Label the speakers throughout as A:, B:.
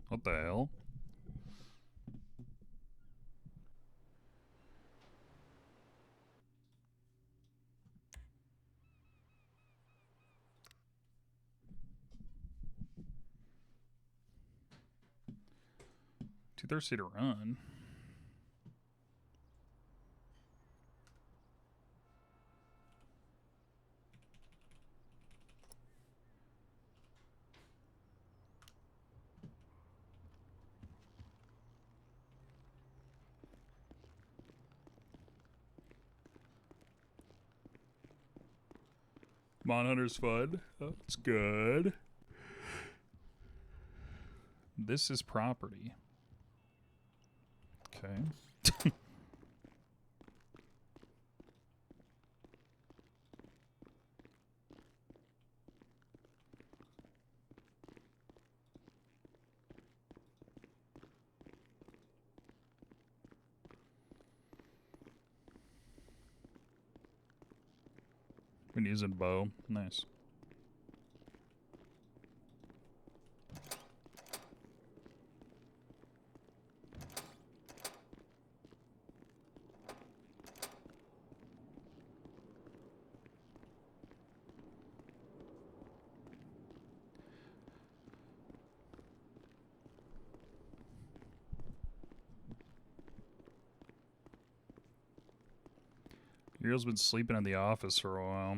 A: What the hell? Too thirsty to run. Mon Hunter's fun. That's good. This is property. Okay. Been using bow. Nice. Uriel's been sleeping in the office for a while.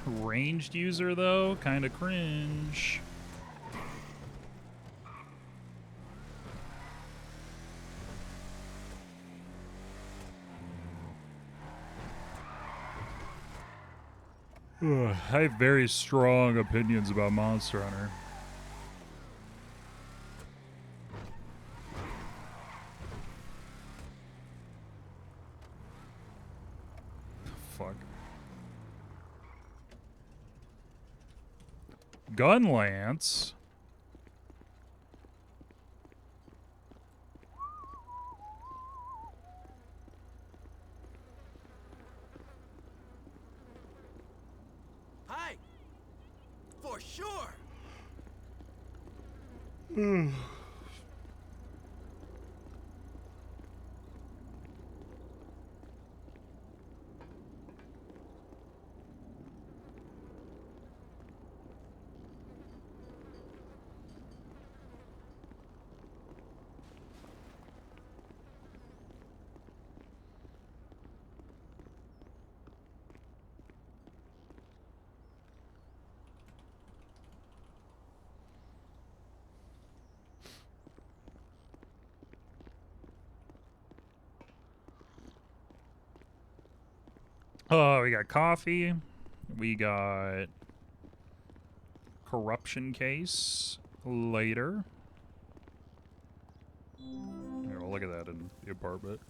A: Ranged user, though? Kind of cringe. I have very strong opinions about Monster Hunter. Fuck. Gunlance?
B: Hi! For sure!
A: Oh, we got coffee. We got corruption case later. Here, we'll look at that in the apartment.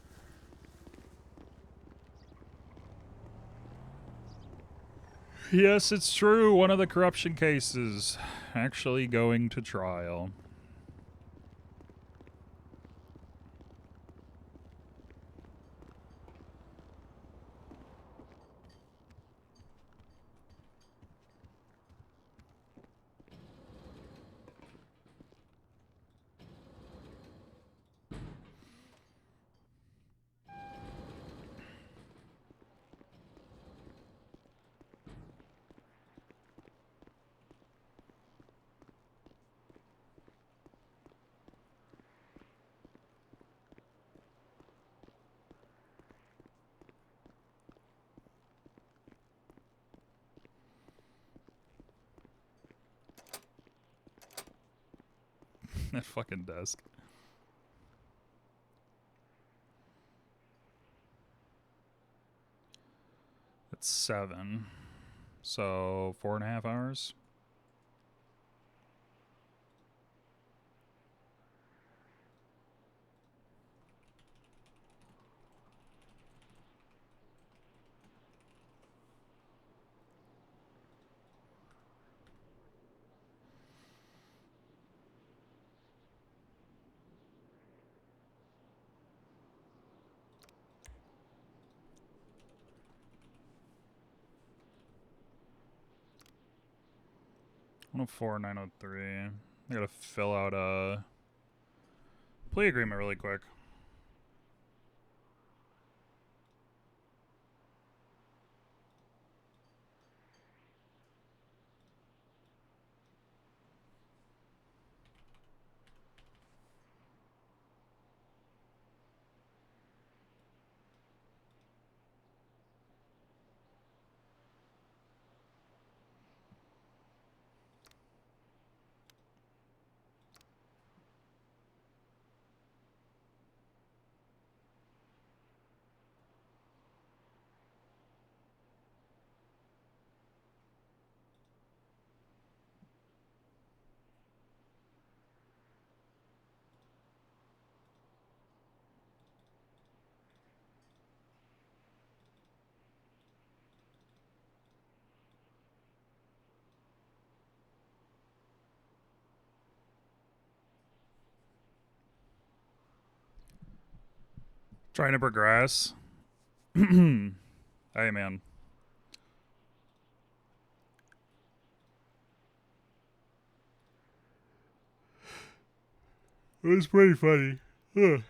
A: Yes, it's true. One of the corruption cases actually going to trial. That fucking desk. at 7. So 4.5 hours. One oh four 903. I gotta fill out a plea agreement really quick. Trying to progress. Hey, man. It was pretty funny. Ugh.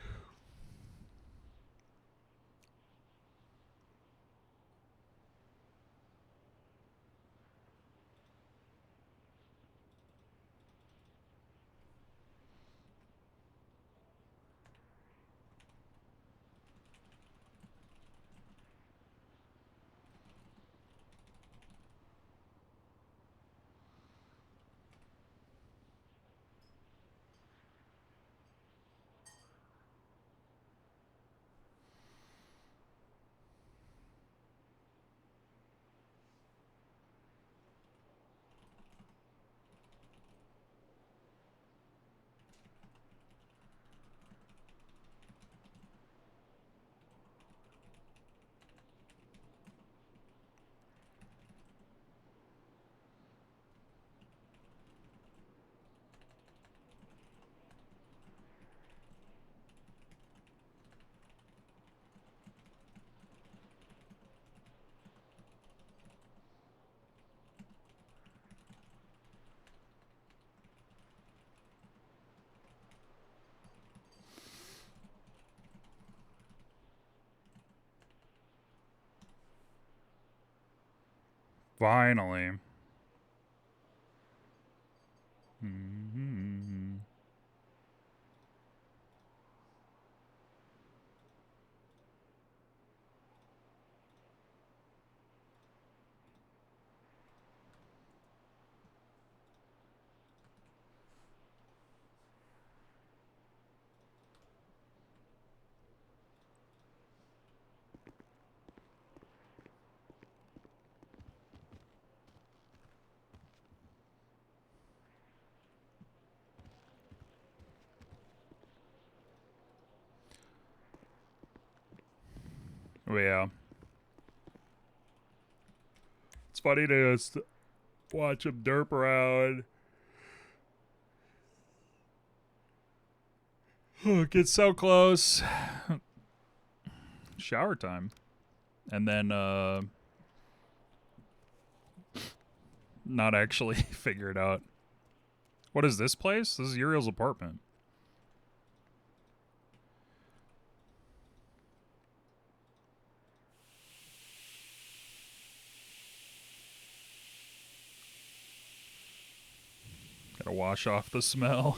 A: Finally. Mm-hmm. Oh, yeah. It's funny to just watch him derp around. Oh, it gets so close. Shower time. And then, not actually figure it out. What is this place? This is Uriel's apartment. Gotta wash off the smell.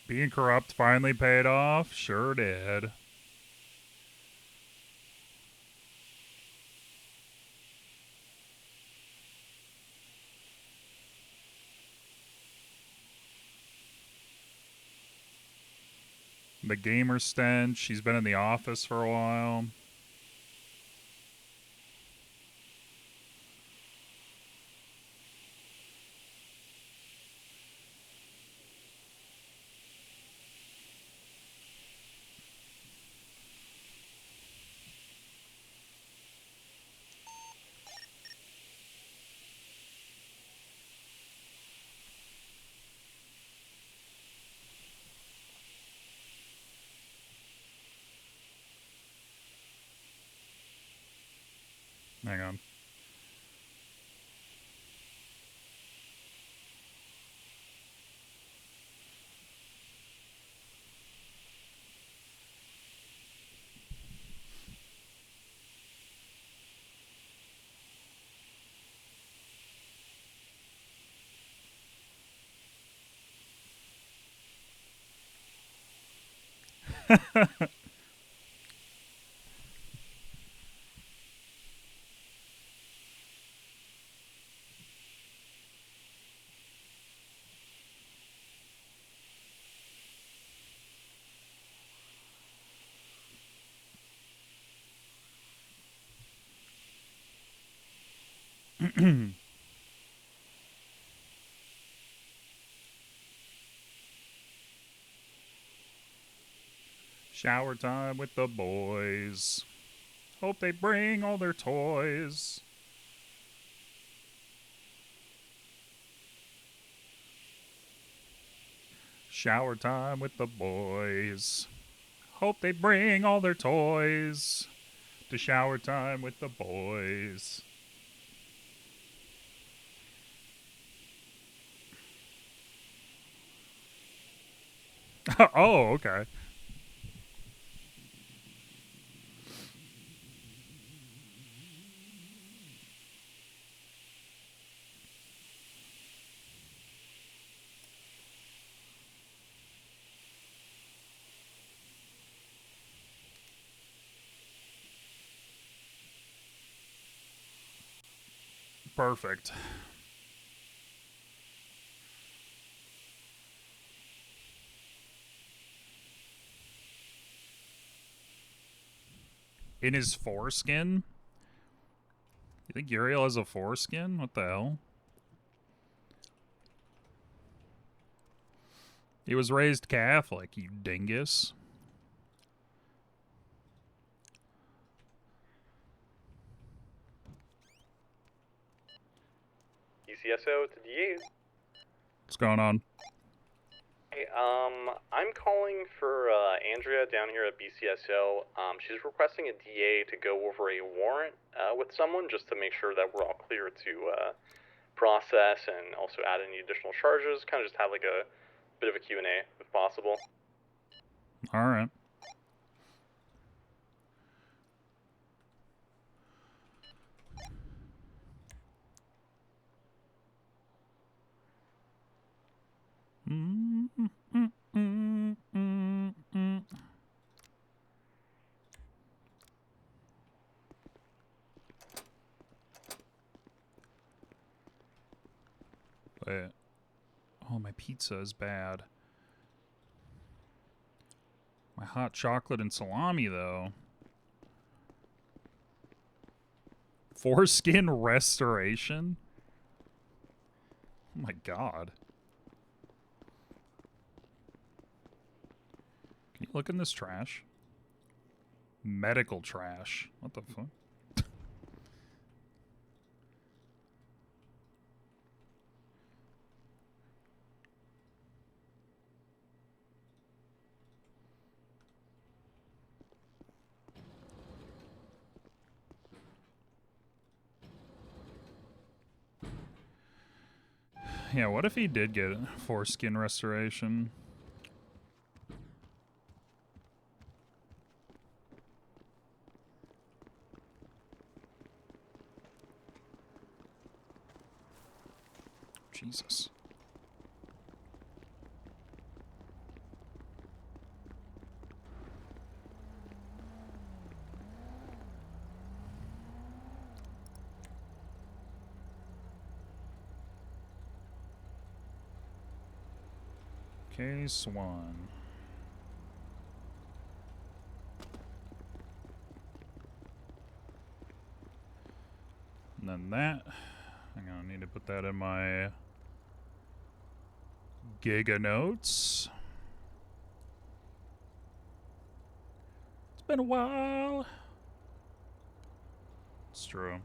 A: Being corrupt finally paid off? Sure did. The gamer stench. She's been in the office for a while. Hang on. Shower time with the boys. Hope they bring all their toys. Shower time with the boys. Hope they bring all their toys to shower time with the boys. Oh, okay. Perfect. In his foreskin? You think Uriel has a foreskin? What the hell? He was raised Catholic, you dingus.
C: BCSO to DA.
A: What's going on?
C: Hey, I'm calling for Andrea down here at BCSO. She's requesting a DA to go over a warrant with someone just to make sure that we're all clear to process and also add any additional charges. Kind of just have like a bit of a Q&A if possible.
A: All right. Wait. Oh, my pizza is bad. My hot chocolate and salami, though. Foreskin restoration? Oh my god. Can you look in this trash? Medical trash. What the fuck? Yeah, what if he did get foreskin restoration? Jesus. Case 1. then that. I'm gonna need to put that in my Giga notes. It's been a while. It's true.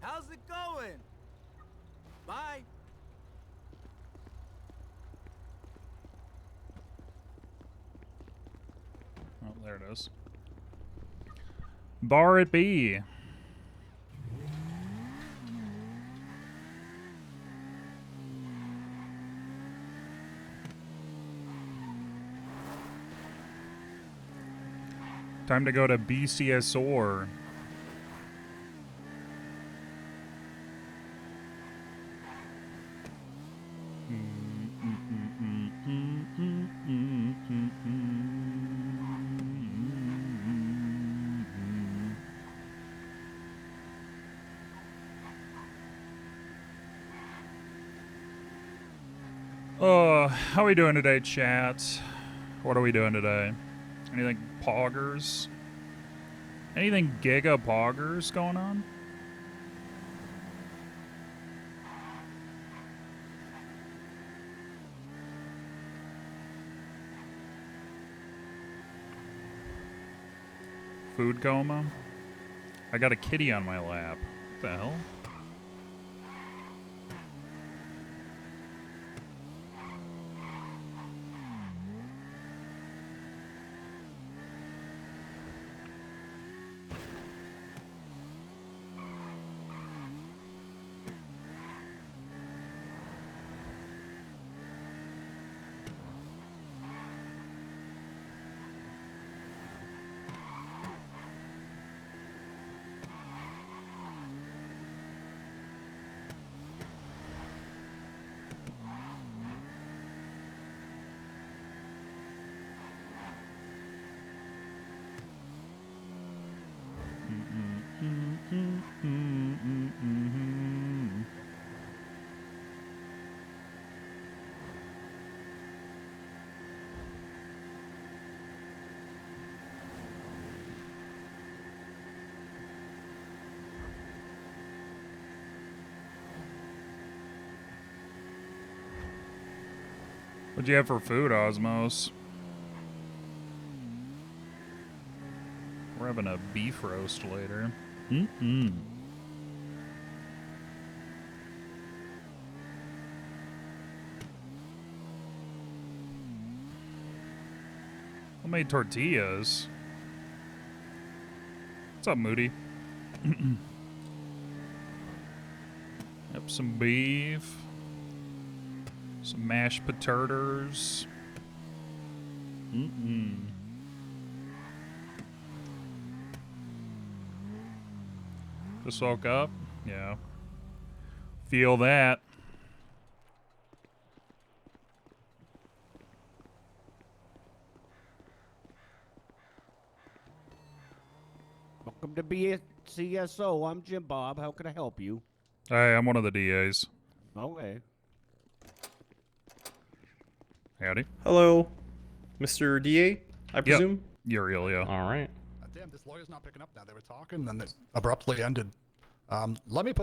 B: How's it going? Bye.
A: Oh, there it is. Bar it be. Time to go to BCSOR. How are we doing today, chat? What are we doing today? Anything poggers? Anything giga poggers going on? Food coma? I got a kitty on my lap. What the hell? What'd you have for food, Osmos? We're having a beef roast later. I made tortillas. What's up, Moody? Yep, some beef. Some mashed potatoes. Just woke up? Yeah. Feel that.
D: Welcome to BCSO. I'm Jim Bob. How can I help you?
A: Hey, I'm one of the DAs.
D: Okay.
A: Howdy.
C: Hello, Mr. DA, I presume?
A: Uriel, yeah.
C: All right.
E: Damn, this lawyer's not picking up now. They were talking, then it abruptly ended. Let me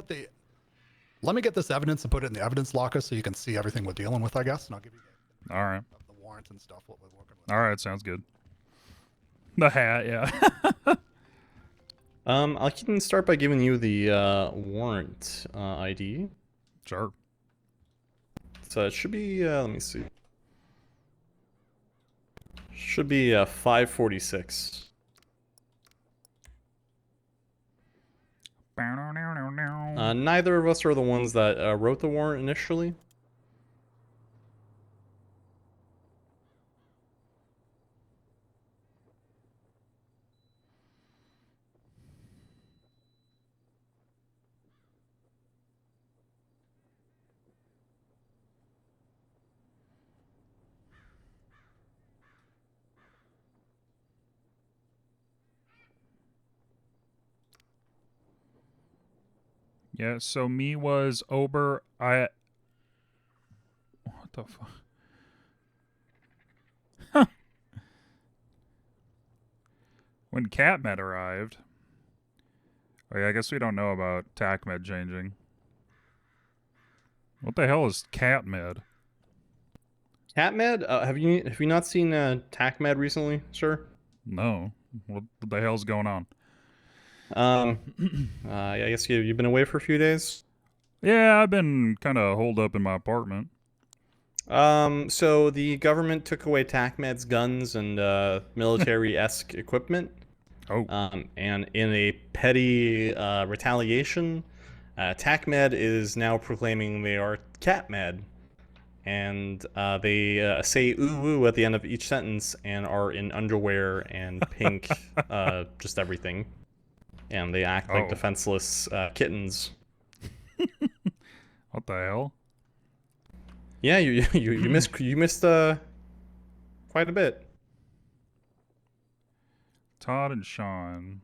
E: get this evidence and put it in the evidence locker so you can see everything we're dealing with, I guess, and I'll give you
A: All right.
E: the warrant and stuff, what we're working with.
A: All right, sounds good. The hat, yeah.
C: I can start by giving you the warrant ID.
A: Sure.
C: So it should be, let me see. Should be 546. Neither of us are the ones that wrote the warrant initially.
A: Yeah, so me was Ober. What the fuck? When CatMed arrived. Oh, yeah, I guess we don't know about TACMed changing. What the hell is CatMed?
C: CatMed? Have you not seen TACMed recently, sir?
A: No. What the hell's going on?
C: I guess you've been away for a few days.
A: Yeah, I've been kind of holed up in my apartment.
C: So the government took away TACMed's guns and military-esque equipment.
A: Oh.
C: And in a petty retaliation, TACMed is now proclaiming they are CatMed. And they say ooh woo at the end of each sentence and are in underwear and pink, just everything. And they act like
A: Oh.
C: defenseless kittens.
A: What the hell?
C: Yeah, you missed quite a bit.
A: Todd and Sean.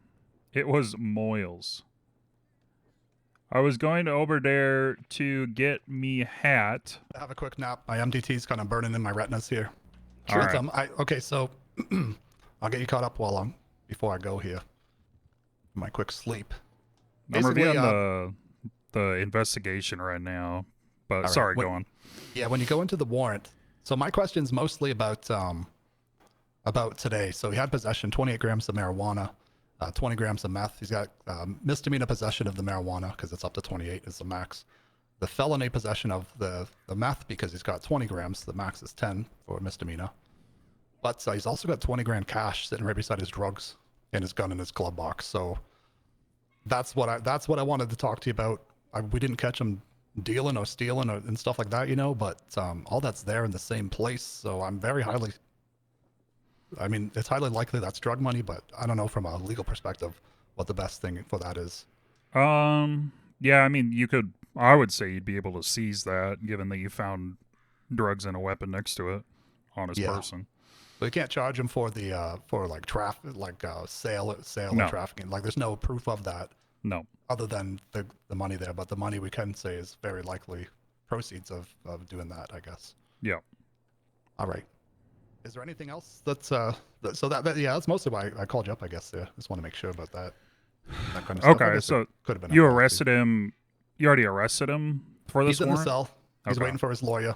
A: It was Moyles. I was going over there to get me hat.
E: Have a quick nap. My MDT's kind of burning in my retinas here.
A: All right.
E: Okay, so I'll get you caught up before I go here. My quick sleep.
A: I'm reviewing
E: Basically,
A: the investigation right now. But
E: right,
A: sorry, go on.
E: Yeah, when you go into the warrant. So my question's mostly about today. So he had possession, 28 grams of marijuana, 20 grams of meth. He's got misdemeanor possession of the marijuana because it's up to 28 is the max. The felony possession of the meth because he's got 20 grams. The max is 10 for misdemeanor. But he's also got 20 grand cash sitting right beside his drugs and his gun in his glove box. So that's what I wanted to talk to you about. We didn't catch him dealing or stealing and stuff like that, but all that's there in the same place. So I'm it's highly likely that's drug money, but I don't know from a legal perspective what the best thing for that is.
A: Yeah, I mean, I would say you'd be able to seize that given that you found drugs and a weapon next to it on his person.
E: But you can't charge him for the for like sale
A: No.
E: or trafficking. Like there's no proof of that.
A: No.
E: Other than the money there, but the money we can say is very likely proceeds of doing that, I guess.
A: Yeah.
E: All right. Is there anything else that's that's mostly why I called you up, I guess. Yeah, just want to make sure about that kind of stuff.
A: Okay, so
E: could have been
A: you arrested him. You already arrested him for this
E: He's in
A: warrant?
E: the cell. He's
A: Okay.
E: waiting for his lawyer.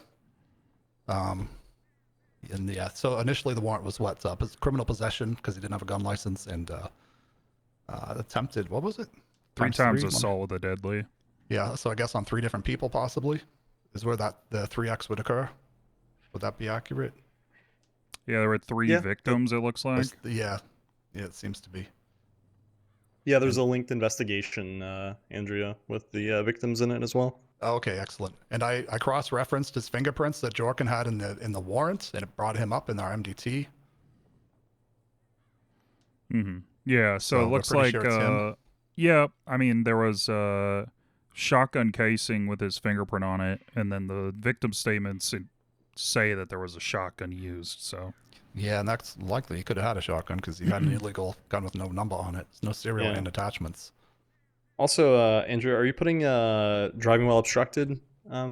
E: And yeah, so initially the warrant was criminal possession because he didn't have a gun license and attempted, what was it?
A: 3 times
E: One-
A: assault with a deadly.
E: Yeah, so I guess on 3 different people possibly is where the 3X would occur. Would that be accurate?
A: Yeah, there were 3 victims, it looks like.
E: Yeah, it seems to be.
C: Yeah, there's a linked investigation, Andrea, with the victims in it as well.
E: Okay, excellent. And I cross-referenced his fingerprints that Jorkin had in the warrant, and it brought him up in our MDT.
A: Mm-hmm. Yeah, so it
E: we're
A: looks
E: pretty
A: like,
E: sure it's him.
A: yeah, I mean, there was a shotgun casing with his fingerprint on it, and then the victim statements say that there was a shotgun used, so.
E: Yeah, and that's likely he could have had a shotgun because he had an illegal gun with no number on it. No serial and attachments.
C: Also, Andrea, are you putting driving while obstructed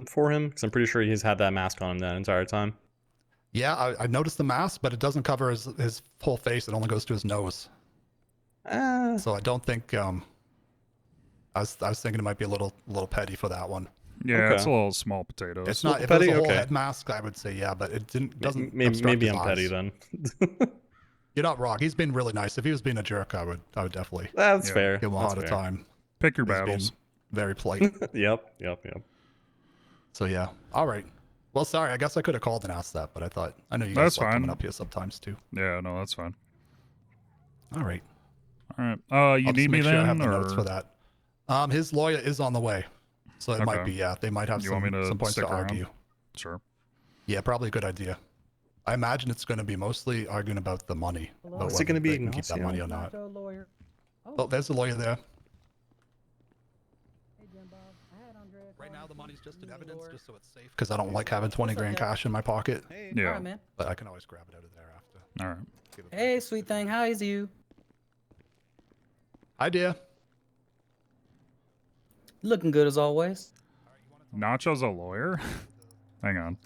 C: for him? Because I'm pretty sure he's had that mask on him that entire time.
E: Yeah, I noticed the mask, but it doesn't cover his whole face. It only goes to his nose. So I don't think. I was thinking it might be a little petty for that one.
A: Yeah, it's a little small potatoes.
E: It's not. If it was a whole head mask, I would say yeah, but it doesn't.
C: Maybe I'm
E: his
C: petty
E: eyes.
C: then.
E: You're not wrong. He's been really nice. If he was being a jerk, I would definitely.
C: That's fair.
E: Give him a harder time.
A: Pick your
E: He's
A: battles.
E: been very polite.
C: Yep.
E: So yeah. All right. Well, sorry. I guess I could have called and asked that, but I know you
A: That's
E: guys like
A: fine.
E: coming up here sometimes too.
A: Yeah, no, that's fine.
E: All right.
A: All right. You
E: I'll
A: need
E: just
A: me
E: make sure
A: then,
E: I have the
A: or
E: notes for that. His lawyer is on the way, so it might
A: Okay.
E: be. Yeah, they might have
A: You want me to
E: some points
A: stick
E: to
A: around?
E: argue.
A: Sure.
E: Yeah, probably a good idea. I imagine it's going to be mostly arguing about the money. about
C: Is it
E: whether
C: gonna be
E: they can keep that money or not. Oh, there's the lawyer there. Right now, the money's just in evidence, just so it's safe. Because I don't like having 20 grand cash in my pocket.
A: Yeah.
F: Alright, man.
E: But I can always grab it out of there after.
A: All right.
F: Hey, sweet thing, how is you?
E: Hi, dear.
F: Looking good as always.
A: Nacho's a lawyer? Hang on.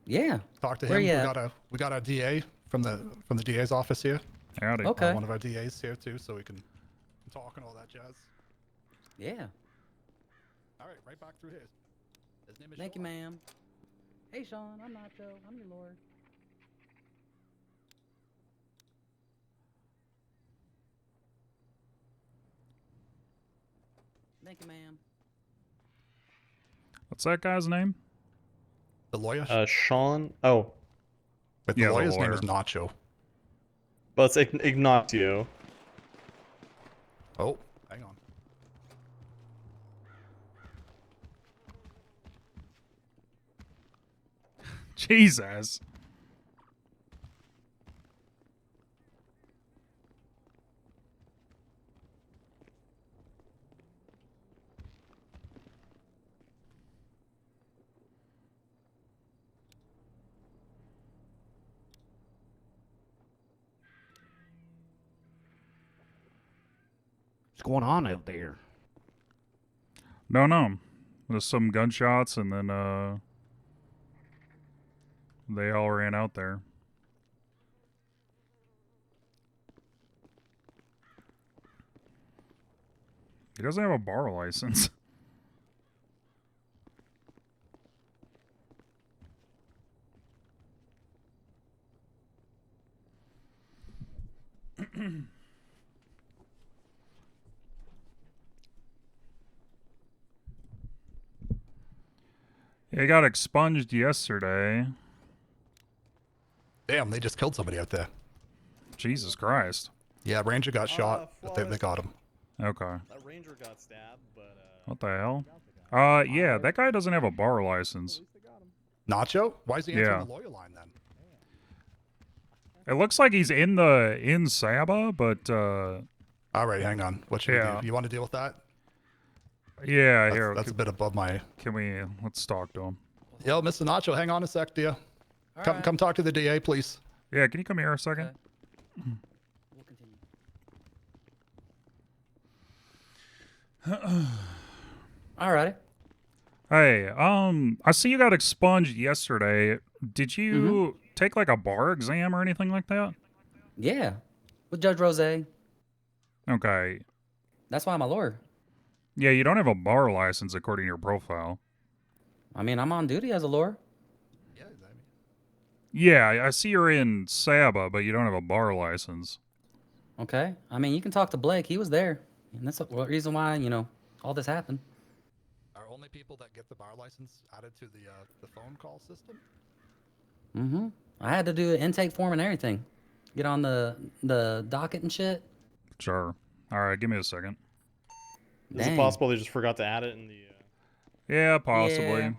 F: Yeah.
E: Talk to
F: Where
E: him.
F: you at?
E: We got a DA from the DA's office here.
A: Howdy.
F: Okay.
E: One of our DAs here too, so we can talk and all that jazz.
F: Yeah.
E: All right, right back through here. His name is
F: Thank you,
E: Sean.
F: ma'am. Hey, Sean. I'm Nacho. I'm your lawyer. Thank you, ma'am.
A: What's that guy's name?
E: The lawyer.
C: Sean. Oh,
E: But
A: yeah,
E: the
A: the
E: lawyer's name
A: lawyer.
E: is Nacho.
C: but it's Ignacio.
E: Oh, hang on.
A: Jesus.
D: What's going on out there?
A: No. There's some gunshots and then they all ran out there. He doesn't have a bar license. He got expunged yesterday.
E: Damn, they just killed somebody out there.
A: Jesus Christ.
E: Yeah, Ranger got shot, but they got him.
A: Okay.
C: That ranger got stabbed, but
A: What the hell? Yeah, that guy doesn't have a bar license.
E: Nacho? Why is he answering
A: Yeah.
E: the lawyer line then?
A: It looks like he's in Saba, but
E: All right, hang on. What should we
A: Yeah.
E: do? You want to deal with that?
A: yeah,
E: That's,
A: here.
E: that's a bit above my.
A: Let's talk to him.
E: Yo, Mr. Nacho, hang on a sec, dear. Come talk to the DA, please.
A: Yeah, can you come here a second?
F: Okay. We'll continue. Alrighty.
A: Hey, I see you got expunged yesterday. Did you take like a bar exam or anything like that?
F: Yeah. With Judge Rose.
A: Okay.
F: That's why I'm a lawyer.
A: Yeah, you don't have a bar license according to your profile.
F: I mean, I'm on duty as a lawyer.
A: Yeah, I see you're in Saba, but you don't have a bar license.
F: Okay. I mean, you can talk to Blake. He was there. And that's the reason why, all this happened.
E: Are only people that get the bar license added to the phone call system?
F: Mm-hmm. I had to do an intake form and everything. Get on the docket and shit.
A: Sure. All right, give me a second.
C: is it
F: Dang.
C: possible they just forgot to add it in the?
A: Yeah, possibly.
F: Yeah.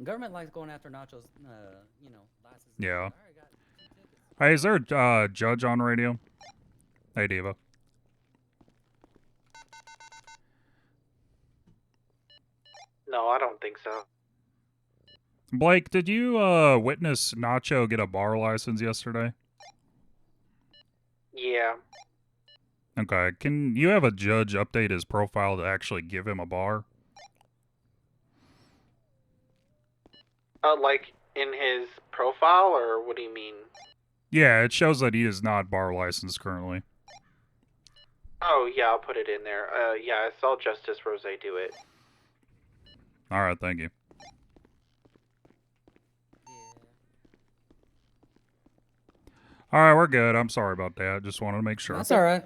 F: Government likes going after Nacho's, license.
A: Yeah.
F: I already got 2 tickets.
A: Hey, is there a judge on radio? Hey, Diva.
G: No, I don't think so.
A: Blake, did you witness Nacho get a bar license yesterday?
G: Yeah.
A: Okay. Can you have a judge update his profile to actually give him a bar?
G: Like in his profile, or what do you mean?
A: Yeah, it shows that he is not bar licensed currently.
G: Oh, yeah, I'll put it in there. Yeah, I saw Justice Rose do it.
A: All right, thank you. All right, we're good. I'm sorry about that. Just wanted to make sure.
F: That's all right.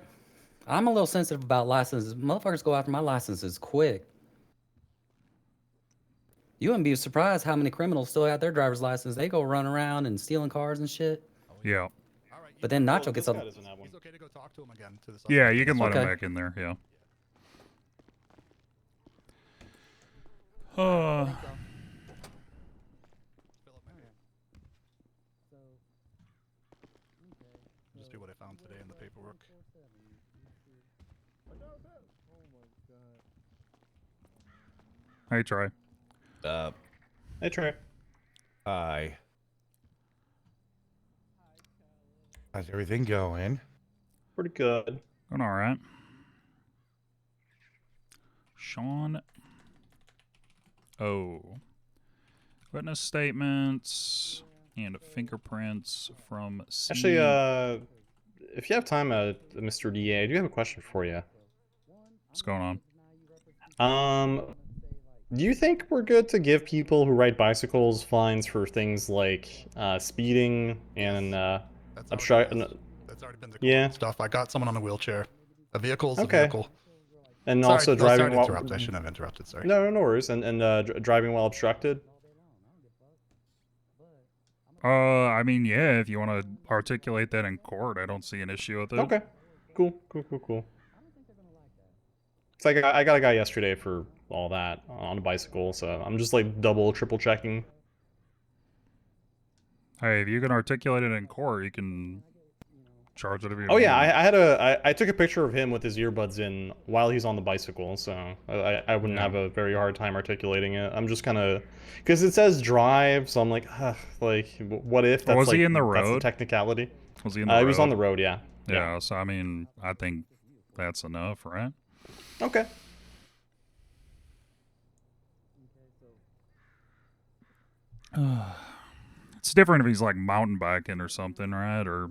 F: I'm a little sensitive about licenses. Motherfuckers go after my licenses quick. You wouldn't be surprised how many criminals still have their driver's license. They go run around and stealing cars and shit.
A: Yeah.
E: All right.
F: But then Nacho gets up.
C: Doesn't have one.
E: He's okay to go talk to him again. To the
A: Yeah,
E: suspect.
A: you can let him
F: Okay.
A: back in there. Yeah.
E: Just do what I found today in the paperwork.
A: Hey, Trey.
C: Hey Trey.
H: Hi. How's everything going?
C: Pretty good.
A: Doing all right. Sean O. Witness statements and fingerprints from C.
I: Actually, if you have time, Mr. DA, I do have a question for you.
A: What's going
I: Um, do you think we're good to give people who ride bicycles fines for things like speeding and
E: That's
I: obstruct?
E: That's already been declared
I: Yeah.
E: stuff. I got someone on a wheelchair. A vehicle is a
I: Okay.
E: vehicle.
I: And
E: Sorry,
I: also
E: no,
I: driving
E: sorry to
I: while
E: interrupt. I shouldn't have interrupted. Sorry.
I: no worries. And driving while obstructed.
A: I mean, yeah, if you want to articulate that in court, I don't see an issue with it.
I: Okay. Cool. So I got a guy yesterday for all that on a bicycle, so I'm just like double, triple checking.
A: Hey, if you can articulate it in court, you can charge whatever you
I: Oh yeah,
A: want.
I: I took a picture of him with his earbuds in while he's on the bicycle, so I wouldn't have a very hard time articulating it. I'm just kind of, because it says drive, so I'm like, like what if that's
A: Was
I: like
A: he in the
I: that's the
A: road?
I: technicality?
A: Was he in the road?
I: He was on the road, yeah.
A: Yeah, so I mean, I think that's enough, right?
I: Okay.
A: It's different if he's like mountain biking or something, right? Or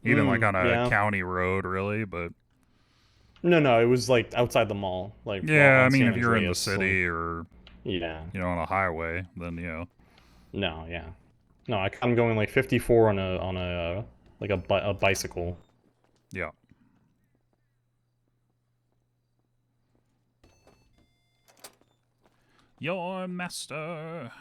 A: even like on a county road, really. But
I: no, it was like outside the mall, like
A: yeah,
I: on
A: I mean,
I: San
A: if you're in the
I: Andreas,
A: city or
I: yeah,
A: you know, on a highway, then yeah.
I: No, yeah, no, I'm going like 54 on a like a bicycle.
A: Yeah. Your master.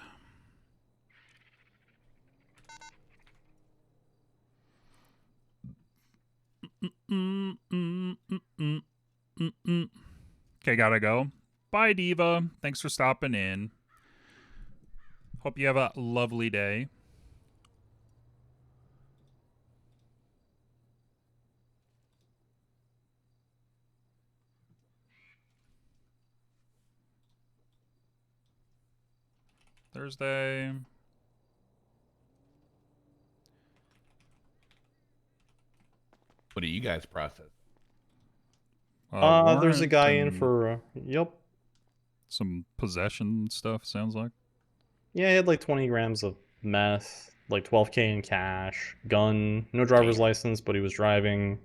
A: Okay, gotta go. Bye, Diva. Thanks for stopping in. Hope you have a lovely day. Thursday.
H: What do you guys process?
I: There's a guy in for yep.
A: Some possession stuff, sounds like.
I: Yeah, he had like 20 grams of meth, like 12K in cash, gun, no driver's license, but he was driving,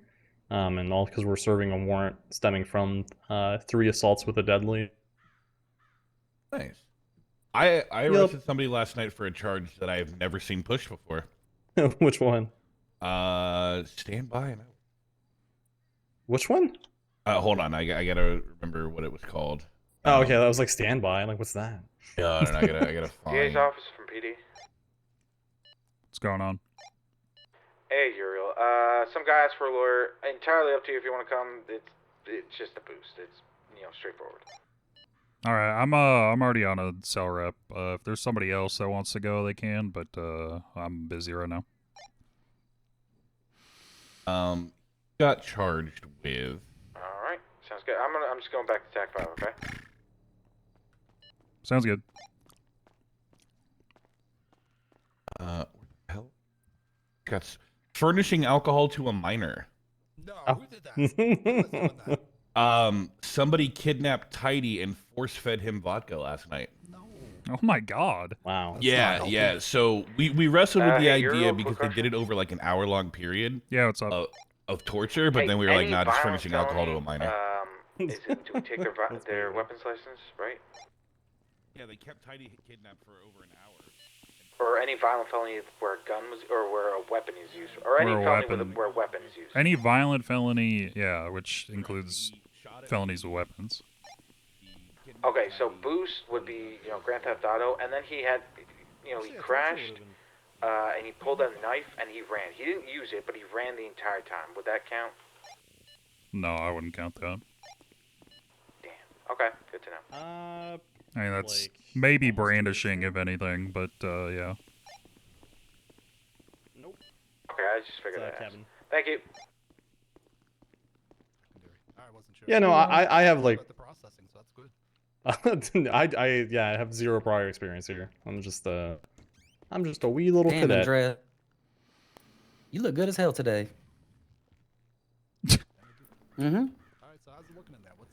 I: and all because we're serving a warrant stemming from 3 assaults with a deadly.
H: Nice. I
I: Yep.
H: arrested somebody last night for a charge that I've never seen pushed before.
I: Which one?
H: Stand by and
I: Which one?
H: hold on, I gotta remember what it was called.
I: Oh, okay, that was like standby. Like, what's that?
H: No, I gotta find.
J: DA's office from PD.
A: What's going on?
J: Hey, Uriel. Some guy asked for a lawyer. Entirely up to you if you want to come. It's just a boost. It's straightforward.
A: All right, I'm already on a cell rep. If there's somebody else that wants to go, they can, but I'm busy right now.
H: Got charged with.
J: All right, sounds good. I'm just going back to TAC 5. Okay.
A: Sounds good.
H: What the hell? Got furnishing alcohol to a minor.
E: No, who did that? Who was doing that?
H: Somebody kidnapped Tidy and force-fed him vodka last night.
E: No.
A: Oh my god.
I: Wow.
E: That's
H: Yeah,
E: not
H: yeah.
E: healthy.
H: So we wrestled with the
J: Hey,
H: idea
J: Uriel,
H: because
J: quick
H: they did it over like an hour-long period
A: Yeah, what's up?
H: of torture, but
J: Hey,
H: then we were like,
J: any
H: nah, just
J: violent
H: furnishing alcohol to a
J: felony,
H: minor.
J: Do we take their weapons license, right?
H: Yeah, they kept Tidy kidnapped for over an hour.
J: Or any violent felony where a gun was, or where a weapon is used, or any
A: Where a
J: felony
A: weapon-
J: where a weapon is used.
A: Any violent felony, yeah, which includes felonies with weapons.
J: Okay, so boost would be, Grand Theft Auto, and then he had, he crashed, and he pulled out a knife and he ran. He didn't use it, but he ran the entire time. Would that count?
A: No, I wouldn't count that.
J: Damn. Okay, good to know.
A: I mean, that's
I: Like,
A: maybe
I: almost
A: brandishing, if anything, but yeah.
I: Nope.
J: Okay, I just figured that out.
I: Kevin.
J: Thank you.
E: I wasn't sure.
I: Yeah, no, I have like
E: About the processing, so that's good.
I: I have zero prior experience here. I'm just a wee little
F: Damn,
I: cadet.
F: Andrea. You look good as hell today. Mm-hmm.
E: All right, so how's it looking in there? What's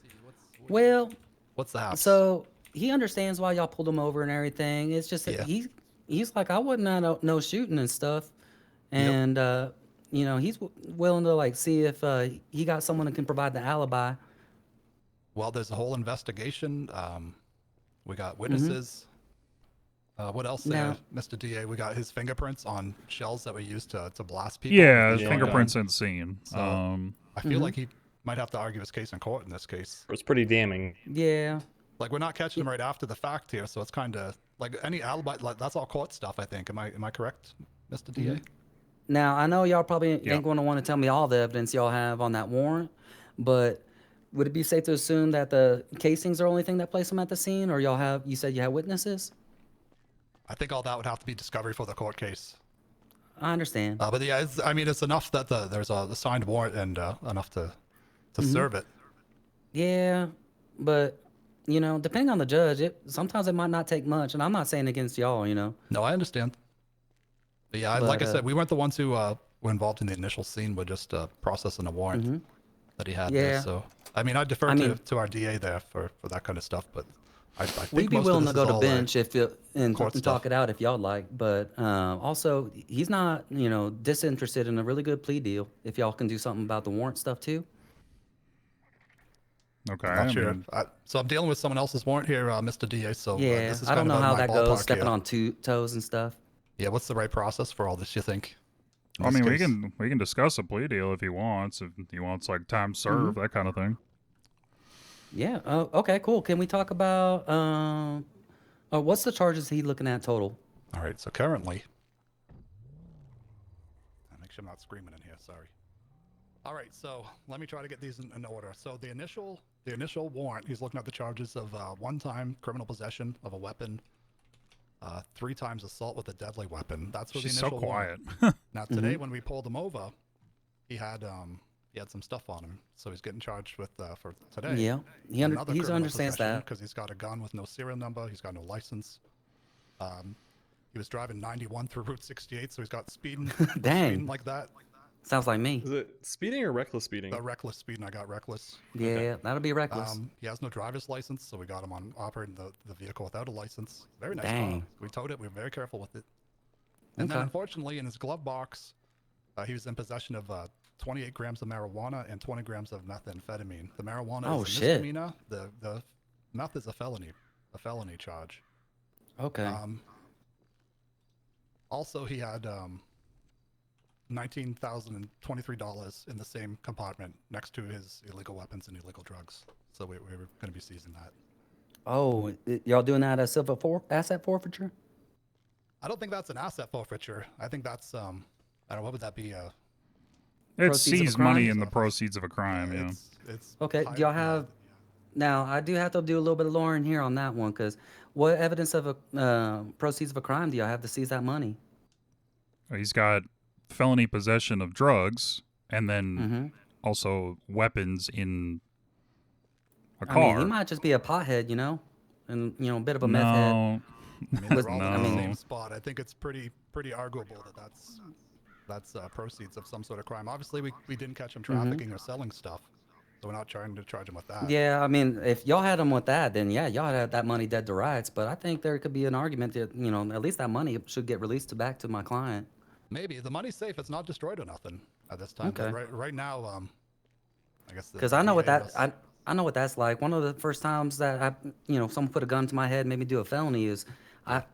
F: Well,
E: What's the haps?
F: So he understands why y'all pulled him over and everything. It's just that
E: Yeah.
F: he's like, I wouldn't have no shooting and stuff,
E: Yep.
F: and you know, he's willing to like see if he got someone that can provide the alibi.
E: Well, there's a whole investigation. We got
F: Mm-hmm.
E: witnesses. What else there,
F: Now,
E: Mr. DA? We got his fingerprints on shells that were used to blast people.
A: Yeah,
E: with
A: his
E: the
I: Yeah.
A: fingerprints insane.
E: So I feel
F: Mhm.
E: like he might have to argue his case in court in this case.
I: It's pretty damning.
F: yeah,
E: Like we're not catching him right after the fact here, so it's kind of like any alibi. Like that's all court stuff, I think. Am I correct, Mr. DA?
F: now I know y'all probably
A: Yeah.
F: ain't going to want to tell me all the evidence y'all have on that warrant, but would it be safe to assume that the casings are the only thing that placed him at the scene, or y'all have? You said you had witnesses.
E: I think all that would have to be discovery for the court case.
F: I understand.
E: But yeah, it's enough that there's a signed warrant and enough to serve it.
F: Yeah, but you know, depending on the judge, sometimes it might not take much, and I'm not saying against y'all, you know.
E: No, I understand. But yeah, like I said, we weren't the ones who were involved in the initial scene. We're just processing a warrant that he had there.
F: Yeah.
E: So I mean, I defer to our DA there for that kind of stuff. But I think
F: We'd be
E: most
F: willing
E: of
F: to
E: this
F: go
E: is
F: to
E: all,
F: bench if you and
E: court
F: talk
E: stuff.
F: it out if y'all like, but also he's not, you know, disinterested in a really good plea deal. If y'all can do something about the warrant stuff too.
A: Okay,
E: I'm not
A: I
E: sure.
A: mean,
E: So I'm dealing with someone else's warrant here, Mr. DA. So
F: Yeah,
E: this is
F: I don't
E: kind
F: know
E: of out
F: how
E: of my
F: that goes,
E: ballpark
F: stepping
E: here.
F: on toes and stuff.
E: Yeah, what's the right process for all this? You think? In
A: I
E: this
A: mean, we
E: case?
A: can discuss a plea deal if he wants. If he wants like time served, that kind of thing.
F: Yeah. Okay. Cool. Can we talk about what's the charges he looking at total?
E: All right. So currently, make sure I'm not screaming in here. Sorry. All right. So let me try to get these in order. So the initial warrant, he's looking at the charges of one-time criminal possession of a weapon, 3 times assault with a deadly weapon. That's for
A: She's
E: the
A: so
E: initial warrant.
A: quiet.
E: Now today, when we pulled him over, he had some stuff on him, so he's getting charged with for today.
F: Yeah, he understands that.
E: Because he's got a gun with no serial number. He's got no license. He was driving 91 through Route 68, so he's got speeding.
F: Dang.
E: Speeding like that.
F: Sounds like me.
I: Is it speeding or reckless speeding?
E: Reckless speeding. I got reckless.
F: Yeah, that'll be reckless.
E: He has no driver's license, so we got him on operating the vehicle without a license. Very nice
F: Dang.
E: car. We towed it. We were very careful with it. And then,
F: Okay.
E: unfortunately, in his glove box, he was in possession of 28 grams of marijuana and 20 grams of methamphetamine. The marijuana
F: Oh,
E: is a
F: shit.
E: misdemeanor. The meth is a felony charge.
F: Okay.
E: Also, he had $19,023 in the same compartment next to his illegal weapons and illegal drugs. So we were going to be seizing that.
F: Oh, y'all doing that as asset forfeiture?
E: I don't think that's an asset forfeiture. I think that's I don't know, what would that be?
A: It's
F: Proceeds of a
A: seized money
F: crime?
A: in the proceeds of a crime. Yeah.
E: It's
F: Okay. Do y'all have? Now I do have to do a little bit of Lauren here on that one, because what evidence of a proceeds of a crime do y'all have to seize that money?
A: He's got felony possession of drugs and then
F: Mm-hmm.
A: also weapons in a car.
F: I mean, he might just be a pothead, you know, and a bit of a meth head.
A: No,
E: I mean, they're all in the
A: No.
E: same spot. I think it's pretty arguable that that's proceeds of some sort of crime. Obviously, we didn't catch him trafficking or selling stuff, so we're not trying to charge him with that.
F: Yeah, I mean, if y'all had him with that, then yeah, y'all had that money dead to rights. But I think there could be an argument that at least that money should get released back to my client.
E: Maybe the money's safe. It's not destroyed or nothing at this time.
F: Okay.
E: But right now, I guess
F: Because I know what
E: DA
F: that I know what that's like. One of the first times that someone put a gun to my head, made me do a felony, is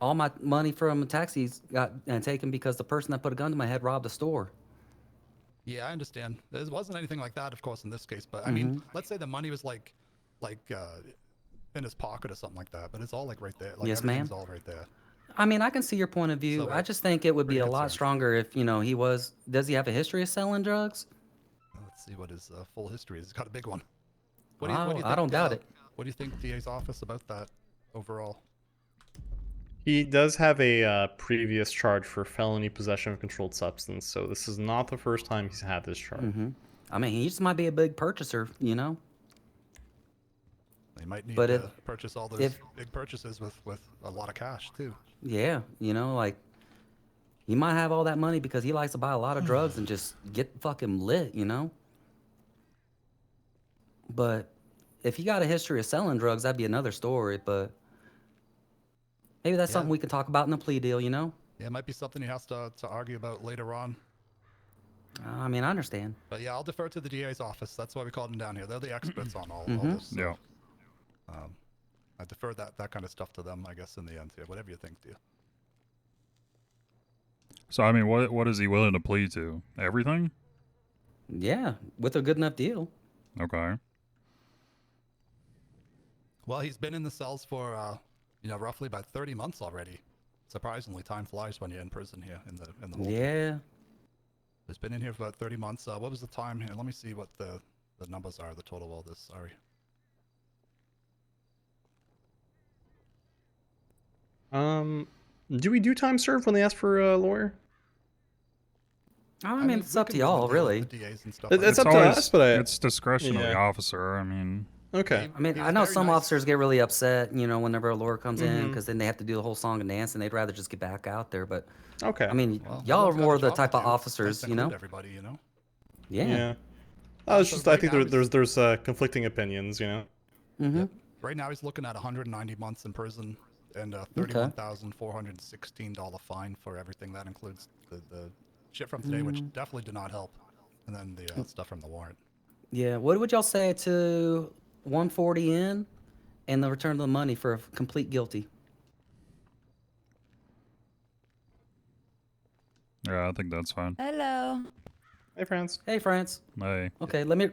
F: all my money from taxis got taken because the person that put a gun to my head robbed a store.
E: Yeah, I understand. There wasn't anything like that, of course, in this case. But I mean, let's say the money was like in his pocket or something like that. But it's all like right there. Like
F: Yes,
E: everything's
F: ma'am.
E: all right there.
F: I mean, I can see your point of view.
E: So,
F: I just think it would be
E: pretty
F: a lot
E: concerned.
F: stronger if he was. Does he have a history of selling drugs?
E: Let's see what his full history is. He's got a big one.
F: I don't doubt it.
E: What do you think, DA's office, about that overall?
I: He does have a previous charge for felony possession of controlled substance, so this is not the first time he's had this charge.
F: Mm-hmm. I mean, he just might be a big purchaser,
E: They might need
F: But
E: to
F: if-
E: purchase all those big purchases with a lot of cash too.
F: Yeah, like he might have all that money because he likes to buy a lot of drugs and just get fucking lit, But if he got a history of selling drugs, that'd be another story. But maybe that's something we could talk about in the plea deal. You know?
E: Yeah, it might be something he has to argue about later on.
F: I mean, I understand.
E: But yeah, I'll defer to the DA's office. That's why we called them down here. They're the experts on all this. So,
A: Yeah.
E: I defer that kind of stuff to them, I guess, in the end. Yeah, whatever you think, dear.
A: So I mean, what is he willing to plead to? Everything?
F: Yeah, with a good enough deal.
A: Okay.
E: Well, he's been in the cells for, roughly about 30 months already. Surprisingly, time flies when you're in prison here in the whole.
F: Yeah.
E: He's been in here for about 30 months. What was the time here? Let me see what the numbers are, the total of all this. Sorry.
I: Do we do time served when they ask for a lawyer?
F: I mean, it's up to y'all, really.
I: It's up to us, but
A: it's discretionary, officer. I mean.
I: Okay.
F: I mean, I know some officers get really upset, whenever a lawyer comes in, because then they have to do the whole song and dance, and they'd rather just get back out there. But
I: okay.
F: I mean, y'all are more the type of officers,
E: Everybody,
F: Yeah.
I: Yeah. I think there's conflicting opinions,
F: Mm-hmm.
E: Yep. Right now he's looking at 190 months in prison and a $31,416 fine for everything. That includes the shit from today, which definitely did not help, and then the stuff from the warrant.
F: Yeah. What would y'all say to 140 in and the return of the money for a complete guilty?
A: Yeah, I think that's fine.
K: Hello.
I: Hey, France.
F: Hey, France.
A: Hey.
F: Okay, let me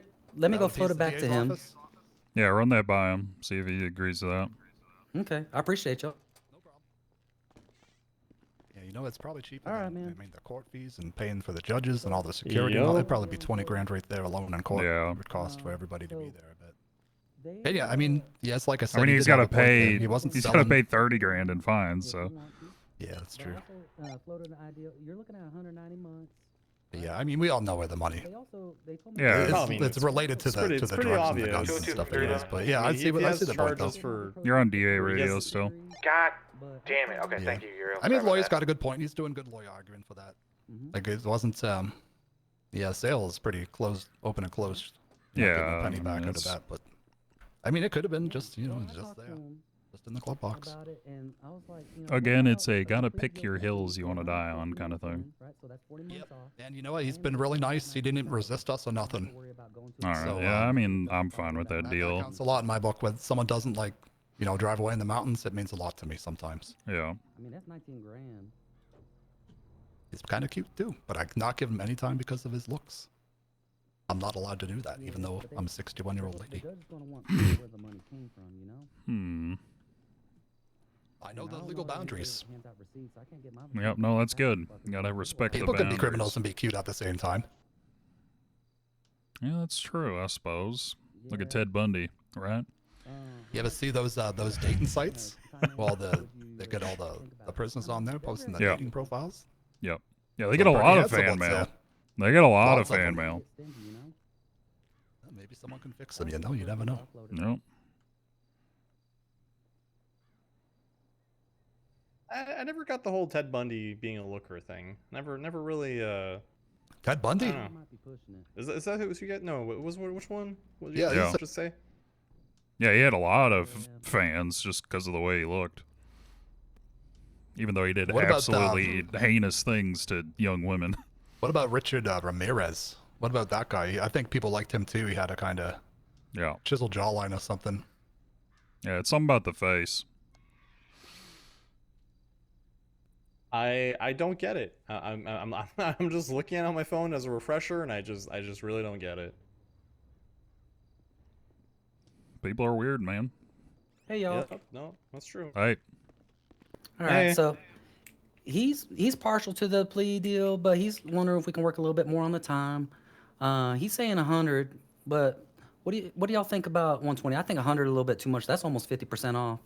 F: go float it back to him.
A: Yeah, run that by him. See if he agrees to that.
F: Okay, I appreciate y'all.
E: No problem. Yeah, it's probably cheaper.
F: All right, man.
E: I mean, the court fees and paying for the judges and all the security. And all, it'd probably be 20 grand right there alone in court.
A: Yeah.
E: It would cost for everybody to be there. But yeah, I mean, yes, like I said,
A: I mean, he's got to pay.
E: He's
A: got to pay 30 grand in fines. So.
E: Yeah, that's true.
F: Floated an idea. You're looking at 190 months.
E: Yeah, I mean, we all know where the money.
A: Yeah,
E: it's related to the drugs and the guns and stuff. It is, but yeah, I see the point though.
A: You're on DA radio still.
J: God damn it. Okay, thank you, Uriel.
E: I mean, the lawyer's got a good point. He's doing good lawyer arguing for that. Like it wasn't. Sale is pretty closed, open and closed. You're not getting a penny back out of that, but I mean, it could have been just just there. Just in the glove box.
A: Again, it's a gotta pick your hills you want to die on kind of thing.
E: Yep. And you know what? He's been really nice. He didn't resist us or nothing.
A: All right.
E: So,
A: Yeah, I mean, I'm fine with that deal.
E: That counts a lot in my book. When someone doesn't drive away in the mountains, it means a lot to me sometimes.
A: Yeah.
F: I mean, that's 19 grand.
E: He's kind of cute too, but I cannot give him any time because of his looks. I'm not allowed to do that, even though I'm a 61-year-old lady. I know the legal boundaries.
A: Yep, no, that's good. You gotta respect the
E: People
A: boundaries.
E: can be criminals and be cute at the same time.
A: Yeah, that's true, I suppose. Look at Ted Bundy, right?
E: You ever see those dating sites? Well, they get all the prisoners on there posting the dating profiles.
A: Yep. Yeah, they get a lot of fan mail. They get a lot of fan mail.
E: Maybe someone can fix them. You never know.
A: Nope.
I: I never got the whole Ted Bundy being a looker thing. Never really.
E: Ted Bundy?
I: Is that who you get? No, which one? What did
E: you
I: just say?
A: Yeah, he had a lot of fans just because of the way he looked. Even though he did absolutely heinous things to young women.
E: What about Richard Ramirez? What about that guy? I think people liked him too. He had a kind of chiseled jawline or something.
A: Yeah, it's something about the face.
I: I don't get it. I'm just looking at it on my phone as a refresher, and I just really don't get it.
A: People are weird, man.
F: Hey y'all.
I: Yep, no, that's true.
A: Hey.
F: All right, so he's partial to the plea deal, but he's wondering if we can work a little bit more on the time. He's saying 100, but what do y'all think about 120? I think 100 a little bit too much. That's almost 50% off.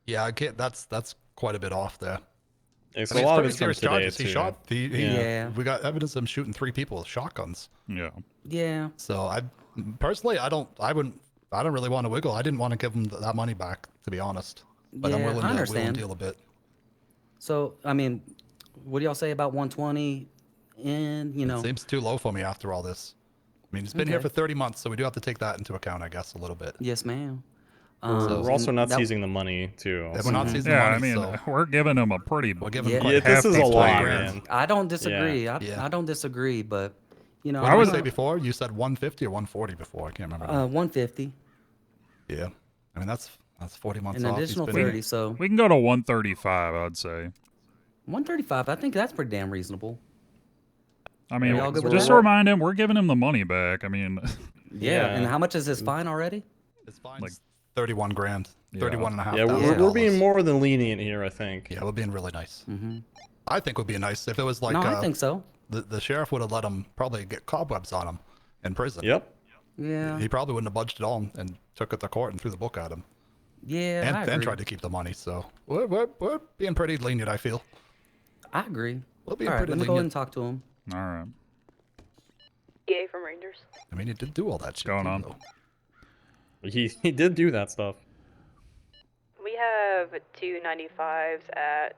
E: Yeah, I can't. That's quite a bit off there.
I: It's a lot of it's from today
E: charges.
I: too.
E: He shot.
F: Yeah.
E: We got evidence of him shooting 3 people with shotguns.
A: Yeah.
F: Yeah.
E: So I don't really want to wiggle. I didn't want to give him that money back, to be honest. But I'm willing to wiggle and deal a bit.
F: So, I mean, what do y'all say about 120? And,
E: It seems too low for me after all this. I mean, he's been here
F: Okay.
E: for 30 months, so we do have to take that into account, I guess, a little bit.
F: Yes, ma'am.
I: We're also
F: and
I: not
F: that-
I: seizing the money too.
E: Yeah, we're not
F: Mhm.
E: seizing
A: Yeah,
E: the
A: I
E: money,
A: mean,
E: so
A: we're giving him a pretty.
E: we're giving
F: Yeah.
E: him quite
I: Yeah, this is a
A: hefty
I: lot,
A: 20 grand.
I: man.
F: I don't disagree.
E: Yeah.
F: I don't disagree, but you know,
E: What
A: I
E: did
A: was-
E: you say before? You said 150 or 140 before. I can't remember. now.
F: 150,
E: Yeah. I mean, that's 40 months
F: an
E: off. He's
F: additional
E: been
F: 30,
E: here.
F: so
A: We can go to 135, I'd say.
F: 135. I think that's pretty damn reasonable.
A: I mean,
F: y'all good with
A: just
F: that?
A: to remind him, we're giving him the money back. I mean,
F: Yeah. And
I: Yeah.
F: how much is his fine already?
E: His fine's
A: like
E: 31 grand.
A: Yeah.
E: 31 and a half
I: Yeah,
E: thousand
I: we're being
E: dollars.
I: more than lenient here, I think.
E: Yeah, we're being really nice.
F: Mm-hmm.
E: I think would be nice if it was like
F: No, I think so.
E: the sheriff would have let him probably get cobwebs on him in prison.
I: Yep.
F: Yeah.
E: He probably wouldn't have budged at all and took it to court and threw the book at him.
F: Yeah, I
E: And
F: agree.
E: tried to keep the money. So we're being pretty lenient, I feel.
F: I agree.
E: We'll be
F: All right,
E: pretty
F: let me go ahead and
E: lenient.
F: talk to him.
A: all right.
K: EA from Rangers.
E: I mean, he did do all that shit.
A: going
E: too,
A: on?
E: though.
I: He did do that stuff.
K: We have two 95s at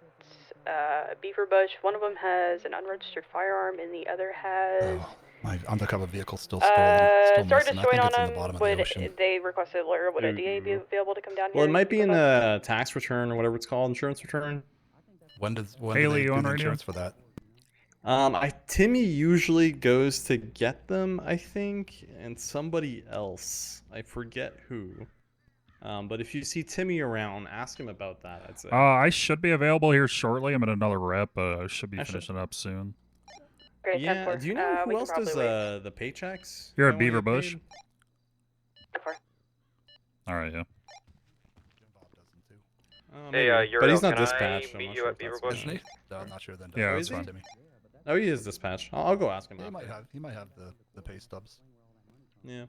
K: Beaver Bush. One of them has an unregistered firearm, and the other has.
E: Oh, my undercover vehicle's still stolen. Still
K: Started
E: missing. I
K: showing
E: think
K: on
E: it's in the
K: them.
E: bottom of the
K: Would
E: ocean.
K: they requested a lawyer? Would a DA be available to come down here?
I: Well, it
K: and
I: might be
K: speak
I: in
K: with us?
I: the tax return or whatever it's called, insurance return.
E: When do
A: Haley,
E: they
A: you
E: do
A: on
E: the
A: radio?
E: insurance for that?
I: Timmy usually goes to get them, I think, and somebody else. I forget who. But if you see Timmy around, ask him about that, I'd say.
A: I should be available here shortly. I'm at another rep. I should be
I: Actually-
A: finishing up soon.
K: Great,
I: Yeah,
K: 10-4.
I: do you know
K: We
I: who
K: can
I: else does
K: probably wait.
I: the paychecks?
A: You're
I: that
A: at
I: wanna
A: Beaver
I: get
A: Bush?
I: paid?
K: 10-4.
A: All right, yeah.
I: Maybe. But
L: Uriel,
I: he's not
L: can
I: dispatched.
L: I
I: I'm
L: meet
I: not
L: you
I: sure
L: at
I: if
L: Beaver
I: that's
L: Bush?
E: Isn't he? No, I'm not sure then.
A: Yeah,
I: Oh,
A: that's
I: is he?
A: fine.
E: To me.
I: Oh, he is dispatched. I'll go ask him.
E: Yeah,
I: after.
E: he might have the pay stubs.
I: Yeah.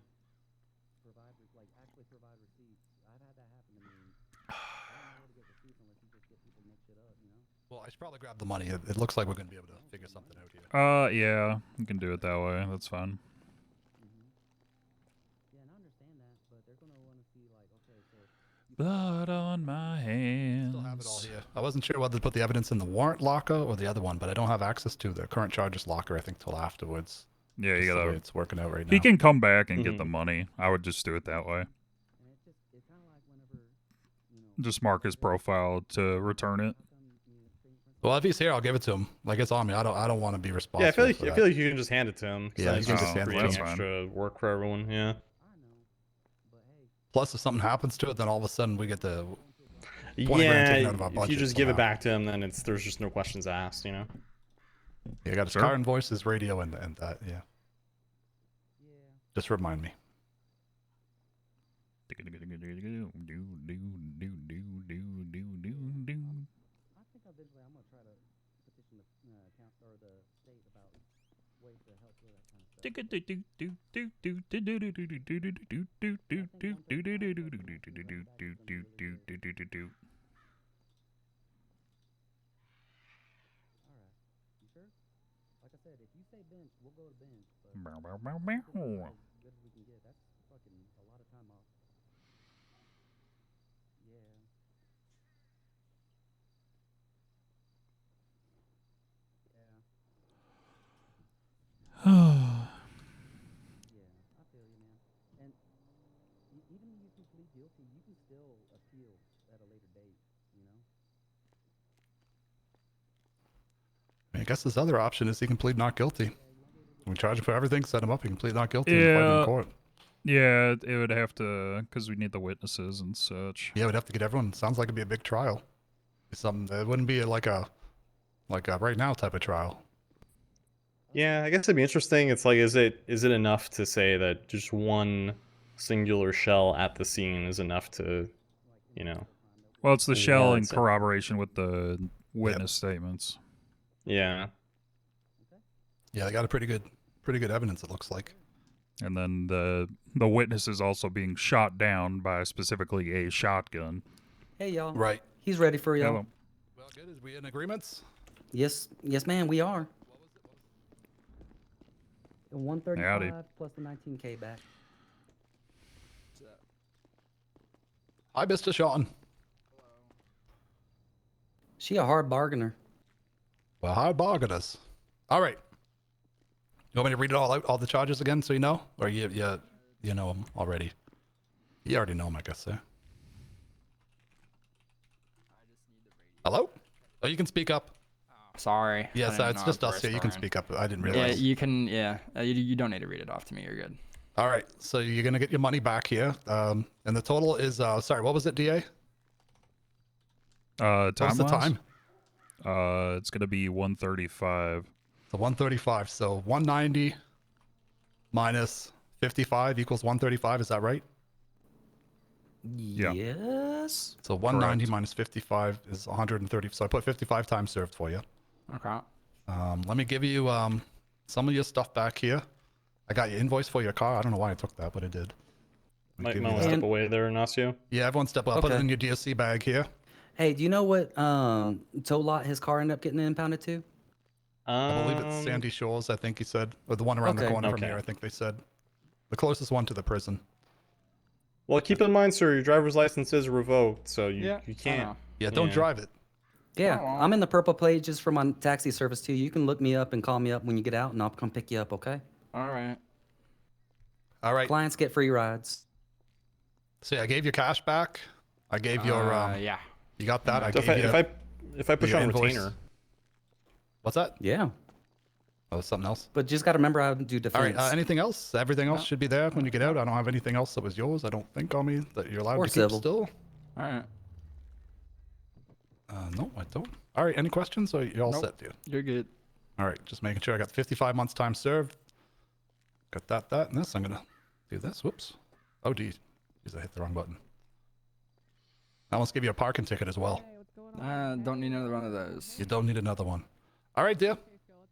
E: Well, I should probably grab the money. It looks like we're going to be able to figure something out here.
A: Yeah, you can do it that way. That's fine. Blood on my hands.
E: Still have it all here. I wasn't sure whether to put the evidence in the warrant locker or the other one, but I don't have access to the current charges locker, I think, till afterwards.
A: Yeah, you
E: Just the way
A: gotta.
E: it's working out right now.
A: He can come back and
I: Mm-hmm.
A: get the money. I would just do it that way. Just mark his profile to return it.
E: Well, if he's here, I'll give it to him. Like it's on me. I don't want to be responsible.
I: Yeah, I feel like
E: for that.
I: you can just hand it to him. 'cause
E: Yeah,
I: then
E: you can
I: it's
E: just hand it to
I: creating
A: him.
I: extra work for everyone. Yeah.
E: Plus, if something happens to it, then all of a sudden we get the 20 grand taken out of our
I: If you
E: budget
I: just give it
E: somehow.
I: back to him, then there's just no questions asked. You know.
E: Yeah, I got his
A: Sure.
E: car invoice, his radio, and that. Yeah. Just remind me. I guess his other option is he can plead not guilty. We charge him for everything, set him up, he can plead not guilty and fight in
A: Yeah.
E: court.
A: Yeah, it would have to, because we need the witnesses and such.
E: Yeah, we'd have to get everyone. Sounds like it'd be a big trial. It wouldn't be like a right now type of trial.
I: Yeah, I guess it'd be interesting. It's like, is it enough to say that just one singular shell at the scene is enough to, you know?
A: Well, it's the shell in
I: warrants it?
A: corroboration with the witness statements.
I: Yeah.
E: Yeah, they got a pretty good evidence. It looks like.
A: And then the witness is also being shot down by specifically a shotgun.
F: Hey, y'all.
E: Right.
F: He's ready for y'all.
A: Hello.
E: Well, good. Is we in agreements?
F: Yes, ma'am, we are. 135
A: Howdy.
F: plus the 19K back.
E: Hi, Mr. Sean.
F: She a hard bargainer.
E: Well, hard bargainers. All right. You want me to read it all out, all the charges again, so you know, or you know them already? You already know them, I guess. Yeah. Hello? Oh, you can speak up.
L: Sorry.
E: Yes, it's just us here. You can speak up. I didn't realize.
L: Yeah, you can. Yeah, you don't need to read it off to me. You're good.
E: All right, so you're gonna get your money back here, and the total is sorry, what was it, DA?
A: Time
E: What's the time?
A: It's gonna be 1:35.
E: So 135. So 190 minus 55 equals 135. Is that right?
A: Yeah.
F: Yes.
E: So 190 minus 55 is 130. So I put 55 times served for you.
L: Okay.
E: Let me give you some of your stuff back here. I got your invoice for your car. I don't know why I took that, but I did.
I: Might want to step away there, Ignacio.
E: Yeah, everyone step up. Put it in your DSC bag here.
F: Hey, do you know what tow lot his car ended up getting impounded to?
E: I believe it's Sandy Shores, I think he said. Or the one around the corner from here, I think they said. The closest one to the prison.
I: Well, keep in mind, sir, your driver's license is revoked, so you can't.
E: Yeah, don't drive it.
F: Yeah, I'm in the purple pages for my taxi service too. You can look me up and call me up when you get out, and I'll come pick you up, okay?
L: All right.
E: All right.
F: Clients get free rides.
E: See, I gave you cash back. I gave your
L: yeah.
E: You got that? I
I: So
E: gave you.
I: if I push
E: your
I: on
E: invoice.
I: retainer.
E: What's that?
F: Yeah.
E: Oh, something else.
F: But just got to remember how to do defense.
E: All right. Anything else? Everything else should be there when you get out. I don't have anything else that was yours. I don't think on me that you're allowed
F: Or
E: to
F: civil.
E: keep still.
L: All right.
E: No, I don't. All right. Any questions? Or you're all
L: Nope.
E: set, dude?
L: You're good.
E: All right. Just making sure I got 55 months time served. Got that, and this. I'm gonna do this. Whoops. Oh, geez. I hit the wrong button. I almost give you a parking ticket as well.
L: Don't need another one of those.
E: You don't need another one. All right, dear.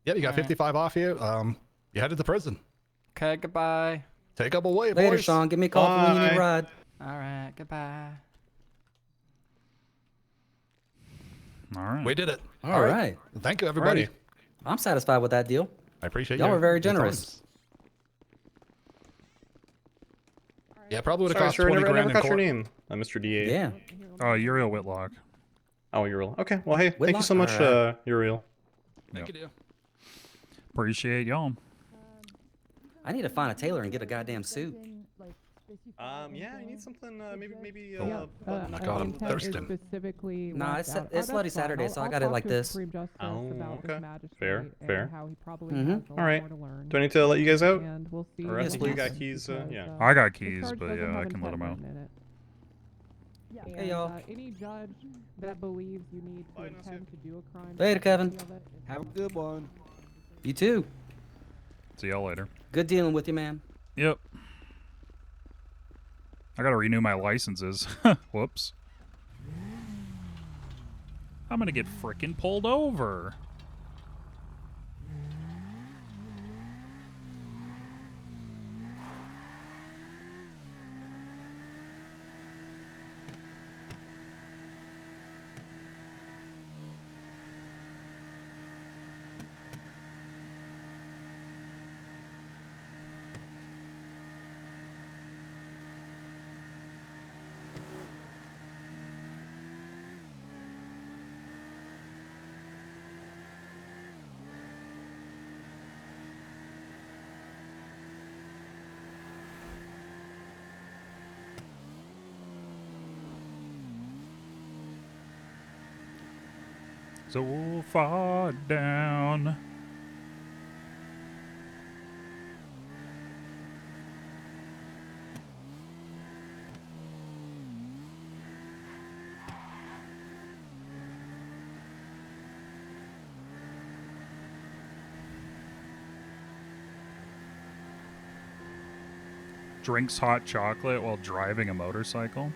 E: Yeah, you got 55 off here. You headed to prison.
L: Okay, goodbye.
E: Take up away,
F: Later,
E: boys.
F: Sean. Give me a call for when you need a ride.
L: All right, goodbye.
A: All right.
E: We did it.
F: All right.
E: Thank you, everybody.
F: I'm satisfied with that deal.
E: I appreciate
F: Y'all
E: your-
F: were very
E: your
F: generous.
E: times. Yeah, probably would have
I: Sorry,
E: cost
I: sir,
E: 20
I: I never
E: grand in
I: caught your
E: court.
I: name, Mr. DA.
F: Yeah.
A: Uriel Whitlock.
I: Oh, Uriel. Okay. Well, hey, thank you
F: Whitlock?
I: so much,
F: Alright.
I: Uriel.
E: Thank you, dear.
A: Appreciate y'all.
F: I need to find a tailor and get a goddamn suit.
I: Yeah, I need something. Maybe.
E: Oh my God, I'm thirsting.
M: Specifically
F: Nah,
M: left
F: it's
M: out.
F: it's
M: Oh,
F: Bloody
M: that's fine.
F: Saturday, so I
M: I'll
F: got it
M: talk
F: like
M: to
F: this.
M: Supreme Justice
I: Oh,
M: about this
I: okay.
M: magistrate
I: Fair,
M: and
I: fair.
M: how he probably
F: Mhm.
M: has a lot
I: All right.
M: more to learn.
I: Do I need to let you guys out?
M: And we'll see.
I: Or I
F: Yes,
I: think you
F: please.
I: got keys.
M: Because,
I: Yeah.
A: I got
M: the
A: keys,
M: charge
A: but
M: doesn't
A: yeah, I
M: have
A: can let them out.
M: impediment in it.
F: Hey,
M: And,
F: y'all.
M: any judge that believes you need to intend to do a crime.
F: Later, Kevin.
D: Have a good one.
F: You too.
A: See y'all later.
F: Good dealing with you, man.
A: Yep. I gotta renew my licenses. Whoops. I'm gonna get frickin' pulled over. So far down. Drinks hot chocolate while driving a motorcycle.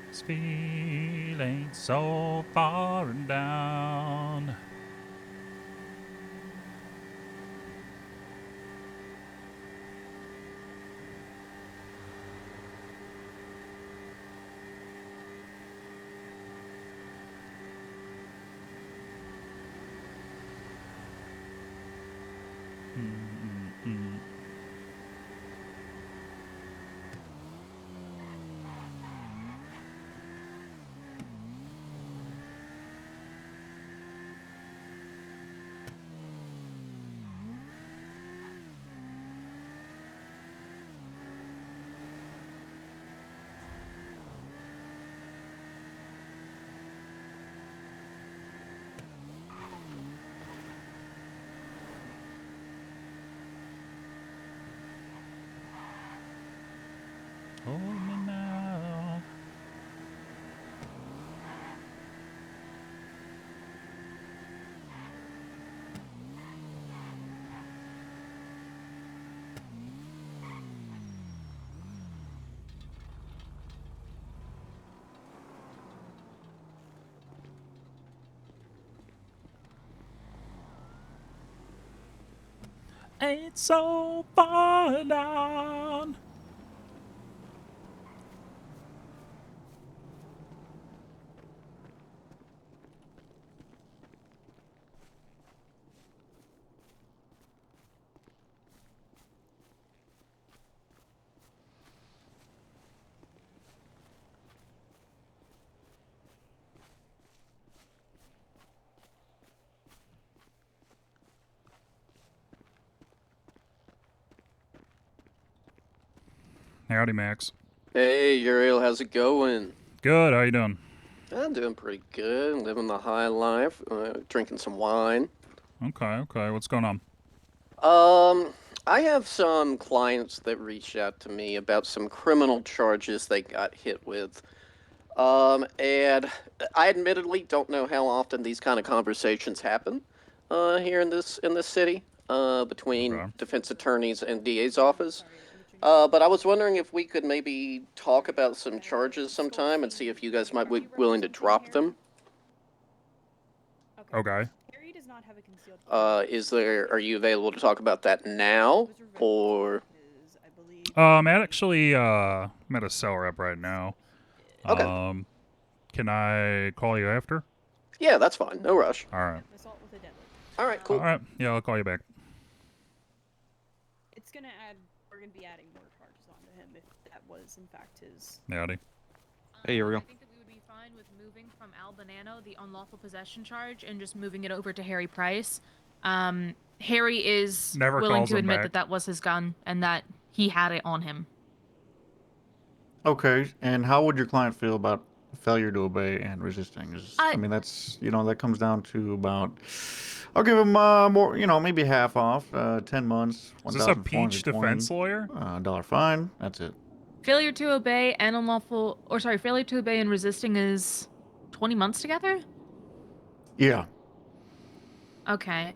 A: This feeling so far and down. Hold me now. Ain't so far down. Howdy, Max.
N: Hey, Uriel, how's it going?
A: Good. How you doing?
N: I'm doing pretty good. Living the high life. Drinking some wine.
A: Okay. What's going on?
N: I have some clients that reached out to me about some criminal charges they got hit with. And I admittedly don't know how often these kind of conversations happen, here in this city, between defense attorneys and DA's office. But I was wondering if we could maybe talk about some charges sometime and see if you guys might be willing to drop them.
A: Okay.
N: Are you available to talk about that now, or?
A: I'm actually I'm at a cell rep right now.
N: Okay.
A: Can I call you after?
N: Yeah, that's fine. No rush.
A: All right.
N: All right, cool.
A: All right. Yeah, I'll call you back.
K: It's gonna add. We're gonna be adding more charges onto him if that was in fact his.
A: Howdy.
H: Hey, here we go.
O: I think that we would be fine with moving from Al Banano, the unlawful possession charge, and just moving it over to Harry Price. Harry is
A: Never
O: willing
A: calls
O: to
A: him
O: admit
A: back.
O: that that was his gun and that he had it on him.
P: Okay, and how would your client feel about failure to obey and resisting? I mean, that's, that comes down to about, I'll give him more, maybe half off, 10 months,
A: Is this a peach defense lawyer?
P: $1 fine, that's it.
O: Failure to obey and failure to obey and resisting is 20 months together?
P: Yeah.
O: Okay.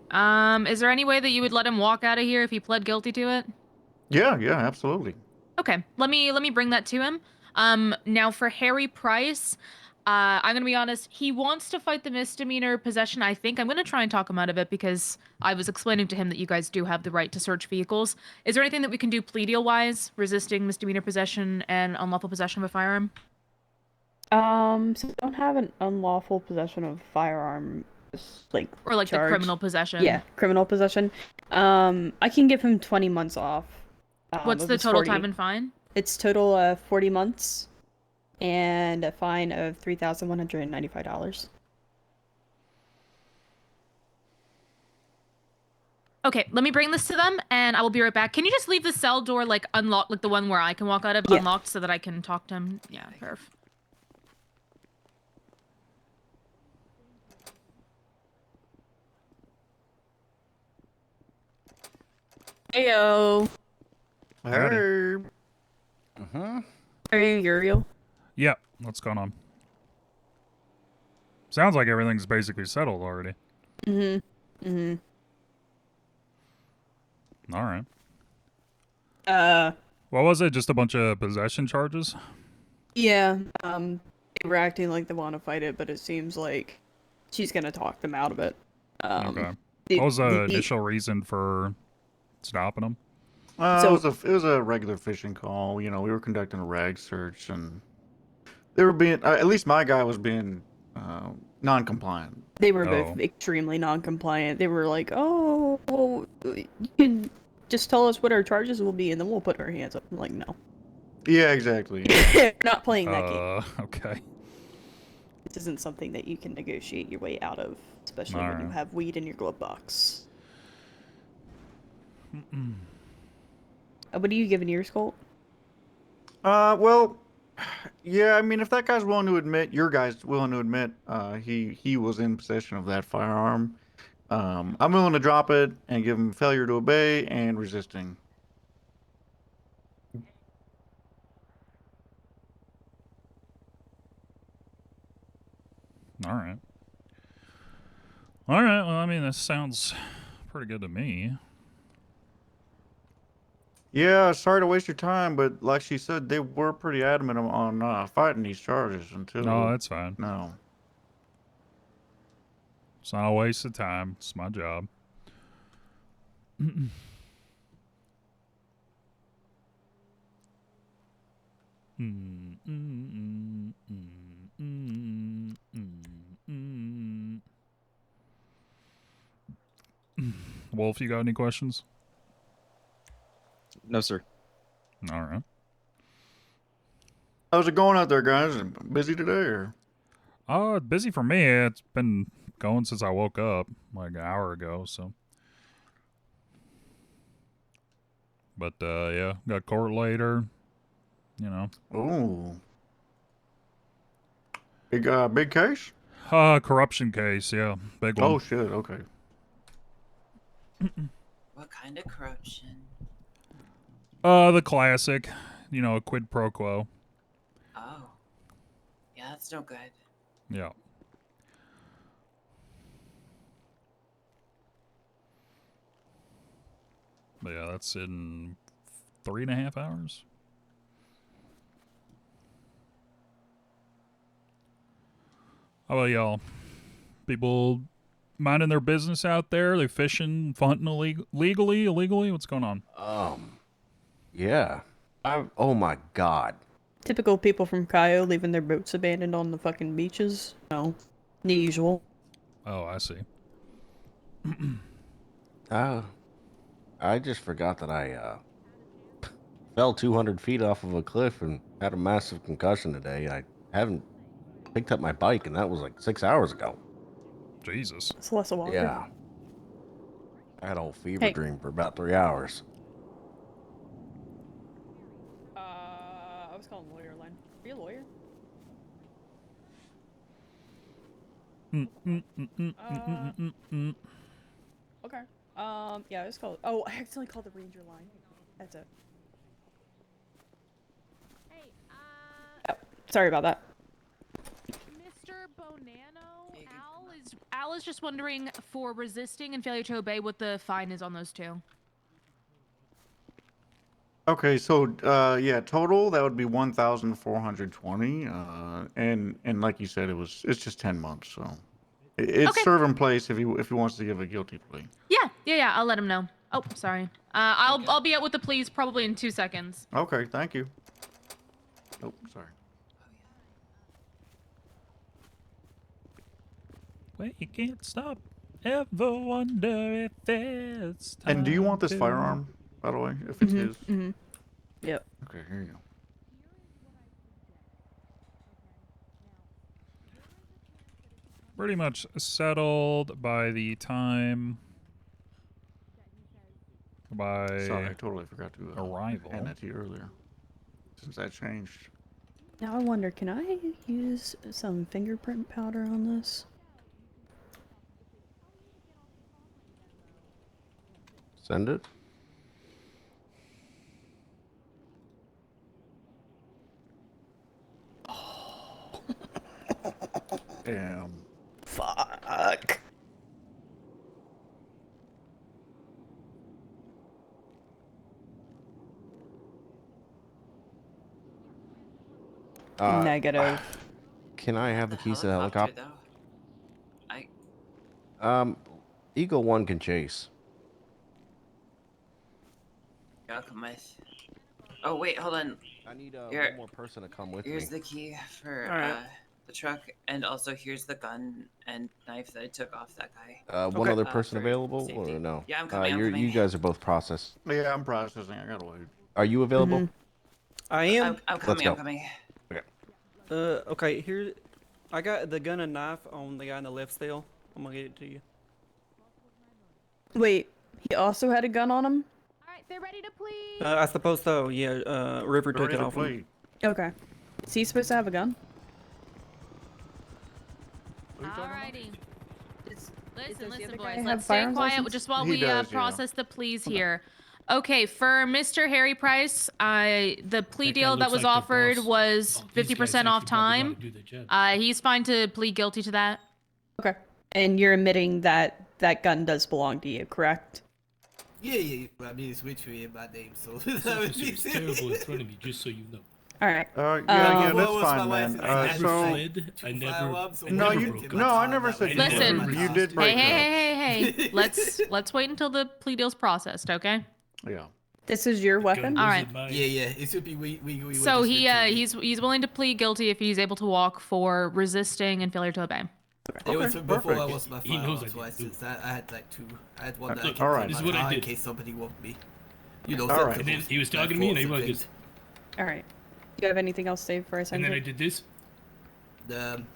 O: Is there any way that you would let him walk out of here if he pled guilty to it?
P: Yeah, absolutely.
O: Okay, let me bring that to him. Now for Harry Price, I'm gonna be honest, he wants to fight the misdemeanor possession, I think. I'm gonna try and talk him out of it because I was explaining to him that you guys do have the right to search vehicles. Is there anything that we can do plea deal-wise, resisting misdemeanor possession and unlawful possession of a firearm?
K: So we don't have an unlawful possession of firearm,
O: or like
K: charge.
O: The criminal possession.
K: Yeah, criminal possession. I can give him 20 months off.
O: What's
K: of
O: the
K: his
O: total
K: 40.
O: time and fine?
K: It's total 40 months and a fine of $3,195.
O: Okay, let me bring this to them, and I will be right back. Can you just leave the cell door, unlocked, the one where I can walk out of, unlocked, so that I can talk to him? Yeah, perf. Heyo.
P: Hey.
K: Are you Uriel?
A: Yeah. What's going on? Sounds like everything's basically settled already.
K: Mm-hmm.
A: All right. What was it? Just a bunch of possession charges?
K: Yeah. They were acting like they want to fight it, but it seems like she's gonna talk them out of it.
A: Okay. What was the initial reason for stopping them?
P: It was a regular fishing call. We were conducting a rag search, and they were being, at least my guy was being non-compliant.
K: They were both extremely non-compliant. They were like, "Oh, well, you can just tell us what our charges will be, and then we'll put our hands up." I'm like, "No."
P: Yeah, exactly.
K: We're not playing that game.
A: Okay.
K: This isn't something that you can negotiate your way out of, especially when you have weed in your glove box. What are you giving yours, Colt?
P: Well, yeah, I mean, if that guy's willing to admit, your guy's willing to admit, he was in possession of that firearm, I'm willing to drop it and give him failure to obey and resisting.
A: All right. All right. Well, I mean, this sounds pretty good to me.
P: Yeah, sorry to waste your time, but like she said, they were pretty adamant on fighting these charges until.
A: No, that's fine.
P: No.
A: It's not a waste of time. It's my job. Wolf, you got any questions?
Q: No, sir.
A: All right.
P: How's it going out there, guys? Busy today, or?
A: Busy for me. It's been going since I woke up like an hour ago, so. But, yeah, got court later, you know.
P: Ooh. Big case?
A: Corruption case, yeah. Big one.
P: Oh, shit, okay.
R: What kind of corruption?
A: The classic, you know, quid pro quo.
R: Oh. Yeah, that's no good.
A: Yeah. But yeah, that's in 3.5 hours. How about y'all? People minding their business out there? They fishing, hunting legally, illegally? What's going on?
D: Yeah. Oh my god.
K: Typical people from Cayo leaving their boats abandoned on the fucking beaches. No. The usual.
A: Oh, I see.
D: I just forgot that I fell 200 feet off of a cliff and had a massive concussion today. I haven't picked up my bike, and that was like 6 hours ago.
A: Jesus.
K: It's less a walker.
D: Yeah. I had a whole fever
K: Hey.
D: dream for about 3 hours.
K: I was calling the lawyer line. Are you a lawyer? Okay. Yeah, I just called. Oh, I accidentally called the ranger line. That's it.
O: Hey,
K: Oh, sorry about that.
O: Mr. Bonanno, Al is just wondering for resisting and failure to obey what the fine is on those two.
P: Okay, so yeah, total that would be 1,420, and like you said, it's just 10 months, so it's
O: Okay.
P: serve in place if he wants to give a guilty plea.
O: Yeah, I'll let him know. Oh, sorry. I'll be out with the pleas probably in 2 seconds.
P: Okay, thank you. Oh, sorry.
A: Well, you can't stop. Ever wonder if it's time
P: And do you want this
A: to-
P: firearm, by the way, if it's his?
K: Mm-hmm. Yep.
P: Okay, here you go.
A: Pretty much settled by the time. By
P: Sorry, I totally forgot to
A: arrival.
P: hand that to you earlier. Since that changed.
K: Now I wonder, can I use some fingerprint powder on this?
D: Send it.
P: Damn.
K: Fuck. Negative.
D: Can I have the keys to the helicopter?
R: Though.
D: Eagle 1 can chase.
R: I'll come with. Oh wait, hold on.
D: I need
R: Here,
D: one more person to come with
R: here's
D: me.
R: the key for
K: Alright.
R: the truck, and also here's the gun and knife that I took off that guy.
D: One other person
R: for
D: available,
R: safety.
D: or no?
R: Yeah, I'm coming. I'm coming.
D: You guys are both processed.
P: Yeah, I'm processing. I gotta wait.
D: Are you available?
K: Mhm.
S: I am.
R: I'm
D: Let's
R: coming.
D: go.
R: I'm coming.
S: Okay, here. I got the gun and knife on the guy in the left still. I'm gonna get it to you.
K: Wait, he also had a gun on him?
O: Alright, they're ready to plead.
S: I suppose so. Yeah. River took
P: Ready
S: it
P: to
S: off him.
P: play.
K: Okay. Is he supposed to have a gun?
O: Alrighty.
K: Does
O: Listen,
K: the other guy
O: boys.
K: have
O: Let's stay
K: firearms
O: quiet
K: license?
O: just while
P: He
O: we
P: does, yeah.
O: process the pleas here. Okay, for Mr. Harry Price, the plea
Q: That guy
O: deal that
Q: looks
O: was
Q: like the
O: offered
Q: boss.
O: was
Q: Oh, these guys
O: 50% off
Q: actually probably know how
O: time.
Q: to do their job.
O: He's fine to plead guilty to that.
T: Okay. And you're admitting that that gun does belong to you, correct?
B: Yeah. I mean, it's Richie in my name, so.
Q: This officer is terrible in front of me, just so you know.
T: All right.
P: Yeah, that's fine, man.
Q: I never
P: So
Q: fled. I never broke
P: no,
Q: up.
P: I never said you
O: Listen,
P: did. You did break up.
O: hey. let's wait until the plea deal's processed, okay?
P: Yeah.
T: This is your weapon?
O: All right.
B: Yeah. It should be we
O: So he's willing to plead guilty if he's able to walk for resisting and failure to obey.
B: It was before I
P: perfect.
B: lost my
Q: He knows
B: firearms
Q: I
B: twice.
Q: didn't
B: Since I had like two. I had one that I
P: Look,
B: kept
P: all right.
B: in
Q: This is
B: my
Q: what I
B: car in
Q: did.
B: case somebody whooped me. You know,
P: All right.
Q: And then he was talking to me, and I was just.
T: All right. Do you have anything else to say before I send
Q: And then I
T: you?
Q: did this.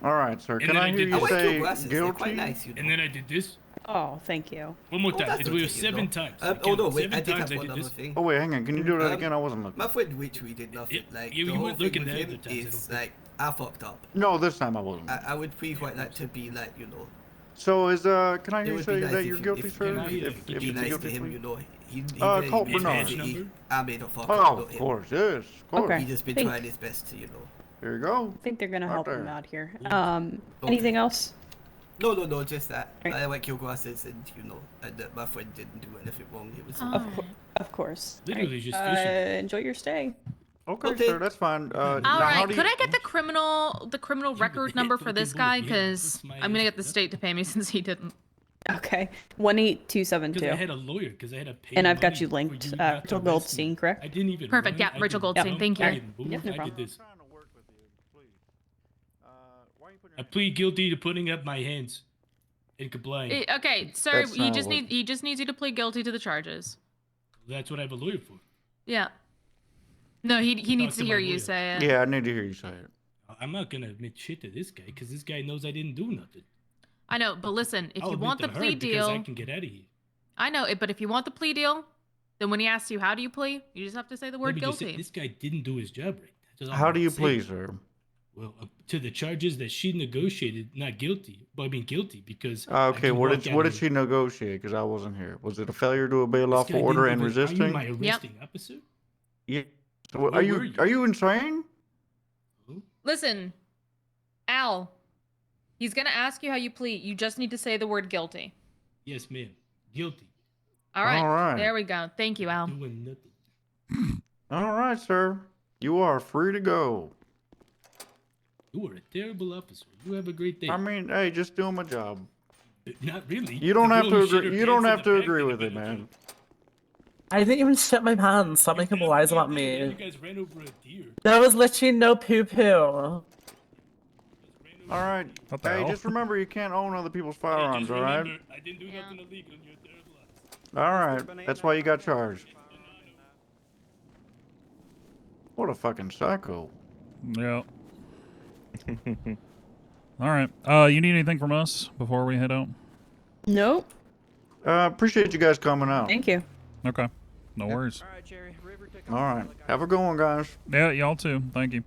P: All right, sir.
Q: And
P: Can
Q: then
P: I
Q: I
P: hear
Q: did
P: you
Q: this.
P: say guilty?
Q: And then I did this.
T: Oh, thank you.
Q: One more
B: Oh,
Q: time.
B: that's
Q: It
B: okay,
Q: was
B: you
Q: 7
B: know.
Q: times.
B: Oh no, wait,
Q: 7
B: I did
Q: times
B: have one other
Q: this.
B: thing.
P: Oh wait, hang on. Can you do that again? I wasn't looking.
B: My friend Witchery did nothing. Like
Q: you
B: the whole
Q: weren't
B: thing
Q: looking
B: with
Q: the
B: him
Q: other times, I
B: is
Q: don't
B: like I fucked up.
P: No, this time I wasn't.
B: I would pre-white that to be like
P: So is can I
B: It
P: hear you
B: would
P: say
B: be nice
P: that
B: if
P: you're
B: you-
P: guilty,
B: if
P: sir?
B: you could
P: If
B: be
P: it's
B: nice to
P: guilty
B: him,
P: plea?
B: He
P: Colt
B: very
P: Bernard.
B: busy. I made a fuck
P: Oh,
B: up,
P: of
B: not him.
P: course, yes, of course.
T: Okay.
B: He just been
T: Thank-
B: trying his best to,
P: There you go.
T: I think they're gonna
P: Right
T: help him
P: there.
T: out here. Anything else?
B: No, just that. I like your glasses and and that my friend didn't do anything wrong. It was
T: Of course.
Q: Literally
T: Alright,
Q: just fishing.
T: enjoy your stay.
P: Okay, sir, that's fine.
O: All right, could I get the criminal record number for this guy? Because I'm gonna get the state to pay me since he didn't.
T: Okay.
Q: Because I
T: 18272.
Q: had a lawyer. Because I had to pay.
T: And I've got
Q: money
T: you
Q: for
T: linked.
Q: you not to
T: Rachel
Q: arrest me.
T: Goldstein, correct?
Q: I didn't even.
O: Perfect,
Q: run,
O: yeah,
Q: I
O: Rachel
Q: didn't
O: Goldstein,
Q: jump,
O: thank you.
Q: I didn't move.
T: Yep, no
Q: I
T: problem.
Q: did this. I plead guilty to putting up my hands and complying.
O: Okay, sir,
P: That's not
O: he just needs you to plead guilty to the charges.
Q: That's what I have a lawyer for.
O: Yeah. No, he needs
Q: Talk
O: to
Q: to
O: hear
Q: my
O: you
Q: lawyer.
O: say it.
P: Yeah, I need to hear you say it.
Q: I'm not gonna admit shit to this guy because this guy knows I didn't do nothing.
O: I know, but listen, if
Q: I'll
O: you
Q: admit
O: want the
Q: to her
O: plea
Q: because I
O: deal,
Q: can get out of here.
O: I know it. But if you want the plea deal, then when he asks you how do you plea, you just have to say the word
Q: Yeah, because
O: guilty.
Q: this guy didn't do his job right. That's all
P: How
Q: I'm
P: do you
Q: saying.
P: plead, sir?
Q: Well, to the charges that she negotiated, not guilty. But I mean guilty because. I
P: Okay,
Q: can
P: what
Q: walk
P: did
Q: out
P: what
Q: of
P: did she negotiate? Because I wasn't here. Was it a failure to obey a
Q: This
P: lawful
Q: guy
P: order
Q: didn't
P: and
Q: do it. Are you
P: resisting?
Q: my arresting officer?
P: Yeah. So,
Q: Where
P: are
Q: were
P: you are you insane?
O: Listen, Al, he's gonna ask you how you plead. You just need to say the word guilty.
Q: Yes, ma'am. Guilty.
O: All right.
P: All right.
O: There we go. Thank you, Al.
Q: Doing nothing.
P: All right, sir. You are free to go.
Q: You are a terrible officer. You have a great day.
P: I mean, hey, just doing my job.
Q: Not really.
P: You don't
Q: The
P: have
Q: girl
P: to
Q: who shit
P: agree.
Q: her
P: You don't
Q: pants in
P: have
Q: the
P: to
Q: back
P: agree
Q: did a
P: with it,
Q: better
P: man.
Q: job.
U: I didn't even shit my pants. Stop making lies about
Q: You
U: me.
Q: guys ran over a deer.
U: There was literally no poo poo.
P: All right.
A: What the
P: Hey,
A: hell?
P: just remember you can't own other people's firearms.
Q: Just
P: All right.
Q: remember, I didn't do nothing illegal and you're a terrible officer.
P: All right. That's why you got charged. What a fucking psycho.
A: Yeah. All right. You need anything from us before we head out?
T: Nope.
P: Appreciate you guys coming out.
T: Thank you.
A: Okay. No worries.
S: All right, Jerry. River, take
P: All right. Have a good one, guys.
A: Yeah, y'all too. Thank you.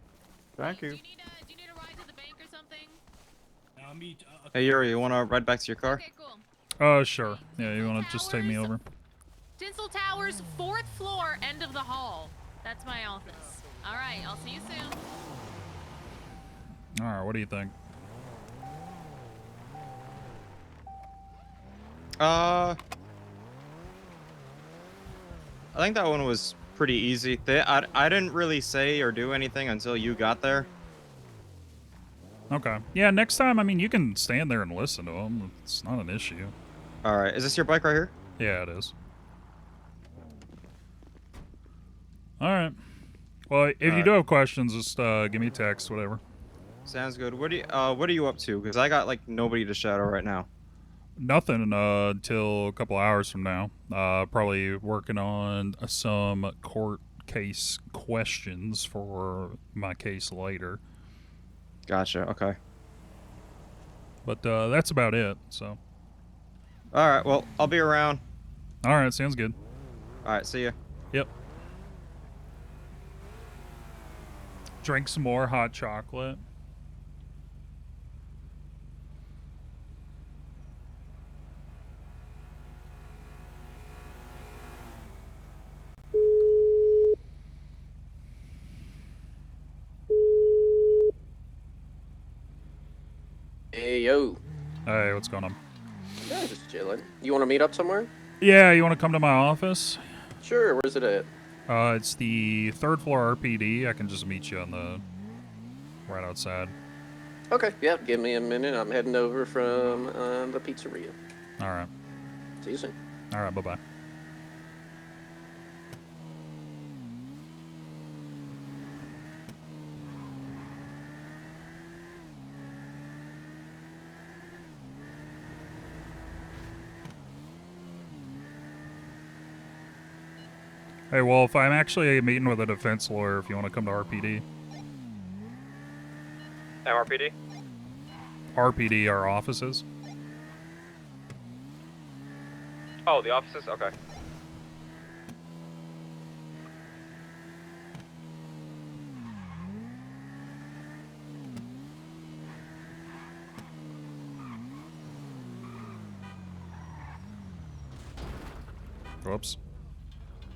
P: Thank you.
O: Do you need a ride to the bank or something?
V: Hey Yuri, you wanna ride back to your car?
O: Okay, cool.
A: Sure. Yeah, you want to just take me over?
O: Tinsel Towers, 4th floor, end of the hall. That's my office. All right, I'll see you soon.
A: All right. What do you think?
V: I think that one was pretty easy. I didn't really say or do anything until you got there.
A: Okay. Yeah. Next time, I mean, you can stand there and listen to them. It's not an issue.
V: All right, is this your bike right here?
A: Yeah, it is. All right. Well, if you
V: Alright.
A: do have questions, just give me a text, whatever.
V: Sounds good. What are you up to? Because I got like nobody to shadow right now.
A: Nothing until a couple hours from now. Probably working on some court case questions for my case later.
V: Gotcha. Okay.
A: But that's about it. So.
V: All right. Well, I'll be around.
A: All right. Sounds good.
V: All right. See ya.
A: Yep. Drink some more hot chocolate. what's going on?
N: Yeah, just chilling. You want to meet up somewhere?
A: Yeah, you want to come to my office?
N: Sure. Where's it at?
A: It's the 3rd floor RPD. I can just meet you on the right outside.
N: Okay. Yeah. Give me a minute. I'm heading over from the pizzeria.
A: All right.
N: See you soon.
A: All right. Bye bye. Hey, Wolf, I'm actually meeting with a defense lawyer if you want to come to RPD.
V: MRPD?
A: RPD, our offices.
V: Oh, the offices? Okay.
A: Whoops.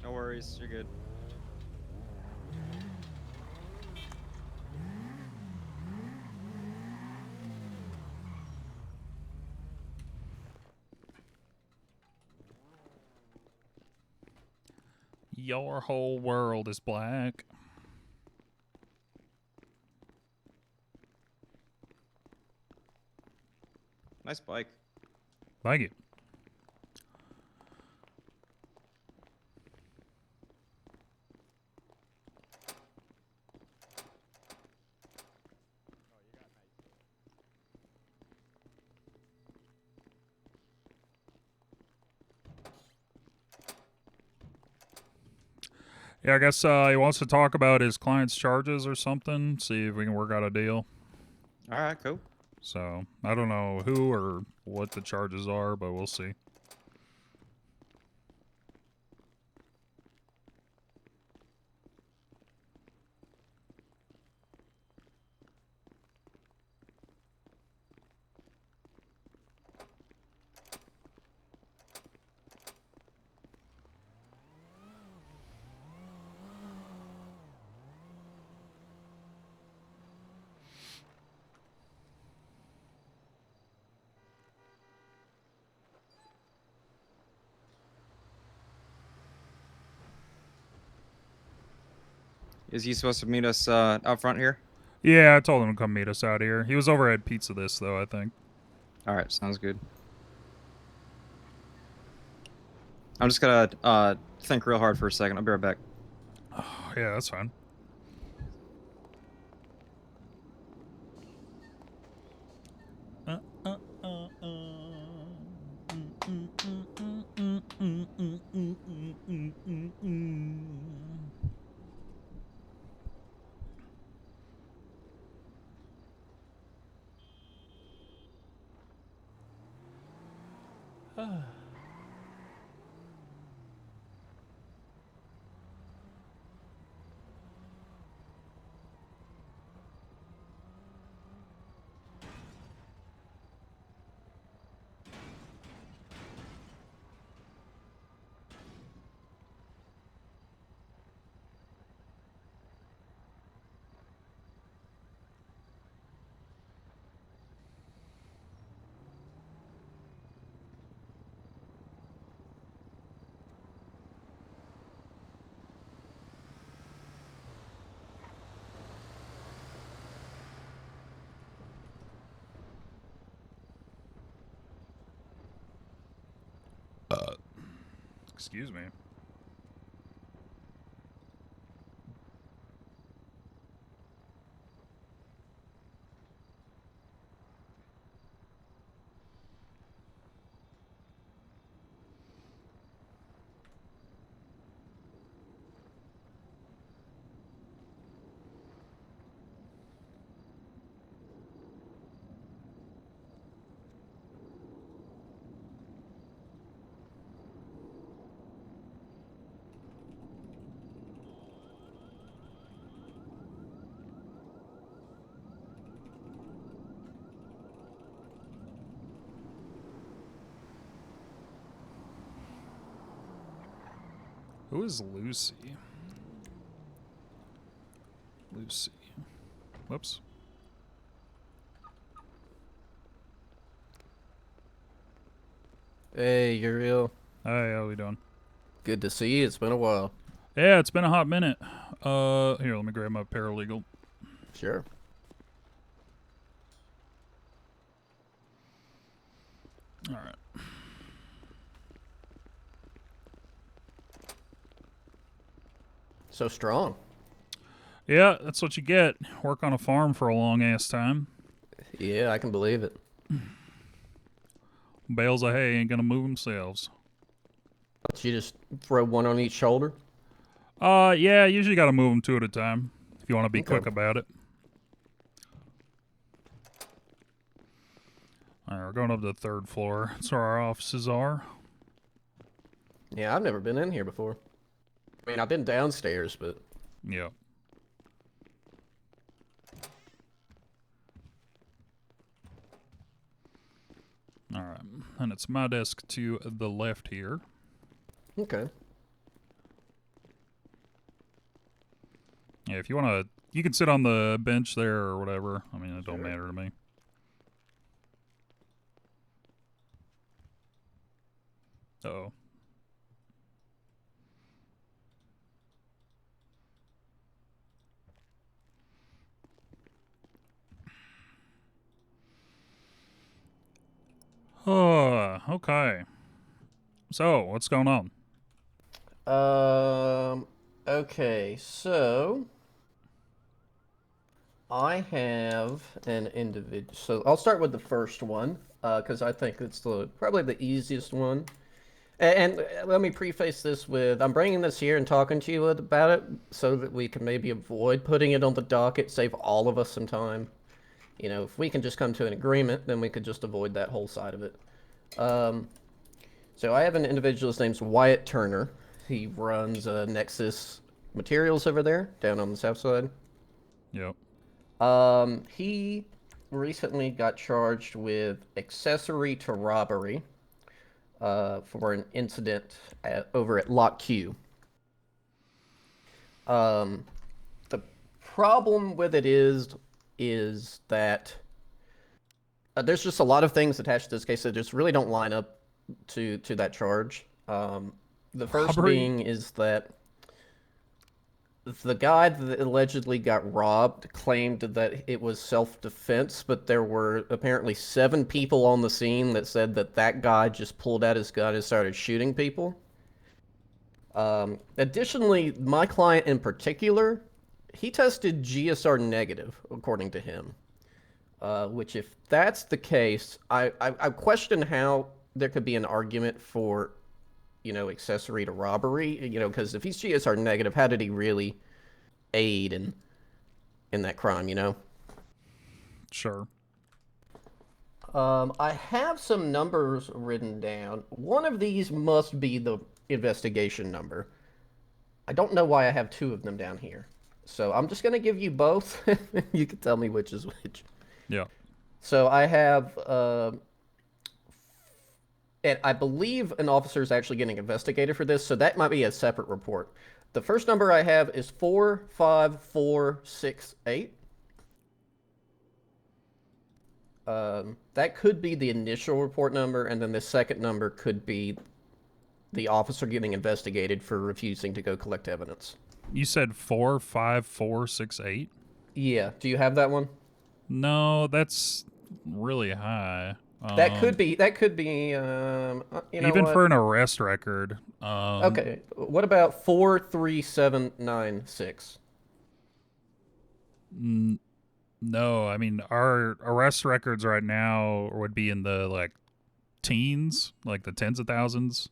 V: No worries, you're good.
A: Your whole world is black.
V: Nice bike.
A: Thank you. Yeah, I guess he wants to talk about his client's charges or something. See if we can work out a deal.
V: All right, cool.
A: So, I don't know who or what the charges are, but we'll see.
V: Is he supposed to meet us out front here?
A: Yeah, I told him to come meet us out here. He was over at Pizza This, though, I think.
V: All right, sounds good. I'm just gonna think real hard for a second. I'll be right back.
A: Oh, yeah, that's fine. Excuse me. Who is Lucy? Lucy. Whoops.
C: Hey, Uriel.
A: Hey, how we doing?
C: Good to see you. It's been a while.
A: Yeah, it's been a hot minute. Here, let me grab my paralegal.
C: Sure.
A: All right.
C: So strong.
A: Yeah, that's what you get. Work on a farm for a long ass time.
C: Yeah, I can believe it.
A: Bales of hay ain't gonna move themselves.
C: But you just throw one on each shoulder?
A: Yeah, usually gotta move them two at a time if you want to be
C: Okay.
A: quick about it. All right, we're going up to the 3rd floor. That's where our offices are.
C: Yeah, I've never been in here before. I mean, I've been downstairs, but...
A: Yep. All right, and it's my desk to the left here.
C: Okay.
A: Yeah, if you want to, you can sit on the bench there or whatever. I mean, it don't matter to me. Uh-oh. Oh, okay. So, what's going on?
C: Okay, so... I have an individual... So, I'll start with the first one, because I think it's probably the easiest one. And let me preface this with, I'm bringing this here and talking to you about it so that we can maybe avoid putting it on the docket, save all of us some time. You know, if we can just come to an agreement, then we could just avoid that whole side of it. So I have an individual, his name's Wyatt Turner. He runs Nexus Materials over there, down on the south side.
A: Yep.
C: He recently got charged with accessory to robbery for an incident over at Lock Q. The problem with it is that there's just a lot of things attached to this case that just really don't line up to that charge. The first
A: Robbery?
C: being is that the guy that allegedly got robbed claimed that it was self-defense, but there were apparently 7 people on the scene that said that that guy just pulled out his gun and started shooting people. Additionally, my client in particular, he tested GSR negative, according to him. Which, if that's the case, I question how there could be an argument for, you know, accessory to robbery. You know, because if he's GSR negative, how did he really aid in that crime? You know.
A: Sure.
C: I have some numbers written down. One of these must be the investigation number. I don't know why I have 2 of them down here. So I'm just going to give you both. You can tell me which is which.
A: Yeah.
C: So I have, and I believe an officer is actually getting investigated for this, so that might be a separate report. The first number I have is 45468. That could be the initial report number, and then the second number could be the officer getting investigated for refusing to go collect evidence.
A: You said 45468?
C: Yeah. Do you have that one?
A: No, that's really high.
C: That could be. You know,
A: even
C: what?
A: for an arrest record.
C: Okay. What about 43796?
A: No, I mean our arrest records right now would be in the like teens, like the tens of thousands,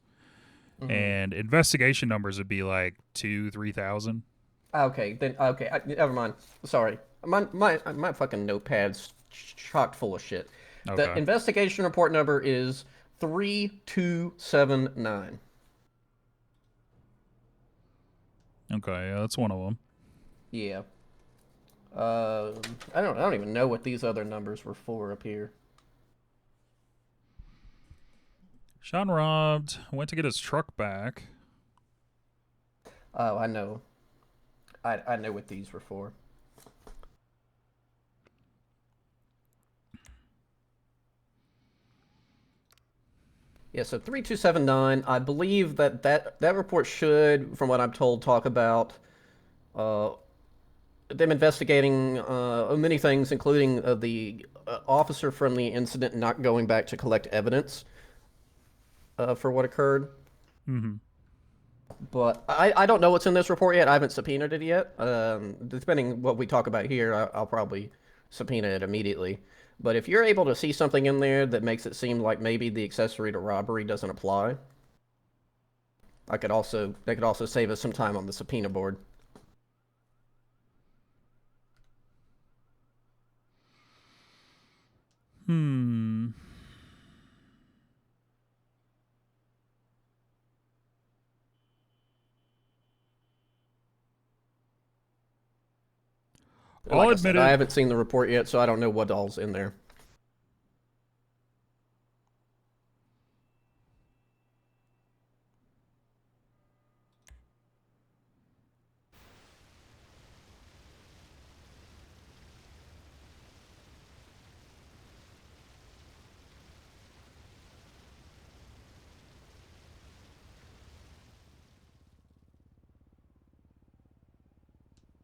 A: and investigation numbers would be like 2,000-3,000.
C: Okay, then never mind. Sorry, my fucking notepad's chock full of shit.
A: Okay.
C: The investigation report number is 3279.
A: Okay, yeah, that's one of them.
C: Yeah. I don't even know what these other numbers were for up here.
A: Sean robbed, went to get his truck back.
C: Oh, I know. I know what these were for. Yeah, so 3279, I believe that report should, from what I'm told, talk about them investigating many things, including the officer from the incident not going back to collect evidence for what occurred.
A: Mm-hmm.
C: But I don't know what's in this report yet. I haven't subpoenaed it yet. Depending what we talk about here, I'll probably subpoena it immediately. But if you're able to see something in there that makes it seem like maybe the accessory to robbery doesn't apply, they could also save us some time on the subpoena board.
A: Hmm.
C: Like I said, I haven't seen the report yet, so I don't know what all's in there.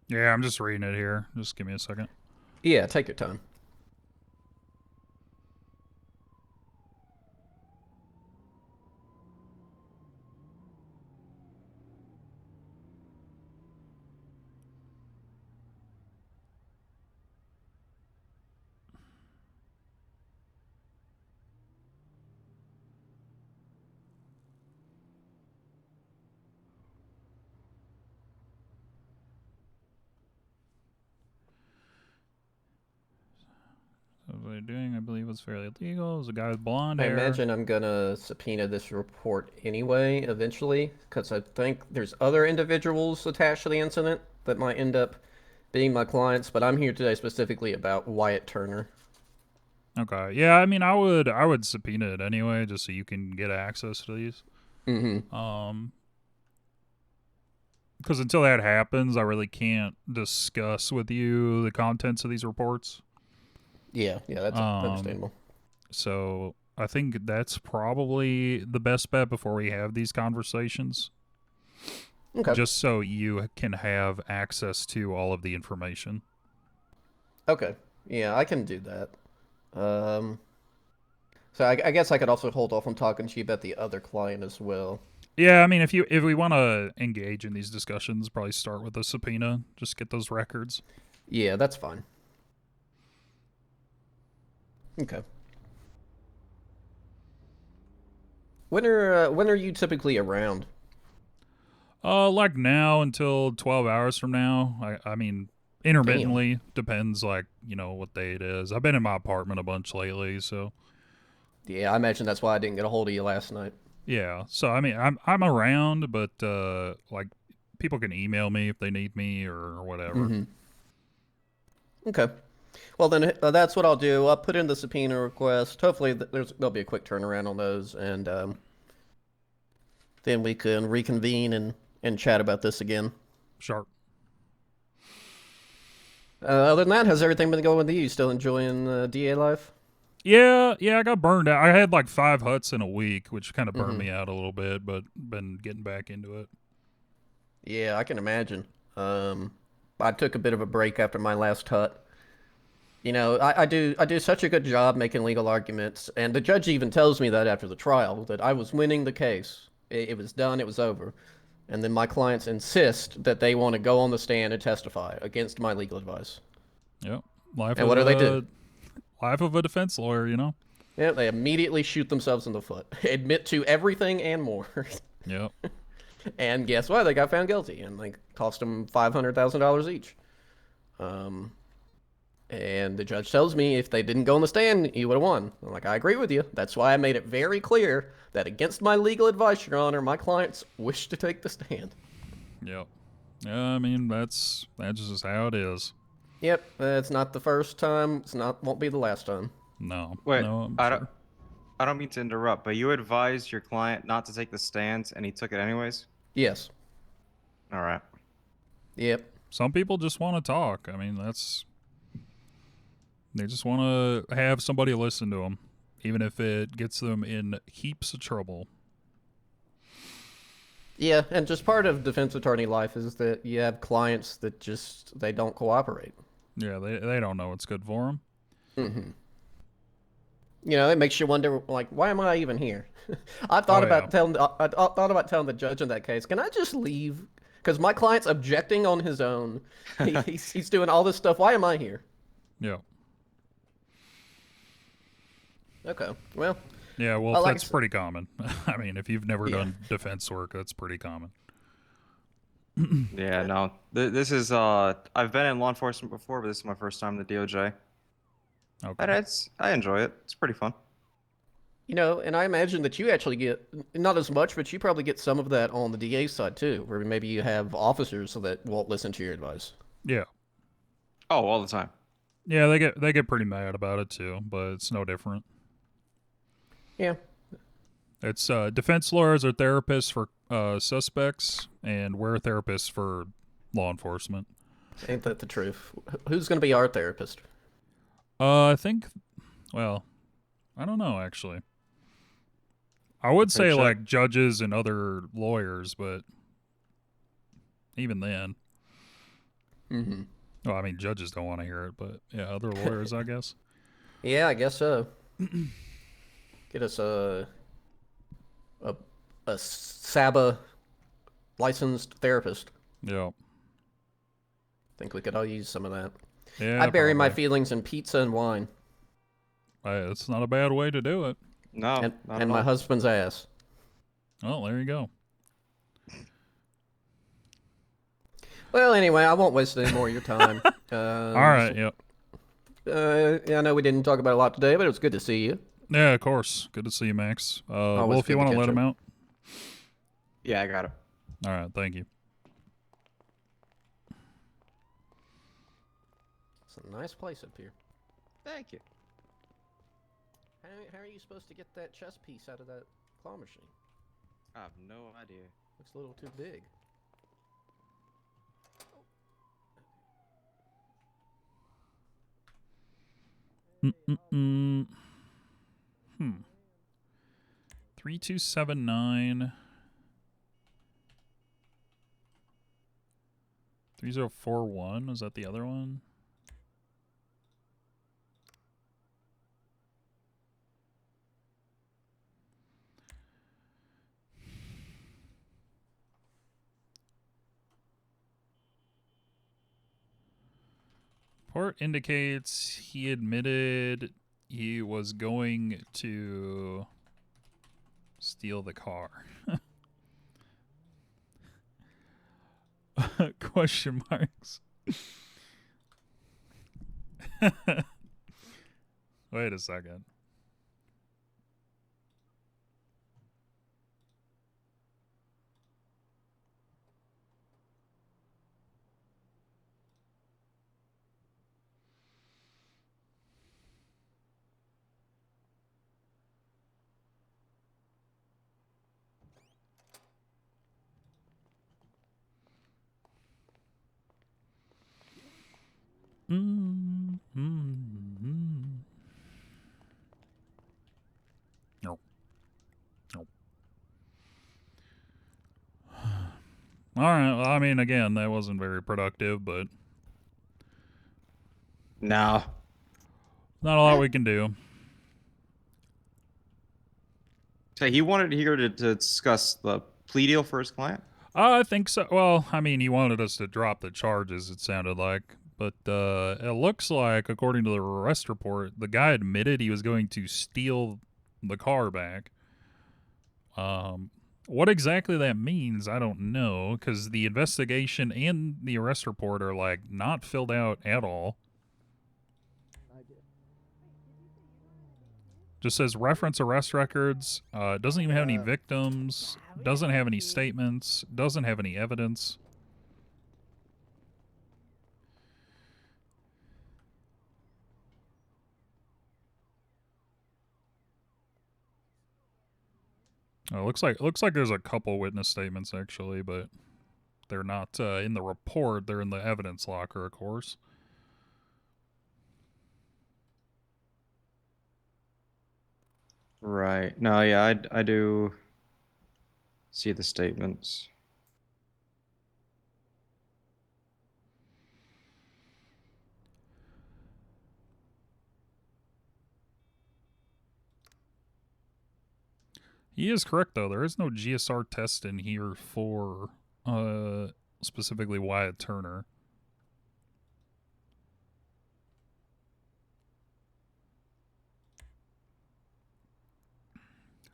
A: Yeah, I'm just reading it here. Just give me a second.
C: Yeah, take your time.
A: What they're doing, I believe, was fairly legal. It was a guy with blonde
C: I
A: hair.
C: imagine I'm gonna subpoena this report anyway, eventually, because I think there's other individuals attached to the incident that might end up being my clients, but I'm here today specifically about Wyatt Turner.
A: Okay. Yeah, I mean, I would subpoena it anyway, just so you can get access to these.
C: Mm-hmm.
A: Because until that happens, I really can't discuss with you the contents of these reports.
C: Yeah, that's understandable.
A: So I think that's probably the best bet before we have these conversations.
C: Okay.
A: Just so you can have access to all of the information.
C: Okay. Yeah, I can do that. So I guess I could also hold off on talking to you about the other client as well.
A: Yeah, I mean, if we want to engage in these discussions, probably start with a subpoena. Just get those records.
C: Yeah, that's fine. Okay. When are you typically around?
A: Like now until 12 hours from now. I mean, intermittently. Depends, like, what day it is. I've been in my apartment a bunch lately, so.
C: Yeah, I imagine that's why I didn't get a hold of you last night.
A: Yeah, so I mean, I'm around, but like, people can email me if they need me or whatever.
C: Mm-hmm. Okay. Well, then that's what I'll do. I'll put in the subpoena request. Hopefully, there'll be a quick turnaround on those, and then we can reconvene and chat about this again.
A: Sharp.
C: Other than that, how's everything been going with you? Still enjoying DA life?
A: Yeah, I got burned out. I had like 5 huts in a week, which kind of burned me out a little bit, but been getting back into it.
C: Yeah, I can imagine. I took a bit of a break after my last hut. I do such a good job making legal arguments, and the judge even tells me that after the trial, that I was winning the case. It was done, it was over. And then my clients insist that they want to go on the stand and testify against my legal advice.
A: Yep.
C: And what do they do?
A: Life of a defense lawyer,
C: Yeah, they immediately shoot themselves in the foot. Admit to everything and more.
A: Yep.
C: And guess what? They got found guilty, and like cost them $500,000 each. And the judge tells me if they didn't go on the stand, he would have won. I'm like, I agree with you. That's why I made it very clear that against my legal advice, Your Honor, my clients wish to take the stand.
A: Yep. Yeah, I mean, that's just how it is.
C: Yep, it's not the first time. Won't be the last time.
A: No.
V: Wait,
A: no,
V: I don't mean to interrupt, but you advised your client not to take the stand, and he took it anyways?
C: Yes.
V: All right.
C: Yep.
A: Some people just want to talk. I mean, they just want to have somebody listen to them. even if it gets them in heaps of trouble.
C: Yeah, and just part of defense attorney life is that you have clients that just they don't cooperate.
A: Yeah, they don't know what's good for them.
C: Mm-hmm. You know, it makes you wonder, like, why am I even here? I thought about telling the judge in that case, can I just leave? Because my client's objecting on his own. He's doing all this stuff. Why am I here?
A: Yeah.
C: Okay. Well.
A: Yeah. Well, that's pretty common. I mean, if you've never done defense work, that's pretty common.
V: Yeah. No. This is. I've been in law enforcement before, but this is my first time in the DOJ.
A: Okay.
V: I enjoy it. It's pretty fun.
C: You know, and I imagine that you actually get, not as much, but you probably get some of that on the DA side too, where maybe you have officers that won't listen to your advice.
A: Yeah.
V: Oh, all the time.
A: Yeah, they get pretty mad about it too, but it's no different.
C: Yeah.
A: It's defense lawyers are therapists for suspects, and we're therapists for law enforcement.
C: Ain't that the truth? Who's going to be our therapist?
A: I think, well, I don't know actually. I would say like judges and other lawyers, but even then.
C: Mm-hmm.
A: Well, I mean, judges don't want to hear it, but yeah, other lawyers, I guess.
C: Yeah, I guess so. Get us a SABA licensed therapist.
A: Yeah.
C: Think we could all use some of that.
A: Yeah.
C: I bury my feelings in pizza and wine.
A: It's not a bad way to do it.
V: No.
C: And my husband's ass.
A: Oh, there you go.
C: Well, anyway, I won't waste any more of your time.
A: All right. Yep.
C: I know we didn't talk about a lot today, but it was good to see you.
A: Yeah, of course. Good to see you, Max. Well, if you want to let him out.
V: Yeah, I got it.
A: All right. Thank you.
C: It's a nice place up here.
V: Thank you.
C: How are you supposed to get that chess piece out of that claw machine?
V: I have no idea.
C: Looks a little too big.
A: Mm-mm-mm. 3279 3041, was that the other one? Report indicates he admitted he was going to steal the car. Question marks. Wait a second. No. Nope. All right. Well, I mean, again, that wasn't very productive, but
V: no,
A: not a lot we can do.
V: So he wanted here to discuss the plea deal for his client?
A: I think so. Well, I mean, he wanted us to drop the charges, it sounded like. But it looks like, according to the arrest report, the guy admitted he was going to steal the car back. What exactly that means, I don't know, because the investigation and the arrest report are, like, not filled out at all. Just says reference arrest records. Doesn't even have any victims. Doesn't have any statements. Doesn't have any evidence. Oh, looks like there's a couple witness statements actually, but they're not in the report. They're in the evidence locker, of course.
V: Right. No, yeah, I do see the statements.
A: He is correct though. There is no GSR test in here for specifically Wyatt Turner.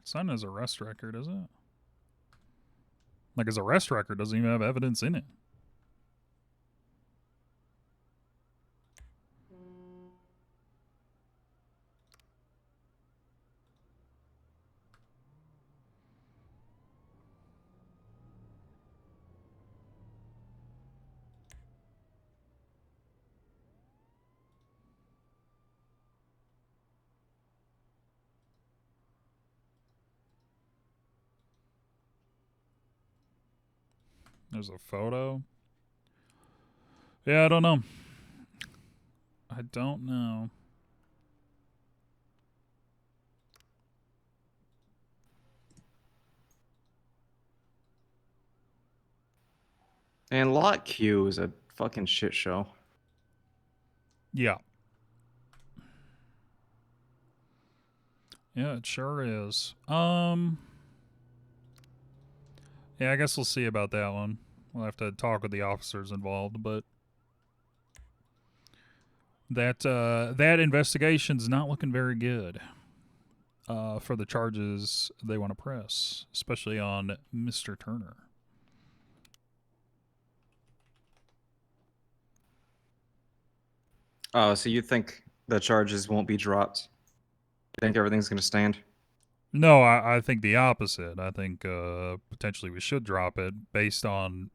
A: It's not in his arrest record, is it? Like his arrest record doesn't even have evidence in it. There's a photo. Yeah, I don't know. I don't know.
V: And Lot Q is a fucking shit show.
A: Yeah. Yeah, it sure is. Yeah, I guess we'll see about that one. We'll have to talk with the officers involved, but that investigation's not looking very good for the charges they want to press, especially on Mr. Turner.
V: Oh, so you think the charges won't be dropped? You think everything's gonna stand?
A: No, I think the opposite. I think potentially we should drop it based on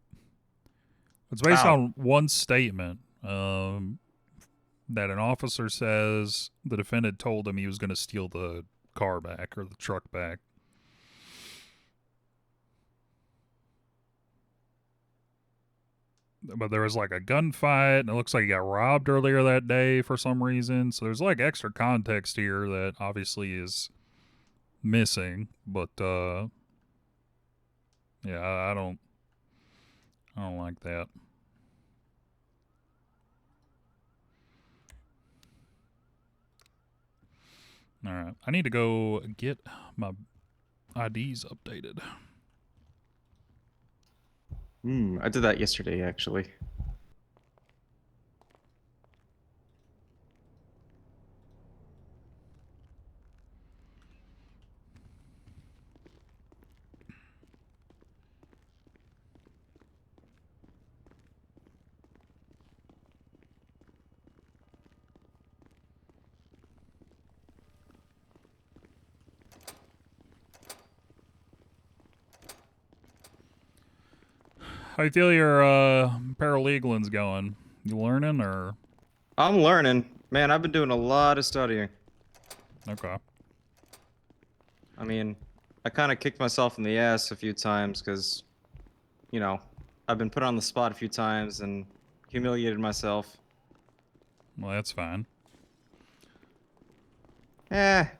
A: it's based
V: Ow.
A: on one statement that an officer says the defendant told him he was going to steal the car back or the truck back. But there was like a gunfight, and it looks like he got robbed earlier that day for some reason. So there's like extra context here that obviously is missing. But yeah, I don't like that. All right, I need to go get my IDs updated.
V: I did that yesterday, actually.
A: How you feel your paralegaling's going? You learning or?
V: I'm learning. Man, I've been doing a lot of studying.
A: Okay.
V: I mean, I kind of kicked myself in the ass a few times because, you know, I've been put on the spot a few times and humiliated myself.
A: Well, that's fine.
V: I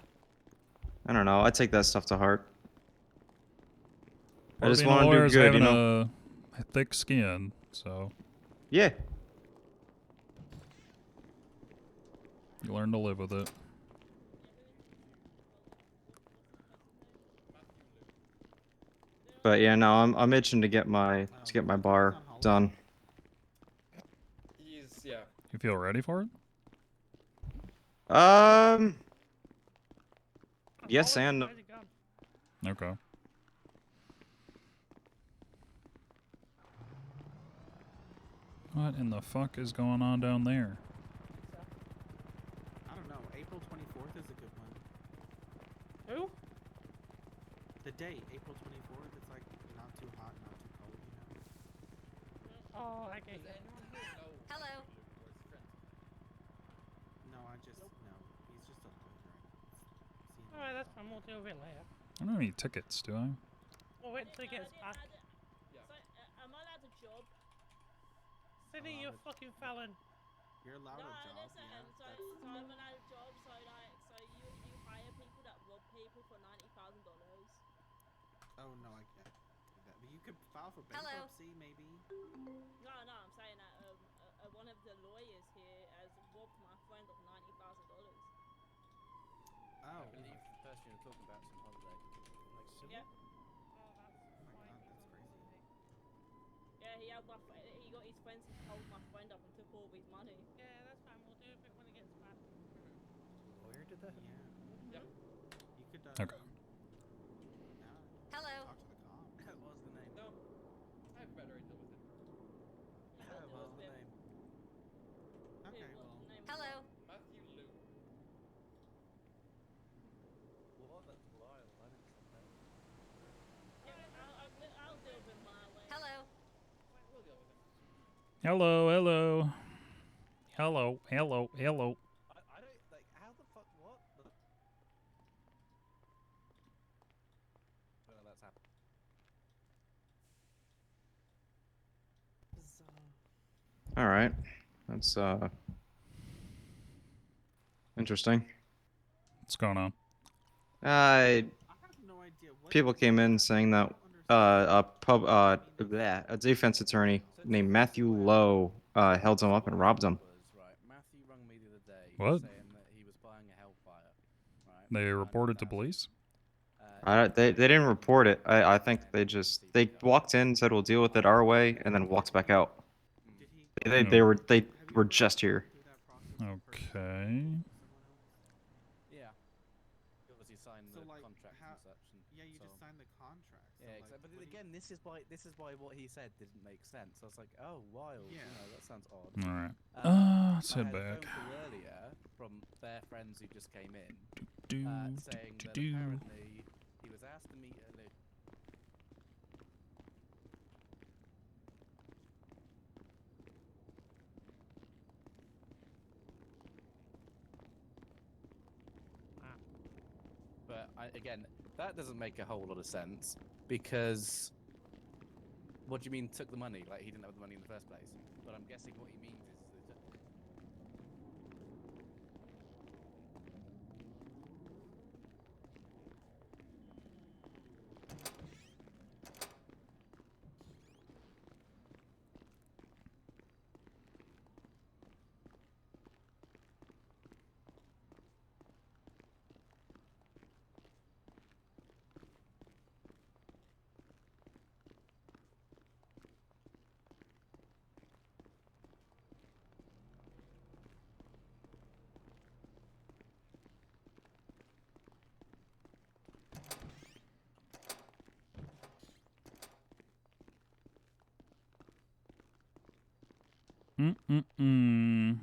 V: don't know. I take that stuff to heart. I just
A: Being a
V: want to
A: lawyer
V: do
A: is
V: good,
A: having
V: you know?
A: a thick skin, so
V: Yeah.
A: you learn to live with it.
V: But yeah, no, I'm itching to get my bar done.
L: Yeah.
A: You feel ready for it?
V: Yes and no.
A: Okay. What in the fuck is going on down there?
G: I don't know. April 24th is a good one.
M: Who?
G: The date, April 24th. It's like not too hot, not too cold, you know.
M: Oh, I get
J: Hello.
G: No, no. He's just a loiter.
M: Alright, that's fine. We'll deal with it later.
A: I don't have any tickets, do I?
M: We'll wait till he gets back.
J: Am I allowed to job?
M: Sydney, you fucking felon.
G: You're allowed
J: No,
G: a job.
J: listen.
G: Yeah,
J: So I'm allowed a job. So you hire people that rob people. April for $90,000.
G: Oh no, I can't do that. But you could file for
J: Hello.
G: bankruptcy, maybe.
J: No, I'm saying that one of the lawyers here has robbed my friend of $90,000.
G: Oh.
E: I believe the person you're talking about is on holiday. Like civil?
J: Yeah. Oh, that's
G: Oh my god, that's crazy.
J: Yeah, he got his friends to hold my friend up and took all of his money.
E: Yeah, that's fine. We'll do it when it gets back.
S: Lawyer did that?
G: Yeah.
E: Yep.
G: You could.
A: Okay.
G: Yeah.
J: Hello.
G: Talk to the cops.
E: That was the name. No. I have a better idea with it.
G: That was the
E: name.
G: Okay, well.
J: Hello.
E: Matthew Lou.
S: What? That's Lyle. I didn't say that.
J: Yeah, I'll deal with him my way. Hello.
E: Fine, we'll deal with it.
A: Hello, hello. Hello.
S: I don't like how the fuck what? Well, that's happened.
V: All right, that's interesting.
A: What's going on?
V: I
G: have no idea what
V: people came in saying that a defense attorney named Matthew Lowe held him up and robbed him.
S: Right, Matthew rang me the other day
A: What?
S: saying that he was buying a Hellfire. Right.
A: They reported to police?
V: They didn't report it. I think they walked in, said we'll deal with it our way, and then walked back out. They were just here.
A: Okay.
S: Yeah. You obviously signed the contract and such. And
G: Yeah, you
S: so
G: just signed the contract. So
S: yeah,
G: like,
S: exactly. But
G: what do
S: again, this is why what he said didn't make sense. I was like, oh, wild.
G: Yeah.
S: You know, that sounds odd.
A: All right. Let's
S: I
A: head
S: had a
A: back.
S: phone call earlier from their friends who just came in, saying that
A: do.
S: apparently he was asked to meet at But again, that doesn't make a whole lot of sense because what do you mean took the money? Like he didn't have the money in the first place. But I'm guessing what he means is that
A: Mm-mm-mm.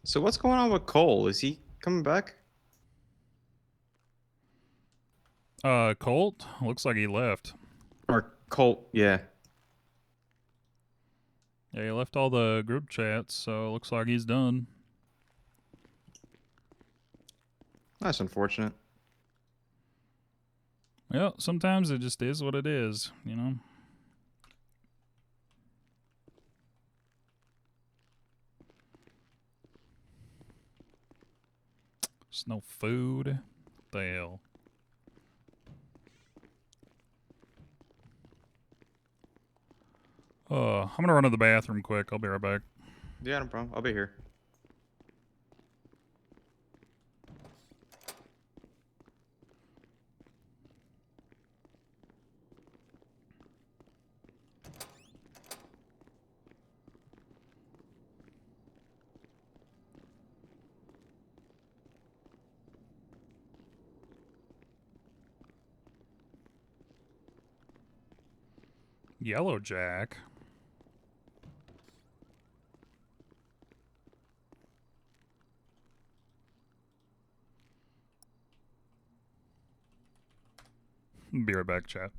V: So what's going on with Cole? Is he coming back?
A: Colt? Looks like he left.
V: Or Colt? Yeah.
A: Yeah, he left all the group chats, so looks like he's done.
V: That's unfortunate.
A: Well, sometimes it just is what it is, you know? There's no food. What the hell? I'm gonna run to the bathroom quick. I'll be right back.
V: Yeah, no problem. I'll be here.
A: Yellow Jack. Be right back, chat.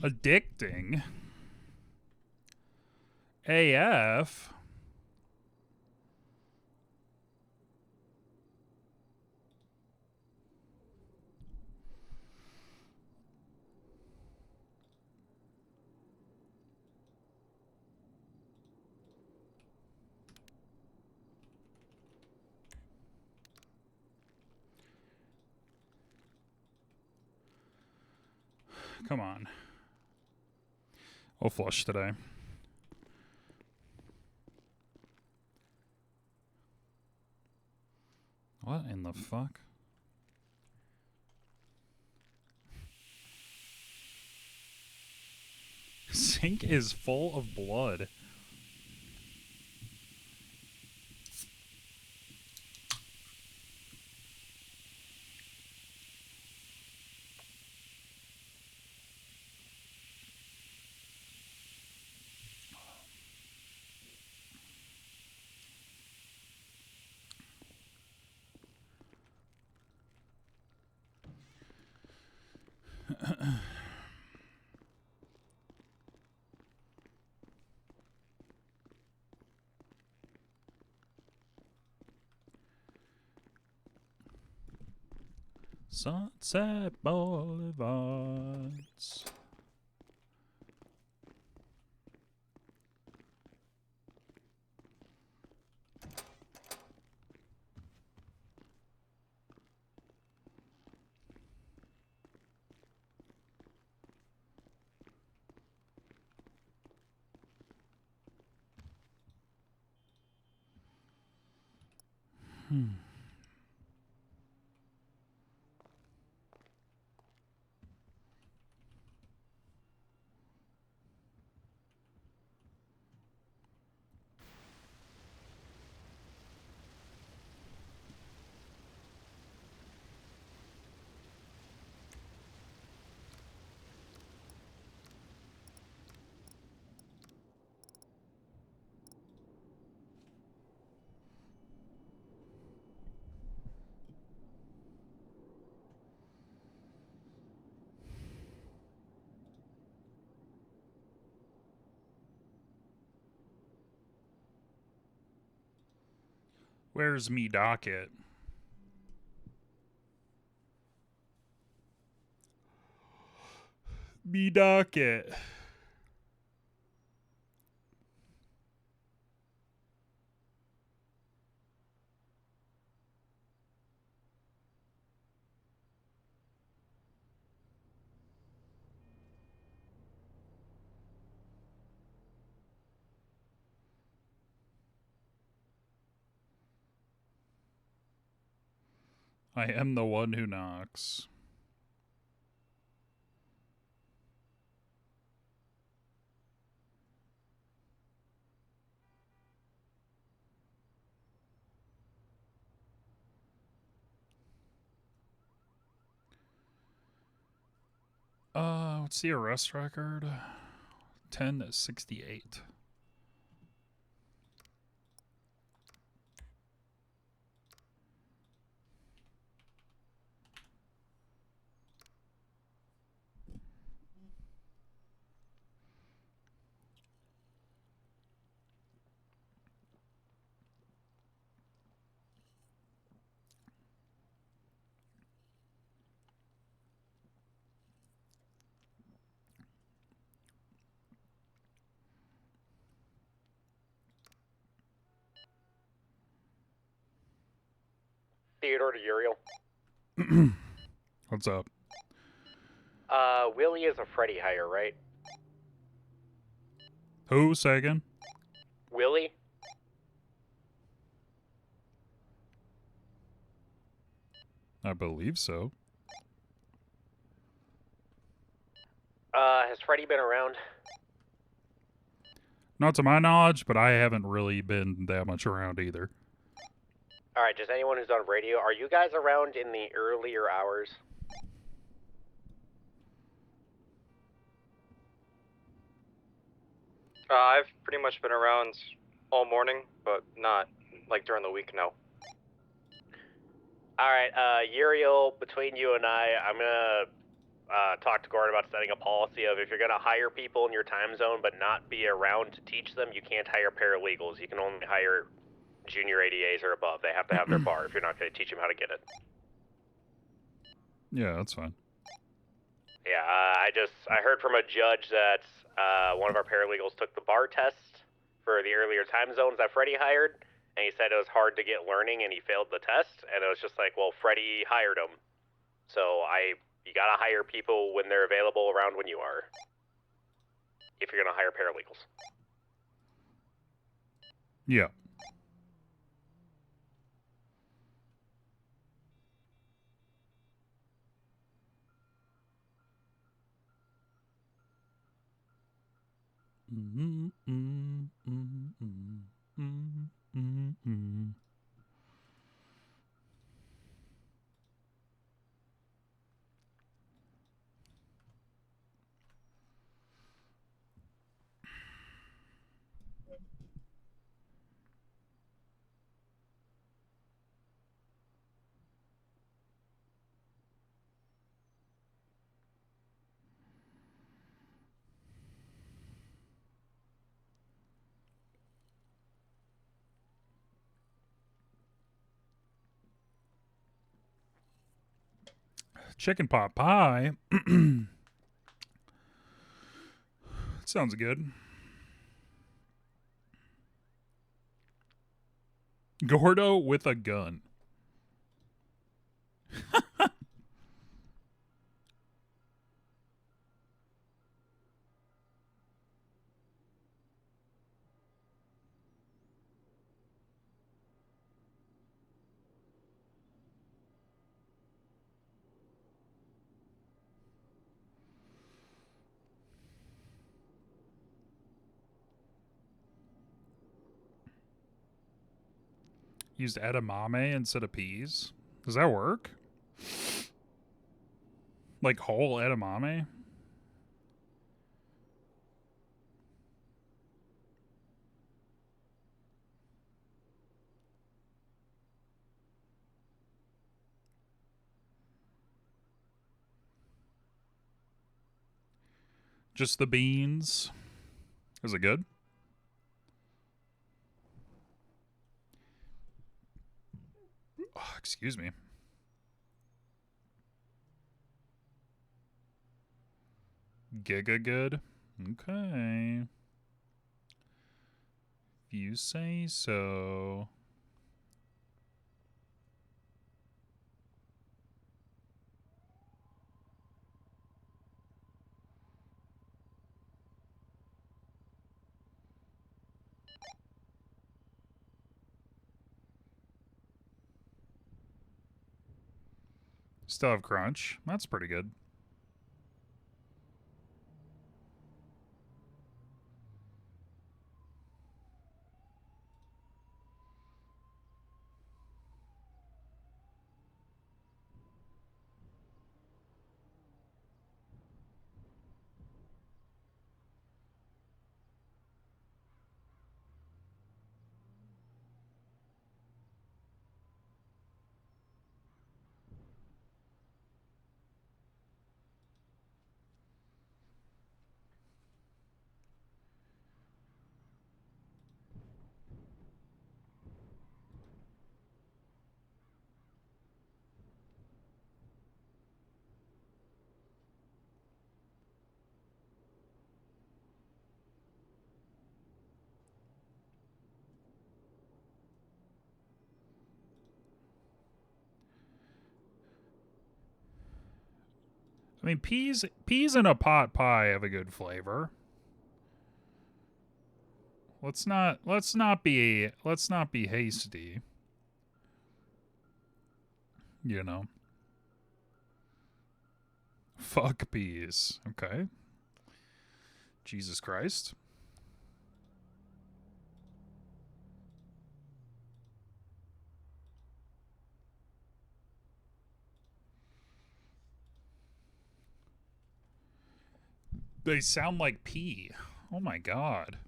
A: Addicting. AF. Come on. I'll flush today. What in the fuck? Sink is full of blood. Sunset Boulevards. Where's me docket? Me docket. I am the one who knocks. What's the arrest record? 10-68.
F: Theodore to Uriel.
A: What's up?
F: Willie is a Freddy hire, right?
A: Who? Say again?
F: Willie?
A: I believe so.
F: Has Freddy been around?
A: Not to my knowledge, but I haven't really been that much around either.
F: Alright, just anyone who's on radio, are you guys around in the earlier hours?
V: I've pretty much been around all morning, but not like during the week, no.
F: Alright, Uriel, between you and I'm talked to Gordon about setting a policy of if you're going to hire people in your time zone but not be around to teach them, you can't hire paralegals. You can only hire junior ADAs or above. They have to have their bar if you're not going to teach them how to get it.
A: Yeah, that's fine.
F: Yeah, I heard from a judge that one of our paralegals took the bar test for the earlier time zones that Freddie hired, and he said it was hard to get learning and he failed the test, and it was just like, well, Freddie hired him. So you gotta hire people when they're available around when you are. If you're gonna hire paralegals.
A: Yeah. Chicken pot pie. Sounds good. Gordo with a gun. Used edamame instead of peas. Does that work? Like whole edamame? Just the beans. Is it good? Oh, excuse me. Giga good? Okay. If you say so. Still have crunch. That's pretty good. I mean, peas in a pot pie have a good flavor. Let's not be hasty. You know. Fuck peas. Okay. Jesus Christ. They sound like pee. Oh my god.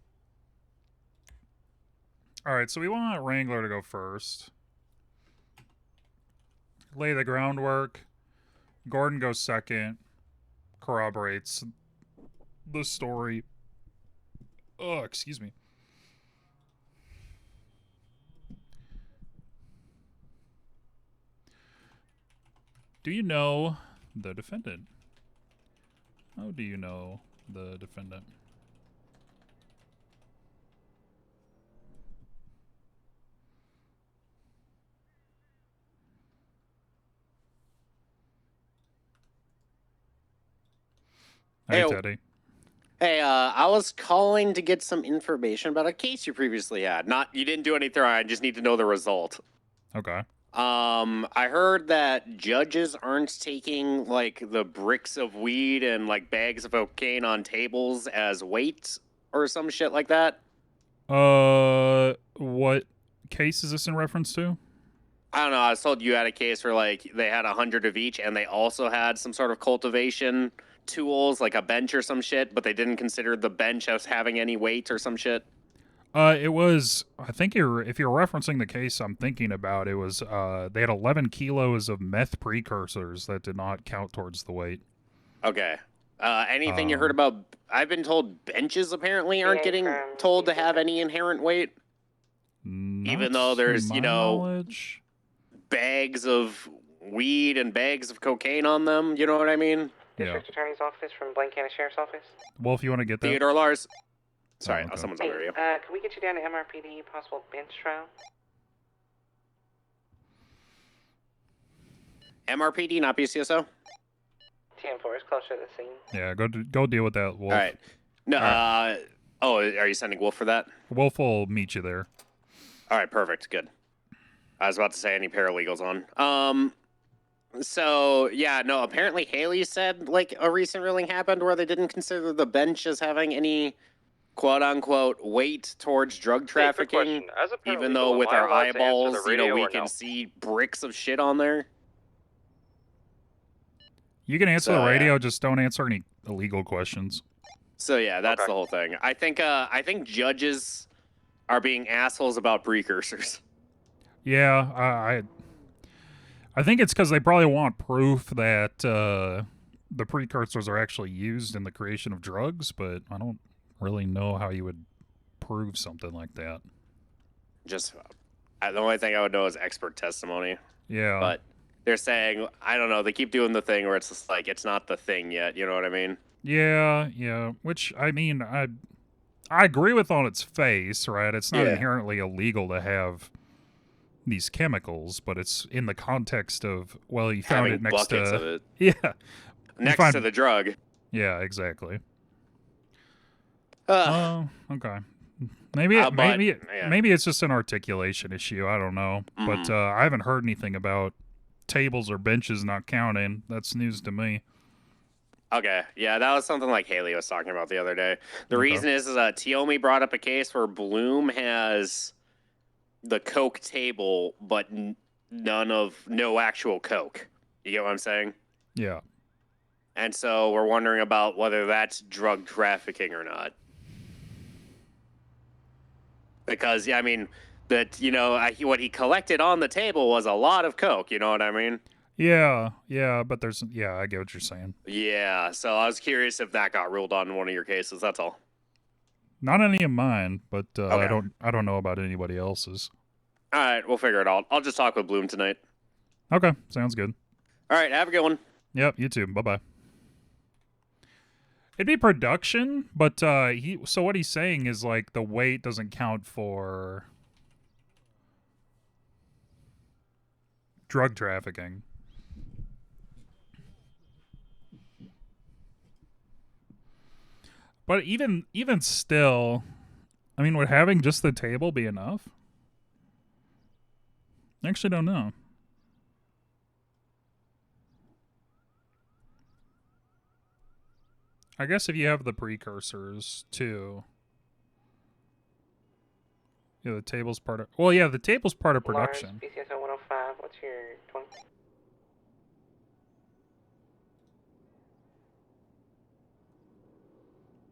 A: Alright, so we want Wrangler to go first. Lay the groundwork. Gordon goes second. corroborates the story. Oh, excuse me. Do you know the defendant? How do you know the defendant? Hi,
H: Hey,
A: Teddy.
H: Hey, I was calling to get some information about a case you previously had. You didn't do anything. I just need to know the result.
A: Okay.
H: I heard that judges aren't taking like the bricks of weed and like bags of cocaine on tables as weight or some shit like that.
A: What case is this in reference to?
H: I don't know. I was told you had a case where like they had 100 of each, and they also had some sort of cultivation tools, like a bench or some shit, but they didn't consider the bench as having any weight or some shit.
A: It was, I think if you're referencing the case I'm thinking about, it was, they had 11 kilos of meth precursors that did not count towards the weight.
H: Okay. Anything you heard about? I've been told benches apparently aren't getting told to have any inherent weight. Even though there's,
A: knowledge.
H: Bags of weed and bags of cocaine on them, you know what I mean?
A: District
E: Attorney's Office from Blaine County Sheriff's Office.
A: Wolf, you want to get that?
H: Theodore Lars. Sorry,
A: okay.
H: someone's on the radio.
E: Can we get you down to MRPD, possible bench trial?
H: MRPD, not BCSO?
E: 10-4 is closer to the scene.
A: Yeah, go deal with that, Wolf.
H: All right. No, are you sending Wolf for that?
A: Wolf will meet you there.
H: All right, perfect, good. I was about to say any paralegals on. So, yeah, no, apparently Haley said, like, a recent ruling happened where they didn't consider the bench as having any quote-unquote weight towards drug trafficking, even though with our eyeballs, we can see bricks of shit on there.
A: You can answer the
H: So,
A: radio, just don't answer any illegal questions.
H: So, yeah, that's the whole thing. I think judges are being assholes about precursors.
A: Yeah, I think it's because they probably want proof that the precursors are actually used in the creation of drugs, but I don't really know how you would prove something like that.
H: Just, the only thing I would know is expert testimony.
A: Yeah.
H: But they're saying, I don't know, they keep doing the thing where it's just like, it's not the thing yet, you know what I mean?
A: Yeah, which, I mean, I agree with on its face, right? It's not
H: Yeah.
A: inherently illegal to have these chemicals, but it's in the context of, well, you found
H: Having
A: it next
H: buckets
A: to...
H: of it.
A: Yeah.
H: Next to the drug.
A: Yeah, exactly.
H: Uh,
A: okay. Maybe maybe
H: yeah.
A: maybe it's just an articulation issue. I don't know, but I haven't heard anything about tables or benches not counting. That's news to me.
H: Okay, yeah, that was something like Haley was talking about the other day. The reason is Tiomi brought up a case where Bloom has the Coke table, but no actual Coke. You get what I'm saying?
A: Yeah.
H: And so we're wondering about whether that's drug trafficking or not. Because, yeah, I mean, that, what he collected on the table was a lot of Coke, you know what I mean?
A: Yeah, but I get what you're saying.
H: Yeah, so I was curious if that got ruled on in one of your cases, that's all.
A: Not any of mine, but
H: Okay.
A: I don't know about anybody else's.
H: All right, we'll figure it out. I'll just talk with Bloom tonight.
A: Okay, sounds good.
H: All right, have a good one.
A: Yep, you too. Bye-bye. It'd be production, but so what he's saying is like the weight doesn't count for drug trafficking. But even still, I mean, would having just the table be enough? I actually don't know. I guess if you have the precursors too. Yeah, the table's part of... Well, yeah, the table's part of production.
E: BCSO 105, what's your 20?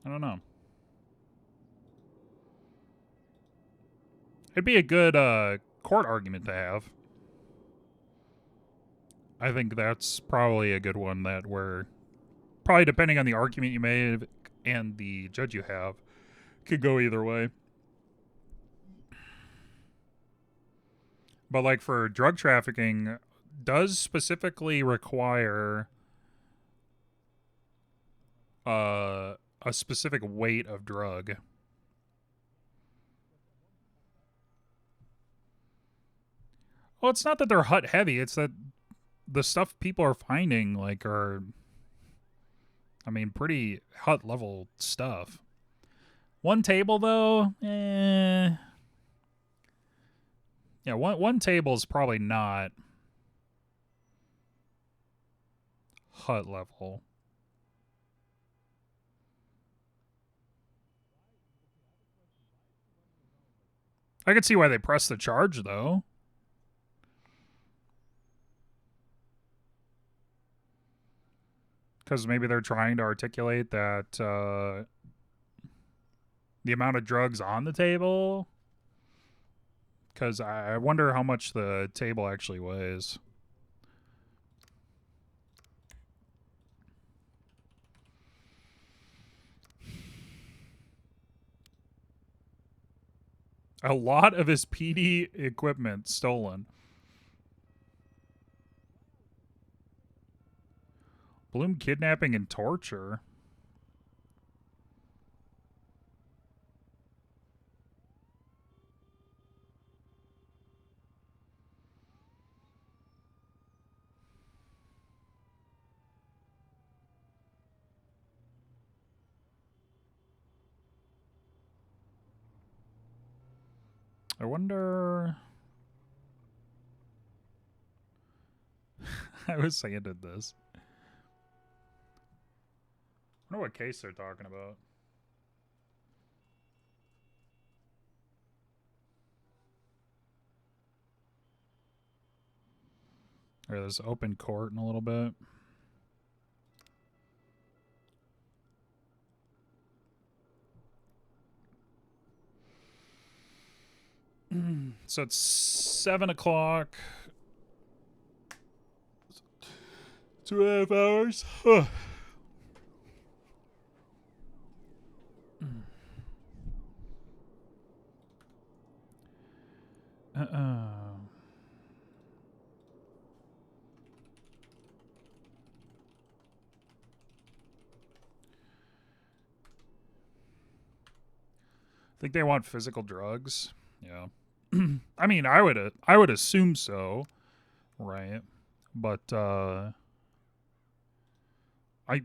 A: I don't know. It'd be a good court argument to have. I think that's probably a good one that where probably depending on the argument you made and the judge you have, could go either way. But like for drug trafficking, does specifically require a specific weight of drug. Well, it's not that they're hut heavy, it's that the stuff people are finding like are, I mean, pretty hut level stuff. One table though, yeah, one table is probably not hut level. I could see why they pressed the charge though. Because maybe they're trying to articulate that the amount of drugs on the table. Because I wonder how much the table actually weighs. A lot of his PD equipment stolen. Bloom kidnapping and torture. I wonder... I was saying did this. I wonder what case they're talking about. Or there's open court in a little bit. So it's 7 o'clock. 2.5 hours. Think they want physical drugs? Yeah. I mean, I would assume so, right? But I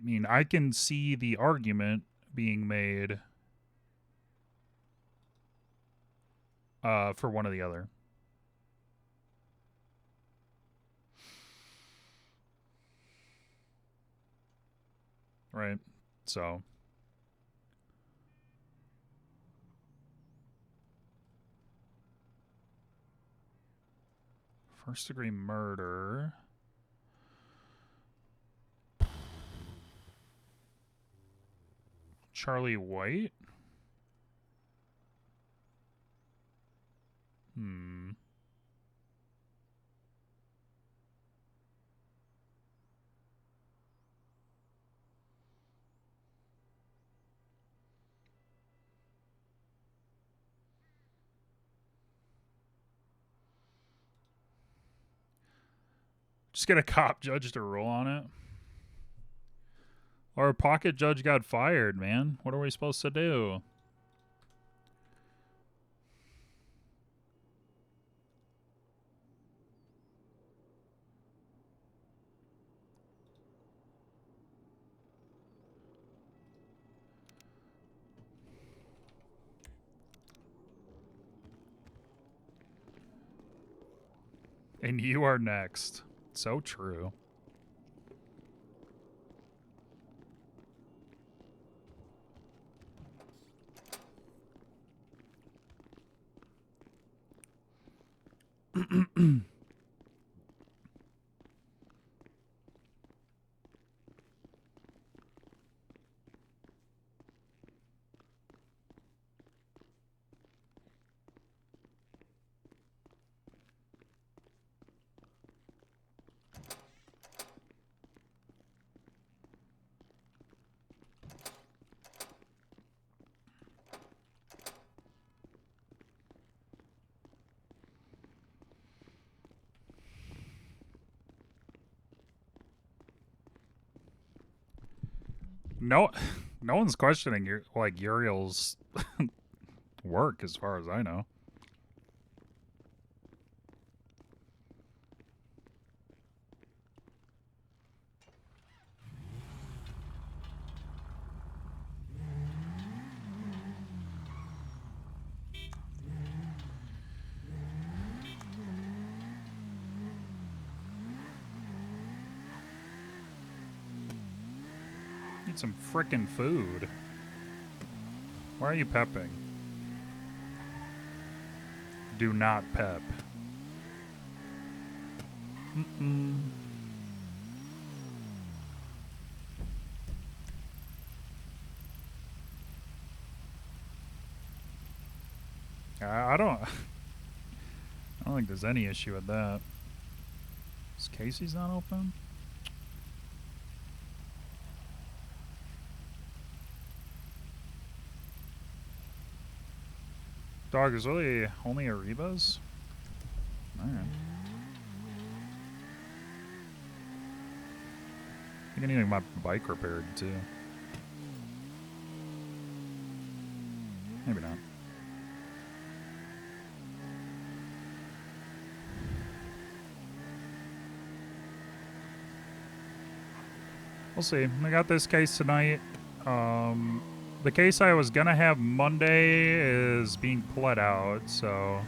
A: mean, I can see the argument being made for one or the other. Right? So first degree murder. Charlie White? Just get a cop judge to rule on it. Or a pocket judge got fired, man. What are we supposed to do? And you are next. So true. no one's questioning Uriel's work as far as I know. Need some frickin' food. Why are you pepping? Do not pep. Mm-mm. I don't think there's any issue with that. Is Casey's not open? Dog, there's really only Arribas? Alright. I think I need my bike repaired too. Maybe not. We'll see. I got this case tonight. The case I was gonna have Monday is being pled out, so...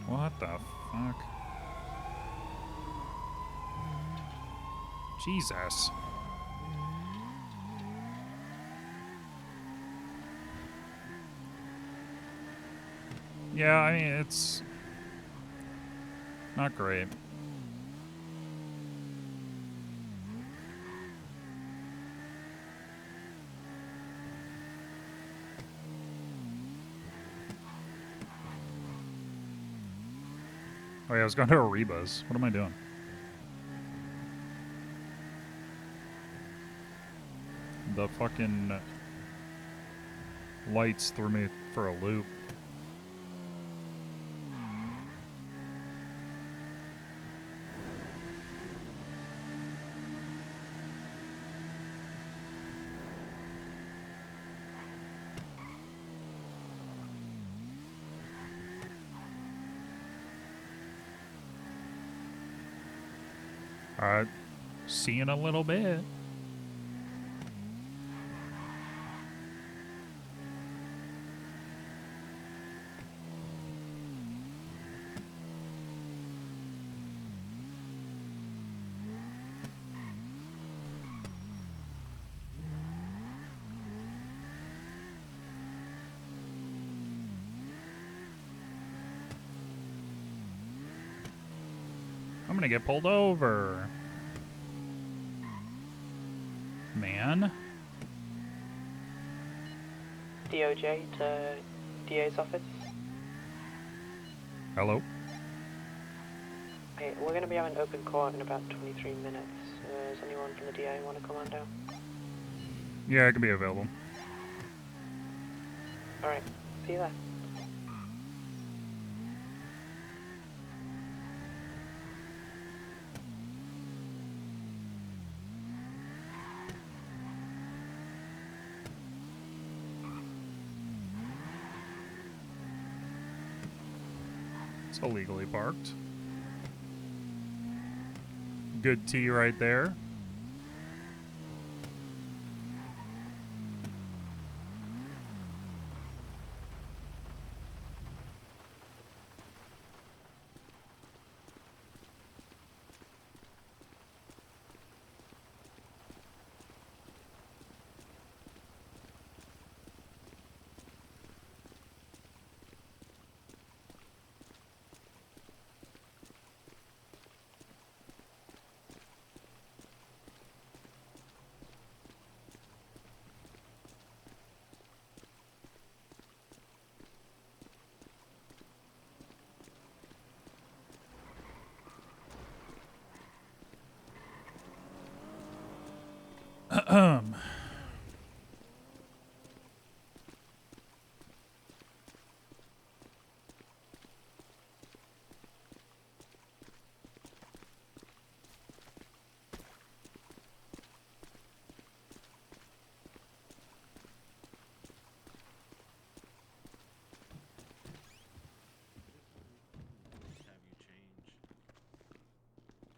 A: What the fuck? Jesus. Yeah, I mean, it's not great. Oh yeah, I was going to Ariba's. What am I doing? The fucking lights threw me for a loop. Alright, see you in a little bit. I'm gonna get pulled over. Man.
K: DOJ to DA's office.
A: Hello?
K: Hey, we're going to be having open court in about 23 minutes. Does anyone from the DA want to come on down?
A: Yeah, I can be available.
K: Alright, see you there.
A: It's illegally parked. Good tea right there.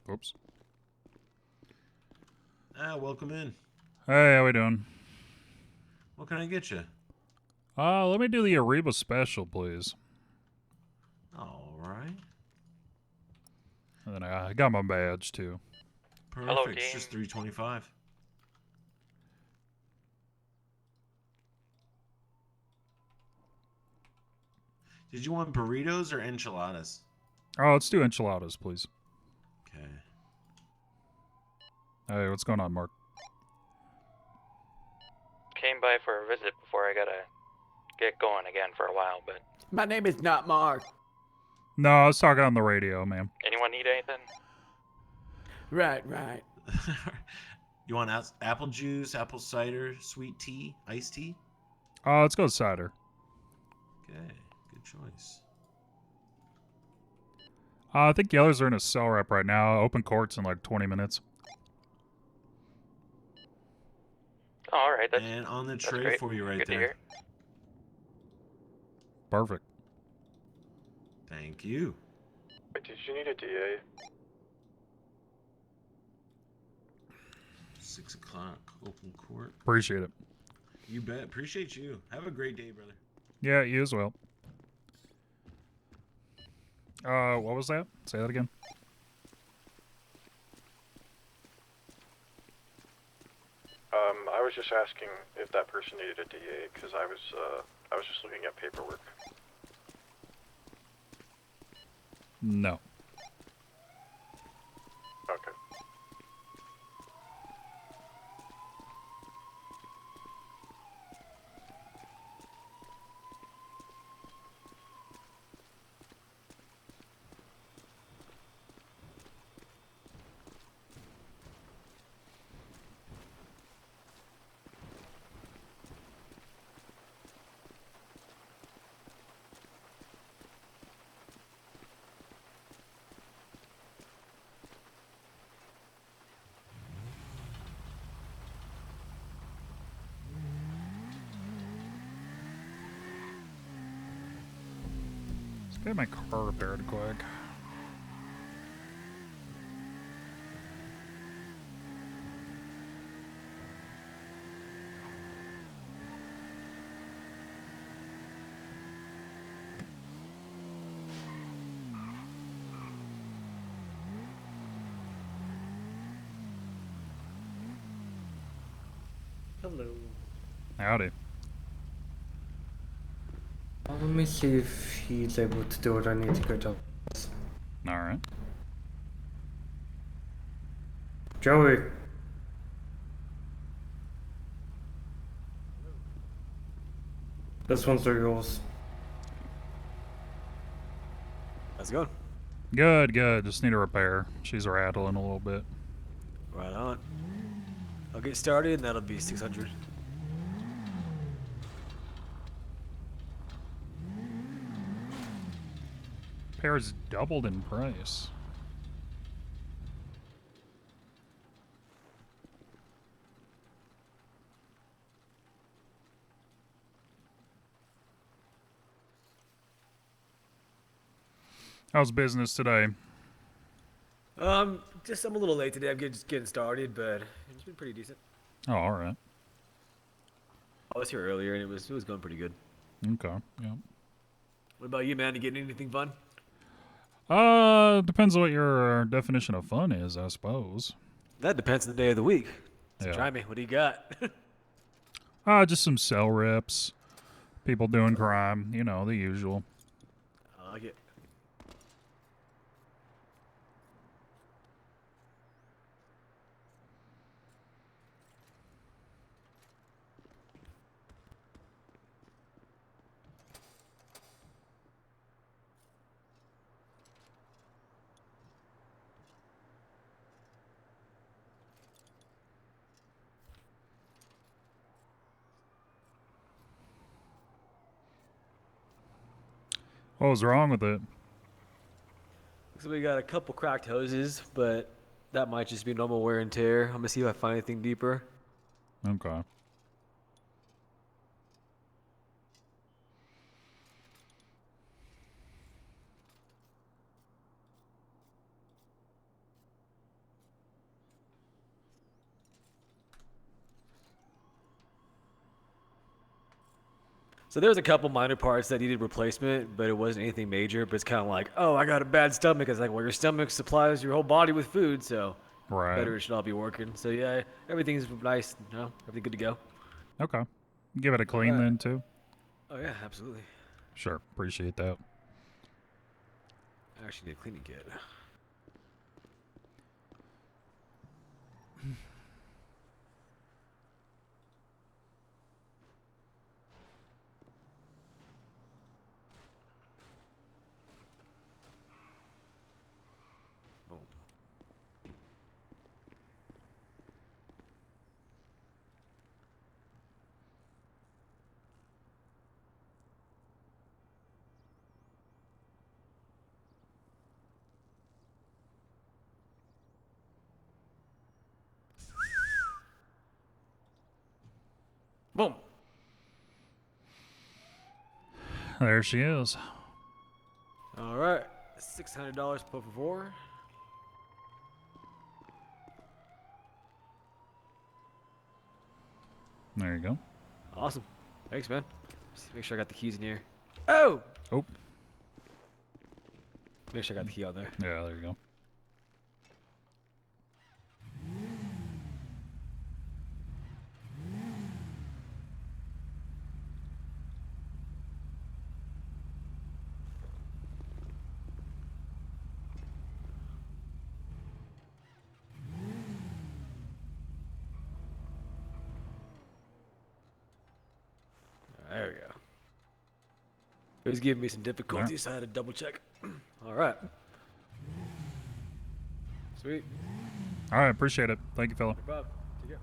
A: Oops.
D: Welcome in.
A: Hey, how we doing?
D: What can I get you?
A: Let me do the Ariba special, please.
D: All right.
A: And then I got my badge too.
D: Perfect. It's just $3.25. Did you want burritos or enchiladas?
A: Oh, let's do enchiladas, please.
D: Okay.
A: Hey, what's going on, Mark?
I: Came by for a visit before I gotta get going again for a while, but
L: My name is not Mark.
A: No, I was talking on the radio, man.
I: anyone need anything?
L: Right.
D: You want apple juice, apple cider, sweet tea, iced tea?
A: Let's go cider.
D: Okay, good choice.
A: I think the others are in a cell rep right now. Open court's in like 20 minutes.
I: Oh, all right, that's
D: And on the
I: that's
D: tray
I: great.
D: for you right
I: Good to
D: there.
I: hear.
A: Perfect.
D: Thank you.
W: Did you need a DA?
D: 6 o'clock, open court.
A: Appreciate it.
D: You bet. Appreciate you. Have a great day, brother.
A: Yeah, you as well. What was that? Say that again.
W: I was just asking if that person needed a DA because I was just looking at paperwork.
A: No.
W: Okay.
A: Let's get my car repaired quick.
X: Hello.
A: Howdy.
X: Let me see if he's able to do what I need to go to.
A: Alright.
X: Joey. This one's yours.
Y: How's it going?
A: Good, good. Just need a repair. She's rattling a little bit.
Y: Right on. I'll get started and that'll be 600.
A: Repair's doubled in price. How's business today?
Y: Just I'm a little late today. I'm just getting started, but it's been pretty decent.
A: Oh, alright.
Y: I was here earlier and it was going pretty good.
A: Okay, yeah.
Y: What about you, man? You getting anything fun?
A: Depends on what your definition of fun is, I suppose.
Y: That depends on the day of the week. So
A: Yeah.
Y: try me. What do you got?
A: Just some cell rips. People doing crime. You know, the usual.
Y: I like it.
A: What was wrong with it?
Y: So we got a couple cracked hoses, but that might just be normal wear and tear. I'm gonna see if I find anything deeper.
A: Okay.
Y: So there was a couple minor parts that needed replacement, but it wasn't anything major. But it's kind of like, oh, I got a bad stomach. It's like, well, your stomach supplies your whole body with food, so
A: Right.
Y: better it should all be working. So yeah, everything's nice. Everything good to go.
A: Okay. Give it a clean
Y: Alright.
A: then too.
Y: Oh yeah, absolutely.
A: Sure. Appreciate that.
Y: I actually need a cleaning kit. Boom. Boom.
A: There she is.
Y: All right, $600 per favor.
A: There you go.
Y: Awesome. Thanks, man. Just make sure I got the keys in here. Oh!
A: Oh.
Y: Make sure I got the key out there.
A: Yeah, there you go.
Y: There we go. It was giving me some difficulties, so I had to double check. All right. Sweet.
A: All right. Appreciate it. Thank you, fella.
Y: No problem. Take care.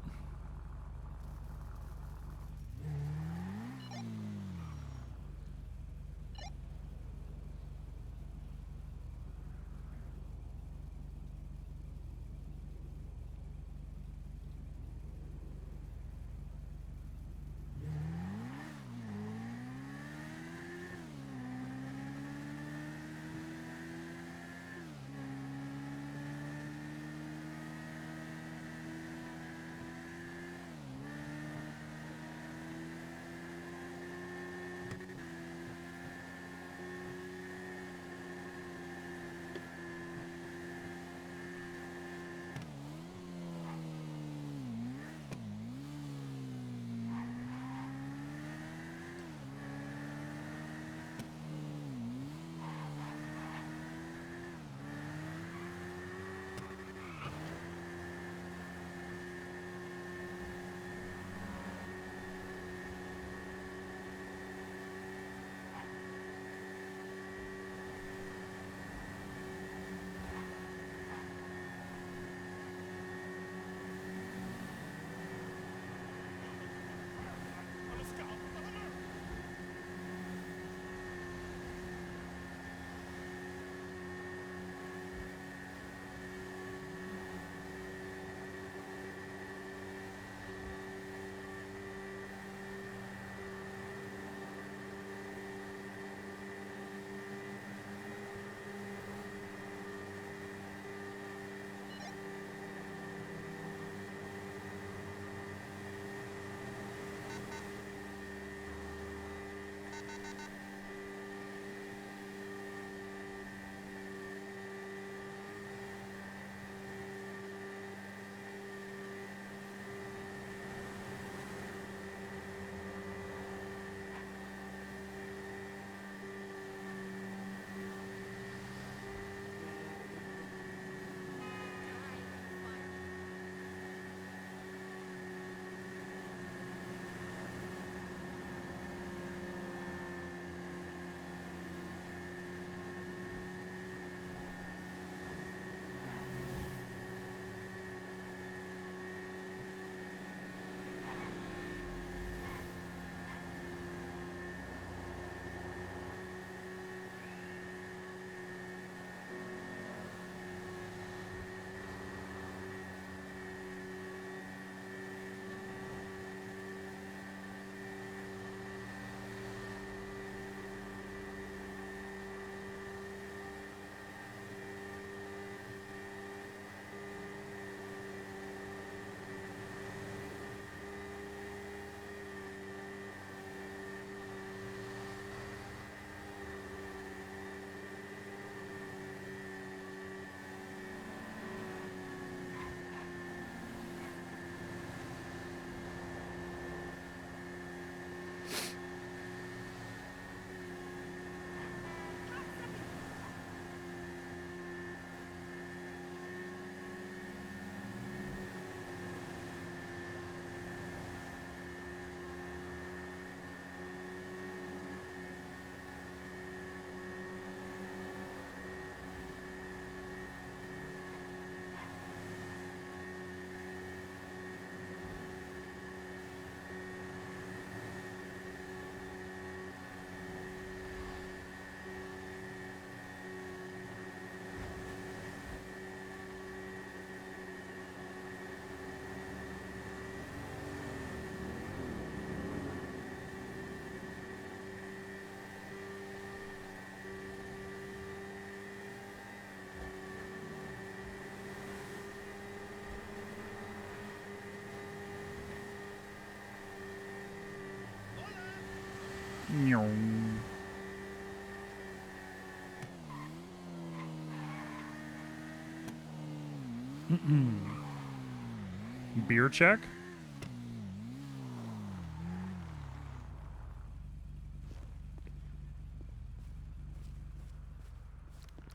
A: Beer check?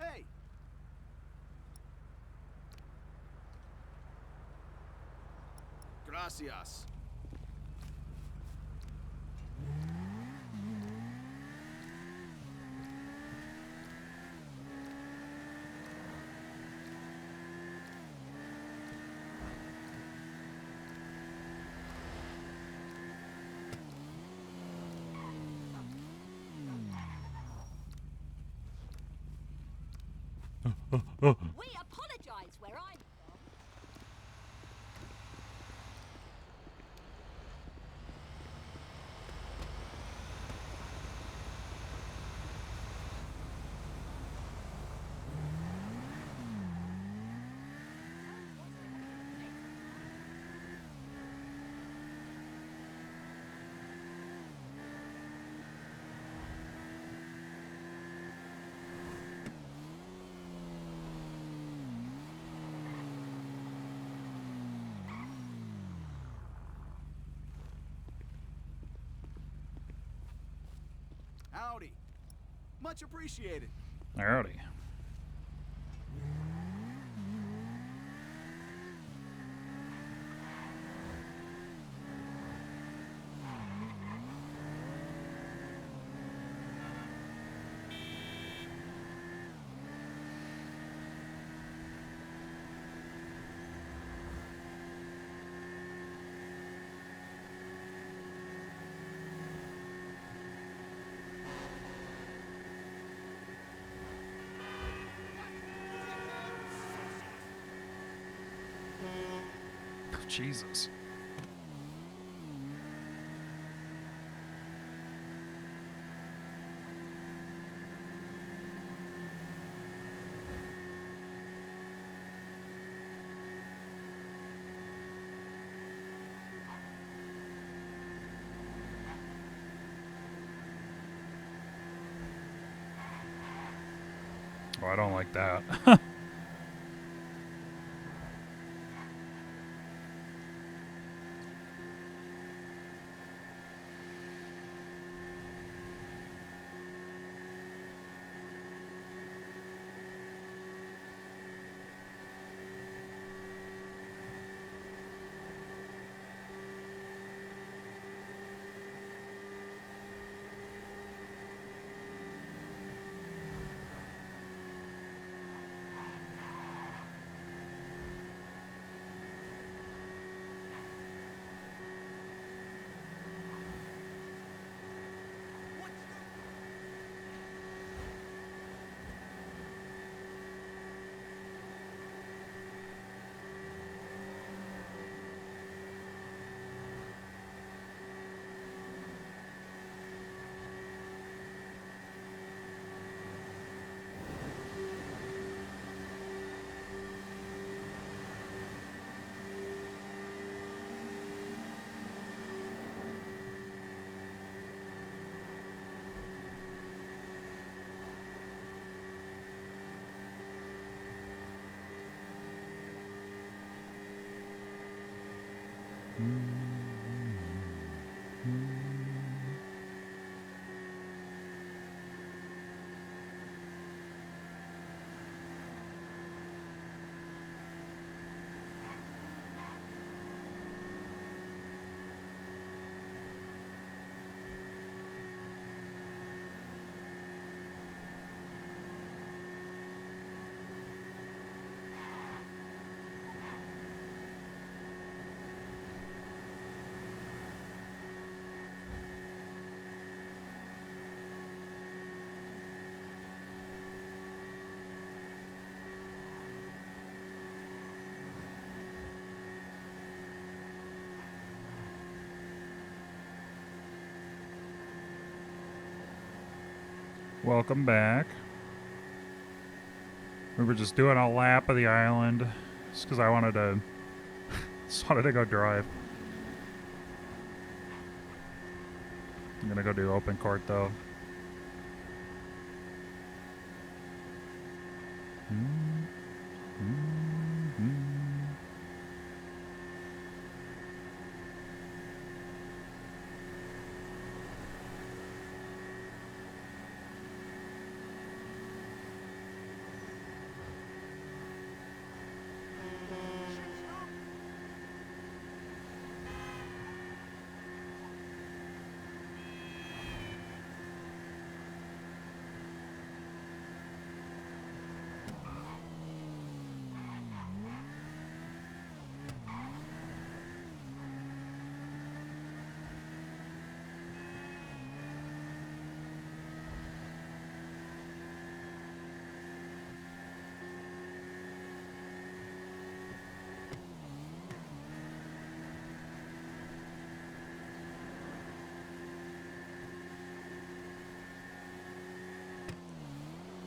B: Hey! Gracias.
J: We apologize where I'm from.
B: Howdy. Much appreciated.
A: Alrighty. Jesus. Oh, I don't like that. Welcome back. We were just doing a lap of the island just because I wanted to just wanted to go drive. I'm gonna go do open court though.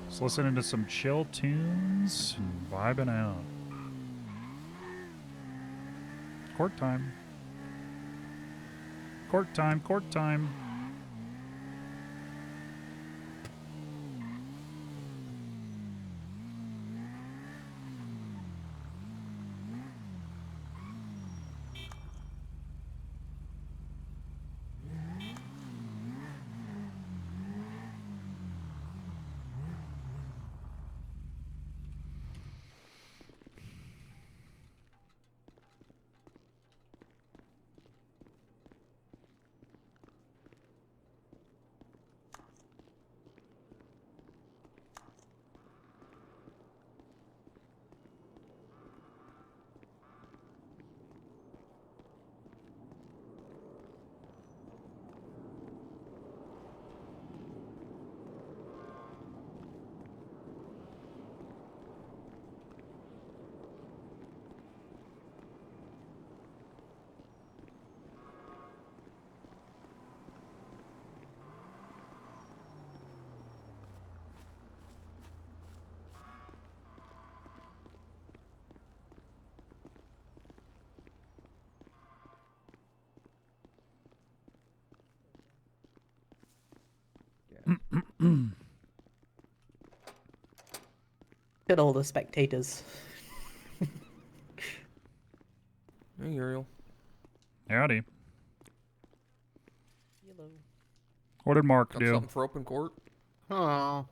A: Just listening to some chill tunes and vibing out. Court time. Court time, court time.
P: Look at all the spectators.
Q: Hey, Uriel.
A: Howdy.
P: Hello.
A: What did Mark
Q: Got
A: do?
Q: something for open court?
Y: Oh.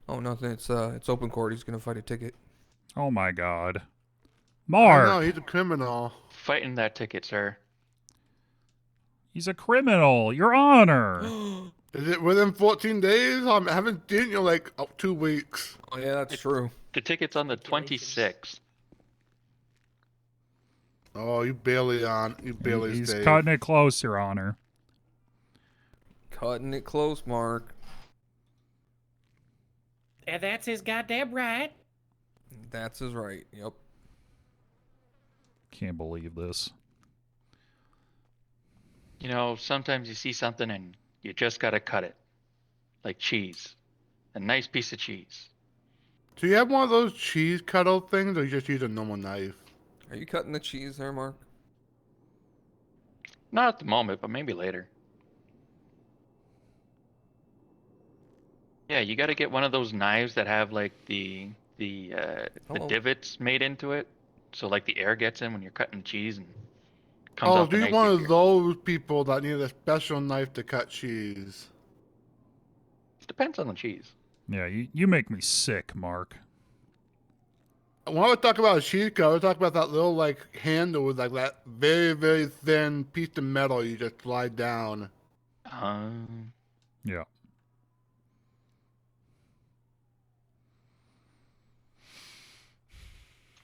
Q: Oh, nothing. It's open court. He's gonna fight a ticket.
A: Oh my God.
R: I
A: Mark!
R: know, he's a criminal.
I: Fighting that ticket, sir.
A: He's a criminal, Your Honor!
R: Is it within 14 days? I haven't seen you like 2 weeks.
Q: Oh yeah, that's true.
I: The ticket's on the 26th.
R: Oh, you barely on. You barely
A: He's
R: stayed.
A: cutting it close, Your Honor.
Q: Cutting it close, Mark.
L: And that's his goddamn right.
Q: That's his right. Yep.
A: Can't believe this.
I: You know, sometimes you see something and you just gotta cut it. Like cheese. A nice piece of cheese.
R: Do you have one of those cheese cuddle things, or you just use a normal knife?
Q: Are you cutting the cheese there, Mark?
I: Not at the moment, but maybe later. Yeah, you gotta get one of those knives that have like the divots made into it. So like the air gets in when you're cutting cheese and comes
R: Oh,
I: off
R: do
I: a
R: you
I: nice
R: one
I: easier.
R: of those people that need a special knife to cut cheese?
I: Depends on the cheese.
A: Yeah, you make me sick, Mark.
R: When I would talk about a cheese cut, I would talk about that little like handle with like that very, very thin piece of metal you just slide down.
A: Yeah.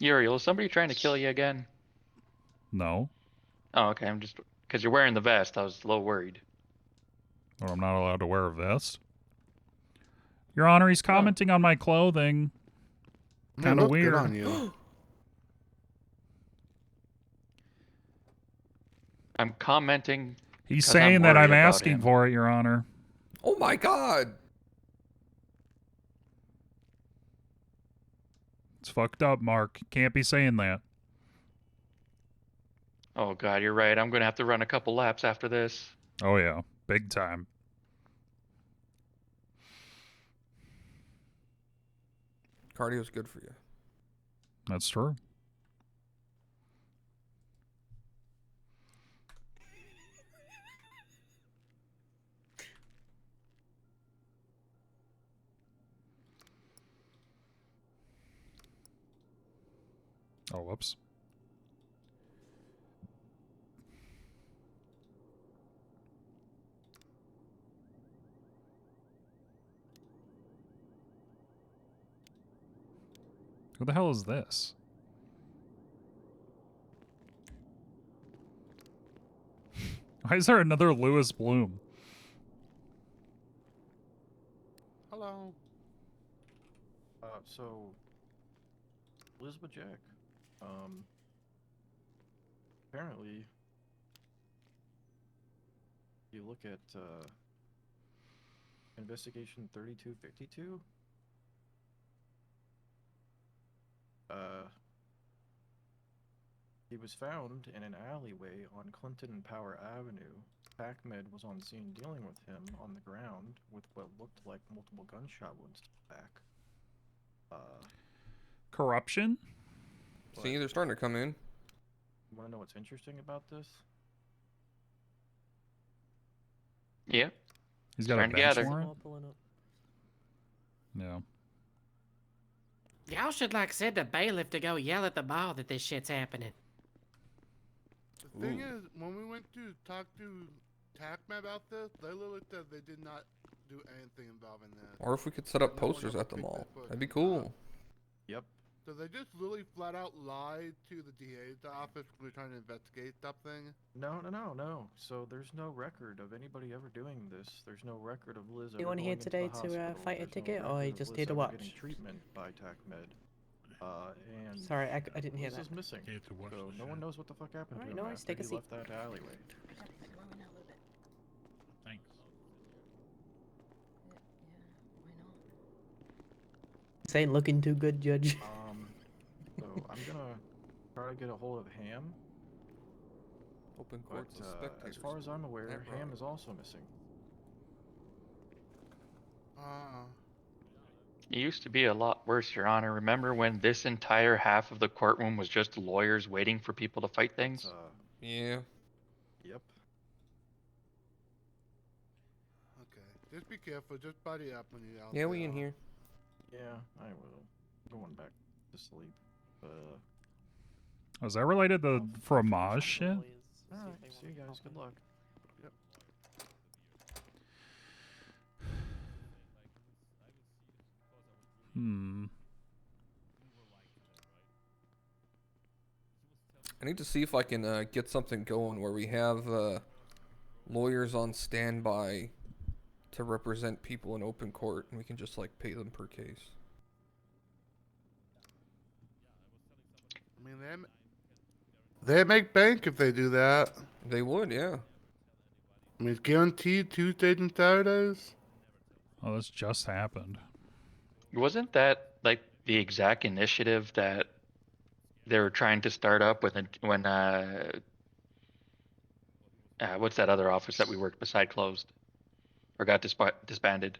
I: Uriel, is somebody trying to kill you again?
A: No.
I: Oh, okay. I'm just because you're wearing the vest. I was a little worried.
A: Or I'm not allowed to wear a vest. Your Honor, he's commenting on my clothing. Kind of weird.
R: Good on you.
I: I'm commenting.
A: He's
I: 'cause
A: saying that
I: worried
A: I'm
I: about
A: asking
I: him.
A: for it, Your Honor.
Q: Oh my God.
A: It's fucked up, Mark. Can't be saying that.
I: Oh God, you're right. I'm gonna have to run a couple laps after this.
A: Oh yeah, big time.
Q: Cardio's good for you.
A: That's true. Oh, whoops. Who the hell is this? Why is there another Lewis Bloom?
R: Hello.
W: So, Elizabeth Jack, apparently, you look at, investigation 3252, he was found in an alleyway on Clinton and Power Avenue. PacMed was on scene dealing with him on the ground with what looked like multiple gunshot wounds to the back.
A: Corruption?
Q: See, they're starting to come in.
W: You want to know what's interesting about this?
I: Yeah.
A: He's got a
I: Starting to
A: bench
I: gather.
A: warrant? Yeah.
L: Y'all should like send a bailiff to go yell at the mall that this shit's happening.
R: The thing is, when we went to talk to TACMA about this, they literally said they did not do anything involving that.
Q: Or if we could set up posters at the mall. That'd be cool.
W: Yep.
R: So they just really flat out lied to the DA's office when we were trying to investigate something?
W: No. So there's no record of anybody ever doing this. There's no record of Liz ever
P: Anyone
W: going
P: here
W: into
P: today
W: the
P: to
W: hospital.
P: fight a
W: There's no
P: ticket, or
W: record
P: you
W: of
P: just
W: Liz
P: here to
W: ever
P: watch?
W: getting treatment by TACMed. And
P: Sorry, I didn't hear
W: Liz
P: that.
W: is missing. So no one knows what the fuck happened to
P: Alright,
W: him
P: no worries,
W: after
P: take a
W: he
P: seat.
W: left that alleyway.
A: Thanks.
P: This ain't looking too good, Judge.
W: So I'm gonna try to get a hold of Ham.
Q: Open
W: But
Q: courts of spectators.
W: as far as I'm aware,
Q: That
W: Ham
Q: right.
W: is also missing.
I: It used to be a lot worse, Your Honor. Remember when this entire half of the courtroom was just lawyers waiting for people to fight things?
Q: Yeah.
W: Yep.
R: Okay. Just be careful. Just buddy up when you're out
Q: Yeah,
R: there.
Q: we in here.
W: Yeah, I will. Going back to sleep.
A: Was that related to the fromage shit?
W: Alright, see you guys. Good luck. Yep.
Q: I need to see if I can get something going where we have lawyers on standby to represent people in open court, and we can just like pay them per case.
R: I mean, they make bank if they do that.
Q: They would, yeah.
R: I mean, it's guaranteed Tuesdays and Saturdays.
A: Oh, this just happened.
I: Wasn't that like the exact initiative that they were trying to start up when what's that other office that we worked beside closed or got disbanded?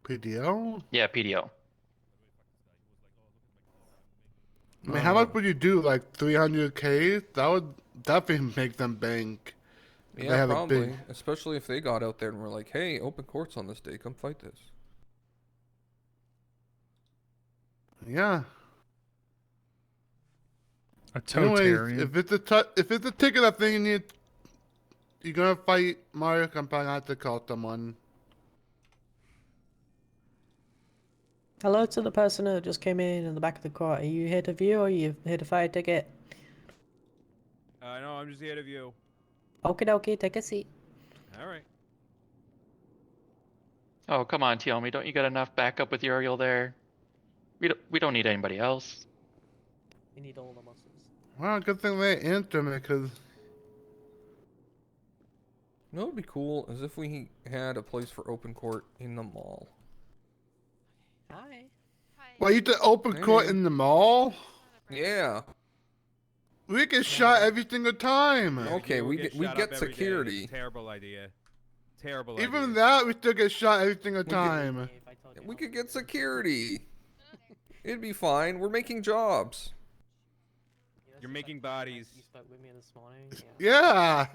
R: PDO?
I: Yeah, PDO.
R: I mean, how much would you do? Like 300K? That would definitely make them bank. If they
Q: Yeah,
R: have
Q: probably.
R: a big.
Q: Especially if they got out there and were like, "Hey, open courts on this day. Come fight this."
R: Yeah.
A: A
R: Anyways,
A: totalitarian.
R: if it's a ticket, I think you're gonna fight Mario. I'm probably gonna have to call someone.
P: Hello to the person who just came in the back of the court. Are you here to view, or are you here to fight a ticket?
C: No, I'm just here to view.
P: Okie dokie, take a seat.
C: All right.
I: Oh, come on, Tiomi. Don't you got enough backup with Uriel there? We don't need anybody else.
P: You need all the muscles.
R: Well, good thing they answered me, because
Q: You know what would be cool is if we had a place for open court in the mall.
P: Hi.
R: well, you did open court in the mall.
Q: Yeah.
R: We get shot every single time.
Q: Okay,
C: You
Q: we
C: get
Q: get
C: shot up
Q: get
C: every day. It's
Q: security.
C: a terrible idea. Terrible
R: Even
C: idea.
R: that, we still get shot every single time.
Q: We could get security. It'd be fine. We're making jobs.
C: You're making bodies.
G: You spoke with me this morning.
R: Yeah.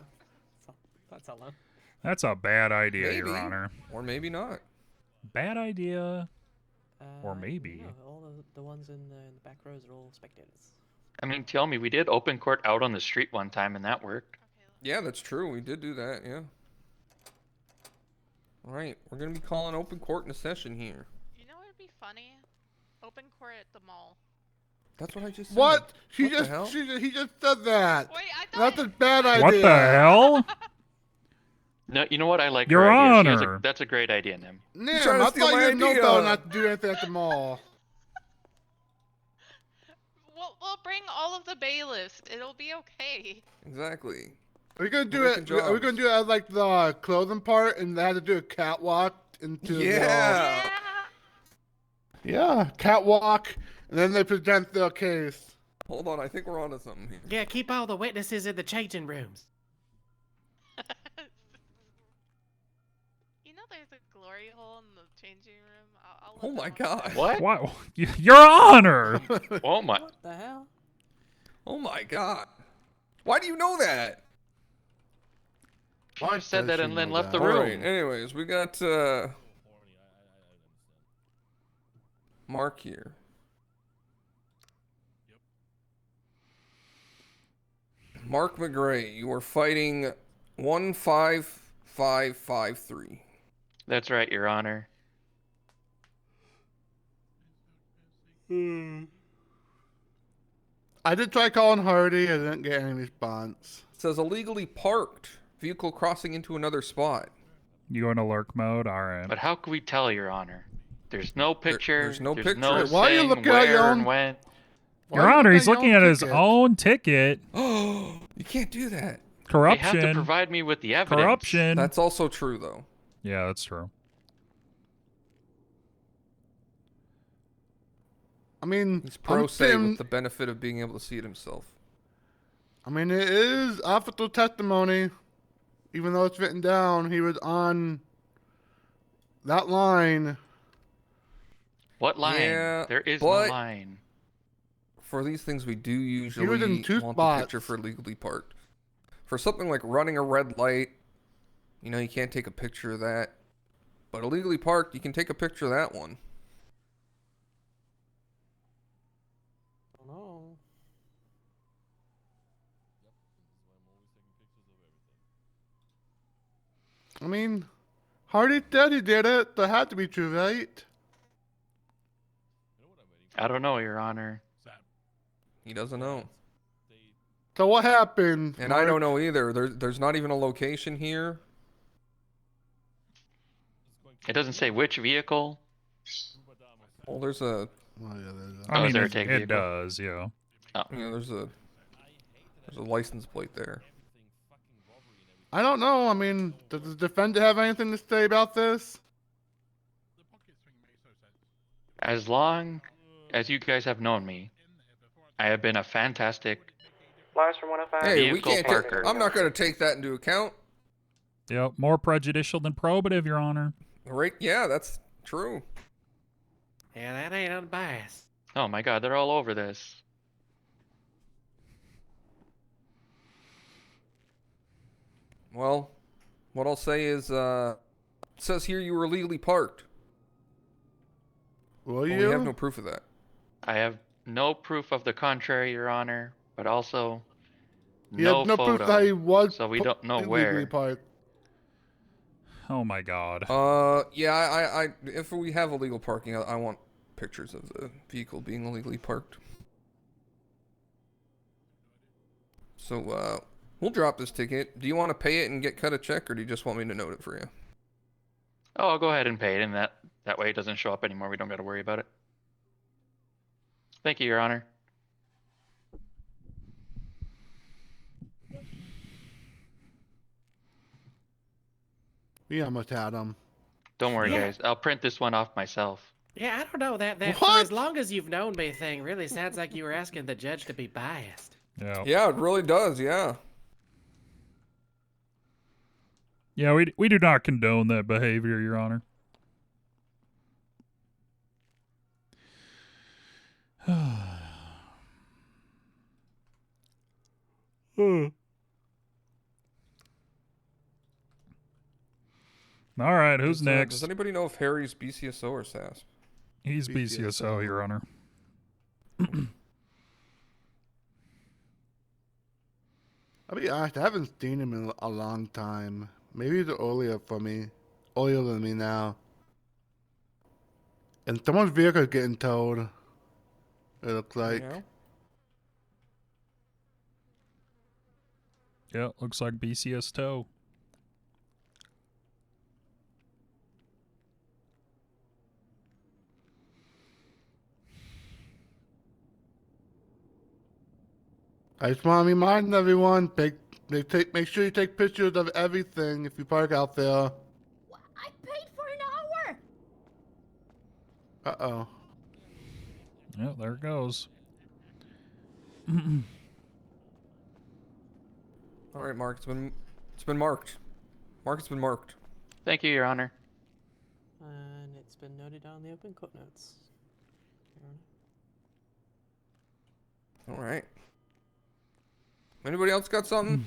G: That's how long.
A: That's a bad idea,
Q: Maybe.
A: Your Honor.
Q: Or maybe not.
A: Bad idea. Or maybe.
G: No, all the ones in the back rows are all spectators.
I: I mean, tell me, we did open court out on the street one time, and that worked.
Q: Yeah, that's true. We did do that, yeah. Alright, we're gonna be calling open court in a session here.
M: You know what would be funny? Open court at the mall.
Q: That's what I just said.
R: What?
Q: What the hell?
R: He just said that.
M: Wait, I
R: That's a bad idea.
A: What the hell?
I: No, you know what? I like
A: Your
I: her idea.
A: Honor.
I: That's a great idea, Nim.
R: Nim,
Q: trying to
R: I
Q: steal
R: thought
Q: my
R: you didn't know
Q: idea.
R: better not to do anything at the mall.
M: We'll bring all of the bailiffs. It'll be okay.
Q: Exactly.
R: Are we gonna do
Q: We're
R: it?
Q: making
R: Are we gonna
Q: jobs.
R: do it as like the clothing part, and they had to do a catwalk into
Q: Yeah.
R: yeah, catwalk, and then they present their case.
Q: Hold on, I think we're onto something here.
L: Yeah, keep all the witnesses in the changing rooms.
M: You know there's a glory hole in the changing room? I'll
Q: Oh my god.
I: What?
A: What? Your Honor!
I: Oh my.
G: What the hell?
Q: Oh my god. Why do you know that?
I: Why said that and then left the
Q: Alright,
I: room?
Q: anyways, we got Mark here. Mark McGray, you are fighting 15553.
I: That's right, Your Honor.
R: I did try calling Hardy. I didn't get any response.
Q: It says illegally parked vehicle crossing into another spot.
A: You go into lurk mode? Alright.
I: But how can we tell, Your Honor? There's no picture.
Q: there's no
I: No
Q: picture.
R: Why are you
I: saying
R: looking at
I: where
R: your own-
I: and when.
A: Your Honor, he's looking at his own ticket.
Q: Oh, you can't do that.
I: They have to
A: Corruption.
I: provide me with the evidence.
A: Corruption.
Q: That's also true, though.
A: Yeah, that's true.
R: I mean,
Q: He's pro
R: I'm
Q: se
R: saying-
Q: with the benefit of being able to see it himself.
R: I mean, it is official testimony. Even though it's written down, he was on that line.
I: What line?
Q: Yeah,
I: There is
Q: but-
I: no line.
Q: For these things, we do usually
R: was in two
Q: want
R: spots.
Q: the picture for legally parked. For something like running a red light, you know, you can't take a picture of that. But illegally parked, you can take a picture of that one.
G: Oh no.
R: I mean, Hardy said he did it. That had to be true, right?
I: I don't know, Your Honor.
Q: He doesn't know.
R: So what happened?
Q: And I don't know either. There's not even a location here.
I: It doesn't say which vehicle.
Q: Well, there's a...
R: Oh, yeah, there's
I: Oh,
A: I
I: is
A: mean,
I: there a
A: it,
I: take
A: it
I: vehicle?
A: does, yeah.
I: Oh.
Q: Yeah, there's a license plate there.
R: I don't know. I mean, does the defendant have anything to say about this?
I: As long as you guys have known me, I have been a fantastic
K: Lars from 105.
Q: Hey, we
I: vehicle
Q: can't.
I: parker.
Q: I'm not going to take that into account.
A: Yep, more prejudicial than probative, Your Honor.
Q: Right? Yeah, that's true.
L: Yeah, that ain't unbiased.
I: Oh my god, they're all over this.
Q: Well, what I'll say is, it says here you were illegally parked.
R: Will
Q: But
R: you?
Q: we have no proof of that.
I: I have no proof of the contrary, Your Honor, but also
R: He
I: no
R: has no
I: photo,
R: proof that he was
I: so we don't know
R: illegally
I: where.
R: parked.
A: Oh my god.
Q: Yeah, I if we have illegal parking, I want pictures of the vehicle being illegally parked. So, we'll drop this ticket. Do you want to pay it and get cut a check, or do you just want me to note it for you?
I: Oh, I'll go ahead and pay it, and that way it doesn't show up anymore. We don't got to worry about it. Thank you, Your Honor.
R: We almost had him.
I: Don't worry,
L: Yeah.
I: guys. I'll print this one off myself.
L: Yeah, I don't know that for as long as you've known me thing really sounds like you were asking the judge to be biased.
A: Yeah.
Q: Yeah, it really does. Yeah.
A: Yeah, we do not condone that behavior, Your Honor. All right, who's next?
Q: Does anybody know if Harry's BCSO or SAS?
A: He's BCSO, Your Honor.
R: I'll be honest, I haven't seen him in a long time. Maybe he's earlier for me. Earlier than me now. And someone's vehicle is getting towed. It looks like.
A: Yeah, looks like BCS tow.
R: I just want to remind everyone, make sure you take pictures of everything if you park out there.
J: I paid for an hour.
R: Uh-oh.
A: Yeah, there it goes.
Q: All right, Mark. It's been marked. Mark, it's been marked.
I: Thank you, Your Honor.
P: And it's been noted down in the open court notes.
Q: All right. Anybody else got something?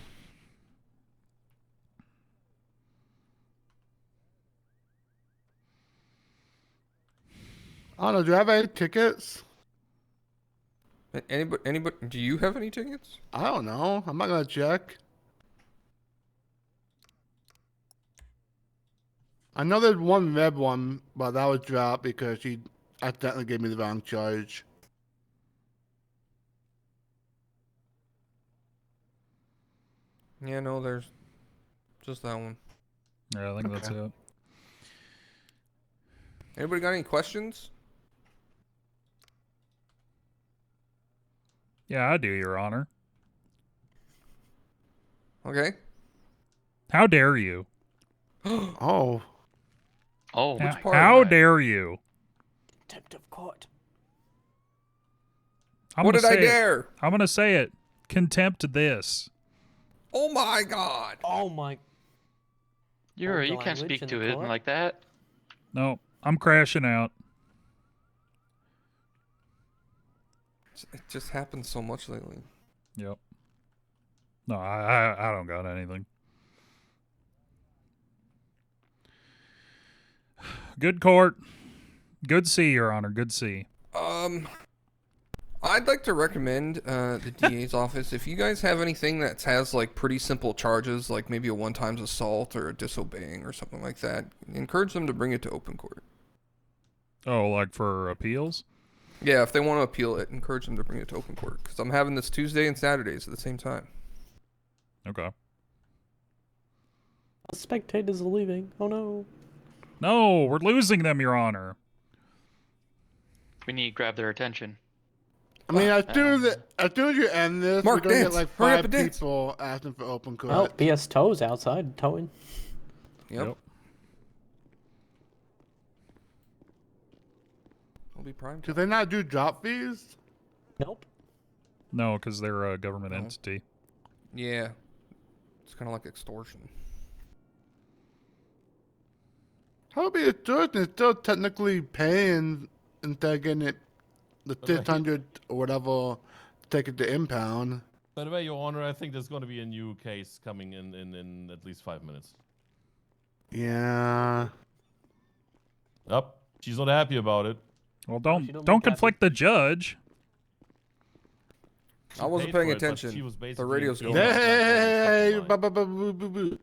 R: I don't know, do you have any tickets?
Q: Anybody? Do you have any tickets?
R: I don't know. I'm not gonna check. I know there's one red one, but that was dropped because she accidentally gave me the wrong charge.
Q: Yeah, no, there's just that one.
A: Yeah, I think that's it.
Q: Anybody got any questions?
A: Yeah, I do, Your Honor.
Q: Okay.
A: How dare you?
R: Oh.
I: Oh,
Q: Which part?
A: How dare you?
P: Contempt of court.
A: I'm
Q: What
A: gonna
Q: did I
A: say it.
Q: dare?
A: I'm gonna say it. Contempt this.
Q: Oh my God.
P: Oh my.
I: Yuri, you
P: Vulgar
I: can't
P: language
I: speak
P: in
I: to
P: the
I: it
P: court?
I: like that.
A: No, I'm crashing out.
Q: It just happens so much lately.
A: Yep. No, I don't got anything. Good court. Good see, Your Honor. Good see.
Q: I'd like to recommend the DA's office, if you guys have anything that has like pretty simple charges, like maybe a one-time assault or a disobeying or something like that, encourage them to bring it to open court.
A: Oh, like for appeals?
Q: Yeah, if they want to appeal it, encourage them to bring it to open court, because I'm having this Tuesday and Saturdays at the same time.
A: Okay.
P: The spectators are leaving. Oh no.
A: No, we're losing them, Your Honor.
I: We need to grab their attention.
R: I mean, as soon as you end this,
Q: Mark,
R: we're gonna
Q: dance.
R: get like
Q: Hurry up
R: 5
Q: and dance.
R: people asking for open court.
P: Oh, BS Tow's outside towing.
Q: Yep. I'll be prime.
R: Do they not do drop fees?
P: Nope.
A: No, because they're a government entity.
Q: Yeah. It's kind of like extortion.
R: How would be extortion? It's still technically paying instead of getting it the 600 or whatever to take it to impound.
N: By the way, Your Honor, I think there's going to be a new case coming in at least 5 minutes.
R: Yeah.
N: Up. She's not happy about it.
A: Well, don't conflict the judge.
Q: I wasn't
N: paid
Q: paying
N: for it, but
Q: attention.
N: she was
Q: The
N: basically
Q: radio's
N: being
Q: going.
R: Hey,
N: fucking
R: boo, boo, boo, boo, boo.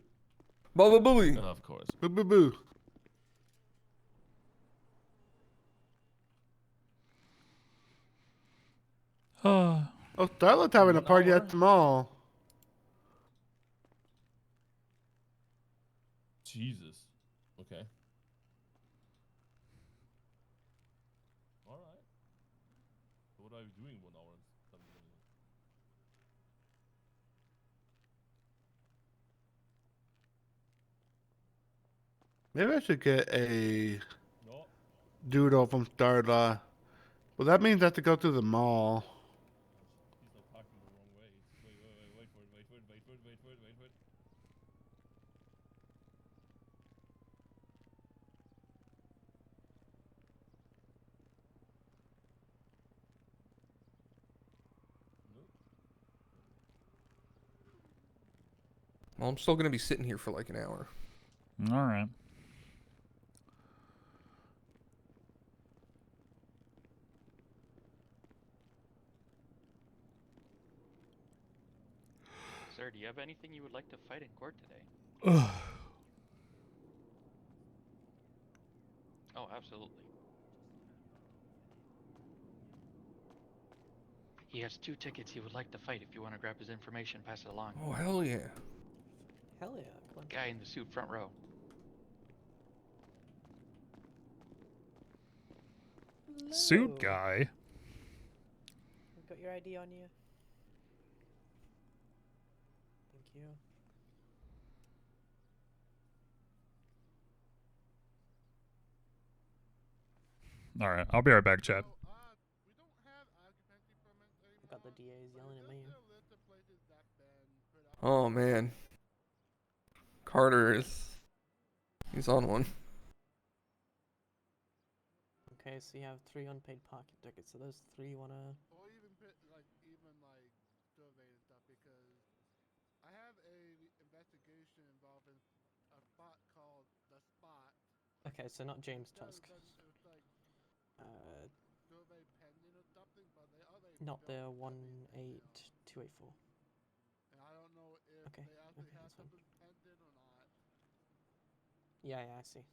Q: Boo, boo, boo.
N: Of course.
R: Boo, boo, boo. Oh, Starlet's having a party at the mall.
N: Jesus. Okay. All right. So what are you doing 1 hour and 7 minutes?
R: Maybe I should get a doodle from Starla. Well, that means I have to go to the mall.
N: He's not parking the wrong way. Wait for it.
Q: Well, I'm still gonna be sitting here for like an hour.
A: All right.
I: Sir, do you have anything you would like to fight in court today? Oh, absolutely. He has 2 tickets he would like to fight. If you want to grab his information, pass it along.
Q: Oh, hell yeah.
P: Hell yeah. Come on.
I: Guy in the suit front row.
A: Suit guy.
P: Got your ID on you? Thank you.
A: All right, I'll be right back, chat.
P: Got the DAs yelling at me.
Q: Oh man. Carter he's on one.
P: Okay, so you have 3 unpaid parking tickets. So those 3 wanna.
R: Or even survey and stuff, because I have a investigation involving a spot called the Spot.
P: Okay, so not James Tusk.
R: Survey pending or something, but they are
P: Not the 18284.
R: And I don't know if
P: Okay,
R: they actually
P: okay,
R: have
P: that's fine.
R: something pending or not.
P: Yeah, I see.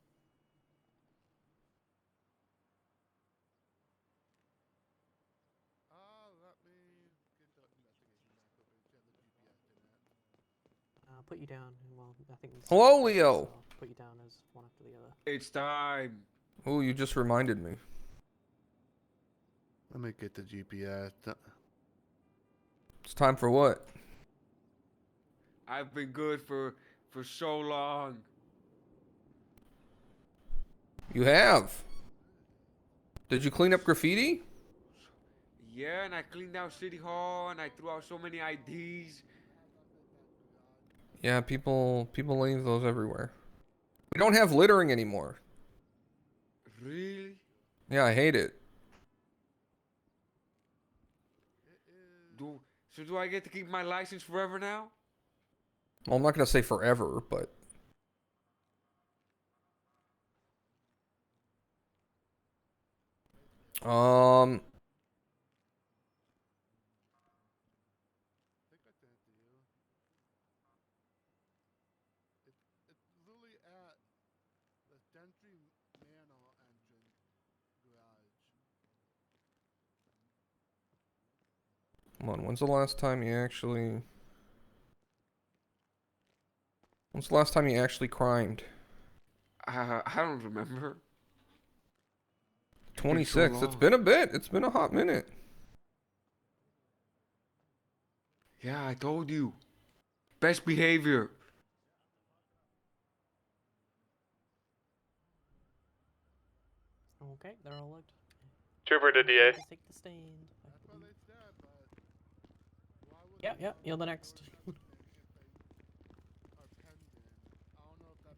R: Let me get the investigation back over and check the GPS in that.
P: I'll put you down. Well, I think.
Q: Hello, Leo.
P: So I'll put you down as one after the other.
C: It's time.
Q: Oh, you just reminded me.
R: Let me get the GPS.
Q: It's time for what?
C: I've been good for so long.
Q: You have. Did you clean up graffiti?
C: Yeah, and I cleaned out City Hall, and I threw out so many IDs.
Q: Yeah, people leave those everywhere. We don't have littering anymore.
C: Really?
Q: Yeah, I hate it.
C: So do I get to keep my license forever now?
Q: Well, I'm not gonna say forever, but
R: It's literally at the Gentry Manor entrance garage.
Q: come on. When's the last time you crimed?
C: I don't remember.
Q: 26. It's been a bit. It's been a hot minute.
C: Yeah, I told you. Best behavior.
P: Okay, they're all looked.
F: Trooper to DA.
P: Take the stand. Yep, you're the next. You're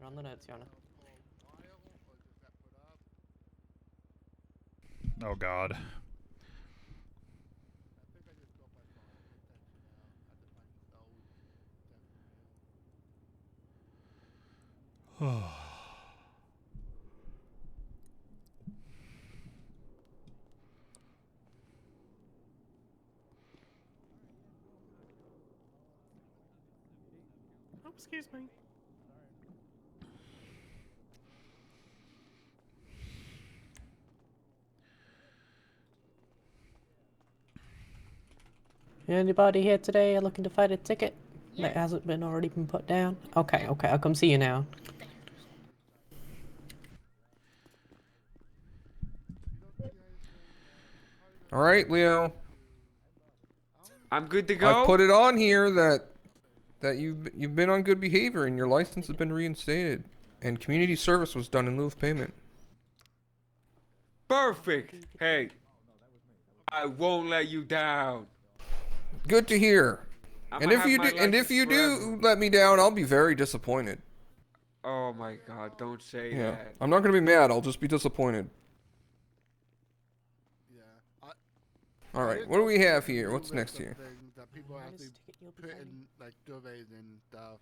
P: on the notes, Yana.
A: Oh God. Oh.
P: Oh, excuse me. Anybody here today looking to fight a ticket that hasn't been already been put down? Okay, I'll come see you now.
Q: All right, Leo.
C: I'm good to go.
Q: I've put it on here that you've been on good behavior and your license has been reinstated, and community service was done in lieu of payment.
C: Perfect. Hey, I won't let you down.
Q: Good to hear.
C: I'ma
Q: And if
C: have
Q: you
C: my
Q: do, and if
C: license
Q: you
C: forever.
Q: do let me down, I'll be very disappointed.
C: Oh my God! Don't say
Q: Yeah,
C: that.
Q: I'm not gonna be mad. I'll just be disappointed.
R: Yeah.
Q: All right, what do we have here? What's next here?
R: That people actually put in like surveys and stuff.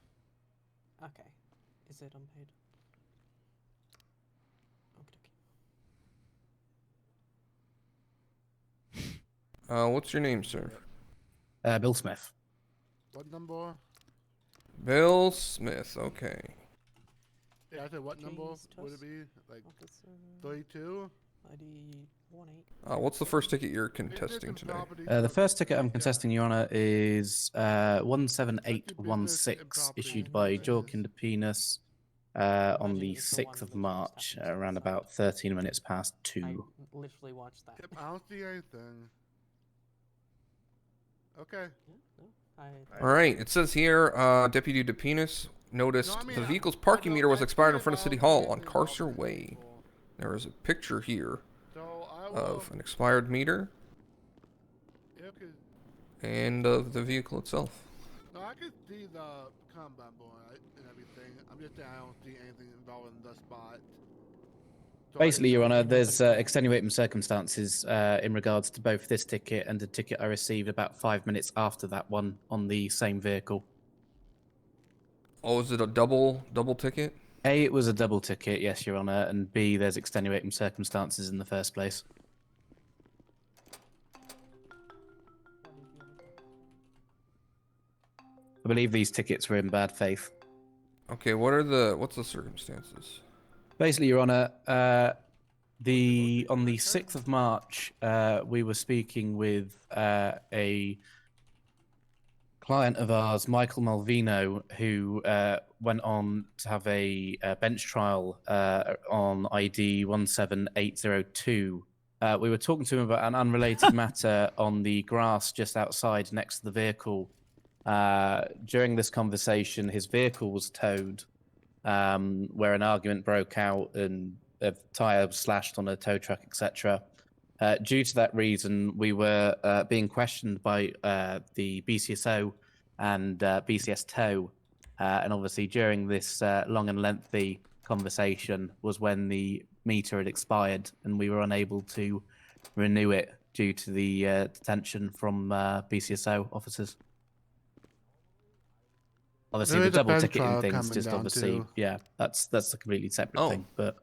P: Okay. Is it unpaid?
Q: What's your name, sir?
O: Bill Smith.
R: What number?
Q: Bill Smith. Okay.
R: Yeah, I said what number would it be? Like 32?
P: ID 18.
Q: What's the first ticket you're contesting today?
O: The first ticket I'm contesting, Your Honor, is 17816, issued by Jorkin de Penis on the 6th of March, around about 13 minutes past 2.
P: Literally watched that.
R: Yep, I don't see anything. Okay.
Q: All right. It says here, Deputy DePenis noticed the vehicle's parking meter was expired in front of City Hall on Carcer Way. There is a picture here of an expired meter and of the vehicle itself.
R: No, I can see the combat boy and everything. I'm just saying I don't see anything involving the spot.
O: Basically, Your Honor, there's extenuating circumstances in regards to both this ticket and the ticket I received about 5 minutes after that one on the same vehicle.
Q: Oh, is it a double ticket?
O: A, it was a double ticket, yes, Your Honor, and B, there's extenuating circumstances in the first place. I believe these tickets were in bad faith.
Q: Okay, what's the circumstances?
O: Basically, Your Honor, on the 6th of March, we were speaking with a client of ours, Michael Malvino, who went on to have a bench trial on ID 17802. We were talking to him about an unrelated matter on the grass just outside next to the vehicle. During this conversation, his vehicle was towed, where an argument broke out and a tyre was slashed on a tow truck, etc. Due to that reason, we were being questioned by the BCSO and BCS Tow. And obviously, during this long and lengthy conversation was when the meter had expired and we were unable to renew it due to the detention from BCSO officers. Obviously, the double ticketing thing's just obviously, yeah, that's a completely separate thing. But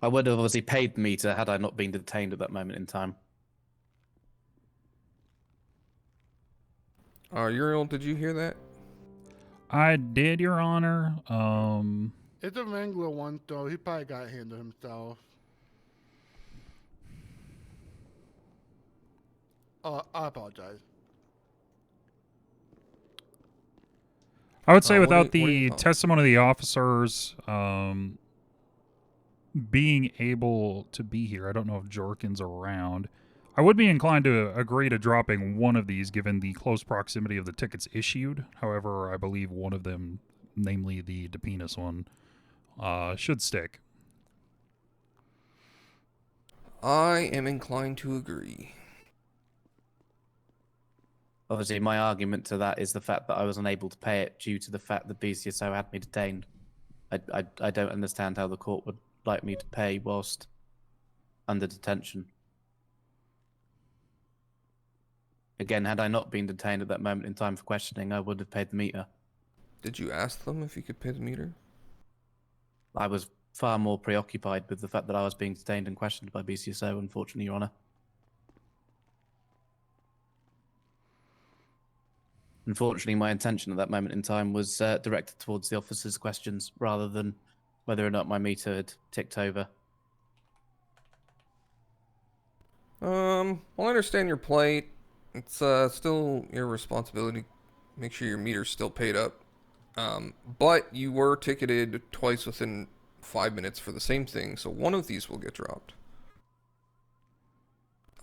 O: I would have obviously paid the meter had I not been detained at that moment in time.
Q: Uriel, did you hear that?
A: I did, Your Honor.
R: It's a Wrangler one, though. He probably got handled himself. I apologize.
A: I would say without the testimony of the officers being able to be here, I don't know if Jorkin's around. I would be inclined to agree to dropping one of these given the close proximity of the tickets issued. However, I believe one of them, namely the DePenis one, should stick.
Q: I am inclined to agree.
O: Obviously, my argument to that is the fact that I was unable to pay it due to the fact that BCSO had me detained. I don't understand how the court would like me to pay whilst under detention. Again, had I not been detained at that moment in time for questioning, I would have paid the meter.
Q: Did you ask them if you could pay the meter?
O: I was far more preoccupied with the fact that I was being detained and questioned by BCSO, unfortunately, Your Honor. Unfortunately, my intention at that moment in time was directed towards the officer's questions rather than whether or not my meter had ticked over.
Q: Well, I understand your plight. It's still your responsibility. Make sure your meter's still paid up. But you were ticketed twice within 5 minutes for the same thing, so one of these will get dropped.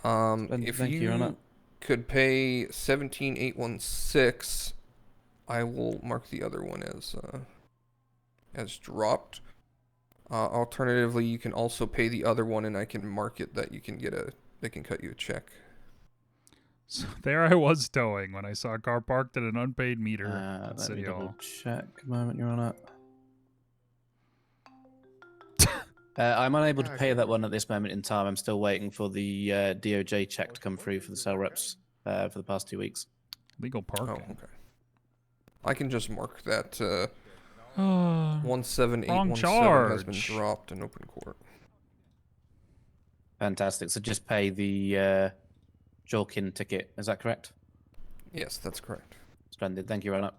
Q: If
O: Thank you, Your Honor.
Q: Could pay 17,816, I will mark the other one as dropped. Alternatively, you can also pay the other one, and I can mark it that you can get they can cut you a check.
A: So there I was towing when I saw a car parked at an unpaid meter at
O: Let
A: City
O: me
A: Hall.
O: double check a moment, Your Honor. I'm unable to pay that one at this moment in time. I'm still waiting for the DOJ check to come through for the cell reps for the past 2 weeks.
A: Legal parking.
Q: Oh, okay. I can just mark that 17817
A: Wrong
Q: has been
A: charge.
Q: dropped in open court.
O: Fantastic. So just pay the Jolkin ticket. Is that correct?
Q: Yes, that's correct.
O: Splendid. Thank you, Ronan.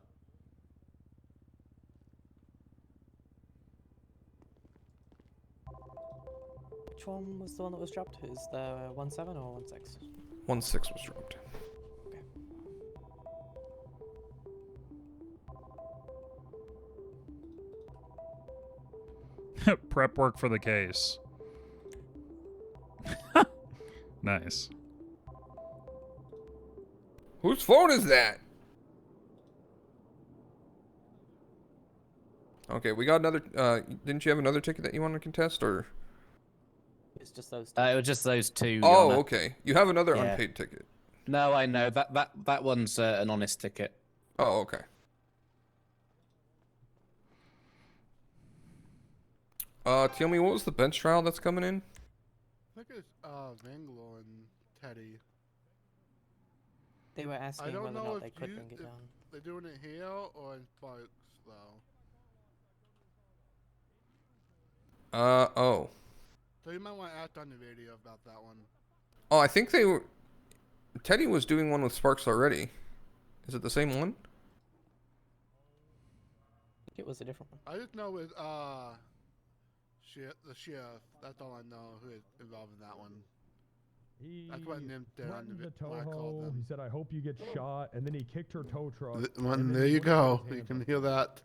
P: Which one was the one that was dropped? Is the 1.7 or 1.6?
Q: 1.6 was dropped.
A: Prep work for the case. Nice.
Q: Whose phone is that? Okay, we got another. Didn't you have another ticket that you wanted to contest, or?
P: It's just those
O: It was just those two. Your
Q: Oh,
O: Honor.
Q: okay. You have another
O: Yeah.
Q: unpaid ticket.
O: No, I know that one's an honest ticket.
Q: Oh, okay. Tell me, what was the bench trial that's coming in?
R: I think it's Vanglo and Teddy.
P: They were
R: I
P: asking
R: don't
P: whether or
R: know
P: not they
R: if
P: could
R: you
P: bring it
R: if
P: down.
R: they're doing it here or in Sparks though.
Q: Oh.
R: So you might want to act on the video about that one.
Q: Oh, I think they were. Teddy was doing one with Sparks already. Is it the same one?
P: I think it was a different one.
R: I just know with the sheriff. That's all I know who is involved in that one. That's what Nim did on the when I called them.
H: He said, "I hope you get shot," and then he kicked her tow truck.
R: There you go. You can hear that.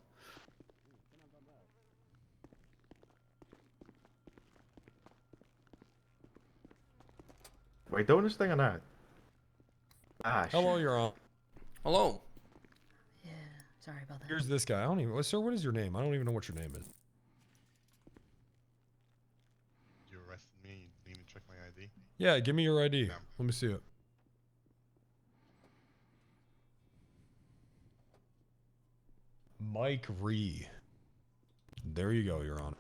H: Wait, doing this thing or not? Ah,
S: Hello, you're on.
Q: Hello.
T: Yeah, sorry about that.
S: Here's this guy. I don't even. Sir, what is your name? I don't even know what your name is.
U: You arrested me. You didn't even check my ID.
S: Yeah, give me your ID. Let me see it. Mike Ree. There you go, Your Honor.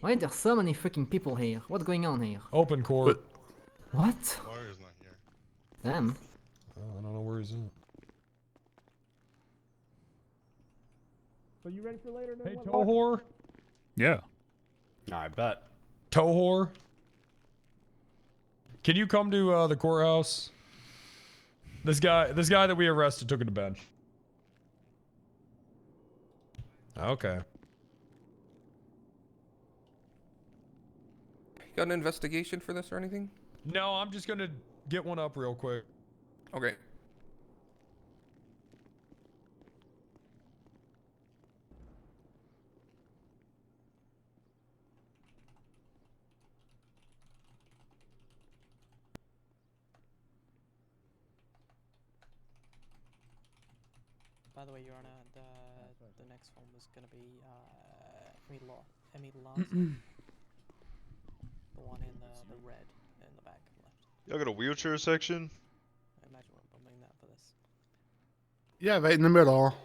T: Why are there so many freaking people here? What's going on here?
S: Open court.
T: What?
U: Lawyer's not here.
T: Them?
S: Oh, I don't know where he's at.
H: So you ready for later?
S: Hey, Tohor.
A: Yeah.
H: I bet.
S: Tohor. Can you come to the courthouse? This guy that we arrested took it to bench. Okay.
Q: Got an investigation for this or anything?
S: No, I'm just gonna get one up real quick.
Q: Okay.
P: By the way, Your Honor, the next one was gonna be Emmy Lawson. The one in the red in the back left.
U: Y'all got a wheelchair section?
P: I imagine we're bumping that for this.
R: Yeah, right in the middle.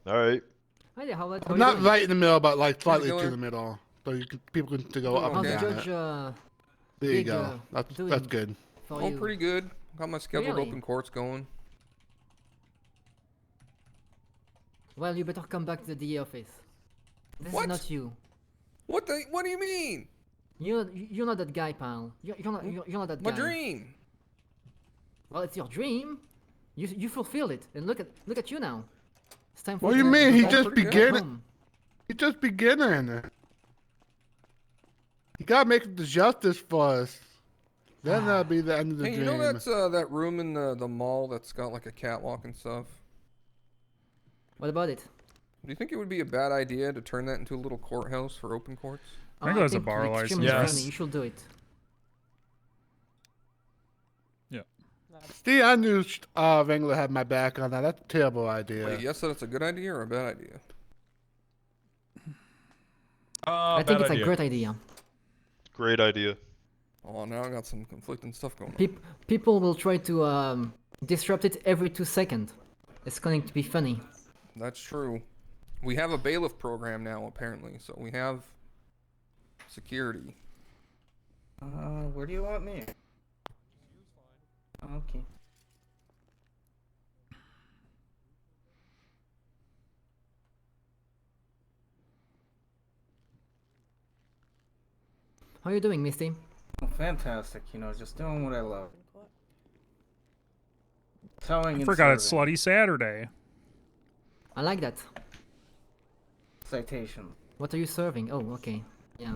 U: Alright.
T: Hi there, how
R: Well, not right in the middle, but like slightly to
Q: Killer.
R: the middle, so you can people can to go up
T: How's
R: and
T: the
R: down.
T: judge,
R: There you
T: big,
R: go. That's
T: doing
R: good.
T: for
Q: Oh,
T: you?
Q: pretty good. Got my scheduled
T: Really?
Q: open courts going.
T: Well, you better come back to the DA office. This
Q: What?
T: is not you.
Q: What do you mean?
T: You're not that guy, pal. You're not that
Q: My
T: guy.
Q: dream.
T: Well, it's your dream. You fulfilled it, and look at you now. It's time for
R: What do
T: you
R: you
T: to
R: mean? He
T: go
R: just
T: back
R: beginning.
T: home.
R: He just beginning. You gotta make the justice for us. Then that'll be the end of the
Q: Hey,
R: dream.
Q: you know that's that room in the mall that's got like a catwalk and stuff?
T: What about it?
Q: Do you think it would be a bad idea to turn that into a little courthouse for open courts?
A: I think there's a
T: think
A: bar
T: it's
A: license.
T: extremely
S: Yes.
T: funny. You should do it.
A: Yeah.
R: See, I knew Wrangler had my back on that. That's a terrible idea.
Q: Wait, yes, that's a good idea or a bad idea?
T: I think it's a great idea.
U: Great idea.
Q: Oh, now I got some conflicting stuff going on.
T: People will try to disrupt it every 2 seconds. It's going to be funny.
Q: That's true. We have a bailiff program now, apparently, so we have security.
X: Where do you want me? Okay.
T: How are you doing, Misty?
X: Oh, fantastic. You know, just doing what I love. Towing
A: I
X: and
A: forgot it's
X: serving.
A: Slutty Saturday.
T: I like that.
X: Citation.
T: What are you serving? Oh, okay. Yeah.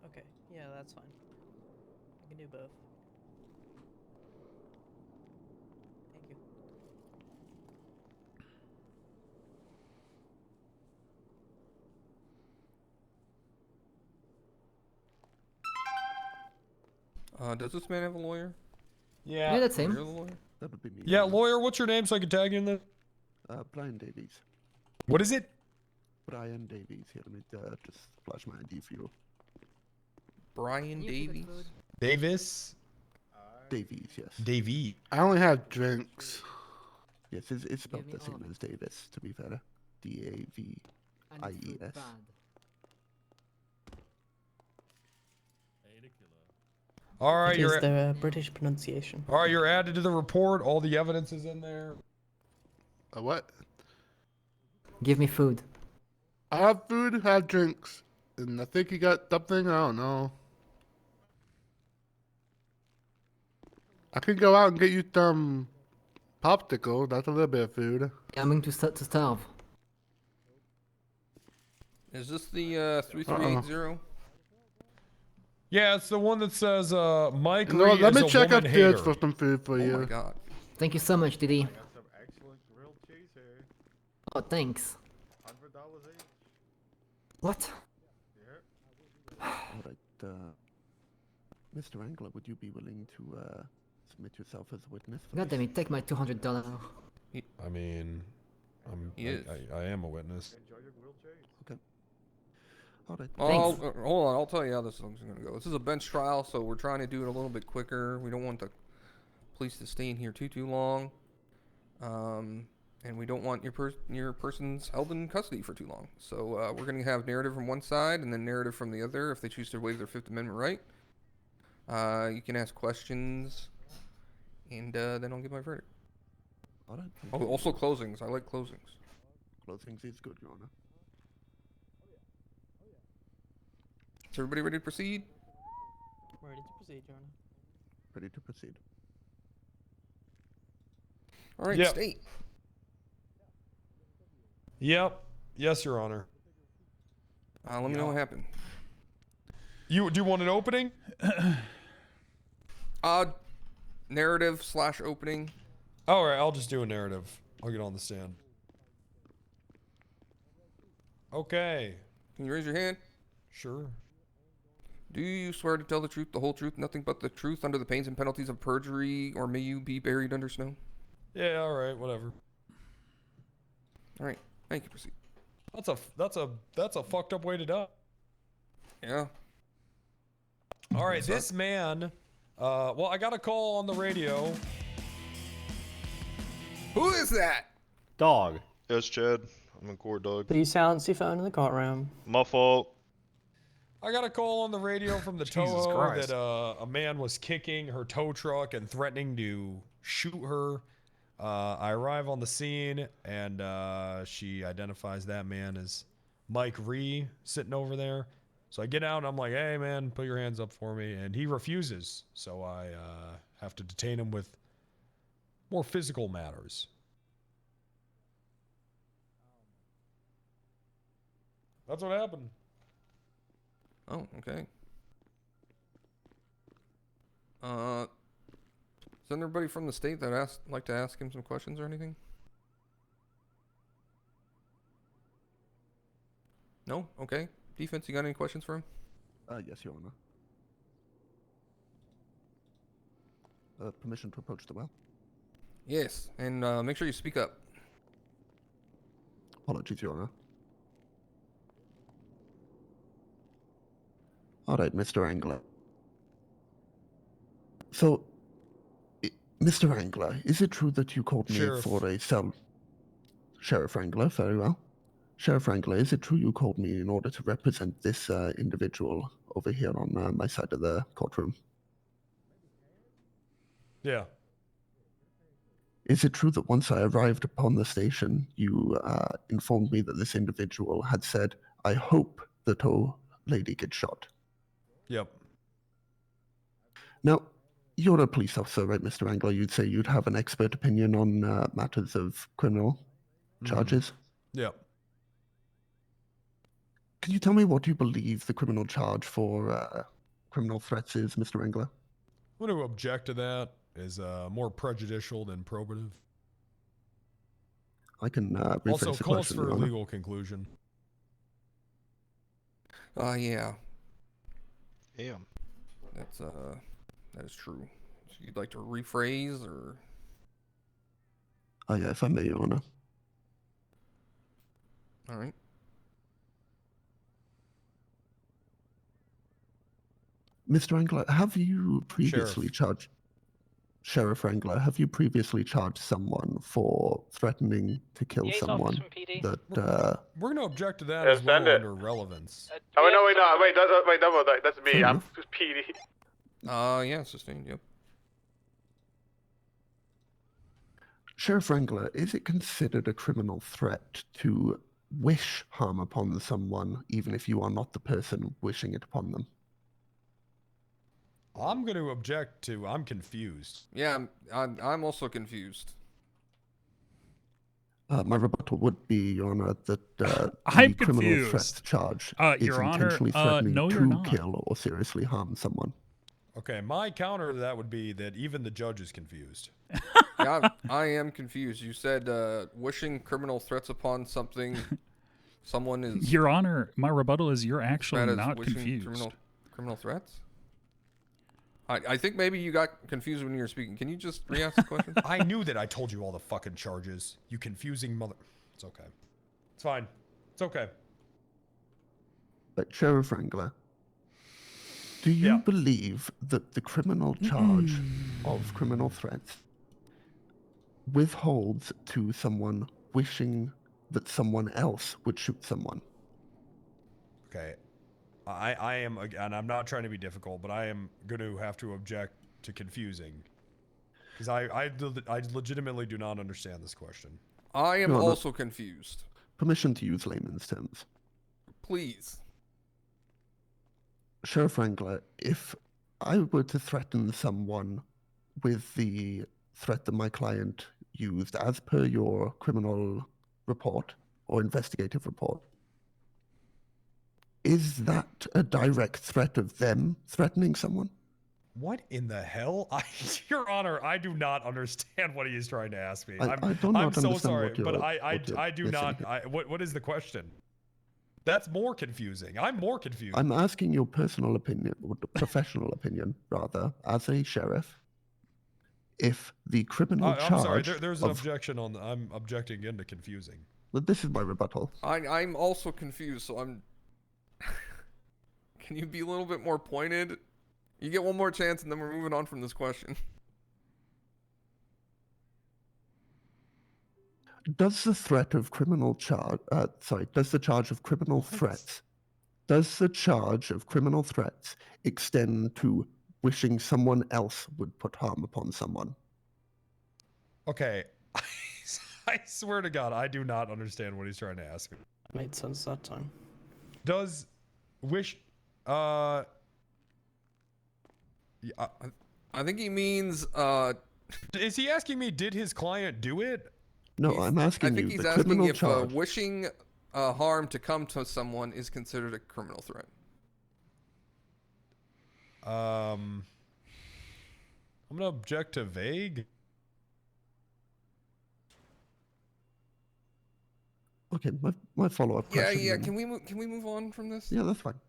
P: Okay, yeah, that's fine. I can do both. Thank you.
Q: Does this man have a lawyer?
S: Yeah.
T: Yeah, that's
Q: Or
T: him.
Q: you're the lawyer?
B: That would be me.
S: Yeah, lawyer, what's your name so I can tag you in the...
B: Brian Davies.
S: What is it?
B: Brian Davies. Here, let me just flash my ID for you.
Q: Brian Davies?
S: Davis?
B: Davies, yes.
S: Davey.
R: I only have drinks.
B: Yes, it's spelled the same as Davis, to be fair. D-A-V-I-E-S.
S: All right,
P: It is the British pronunciation.
S: All right, you're added to the report. All the evidence is in there.
R: A what?
T: Give me food.
R: I have food, have drinks. And I think you got something, I don't know. I could go out and get you some popsicle. That's a little bit of food.
T: Yeah, I'm going to starve.
Q: Is this the 3380?
S: Yeah, it's the one that says Mike
R: No,
S: Reed
R: let
S: is
R: me
S: a
R: check
S: woman
R: upstairs
S: hater.
R: for some food for you.
Q: Oh my god.
T: Thank you so much, Didi.
W: Some excellent grilled cheese here.
T: Oh, thanks.
W: $100 each.
T: What?
B: Alright, Mr. Angler, would you be willing to submit yourself as a witness? For
T: God
B: this?
T: damn it, take my $200.
S: I mean, I am a witness.
W: Enjoy your grilled cheese.
B: Okay. Alright.
Q: Hold on, I'll tell you how this thing's gonna go. This is a bench trial, so we're trying to do it a little bit quicker. We don't want the police to stay in here too long. And we don't want your persons held in custody for too long. So we're gonna have narrative from one side and then narrative from the other if they choose to waive their Fifth Amendment right. You can ask questions, and then I'll give my verdict.
B: Alright.
Q: Oh, also closings. I like closings.
B: Closings is good, Your Honor.
Q: Is everybody ready to proceed?
P: Ready to proceed, Your Honor.
B: Ready to proceed.
Q: All right,
S: Yep.
Q: state.
S: Yep. Yes, Your Honor.
Q: Let me know what happened.
S: You do you want an opening?
Q: Narrative / opening.
S: All right, I'll just do a narrative. I'll get on the stand. Okay.
Q: Can you raise your hand?
S: Sure.
Q: Do you swear to tell the truth, the whole truth, nothing but the truth, under the pains and penalties of perjury, or may you be buried under snow?
S: Yeah. All right. Whatever.
Q: All right. Thank you. Proceed.
S: That's a fucked up way to die.
Q: Yeah.
S: All right. This man. Well, I got a call on the radio.
Q: Who is that?
D: Dog. Yes, Chad. I'm in court, dog.
P: Please silence your phone in the courtroom.
D: My fault.
S: I got a call on the radio from the
D: Jesus
S: Toho
D: Christ.
S: that a man was kicking her tow truck and threatening to shoot her. I arrive on the scene, and she identifies that man as Mike Reed sitting over there. So I get out, and I'm like, hey, man, put your hands up for me. And he refuses, so I have to detain him with more physical matters. That's what happened.
Q: Oh, okay. Is there anybody from the state that like to ask him some questions or anything? No? Okay. Defense, you got any questions for him?
B: Yes, Your Honor. Permission to approach the well?
Q: Yes, and make sure you speak up.
B: Apologies, Your Honor. Alright, Mr. Angler. So, Mr. Angler, is it true that you called me
S: Sheriff.
B: for a cell... Sheriff Angler, very well. Sheriff Angler, is it true you called me in order to represent this individual over here on my side of the courtroom?
S: Yeah.
B: Is it true that once I arrived upon the station, you informed me that this individual had said, "I hope the tow lady gets shot"?
S: Yep.
B: Now, you're a police officer, right, Mr. Angler? You'd say you'd have an expert opinion on matters of criminal charges?
S: Yep.
B: Can you tell me what you believe the criminal charge for criminal threats is, Mr. Angler?
S: I'm going to object to that as more prejudicial than probative.
B: I can rephrase
S: Also,
B: the
S: calls
B: question,
S: for
B: Your
S: a
B: Honor.
S: legal conclusion.
Q: Yeah.
D: Damn.
Q: That is true. So you'd like to rephrase, or?
B: Oh, yeah, if I may, Your Honor.
Q: All right.
B: Mr. Angler, have you previously charged... Sheriff Wrangler, have you previously charged someone for threatening to kill someone that...
S: We're going to object to that
E: Yeah,
S: as well
E: send it.
S: under relevance.
E: Oh, no, that's me.
B: Fair
E: I'm
B: enough.
E: PD.
Q: Yeah, sustained, yep.
B: Sheriff Wrangler, is it considered a criminal threat to wish harm upon someone, even if you are not the person wishing it upon them?
S: I'm going to object to, I'm confused.
Q: Yeah, I'm also confused.
B: My rebuttal would be, Your Honor, that the
A: I'm
B: criminal
A: confused.
B: threat charge is
A: Your Honor,
B: intentionally threatening
A: no, you're
B: to
A: not.
B: kill or seriously harm someone.
S: Okay, my counter to that would be that even the judge is confused.
Q: Yeah, I am confused. You said wishing criminal threats upon someone is...
A: Your Honor, my rebuttal is you're actually
Q: bad as
A: not
Q: wishing
A: confused.
Q: Criminal threats? I think maybe you got confused when you were speaking. Can you just re-ask the question?
S: I knew that I told you all the fucking charges. You confusing mother... It's okay. It's fine. It's okay.
B: But Sheriff Wrangler, do you believe that the criminal charge of criminal threats withholds to someone wishing that someone else would shoot someone?
S: Okay. I am, and I'm not trying to be difficult, but I am going to have to object to confusing. Because I legitimately do not understand this question.
Q: I am
B: Your Honor,
Q: also confused.
B: Permission to use layman's terms.
Q: Please.
B: Sheriff Wrangler, if I were to threaten someone with the threat that my client used as per your criminal report or investigative report, is that a direct threat of them threatening someone?
S: What in the hell? Your Honor, I do not understand what he is trying to ask me.
B: I do
S: I'm
B: not
S: so
B: understand
S: sorry,
B: what you're-
S: but
B: what you're
S: I do
B: missing
S: not.
B: here.
S: What is the question? That's more confusing. I'm more confused.
B: I'm asking your personal opinion, or professional opinion, rather, as a sheriff, if the criminal
S: I'm sorry.
B: charge
S: There's an
B: of...
S: objection on. I'm objecting again to confusing.
B: This is my rebuttal.
Q: I'm also confused, so I'm... Can you be a little bit more pointed? You get one more chance, and then we're moving on from this question.
B: Does the threat of criminal charge... does the charge of criminal threats... Does the charge of criminal threats extend to wishing someone else would put harm upon someone?
S: Okay. I swear to God, I do not understand what he's trying to ask me.
O: Made sense that time.
S: Does wish...
Q: Yeah, I think he means...
S: Is he asking me, did his client do it?
B: No, I'm asking
Q: I think
B: you,
Q: he's
B: the
Q: asking
B: criminal
Q: if
B: charge...
Q: wishing harm to come to someone is considered a criminal threat.
S: I'm gonna object to vague.
B: Okay, my follow-up question...
Q: Yeah.
B: then.
Q: Can we move on from this?
B: Yeah, that's fine.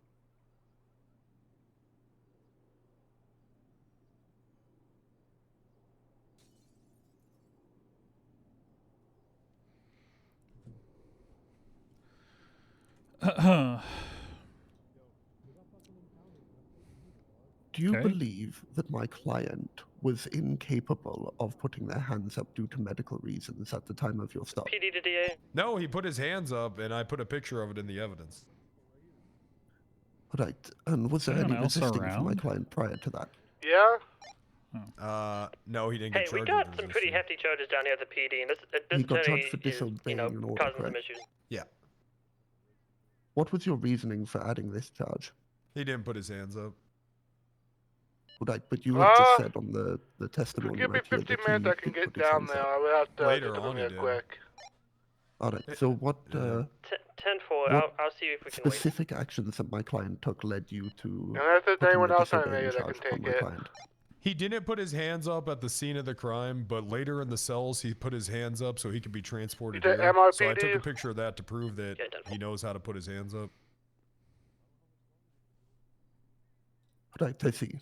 B: Do you believe that my client was incapable of putting their hands up due to medical reasons at the time of your stop?
F: PD to DA.
S: No, he put his hands up, and I put a picture of it in the evidence.
B: Right, and was there
A: Anyone
B: any
A: else
B: resisting from my
A: around?
B: client prior to that?
E: Yeah?
S: No, he didn't
F: Hey,
S: get
F: we
S: charged
F: got
S: with
F: some
S: resisting.
F: pretty hefty charges down here at the PD, and this
B: He got
F: attorney
B: charged for
F: is,
B: disobeying an order,
F: causing some
B: correct?
F: issues.
S: Yeah.
B: What was your reasoning for adding this charge?
S: He didn't put his hands up.
B: Right, but you have just said on the
R: If
B: testimony
R: you give me
B: right here
R: 50
B: that
R: minutes,
B: he
R: I can
B: did
R: get
B: put his
R: down
B: hands
R: there.
B: up.
R: I will have to
S: Later
R: do
S: on,
R: it
S: he
R: real
S: did.
R: quick.
B: All right. So what
F: 10-4,
B: what
F: I'll see if we can wait.
B: specific actions that my client took led you to
R: Unless there's
B: putting
R: anyone
B: the
R: else I
B: disobeying
R: know that
B: charge
R: can
B: upon
R: take
B: my
R: it.
B: client?
S: He didn't put his hands up at the scene of the crime, but later in the cells, he put his hands up so he could be transported
R: You said
S: here. So I took
R: MRPD?
S: a picture of that to prove that he knows how to put his hands up.
B: Right, I see.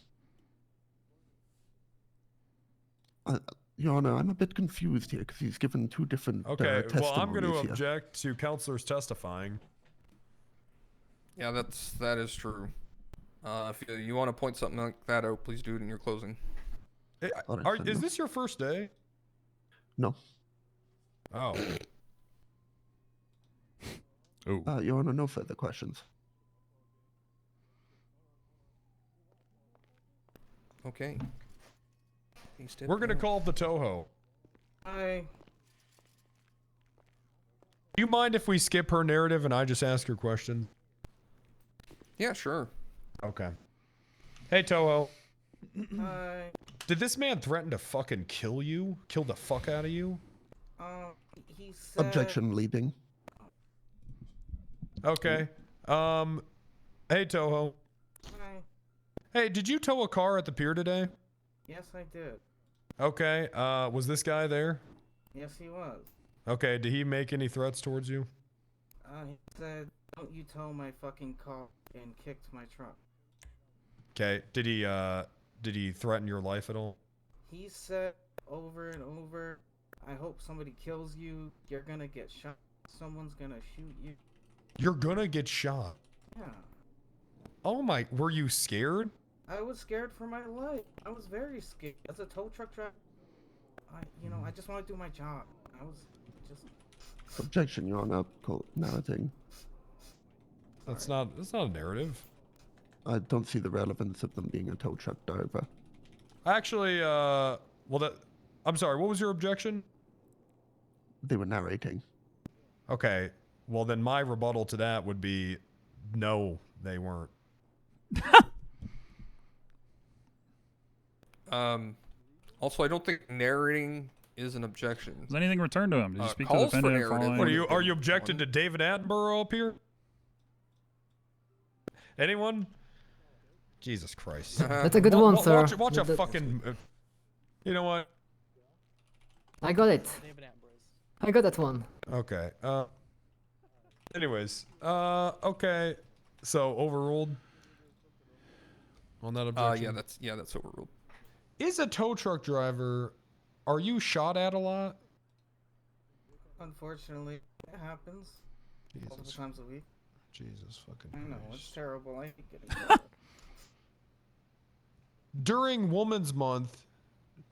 B: Your Honor, I'm a bit confused here because he's given two different
S: Okay, well, I'm going to
B: testimonies here.
S: object to counselors testifying.
Q: Yeah, that is true. If you want to point something like that out, please do it in your closing.
S: Is this your first day?
B: No.
S: Oh.
B: Your Honor, no further questions.
Q: Okay.
S: We're going to call the Toho.
L: Hi.
S: Do you mind if we skip her narrative and I just ask her question?
Q: Yeah, sure.
S: Okay. Hey, Toho.
L: Hi.
S: Did this man threaten to fucking kill you? Kill the fuck out of you?
L: He said...
B: Objection, leading.
S: Okay. Hey, Toho.
L: Hi.
S: Hey, did you tow a car at the pier today?
L: Yes, I did.
S: Okay. Was this guy there?
L: Yes, he was.
S: Okay. Did he make any threats towards you?
L: He said, "Don't you tow my fucking car," and kicked my truck.
S: Okay. Did he threaten your life at all?
L: He said over and over, "I hope somebody kills you. You're gonna get shot. Someone's gonna shoot you."
S: You're gonna get shot.
L: Yeah.
S: Oh my, were you scared?
L: I was scared for my life. I was very scared. As a tow truck driver, I just want to do my job. I was just...
B: Objection, Your Honor. Narrating.
S: That's not a narrative.
B: I don't see the relevance of them being a tow truck driver.
S: Actually, I'm sorry, what was your objection?
B: They were narrating.
S: Okay, well then my rebuttal to that would be, no, they weren't.
Q: Also, I don't think narrating is an objection.
A: Is anything returned to him? Did you speak to the
Q: calls for
A: defendant
Q: narrative.
A: following?
S: What are you objecting to David Attenborough up here? Anyone? Jesus Christ.
T: That's a good one, sir.
S: Watch a fucking... you know what?
T: I got it. I got that one.
S: Okay. Anyways. Okay. So, overruled? On that objection?
Q: Yeah, that's overruled.
S: Is a tow truck driver... Are you shot at a lot?
L: Unfortunately, it happens. Multiple times a week.
S: Jesus fucking
L: I know, it's
S: Christ.
L: terrible. I hate getting shot.
S: During Women's Month,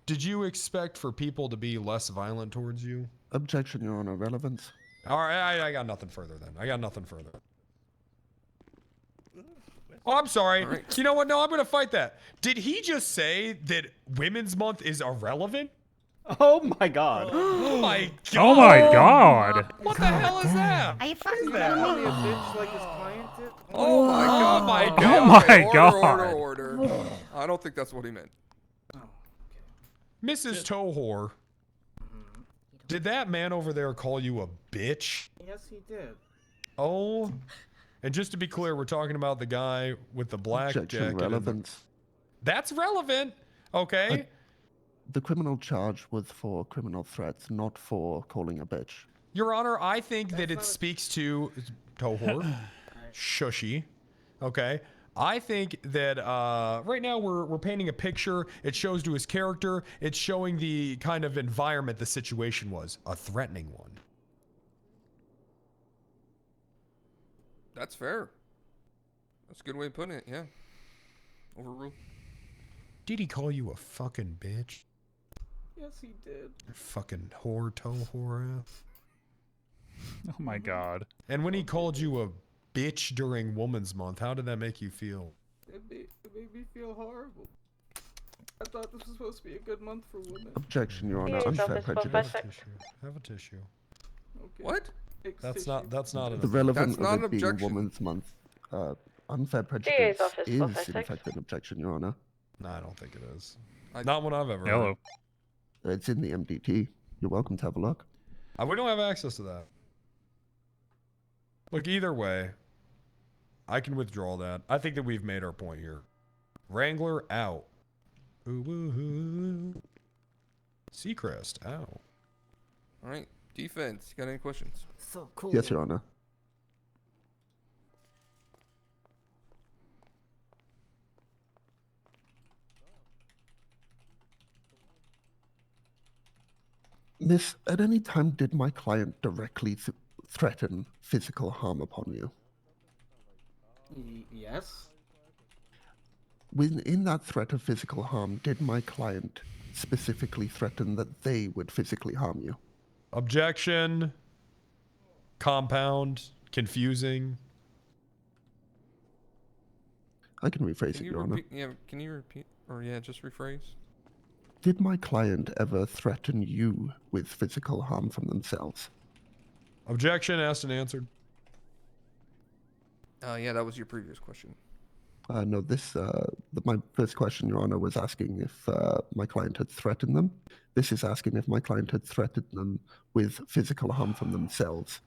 S: did you expect for people to be less violent towards you?
B: Objection, Your Honor. Relevance.
S: All right, I got nothing further then. I got nothing further. Oh, I'm sorry.
Q: Right.
S: You know what? No, I'm going to fight that. Did he just say that Women's Month is irrelevant?
H: Oh my god.
S: Oh my god.
A: Oh my god.
S: What the hell is that?
L: Are you fucking kidding me? A bitch like his client did?
Q: Oh my god.
S: Oh my
A: Oh
S: god.
A: my
Q: Okay,
A: god.
Q: Order. I don't think that's what he meant.
S: Mrs. Towhore, did that man over there call you a bitch?
L: Yes, he did.
S: Oh. And just to be clear, we're talking about the guy with the black
B: Objection,
S: jacket.
B: relevance.
S: That's relevant. Okay.
B: The criminal charge was for criminal threats, not for calling a bitch.
S: Your Honor, I think that it speaks to Tohor. Shushy. Okay. I think that right now we're painting a picture. It shows to his character. It's showing the kind of environment the situation was. A threatening one.
Q: That's fair. That's a good way of putting it, yeah. Overruled.
S: Did he call you a fucking bitch?
L: Yes, he did.
S: Fucking whore, Tohor.
A: Oh my god.
S: And when he called you a bitch during Women's Month, how did that make you feel?
L: It made me feel horrible. I thought this was supposed to be a good month for women.
B: Objection, Your Honor.
F: Yes,
B: Unfair
F: office for
B: prejudice.
S: Have a tissue.
L: Okay.
Q: What?
S: That's not an
B: The relevant
Q: That's not
B: of
Q: an
B: it being
Q: objection.
B: Women's Month. Unfair
F: DA's
B: prejudice
F: office for
B: is, in
F: sec.
B: fact, an objection, Your Honor.
S: No, I don't think it is. Not one I've ever
A: Hello.
S: heard.
B: It's in the MDT. You're welcome to have a look.
S: We don't have access to that. Look, either way, I can withdraw that. I think that we've made our point here. Wrangler out. Ooh, woo, hoo. Seacrest out.
Q: All right, defense. You got any questions?
T: So cool.
B: Yes, Your Honor. Miss, at any time did my client directly threaten physical harm upon you?
L: Yes.
B: In that threat of physical harm, did my client specifically threaten that they would physically harm you?
S: Objection. Compound. Confusing.
B: I can rephrase
Q: Can
B: it,
Q: you
B: Your Honor.
Q: repeat? Yeah, can you repeat? Or yeah, just rephrase.
B: Did my client ever threaten you with physical harm from themselves?
S: Objection. Asked and answered.
Q: Yeah, that was your previous question.
B: No, my first question, Your Honor, was asking if my client had threatened them. This is asking if my client had threatened them with physical harm from themselves.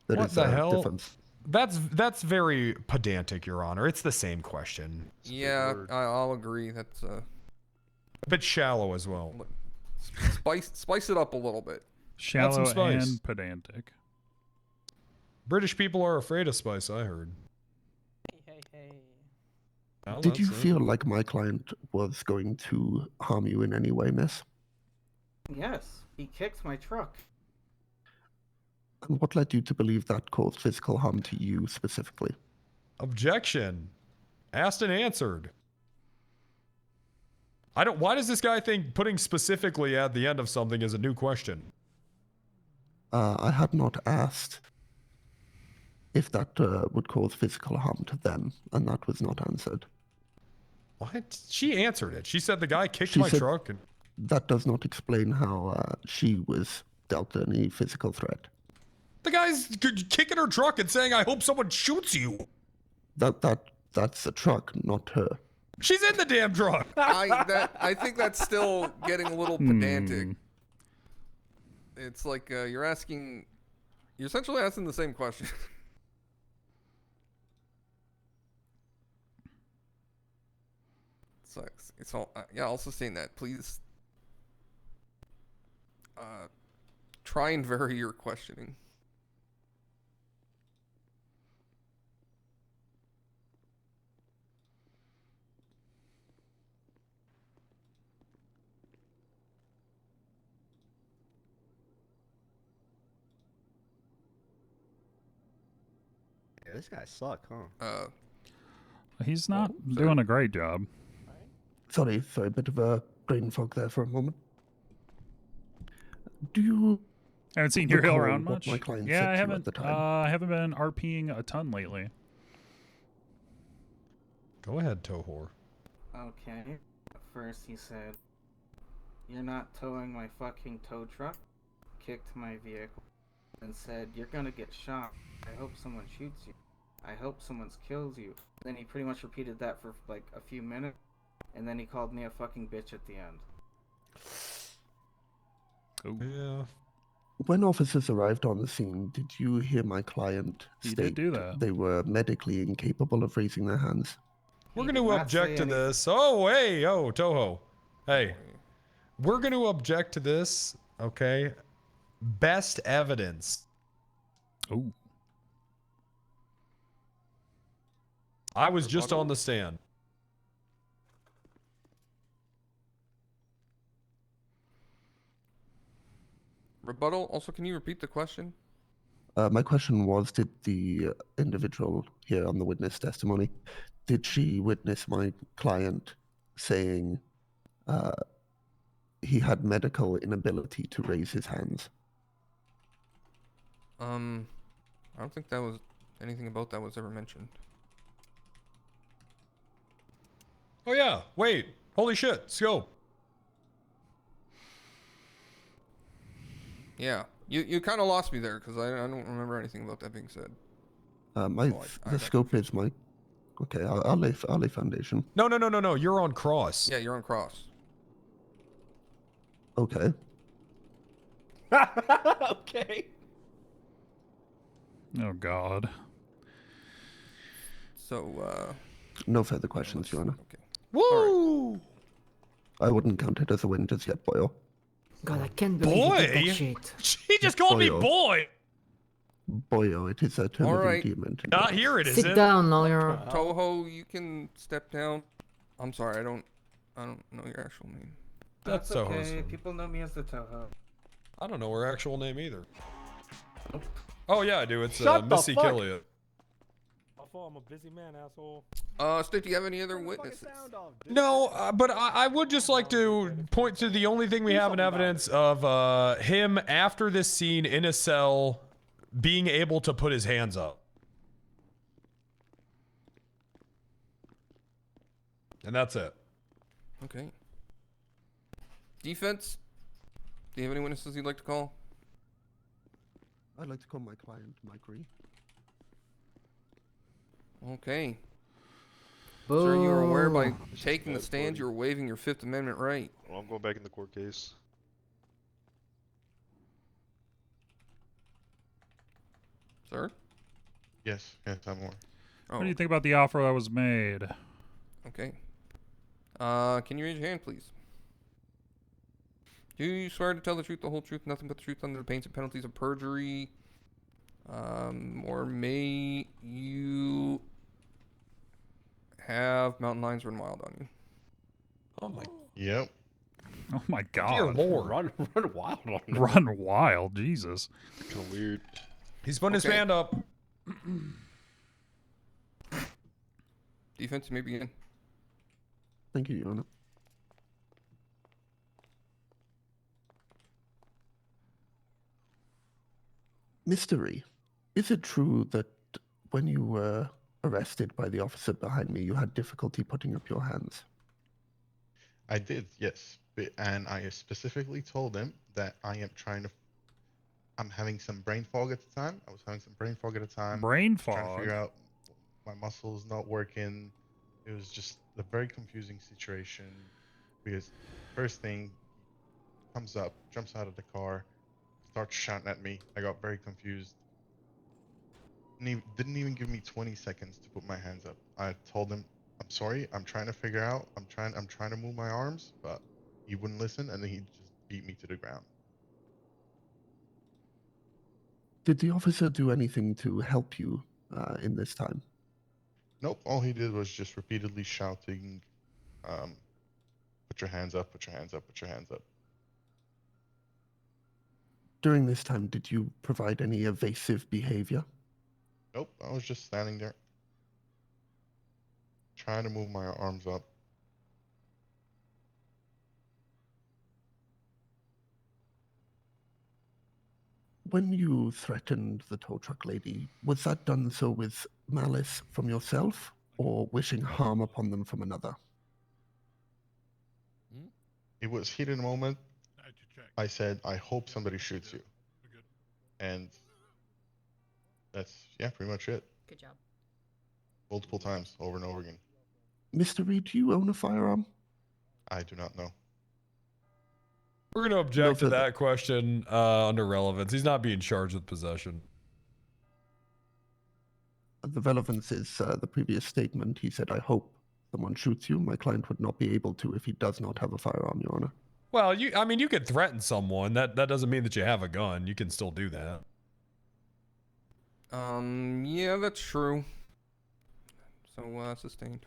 B: That
S: What
B: is
S: the
B: a
S: hell?
B: difference.
S: That's very pedantic, Your Honor. It's the same question.
Q: Yeah, I'll agree. That's
S: A bit shallow as well.
Q: spice it up a little bit.
S: Add some
A: Shallow
S: spice.
A: and pedantic.
S: British people are afraid of spice, I heard.
P: Hey.
S: Well,
B: Did you
S: that's it.
B: feel like my client was going to harm you in any way, miss?
L: Yes. He kicked my truck.
B: And what led you to believe that caused physical harm to you specifically?
S: Objection. Asked and answered. Why does this guy think putting specifically at the end of something is a new question?
B: I had not asked if that would cause physical harm to them, and that was not answered.
S: What? She answered it. She said the guy kicked
B: She
S: my
B: said
S: truck. And
B: that does not explain how she was dealt any physical threat.
S: the guy's kicking her truck and saying, "I hope someone shoots you."
B: That's the truck, not her.
S: She's in the damn truck.
Q: I think that's still getting a little pedantic. It's like you're essentially asking the same question. It's all yeah. I'll sustain that. Please try and vary your questioning.
H: Yeah, this guy suck, huh?
A: He's not doing a great job.
B: Sorry, a bit of a brain fog there for a moment. Do you
A: Haven't seen Uriel
B: recall
A: around
B: what
A: much.
B: my client
A: Yeah,
B: said
A: I
B: to you
A: haven't.
B: at the time?
A: I haven't been RPing a ton lately.
S: Go ahead, Tohor.
L: Okay. First he said, "You're not towing my fucking tow truck." Kicked my vehicle and said, "You're gonna get shot. I hope someone shoots you. I hope someone kills you." Then he pretty much repeated that for like a few minutes, and then he called me a fucking bitch at the end.
A: Oh.
S: Yeah.
B: When officers arrived on the scene, did you hear my client
A: He
B: state
A: did do that.
B: they were medically incapable of raising their hands?
S: We're going to object to this. Oh, hey, Toho. Hey, we're going to object to this. Okay. Best evidence.
A: Oh.
S: I was just on the stand.
Q: Rebuttal. Also, can you repeat the question?
B: My question was, did the individual here on the witness testimony, did she witness my client saying he had medical inability to raise his hands?
Q: I don't think that was anything about that was ever mentioned.
S: Oh, yeah. Wait. Holy shit. Scope.
Q: Yeah. You kind of lost me there because I don't remember anything about that being said.
B: The scope is my. Okay, I'll lay foundation.
S: No. You're on cross.
Q: Yeah, you're on cross.
B: Okay.
H: Okay.
A: Oh God.
Q: So,
B: No further questions, Your Honor.
Q: Okay.
S: Woo!
B: I wouldn't count it as a win just yet, Boyo.
T: God, I can't believe you did that
S: Boy?
T: shit.
S: He just called me
B: Boyo.
S: boy.
B: Boyo, it is a term
Q: All
B: of
Q: right.
B: endearment.
S: Not here it
T: Sit
S: isn't.
T: down, lawyer.
Q: Toho, you can step down. I'm sorry, I don't know your actual name.
S: That's
L: okay.
S: Toho's.
L: People know me as the Toho.
S: I don't know her actual name either. Oh yeah, I do. It's
H: Shut the
S: Missy
H: fuck.
S: Killiot.
N: I'm a busy man, asshole.
Q: Stick, do you have any other witnesses?
S: No, but I would just like to point to the only thing we have in evidence of him after this scene in a cell being able to put his hands up. And that's it.
Q: Okay. Defense? Do you have any witnesses you'd like to call?
B: I'd like to call my client, Mike Ree.
Q: Okay. Sir, you are aware by
T: Boo.
Q: taking the stand you are waiving your Fifth Amendment right.
U: Well, I'm going back in the court case.
Q: Sir?
U: Yes, time more.
Q: Oh,
A: What do you think about the offer that was made?
Q: okay. Can you raise your hand, please? Do you swear to tell the truth, the whole truth, nothing but the truth under the pains and penalties of perjury? Or may you have mountain lions run wild on you?
S: Oh my.
U: Yep.
A: Oh my God.
S: Dear Lord.
H: Run wild on him.
A: Run wild, Jesus.
U: Kind of weird.
S: He's putting his
Q: Okay.
S: hand up.
Q: Defense, you may begin.
B: Thank you, Your Honor. Mystery. Is it true that when you were arrested by the officer behind me, you had difficulty putting up your hands?
U: I did, yes. And I specifically told him that I'm having some brain fog at the time. I was having some brain fog at the time.
A: Brain
U: Trying to
A: fog.
U: figure out my muscles not working. It was just a very confusing situation because first thing comes up, jumps out of the car, starts shouting at me. I got very confused. Didn't even give me 20 seconds to put my hands up. I told him, I'm sorry, I'm trying to figure out, I'm trying to move my arms, but he wouldn't listen, and then he just beat me to the ground.
B: Did the officer do anything to help you in this time?
U: Nope, all he did was just repeatedly shouting, put your hands up, put your hands up, put your hands up.
B: During this time, did you provide any evasive behavior?
U: Nope, I was just standing there, trying to move my arms up.
B: When you threatened the tow truck lady, was that done so with malice from yourself or wishing harm upon them from another?
U: It was heat in the moment. I said, I hope somebody shoots you. And that's, yeah, pretty much it.
T: Good job.
U: Multiple times, over and over again.
B: Mr. Reed, do you own a firearm?
U: I do not know.
S: We're going to object to that question under relevance. He's not being charged with possession.
B: The relevance is the previous statement. He said, I hope someone shoots you. My client would not be able to if he does not have a firearm, Your Honor.
S: Well, you could threaten someone. That doesn't mean that you have a gun. You can still do that.
Q: Yeah, that's true. So, sustained.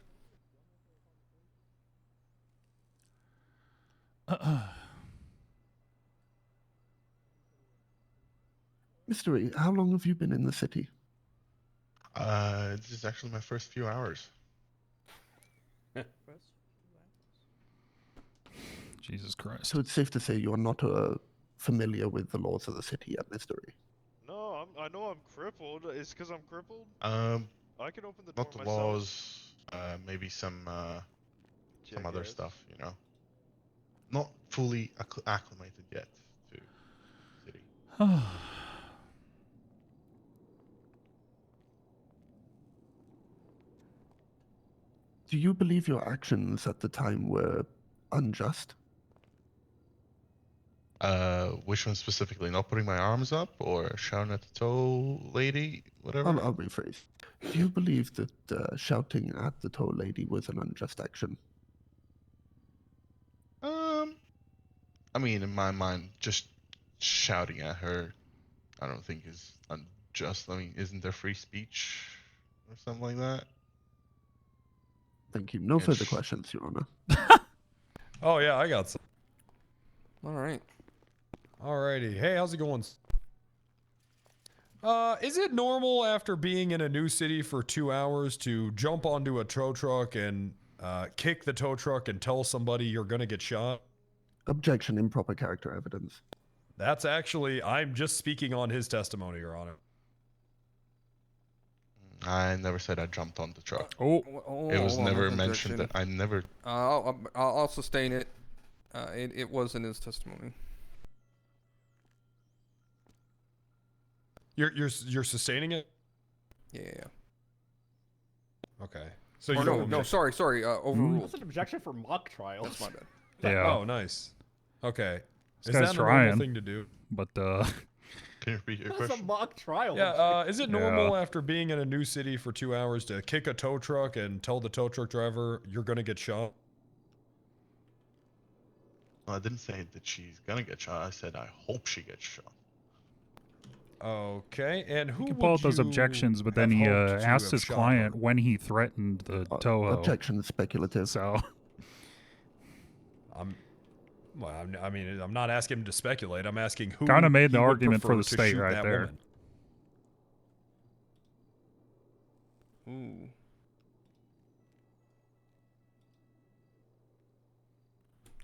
B: Mr. Reed, how long have you been in the city?
U: This is actually my first few hours.
A: Jesus Christ.
B: So it's safe to say you're not familiar with the laws of the city yet, Mr. Reed.
U: No, I know I'm crippled. It's because I'm crippled? I can open the door myself. Not the laws, maybe some other stuff, you know. Not fully acclimated yet to the city.
B: Do you believe your actions at the time were unjust?
U: Which one specifically? Not putting my arms up or shouting at the tow lady? Whatever.
B: I'll rephrase. Do you believe that shouting at the tow lady was an unjust action?
U: I mean, in my mind, just shouting at her, I don't think is unjust. I mean, isn't there free speech or something like that?
B: Thank you. No further questions, Your Honor.
S: Oh yeah, I got some.
Q: All right.
S: Alrighty. Hey, how's it going? Is it normal after being in a new city for 2 hours to jump onto a tow truck and kick the tow truck and tell somebody you're gonna get shot?
B: Objection, improper character evidence.
S: That's actually, I'm just speaking on his testimony, Your Honor.
U: I never said I jumped on the truck.
A: Oh,
U: it was
Q: hold on,
U: never
Q: no
U: mentioned that
Q: objection.
U: I never.
Q: I'll sustain it. It was in his testimony.
S: You're sustaining it?
Q: Yeah.
S: Okay. So
Q: Or
S: you
Q: no,
S: don't
Q: no,
S: object-
Q: sorry, overruled.
G: That's an objection for mock trials.
Q: That's my bad.
A: Yeah.
S: Oh, nice. Okay.
A: This
S: Is
A: guy's
S: that a normal
A: trying,
S: thing to do?
A: But
U: Can you repeat your
G: That's a
U: question?
G: mock trial.
S: Yeah, is it normal after being in a new city for 2 hours to kick a tow truck and tell the tow truck driver you're gonna get shot?
U: No, I didn't say that she's gonna get shot. I said I hope she gets shot.
S: Okay, and who
A: he
S: would
A: pulled out those
S: you
A: objections, but then
S: have
A: he
S: hoped to
A: asked
S: have
A: his
S: shot
A: client when he threatened the Toho.
B: Objection, speculative.
A: So,
S: I mean, I'm not asking him to speculate. I'm asking who
A: kind of made the
S: he would
A: argument for
S: prefer
A: the
S: to
A: state
S: shoot
A: right
S: that
A: there.
Q: Ooh.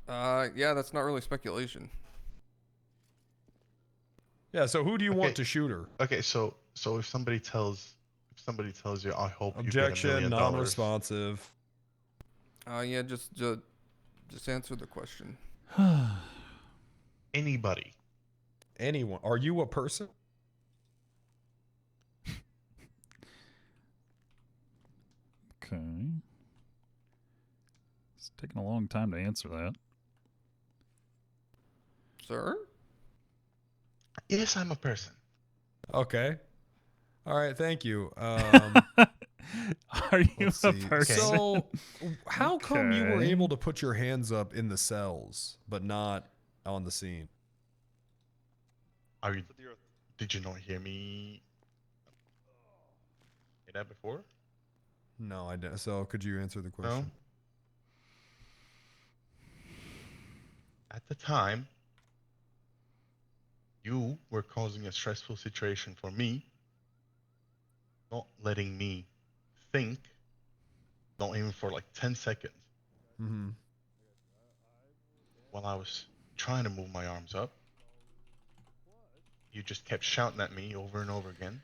Q: Yeah, that's not really speculation.
S: Yeah, so who do you want to shoot her?
U: Okay, so if somebody tells you, I hope you get $1
S: Objection,
U: million.
S: non-responsive.
Q: Yeah, just answer the question.
U: Anybody.
S: Anyone. Are you a person?
A: Okay. It's taking a long time to answer that.
Q: Sir?
U: Yes, I'm a person.
S: Okay. All right, thank you.
A: Are you a person?
S: So, how come you were
A: Okay.
S: able to put your hands up in the cells, but not on the scene?
U: Did you not hear me say that before?
S: No, I didn't. So, could you answer the question?
U: At the time, you were causing a stressful situation for me, not letting me think, not even for like 10 seconds.
S: Mm-hmm.
U: While I was trying to move my arms up, you just kept shouting at me over and over again.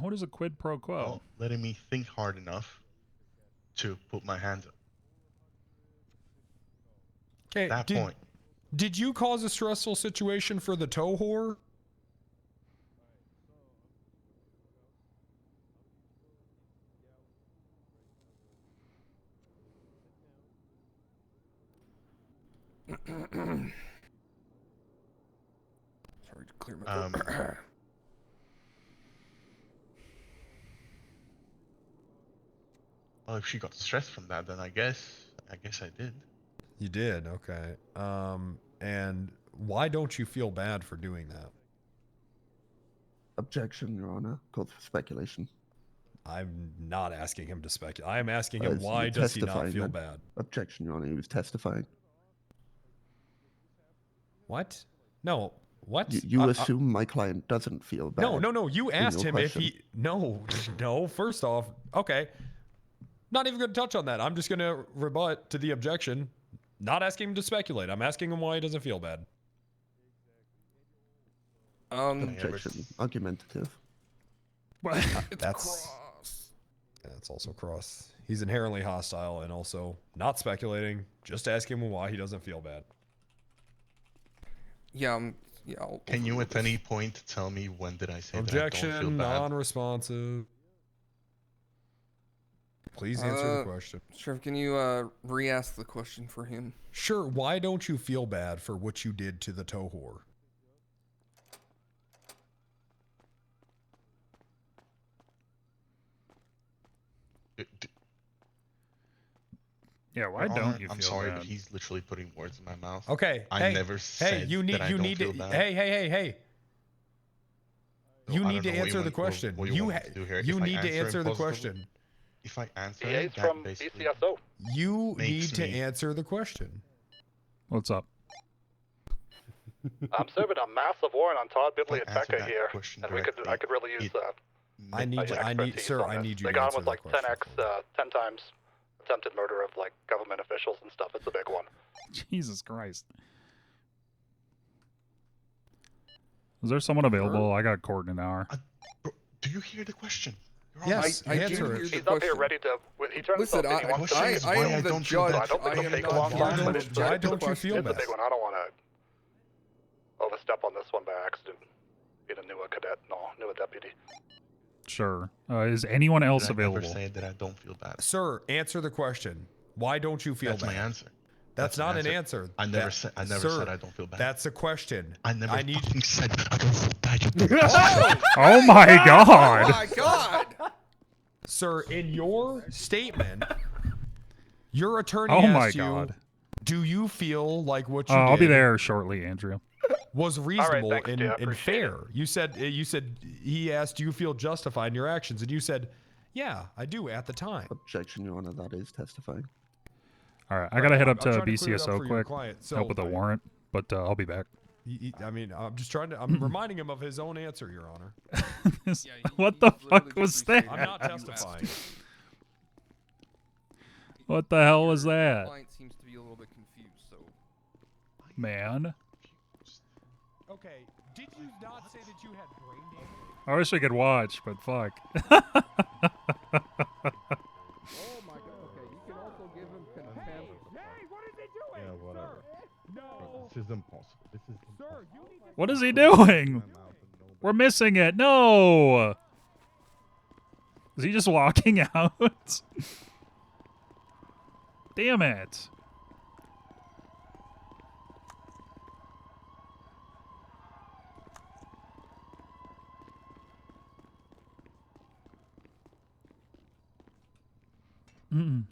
A: What is a quid pro quo?
U: Not letting me think hard enough to put my hands up.
S: Okay.
U: At that point.
S: Did you cause a stressful situation for the tow whore?
Q: Sorry to clear my throat.
U: Well, if she got stressed from that, then I guess I did.
S: You did. Okay. And why don't you feel bad for doing that?
B: Objection, Your Honor. Called for speculation.
S: I'm not asking him to speculate. I'm asking him
B: As
S: why
B: you're
S: does he not
B: testifying,
S: feel
B: then.
S: bad?
B: Objection, Your Honor. He was testifying.
S: What? No. What?
B: You assume my client doesn't feel bad.
S: No. You
B: in
S: asked
B: your
S: him if
B: question.
S: he. No. First off, okay. Not even going to touch on that. I'm just going to rebut to the objection. Not asking him to speculate. I'm asking him why he doesn't feel bad.
B: Objection. Argumentative.
S: That's also cross. He's inherently hostile and also not speculating. Just asking him why he doesn't feel bad.
Q: Yeah, Yeah.
U: Can you at any point tell me when did I say that I don't feel
S: Objection,
U: bad?
S: non-responsive. Please answer the question.
Q: Sheriff, can you re-ask the question for him?
S: Sure. Why don't you feel bad for what you did to the tow whore?
A: Yeah, why
U: Your
A: don't
U: Honor,
A: you
U: I'm
A: feel
U: sorry,
A: bad?
U: but he's literally putting words in my mouth.
S: Okay.
U: I
S: hey,
U: never
S: hey,
U: said
S: you need
U: that I
S: you
U: don't
S: need
U: feel
S: to.
U: bad.
S: Hey.
U: So
S: You
U: I
S: need
U: don't
S: to
U: know what
S: answer the
U: want-
S: question.
U: What you want me to do here.
S: You
U: If I
S: need to answer
U: him
S: the
U: positively-
S: question.
U: If I answer
G: He
U: him,
G: is
U: that
G: from
U: basically
G: BCSO.
S: You
U: makes
S: need to
U: me-
S: answer the question.
A: What's up?
G: I'm serving a massive warrant on Todd Bibley
U: If I
G: and
U: answer
G: Becca
U: that
G: here,
U: question
G: and
U: directly,
G: I could really use
S: I need you, sir, I need you
G: They
S: to
G: got
S: answer
G: him with
S: the
G: like
S: question.
G: 10 times attempted murder of like government officials and stuff. It's a big one.
A: Jesus Christ. Is there someone available? I got court in an hour.
U: Do you hear the question?
S: Yes,
Q: I do
S: answer
Q: hear
S: it.
Q: the
G: He's up here
Q: question.
G: ready to. He turned
Q: Listen,
G: himself in. He wants to.
Q: I am the judge.
G: So I don't think
Q: I
G: it'll
Q: am
G: take a
Q: not
G: long
Q: here
G: time.
Q: to
G: But
Q: object
S: why
Q: to the
S: don't you
Q: question.
S: feel
G: It's a
S: bad?
G: big one. I don't want to overstep on this one by accident. Being a newer cadet, newer deputy.
A: Sure. Is anyone else
U: Did I
A: available?
U: ever say that I don't feel bad?
S: Sir, answer the question. Why don't you feel
U: That's
S: bad?
U: my answer.
S: That's not an answer.
U: I never said I don't feel bad.
S: That's a question.
U: I never
S: need
U: fucking said I don't feel bad.
A: Oh my God.
Q: Oh my God!
S: Sir, in your statement, your attorney
A: Oh my
S: asked you,
A: God.
S: do you feel like what you
A: I'll be
S: did
A: there shortly, Andrew.
S: was reasonable
G: thanks, Jay, I
S: and
G: appreciate
S: fair? You said he asked, do you feel justified in your actions? And you said, yeah, I do at the time.
B: Objection, Your Honor, that is testifying.
A: All right, I gotta head up
S: I'm
A: to
S: trying to clear it up
A: BCSO
S: for your
A: quick.
S: client.
A: Help with a warrant, but I'll be back.
S: I mean, I'm just trying to. I'm reminding him of his own answer, Your Honor.
A: What the fuck was that?
S: I'm not testifying.
A: What the hell was that?
Q: Client seems to be a little bit confused. So
A: Man.
S: Okay, did you not say that you had brain damage?
A: I wish I could watch, but fuck.
Q: Oh my God. Okay, you can also give him contempt.
S: Hey, what is he doing?
U: Yeah, whatever.
S: No.
U: This is impossible. This is
S: Sir, you need to.
A: What is he doing? We're missing it. No. Is he just walking out? Damn it. Mm-mm.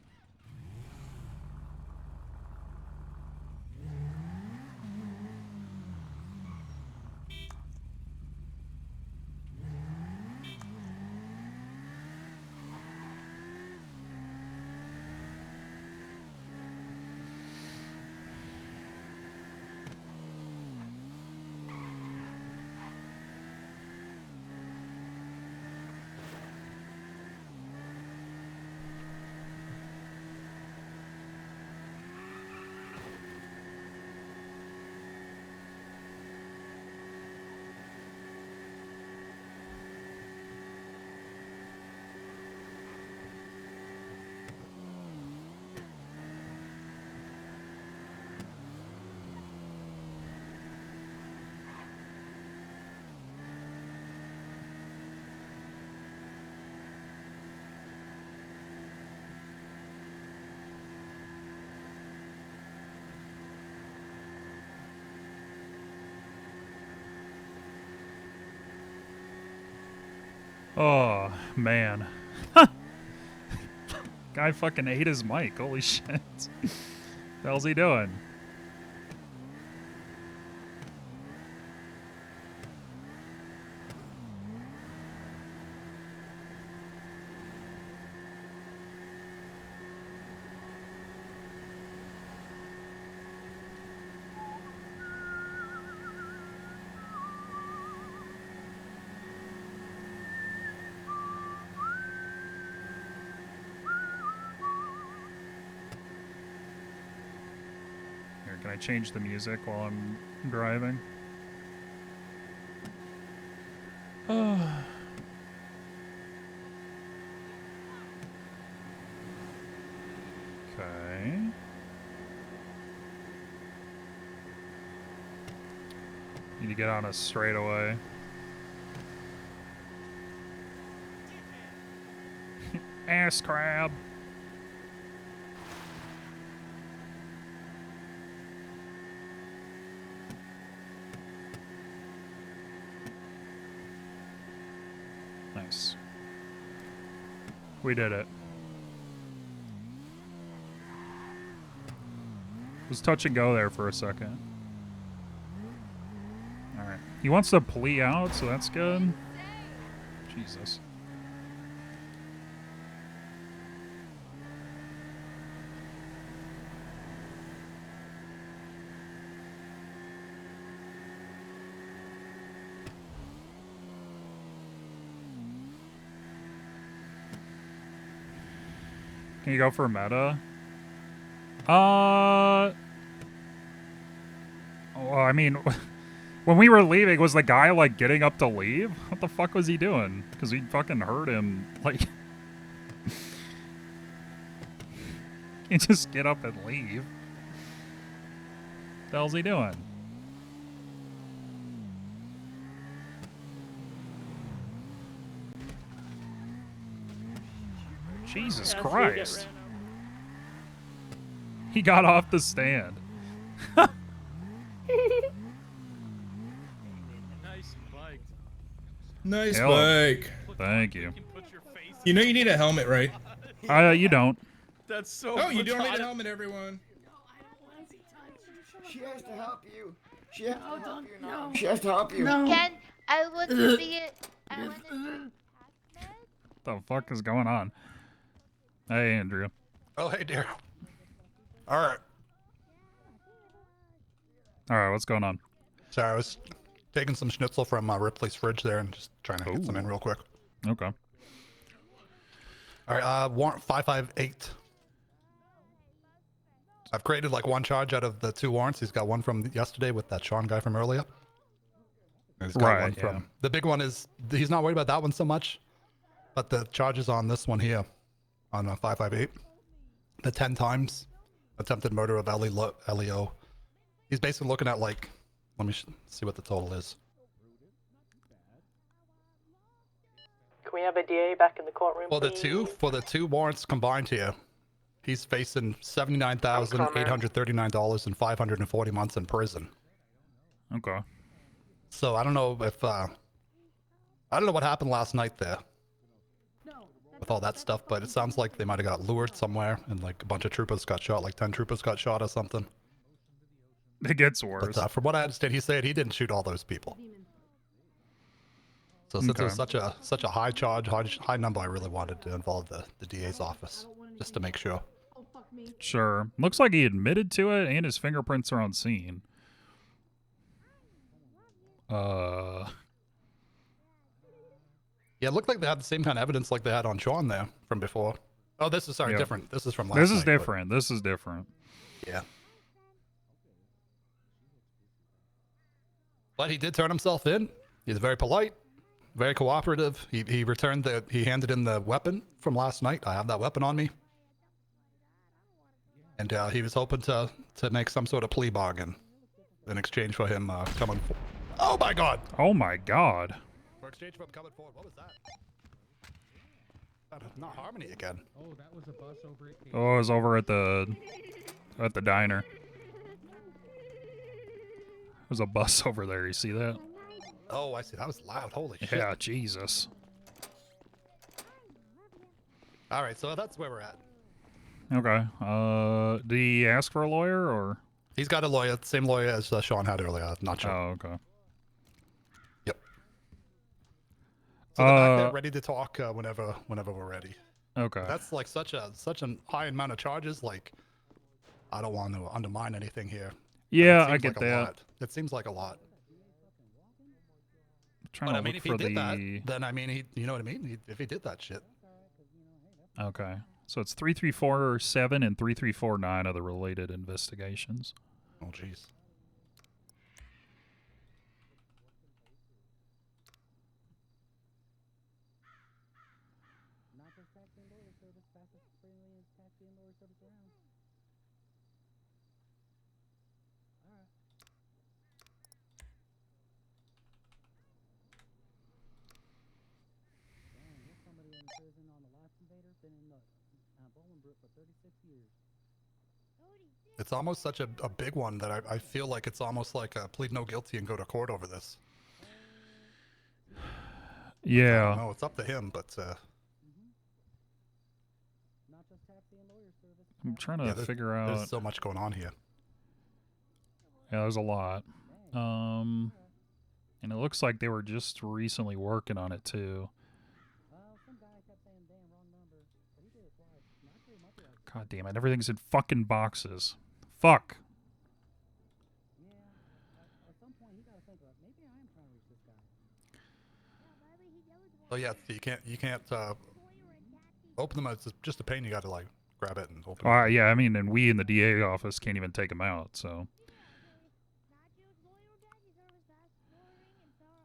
A: Oh, man. Guy fucking ate his mic. Holy shit. The hell's he doing? Here, can I change the music while I'm driving? Oh. Okay. You Need to get on a straightaway. Ass crab. Nice. We did it. Was touch and go there for a second. Alright. He wants to plea out, so that's good. Jesus. Can you go for meta? Well, I mean, when we were leaving, was the guy, like, getting up to leave? What the fuck was he doing? Because we fucking heard him, like... He just get up and leave. What the hell's he doing? Jesus Christ. He got off the stand.
J: Nice
A: Hell,
J: bike.
A: Thank you.
J: You know you need a helmet, right?
A: You don't.
J: That's so. Oh, you don't need a helmet, everyone.
K: She has to help you. She has to help you now. She has to help you.
M: Can I want to be I want to
A: The fuck is going on? Hey, Andrew.
G: Oh, hey, dear. All right.
A: All right, what's going on?
G: Sorry, I was taking some schnitzel from Ripley's fridge there and just trying to get some in real quick.
A: Okay.
G: All right, warrant 558. I've created like one charge out of the 2 warrants. He's got one from yesterday with that Sean guy from earlier. And he's got one from the big one is he's not worried about that one so much, but the charges on this one here on 558, the 10 times attempted murder of Leo. He's basically looking at like, let me see what the total is.
P: Can we have a DA back in the courtroom,
G: For the
P: please?
G: two warrants combined here, he's facing $79,839 and 540 months in prison.
A: Okay.
G: So I don't know if I don't know what happened last night there with all that stuff, but it sounds like they might have got lured somewhere and like a bunch of troopers got shot, like 10 troopers got shot or something.
A: It gets worse.
G: But from what I understand, he said he didn't shoot all those people. So since it was such a high charge, high number, I really wanted to involve the DA's office just to make sure.
A: Sure. Looks like he admitted to it, and his fingerprints are on scene.
G: Yeah, it looked like they had the same kind of evidence like they had on Sean there from before. Oh, this is different. This is from last night.
A: This is different. This is different.
G: Yeah. But he did turn himself in. He's very polite, very cooperative. He handed in the weapon from last night. I have that weapon on me. And he was hoping to make some sort of plea bargain in exchange for him coming forward. Oh my god!
A: Oh my god.
G: For exchange for him coming forward. What was that? Not Harmony again.
H: Oh, that was a bus over at
A: Oh, it was over at the diner. There's a bus over there. You see that?
G: Oh, I see. That was loud. Holy shit.
A: Yeah, Jesus.
G: All right, so that's where we're at.
A: Okay. Did he ask for a lawyer or?
G: He's got a lawyer, same lawyer as Sean had earlier. I'm not sure.
A: Oh, okay.
G: Yep. So they're back there ready to talk whenever we're ready.
A: Okay.
G: That's like such a high amount of charges. Like, I don't want to undermine anything here.
A: Yeah, I get that.
G: Lot. It seems like a lot.
A: Trying
G: but
A: to
G: I mean,
A: look
G: if he
A: for
G: did that, then I mean, you know what I mean? If he did that shit.
A: Okay. So it's 3347 and 3349 are the related investigations.
G: Oh, jeez. It's almost such a big one that I feel like it's almost like plead no guilty and go to court over this. I
A: Yeah.
G: don't know. It's up to him, but
A: I'm trying to figure out.
G: There's so much going on here.
A: Yeah, there's a lot. And it looks like they were just recently working on it too. God damn it! Everything's in fucking boxes. Fuck.
G: Oh yeah, you can't open them. It's just a pain. You got to like grab it and open it.
A: Yeah, I mean, and we in the DA office can't even take them out. So.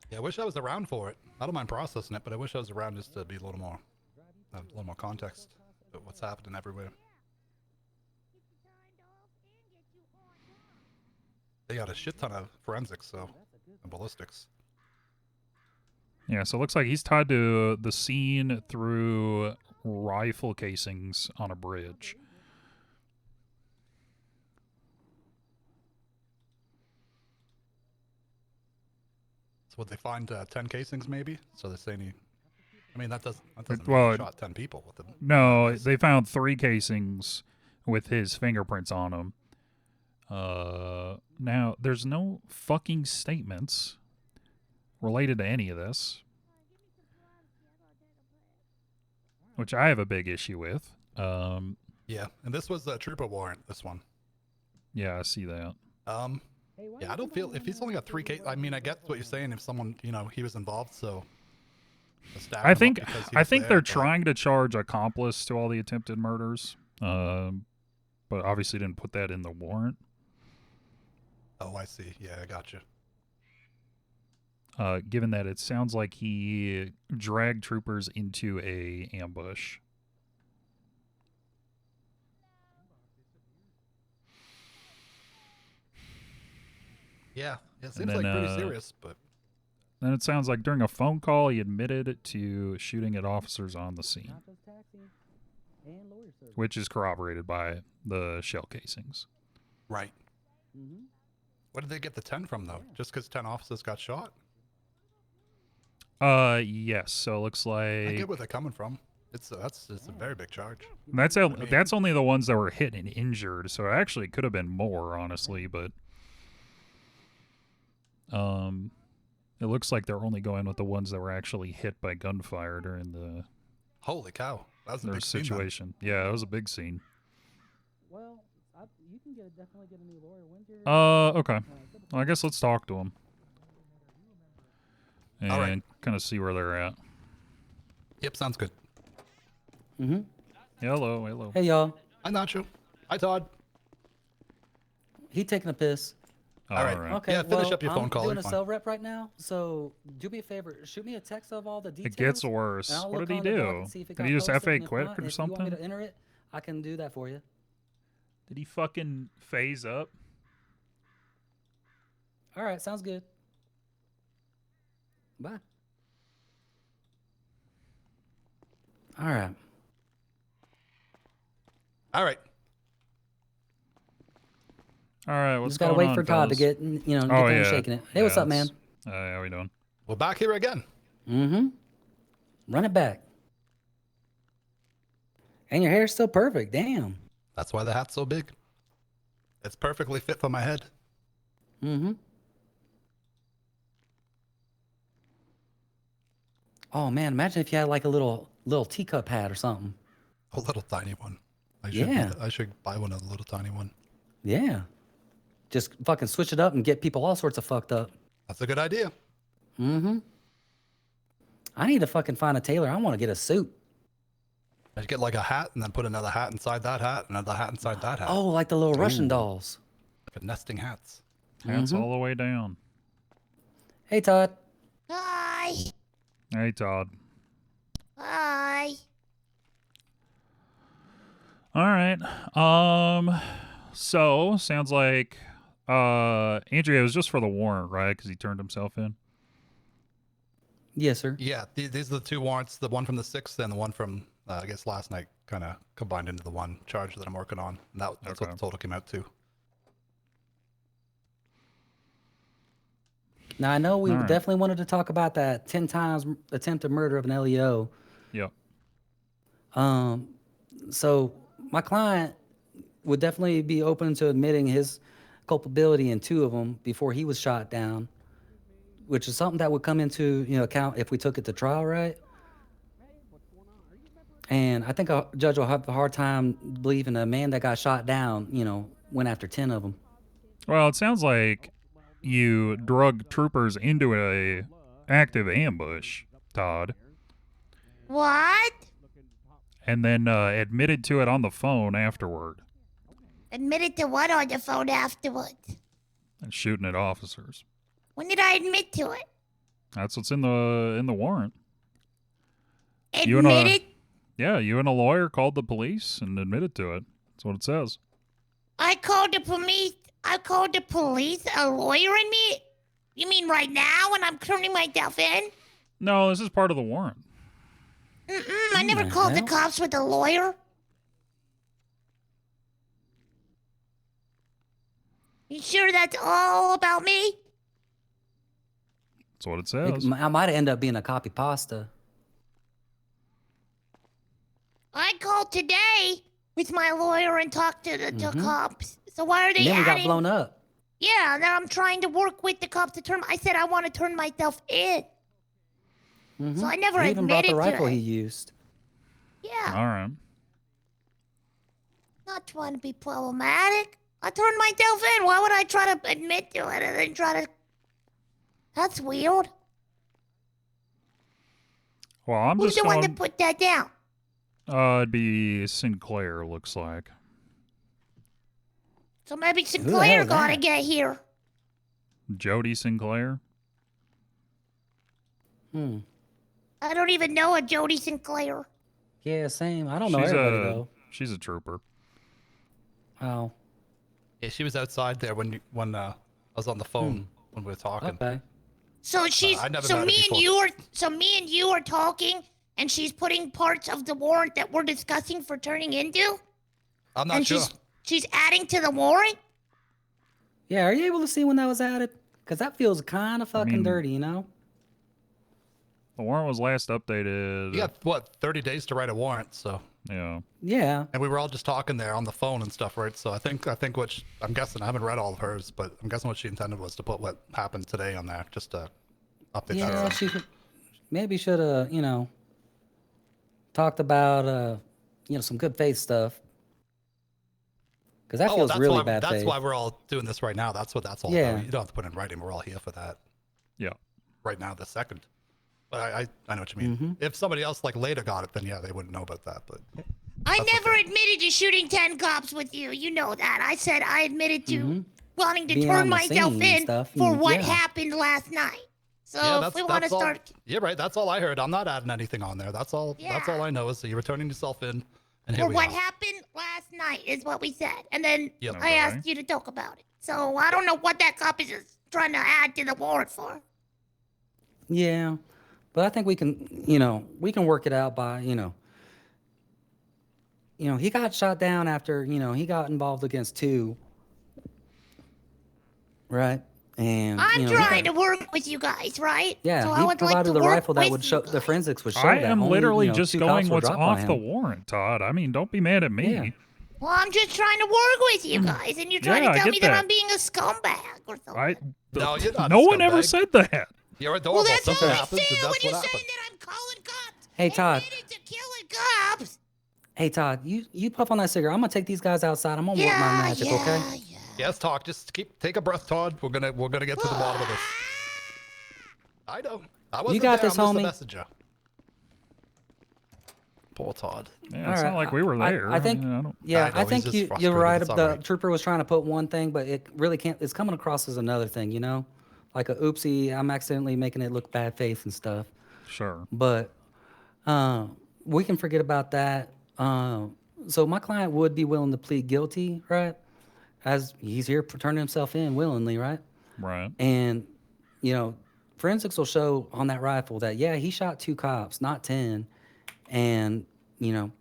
G: Yeah, I wish I was around for it. I don't mind processing it, but I wish I was around just to be a little more context of what's happening everywhere. They got a shit ton of forensics, so and ballistics.
A: Yeah, so it looks like he's tied to the scene through rifle casings on a bridge.
G: So would they find 10 casings maybe? So they're saying I mean, that doesn't mean he shot 10 people with them.
A: No, they found 3 casings with his fingerprints on them. Now, there's no fucking statements related to any of this, which I have a big issue with.
G: Yeah, and this was a trooper warrant, this one.
A: Yeah, I see that.
G: Yeah, I don't feel, if he's only got 3 cases, I mean, I get what you're saying, if someone, he was involved, so.
A: I think they're trying to charge accomplice to all the attempted murders, but obviously didn't put that in the warrant.
G: Oh, I see. Yeah, I gotcha.
A: Given that it sounds like he dragged troopers into a ambush.
G: Yeah, it seems like pretty serious, but.
A: Then it sounds like during a phone call, he admitted to shooting at officers on the scene, which is corroborated by the shell casings.
G: Right. Where did they get the 10 from, though? Just because 10 officers got shot?
A: Yes. So it looks like
G: I get where they're coming from. It's a very big charge.
A: That's only the ones that were hit and injured. So it actually could have been more, honestly, but it looks like they're only going with the ones that were actually hit by gunfire during the
G: holy cow, that was a
A: their
G: big
A: situation.
G: Scene,
A: yeah, it was a big scene.
T: Well, you can definitely get a new lawyer. When's your
A: Okay. Well, I guess let's talk to them and kind of see where they're at.
G: Yep, sounds good.
O: Mm-hmm.
A: Hello.
O: Hey, y'all.
G: Hi, Nacho. Hi, Todd.
O: He taking a piss.
G: All right.
O: Okay.
G: Yeah, finish up your phone call.
O: I'm doing a cell rep right now, so do me a favor. Shoot me a text of all the details.
A: It gets worse.
O: And I'll
A: What
O: look
A: did he
O: on the book
A: do?
O: and see if it
A: Did
O: got
A: he just
O: posted,
A: FA
O: and if
A: quit
O: not,
A: or
O: if you want me
A: something?
O: to enter it, I can do that for you.
A: Did he fucking phase up?
O: All right, sounds good. Bye. All right.
A: All right, what's
O: Just gotta
A: going
O: wait
A: on,
O: for Todd to
A: fellas?
O: get done shaking it. Hey, what's up, man?
A: How we doing?
G: We're back here again.
O: Mm-hmm. Run it back. And your hair's still perfect. Damn.
G: That's why the hat's so big. It's perfectly fit for my head.
O: Mm-hmm. Oh man, imagine if you had like a little teacup hat or something.
G: A little tiny one.
O: Yeah.
G: I should buy one, a little tiny one.
O: Yeah. Just fucking switch it up and get people all sorts of fucked up.
G: That's a good idea.
O: Mm-hmm. I need to fucking find a tailor. I want to get a suit.
G: I should get like a hat and then put another hat inside that hat, another hat inside that hat.
O: Oh, like the little Russian dolls.
G: Like a nesting hats.
A: Hats all the way down.
O: Hey, Todd.
M: Hi.
A: Hey, Todd.
M: Hi.
A: All right. So sounds like Andrea was just for the warrant, right? Because he turned himself in.
O: Yes, sir.
G: Yeah, these are the two warrants. The one from the 6th and the one from I guess last night, kind of combined into the one charge that I'm working on. And that's what the total came out to.
O: Now I know we
A: All right.
O: definitely wanted to talk about that 10 times attempted murder of an LEO.
A: Yep.
O: So my client would definitely be open to admitting his culpability in 2 of them before he was shot down, which is something that would come into account if we took it to trial, right? And I think a judge will have a hard time believing a man that got shot down, went after 10 of them.
A: Well, it sounds like you drug troopers into a active ambush, Todd,
M: What?
A: and then admitted to it on the phone afterward
M: Admitted to what on the phone afterwards?
A: and shooting at officers.
M: When did I admit to it?
A: That's what's in the warrant.
M: Admitted?
A: You and a lawyer called the police and admitted to it. That's what it says.
M: I called the police. I called the police. A lawyer and me? You mean right now when I'm turning myself in?
A: No, this is part of the warrant.
M: I never called the cops with a lawyer. You sure that's all about me?
A: That's what it says.
O: I might end up being a copy pasta.
M: I called today with my lawyer and talked to the cops. So why are they
O: And then we got
M: adding?
O: blown up.
M: Yeah, now I'm trying to work with the cops to turn. I said I want to turn myself in. So I never
O: He even brought
M: admitted
O: the rifle
M: to
O: he
M: it.
O: used.
M: Yeah,
A: All right.
M: not trying to be problematic. I turned myself in. Why would I try to admit to it and then try to? That's weird.
A: Well, I'm
M: Who's
A: just
M: the one
A: going.
M: that put that down?
A: It'd be Sinclair, looks like.
M: So maybe
O: the hell
M: Sinclair
O: is
M: gotta
O: that?
M: get here.
A: Jody Sinclair.
M: I don't even know a Jody Sinclair.
O: Yeah, same. I don't know everybody though.
A: She's a trooper.
O: Oh.
G: Yeah, she was outside there when I was on the phone when we were talking.
O: Okay.
M: So she's
G: I never
M: so
G: met her
M: me and
G: before.
M: you are talking, and she's putting parts of the warrant that we're discussing for turning into.
G: I'm not
M: and
G: sure.
M: She's adding to the warrant.
O: Yeah, are you able to see when that was added? Because that feels kind of fucking
A: mean-
O: dirty, you know?
A: The warrant was last updated.
G: You got, what, 30 days to write a warrant, so.
A: Yeah.
O: Yeah.
G: And we were all just talking there on the phone and stuff, right? So I think what I'm guessing, I haven't read all of hers, but I'm guessing what she intended was to put what happened today on there, just to update
O: Yeah,
G: that.
O: she maybe should have, talked about, some good faith stuff. Because that feels
G: that's
O: really
G: why,
O: bad
G: That's
O: faith.
G: why we're all doing this right now. That's what that's all
O: Yeah.
G: about. You don't have to put it in writing. We're all here for that.
A: Yeah.
G: Right now, the second. But I know what you mean. If somebody else like later got it, then yeah, they wouldn't know about that. But
M: I never admitted to shooting 10 cops with you. You know that. I said I admitted to wanting to
O: Being
M: turn
O: on the
M: myself
O: scene and
M: in
O: stuff,
M: for
O: and-
M: what
O: yeah.
M: happened last night. So
G: yeah,
M: if we want to
G: all,
M: start.
G: You're right. That's all I heard. I'm not adding anything on there. That's all. That's all I know is that you're returning yourself in, and here
M: For
G: we
M: what
G: are.
M: happened last night is what we said. And then
G: Yep.
M: I asked you to talk about it. So I don't know what that cop is just trying to add to the warrant for.
O: Yeah. But I think we can, we can work it out by, he got shot down after, he got involved against 2. Right? And
M: I'm
O: he
M: trying
O: got-
M: to work with you guys, right?
O: Yeah,
M: so
O: he
M: I would
O: provided
M: like to
O: the
M: work
O: rifle that
M: with
O: would show the forensics would show
A: I
O: that
A: am
O: only,
A: literally
O: 2
A: just
O: cops
A: going
O: were
A: what's
O: dropped on
A: off the
O: him.
A: warrant, Todd. I mean, don't be mad at me.
O: Yeah.
M: Well, I'm just trying to work with you guys, and you're trying
A: Yeah,
M: to
A: I
M: tell
A: get
M: me that
A: that.
M: I'm being a scumbag or something.
G: No, you're not.
A: No
G: a
A: one ever
G: scumbag.
A: said that.
G: You're adorable.
M: Well, that's
G: Something
M: what I
G: happens,
M: say
G: and
M: when
G: that's
M: you're
G: what
M: saying
G: happened.
M: that I'm calling cops.
O: Hey, Todd.
M: To killing cops.
O: Hey, Todd, you puff on that cigarette. I'm going to take these guys outside. I'm going to work my magic, okay?
G: Yes, talk. Just take a breath, Todd. We're gonna get to the bottom of this. I know. I wasn't
O: got
G: there.
O: this,
G: I'm just the
O: homie.
G: messenger. Poor Todd.
A: Yeah, it's not like we were there.
O: I think,
A: I don't-
O: yeah,
G: I know,
O: I
G: he's
O: think
G: just
O: you're
G: frustrated.
O: right.
G: It's all
O: The
G: right.
O: trooper was trying to put one thing, but it really can't. It's coming across as another thing, Like a oopsie, I'm accidentally making it look bad faith and stuff.
A: Sure.
O: But we can forget about that. So my client would be willing to plead guilty, right? As he's here turning himself in willingly, right?
A: Right.
O: And,
C: forensics will show on that rifle that, yeah, he shot 2 cops, not 10. And, you know,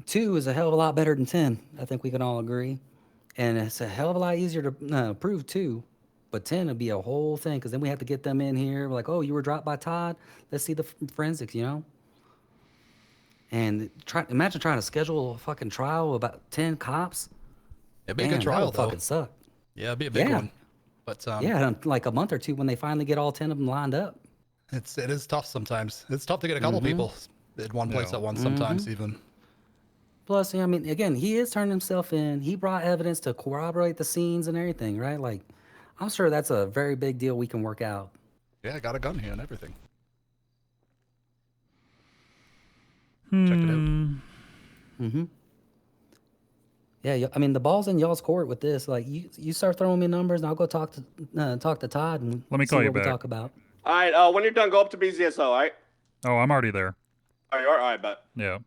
C: 2 is a hell of a lot better than 10. I think we can all agree. And it's a hell of a lot easier to prove 2. But 10 would be a whole thing, because then we have to get them in here. We're like, oh, you were dropped by Todd? Let's see the forensics, you know? And imagine trying to schedule a fucking trial with about 10 cops.
G: It'd be a good trial,
C: that would fucking suck.
G: Yeah, it'd be a big one. But
C: yeah, in like a month or 2 when they finally get all 10 of them lined up.
G: it is tough sometimes. It's tough to get a couple people in one place at once sometimes even.
C: Plus, I mean, again, he is turning himself in. He brought evidence to corroborate the scenes and everything, right? Like, I'm sure that's a very big deal we can work out.
G: Yeah, I got a gun here and everything.
A: Check
G: it out.
C: Mm-hmm. Yeah, I mean, the ball's in y'all's court with this. Like, you start throwing me numbers, and I'll go talk to Todd and
A: Let me
C: see
A: call you
C: what we
A: back.
C: talk about.
E: All right. When you're done, go up to BZSO. All right.
A: Oh, I'm already there.
E: All right. All right. Bet.
A: Yeah.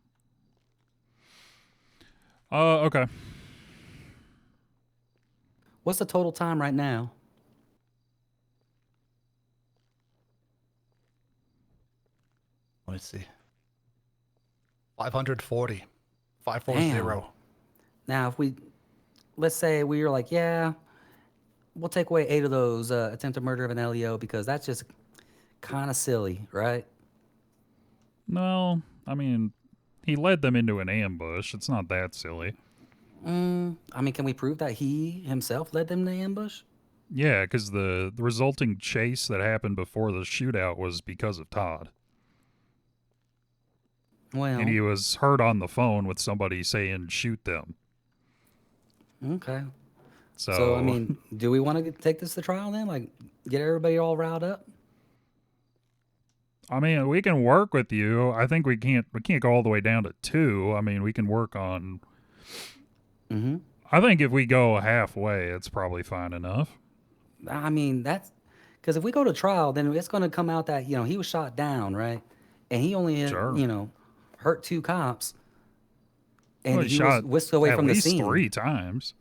A: Okay.
C: What's the total time right now?
G: Let me see. 540. 540.
C: Damn. Now, if let's say we were like, yeah, we'll take away 8 of those attempted murder of an LEO, because that's just kind of silly, right?
A: No, I mean, he led them into an ambush. It's not that silly.
C: I mean, can we prove that he himself led them to the ambush?
A: Yeah, because the resulting chase that happened before the shootout was because of Todd.
C: Well,
A: and he was heard on the phone with somebody saying, shoot them.
C: Okay.
A: So
C: I mean, do we want to take this to trial then? Like, get everybody all riled up?
A: I mean, we can work with you. I think we can't go all the way down to 2. I mean, we can work on. I think if we go halfway, it's probably fine enough.
C: I mean, that's because if we go to trial, then it's going to come out that, you know, he was shot down, right? And he only, you know, hurt 2 cops. And
A: well,
C: he was whisked away from the scene.
A: At least 3 times.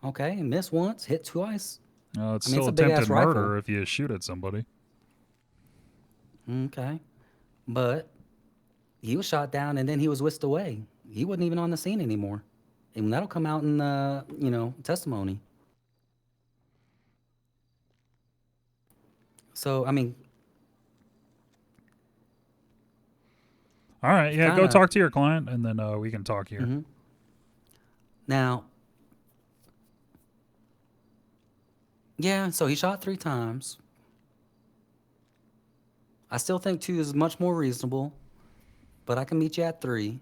C: Okay, missed once, hit twice.
A: It's still attempted murder if you shoot at somebody.
C: Okay. But he was shot down and then he was whisked away. He wasn't even on the scene anymore. And that'll come out in, you know, testimony. So, I mean.
A: All right. Yeah, go talk to your client and then we can talk here.
C: Now. Yeah, so he shot 3 times. I still think 2 is much more reasonable, but I can meet you at 3.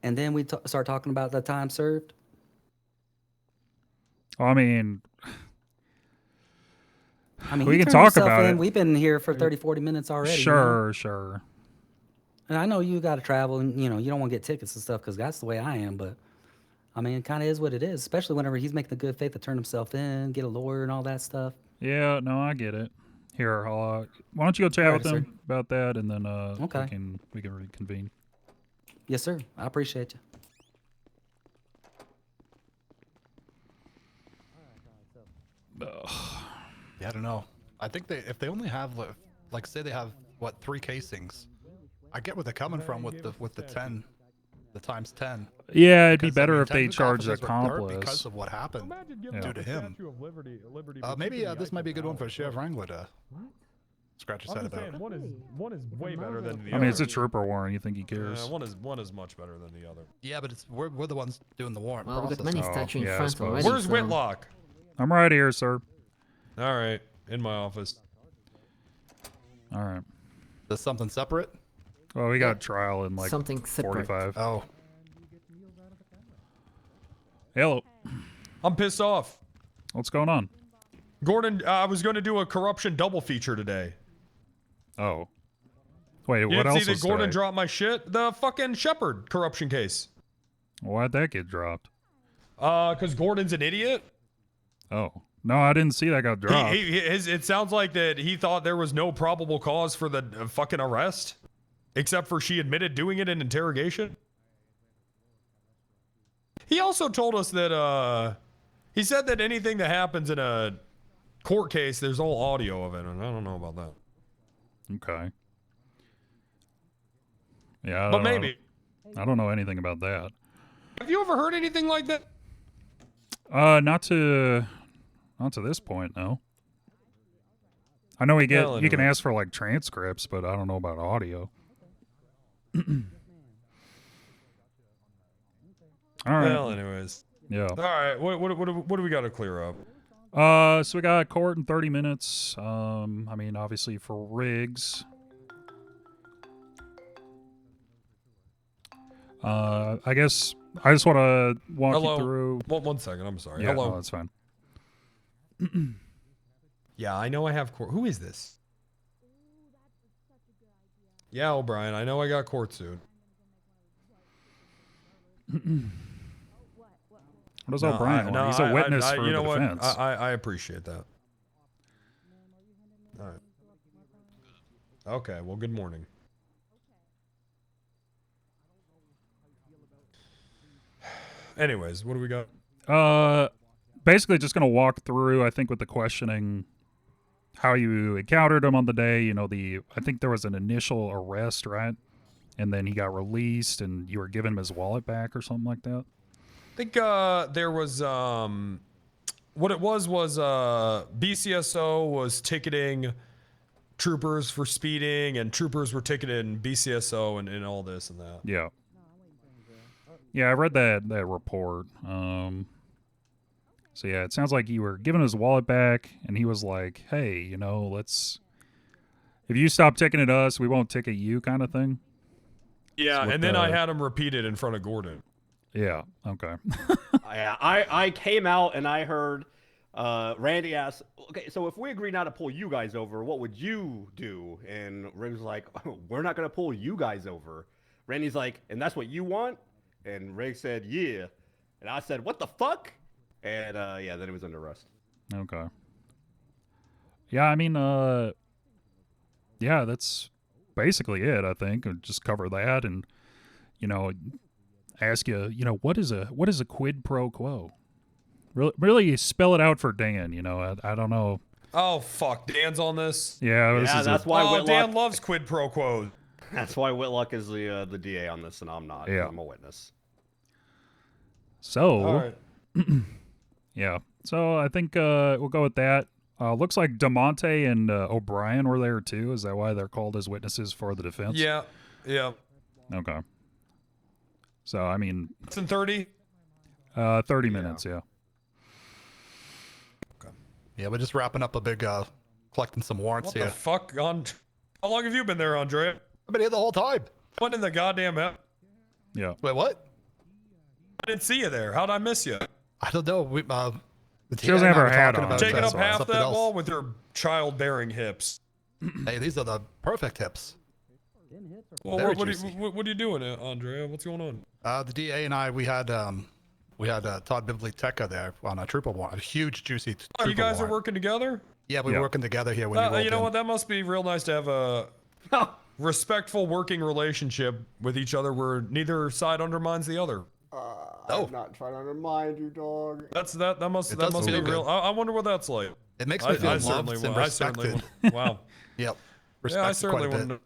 C: And then we start talking about the time served.
A: I mean, we
C: he
A: can
C: turned
A: talk
C: himself
A: about
C: in.
A: it.
C: We've been here for 30, 40 minutes already.
A: Sure,
C: you know?
A: sure.
C: And I know you got to travel and, you know, you don't want to get tickets and stuff because that's the way I am. But, I mean, it kind of is what it is, especially whenever he's making the good faith to turn himself in, get a lawyer and all that stuff.
A: Yeah, no, I get it. Here, why don't you go chat with them about that, and then we can reconvene.
C: Yes, sir. I appreciate you.
G: Yeah, I don't know. I think if they only have like say they have 3 casings, I get where they're coming from with the 10, the times 10.
A: Yeah, it'd be better if they charge the
G: officers were hurt
A: accomplice
G: because of what happened due to him. Maybe this might be a good one for Sheriff Wrangler to scratch his head about.
S: One is way better than the other.
A: I mean, it's a trooper warrant. You think he cares?
S: One is much better than the other.
G: Yeah, but we're the ones doing the warrant
T: Well,
G: process.
T: we've got many statue in front already.
S: Where's Whitlock?
A: I'm right here, sir.
S: All right, in my office.
A: All right.
G: Is this something separate?
A: Well, we got a trial in like
T: something separate.
A: 45.
G: Oh.
A: Hello.
S: I'm pissed off.
A: What's going on?
S: Gordon, I was going to do a corruption double feature today.
A: Oh. Wait,
S: you
A: what
S: didn't
A: else
S: see
A: was
S: that Gordon
A: today?
S: dropped my shit? The fucking Shepherd corruption case.
A: Why'd that get dropped?
S: Because Gordon's an idiot.
A: Oh. No, I didn't see that got dropped.
S: It sounds like that he thought there was no probable cause for the fucking arrest. Except for she admitted doing it in interrogation. He also told us that, He said that anything that happens in a court case, there's all audio of it, and I don't know about that.
A: Okay. Yeah,
S: But maybe.
A: I don't know anything about that.
S: Have you ever heard anything like that?
A: Not to this point, no. I know you can ask for like transcripts, but I don't know about audio. All right.
S: Well, anyways.
A: Yeah.
S: All right. What do we got to clear up?
A: So we got court in 30 minutes. I mean, obviously for Riggs. I guess I just want to walk you through.
S: One second. I'm sorry.
A: Yeah,
S: Hello.
A: no, that's fine.
S: Yeah, I know I have court. Who is this? Yeah, O'Brien. I know I got court soon.
A: What does O'Brien want? He's a witness for the defense.
S: I appreciate that. All right. Okay. Well, good morning. Anyways, what do we got?
A: Basically just going to walk through, I think, with the questioning, how you encountered him on the day. You know, I think there was an initial arrest, right? And then he got released, and you were giving him his wallet back or something like that.
S: I think there was what it was BCSO was ticketing troopers for speeding, and troopers were ticketing BCSO and all this and that.
A: Yeah. Yeah, I read that report. So yeah, it sounds like you were giving his wallet back, and he was like, "Hey, you know, if you stop ticketing us, we won't ticket you," kind of thing.
S: Yeah, and then I had him repeat it in front of Gordon.
A: Yeah. Okay.
E: Yeah, I came out and I heard Randy ask, "Okay, so if we agree not to pull you guys over, what would you do?" And Riggs was like, "Oh, we're not gonna pull you guys over." Randy's like, "And that's what you want?" And Riggs said, "Yeah." And I said, "What the fuck?" And yeah, then he was under arrest.
A: Okay. Yeah, I mean, yeah, that's basically it. I think I'll just cover that, and ask you, what is a quid pro quo? Really spell it out for Dan. I don't know.
S: Oh fuck, Dan's on this.
A: Yeah,
E: that's why Whitlock.
S: Dan loves quid pro quos.
E: That's why Whitlock is the DA on this, and I'm not.
A: Yeah.
E: I'm a witness.
A: So,
E: all right.
A: Yeah. So I think we'll go with that. Looks like DeMonte and O'Brien were there too. Is that why they're called as witnesses for the defense?
S: Yeah. Yeah.
A: Okay. So I mean,
S: it's in 30.
A: 30 minutes. Yeah.
G: Okay. Yeah, we're just wrapping up a big collecting some warrants here.
S: What the fuck? How long have you been there, Andre?
G: I've been here the whole time.
S: What in the goddamn app?
A: Yeah.
G: Wait, what?
S: I didn't see you there. How'd I miss you?
G: I don't know.
A: She doesn't have her hat on.
S: Taking up half that wall with her childbearing hips.
G: Hey, these are the perfect hips.
S: Well, what are you doing, Andrea? What's going on?
G: The DA and I, we had Todd Bivley Tekka there on a trooper warrant, a huge, juicy trooper
S: You guys
G: warrant.
S: are working together?
G: Yeah, we're working together here. When
S: you know what? That must be real nice to have a respectful working relationship with each other where neither side undermines the other.
K: I'm not trying to undermine you, dog.
S: That must be real. I wonder what that's like.
G: It makes me feel loved and respected.
S: Wow.
G: Yep.
S: Yeah, I certainly wouldn't.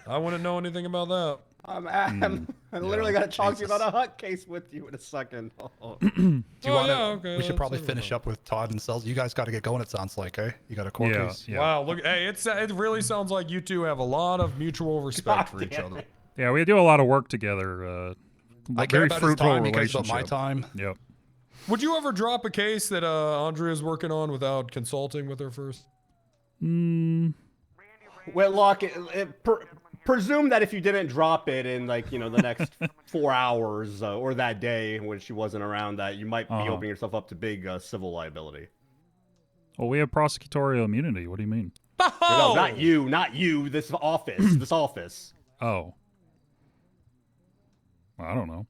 S: I wouldn't know anything about that.
E: I literally got to talk to you about a Huck case with you in a second. Oh.
G: Do you want to?
S: Okay,
G: we should probably finish up with Todd and Cells. You guys got to get going. It sounds like, eh? You got a court case.
A: Yeah.
S: Wow. Look, hey, it really sounds like you two have a lot of mutual respect for each other.
A: Yeah, we do a lot of work together.
G: I care
A: very
G: about his
A: fruitful
G: time. He cares
A: relationship.
G: about my time.
A: Yep.
S: Would you ever drop a case that Andrea's working on without consulting with her first?
E: Whitlock, presume that if you didn't drop it in the next 4 hours or that day when she wasn't around, that you might be opening yourself up to big civil liability.
A: Well, we have prosecutorial immunity. What do you mean?
E: No, not you. This office.
A: Oh. Well, I don't know.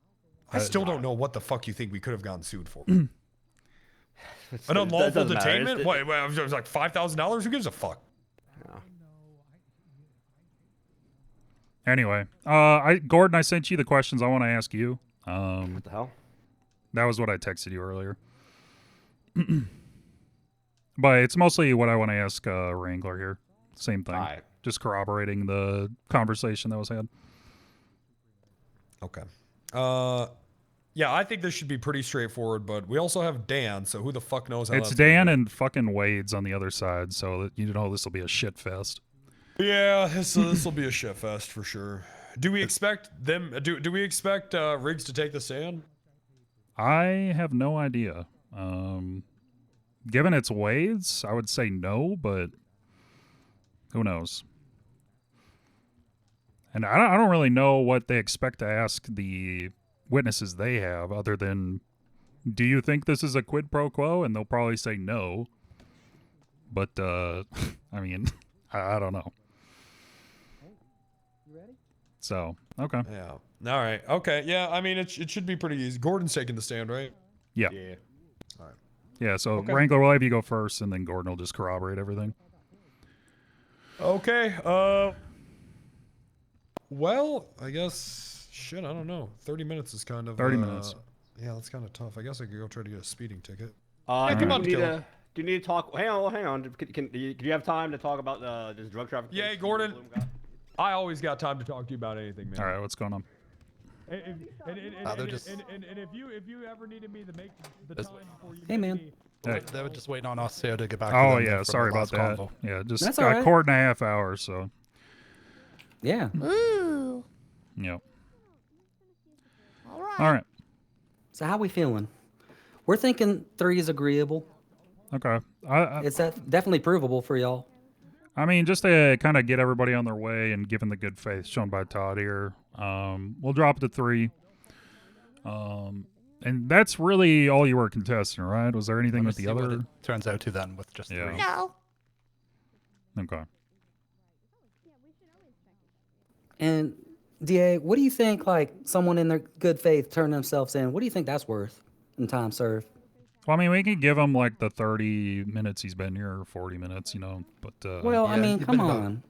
S: I still don't know what the fuck you think we could have gotten sued for. An unlawful detainment? What? It was like $5,000? Who gives a fuck?
A: Anyway, Gordon, I sent you the questions I want to ask you.
E: What the hell?
A: That was what I texted you earlier. But it's mostly what I want to ask Wrangler here. Same thing.
E: Alright.
A: Just corroborating the conversation that was had.
S: Okay. Yeah, I think this should be pretty straightforward, but we also have Dan, so who the fuck knows how
A: It's
S: that's gonna
A: Dan
S: go.
A: and fucking Wade's on the other side, so that you know this will be a shit fest.
S: Yeah, this will be a shit fest for sure. Do we expect them? Do we expect Riggs to take the stand?
A: I have no idea. Given it's Wade's, I would say no, but who knows? And I don't really know what they expect to ask the witnesses they have, other than, do you think this is a quid pro quo? And they'll probably say no. But I mean, I don't know. So, okay.
S: Yeah. All right. Okay. Yeah. I mean, it should be pretty easy. Gordon's taking the stand, right?
A: Yeah.
E: Yeah.
S: All right.
A: Yeah, so
S: Okay.
A: Wrangler will have you go first, and then Gordon will just corroborate everything.
S: Okay. Well, I guess shit. I don't know. 30 minutes is kind of
A: 30 minutes.
S: Yeah, that's kind of tough. I guess I could go try to get a speeding ticket.
E: Do you need to talk? Hang on. Do you have time to talk about this drug trafficking?
S: Yeah, Gordon. I always got time to talk to you about anything, man.
A: All right, what's going on?
S: And if you ever needed me to make the time before you
C: Hey, man.
A: Hey.
G: They were just waiting on us here to get back to
A: Oh,
G: them
A: yeah,
G: from
A: sorry
G: the
A: about
G: last
A: that.
G: convo.
A: Yeah, just
C: That's
A: got
C: all
A: a
C: right.
A: court and a half hours, so.
C: Yeah.
M: Ooh.
A: Yep.
M: All right.
A: All right.
C: So how we feeling? We're thinking 3 is agreeable.
A: Okay.
C: It's definitely provable for y'all.
A: I mean, just to kind of get everybody on their way and given the good faith shown by Todd here, we'll drop it to 3. And that's really all you were contesting, right? Was there anything with the other?
G: Turns out to then with just 3.
M: No.
A: Okay.
C: And DA, what do you think, like, someone in their good faith turn themselves in? What do you think that's worth in time served?
A: Well, I mean, we could give him like the 30 minutes he's been here, or 40 minutes, but.
C: Well, I mean, come on.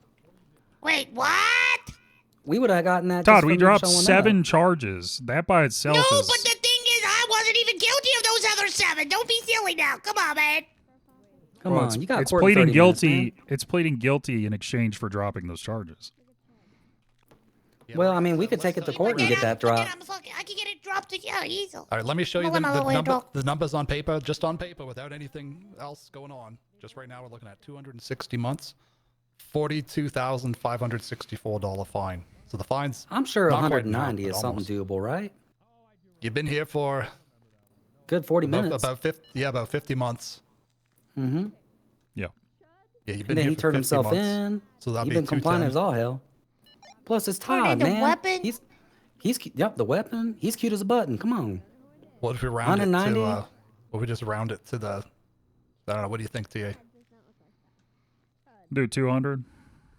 M: Wait, what?
C: We would have gotten that.
A: Todd,
C: just
A: we
C: from
A: dropped
C: showing
A: 7
C: up.
A: charges. That by itself
M: No,
A: is.
M: but the thing is, I wasn't even guilty of those other 7. Don't be silly now. Come on, man.
C: Come
A: Well,
C: on, you got
A: it's
C: court in
A: pleading
C: 30 minutes,
A: guilty.
C: man.
A: It's pleading guilty in exchange for dropping those charges.
C: Well, I mean, we could take it to court and get that dropped.
M: I can get it dropped to easel.
G: All right, let me show you
M: Well, I'm a little
G: the numbers on paper, just on paper, without anything else going on. Just right now, we're looking at 260 months, $42,564 fine. So the fine's
C: I'm sure
G: not quite
C: 190
G: enough,
C: is
G: but
C: something
G: almost.
C: doable, right?
G: You've been here for
C: good 40 minutes.
G: About 50, yeah, about 50 months.
C: Mm-hmm.
A: Yeah.
G: Yeah, you've
C: And
G: been
C: then
G: here
C: he
G: for
C: turned
G: 50
C: himself
G: months.
C: in.
G: So that'd
C: You've
G: be
C: been compliant
G: 210.
C: as all hell. Plus, it's
M: Turned
C: Todd,
M: into
C: man.
M: weapon?
C: He's yep, the weapon. He's cute as a button. Come on.
G: What if we round it
C: 190?
G: to? What if we just round it to the? I don't know. What do you think, TA?
A: Do 200?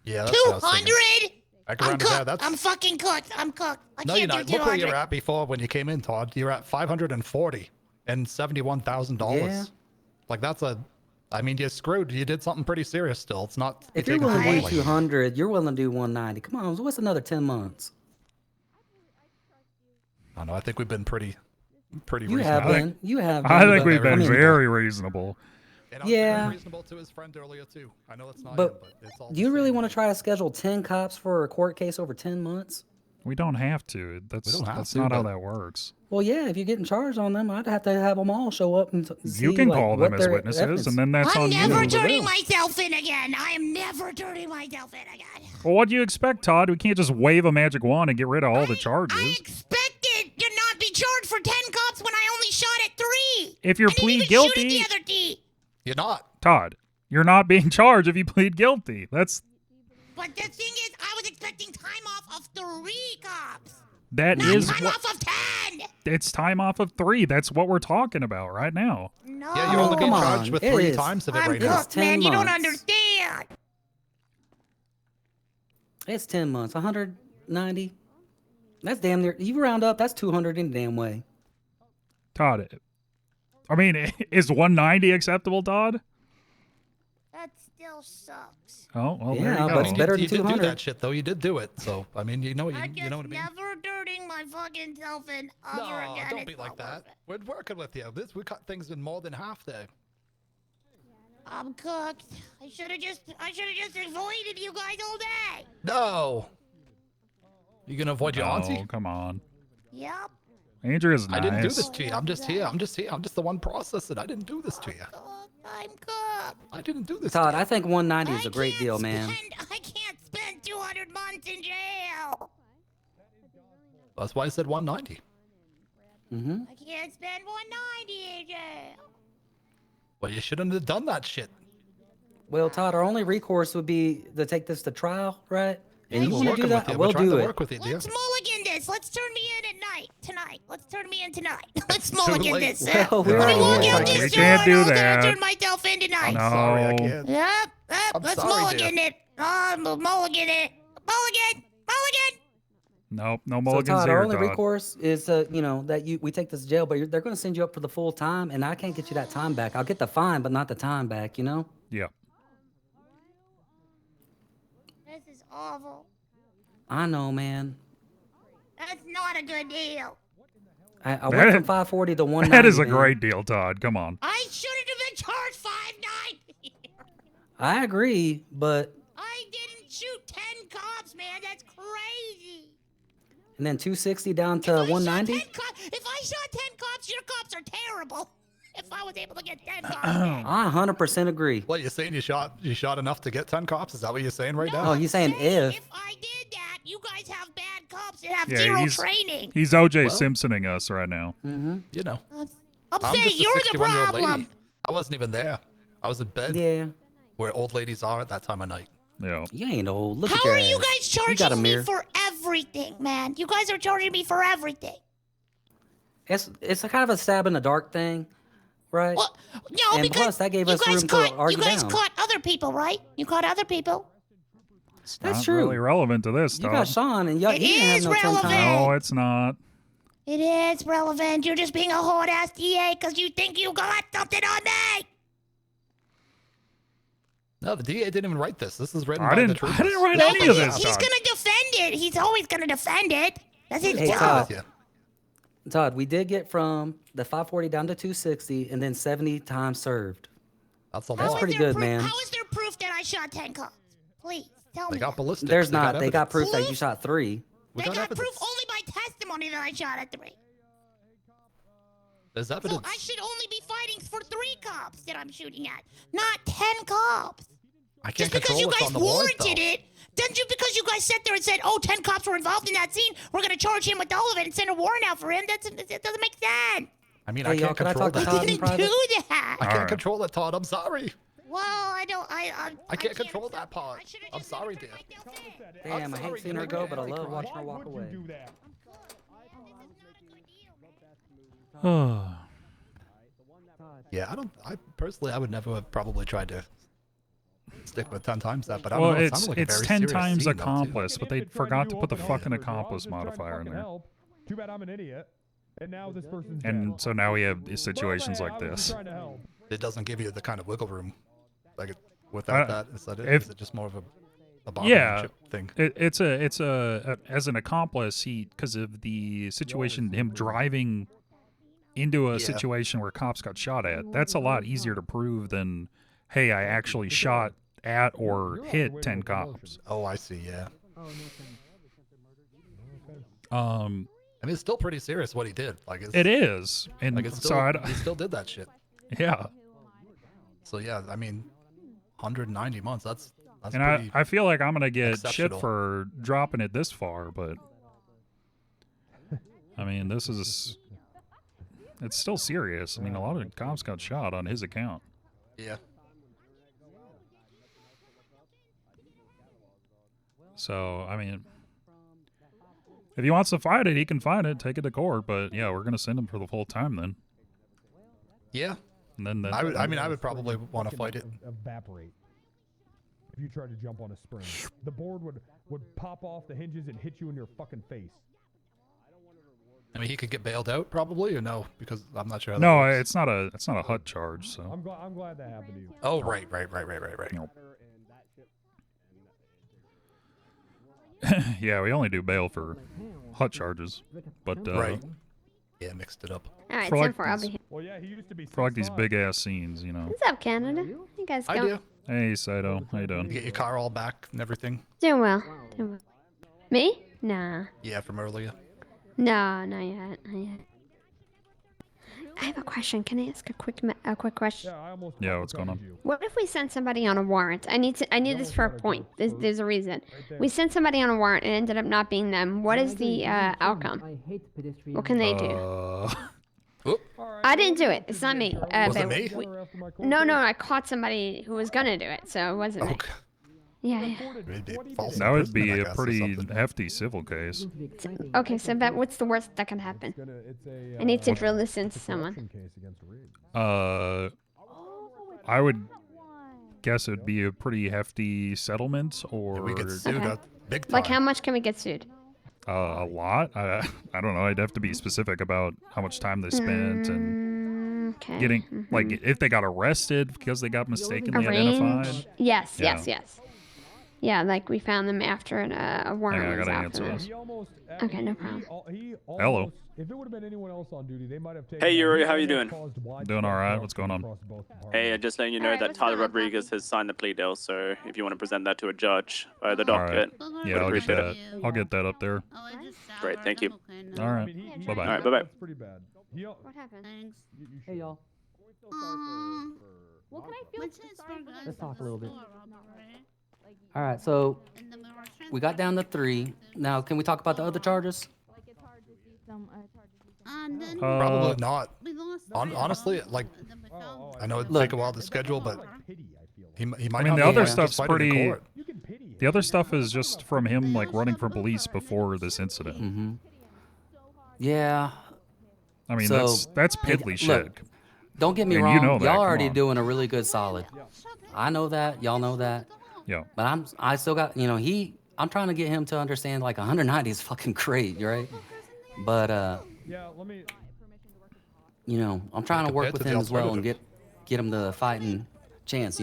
G: Yeah, that's what I was thinking.
M: 200?
G: I can
M: I'm
G: round it down.
M: cooked.
G: That's
M: I'm fucking cooked. I'm cooked. I
G: no, you're
M: can't
G: not.
M: do
G: Look where
M: 200.
G: you're at before when you came in, Todd. You're at $540 and $71,000.
C: Yeah.
G: Like that's a. I mean, you're screwed. You did something pretty serious. Still, it's not.
C: If you're
G: taking
C: willing to do
G: lightly.
C: 200, you're willing to do 190. Come on, so what's another 10 months?
G: I don't know. I think we've been pretty
C: You
G: reasonable.
C: have been. You have been.
A: I think
C: but-
A: we've been
C: I mean,
A: very reasonable.
G: And I was
C: Yeah.
G: very reasonable to his friend earlier too. I know it's not him,
C: But
G: but it's all.
C: do you really want to try to schedule 10 cops for a court case over 10 months?
A: We don't have to. That's
G: don't have
A: that's
G: to,
A: not how
G: but-
A: that works.
C: Well, yeah, if you're getting charged on them, I'd have to have them all show up and see.
A: You can
C: like,
A: call
C: what
A: them as
C: their
A: witnesses,
C: evidence-
A: and then that's
M: I'm
A: on you.
M: never turning myself in again. I am never turning myself in again.
A: Well, what do you expect, Todd? We can't just wave a magic wand and get rid of all the charges.
M: I expected to not be charged for 10 cops when I only shot at 3.
A: If you're
M: I didn't
A: plead
M: even
A: guilty,
M: shoot at the other D.
G: You're not.
A: Todd, you're not being charged if you plead guilty. That's
M: But the thing is, I was expecting time off of 3 cops.
A: that
M: Not
A: is
M: time
A: what
M: off of 10.
A: it's time off of 3. That's what we're talking about right now.
M: No.
G: Yeah, you're only being
C: come
G: charged
C: on,
G: with
C: it
G: 3
C: is.
G: times of it
M: I'm
G: right now.
M: cooked, man.
C: 10
M: You don't
C: months.
M: understand.
C: It's 10 months, 190. That's damn near. You round up, that's 200 in the damn way.
A: Todd, I mean, is 190 acceptable, Todd?
M: That still sucks.
A: Oh, well,
C: Yeah,
A: there you
C: but
A: go.
C: it's better than
G: You did do
C: 200.
G: that shit though. You did do it. So I mean, you know
M: I
G: you know what I mean.
M: never turning my fucking self in over
G: No,
M: again.
G: don't
M: It's
G: be like
M: not
G: that. We're working with you. We cut things in more than half there.
M: I'm cooked. I should have just avoided you guys all day.
G: No. You gonna avoid your auntie?
A: Oh, come on.
M: Yep.
A: Andrea's
G: I
A: nice.
G: didn't do this to you. I'm just here. I'm just the one processing. I didn't do this to you.
M: I'm cooked.
G: I didn't do this.
C: Todd, I think 190 is a great deal, man.
M: I can't spend 200 months in jail.
G: That's why I said 190.
C: Mm-hmm.
M: I can't spend 190 in jail.
G: Well, you shouldn't have done that shit.
C: Well, Todd, our only recourse would be to take this to trial, right? And you
G: we're
C: want to do
G: working
C: that?
G: with you.
C: We'll
G: We're trying
C: do
G: to
C: it.
G: work with you, dear.
M: Let's mulligan this. Let's turn me in at tonight. Let's turn me in tonight. Let's mulligan
G: late.
M: this.
C: Well,
M: Let me walk out
A: we
M: this
A: can't
M: door
A: do
M: and I'll
A: that.
M: turn myself in tonight.
A: No.
G: Sorry, I can't.
M: Yep.
G: I'm
M: Let's
G: sorry,
M: mulligan
G: dear.
M: it. Mulligan it. Mulligan.
A: Nope, no
C: So
A: mulligans
C: Todd,
A: here,
C: our only
A: Todd.
C: recourse is, that we take this to jail, but they're going to send you up for the full time, and I can't get you that time back. I'll get the fine, but not the time back.
A: Yeah.
M: This is awful.
C: I know, man.
M: That's not a good deal.
C: I went from 540 to 190.
A: That is a
C: man.
A: great deal, Todd. Come on.
M: I shouldn't have been charged 590.
C: I agree, but
M: I didn't shoot 10 cops, man. That's crazy.
C: and then 260 down to 190.
M: If I shot 10 cops, your cops are terrible. If I was able to get 10 cops.
C: I 100% agree.
G: What, you're saying you shot enough to get 10 cops? Is that what you're saying right now?
C: Oh, he's saying if.
M: If I did that, you guys have bad cops that have
A: Yeah,
M: zero
A: he's,
M: training.
A: He's O.J. Simpsoning us right now.
C: Mm-hmm.
G: You know.
M: I'm
G: I'm
M: saying
G: just a
M: you're the
G: 61-year-old
M: problem.
G: lady. I wasn't even there. I was in bed.
C: Yeah.
G: Where old ladies are at that time of night.
A: Yeah.
C: You ain't old. Look at
M: How
C: your
M: are you
C: ass.
M: guys
C: You got a
M: charging me
C: mirror.
M: for everything, man? You guys are charging me for everything.
C: It's a kind of a stab in the dark thing, right?
M: Well, no,
C: and
M: because
C: plus that gave
M: you
C: us
M: guys
C: room
M: caught,
C: to argue
M: you guys
C: down.
M: caught other people, right? You caught other people.
C: That's
A: Not
C: true.
A: really relevant to this,
C: You
A: Todd.
C: got Sean, and y'all,
M: It
C: he didn't have
M: is
C: no 10
M: relevant.
C: times.
A: No, it's not.
M: It is relevant. You're just being a hard ass DA because you think you got something on me.
G: No, the DA didn't even write this. This is written
A: I
G: by
A: didn't.
G: the troopers.
A: I didn't write
M: No,
A: any
M: but
A: of this.
M: he's
A: Todd.
M: gonna defend it. He's always gonna defend it. That's his
C: Hey,
M: job.
C: Todd. Todd, we did get from the 540 down to 260, and then 70 times served.
G: That's a
C: That's
G: lot.
C: pretty good, man.
M: How is there proof that I shot 10 cops? Please tell
G: They
M: me.
G: got ballistics.
C: There's
G: They
C: not.
G: got
C: They got
G: evidence.
C: proof that you shot 3.
G: We
M: They
G: got
M: got
G: evidence.
M: proof only by testimony that I shot at 3.
G: There's
M: So
G: evidence.
M: I should only be fighting for 3 cops that I'm shooting at, not 10 cops.
G: I can't
M: Just because
G: control
M: you
G: what's
M: guys
G: on the warrant,
M: warranted
G: though.
M: it, doesn't you? Because you guys sat there and said, "Oh, 10 cops were involved in that scene. We're gonna charge him with all of it and send a warrant out for him." That doesn't make sense.
G: I mean,
C: Hey,
G: I
C: y'all,
G: can't
C: can I
G: control
C: talk to
G: that.
C: Todd in
M: Didn't
C: private?
M: do that.
G: I can't
A: Alright.
G: control it, Todd. I'm sorry.
M: Well, I don't.
G: I can't control that part. I'm sorry, dear.
C: Damn, I
G: sorry,
C: hate seeing her
G: dear.
C: go, but I love watching her walk away.
G: Yeah, I personally, I would never have probably tried to stick with 10 times that, but I don't
A: Well,
G: know. It
A: it's
G: sounded like a very
A: 10
G: serious
A: times
G: scene, though, too.
A: accomplice, but they forgot to put the fucking accomplice modifier in there.
S: Too bad I'm an idiot. And now this person's
A: And so now we have situations like this.
G: It doesn't give you the kind of wiggle room. Like without that, is it just more of a bargaining
A: Yeah,
G: chip thing?
A: it's a as an accomplice, because of the situation, him driving into a situation where cops got shot at. That's a lot easier to prove than, hey, I actually shot at or hit 10 cops.
G: Oh, I see. Yeah.
A: I
G: mean, it's still pretty serious what he did. Like
A: it is, and
G: like it's
A: so
G: still, he still did that shit.
A: Yeah.
G: So yeah, I mean, 190 months. That's
A: and
G: pretty
A: I feel like I'm gonna get shit
G: exceptional.
A: for dropping it this far, but I mean, it's still serious. I mean, a lot of cops got shot on his account.
G: Yeah.
A: So I mean, if he wants to fight it, he can fight it, take it to court. But yeah, we're gonna send him for the full time then.
G: Yeah.
A: And then
G: I would probably want to fight it.
S: Evaporate. If you tried to jump on a spring, the board would pop off the hinges and hit you in your fucking face.
G: I mean, he could get bailed out probably, or no? Because I'm not sure. How that
A: No,
G: works.
A: it's not a HUD charge. So
S: I'm glad that happened to you.
G: Oh, right.
A: Yeah, we only do bail for hot charges, but
G: Right. Yeah, mixed it up.
I: All right,
A: for like
I: 10-4, I'll be
A: these,
I: here.
S: Well, yeah, he used to be
A: for like these big ass scenes, you know.
I: What's up, Canada? You guys
G: I
I: going?
G: do.
A: Hey, Saito, how you doing?
G: You get your car all back and everything.
I: Doing well. Doing well. Me? Nah.
G: Yeah, from earlier.
I: No, not yet. Not yet. I have a question. Can I ask a quick question?
A: Yeah, what's going on?
I: What if we send somebody on a warrant? I need this for a point. There's a reason. We sent somebody on a warrant and it ended up not being them. What is the outcome? What can they do? I didn't do it. It's not me.
G: Was it me?
I: No, I caught somebody who was gonna do it, so it wasn't me. Yeah.
A: That would be a pretty hefty civil case.
I: Okay, so what's the worst that can happen? I need to drill this into someone.
A: I would guess it would be a pretty hefty settlement, or
G: we get sued big time.
I: Like, how much can we get sued?
A: A lot. I don't know. I'd have to be specific about how much time they spent and getting like if they got arrested because they got mistakenly identified.
I: Yes. Yeah, like we found them after a warrant
A: I
I: was
A: gotta
I: out
A: answer
I: for them.
A: this.
I: Okay, no problem.
A: Hello.
S: If it would have been anyone else on duty, they might have taken.
V: Hey Uriel, how you doing?
A: Doing all right. What's going on?
V: Hey, just letting you know that Tyler Rodriguez has signed the plea deal, so if you want to present that to a judge by the
A: All right.
V: docket,
A: Yeah,
V: would
A: I'll get
V: appreciate
A: that.
V: it.
A: I'll get that up there.
V: Great, thank you.
A: All right. Bye bye.
V: All right, bye bye.
S: Pretty bad.
I: What happened?
T: Hey y'all.
M: What can I feel?
C: Let's talk a little bit. All right, so we got down to 3. Now, can we talk about the other charges?
G: Probably not. Honestly, like, I know it'd take a while to schedule, but he might.
A: I mean,
G: not
A: the
G: be
A: other
G: able to
A: stuff's
G: fight it in
A: pretty.
G: court.
A: The other stuff is just from him like running for police before this incident.
C: Yeah.
A: I mean,
C: So,
A: that's piddly shit.
C: look, don't get me
A: I mean,
C: wrong.
A: you know that,
C: Y'all
A: come
C: already
A: on.
C: doing a really good solid. I know that. Y'all know that.
A: Yeah.
C: But I still got, I'm trying to get him to understand like 190 is fucking great, right? But
S: Yeah, let me.
C: I'm trying to work
G: Compared
C: with
G: to the
C: him as well and
G: alternative.
C: get him the fighting chance,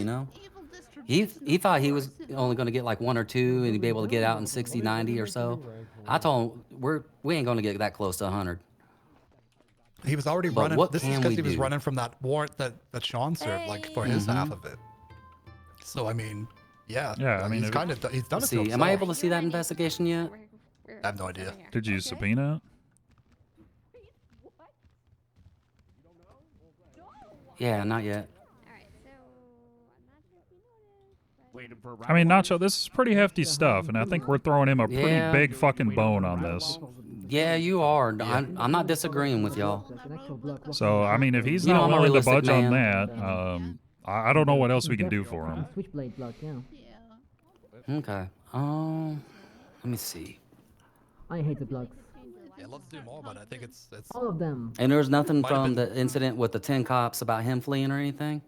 C: He thought he was only going to get like 1 or 2 and he'd be able to get out in 60, 90 or so. I told him we ain't going to get that close to 100.
G: He was already
C: But
G: running.
C: what
G: This is
C: can
G: because
C: we
G: he was
C: do?
G: running from that warrant that Sean served, like for his
C: Mhm.
G: half of it. So I mean, yeah.
A: Yeah, I mean,
G: he's
A: if-
G: kind of he's done
C: Let's
G: it to
C: see. Am I
G: himself.
C: able to see that investigation yet?
G: I have no idea.
A: Did you subpoena it?
C: Yeah, not yet.
A: I mean, Nacho, this is pretty hefty stuff, and I think we're throwing him a pretty
C: Yeah.
A: big fucking bone on this.
C: Yeah, you are. I'm not disagreeing with y'all.
A: So, I mean, if he's
C: You know
A: not
C: I'm a
A: willing to
C: realistic
A: budge on
C: man.
A: that, I don't know what else we can do for him.
T: Switchblade block, yeah.
C: Okay. Let me see.
T: I hate the blocks.
G: Yeah, let's do more, but I think it's
T: All of them.
C: And there's nothing
G: Might have
C: from
G: been-
C: the incident with the 10 cops about him fleeing or anything?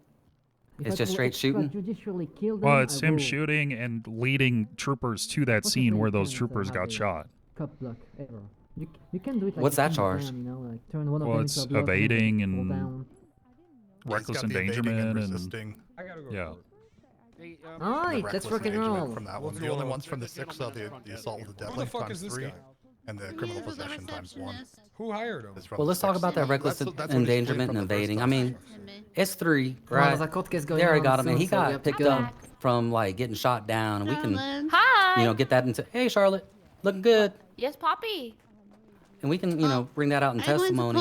C: It's just straight shooting?
T: Judicially kill them,
A: Well, it's
T: I
A: him
T: will
A: shooting and leading troopers to that scene where those troopers got shot.
T: Cup block error. You can do it like
C: What's
T: a
C: that
T: single
C: charge?
T: time, like turn one of
A: Well,
T: them
A: it's
T: into a block, make it
A: evading
T: fall
A: and
T: down.
A: reckless
G: got the evading and
A: endangerment
G: resisting.
A: yeah.
T: Alright,
G: the
T: let's
G: reckless
T: rock and
G: endangerment
T: roll.
G: from that one. The only ones from the 6 are the assault with the
S: Who
G: deadly
S: the fuck
G: times
S: is this
G: 3,
S: guy?
G: and the criminal possession times 1.
S: Who hired him?
G: Is from
C: Well,
G: the
C: let's talk
G: 6.
C: about that reckless
G: That's what he's
C: endangerment and
G: played from the first
C: evading. I
G: time.
C: mean, it's 3,
T: Come on,
C: right?
T: there's a court case going
C: They already
T: on
C: got him, and
T: soon,
C: he
T: so we
C: got
T: have to
C: picked
T: go.
C: up from like getting shot down, and we can,
M: Hi.
C: get that into. Hey, Charlotte, looking good,
M: Yes, Poppy.
C: and we can, bring that out in testimony.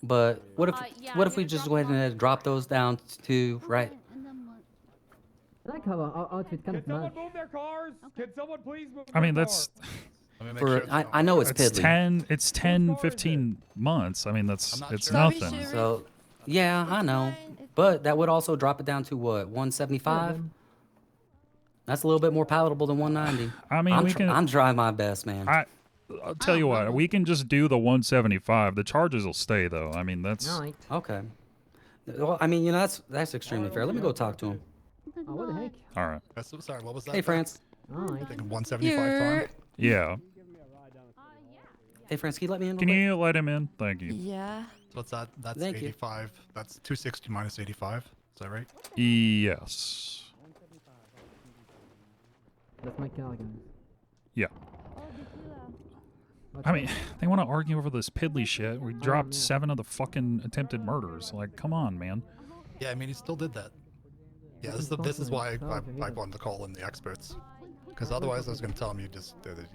C: But what if, what if we just went and dropped those down to right?
T: I like how our outfit kind of match.
S: Move their cars. Can someone please move?
A: I mean, that's
C: For I know it's piddly.
A: It's 10, 15 months. I mean, it's
C: sure.
A: nothing.
C: So, yeah, I know, but that would also drop it down to what 175. That's a little bit more palatable than 190.
A: I mean,
C: I'm trying my best, man.
A: I'll tell you what, we can just do the 175. The charges will stay, though. I mean, that's
C: Okay. Well, I mean, that's extremely fair. Let me go talk to him.
T: Oh, what the heck?
A: all right.
G: Sorry, what was that?
C: Hey, France.
T: Alright.
G: I think 175 time.
A: Yeah.
C: Hey, France, can you let me in?
A: Can you let him in? Thank you.
M: Yeah.
G: So what's that? That's
C: Thank you.
G: 85. That's 260 minus 85. Is that right?
A: Yes.
T: That's my car, guys.
A: Yeah. I mean, they want to argue over this piddly shit. We dropped 7 of the fucking attempted murders. Like, come on, man.
G: Yeah, I mean, he still did that. Yeah, this is why I wanted to call in the experts. Because otherwise, I was going to tell him you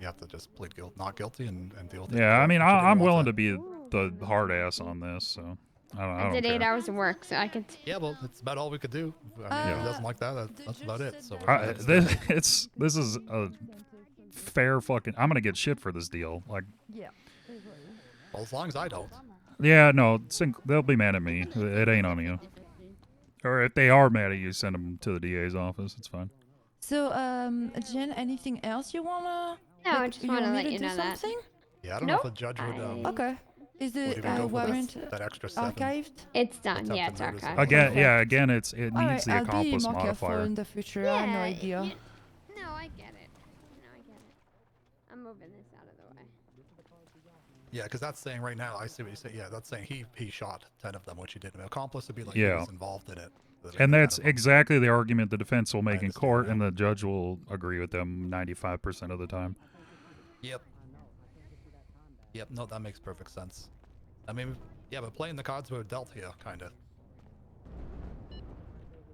G: have to just plead not guilty and deal with it.
A: Yeah, I mean, I'm willing to be the hard ass on this, so I
I: I
A: don't
I: did
A: care.
I: 8 hours of work, so I could.
G: Yeah, well, that's about all we could do. I mean, if he doesn't like that, that's about it. So
A: This is a fair fucking. I'm gonna get shit for this deal. Like,
G: well, as long as I don't.
A: yeah, no, they'll be mad at me. It ain't on you. Or if they are mad at you, send them to the DA's office. It's fine.
D: So, Jen, anything else you wanna?
I: No, I just wanna let you
D: do
I: know that.
D: something?
G: Yeah, I don't know if a judge would.
D: Okay. Is the warrant
G: that extra 7
D: archived?
I: It's done. Yeah, it's archived.
A: Again, it
D: All
A: needs
D: right,
A: the
D: I'll be
A: accomplice
D: more careful
A: modifier.
D: in the future. I have no idea.
I: No, I get it. No, I get it. I'm moving this out of the way.
G: Yeah, because that's saying right now. I see what you say. Yeah, that's saying he shot 10 of them, which he did. An accomplice would be like he
A: Yeah.
G: was involved in it.
A: And that's exactly the argument the defense will make in court, and the judge will agree with them 95% of the time.
G: Yep. Yep. No, that makes perfect sense. I mean, yeah, but playing the cards we're dealt here, kind of.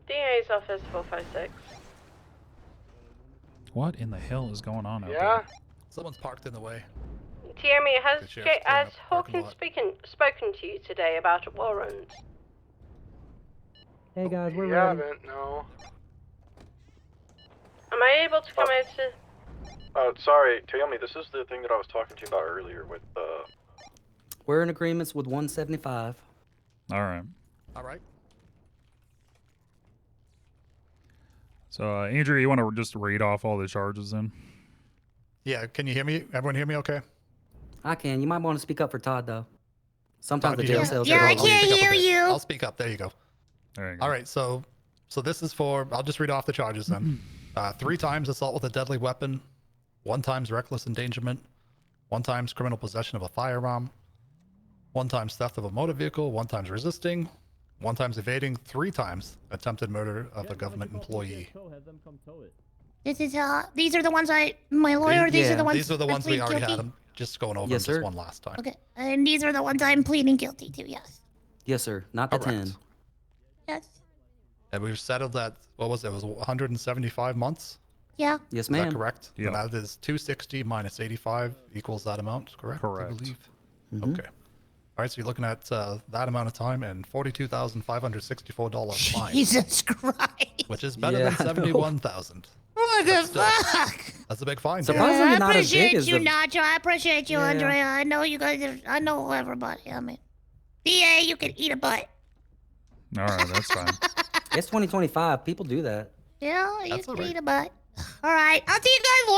R: DA's office 456.
A: What in the hell is going on out
R: Yeah?
G: Someone's parked in the way.
R: Tiemi,
G: The
R: has
G: sheriff's clearing up the parking
R: Hawkins spoken to you today about a warrant?
C: Hey guys, we're
R: We
C: ready.
R: haven't, no. Am I able to come out to...
W: Oh, sorry, Tiemi, this is the thing that I was talking to you about earlier with,
C: We're in agreements with 175.
A: All right.
G: All right.
A: So, Andrew, you want to just read off all the charges then?
G: Yeah, can you hear me? Everyone hear me okay?
C: I can. You might want to speak up for Todd though. Sometimes the
G: Todd, do you
C: jail
G: hear
C: cells.
G: me?
C: are
G: I'll
C: going
G: speak up
C: on.
G: a bit.
M: you.
G: I'll speak up. There you go.
A: There you go.
G: All right, so this is for. I'll just read off the charges then. 3 times assault with a deadly weapon, 1 times reckless endangerment, 1 times criminal possession of a firearm, 1 times theft of a motor vehicle, 1 times resisting, 1 times evading, 3 times attempted murder of a government employee.
M: These are the ones my lawyer, these are the ones.
G: These are the ones we
M: plead
G: already
M: guilty.
G: had. I'm just going over
C: Yes,
G: them
C: sir.
G: just one last time.
M: Okay, and these are the ones I'm pleading guilty to, yes.
C: Yes, sir. Not the
G: Correct.
C: 10.
M: Yes.
G: And we've settled that. What was it? It was 175 months.
M: Yeah.
C: Yes,
G: Is
C: ma'am.
G: that correct?
A: Yeah.
G: And that is 260 minus 85 equals that amount, correct?
A: Correct.
G: I believe.
C: Mhm.
G: Okay. All right, so you're looking at that amount of time and $42,564 fine,
M: Jesus Christ.
G: which is better
C: Yeah,
G: than
C: I know.
G: 71,000.
M: What the fuck?
G: That's a big fine.
C: Surprise.
G: dude.
C: Surprisingly
M: I
C: not as big
M: appreciate
C: as
M: you,
C: the-
M: Nacho. I appreciate you,
C: Yeah.
M: Andrea. I know you guys. I know everybody. I mean, DA, you can eat a butt.
A: All right, that's fine.
C: It's 2025. People do that.
M: Yeah, you
G: That's
M: can
G: all right.
M: eat a butt. All right, I'll see you guys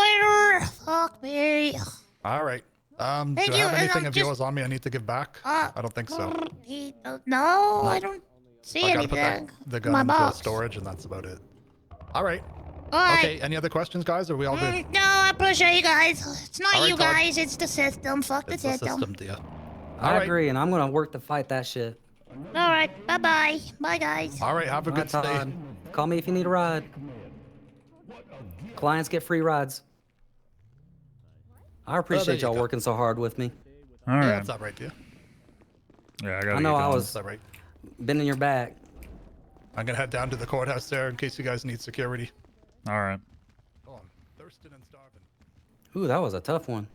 M: later. Fuck me.
G: All right. Do
M: Thank
G: I
M: you,
G: have
M: and
G: anything
M: I'll
G: of yours on me I need to give back? I don't think so.
M: No, I don't see
G: I gotta put
M: anything.
G: the
M: in
G: gun
M: my
G: into
M: box.
G: storage, and that's about it. All right.
M: All right.
G: Okay. Any other questions, guys? Are we all good?
M: No, I appreciate you guys. It's not
G: All right,
M: you
G: Todd.
M: guys. It's the system. Fuck
G: It's
M: the
G: the
M: system.
G: system, dear.
C: I
G: All right.
C: agree, and I'm gonna work to fight that shit.
M: All right. Bye bye. Bye guys.
G: All right. Have a
C: All
G: good
C: right,
G: stay.
C: Todd. Call me if you need a ride. Clients get free rides. I appreciate
G: you
C: y'all
G: go.
C: working so hard with me.
A: All
G: Yeah,
A: right.
G: that's all right, dear.
A: Yeah, I gotta
C: I know
A: get
C: I
A: going.
C: was
G: That's all right.
C: bending your back.
G: I'm gonna head down to the courthouse there in case you guys need security.
A: All right.
G: Oh, I'm thirsting and starving.
C: Ooh, that was a tough one.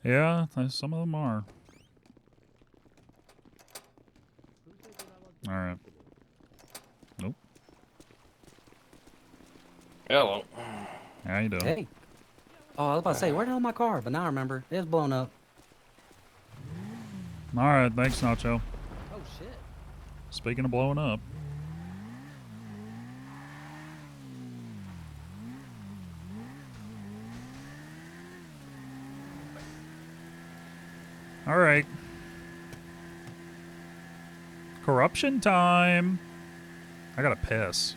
A: Yeah, some of them are. All right. Nope.
F: Hello.
A: How you doing?
C: Hey. Oh, I was about to say, where the hell my car? But now I remember. It was blown up.
A: All right, thanks, Nacho.
C: Oh, shit.
A: Speaking of blowing up. All right. Corruption time. I gotta piss.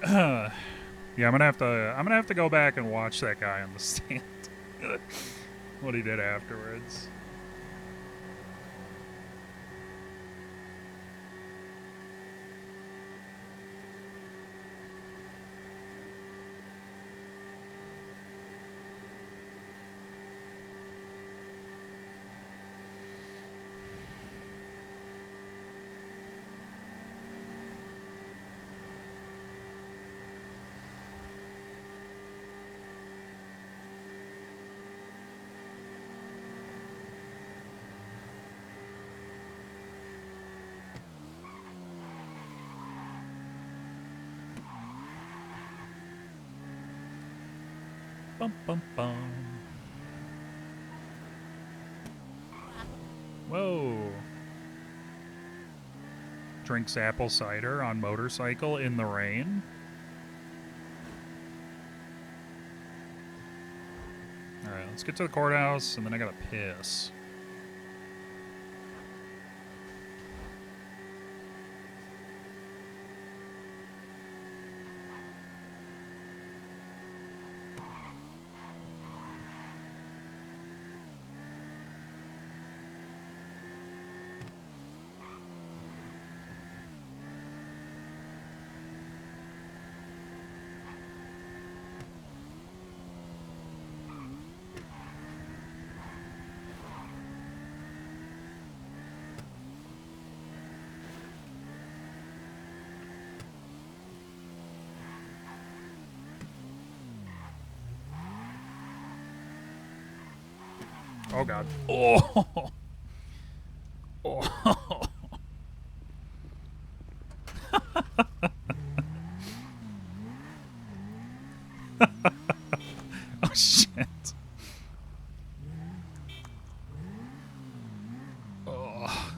A: Yeah, I'm gonna have to go back and watch that guy on the stand. What he did afterwards. Bum, bum, bum. Whoa. Drinks apple cider on motorcycle in the rain. Alright, let's get to the courthouse, and then I gotta piss. Oh god. Oh. Oh. Oh shit. Oh.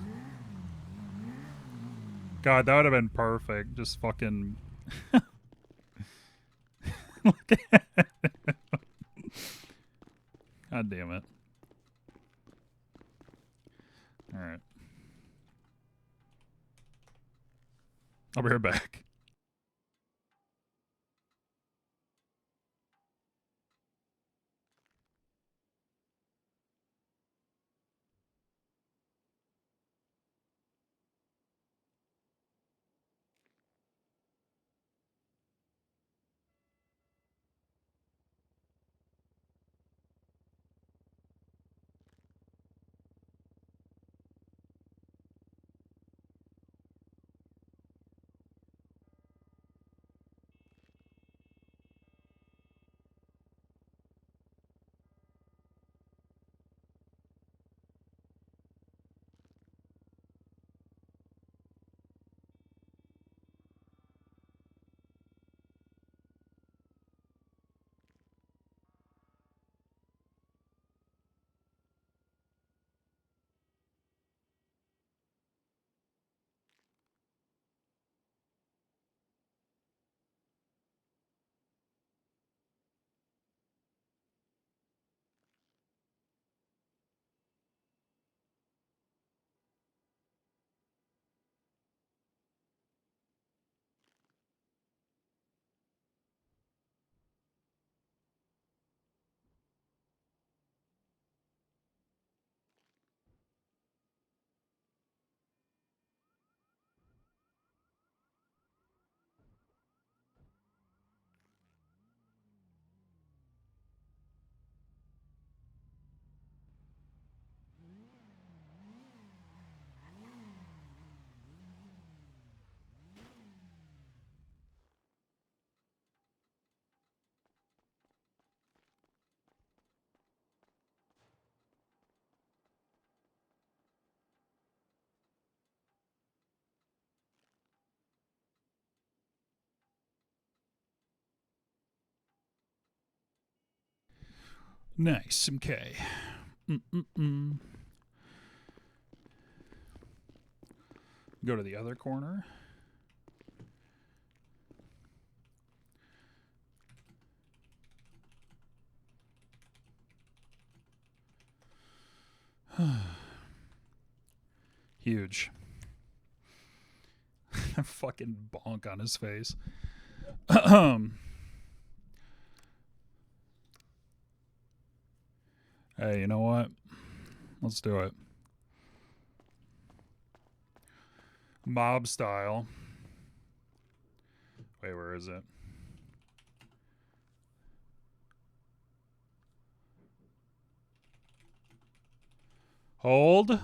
A: God, that would have been perfect. Just fucking look at it. God damn it. Alright. I'll be right back. Nice. Okay. Go to the other corner. Huge. Fucking bonk on his face. Hey, you know what? Let's do it. Mob style. Wait, where is it? Hold.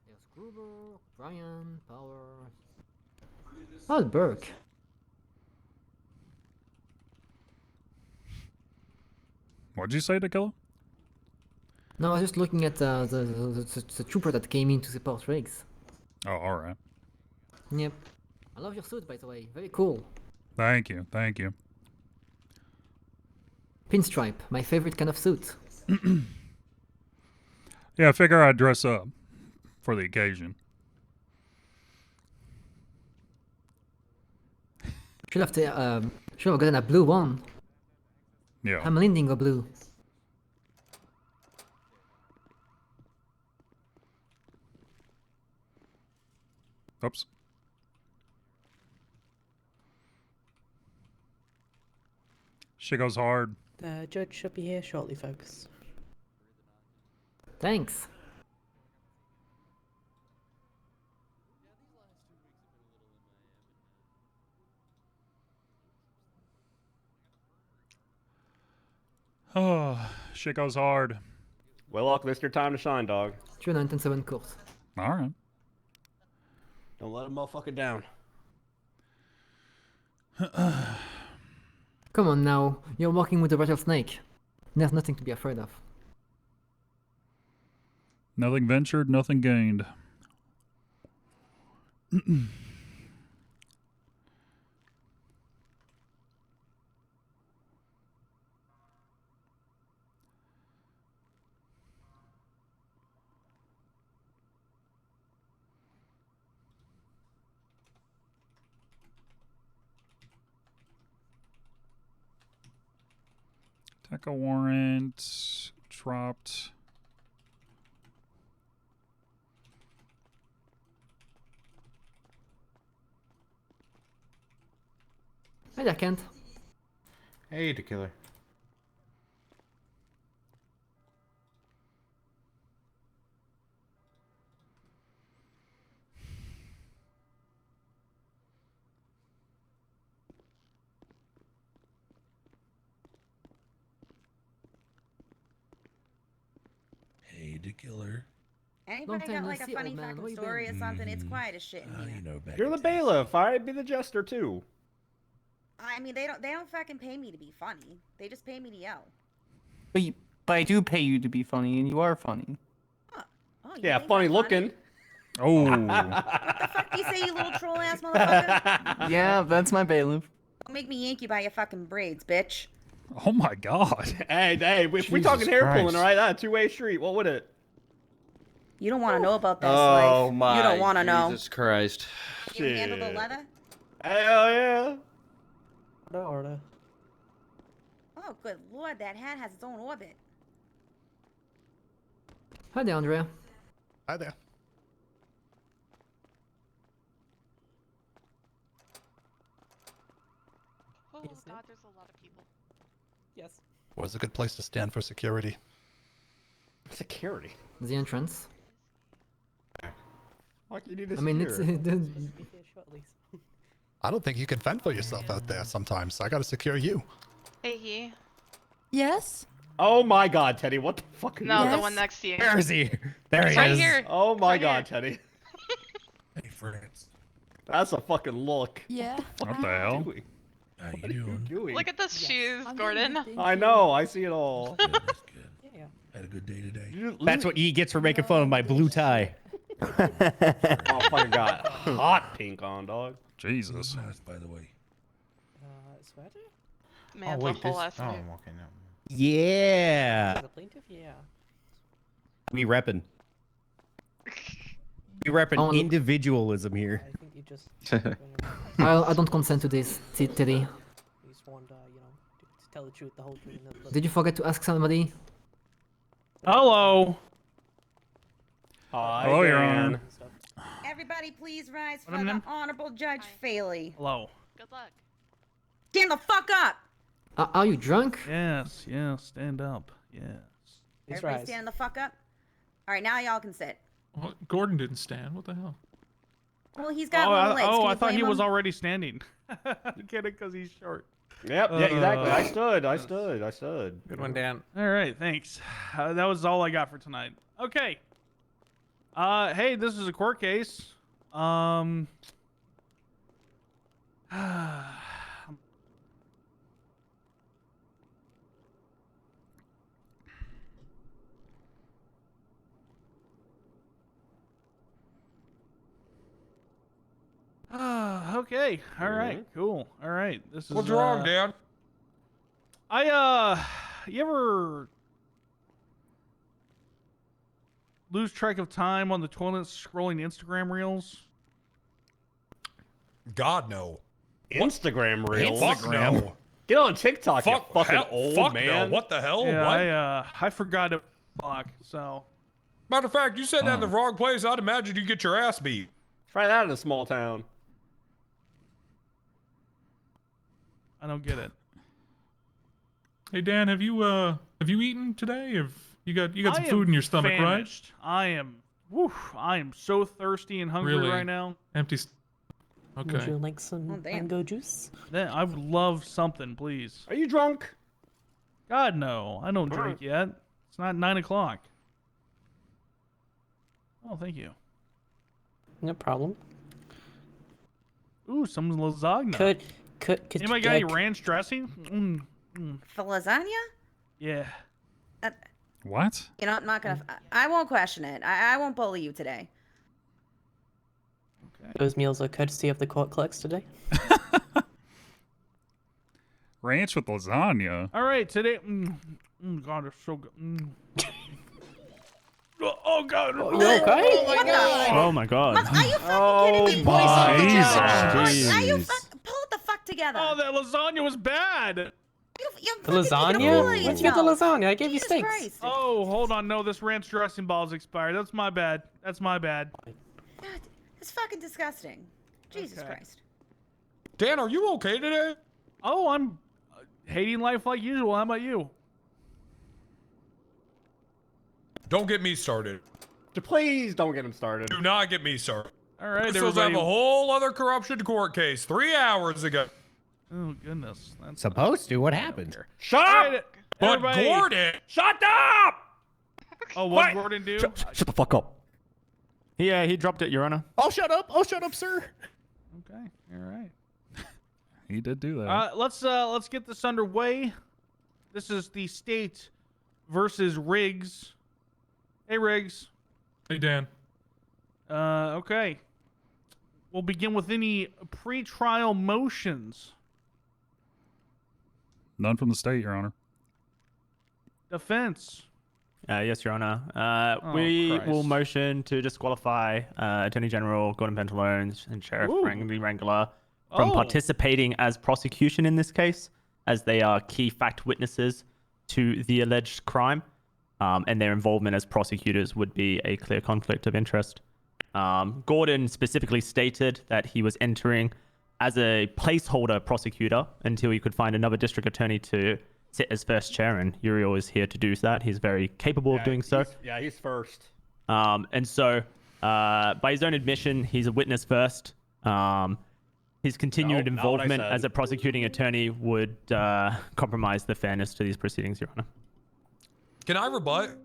T: There's Gruber, Brian, Power. Oh, Burke.
A: What'd you say, Dakilla?
T: No, I was just looking at the trooper that came in to support Riggs.
A: Oh, all right.
T: Yep. I love your suit, by the way. Very cool.
A: Thank you. Thank you.
T: Pinstripe, my favorite kind of suit.
A: Yeah, I figure I'd dress up for the occasion.
T: Should have gotten a blue one.
A: Yeah.
T: I'm lending a blue.
A: Oops. Shit goes hard.
P: The judge should be here shortly, folks.
T: Thanks.
A: Oh, shit goes hard.
E: Whitlock, this your time to shine, dog.
T: True 977 course.
A: All right.
E: Don't let a motherfucker down.
T: Come on now, you're walking with a rattlesnake. There's nothing to be afraid of.
A: Nothing ventured, nothing gained. Attack a warrant. Dropped.
T: Hey there, Kent.
H: Hey, the killer.
B: Hey, the killer.
R: Anybody got like a funny fucking story or something? It's quiet as shit in here.
B: You know, back
E: You're the bailiff. I'd be the jester too.
R: I mean, they don't fucking pay me to be funny. They just pay me to yell.
L: But I do pay you to be funny, and you are funny.
R: Oh,
E: Yeah, funny looking.
A: Oh.
R: What the fuck do you say, you little troll ass motherfucker?
L: Yeah, that's my bailiff.
R: Don't make me yank you by your fucking braids, bitch.
A: Oh my god.
E: Hey, if we
B: Jesus
E: talking hair pulling,
B: Christ.
E: all right? That two-way street. What would it?
R: You don't want to know about this
H: Oh
R: life.
H: my
R: You don't want to know.
H: Jesus Christ.
R: You handle the leather?
E: Hell yeah.
P: Order.
R: Oh, good lord, that hat has its own orbit.
T: Hi there, Andrea.
G: Hi there.
N: Oh god, there's a lot of people.
P: Yes.
G: Where's a good place to stand for security?
E: Security?
T: The entrance.
E: Like you need to
T: I mean, it's...
G: I don't think you can fend for yourself out there sometimes. I gotta secure you.
N: Hey, he.
D: Yes?
E: Oh my god, Teddy, what the fuck are
N: No,
E: you
N: the one next to you.
E: Where is he? There he
N: Right
E: is.
N: here.
E: Oh my
N: Right
E: god,
N: here.
E: Teddy.
B: Hey, friends.
E: That's a fucking look.
D: Yeah.
A: What the hell?
E: Doing?
B: How you
E: What are you
B: doing?
E: doing?
N: Look at those shoes,
D: I'm
N: Gordon.
D: doing good,
E: I
D: thank
E: know, I see it all.
B: Good, that's good.
P: Yeah.
B: Had a good day today.
E: That's what
Q: he gets for making fun of my blue tie.
E: Oh, fucking got hot pink on, dog.
A: Jesus.
B: Nice, by the way.
P: Sweater?
N: Man, the whole ass suit.
Q: Okay, no. Yeah.
P: The plaintiff? Yeah.
Q: We reppin'. We reppin'
T: Oh, look.
Q: individualism here.
P: I think you just.
T: I don't consent to this, Teddy.
P: You just want, you know, to tell the truth, the whole truth. And
T: Did you forget to ask somebody?
L: Hello.
E: Hi,
A: Hello, Your
E: Dan.
A: Honor.
R: Everybody, please rise for
L: What am I
R: the
L: name?
R: Honorable Judge Faley.
L: Hello.
N: Good luck.
R: Stand the fuck up!
T: Are you drunk?
L: Yes, stand up. Yes.
P: Please
R: Everybody
P: rise.
R: stand the fuck up. All right, now y'all can sit.
J: Well, Gordon didn't stand. What the hell?
R: Well, he's got long legs. Can
L: I
R: you
L: thought he
R: blame
L: was
R: him?
L: already standing. I'm kidding, because he's short.
E: Yep, yeah, exactly. I stood.
L: Good one, Dan. All right, thanks. That was all I got for tonight. Okay. Hey, this is a court case. Okay. All right. Cool. All right. This is.
S: What's wrong, Dan?
L: You ever lose track of time on the toilet scrolling Instagram reels?
S: God, no.
E: Instagram reels.
S: Fuck no.
E: Get on TikTok, you fucking old
S: fuck
E: man.
S: no. What the hell?
L: Yeah,
S: What?
L: I forgot to block. So.
S: Matter of fact, you said that in the wrong place. I'd imagine you get your ass beat.
E: Try that in a small town.
L: I don't get it.
J: Hey Dan, have you eaten today? Have you got some
L: I
J: food
L: am
J: in your stomach,
L: famished. I am so thirsty and hungry
J: Really?
L: right now.
J: Empty.
P: Would
J: Okay.
P: you like some mango juice?
L: I would love something, please.
E: Are you drunk?
L: God, no. I don't drink yet. It's not 9 o'clock. Oh, thank you.
P: No problem.
L: Ooh, some lasagna.
P: Could
L: Anybody got any ranch dressing?
R: For lasagna?
L: Yeah.
A: What?
R: You know, I'm not gonna. I won't question it. I won't bully you today.
P: Those meals are courtesy of the court clerks today.
A: Ranch with lasagna.
L: All right, today. God, it's so good. Oh God!
P: Oh, you okay?
R: Oh my god!
Q: Oh my god.
R: Are you fucking kidding me? Are you pull it the fuck together?
L: Oh, that lasagna was bad.
P: The lasagna? What's with the lasagna? I gave you steaks.
R: Christ.
L: Oh, hold on. No, this ranch dressing ball is expired. That's my bad. That's my bad.
R: God, it's fucking disgusting. Jesus Christ.
S: Dan, are you okay today?
L: Oh, I'm hating life like usual. How about you?
S: Don't get me started.
E: Please don't get him started.
S: Do not get me started.
L: All right,
S: This was have
L: everybody.
S: a whole other corruption court case 3 hours ago.
L: Oh goodness. That's
Q: Supposed to? What happened?
E: Shut
L: All
E: up!
L: right,
S: But
L: everybody.
S: Gordon!
E: Shut up!
L: Oh, what Gordon do?
Q: Shut the fuck up. Yeah, he dropped it, Your Honor. Oh, shut up. Oh, shut up, sir.
L: Okay. All right.
A: He did do that.
L: Let's get this underway. This is the state versus Riggs. Hey, Riggs.
J: Hey Dan.
L: Okay. We'll begin with any pre-trial motions.
A: None from the state, Your Honor.
L: Defense.
V: Yes, Your Honor.
L: Oh,
V: We
L: Christ.
V: will motion to disqualify Attorney General Gordon Pantalones and Sheriff
L: Ooh.
V: Randy Wrangler from
L: Oh.
V: participating as prosecution in this case. as they are key fact witnesses to the alleged crime, and their involvement as prosecutors would be a clear conflict of interest. Gordon specifically stated that he was entering as a placeholder prosecutor until he could find another district attorney to sit as first chair, and Uriel is here to do that. He's very capable of doing so.
E: He's first.
V: And so, by his own admission, he's a witness first. His continued
E: not what I
V: involvement
E: said.
V: as a prosecuting attorney would compromise the fairness to these proceedings, Your Honor.
S: Can I rebut?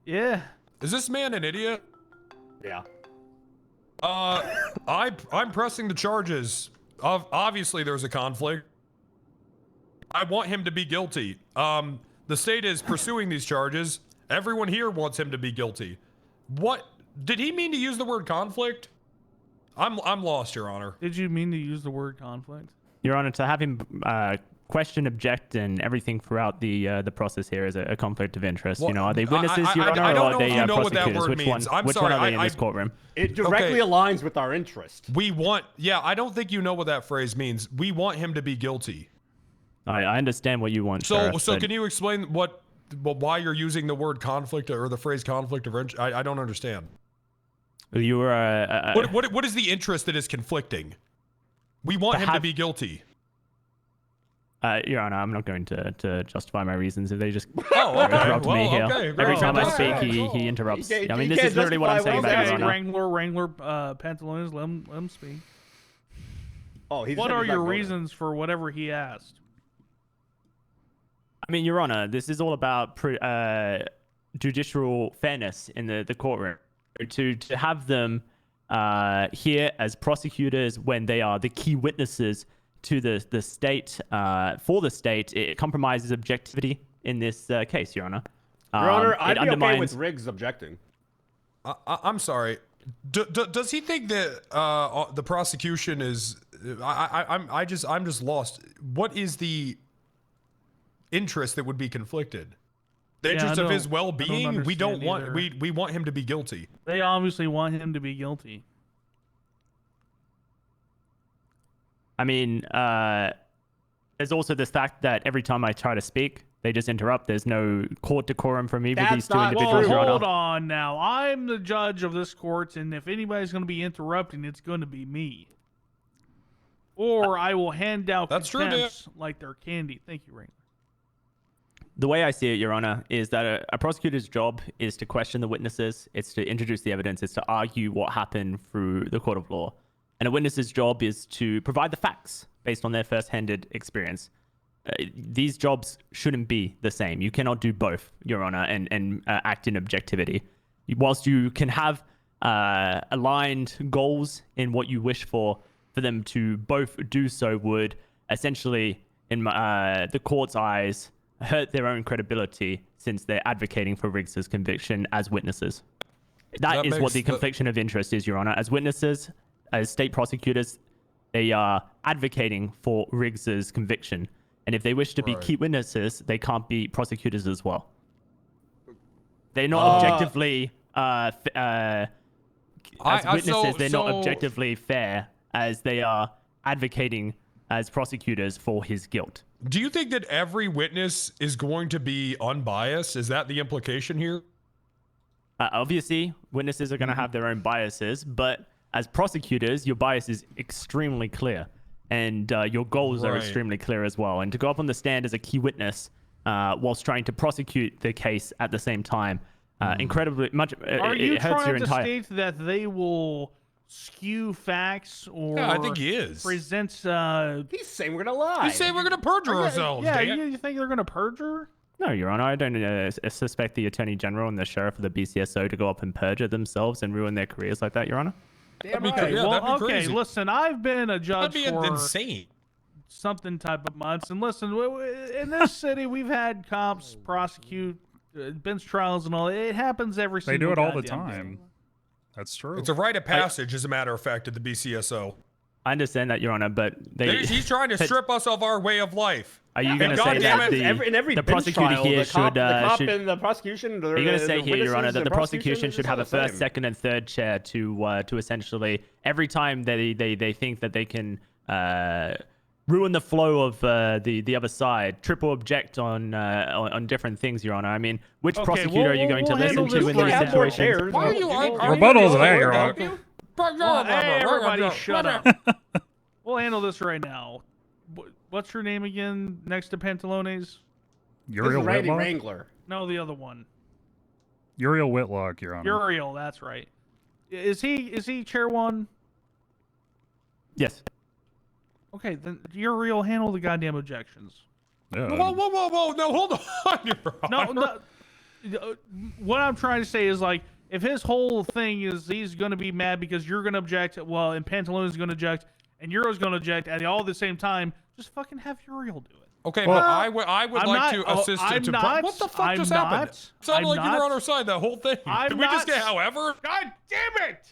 L: Yeah.
S: Is this man an idiot?
E: Yeah.
S: I'm pressing the charges. Obviously, there's a conflict. I want him to be guilty. The state is pursuing these charges. Everyone here wants him to be guilty. What did he mean to use the word conflict? I'm lost, Your Honor.
L: Did you mean to use the word conflict?
V: Your Honor, to have him question, object, and everything throughout the process here is a conflict of interest.
S: Well,
V: you know, are they witnesses, Your Honor,
S: I
V: or
S: don't
V: are
S: know
V: they
S: if you know what that
V: prosecutors?
S: word
V: Which
S: means.
V: one? Which one are they in this courtroom?
E: It directly aligns with our interest.
S: Yeah, I don't think you know what that phrase means. We want him to be guilty.
V: I understand what you want.
S: So
V: Sheriff, but
S: can you explain why you're using the word conflict or the phrase conflict of interest? I don't understand.
V: you were
S: What is the interest that is conflicting? We want him to be guilty.
V: Your Honor, I'm not going to justify my reasons if they just
S: okay.
V: interrupt me
S: Well,
V: here.
S: okay,
V: Every time I
S: okay.
V: speak,
S: Cool.
V: he interrupts.
E: You
V: I mean,
E: can't
V: this is literally what I'm saying
E: justify
V: about you, Your Honor.
L: Wrangler, Pantaloons, let him speak.
E: Oh,
L: What are your reasons for whatever he asked?
V: I mean, Your Honor, this is all about judicial fairness in the courtroom. To have them here as prosecutors when they are the key witnesses to the state, for the state, it compromises objectivity in this case, Your Honor.
E: Your Honor, I'd be
V: undermines...
E: okay with Riggs objecting.
S: I'm sorry. Does he think that the prosecution is? I'm just lost. What is the interest that would be conflicted? The interest of his well-being. We don't want.
L: either.
S: We want him to be guilty.
L: They obviously want him to be guilty.
V: I mean, there's also the fact that every time I try to speak, they just interrupt. There's no court decorum from either of these two individuals, Your Honor.
L: Hold on now. I'm the judge of this court, and if anybody's going to be interrupting, it's going to be me. Or I will hand out contempts like they're candy. Thank you, Ring.
V: The way I see it, Your Honor, is that a prosecutor's job is to question the witnesses. It's to introduce the evidence. It's to argue what happened through the court of law. And a witness's job is to provide the facts based on their first-handed experience. These jobs shouldn't be the same. You cannot do both, Your Honor, and act in objectivity. Whilst you can have aligned goals in what you wish for them to both do so would essentially, in the court's eyes, hurt their own credibility since they're advocating for Riggs's conviction as witnesses. That is what the confliction of interest is, Your Honor. As witnesses, as state prosecutors, they are advocating for Riggs's conviction. And if they wish to be key witnesses, they can't be prosecutors as well. They're not objectively, as witnesses, they're not objectively fair as they are advocating as prosecutors for his guilt.
S: Do you think that every witness is going to be unbiased? Is that the implication here?
V: Obviously, witnesses are going to have their own biases, but as prosecutors, your bias is extremely clear, and your goals are extremely clear as well. And to go up on the stand as a key witness whilst trying to prosecute the case at the same time, incredibly much.
L: Are you
V: it hurts
L: trying
V: your
L: to
V: entire.
L: state that they will skew facts or
S: Yeah, I think he is.
L: present
E: He's saying we're gonna lie.
S: He's saying we're gonna perjure ourselves.
L: Yeah,
S: dang it.
L: you think they're gonna perjure?
V: No, Your Honor, I don't suspect the Attorney General and the Sheriff of the BCSO to go up and perjure themselves and ruin their careers like that, Your Honor.
E: Damn
L: Okay,
E: right.
L: well,
S: that'd be
L: okay,
S: crazy.
L: listen, I've been a judge
S: That'd be
L: for
S: insane.
L: something type of months, and listen, in this city, we've had cops prosecute bench trials and all. It happens every
A: They
L: single
A: do it all the
L: goddamn day.
A: time. That's true.
S: It's a rite of passage, as a matter of fact, at the BCSO.
V: I understand that, Your Honor, but
S: He's trying to strip us of our way of life.
V: Are you going to say
S: goddamn
V: that
S: it,
E: in every
V: the
E: bench
V: prosecutor
E: trial,
V: here
E: the cop
V: should
E: and the prosecution.
V: Are you going to say here, Your Honor, that the prosecution should have a first, second, and third chair to essentially every time they think that they can ruin the flow of the other side. Triple object on different things, Your Honor. I mean, which
L: Okay,
V: prosecutor are you going to listen to in these situations?
S: Why are you?
A: Rebuttals there, Your Honor.
L: Hey, everybody, shut up. We'll handle this right now. What's your name again? Next to Pantalones?
A: Uriel
E: Randy
A: Whitlock.
E: Wrangler.
L: No, the other one.
A: Uriel Whitlock, Your Honor.
L: Uriel, that's right. Is he chair one?
V: Yes.
L: Okay, then Uriel, handle the goddamn objections.
A: Yeah.
S: Whoa! No, hold on, Your Honor.
L: No. What I'm trying to say is, like, if his whole thing is he's going to be mad because you're going to object, well, and Pantalone's going to object, and Euro's going to object, at all at the same time, just fucking have Uriel do it.
S: Okay, but I would like to assist
L: I'm
S: to.
L: not,
S: What the fuck
L: I'm
S: just
L: not,
S: happened? It sounded like you were on our side that whole thing.
L: I'm
S: Did we just
L: not-
S: get however?
L: God damn it!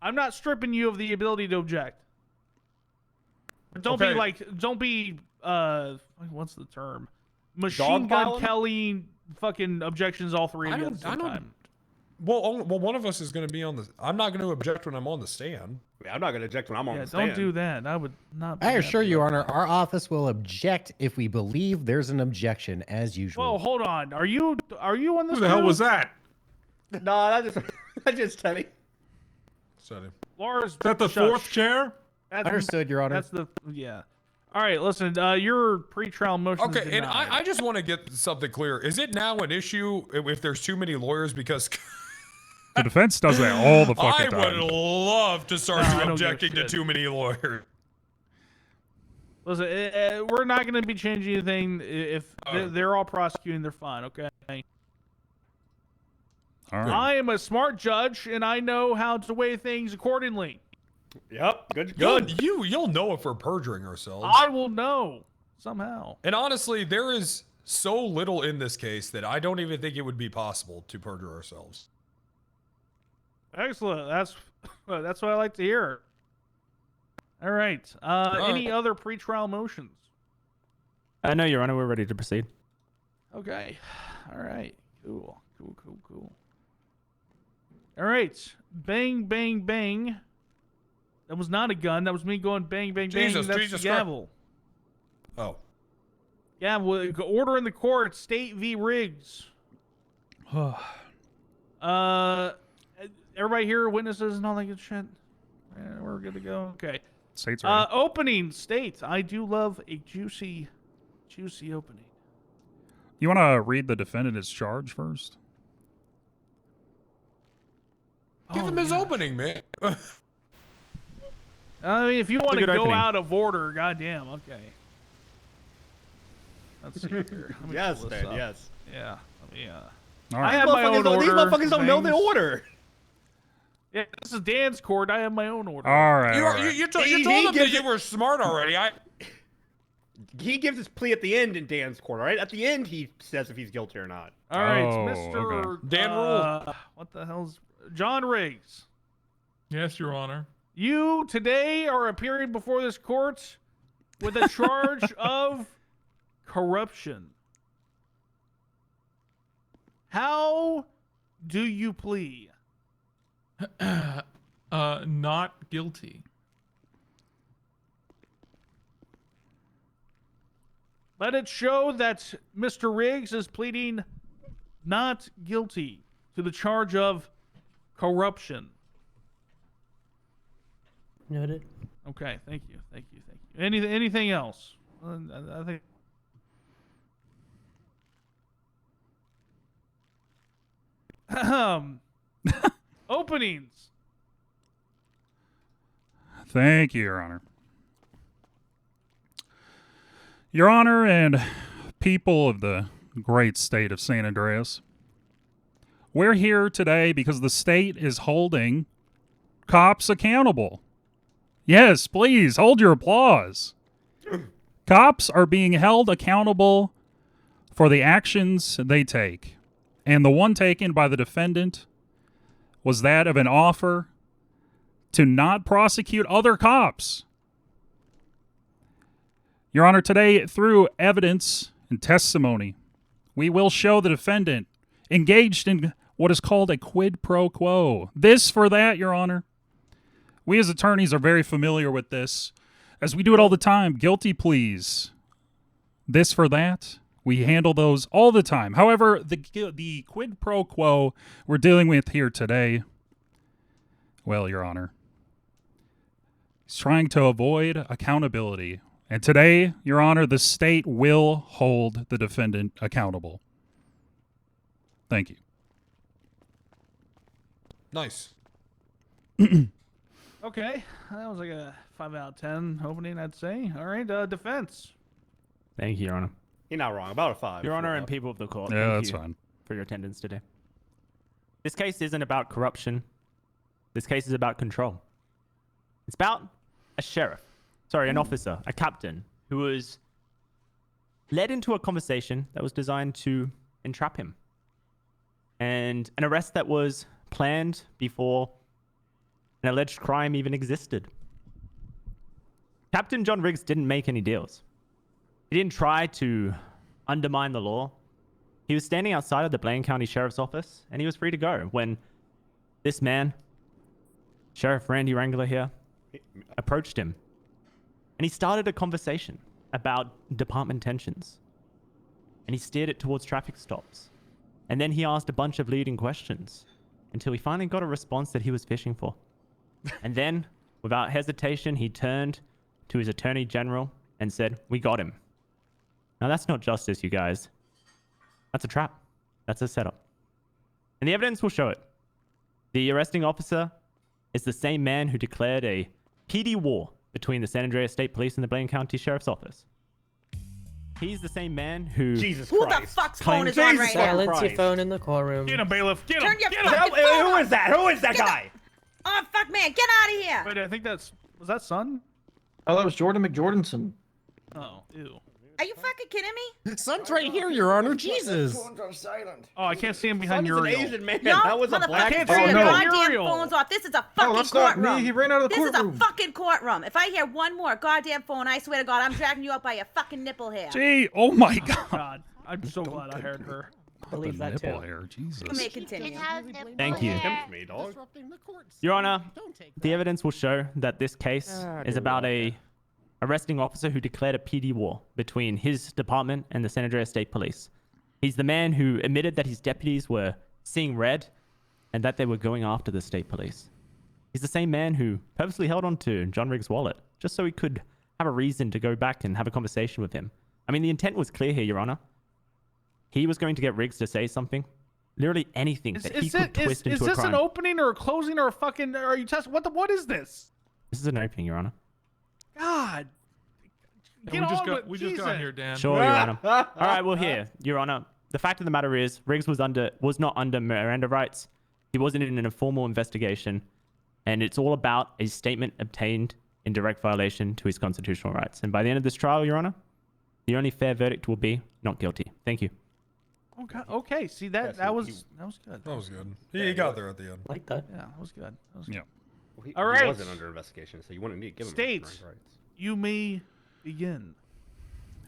L: I'm not stripping you of the ability to object. But don't
S: Okay.
L: be like, don't be, what's the term? Machine gun
E: Dogpiling?
L: Kelly fucking objections all three of you at the same
S: I don't.
L: time.
S: Well, one of us is going to be on the. I'm not going to object when I'm on the stand.
E: Yeah, I'm not going to object when I'm on
L: Yeah,
E: the stand.
L: don't do that. I would not. Be
K: I
L: happy
K: assure you,
L: with
K: Your
L: that.
K: Honor, our office will object if we believe there's an objection, as usual.
L: Whoa, hold on. Are you on this?
J: Who the hell
L: crew?
J: was that?
E: No, that's just Teddy.
S: Sorry.
L: Lars,
J: Is that the
L: shush.
J: fourth chair?
L: That's,
K: Understood, Your Honor.
L: That's the yeah. All right, listen. Your pre-trial motion.
S: Okay,
L: is
S: and
L: denied.
S: I just want to get something clear. Is it now an issue if there's too many lawyers? Because
A: The defense does that all the fucking
S: I
A: time.
S: would love to start
L: No, I don't give a
S: objecting to
L: shit.
S: too many lawyers.
L: Listen, we're not going to be changing anything. If they're all prosecuting, they're fine. Okay.
A: All right.
L: I am a smart judge, and I know how to weigh things accordingly.
E: Yep, good.
S: You'll know if we're perjuring ourselves.
L: I will know somehow.
S: And honestly, there is so little in this case that I don't even think it would be possible to perjure ourselves.
L: Excellent. That's what I like to hear. All right. Any other pre-trial motions?
V: No, Your Honor, we're ready to proceed.
L: Okay. All right. Cool. All right. Bang, bang, bang. That was not a gun. That was me going bang, bang, bang.
S: Jesus
L: That's
S: Christ.
L: the gavel.
S: Oh.
L: Gavel. Order in the court. State v. Riggs. Everybody here, witnesses and all that good shit. Yeah, we're good to go. Okay.
A: State's ready.
L: Opening state. I do love a juicy opening.
A: You want to read the defendant's charge first?
S: Give him his opening, man.
L: I mean, if you want to
V: good
L: go
V: opening.
L: out of order, goddamn, okay. Let's see here. Let me
E: Yes,
L: pull this
E: man,
L: up.
E: yes.
L: Yeah. Let me,
A: All
L: I
A: right.
L: have my own order.
E: These motherfuckers don't know the
L: Bangs.
E: order.
L: Yeah, this is Dan's court. I have my own order.
A: All right. all right.
S: You told
E: He
S: him that
E: gives
S: you
E: it-
S: were smart already.
E: He gives his plea at the end in Dan's court, all right? At the end, he says if he's guilty or not.
L: All right,
A: Oh,
L: Mr.
A: okay.
S: Dan Rule.
L: What the hell's John Riggs?
J: Yes, Your Honor.
L: You today are appearing before this court with a charge of corruption. How do you plea?
J: Not guilty.
L: Let it show that Mr. Riggs is pleading not guilty to the charge of corruption.
T: Noted.
L: Okay, thank you. Anything else? I think. Openings.
A: Thank you, Your Honor. Your Honor and people of the great state of San Andreas, we're here today because the state is holding cops accountable. Yes, please, hold your applause. Cops are being held accountable for the actions they take. And the one taken by the defendant was that of an offer to not prosecute other cops. Your Honor, today, through evidence and testimony, we will show the defendant engaged in what is called a quid pro quo. This for that, Your Honor. We as attorneys are very familiar with this. as we do it all the time, guilty pleas, this for that. We handle those all the time. However, the quid pro quo we're dealing with here today, well, Your Honor, is trying to avoid accountability. And today, Your Honor, the state will hold the defendant accountable. Thank you.
S: Nice.
L: Okay, that was like a 5 out of 10 opening, I'd say. All right, defense.
V: Thank you, Your Honor.
E: You're not wrong. About a 5.
V: Your Honor and people of the court.
A: Yeah,
V: thank
A: that's
V: you
A: fine.
V: for your attendance today. This case isn't about corruption. This case is about control. It's about a sheriff. Sorry, an officer, a captain, who was led into a conversation that was designed to entrap him. And an arrest that was planned before an alleged crime even existed. Captain John Riggs didn't make any deals. He didn't try to undermine the law. He was standing outside of the Blaine County Sheriff's Office, and he was free to go when this man, Sheriff Randy Wrangler here, approached him. And he started a conversation about department tensions. And he steered it towards traffic stops. And then he asked a bunch of leading questions until he finally got a response that he was fishing for. And then, without hesitation, he turned to his attorney general and said, "We got him." Now, that's not justice, you guys. That's a trap. That's a setup. And the evidence will show it. The arresting officer is the same man who declared a PD war between the San Andreas State Police and the Blaine County Sheriff's Office. He's the same man who...
E: Jesus
R: Who
E: Christ.
R: the fuck's phone is on right now?
L: Silence
P: your phone in the courtroom.
L: Get him, bailiff. Get him.
R: Turn your
L: Get him.
R: fucking phone
E: Who
R: off.
E: is that? Who is that guy?
R: Oh, fuck, man. Get out of here.
L: Wait, I think that's... Was that son?
Q: Oh, that was Jordan McJordanson.
L: Oh, ew.
R: Are you fucking kidding me?
K: Son's right here, Your Honor. Jesus.
L: Oh, I can't see him behind
E: Son's an
L: Uriel.
E: Asian man.
R: Y'all
E: That was a black
L: can't
R: turn
L: see
R: your
L: no.
R: goddamn
L: Uriel.
R: phones off. This is a fucking
Q: that's not me.
R: courtroom.
Q: He ran out of the
R: This
Q: courtroom.
R: is a fucking courtroom. If I hear one more goddamn phone, I swear to God, I'm dragging you up by your fucking nipple hair.
A: Gee, oh my God.
L: God, I'm so glad I heard her.
P: Believe that
A: nipple
P: too.
A: hair, Jesus.
R: You may continue.
V: Thank you.
E: Tempt me, dog.
V: Your Honor, the evidence will show that this case is about a arresting officer who declared a PD war between his department and the San Andreas State Police. He's the man who admitted that his deputies were seeing red and that they were going after the state police. He's the same man who purposely held on to John Riggs' wallet just so he could have a reason to go back and have a conversation with him. I mean, the intent was clear here, Your Honor. He was going to get Riggs to say something. Literally anything that he could twist into a crime.
L: Is this an opening or a closing or a fucking... Are you testing... What is this?
V: This is an opening, Your Honor.
L: God.
J: We just got here, Dan.
V: Sure, Your Honor. All right, well, here, Your Honor. The fact of the matter is, Riggs was not under Miranda rights. He wasn't in an informal investigation, and it's all about a statement obtained in direct violation to his constitutional rights. And by the end of this trial, Your Honor, the only fair verdict will be not guilty. Thank you.
L: Okay. Okay. See that was good.
S: That was good. He got there at the end.
P: Like that.
L: Yeah, that was good. That was
A: Yeah.
E: Well,
L: All right.
E: He wasn't under investigation, so you wouldn't need to give him
L: States,
E: rights.
L: you may begin.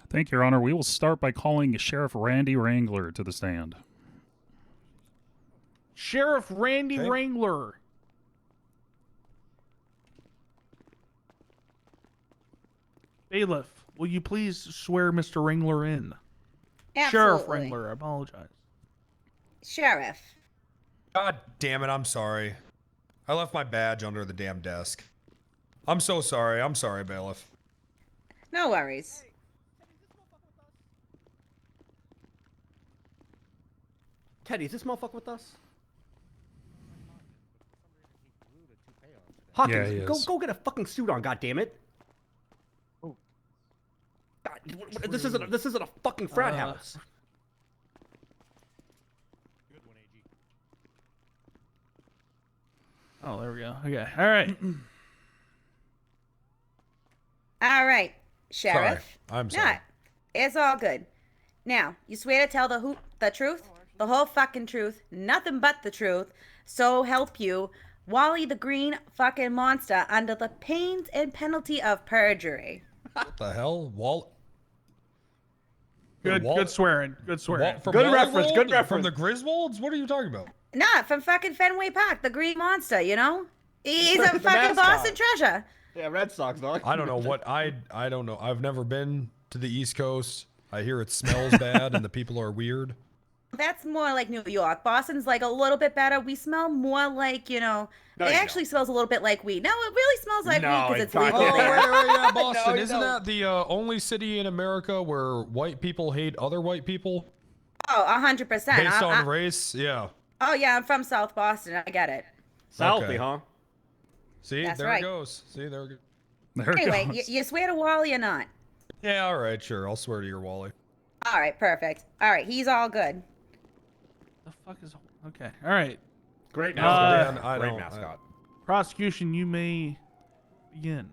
A: Thank you, Your Honor. We will start by calling Sheriff Randy Wrangler to the stand.
L: Sheriff Randy Wrangler. Bailiff, will you please swear Mr. Wrangler in? Sheriff
R: Absolutely.
L: Wrangler, I apologize.
R: Sheriff.
S: God damn it, I'm sorry. I left my badge under the damn desk. I'm so sorry. I'm sorry, bailiff.
R: No worries.
E: Teddy, is this motherfucker with us? Hawkins,
A: he
E: go
A: is.
E: get a fucking suit on, goddammit. God, this isn't a fucking frat house.
L: Oh, there we go. Okay. All right.
R: All right, Sheriff.
S: Sorry. I'm sorry.
R: No, it's all good. Now, you swear to tell the truth, the whole fucking truth, nothing but the truth, so help you, Wally the Green fucking Monster, under the pains and penalty of perjury.
S: What the hell?
L: Good swearing. Good swearing.
S: From
E: Good reference, good
S: From
E: reference.
S: the Griswolds? What are you talking about?
R: Nah, from fucking Fenway Park, the Green Monster, you know? He's
E: The
R: a fucking
E: mascot.
R: Boston treasure.
E: Yeah, Red Sox, dog.
S: I don't know what I don't know. I've never been to the East Coast. I hear it smells bad and the people are weird.
R: That's more like New York. Boston's like a little bit better. We smell more like,
E: No,
R: it
E: you
R: actually smells a little bit like weed. No, it really smells like weed because it's legal
S: Oh,
R: there.
S: wait, yeah, Boston.
R: No,
S: Isn't that the only city in America where white people hate other white people?
R: Oh, 100%.
S: Based on race? Yeah.
R: Oh, yeah, I'm from South Boston. I get it.
E: Southie, huh?
S: See,
R: That's
S: there
R: right.
S: it goes. See, there it
A: There it
R: Anyway,
A: goes.
R: you swear to Wally or not?
S: Yeah, all right, sure. I'll swear to your Wally.
R: All right, perfect. All right, he's all good.
L: The fuck is... Okay, all right.
E: Great
S: mascot.
E: Great mascot.
L: Prosecution, you may begin.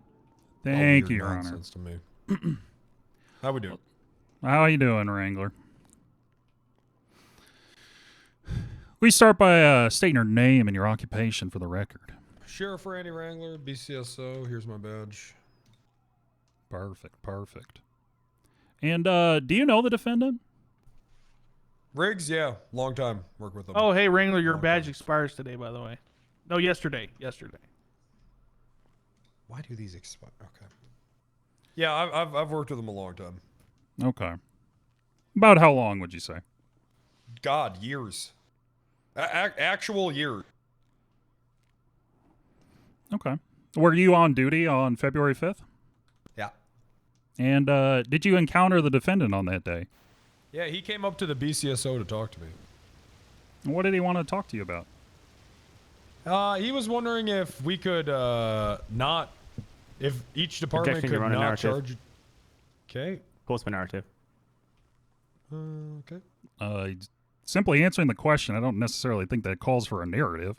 A: Thank
S: All
A: you,
S: weird
A: Your Honor.
S: nonsense to me. How we doing?
A: How you doing, Wrangler? We start by stating your name and your occupation for the record.
S: Sheriff Randy Wrangler, BCSO. Here's my badge.
A: Perfect, perfect. And do you know the defendant?
S: Riggs, yeah, long time. Work with them.
L: Oh, hey, Wrangler, your badge expires today, by the way. No, yesterday. Yesterday.
S: Why do these expire? Okay. Yeah, I've worked with them a long time.
A: Okay. About how long would you say?
S: God, years. Actual years.
A: Okay. Were you on duty on February 5th?
S: Yeah.
A: And did you encounter the defendant on that day?
S: Yeah, he came up to the BCSO to talk to me.
A: What did he want to talk to you about?
S: He was wondering if we could not, if each department
V: Objection,
S: could
V: Your Honor,
S: not
V: narrative.
S: charge. Okay.
V: Cause for narrative.
S: Okay.
A: Simply answering the question, I don't necessarily think that calls for a narrative.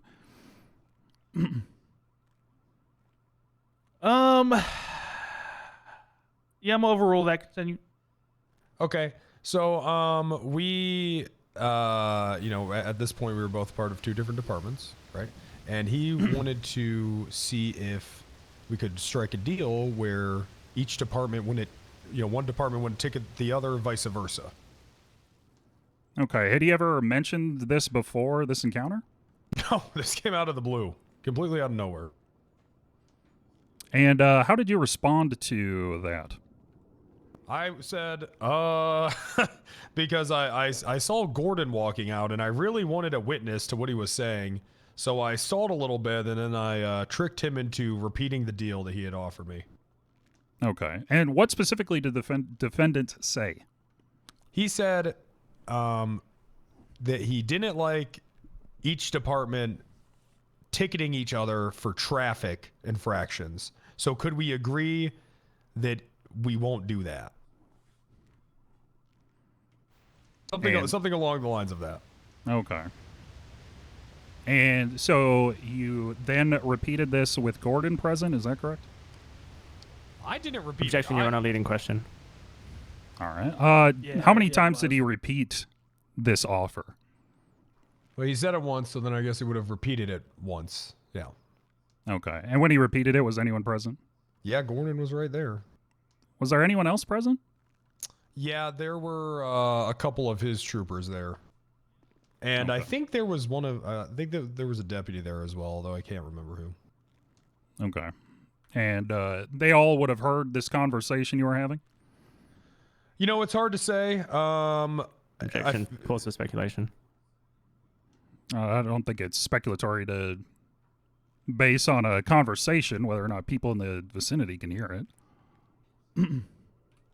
L: Yeah, I'm overrule that. Continue.
S: Okay. So, we, at this point, we were both part of two different departments, right? And he wanted to see if we could strike a deal where each department wouldn't, one department wouldn't ticket the other, vice versa.
A: Okay. Had he ever mentioned this before this encounter?
S: No, this came out of the blue. Completely out of nowhere.
A: And how did you respond to that?
S: I said, because I saw Gordon walking out and I really wanted a witness to what he was saying. So I stalled a little bit and then I tricked him into repeating the deal that he had offered me.
A: Okay. And what specifically did the defendant say?
S: He said that he didn't like each department ticketing each other for traffic infractions. So could we agree that we won't do that? Something along the lines of that.
A: Okay. And so you then repeated this with Gordon present, is that correct?
S: I didn't repeat.
V: Objection, Your Honor, leading question.
A: All right. How many times did he repeat this offer?
S: Well, he said it once, so then I guess he would have repeated it once. Yeah.
A: Okay. And when he repeated it, was anyone present?
S: Yeah, Gordon was right there.
A: Was there anyone else present?
S: Yeah, there were a couple of his troopers there. And I think there was there was a deputy there as well, although I can't remember who.
A: Okay. And they all would have heard this conversation you were having?
S: It's hard to say.
V: Objection, cause for speculation.
A: I don't think it's speculatory to base on a conversation whether or not people in the vicinity can hear it.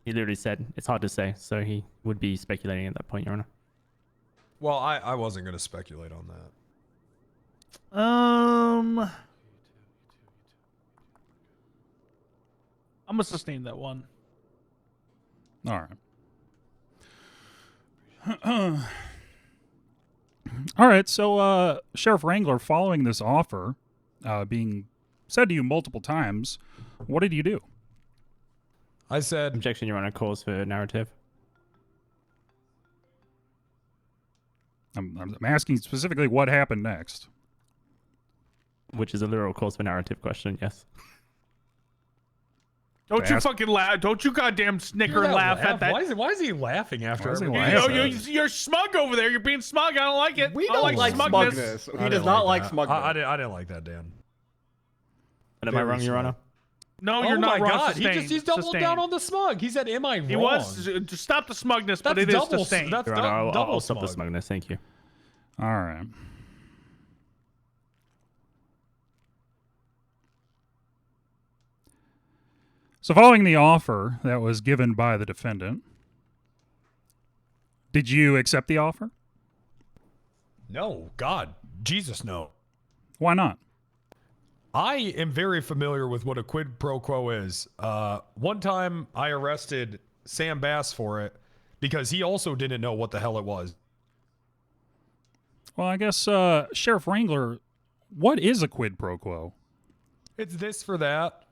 V: He literally said it's hard to say, so he would be speculating at that point, Your Honor.
S: Well, I wasn't going to speculate on that.
L: I'm gonna sustain that one.
A: All right. All right, so Sheriff Wrangler, following this offer being said to you multiple times, what did you do?
S: I said...
V: Objection, Your Honor, cause for narrative.
A: I'm asking specifically what happened next.
V: Which is a literal cause for narrative question, yes.
L: Don't you fucking laugh. Don't you goddamn snicker and laugh at that.
S: Why is he laughing after
L: You're smug over there. You're being smug. I don't like it.
E: We
L: I
E: don't like smugness. He does not like smugness.
S: I didn't like that, Dan.
V: And am I wrong, Your Honor?
L: No,
S: Oh
L: you're not
S: my
L: wrong.
S: God!
L: Sustained.
S: He's doubled
L: Sustained.
S: down on the smug. He said, "Am I wrong?"
L: He was to stop the smugness, but
S: That's
L: it is
S: double.
L: sustained.
S: That's
V: Your Honor,
S: double
V: I'll stop the
S: smug.
V: smugness. Thank you.
A: All right. So, following the offer that was given by the defendant, did you accept the offer?
S: No, God, Jesus, no.
A: Why not?
S: I am very familiar with what a quid pro quo is. One time I arrested Sam Bass for it because he also didn't know what the hell it was.
A: Well, I guess, Sheriff Wrangler, what is a quid pro quo?
S: It's this for that.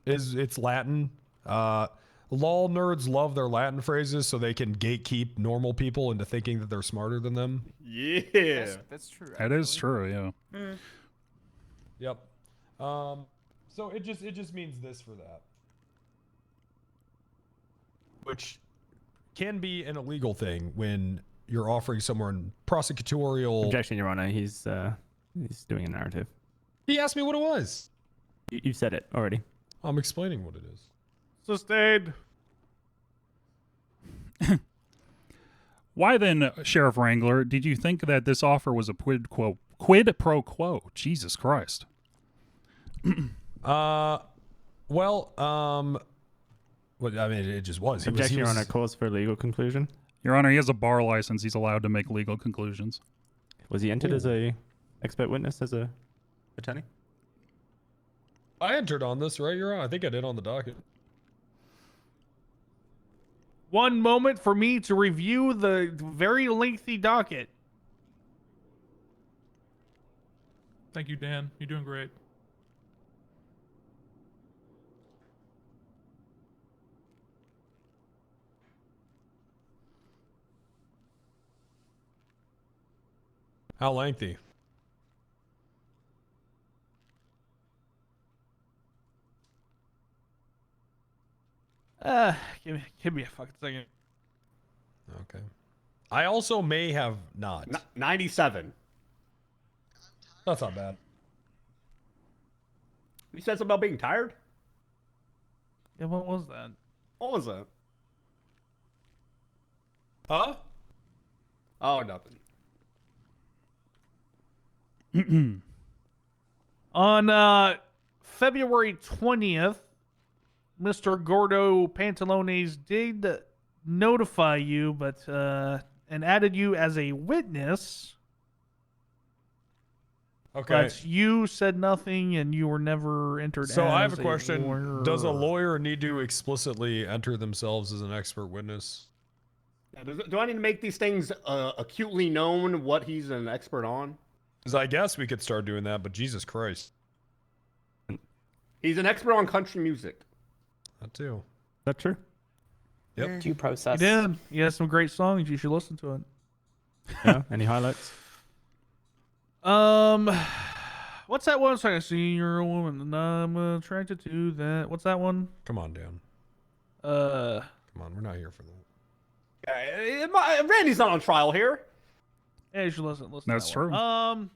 S: It's Latin. Law nerds love their Latin phrases so they can gatekeep normal people into thinking that they're smarter than them.
E: Yeah.
K: That's true.
A: That is true, yeah.
R: Mm.
S: Yep. So it just means this for that. Which can be an illegal thing when you're offering someone prosecutorial.
V: Objection, Your Honor. He's doing a narrative.
S: He asked me what it was.
V: You said it already.
S: I'm explaining what it is.
L: Sustained.
A: Why then, Sheriff Wrangler, did you think that this offer was a quid pro quo? Jesus Christ.
S: Well, I mean, it just was.
V: Objection, Your Honor. Cause for legal conclusion.
A: Your Honor, he has a bar license. He's allowed to make legal conclusions.
V: Was he entered as a expert witness as a attorney?
S: I entered on this, right? You're on. I think I did on the docket.
L: One moment for me to review the very lengthy docket.
J: Thank you, Dan. You're doing great.
S: How lengthy?
L: Give me a fucking second.
S: Okay. I also may have not.
E: 97.
S: That's not bad.
E: You said something about being tired?
L: Yeah, what was that?
E: What was that?
S: Huh?
E: Oh, nothing.
L: On February 20th, Mr. Gordo Pantalones did notify you, but and added you as a witness.
S: Okay.
L: But you said nothing, and you were never entered.
S: So
L: as
S: I have a question.
L: lawyer.
S: Does a lawyer need to explicitly enter themselves as an expert witness?
E: Yeah, do I need to make these things acutely known what he's an expert on?
S: Because I guess we could start doing that, but Jesus Christ.
E: He's an expert on country music.
S: That too.
V: That true?
S: Yep.
P: Due process.
L: He did. He has some great songs. You should listen to it.
V: Yeah. Any highlights?
L: What's that one? So I see you're a woman, and I'm attracted to that. What's that one?
S: Come on, Dan.
L: Come
S: on, we're not here for that.
E: Randy's not on trial here.
L: Yeah, you should listen.
A: That's
L: to that
A: true.
L: One.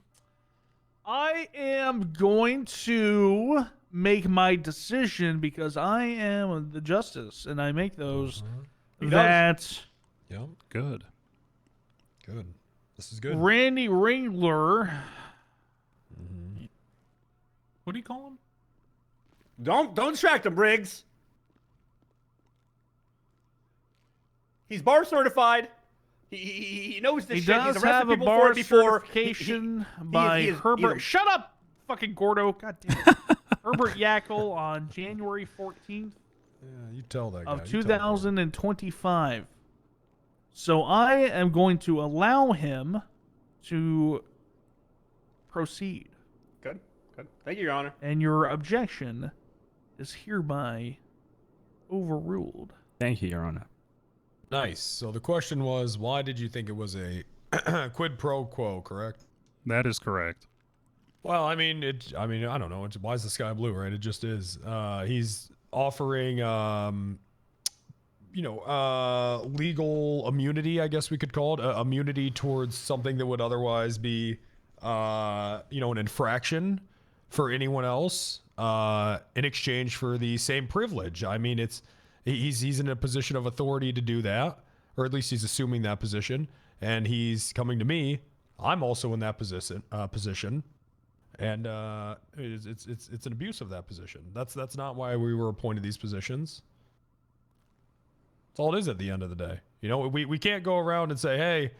L: I am going to make my decision because I am the justice, and I make those. That.
S: Yeah.
A: Good.
S: Good. This is good.
L: Randy Ringler.
J: What do you call him?
E: Don't distract him, Briggs. He's bar certified. He knows this
L: He
E: shit.
L: does
E: He's arrested
L: have a
E: people for
L: bar
E: it before.
L: certification
E: He
L: by
E: is,
L: Herbert. Shut up, fucking Gordo. God damn it. Herbert Yackel on January 14th
S: Yeah, you tell that guy.
L: of
S: You tell him.
L: 2025. So I am going to allow him to proceed.
E: Good. Thank you, Your Honor.
L: And your objection is hereby overruled.
V: Thank you, Your Honor.
S: Nice. So the question was, why did you think it was a quid pro quo, correct?
A: That is correct.
S: Well, I mean, I don't know. Why is the sky blue, right? It just is. He's offering, legal immunity, I guess we could call it. Immunity towards something that would otherwise be, an infraction for anyone else in exchange for the same privilege. I mean, he's in a position of authority to do that, or at least he's assuming that position, and he's coming to me. I'm also in that position, and it's an abuse of that position. That's not why we were appointed these positions. That's all it is at the end of the day. You know, we can't go around and say, hey,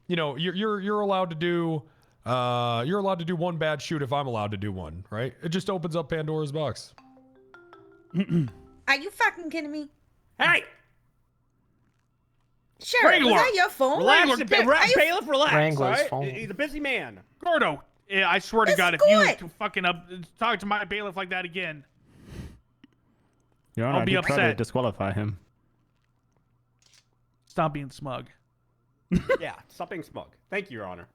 S: you know, you're allowed to do one bad shoot if I'm allowed to do one, right? It just opens up Pandora's box.
R: Are you fucking kidding me?
E: Hey!
R: Sure, was that your phone?
E: Relax,
R: Are you-
E: bailiff, relax,
K: Wrangler's
E: alright?
K: phone.
E: He's a busy man.
L: Gordo, I swear to God, if you fucking talk to my bailiff like that again,
V: Your Honor,
L: I'll be
V: I did try to
L: upset.
V: disqualify him.
L: Stop being smug.
E: Yeah, stop being smug. Thank you, Your Honor.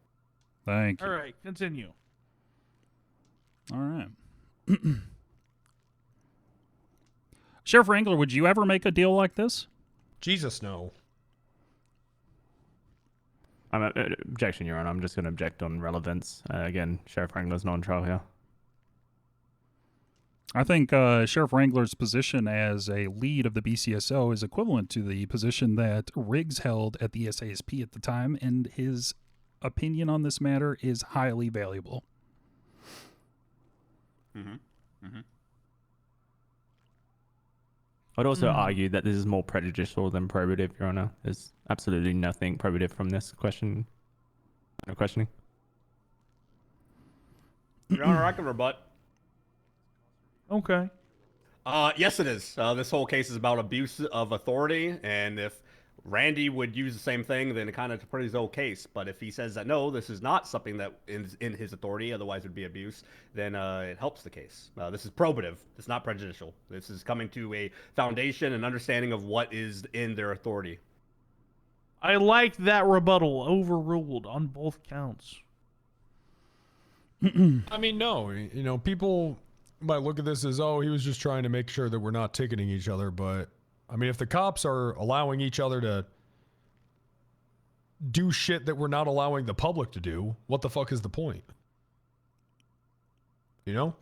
A: Thank you.
L: All right, continue.
A: All right. Sheriff Wrangler, would you ever make a deal like this?
S: Jesus, no.
V: Objection, Your Honor. I'm just going to object on relevance. Again, Sheriff Wrangler's not on trial here.
A: I think Sheriff Wrangler's position as a lead of the BCSO is equivalent to the position that Riggs held at the SASP at the time, and his opinion on this matter is highly valuable.
V: I'd also argue that this is more prejudicial than probative, Your Honor. There's absolutely nothing probative from this questioning.
E: Your Honor, I can rebut.
L: Okay.
E: Yes, it is. This whole case is about abuse of authority, and if Randy would use the same thing, then it kind of pretty his whole case. But if he says that no, this is not something that is in his authority, otherwise it would be abuse, then it helps the case. This is probative. It's not prejudicial. This is coming to a foundation and understanding of what is in their authority.
L: I like that rebuttal. Overruled on both counts.
S: I mean, no. You know, people might look at this as, oh, he was just trying to make sure that we're not ticketing each other. But, I mean, if the cops are allowing each other to do shit that we're not allowing the public to do, what the fuck is the point? You know?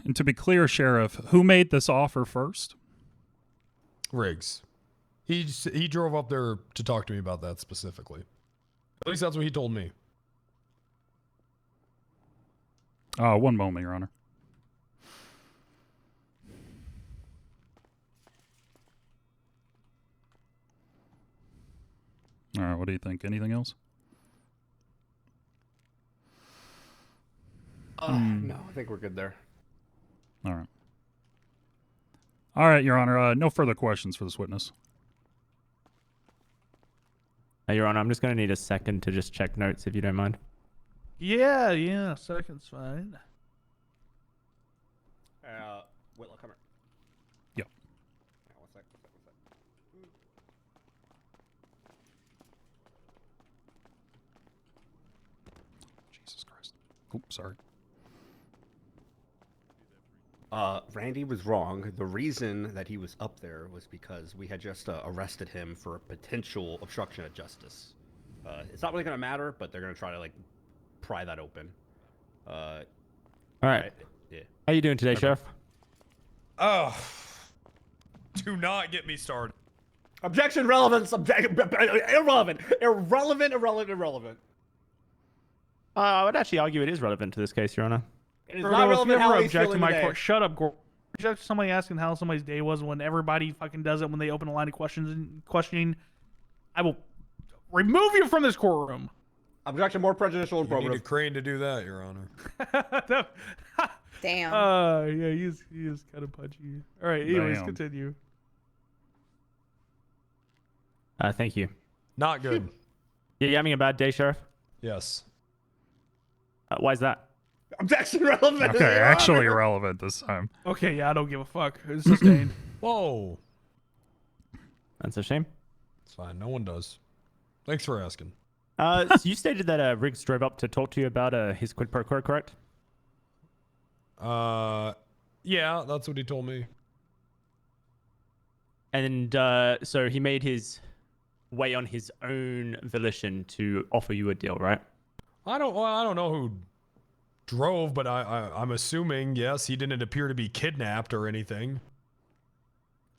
A: And to be clear, Sheriff, who made this offer first?
S: Riggs. He drove up there to talk to me about that specifically. At least that's what he told me.
A: One moment, Your Honor. All right, what do you think? Anything else?
E: No, I think we're good there.
A: All right. All right, Your Honor. No further questions for this witness.
V: Your Honor, I'm just going to need a second to just check notes, if you don't mind.
L: Yeah, second's fine.
E: Whitlock, come here.
A: Yep.
E: One sec.
A: Jesus Christ. Oops, sorry.
E: Randy was wrong. The reason that he was up there was because we had just arrested him for a potential obstruction of justice. It's not really going to matter, but they're going to try to, like, pry that open.
V: All right.
E: Yeah.
V: How you doing today, Sheriff?
S: Oh. Do not get me started.
E: Objection, relevance, irrelevant.
V: I would actually argue it is relevant to this case, Your Honor.
E: It is
L: Gordo,
E: not
L: if you
E: relevant
L: ever
E: how he's
L: object to
E: feeling
L: my
E: today.
L: shut up, Gordo. Object to somebody asking how somebody's day was when everybody fucking does it when they open a line of questions and questioning. I will remove you from this courtroom.
E: Objection more prejudicial and
S: You need a
E: probative.
S: crane to do that, Your Honor.
R: Damn.
L: Yeah, he is kind of punchy. All right, anyways,
A: Damn.
L: continue.
V: Thank you.
S: Not good.
V: You having a bad day, Sheriff?
S: Yes.
V: Why is that?
E: Objection, relevant.
A: Okay, actually irrelevant this time.
L: Okay, yeah, I don't give a fuck. It's sustained.
S: Whoa.
V: That's a shame.
S: It's fine. No one does. Thanks for asking.
V: So you stated that Riggs drove up to talk to you about his quid pro quo, correct?
S: Yeah, that's what he told me.
V: And so he made his way on his own volition to offer you a deal, right?
S: I don't know who drove, but I'm assuming, yes, he didn't appear to be kidnapped or anything.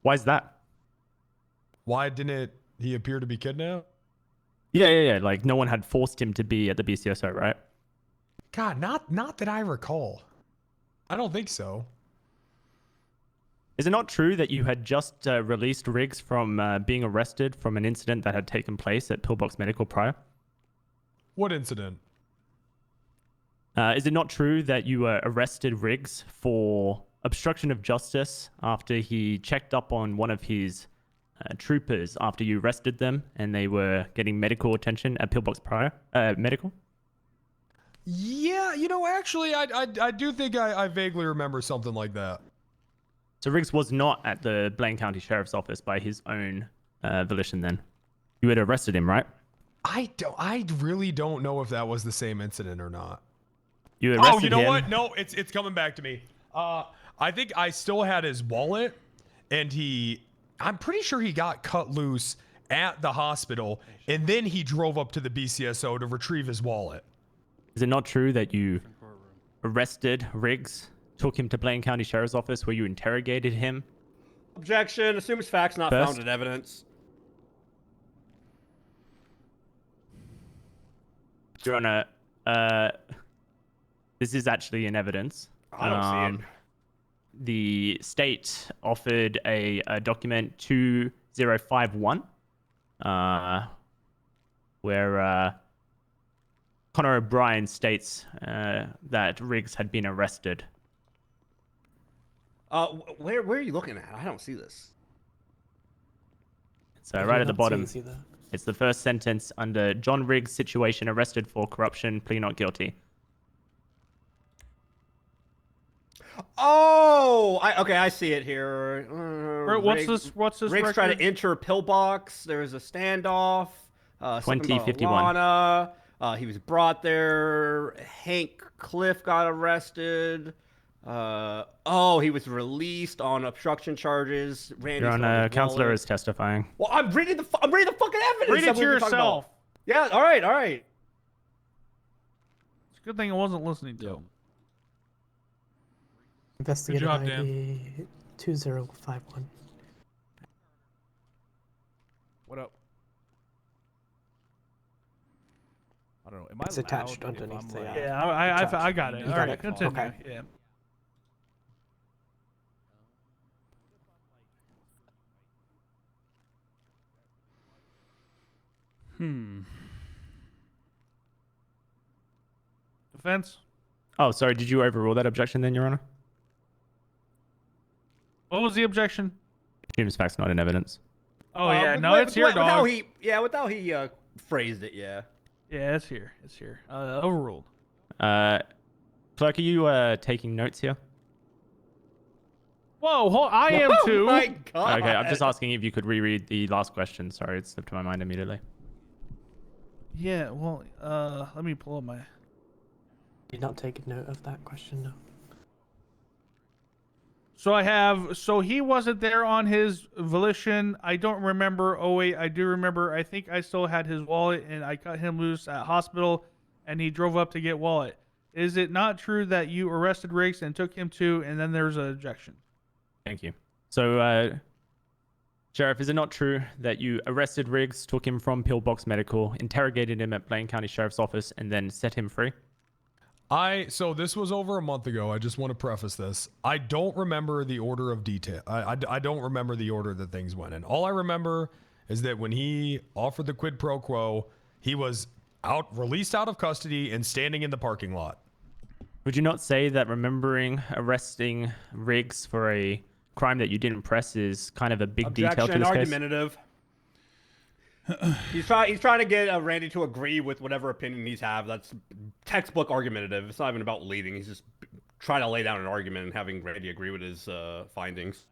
V: Why is that?
S: Why didn't he appear to be kidnapped?
V: Yeah. Like no one had forced him to be at the BCSO, right?
S: God, not that I recall. I don't think so.
V: Is it not true that you had just released Riggs from being arrested from an incident that had taken place at Pillbox Medical prior?
S: What incident?
V: Is it not true that you arrested Riggs for obstruction of justice after he checked up on one of his troopers after you arrested them and they were getting medical attention at Pillbox Medical?
S: Yeah, actually, I do think I vaguely remember something like that.
V: So Riggs was not at the Blaine County Sheriff's Office by his own volition then? You had arrested him, right?
S: I really don't know if that was the same incident or not.
V: You arrested
S: you know
V: him.
S: what? No, it's coming back to me. I think I still had his wallet, and I'm pretty sure he got cut loose at the hospital, and then he drove up to the BCSO to retrieve his wallet.
V: Is it not true that you arrested Riggs, took him to Blaine County Sheriff's Office where you interrogated him?
E: Objection. Assumes facts not
V: First.
E: found in evidence.
V: Your Honor, this is actually in evidence.
E: I don't see it.
V: The state offered a document 2051, where Connor O'Brien states that Riggs had been arrested.
E: Where are you looking at? I don't see this.
V: So right at the bottom, it's the first sentence under John Riggs situation arrested for corruption, plea not guilty.
E: Oh, okay, I see it here.
L: What's this? What's this?
E: Riggs
L: record?
E: tried to enter a pillbox. There was a standoff.
V: 2051.
E: He was brought there. Hank Cliff got arrested. He was released on obstruction charges.
V: Your Honor, counselor is testifying.
E: Well, I'm reading the fucking evidence.
L: Read it to yourself.
E: Yeah. All right.
L: It's a good thing I wasn't listening to.
P: Investigative
L: job,
P: ID 2051.
I: What up? I don't know. Am
P: It's
I: I
P: attached
I: loud if
P: underneath
I: I'm,
P: the,
I: like-
L: Yeah, I got it.
P: You
L: All
P: got
L: right,
P: it?
L: continue.
P: Okay.
L: Yeah. Defense.
V: Oh, sorry. Did you overrule that objection then, Your Honor?
L: What was the objection?
V: Assumes facts not in evidence.
L: Oh yeah, no, it's here, dog.
E: With how he phrased it, yeah.
L: Yeah, it's here. It's here. Overruled.
V: Clerk, are you taking notes here?
L: Whoa, I am too.
E: Oh my God.
V: Okay, I'm just asking if you could reread the last question. Sorry, it slipped my mind immediately.
L: Yeah, well, let me pull up my.
P: Did not take note of that question, no.
L: So he wasn't there on his volition. I don't remember. Oh wait, I do remember. I think I still had his wallet and I cut him loose at hospital and he drove up to get wallet. Is it not true that you arrested Riggs and took him to, and then there's an objection?
V: Thank you. So, Sheriff, is it not true that you arrested Riggs, took him from Pillbox Medical, interrogated him at Blaine County Sheriff's Office, and then set him free?
S: So this was over a month ago. I just want to preface this. I don't remember the order of detail. I don't remember the order that things went in. All I remember is that when he offered the quid pro quo, he was released out of custody and standing in the parking lot.
V: Would you not say that remembering arresting Riggs for a crime that you didn't press is kind of a big detail to this case?
E: Argumentative. He's trying to get Randy to agree with whatever opinion he's have. That's textbook argumentative. It's not even about leading. He's just trying to lay down an argument and having Randy agree with his findings.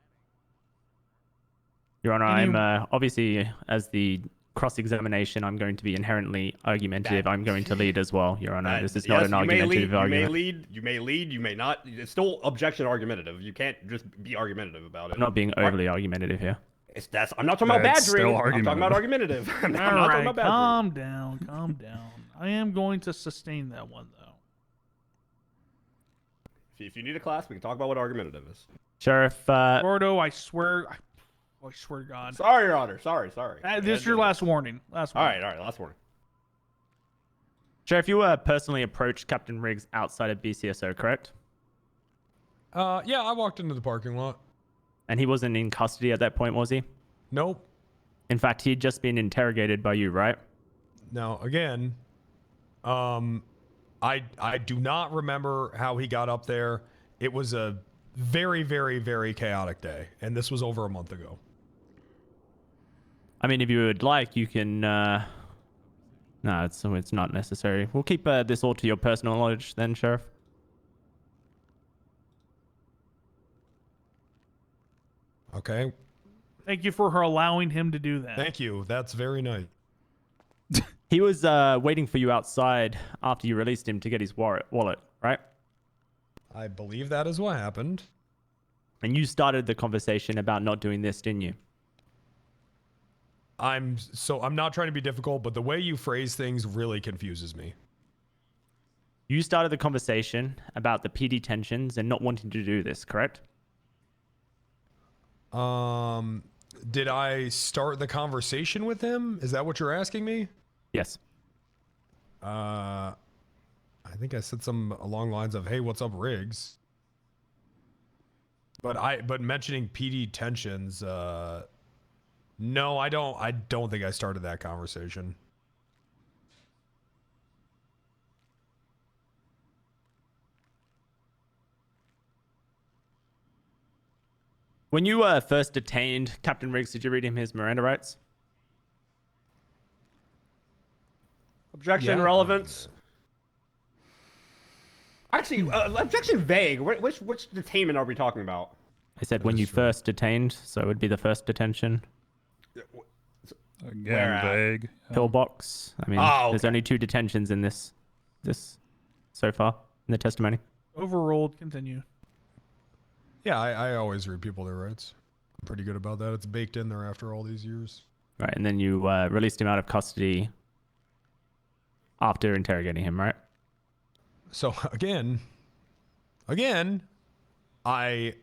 V: Your Honor, I'm obviously, as the cross-examination, I'm going to be inherently argumentative. I'm going to lead as well, Your Honor. This is not an argumentative argument.
E: You may lead, you may not. It's still objection argumentative. You can't just be argumentative about it.
V: I'm not being overly argumentative here.
E: I'm not talking about badgering. I'm talking about argumentative. I'm not talking about badgering.
L: Calm down. I am going to sustain that one though.
E: If you need a class, we can talk about what argumentative is.
V: Sheriff.
L: Gordo, I swear to God.
E: Sorry, Your Honor. Sorry.
L: This is your last warning. Last
E: All
L: warning.
E: right. Last warning.
V: Sheriff, you personally approached Captain Riggs outside of BCSO, correct?
S: Yeah, I walked into the parking lot.
V: And he wasn't in custody at that point, was he?
S: Nope.
V: In fact, he'd just been interrogated by you, right?
S: Now, again, I do not remember how he got up there. It was a very, very, very chaotic day, and this was over a month ago.
V: I mean, if you would like, you can. No, it's not necessary. We'll keep this all to your personal knowledge, then, Sheriff.
S: Okay.
L: Thank you for allowing him to do that.
S: Thank you. That's very nice.
V: He was waiting for you outside after you released him to get his wallet, right?
S: I believe that is what happened.
V: And you started the conversation about not doing this, didn't you?
S: I'm not trying to be difficult, but the way you phrase things really confuses me.
V: You started the conversation about the PD tensions and not wanting to do this, correct?
S: Did I start the conversation with him? Is that what you're asking me?
V: Yes.
S: I think I said some along the lines of, "Hey, what's up, Riggs?" But mentioning PD tensions, no, I don't think I started that conversation.
V: When you first detained Captain Riggs, did you read him his Miranda rights?
E: Objection, relevance. Actually, objection vague. Which detainment are we talking about?
V: I said when you first detained, so it would be the first detention.
A: Again, vague.
V: Pillbox. I mean, there's only 2 detentions in this so far in the testimony.
L: Overruled. Continue.
S: Yeah, I always read people their rights. I'm pretty good about that. It's baked in there after all these years.
V: Right, and then you released him out of custody after interrogating him, right?
S: So again, I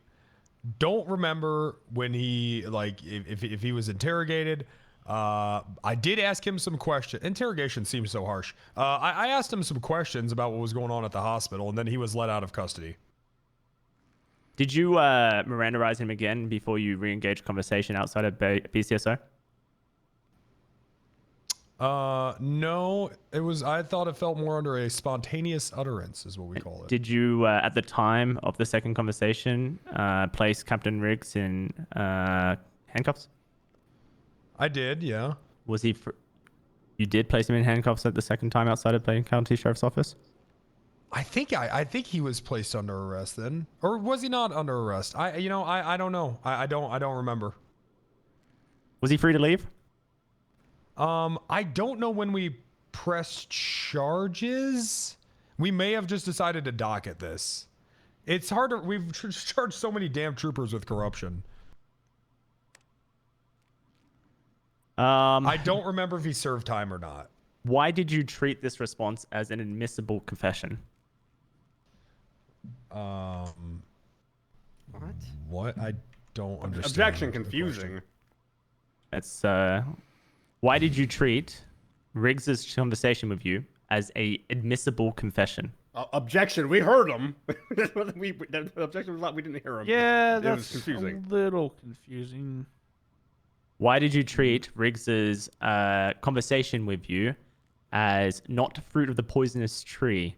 S: don't remember when he, like, if he was interrogated. I did ask him some questions. Interrogation seems so harsh. I asked him some questions about what was going on at the hospital, and then he was let out of custody.
V: Did you Mirandarize him again before you re-engaged conversation outside of BCSO?
S: No, it was. I thought it felt more under a spontaneous utterance, is what we call it.
V: Did you, at the time of the second conversation, place Captain Riggs in handcuffs?
S: I did, yeah.
V: Was he? You did place him in handcuffs at the second time outside of Blaine County Sheriff's Office?
S: I think he was placed under arrest then, or was he not under arrest? I don't know. I don't remember.
V: Was he free to leave?
S: I don't know when we pressed charges. We may have just decided to docket this. It's hard to. We've charged so many damn troopers with corruption. I don't remember if he served time or not.
V: Why did you treat this response as an admissible confession?
S: What? I don't understand.
E: Objection, confusing.
V: It's why did you treat Riggs's conversation with you as a admissible confession?
E: Objection, we heard him. The objection was not we didn't hear him.
L: Yeah,
E: it was confusing.
L: A little confusing.
V: Why did you treat Riggs's conversation with you as not fruit of the poisonous tree?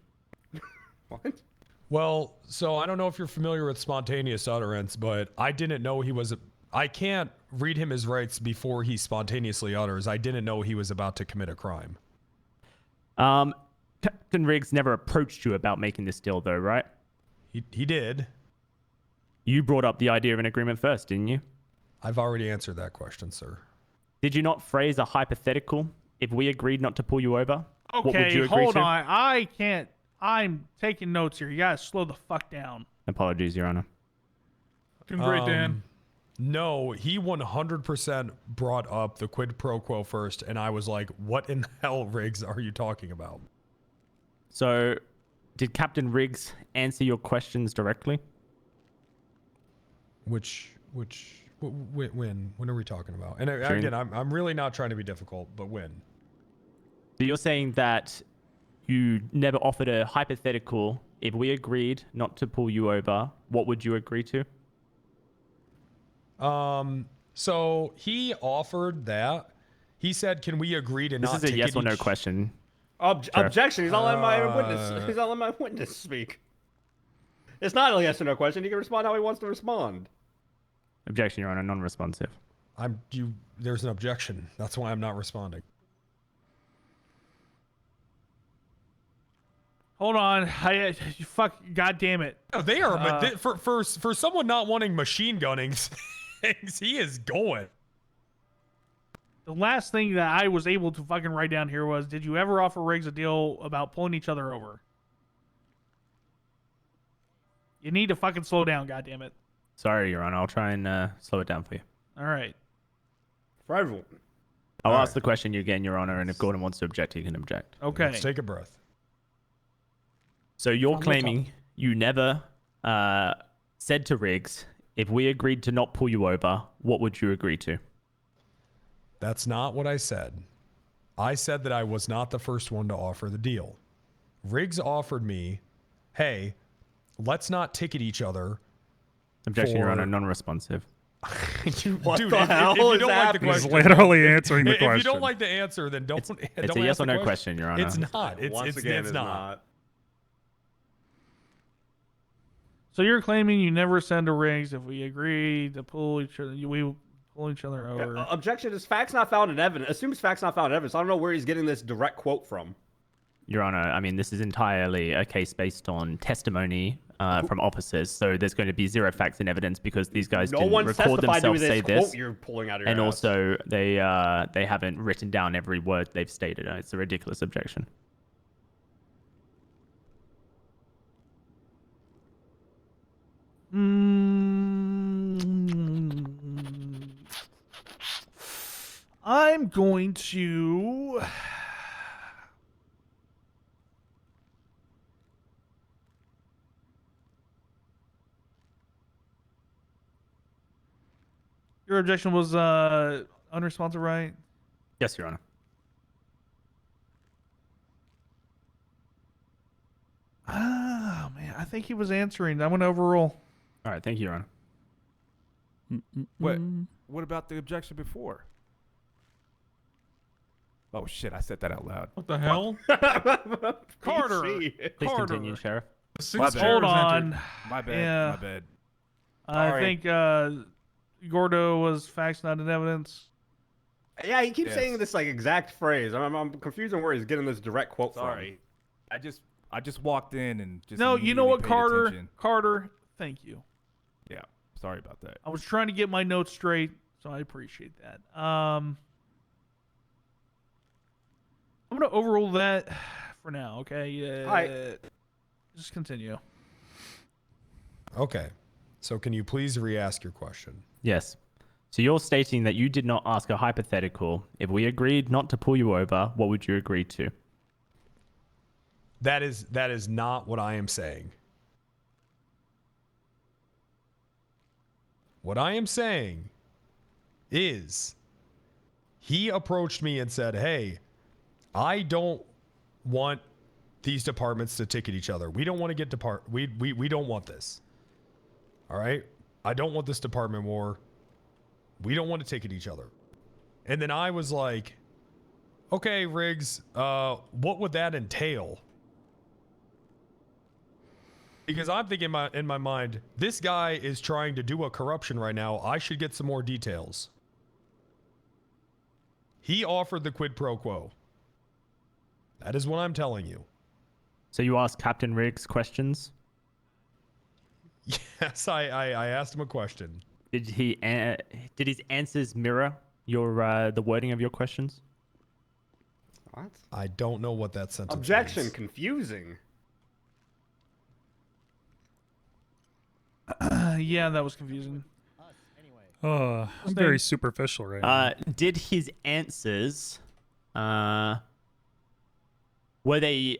E: What?
S: Well, so I don't know if you're familiar with spontaneous utterance, but I didn't know he was. I can't read him his rights before he spontaneously utters. I didn't know he was about to commit a crime.
V: Captain Riggs never approached you about making this deal, though, right?
S: He did.
V: You brought up the idea of an agreement first, didn't you?
S: I've already answered that question, sir.
V: Did you not phrase a hypothetical if we agreed not to pull you over? What would
L: Okay,
V: you agree
L: hold
V: to?
L: on. I can't. I'm taking notes here. You gotta slow the fuck down.
V: Apologies, Your Honor.
J: Doing great, Dan.
S: No, he 100% brought up the quid pro quo first, and I was like, what in the hell, Riggs, are you talking about?
V: So, did Captain Riggs answer your questions directly?
S: When are we talking about? And again, I'm really not trying to be difficult, but when?
V: So you're saying that you never offered a hypothetical. If we agreed not to pull you over, what would you agree to?
S: So he offered that. He said, "Can we agree to not?"
V: This is a yes or no question.
E: Objection. He's not letting my witness. He's not letting my witness speak. It's not a yes or no question. He can respond how he wants to respond.
V: Objection, Your Honor, non-responsive.
S: There's an objection. That's why I'm not responding.
L: Hold on. Fuck. God damn it.
S: No, they are. But for someone not wanting machine gunning things, he is going.
L: The last thing that I was able to fucking write down here was, did you ever offer Riggs a deal about pulling each other over? You need to fucking slow down, goddammit.
V: Sorry, Your Honor. I'll try and slow it down for you.
L: All right.
E: For everyone.
V: I'll ask the question again, Your Honor, and if Gordon wants to object, he can object.
L: Okay.
S: Let's take a breath.
V: So you're claiming you never said to Riggs, if we agreed to not pull you over, what would you agree to?
S: That's not what I said. I said that I was not the first one to offer the deal. Riggs offered me, hey, let's not ticket each other.
V: Objection, Your Honor, non-responsive.
E: What
S: Dude,
E: the hell
S: if you
E: is
S: don't like the
E: happening?
S: question,
A: He's literally answering the
S: if you
A: question.
S: don't like the answer, then don't.
V: It's a yes or no question, Your Honor.
S: It's not. It's not.
L: So you're claiming you never said to Riggs, if we agreed to pull each other, we will pull each other over.
E: Yeah, objection is facts not found in evidence. Assumes facts not found in evidence. I don't know where he's getting this direct quote from.
V: Your Honor, I mean, this is entirely a case based on testimony from officers, so there's going to be zero facts and evidence because these guys didn't record themselves say this,
E: you're pulling out of your
V: and
E: ass.
V: also they haven't written down every word they've stated. It's a ridiculous objection.
L: I'm going to... Your objection was unresponsive, right?
V: Yes, Your Honor.
L: Oh, man. I think he was answering. I'm going to overrule.
V: All right. Thank you, Your Honor.
I: What about the objection before? Oh shit! I said that out loud.
J: What the hell?
L: Carter.
V: Please continue, Sheriff.
L: Hold on.
I: My bad.
L: Yeah.
I: My bad.
L: I think Gordo was facts not in evidence.
E: Yeah, he keeps saying this like exact phrase. I'm confused on where he's getting this direct quote
I: Sorry. I just walked in and just.
L: No, you know what,
I: immediately paid
L: Carter?
I: attention.
L: Carter, thank you.
I: Yeah. Sorry about that.
L: I was trying to get my notes straight, so I appreciate that. I'm going to overrule that for now, okay?
E: All right.
L: Just continue.
S: Okay. So can you please re-ask your question?
V: Yes. So you're stating that you did not ask a hypothetical. If we agreed not to pull you over, what would you agree to?
S: That is not what I am saying. What I am saying is he approached me and said, hey, I don't want these departments to ticket each other. We don't want to get we don't want this. All right? I don't want this department war. We don't want to ticket each other. And then I was like, okay, Riggs, what would that entail? Because I'm thinking in my mind, this guy is trying to do a corruption right now. I should get some more details. He offered the quid pro quo. That is what I'm telling you.
V: So you asked Captain Riggs questions?
S: Yes, I asked him a question.
V: Did his answers mirror your the wording of your questions?
E: What?
S: I don't know what that sentence
E: Objection.
S: means.
E: Confusing.
L: Yeah, that was confusing.
A: I'm very superficial right now.
V: Did his answers, were they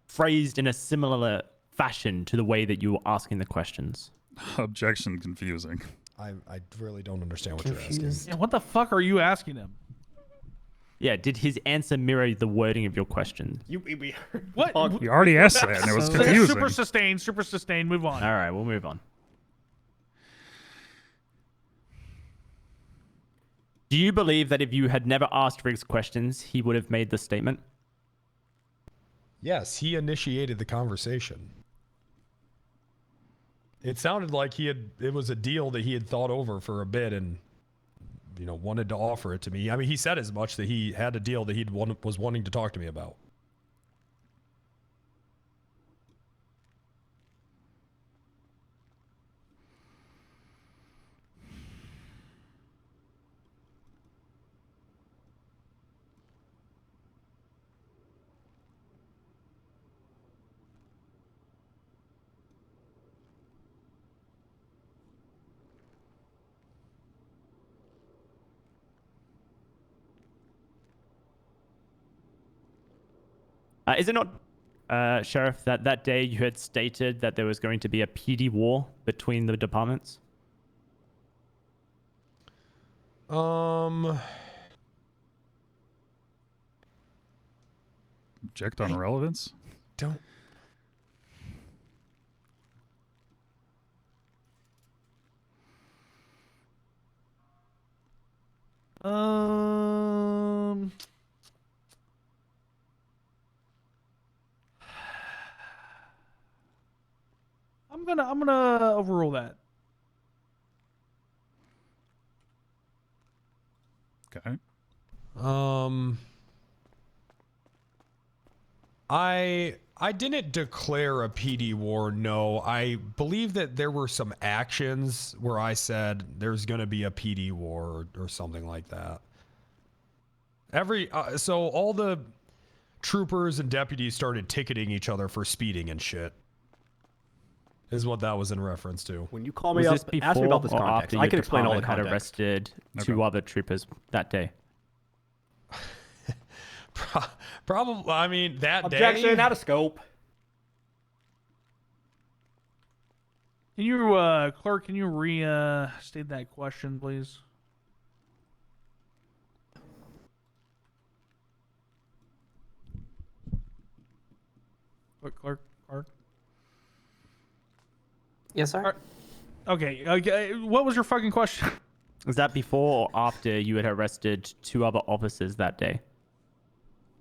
V: phrased in a similar fashion to the way that you were asking the questions?
A: Objection confusing.
S: I really don't understand what you're asking.
L: Yeah, what the fuck are you asking him?
V: Yeah, did his answer mirror the wording of your question?
E: We
L: What?
A: You already asked that, and it was confusing.
L: Super sustained. Super sustained. Move on.
V: All right, we'll move on. Do you believe that if you had never asked Riggs questions, he would have made the statement?
S: Yes, he initiated the conversation. It sounded like it was a deal that he had thought over for a bit and, wanted to offer it to me. I mean, he said as much that he had a deal that was wanting to talk to me about.
V: Is it not, Sheriff, that day you had stated that there was going to be a PD war between the departments?
A: Object on relevance?
S: Don't.
L: I'm gonna overrule that.
A: Okay.
S: I didn't declare a PD war, no. I believe that there were some actions where I said there's going to be a PD war or something like that. So all the troopers and deputies started ticketing each other for speeding and shit. Is what that was in reference to.
E: When you call me up, ask me about this context. I can explain all the
V: had
E: context.
V: arrested two other troopers that day.
S: Probably. I mean, that
E: Objection,
S: day.
E: out of scope.
L: Can you, clerk? Can you state that question, please? Clerk.
P: Yes, sir.
L: Okay. What was your fucking question?
V: Was that before or after you had arrested two other officers that day?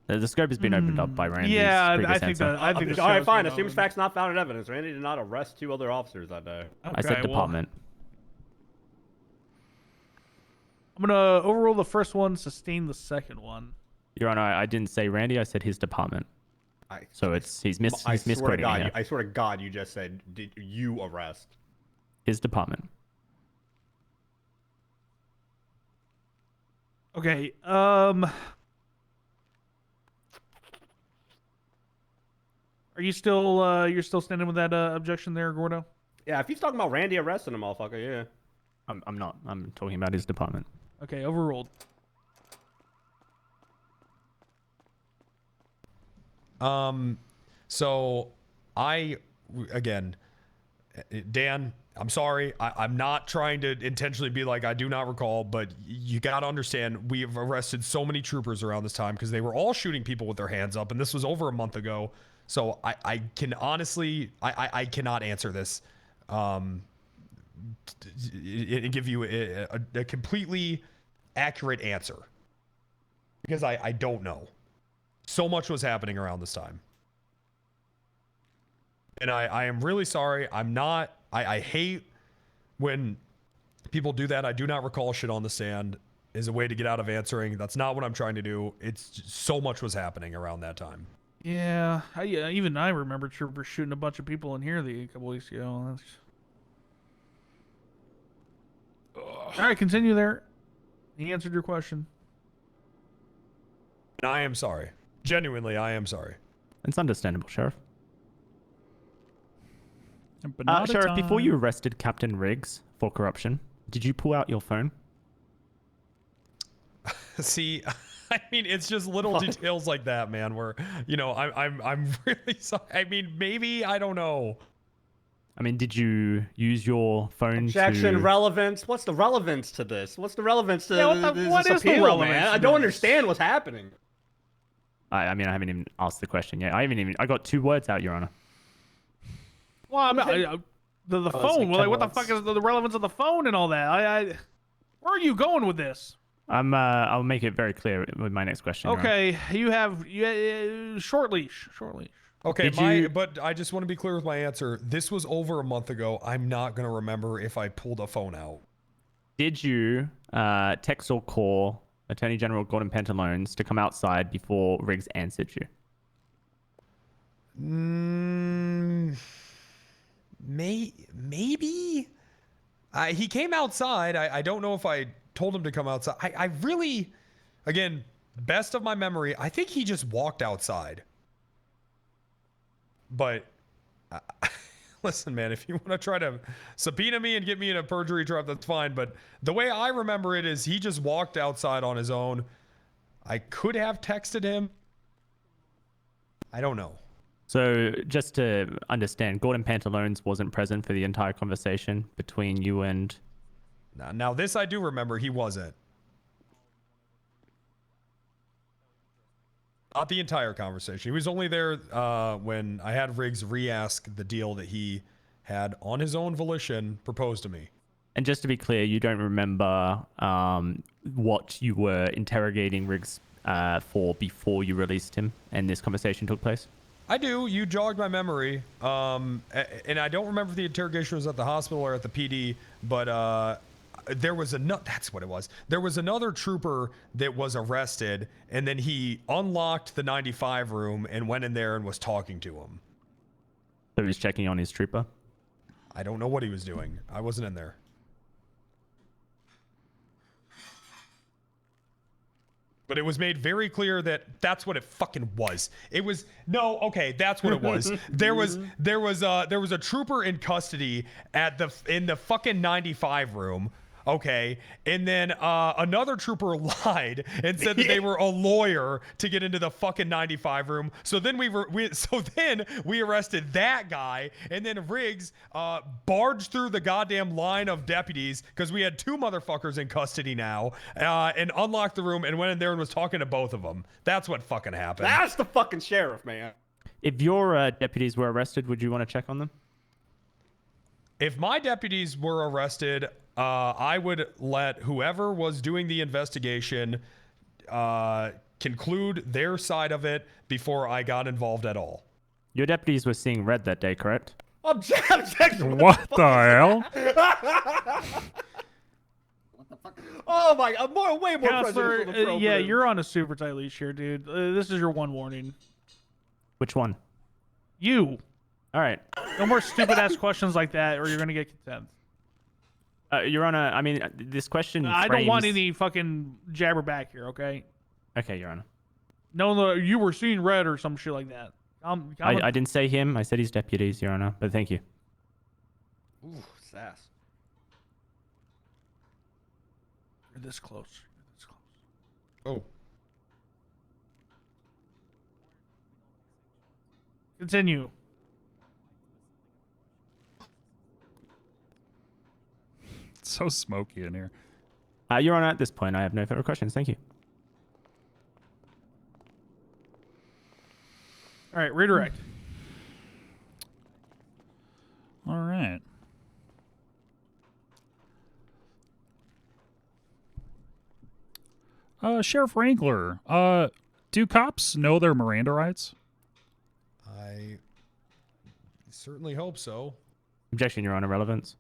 V: The scope has been opened up by Randy's previous answer.
L: I think
E: all right, fine. Assumes facts not found in evidence. Randy did not arrest two other officers that day.
V: I said department.
L: I'm gonna overrule the first one, sustain the second one.
V: Your Honor, I didn't say Randy. I said his department. He's misquoting me here.
E: I swear to God, you just said, did you arrest?
V: His department.
L: Okay. Are you still you're still standing with that objection there, Gordo?
E: Yeah, if he's talking about Randy arresting a motherfucker, yeah.
V: I'm not. I'm talking about his department.
L: Okay, overruled.
S: So again, Dan, I'm sorry. I'm not trying to intentionally be like, I do not recall, but you got to understand, we have arrested so many troopers around this time because they were all shooting people with their hands up, and this was over a month ago. So I can honestly, I cannot answer this and give you a completely accurate answer because I don't know. So much was happening around this time. And I am really sorry. I'm not, I hate when people do that. I do not recall shit on the stand as a way to get out of answering. That's not what I'm trying to do. It's just, so much was happening around that time.
L: Yeah, even I remember troopers shooting a bunch of people in here a couple weeks ago. All right, continue there. He answered your question.
S: And I am sorry. Genuinely, I am sorry.
V: It's understandable, Sheriff.
A: But
V: Sheriff, before you arrested Captain Riggs for corruption, Did you pull out your phone?
S: See, I mean, it's just little details like that, man. Where I'm really sorry. I mean, maybe I don't know.
V: I mean, did you use your phone
E: Objection,
V: to...
E: relevance. What's the relevance to this? What's the relevance to
L: what
E: this
L: is the
E: appeal,
L: relevance
E: man?
L: to
E: I don't
L: this?
E: understand what's happening.
V: I mean, I haven't even asked the question yet. I got 2 words out, Your Honor.
L: Well, I mean, the phone. Like, what the fuck is the relevance of the phone and all that? Where are you going with this?
V: I'll make it very clear with my next question. Your Honor.
L: Okay, you have short leash.
S: Okay, but I just want to be clear with my answer. This was over a month ago. I'm not gonna remember if I pulled a phone out.
V: Did you text or call Attorney General Gordon Pantalones to come outside before Riggs answered you?
S: Maybe. He came outside. I don't know if I told him to come outside. I really, again, best of my memory, I think he just walked outside. But listen, man, if you want to try to subpoena me and get me in a perjury trap, that's fine. But the way I remember it is he just walked outside on his own. I could have texted him. I don't know.
V: So just to understand, Gordon Pantalones wasn't present for the entire conversation between you and...
S: Now this I do remember. He wasn't. Not the entire conversation. He was only there when I had Riggs re-ask the deal that he had on his own volition proposed to me.
V: And just to be clear, you don't remember what you were interrogating Riggs for before you released him and this conversation took place?
S: I do. You jogged my memory. And I don't remember if the interrogation was at the hospital or at the PD, but there was that's what it was. There was another trooper that was arrested, and then he unlocked the 95 room and went in there and was talking to him.
V: So he was checking on his trooper?
S: I don't know what he was doing. I wasn't in there. But it was made very clear that that's what it fucking was. It was that's what it was. There was a trooper in custody in the fucking 95 room. Okay, and then another trooper lied and said that they were a lawyer to get into the fucking 95 room. So then we arrested that guy, and then Riggs barged through the goddamn line of deputies because we had 2 motherfuckers in custody now, and unlocked the room and went in there and was talking to both of them. That's what fucking happened.
E: That's the fucking sheriff, man.
V: If your deputies were arrested, would you want to check on them?
S: If my deputies were arrested, I would let whoever was doing the investigation conclude their side of it before I got involved at all.
V: Your deputies were seeing red that day, correct?
E: Objection!
A: What the hell?
E: Oh my god, way more
L: Counselor,
E: presidential
L: yeah, you're on a super tight leash here, dude. This is your one warning.
V: Which one?
L: You.
V: All right.
L: No more stupid ass questions like that, or you're gonna get contempt.
V: Your Honor, I mean, this question.
L: I don't want any fucking jabber back here, okay?
V: Okay, Your Honor.
L: No, you were seeing red or some shit like that.
V: I didn't say him. I said his deputies, Your Honor. But thank you.
E: Ooh, sass.
L: You're this close.
S: Oh.
L: Continue.
A: It's so smoky in here.
V: Your Honor, at this point, I have no further questions. Thank you.
L: All right, redirect.
A: All right. Sheriff Wrangler, do cops know their Miranda rights?
S: I certainly hope so.
V: Objection, Your Honor. Relevance.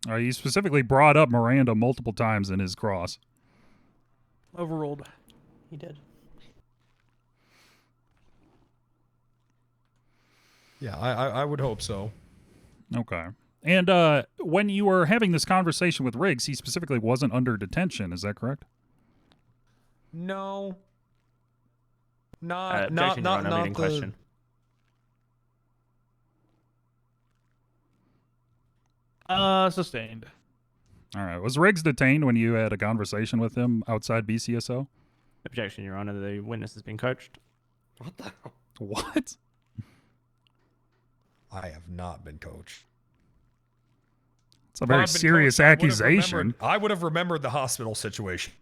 A: He specifically brought up Miranda multiple times in his cross.
L: Overruled.
P: He did.
S: Yeah, I would hope so.
A: Okay. And when you were having this conversation with Riggs, he specifically wasn't under detention. Is that correct?
S: No.
V: Objection, Your Honor. Leading question.
L: Sustained.
A: All right. Was Riggs detained when you had a conversation with him outside BCSO?
V: Objection, Your Honor. The witness has been coached.
E: What the hell?
A: What?
S: I have not been coached.
A: It's a very serious accusation.
S: I would have remembered the hospital situation.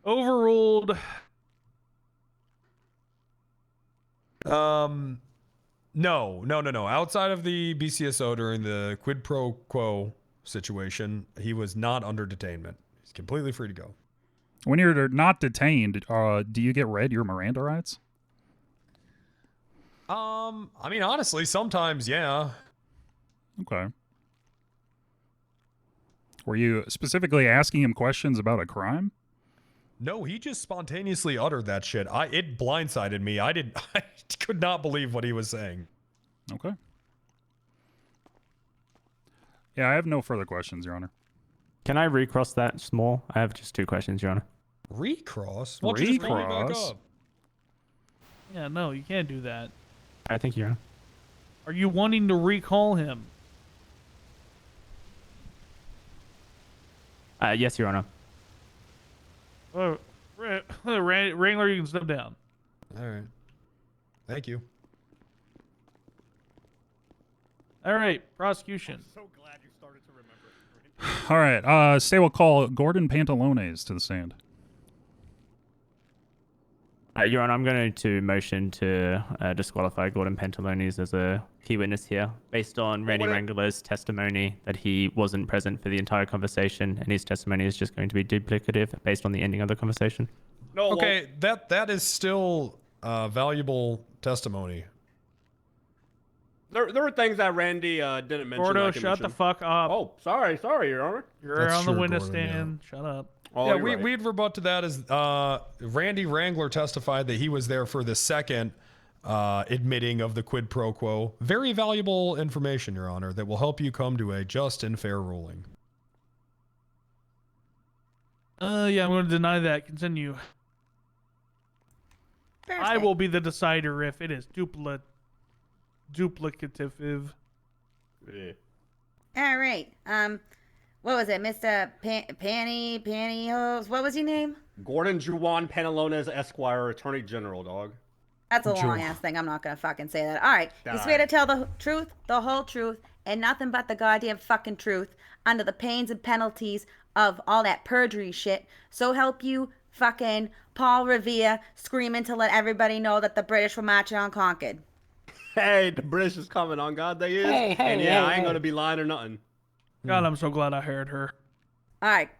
L: Overruled.
S: No. Outside of the BCSO during the quid pro quo situation, he was not under detainment. He's completely free to go.
A: When you're not detained, do you get read your Miranda rights?
S: I mean, honestly, sometimes, yeah.
A: Okay. Were you specifically asking him questions about a crime?
S: No, he just spontaneously uttered that shit. It blindsided me. I could not believe what he was saying.
A: Okay. Yeah, I have no further questions, Your Honor.
V: Can I recross that small? I have just 2 questions, Your Honor.
S: Recross? Why don't you just bring me back up?
L: Yeah, no, you can't do that.
V: I think Your Honor.
L: Are you wanting to recall him?
V: Yes, Your Honor.
L: Wrangler, you can step down.
S: All right. Thank you.
L: All right, prosecution.
E: So glad you started to remember.
A: All right. Stay will call Gordon Pantalones to the stand.
V: Your Honor, I'm going to motion to disqualify Gordon Pantalones as a key witness here, based on Randy Wrangler's testimony that he wasn't present for the entire conversation, and his testimony is just going to be duplicative based on the ending of the conversation.
E: No.
S: Okay, that is still valuable testimony.
E: There were things that Randy didn't mention.
L: Gordo, shut the fuck up.
E: Oh, sorry, Your Honor.
L: You're on the witness stand. Shut up.
E: Oh,
S: yeah,
E: right.
S: we'd rebut to that as Randy Wrangler testified that he was there for the second admitting of the quid pro quo. Very valuable information, Your Honor, that will help you come to a just and fair ruling.
L: Yeah, I'm going to deny that. Continue.
R: Thursday.
L: I will be the decider if it is duplicative.
E: Yeah.
R: All right. What was it, Mr. Pantyhose? What was your name?
E: Gordon Juwan Pantalones, Esquire, Attorney General, dog.
R: That's a long ass thing. I'm not gonna fucking say that. All right. You swear to tell the truth, the whole truth, and nothing but the goddamn fucking truth, under the pains and penalties of all that perjury shit. So help you, fucking Paul Revere, screaming to let everybody know that the British were marching on Concord.
E: Hey, the British is coming on, God, they is.
T: Hey,
E: and yeah, I ain't
T: hey.
E: gonna be lying or nothing.
L: God, I'm so glad I heard her.
R: All right.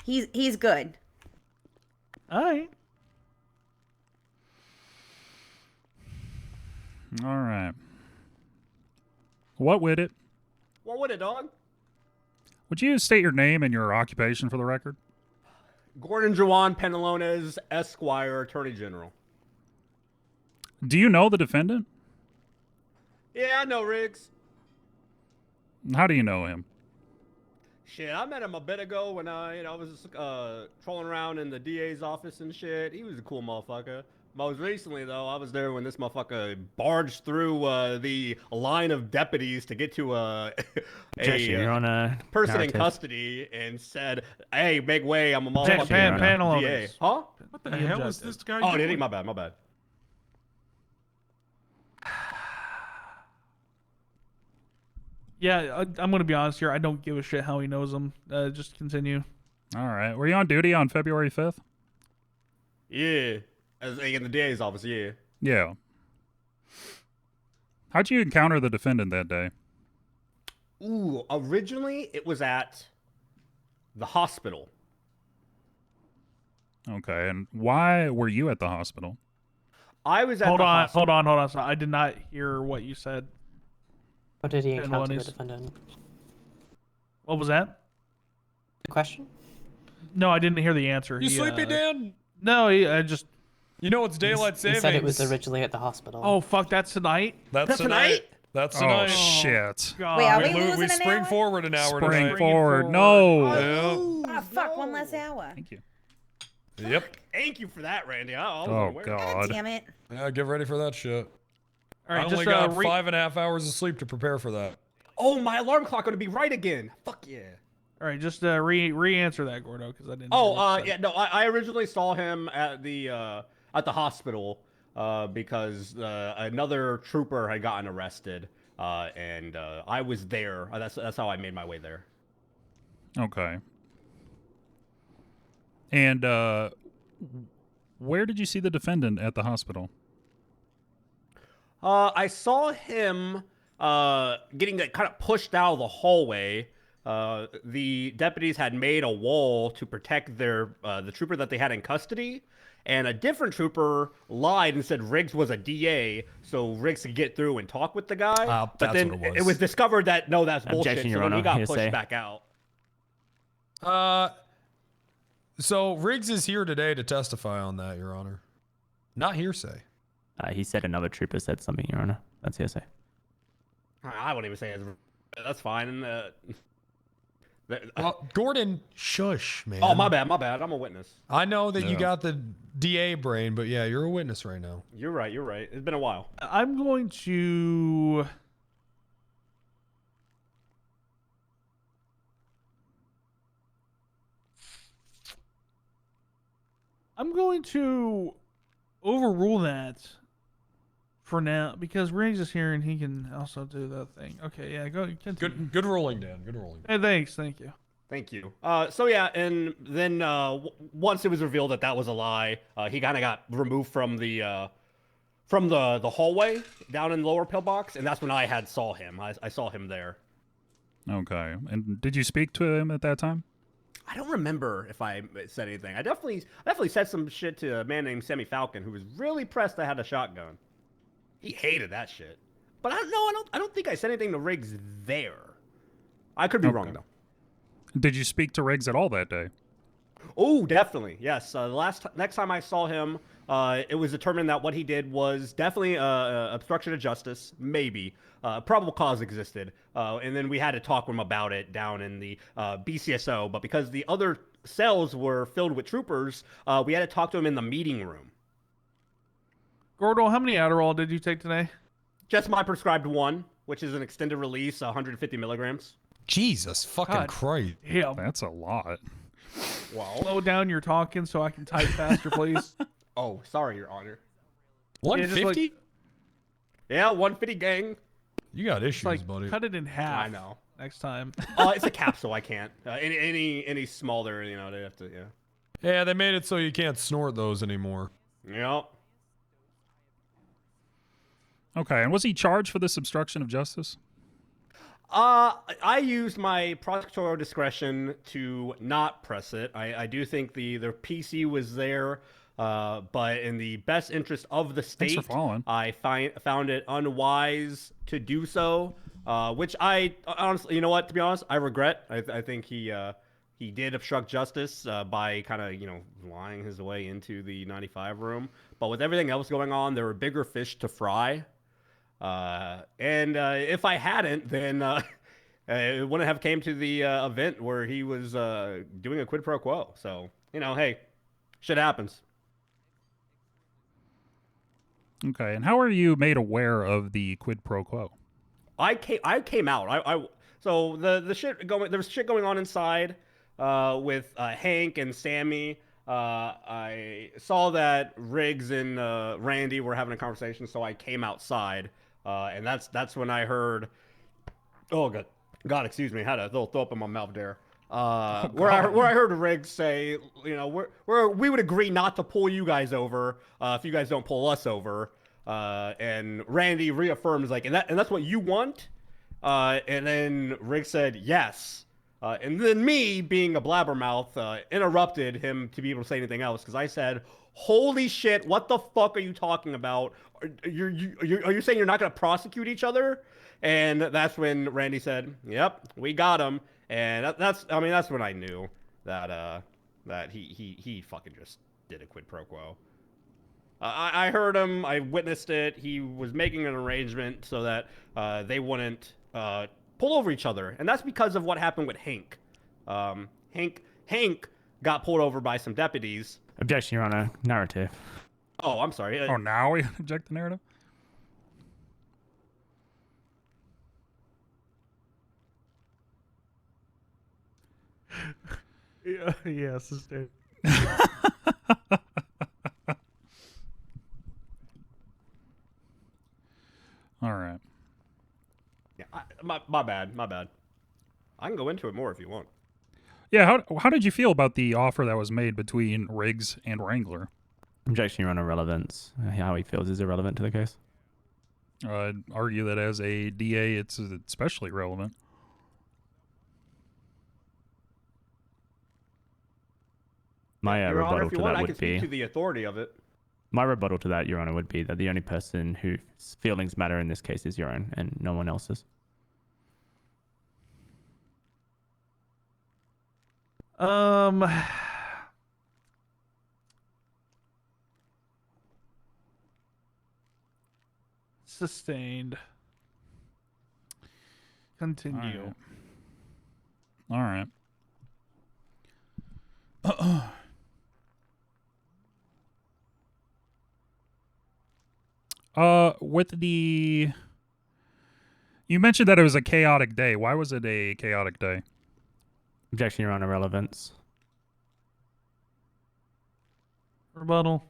R: He's good.
L: All right.
A: All right. What would it?
E: What would it, dog?
A: Would you state your name and your occupation for the record?
E: Gordon Juwan Pantalones, Esquire, Attorney General.
A: Do you know the defendant?
E: Yeah, I know Riggs.
A: How do you know him?
E: Shit, I met him a bit ago when I was trolling around in the DA's office and shit. He was a cool motherfucker. Most recently, though, I was there when this motherfucker barged through the line of deputies to get to a
V: You're on a
E: person
V: narrative.
E: in custody and said, "Hey, make way! I'm a motherfucking
L: Panel
E: DA." Huh?
J: What the hell is this guy
E: Oh,
J: doing?
E: did he? My bad. My bad.
L: Yeah, I'm going to be honest here. I don't give a shit how he knows him. Just continue.
A: All right. Were you on duty on February 5th?
E: Yeah, as in the DA's office. Yeah.
A: Yeah. How'd you encounter the defendant that day?
E: Ooh, originally it was at the hospital.
A: Okay, and why were you at the hospital?
E: I was at
L: Hold
E: the
L: on.
E: hospital.
L: So I did not hear what you said.
P: How did he
L: Panel
P: encounter the
L: Onis.
P: defendant?
L: What was that?
P: The question?
L: No, I didn't hear the answer.
S: You
L: He,
S: sleepy, Dan?
L: No, I just...
S: You know it's daylight
P: He
S: savings.
P: said it was originally at the hospital.
L: Oh, fuck, that's tonight?
S: That's tonight. That's
A: Oh,
S: tonight.
A: shit.
L: God.
R: Wait, are
S: We,
R: we losing
S: we
R: an
S: spring
R: hour?
S: forward an hour
A: Spring
S: tonight.
A: forward. No.
R: Oh, fuck, one less hour.
A: Thank you.
S: Yep.
E: Thank you for that, Randy. I was
A: Oh,
E: aware.
A: God.
R: Damn it.
S: Yeah, get ready for that shit.
L: All right,
S: I only
L: just
S: got 5.5 hours of sleep to prepare for that.
E: Oh, my alarm clock going to be right again. Fuck yeah.
L: All right, just re-answer that, Gordo, because I didn't.
E: Yeah, no, I originally saw him at the hospital because another trooper had gotten arrested, and I was there. That's how I made my way there.
A: Okay. And where did you see the defendant at the hospital?
E: I saw him getting kind of pushed out of the hallway. The deputies had made a wall to protect the trooper that they had in custody, and a different trooper lied and said Riggs was a DA, so Riggs could get through and talk with the guy. But then it was discovered that no, that's bullshit.
V: Objection,
E: So
V: Your
E: then he
V: Honor.
E: got
V: Hearsay.
E: pushed back out.
S: So Riggs is here today to testify on that, Your Honor. Not hearsay.
V: He said another trooper said something, Your Honor. That's hearsay.
E: I won't even say it. That's fine.
S: Gordon, shush, man.
E: Oh, my bad. I'm a witness.
S: I know that you
E: Yeah.
S: got the DA brain, but yeah, you're a witness right now.
E: You're right. It's been a while.
L: I'm going to. Overrule that for now because Riggs is here and he can also do that thing. Okay, yeah, go continue.
S: Good ruling, Dan. Good ruling.
L: Hey, thanks, thank you.
E: Thank you. So yeah, and then once it was revealed that was a lie, he kind of got removed from the hallway down in the lower pillbox, and that's when I saw him. I saw him there.
A: Okay. And did you speak to him at that time?
E: I don't remember if I said anything. I definitely said some shit to a man named Sammy Falcon, who was really pressed I had a shotgun. He hated that shit. But I don't think I said anything to Riggs there. I could be wrong though.
A: Did you speak to Riggs at all that day?
E: Oh, definitely. Yes. Next time I saw him, it was determined that what he did was definitely obstruction of justice, maybe. Probable cause existed. And then we had to talk with him about it down in the BCSO. But because the other cells were filled with troopers, we had to talk to him in the meeting room.
L: Gordo, how many Adderall did you take today?
E: Just my prescribed one, which is an extended release, 150 milligrams.
S: Jesus fucking Christ.
L: Yeah.
A: That's a lot.
E: Wow.
L: Slow down your talking so I can type faster, please.
E: Oh, sorry, Your Honor.
S: 150?
E: Yeah, 150 gang.
S: You got issues, buddy.
L: Cut it in half.
E: I know.
L: Next time.
E: It's a capsule. I can't. Any smaller, they have to. Yeah.
S: Yeah, they made it so you can't snort those anymore.
E: Yep.
A: Okay. And was he charged for this obstruction of justice?
E: I used my prosecutorial discretion to not press it. I do think the PC was there, but in the best interest of the state,
A: Thanks for following.
E: I found it unwise to do so, which I honestly, you know what, to be honest, I regret. I think he did obstruct justice by kind of, lying his way into the 95 room. But with everything else going on, there were bigger fish to fry. And if I hadn't, then it wouldn't have came to the event where he was doing a quid pro quo. So, hey, shit happens.
A: Okay. And how are you made aware of the quid pro quo?
E: I came out. So the shit going, there was shit going on inside with Hank and Sammy. I saw that Riggs and Randy were having a conversation, so I came outside. And that's when I heard, oh God, excuse me, I had a little throw up in my mouth there. Where I heard Riggs say, we would agree not to pull you guys over if you guys don't pull us over. And Randy reaffirms and that's what you want. And then Riggs said yes. And then me, being a blabbermouth, interrupted him to be able to say anything else because I said, holy shit, what the fuck are you talking about? Are you saying you're not going to prosecute each other? And that's when Randy said, yep, we got him. And that's when I knew that he fucking just did a quid pro quo. I heard him. I witnessed it. He was making an arrangement so that they wouldn't pull over each other. And that's because of what happened with Hank. Hank got pulled over by some deputies.
V: Objection, Your Honor. Narrative.
E: Oh, I'm sorry.
A: Oh, now we object the narrative?
L: Yeah, sustained.
A: All right.
E: Yeah, my bad. I can go into it more if you want.
A: Yeah, how did you feel about the offer that was made between Riggs and Wrangler?
V: Objection, Your Honor, relevance. How he feels is irrelevant to the case.
A: I'd argue that as a DA, it's especially relevant.
V: My
E: Your Honor,
V: rebuttal
E: if you
V: to
E: want,
V: that
E: I
V: would
E: can speak
V: be
E: to the authority of it.
V: my rebuttal to that, Your Honor, would be that the only person whose feelings matter in this case is your own, and no one else's.
L: Sustained. Continue.
A: All right. With the... You mentioned that it was a chaotic day. Why was it a chaotic day?
V: Objection, Your Honor, relevance.
L: Rebuttal.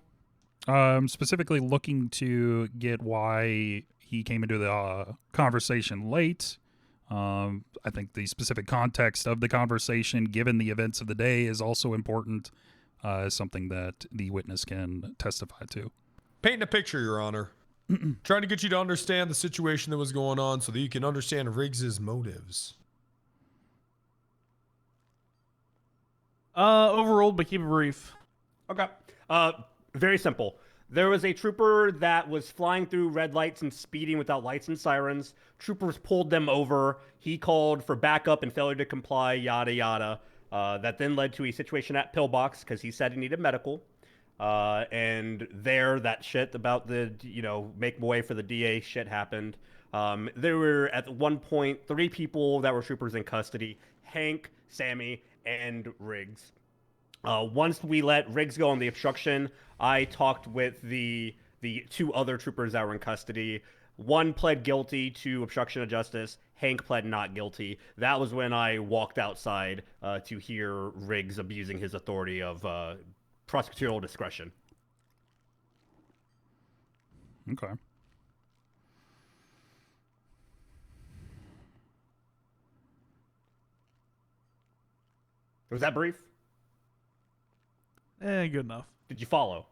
A: Specifically looking to get why he came into the conversation late. I think the specific context of the conversation, given the events of the day, is also important. Something that the witness can testify to.
S: Painting a picture, Your Honor. Trying to get you to understand the situation that was going on so that you can understand Riggs's motives.
L: Overruled, but keep it brief.
E: Okay. Very simple. There was a trooper that was flying through red lights and speeding without lights and sirens. Troopers pulled them over. He called for backup and failure to comply, yada, yada. That then led to a situation at Pillbox because he said he needed medical. And there, that shit about the, make way for the DA shit happened. There were, at one point, 3 people that were troopers in custody. Hank, Sammy, and Riggs. Once we let Riggs go on the obstruction, I talked with the 2 other troopers that were in custody. One pled guilty to obstruction of justice. Hank pled not guilty. That was when I walked outside to hear Riggs abusing his authority of prosecutorial discretion.
A: Okay.
E: Was that brief?
L: Good enough.
E: Did you follow?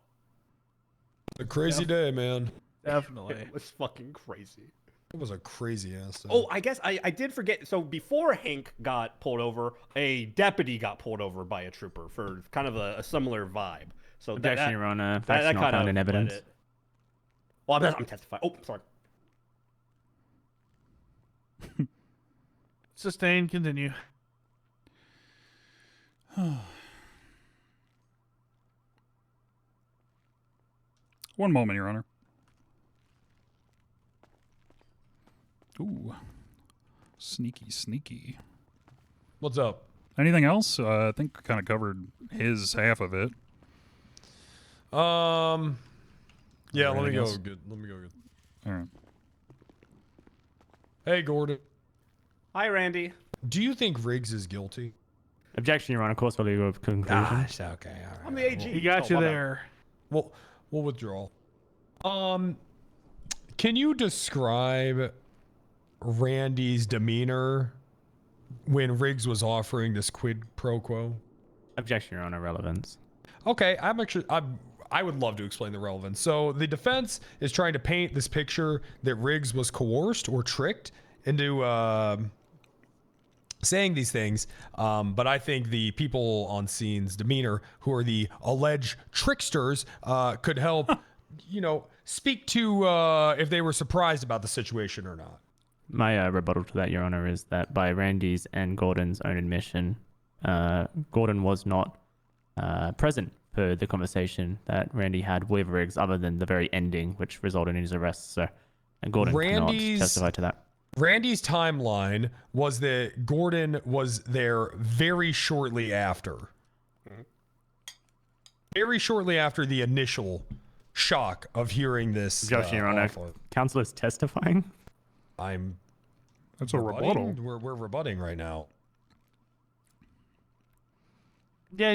S: A crazy day, man.
L: Definitely.
E: It was fucking crazy.
S: It was a crazy ass day.
E: Oh, I guess I did forget. So before Hank got pulled over, a deputy got pulled over by a trooper for kind of a similar vibe. So
V: Objection, Your Honor. That's
E: that
V: not
E: kind
V: found
E: of
V: in evidence.
E: Well, I'm testifying. Oh, sorry.
L: Sustained. Continue.
A: One moment, Your Honor. Ooh. Sneaky, sneaky.
S: What's up?
A: Anything else? I think kind of covered his half of it.
S: Yeah, let me
A: Anything
S: go
A: else?
S: good. Let me go good.
A: All right.
S: Hey, Gordon.
E: Hi, Randy.
S: Do you think Riggs is guilty?
V: Objection, Your Honor. Course for legal conclusion.
S: Gosh, okay, all right.
E: I'm the AG.
L: He got you there.
S: We'll withdraw. Can you describe Randy's demeanor when Riggs was offering this quid pro quo?
V: Objection, Your Honor. Relevance.
S: Okay, I would love to explain the relevance. So the defense is trying to paint this picture that Riggs was coerced or tricked into saying these things, but I think the people on scene's demeanor, who are the alleged tricksters, could help, speak to if they were surprised about the situation or not.
V: My rebuttal to that, Your Honor, is that by Randy's and Gordon's own admission, Gordon was not present for the conversation that Randy had with Riggs, other than the very ending, which resulted in his arrest. So, and Gordon cannot testify to that.
S: Randy's timeline was that Gordon was there very shortly after. Very shortly after the initial shock of hearing this.
V: Objection, Your Honor.
S: offer.
V: Counsel is testifying.
A: That's a rebuttal.
S: We're rebutting right now.
L: Yeah,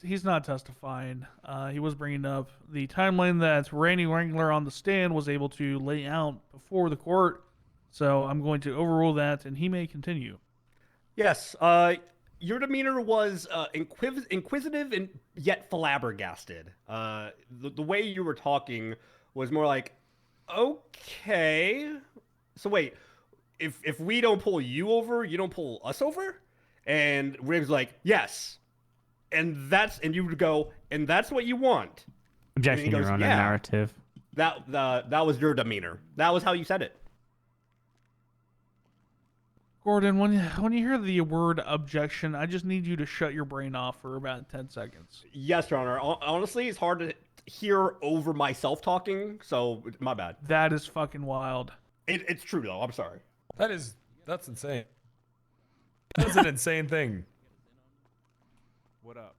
L: he's not testifying. He was bringing up the timeline that Randy Wrangler on the stand was able to lay out before the court. So I'm going to overrule that, and he may continue.
E: Yes. Your demeanor was inquisitive and yet flabbergasted. The way you were talking was more like, okay. So wait, if we don't pull you over, you don't pull us over? And Riggs like, yes. And you would go, and that's what you want.
V: Objection, Your Honor, narrative.
E: That was your demeanor. That was how you said it.
L: Gordon, when you hear the word objection, I just need you to shut your brain off for about 10 seconds.
E: Yes, Your Honor. Honestly, it's hard to hear over myself talking, so my bad.
L: That is fucking wild.
E: It's true, though. I'm sorry.
S: That's insane. That's an insane thing.
I: What up?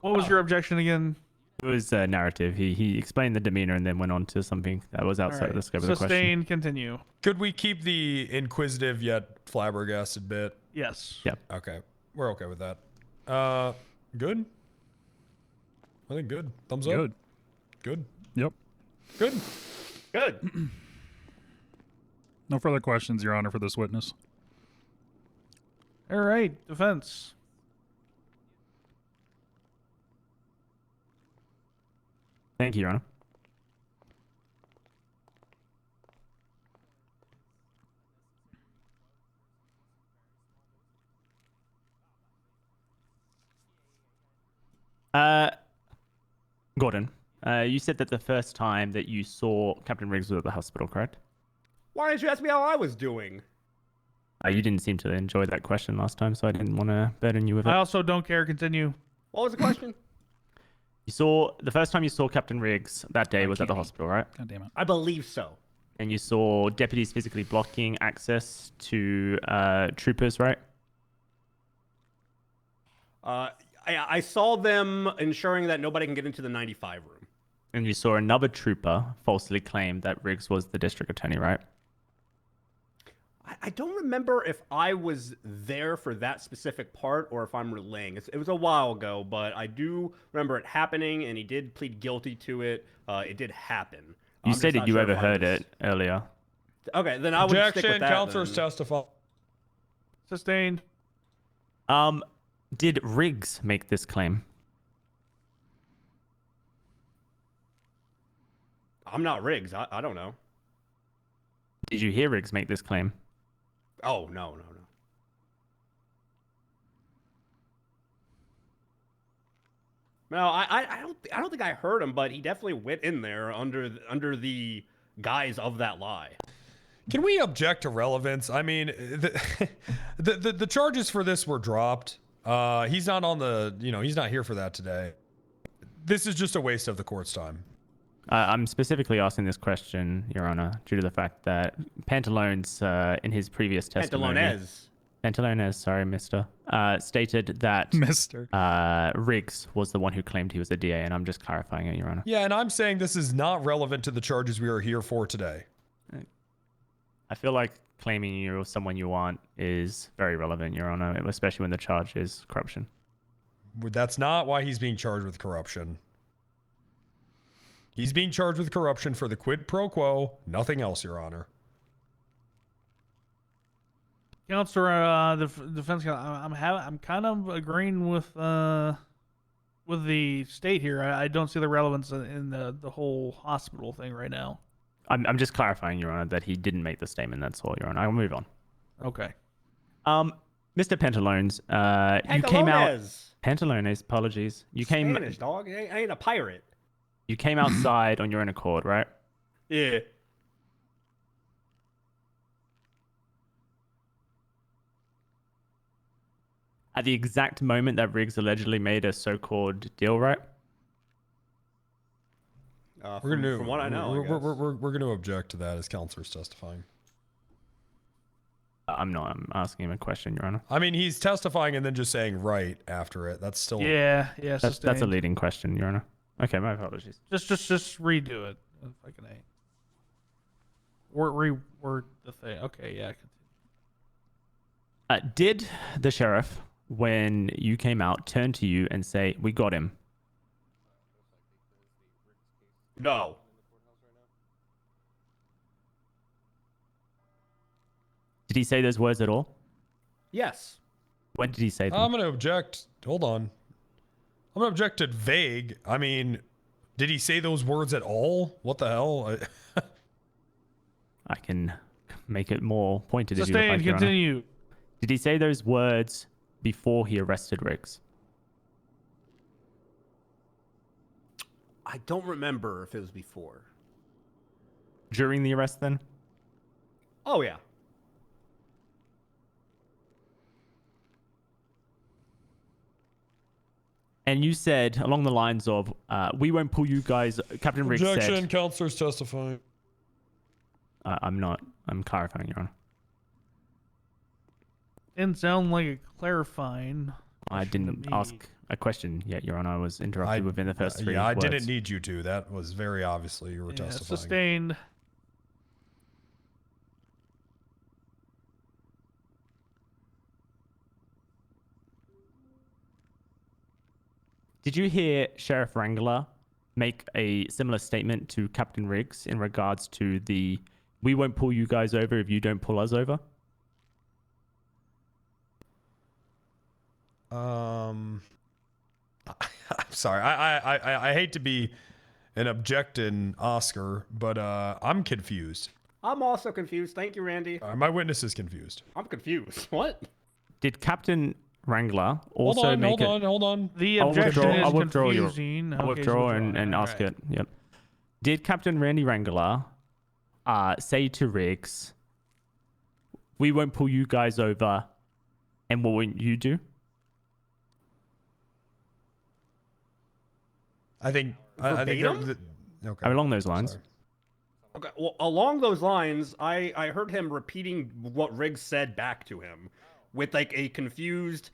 L: What was your objection again?
V: It was narrative. He explained the demeanor and then went on to something that was outside of the scope of the question.
L: Sustain, continue.
S: Could we keep the inquisitive yet flabbergasted bit?
L: Yes.
V: Yep.
S: Okay. We're okay with that. Good? I think good. Thumbs up?
A: Good.
S: Good.
A: Yep.
S: Good.
E: Good.
A: No further questions, Your Honor, for this witness.
L: All right, defense.
V: Thank you, Your Honor. Gordon, you said that the first time that you saw Captain Riggs was at the hospital, correct?
E: Why didn't you ask me how I was doing?
V: You didn't seem to enjoy that question last time, so I didn't want to burden you with it.
L: I also don't care. Continue.
E: What was the question?
V: The first time you saw Captain Riggs that day was at the hospital, right?
A: God damn it.
E: I believe so.
V: And you saw deputies physically blocking access to troopers, right?
E: I saw them ensuring that nobody can get into the 95 room.
V: And you saw another trooper falsely claim that Riggs was the district attorney, right?
E: I don't remember if I was there for that specific part or if I'm relaying. It was a while ago, but I do remember it happening, and he did plead guilty to it. It did happen.
V: You stated you overheard it earlier.
E: Okay, then I would stick with
S: Objection.
E: that.
S: Counselors testify.
L: Sustained.
V: Did Riggs make this claim?
E: I'm not Riggs. I don't know.
V: Did you hear Riggs make this claim?
E: Oh, no. No, I don't think I heard him, but he definitely went in there under the guise of that lie.
S: Can we object to relevance? I mean, the charges for this were dropped. He's not on the, he's not here for that today. This is just a waste of the court's time.
V: I'm specifically asking this question, Your Honor, due to the fact that Pantalones, in his previous testimony... Pantalones, sorry, mister. Stated that...
A: Mister.
V: Riggs was the one who claimed he was a DA, and I'm just clarifying it, Your Honor.
S: Yeah, and I'm saying this is not relevant to the charges we are here for today.
V: I feel like claiming you're someone you aren't is very relevant, Your Honor, especially when the charge is corruption.
S: That's not why he's being charged with corruption. He's being charged with corruption for the quid pro quo, nothing else, Your Honor.
L: Counselor, the defense counsel, I'm kind of agreeing with the state here. I don't see the relevance in the whole hospital thing right now.
V: I'm just clarifying, Your Honor, that he didn't make the statement. That's all, Your Honor. I'll move on.
L: Okay.
V: Mr. Pantalones, you came out. Pantalones, apologies. You came.
E: Spanish, dog. I ain't a pirate.
V: You came outside on your own accord, right?
E: Yeah.
V: At the exact moment that Riggs allegedly made a so-called deal, right?
E: From what I know,
S: we're going to object to that as counselors testifying.
V: I'm not. I'm asking him a question, Your Honor.
S: I mean, he's testifying and then just saying right after it. That's still...
L: Yeah.
V: That's a leading question, Your Honor. Okay, my apologies.
L: Just redo it. If I can. Reword the thing. Okay, yeah.
V: Did the sheriff when you came out, turn to you and say, "We got him"?
E: No.
V: Did he say those words at all?
E: Yes.
V: When did he say them?
S: I'm going to object. Hold on. I'm going to object to vague. I mean, did he say those words at all? What the hell?
V: I can make it more pointed if you would
L: Sustained,
V: like, Your Honor.
L: continue.
V: Did he say those words before he arrested Riggs?
E: I don't remember if it was before.
V: During the arrest, then?
E: Oh, yeah.
V: And you said along the lines of, "We won't pull you guys." Captain Riggs
S: Objection.
V: said,
S: Counselor's testifying.
V: "I'm not. I'm clarifying, Your Honor."
L: Didn't sound like a clarifying.
V: I didn't ask a question yet, Your Honor. I was interrupted within the first 3
S: Yeah, I
V: words.
S: didn't need you to. That was very obviously you were
L: Yeah,
S: testifying.
L: sustained.
V: Did you hear Sheriff Wrangler make a similar statement to Captain Riggs in regards to the "we won't pull you guys over if you don't pull us over"?
S: I'm sorry. I hate to be an objecting Oscar, but I'm confused.
E: I'm also confused. Thank you, Randy.
S: My witness is confused.
E: I'm confused. What?
V: Did Captain Wrangler also
S: Hold on.
L: The objection is
V: I'll withdraw
L: confusing.
V: I'll
L: Okay,
V: withdraw
L: so
V: and ask
L: alright.
V: it. Yep. Did Captain Randy Wrangler say to Riggs, "We won't pull you guys over," and what won't you do?
S: I think
E: Verbatim?
S: okay.
V: Along those lines.
E: Okay, well, along those lines, I heard him repeating what Riggs said back to him with like a confused,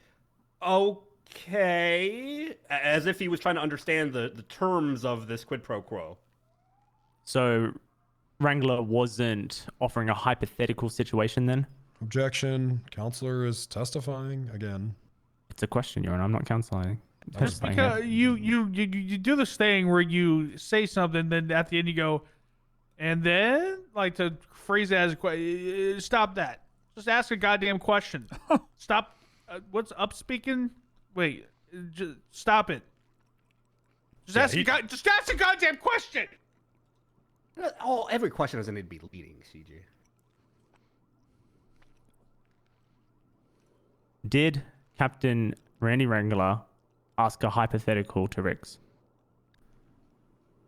E: okay, as if he was trying to understand the terms of this quid pro quo.
V: So Wrangler wasn't offering a hypothetical situation then?
S: Objection. Counselor is testifying again.
V: It's a question, Your Honor. I'm not counseling.
L: Just because you do this thing where you say something, then at the end you go, and then like to phrase it as a question. Stop that. Just ask a goddamn question. Stop. What's up speaking? Wait. Just stop it. Just ask a goddamn question.
E: Every question doesn't need to be leading, CG.
V: Did Captain Randy Wrangler ask a hypothetical to Riggs?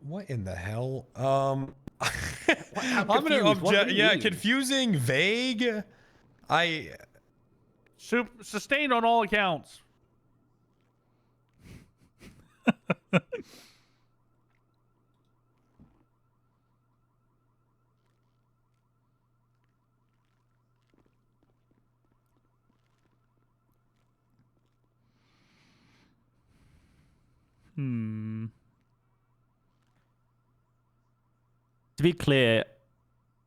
S: What in the hell? I'm gonna object. Yeah, confusing, vague.
L: Sustained on all accounts.
V: To be clear,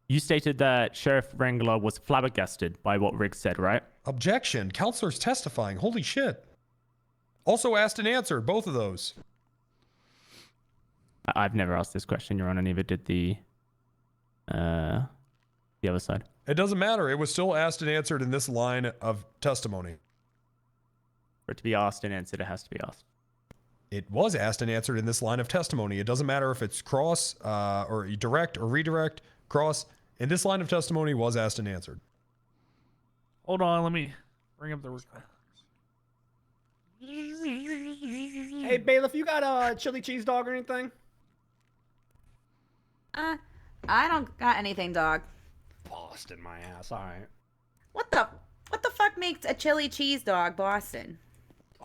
V: you stated that Sheriff Wrangler was flabbergasted by what Riggs said, right?
S: Objection. Counselor's testifying. Holy shit. Also asked and answered, both of those.
V: I've never asked this question, Your Honor. Neither did the other side.
S: It doesn't matter. It was still asked and answered in this line of testimony.
V: For it to be asked and answered, it has to be asked.
S: It was asked and answered in this line of testimony. It doesn't matter if it's cross or direct or redirect, cross. In this line of testimony was asked and answered.
L: Hold on, let me bring up the record.
E: Hey, Bailiff, you got a chili cheese dog or anything?
R: I don't got anything, dog.
E: Boston, my ass. All right.
R: What the fuck makes a chili cheese dog Boston?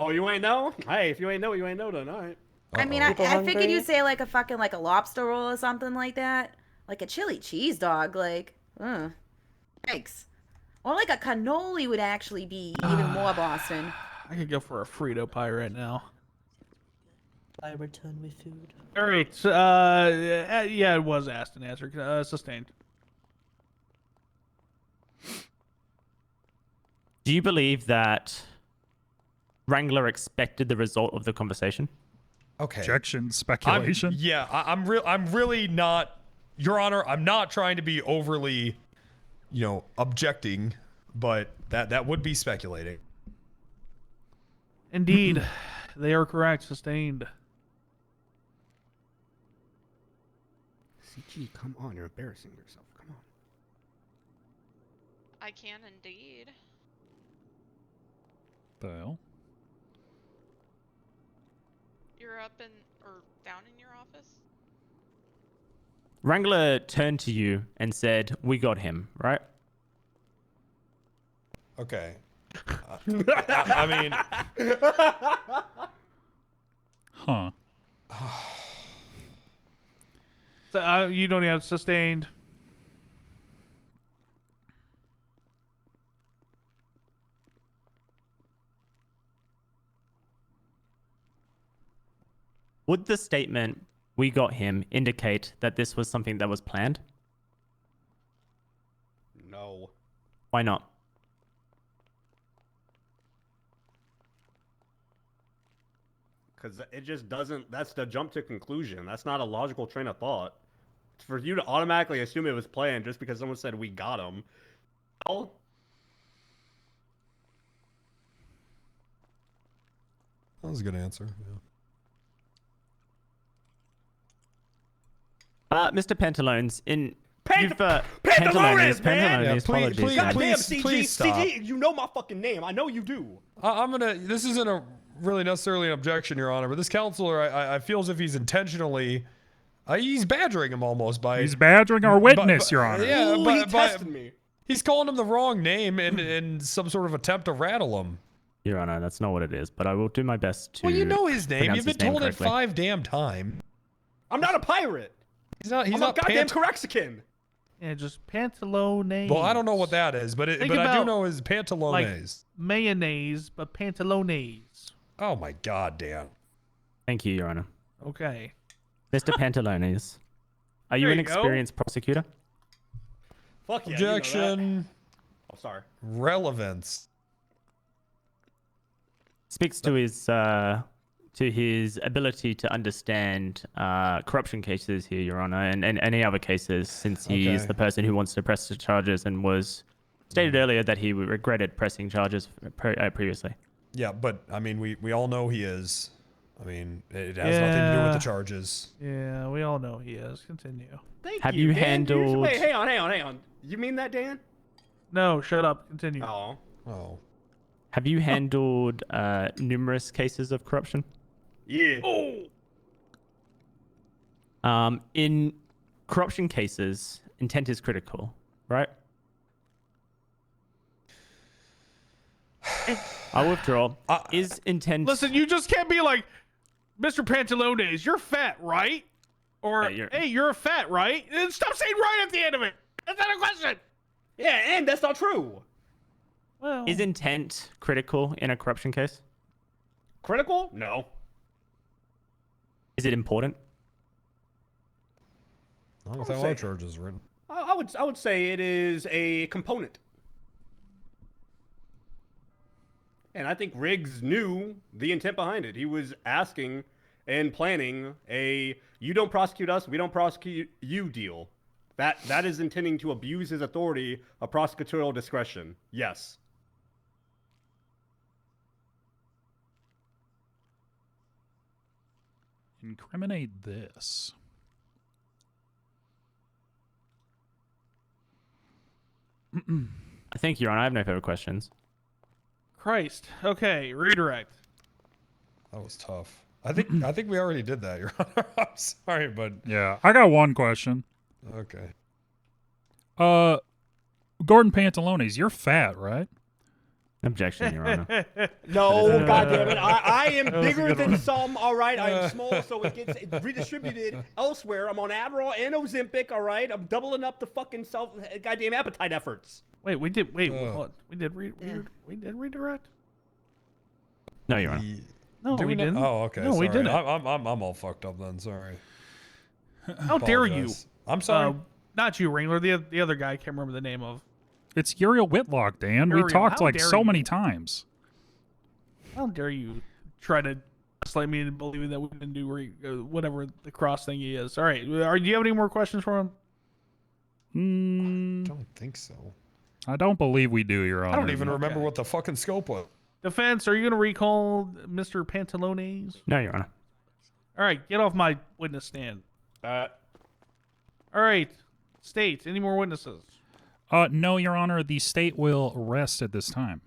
E: Oh, you ain't know? Hey, if you ain't know, you ain't know then. All right.
R: I mean, I figured you'd say like a fucking like a lobster roll or something like that. Like a chili cheese dog, like, yikes. Or like a cannoli would actually be even more Boston.
L: I could go for a Frito pie right now.
P: I return with food.
L: All right. Yeah, it was asked and answered. Sustained.
V: Do you believe that Wrangler expected the result of the conversation.
S: Okay.
A: Objection, speculation.
S: I'm really not, Your Honor. I'm not trying to be overly, objecting, but that would be speculating.
L: Indeed, they are correct. Sustained.
H: CG, come on, you're embarrassing yourself. Come on.
N: I can indeed.
A: The hell?
N: You're up in or down in your office?
V: Wrangler turned to you and said, "We got him, right?"
S: Okay. I mean,
A: huh?
L: So, you don't have sustained.
V: Would the statement, "We got him," indicate that this was something that was planned?
E: No.
V: Why not?
E: Because it just doesn't. That's the jump to conclusion. That's not a logical train of thought. For you to automatically assume it was planned just because someone said we got him. Well,
S: that was a good answer.
V: Mr. Pantalones,
E: Pantalones, man!
S: Yeah,
E: Apologies,
S: please,
E: CG,
S: stop.
E: CG, you know my fucking name. I know you do.
S: This isn't a really necessarily an objection, Your Honor, but this counselor, I feel as if he's intentionally, he's badgering him almost by.
A: He's badgering our witness, Your Honor.
S: Yeah,
E: Ooh, he tested me.
S: He's calling him the wrong name in some sort of attempt to rattle him.
V: Your Honor, that's not what it is, but I will do my best to.
S: Well, you know his name.
V: pronounce
S: You've been
V: his name
S: told it
V: correctly.
S: 5 damn times.
E: I'm not a pirate.
S: He's not. He's
E: I'm
S: not
E: a goddamn Corexican.
L: Yeah, just pantalones.
S: Well, I don't know what that is, but I do know his pantalones.
L: Like mayonnaise, but pantalones.
S: Oh my god, Dan.
V: Thank you, Your Honor.
L: Okay.
V: Mr. Pantalones, are you
E: There
V: an
E: you go.
V: experienced prosecutor?
E: Fuck yeah.
S: Objection.
E: You know that. Oh, sorry.
S: Relevance.
V: Speaks to his ability to understand corruption cases here, Your Honor, and any other cases, since he is
S: Okay.
V: the person who wants to press the charges and was stated earlier that he regretted pressing charges previously.
S: Yeah, but I mean, we all know he is. I mean, it has nothing to do with the charges.
L: Yeah, we all know he is. Continue.
E: Thank
V: Have
E: you,
V: you
E: Dan.
V: handled-
E: Wait, hang on. You mean that, Dan?
L: No, shut up. Continue.
S: Oh.
V: Have you handled numerous cases of corruption?
E: Yeah.
V: In corruption cases, intent is critical, right? I withdraw. Is intent...
L: Listen, you just can't be like, Mr. Pantalones, you're fat, right? Or, hey, you're fat, right? And stop saying right at the end of it. That's not a question.
E: Yeah, and that's not true.
L: Well,
V: Is intent critical in a corruption case?
E: Critical? No.
V: Is it important?
S: Not with
E: I
S: how
E: would
S: our
E: say-
S: charges written.
E: I would say it is a component. And I think Riggs knew the intent behind it. He was asking and planning a "you don't prosecute us, we don't prosecute you" deal. That is intending to abuse his authority of prosecutorial discretion. Yes.
A: Incriminate this.
V: I think, Your Honor, I have no further questions.
L: Christ. Okay, redirect.
S: That was tough. I think we already did that, Your Honor. I'm sorry, but
A: Yeah, I got one question.
S: okay.
A: Gordon Pantalones, you're fat, right?
V: Objection, Your Honor.
E: No, goddammit. I am bigger than some, all right? I am small, so it gets redistributed elsewhere. I'm on Adderall and Ozempic, all right? I'm doubling up the fucking goddamn appetite efforts.
L: Wait, we did. Wait, hold on. We did redirect.
V: No, Your Honor.
L: No,
S: Do
L: we
S: not-
L: didn't.
S: Oh, okay.
L: No,
S: sorry.
L: we didn't.
S: I'm all fucked up then. Sorry.
L: How dare you?
S: Apologize. I'm sorry.
L: Not you, Wrangler. The other guy. I can't remember the name of.
A: It's Uriel Whitlock, Dan.
L: Uriel,
A: We talked
L: how
A: like
L: dare
A: so
L: you.
A: many times.
L: How dare you try to slay me into believing that we can do whatever the cross thing is. All right. Do you have any more questions for him?
S: I don't think so.
A: I don't believe we do, Your Honor.
S: I don't even remember what the fucking scope was.
L: Defense, are you going to recall Mr. Pantalones?
V: No, Your Honor.
L: All right. Get off my witness stand. All right. State, any more witnesses?
A: No, Your Honor. The state will rest at this time.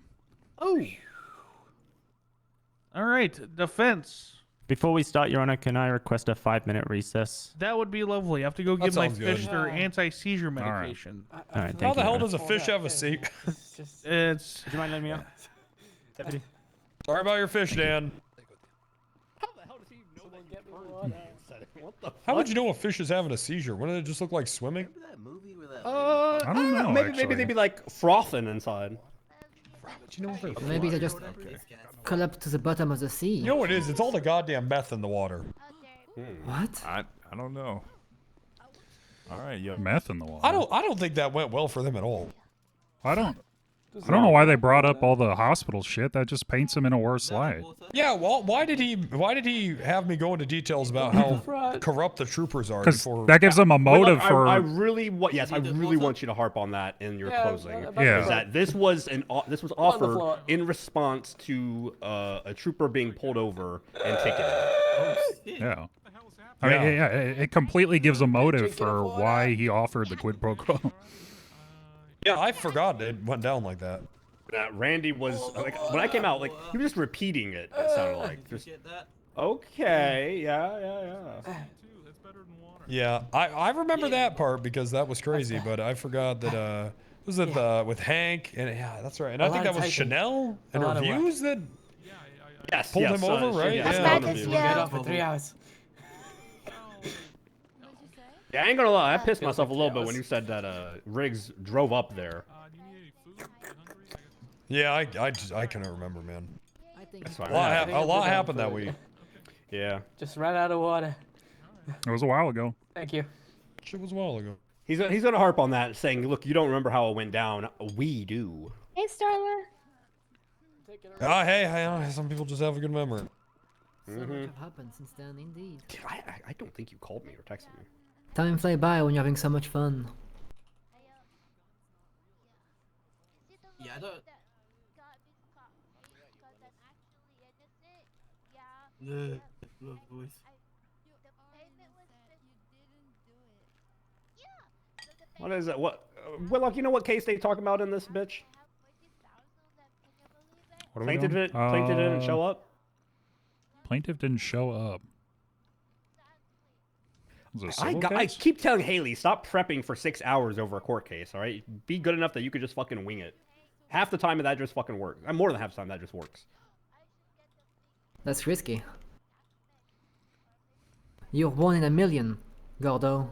L: Oh. All right. Defense.
V: Before we start, Your Honor, can I request a 5-minute recess?
L: That would be lovely. I have to go
S: That
L: give my
S: sounds good.
L: fish their anti-seizure medication.
V: All right, thank
S: How
V: you,
S: the hell
V: Your
S: does a
V: Honor.
S: fish have a seat?
L: It's.
V: Would you mind letting me out? Deputy.
S: Sorry about your fish, Dan. How would you know a fish is having a seizure? Wouldn't it just look like swimming?
A: I don't know.
E: Maybe
A: actually.
E: they'd be like frothing inside.
S: Do you know what
T: Maybe they just collapse to the bottom of the sea.
S: You know what it is? It's all the goddamn meth in the water.
T: What?
I: I don't know. All right, yo.
A: Meth in the water.
S: I don't think that went well for them at all.
A: I don't know why they brought up all the hospital shit. That just paints him in a worse light.
S: Yeah, well, why did he have me go into details about how corrupt the troopers are?
A: Because
S: Before...
A: that gives them a motive for.
E: I really want you to harp on that in your closing.
A: Yeah.
E: Is that this was offered in response to a trooper being pulled over and ticketed.
A: Yeah. I mean, yeah, it completely gives a motive for why he offered the quid pro quo.
S: Yeah, I forgot it went down like that.
E: Randy was like, when I came out, like he was just repeating it. It sounded like just okay, yeah.
S: Yeah, I remember that part because that was crazy, but I forgot that was it with Hank and yeah, that's right. And I think that was Chanel and her views that pulled him over, right?
T: Yeah. For 3 hours.
E: Yeah, I ain't gonna lie, I pissed myself a little bit when you said that Riggs drove up there.
S: Yeah, I cannot remember, man.
E: That's fine.
S: A lot happened that week.
E: Yeah.
T: Just ran out of water.
A: It was a while ago.
T: Thank you.
S: Shit was a while ago.
E: He's gonna harp on that, saying, "Look, you don't remember how it went down. We do."
M: Hey, Starla.
S: Hey, some people just have a good memory.
T: So much have happened since then, indeed.
E: Dude, I don't think you called me or texted me.
T: Time flies by when you're having so much fun.
P: Yeah, I don't.
E: What is it? What? Whitlock, you know what case they talk about in this bitch?
A: What are we
E: Plaintiff
A: doing?
E: didn't show up.
A: Plaintiff didn't show up. Was it a civil
E: I
A: case?
E: keep telling Haley, stop prepping for 6 hours over a court case, all right? Be good enough that you could just fucking wing it. Half the time that just fucking works. More than half the time that just works.
T: That's risky. You're 1 in a million, Gordo.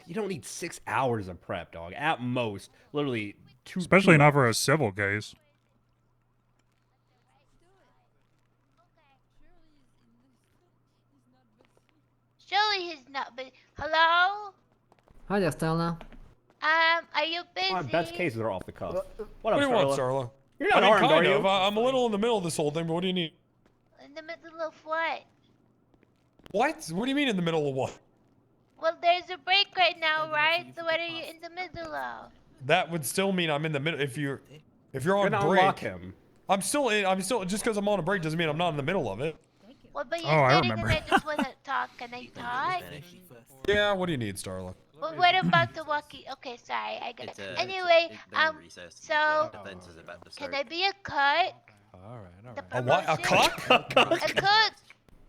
E: You don't need 6 hours of prep, dog. At most, literally two.
A: Especially not for a civil case.
M: Surely he's not busy. Hello?
T: Hi there, Starla.
M: Are you busy?
E: My best cases are off the cuff. What
S: What
E: up,
S: do you want,
E: Starla?
S: Starla?
E: You're not
S: I mean,
E: armed, are
S: kind
E: you?
S: of. I'm a little in the middle of this whole thing, but what do you need?
M: In the middle of what?
S: What? What do you mean in the middle of what?
M: Well, there's a break right now, right? So what are you in the middle of?
S: That would still mean I'm in the middle. If you're on
E: gonna
S: break,
E: unlock him.
S: I'm still just because I'm on a break doesn't mean I'm not in the middle of it.
M: Well, but
S: Oh, I
M: you're sitting and
S: remember.
M: I just want to talk. Can I talk?
S: Yeah, what do you need, Starla?
M: Well, what about the walkie? Okay, sorry, I got it. Anyway, so can I be a cook?
S: A what? A cock?
M: A cook.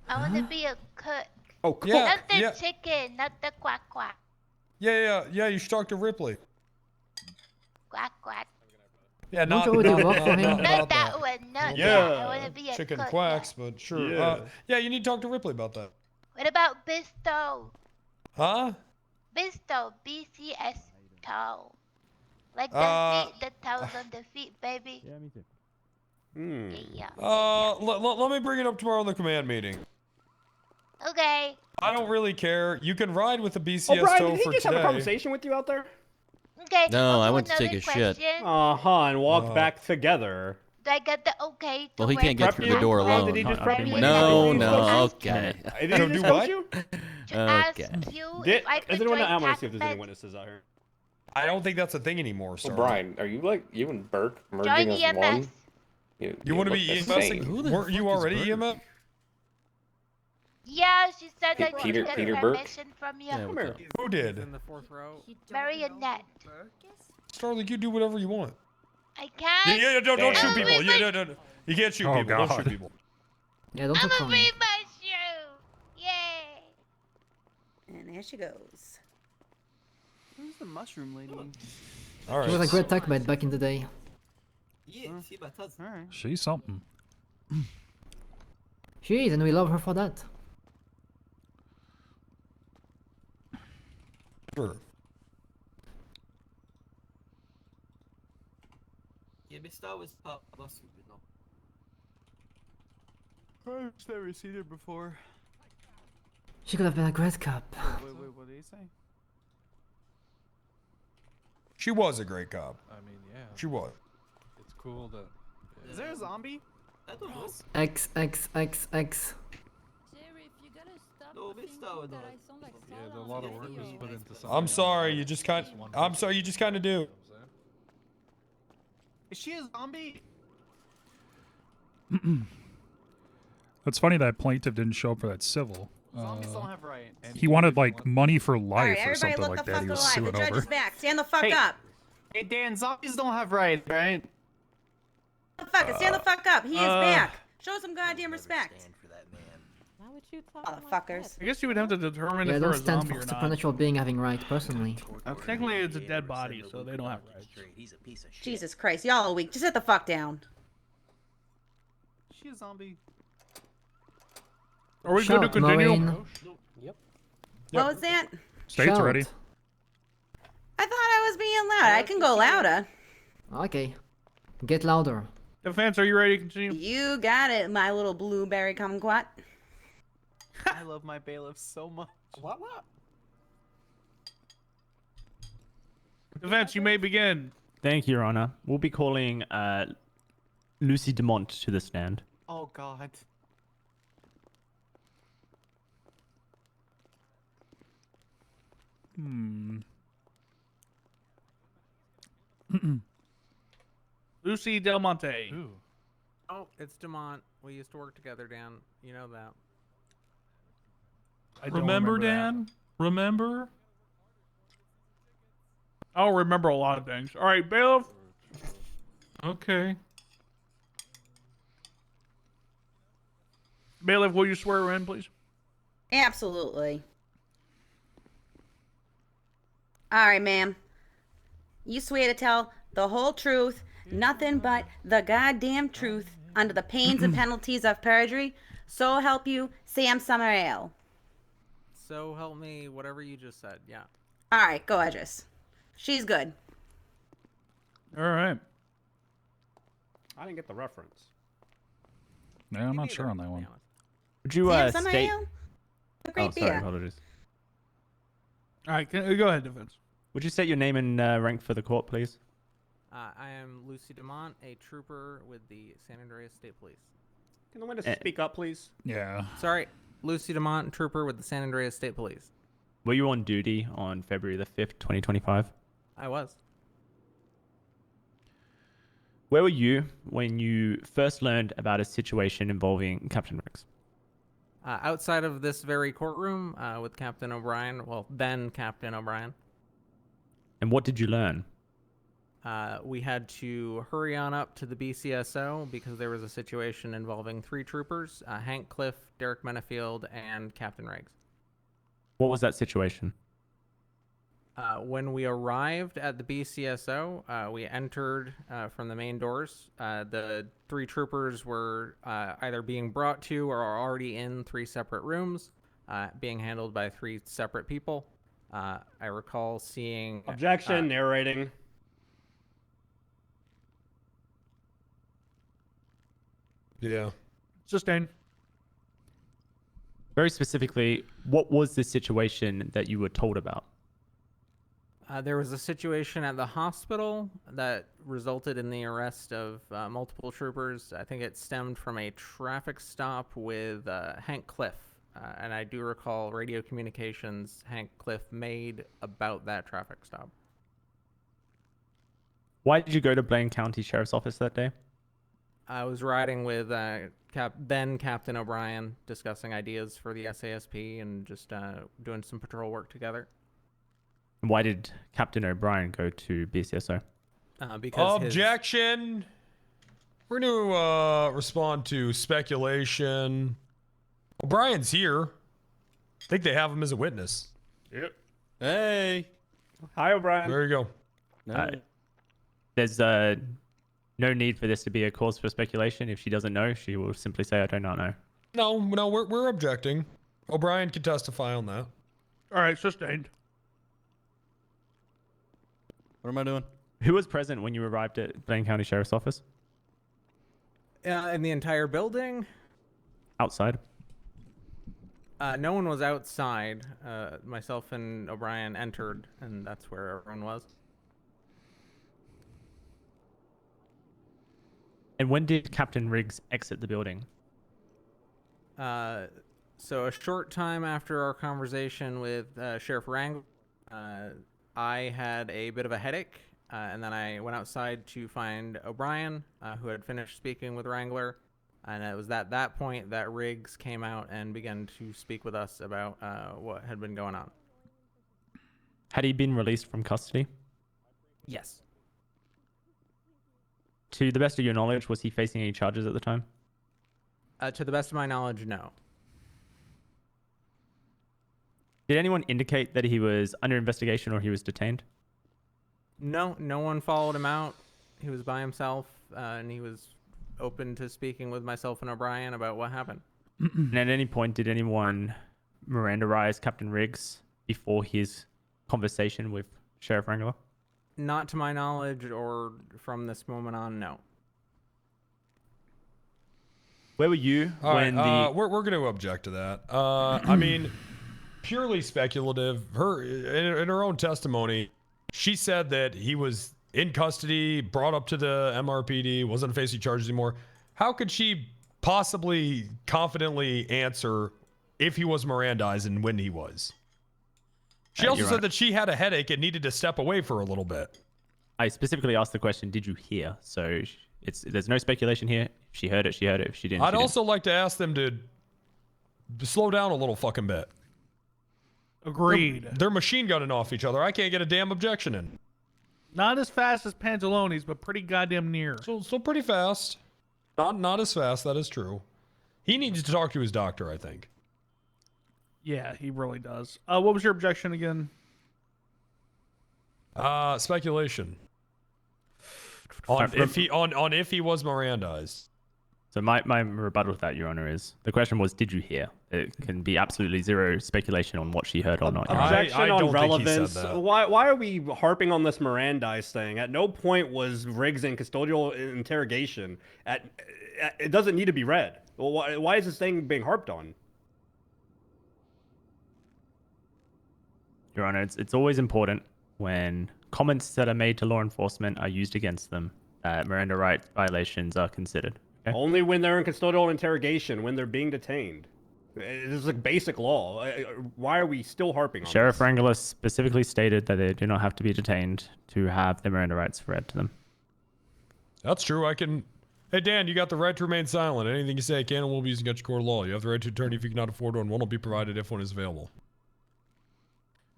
M: I want to be a cook.
S: Oh, cook.
M: Not the
S: Yeah.
M: chicken, not the quack quack.
S: Yeah. You should talk to Ripley.
M: Quack quack.
S: Yeah,
T: Don't
S: not
T: you already work for him?
M: Not that one, not
S: Yeah,
M: that. I want to be a
S: chicken
M: cook.
S: quacks, but sure.
E: Yeah.
S: Yeah, you need to talk to Ripley about that.
M: What about Bisto?
S: Huh?
M: Bisto, BCS-TO. Like the feet, the toes on the feet, baby.
S: Yeah, me too.
M: Yeah.
S: Let me bring it up tomorrow in the command meeting.
M: Okay.
S: I don't really care. You can ride with the BCS
E: Oh, Brian,
S: tow
E: did he
S: for
E: just
S: today.
E: have a conversation with you out there?
M: Okay.
O: No,
M: I'll
O: I
M: do
O: went to take
M: another
O: a shit.
M: question.
E: And walk back together.
M: I get the okay to
O: Well, he
M: wear
O: can't get
M: the
O: through the door
M: dress?
O: alone.
E: Did he just prep you?
O: No,
E: Did he
O: no,
E: coach
O: okay.
E: you? Did he just coach you?
M: To ask
O: Okay.
M: you
E: Did,
M: if I
E: is
M: could
E: anyone?
M: join
E: I want to see if there's any
M: Pac-Man.
E: witnesses out here.
S: I don't think that's a thing anymore, sir.
U: Brian, are you like you and Burke
M: Join
U: merging as
M: EMS.
U: one?
S: You want to
U: look
S: be
U: the
S: EMSing?
U: same.
O: Who the
S: Weren't you
O: fuck is
S: already
O: Burke?
S: EMS?
M: Yeah, she said
U: Hey,
M: I need
U: Peter-
M: to get
U: Peter Burke?
M: permission from you.
O: Yeah,
S: Come here. Who did?
P: In the 4th row.
M: Marionette.
S: Starling, you do whatever you want.
M: I can't.
S: Don't shoot
M: I'm
S: people.
M: gonna
S: Yeah, no. You can't shoot
A: Oh,
S: people. Don't
A: God.
S: shoot people.
T: Yeah, don't
M: I'm
T: talk
M: a
T: wrong.
M: free mushroom. Yay.
R: And there she goes.
P: Who's the mushroom lady?
S: All
T: She was a
S: right.
T: great techmate back in the day.
P: Alright.
A: She's something.
T: She is, and we love her for that.
S: Sure.
P: I've never seen her before.
T: She could have been a great cop.
P: Wait, what did he say?
S: She was a great cop.
I: I mean, yeah.
S: She was.
I: It's cool that.
P: Is there a zombie?
T: X, X, X, X.
D: Jerry, if you gotta stop thinking that I sound like
I: Yeah, a lot of work was put into something.
S: I'm sorry. You just kind. I'm sorry. You just kind of do.
P: Is she a zombie?
A: It's funny that plaintiff didn't show up for that civil.
P: Zombies don't have rights.
A: He wanted like money for
R: All
A: life
R: right,
A: or
R: everybody
A: something
R: look
A: like
R: the
A: that.
R: fuck
A: He was
R: alive. The
A: suing
R: judge
A: over.
R: is back. Stand the fuck
P: Hey.
R: up.
P: Hey Dan, zombies don't have rights, right?
R: Stand the fuck up. He is back. Show some goddamn respect.
D: Why would you talk
R: Motherfuckers.
L: I guess you would have to determine
T: Yeah, I
L: if they're
T: don't
L: a
T: stand
L: zombie
T: for
L: or not.
T: supernatural being having right, personally.
L: Technically, it's a dead body, so they don't have rights.
R: Jesus Christ, y'all are weak. Just sit the fuck down.
P: Is she a zombie?
L: Are we
T: Shout,
L: good to continue?
T: Maureen.
P: Yep.
R: What was that?
A: State's
T: Shout.
A: ready.
R: I thought I was being loud. I can go louder.
T: Okay. Get louder.
L: Defense, are you ready to continue?
R: You got it, my little blueberry kumquat.
P: I love my bailiff so much. What?
L: Defense, you may begin.
V: Thank you, Your Honor. We'll be calling Lucy Demont to the stand.
P: Oh God.
L: Lucy Del Monte.
I: Ooh.
P: Oh, it's Demont. We used to work together, Dan. You know that.
L: I don't
J: Remember,
L: that.
J: Dan? Remember?
L: I'll remember a lot of things. All right, bailiff.
J: Okay.
L: Bailiff, will you swear her in, please?
R: Absolutely. All right, ma'am. You swear to tell the whole truth, nothing but the goddamn truth, under the pains and penalties of perjury. So help you, Sam Summerale.
P: So help me, whatever you just said. Yeah.
R: All right, go Edges. She's good.
L: All right.
E: I didn't get the reference.
A: Yeah, I'm not sure on that one.
V: Would you
R: Sam
V: state?
R: Summerale? A great
V: Oh, sorry,
R: beer.
V: apologies.
L: All right, go ahead, defense.
V: Would you state your name and rank for the court, please?
P: I am Lucy Demont, a trooper with the San Andreas State Police.
E: Can the witness speak up, please?
A: Yeah.
P: Sorry, Lucy Demont, trooper with the San Andreas State Police.
V: Were you on duty on February the 5th, 2025?
P: I was.
V: Where were you when you first learned about a situation involving Captain Rex?
P: Outside of this very courtroom with Captain O'Brien, well, then Captain O'Brien.
V: And what did you learn?
P: We had to hurry on up to the BCSO because there was a situation involving 3 troopers, Hank Cliff, Derek Menefield, and Captain Riggs.
V: What was that situation?
P: When we arrived at the BCSO, we entered from the main doors. The 3 troopers were either being brought to or are already in 3 separate rooms, being handled by 3 separate people. I recall seeing...
E: Objection, narrating.
S: Yeah.
L: Sustain.
V: Very specifically, what was the situation that you were told about?
F: There was a situation at the hospital that resulted in the arrest of multiple troopers. I think it stemmed from a traffic stop with Hank Cliff. And I do recall radio communications Hank Cliff made about that traffic stop.
V: Why did you go to Blaine County Sheriff's Office that day?
F: I was riding with then Captain O'Brien, discussing ideas for the SASP and just doing some patrol work together.
V: Why did Captain O'Brien go to BCSO?
F: Because
S: Objection. We're going to respond to speculation. O'Brien's here. I think they have him as a witness.
E: Yep.
H: Hey.
E: Hi, O'Brien.
S: There you go.
V: There's no need for this to be a cause for speculation. If she doesn't know, she will simply say, I do not know.
S: No, we're objecting. O'Brien can testify on that.
L: All right, sustained.
H: What am I doing?
V: Who was present when you arrived at Blaine County Sheriff's Office?
F: In the entire building?
V: Outside.
F: No one was outside. Myself and O'Brien entered, and that's where everyone was.
V: And when did Captain Riggs exit the building?
F: So a short time after our conversation with Sheriff Wrangler, I had a bit of a headache, and then I went outside to find O'Brien, who had finished speaking with Wrangler. And it was at that point that Riggs came out and began to speak with us about what had been going on.
V: Had he been released from custody?
F: Yes.
V: To the best of your knowledge, was he facing any charges at the time?
F: To the best of my knowledge, no.
V: Did anyone indicate that he was under investigation or he was detained?
F: No one followed him out. He was by himself, and he was open to speaking with myself and O'Brien about what happened.
V: And at any point, did anyone Mirandaize Captain Riggs before his conversation with Sheriff Wrangler?
F: Not to my knowledge, or from this moment on, no.
V: Where were you when
S: we're going to object to that. I mean, purely speculative. In her own testimony, she said that he was in custody, brought up to the MRPD, wasn't facing charges anymore. How could she possibly confidently answer if he was Mirandaize and when he was? She also said that she had a headache and needed to step away for a little bit.
V: I specifically asked the question, did you hear? So there's no speculation here. If she heard it, she heard it. If she didn't,
S: I'd also like to ask them to slow down a little fucking bit.
L: Agreed.
S: They're machine gunning off each other. I can't get a damn objection in.
L: Not as fast as Pantaloni's, but pretty goddamn near.
S: Still pretty fast. Not as fast, that is true. He needs to talk to his doctor, I think.
L: Yeah, he really does. What was your objection again?
S: Speculation. If he was Mirandaize.
V: So my rebuttal with that, Your Honor, is the question was, did you hear? It can be absolutely zero speculation on what she heard or not.
E: Objection
S: I don't
E: on
S: think he said
E: relevance.
S: that.
E: Why are we harping on this Mirandaize thing? At no point was Riggs in custodial interrogation. It doesn't need to be read. Well, why is this thing being harped on?
V: Your Honor, it's always important when comments that are made to law enforcement are used against them, Miranda rights violations are considered. Okay?
E: Only when they're in custodial interrogation, when they're being detained. It is like basic law. Why are we still harping on
V: Sheriff
E: this?
V: Wrangler specifically stated that they do not have to be detained to have their Miranda rights read to them.
S: That's true. Hey, Dan, you got the right to remain silent. Anything you say can and will be used against your court of law. You have the right to attorney if you cannot afford one. One will be provided if one is available.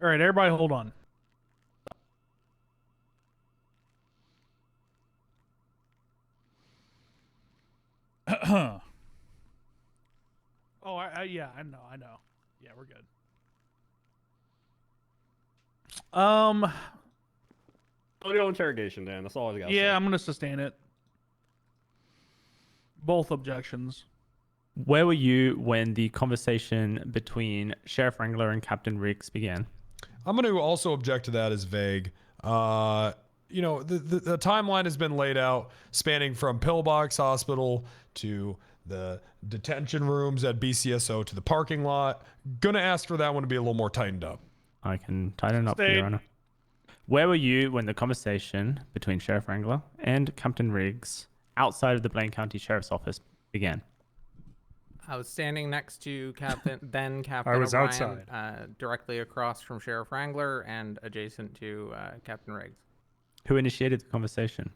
L: All right, everybody hold on. Yeah, I know. Yeah, we're good.
E: Custodial interrogation, Dan. That's all I got.
L: Yeah, I'm gonna sustain it. Both objections.
V: Where were you when the conversation between Sheriff Wrangler and Captain Riggs began?
S: I'm going to also object to that as vague. The timeline has been laid out, spanning from Pillbox Hospital to the detention rooms at BCSO to the parking lot. Gonna ask for that one to be a little more tightened up.
V: I can tighten up, Your Honor. Where were you when the conversation between Sheriff Wrangler and Captain Riggs outside of the Blaine County Sheriff's Office began?
F: I was standing next to Captain
A: I was
F: O'Brien,
A: outside.
F: directly across from Sheriff Wrangler and adjacent to Captain Riggs.
V: Who initiated the conversation?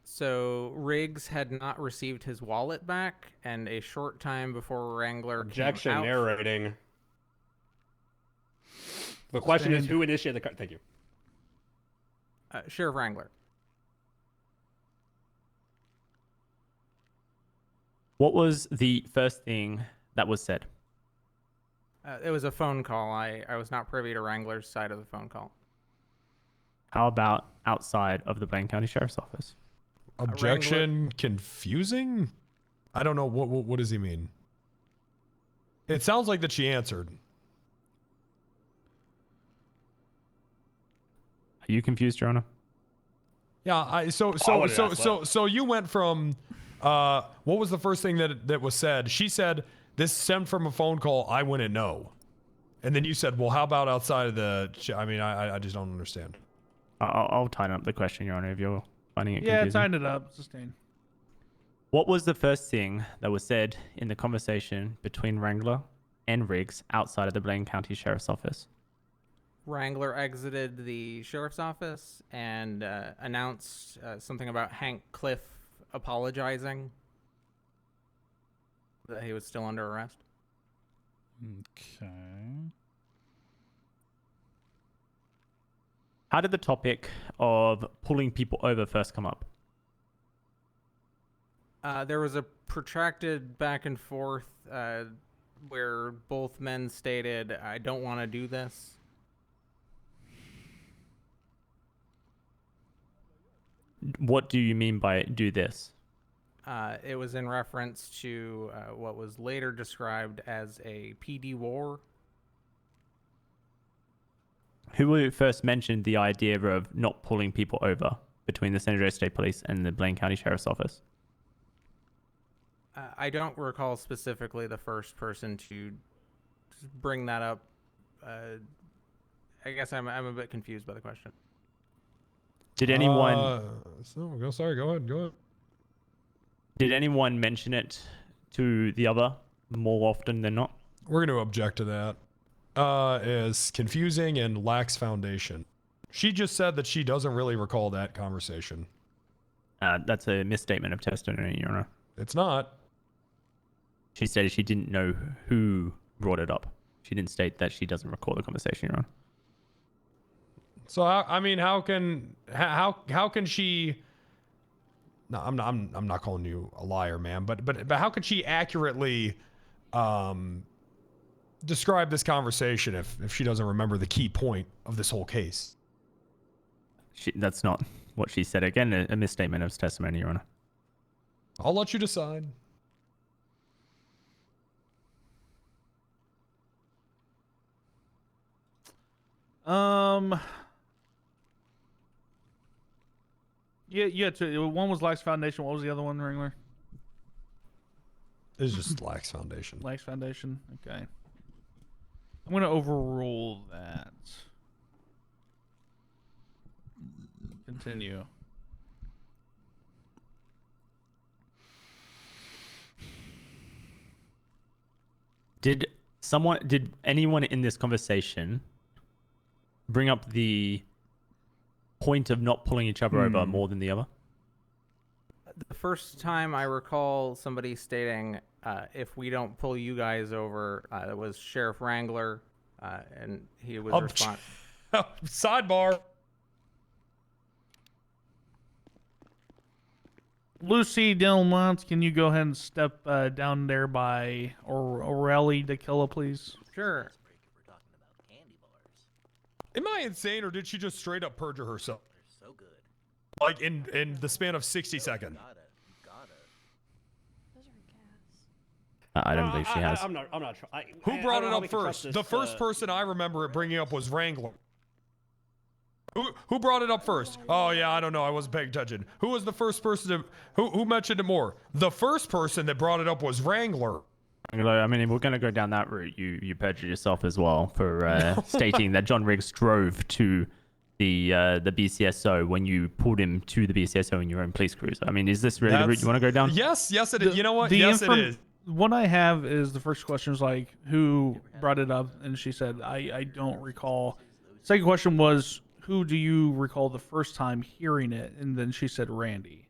F: So Riggs had not received his wallet back, and a short time before Wrangler
E: Objection,
F: came out,
E: narrating. The question is who initiated the... Thank you.
F: Sheriff Wrangler.
V: What was the first thing that was said?
F: It was a phone call. I was not privy to Wrangler's side of the phone call.
V: How about outside of the Blaine County Sheriff's Office?
S: Objection, confusing? I don't know. What does he mean? It sounds like that she answered.
V: Are you confused, Your Honor?
S: Yeah, so you went from what was the first thing that was said? She said this stemmed from a phone call. I wouldn't know. And then you said, well, how about outside of the... I mean, I just don't understand.
V: I'll tighten up the question, Your Honor, if you're finding it
L: Yeah,
V: confusing.
L: tighten it up. Sustain.
V: What was the first thing that was said in the conversation between Wrangler and Riggs outside of the Blaine County Sheriff's Office?
F: Wrangler exited the sheriff's office and announced something about Hank Cliff apologizing that he was still under arrest.
A: Okay.
V: How did the topic of pulling people over first come up?
F: There was a protracted back and forth where both men stated, I don't want to do this.
V: What do you mean by do this?
F: It was in reference to what was later described as a PD war.
V: Who first mentioned the idea of not pulling people over between the San Jose State Police and the Blaine County Sheriff's Office?
F: I don't recall specifically the first person to bring that up. I guess I'm a bit confused by the question.
V: Did anyone...
S: Sorry, go ahead.
V: Did anyone mention it to the other more often than not?
S: We're going to object to that. Is confusing and lacks foundation. She just said that she doesn't really recall that conversation.
V: That's a misstatement of testimony, Your Honor.
S: It's not.
V: She said she didn't know who brought it up. She didn't state that she doesn't recall the conversation, Your Honor.
S: So I mean, how can she? No, I'm not calling you a liar, man. But how could she accurately describe this conversation if she doesn't remember the key point of this whole case?
V: That's not what she said. Again, a misstatement of testimony, Your Honor.
S: I'll let you decide.
L: Yeah. One was Lax Foundation. What was the other one, Wrangler?
S: It's just Lax Foundation.
L: Lax Foundation. Okay. I'm gonna overrule that. Continue.
V: Did anyone in this conversation bring up the point of not pulling each other over more than the other?
F: The first time I recall somebody stating, if we don't pull you guys over, it was Sheriff Wrangler, and he was responding.
S: Sidebar.
L: Lucy Delmont, can you go ahead and step down there by Uriel Tequila, please?
F: Sure.
S: Am I insane, or did she just straight up perjure herself? So good. Like in the span of 60 seconds.
V: I don't believe she has.
E: I'm not.
S: Who brought it up first? The first person I remember it bringing up was Wrangler. Who brought it up first? Oh yeah, I don't know. I wasn't paying attention. Who was the first person to who mentioned it more? The first person that brought it up was Wrangler.
V: I mean, if we're going to go down that route, you perjured yourself as well for stating that John Riggs drove to the BCSO when you pulled him to the BCSO in your own police cruiser. I mean, is this really the route you want to go down?
S: Yes, it is. You know what? Yes, it is.
L: What I have is the first question was like, who brought it up? And she said, I don't recall. Second question was, who do you recall the first time hearing it? And then she said, Randy.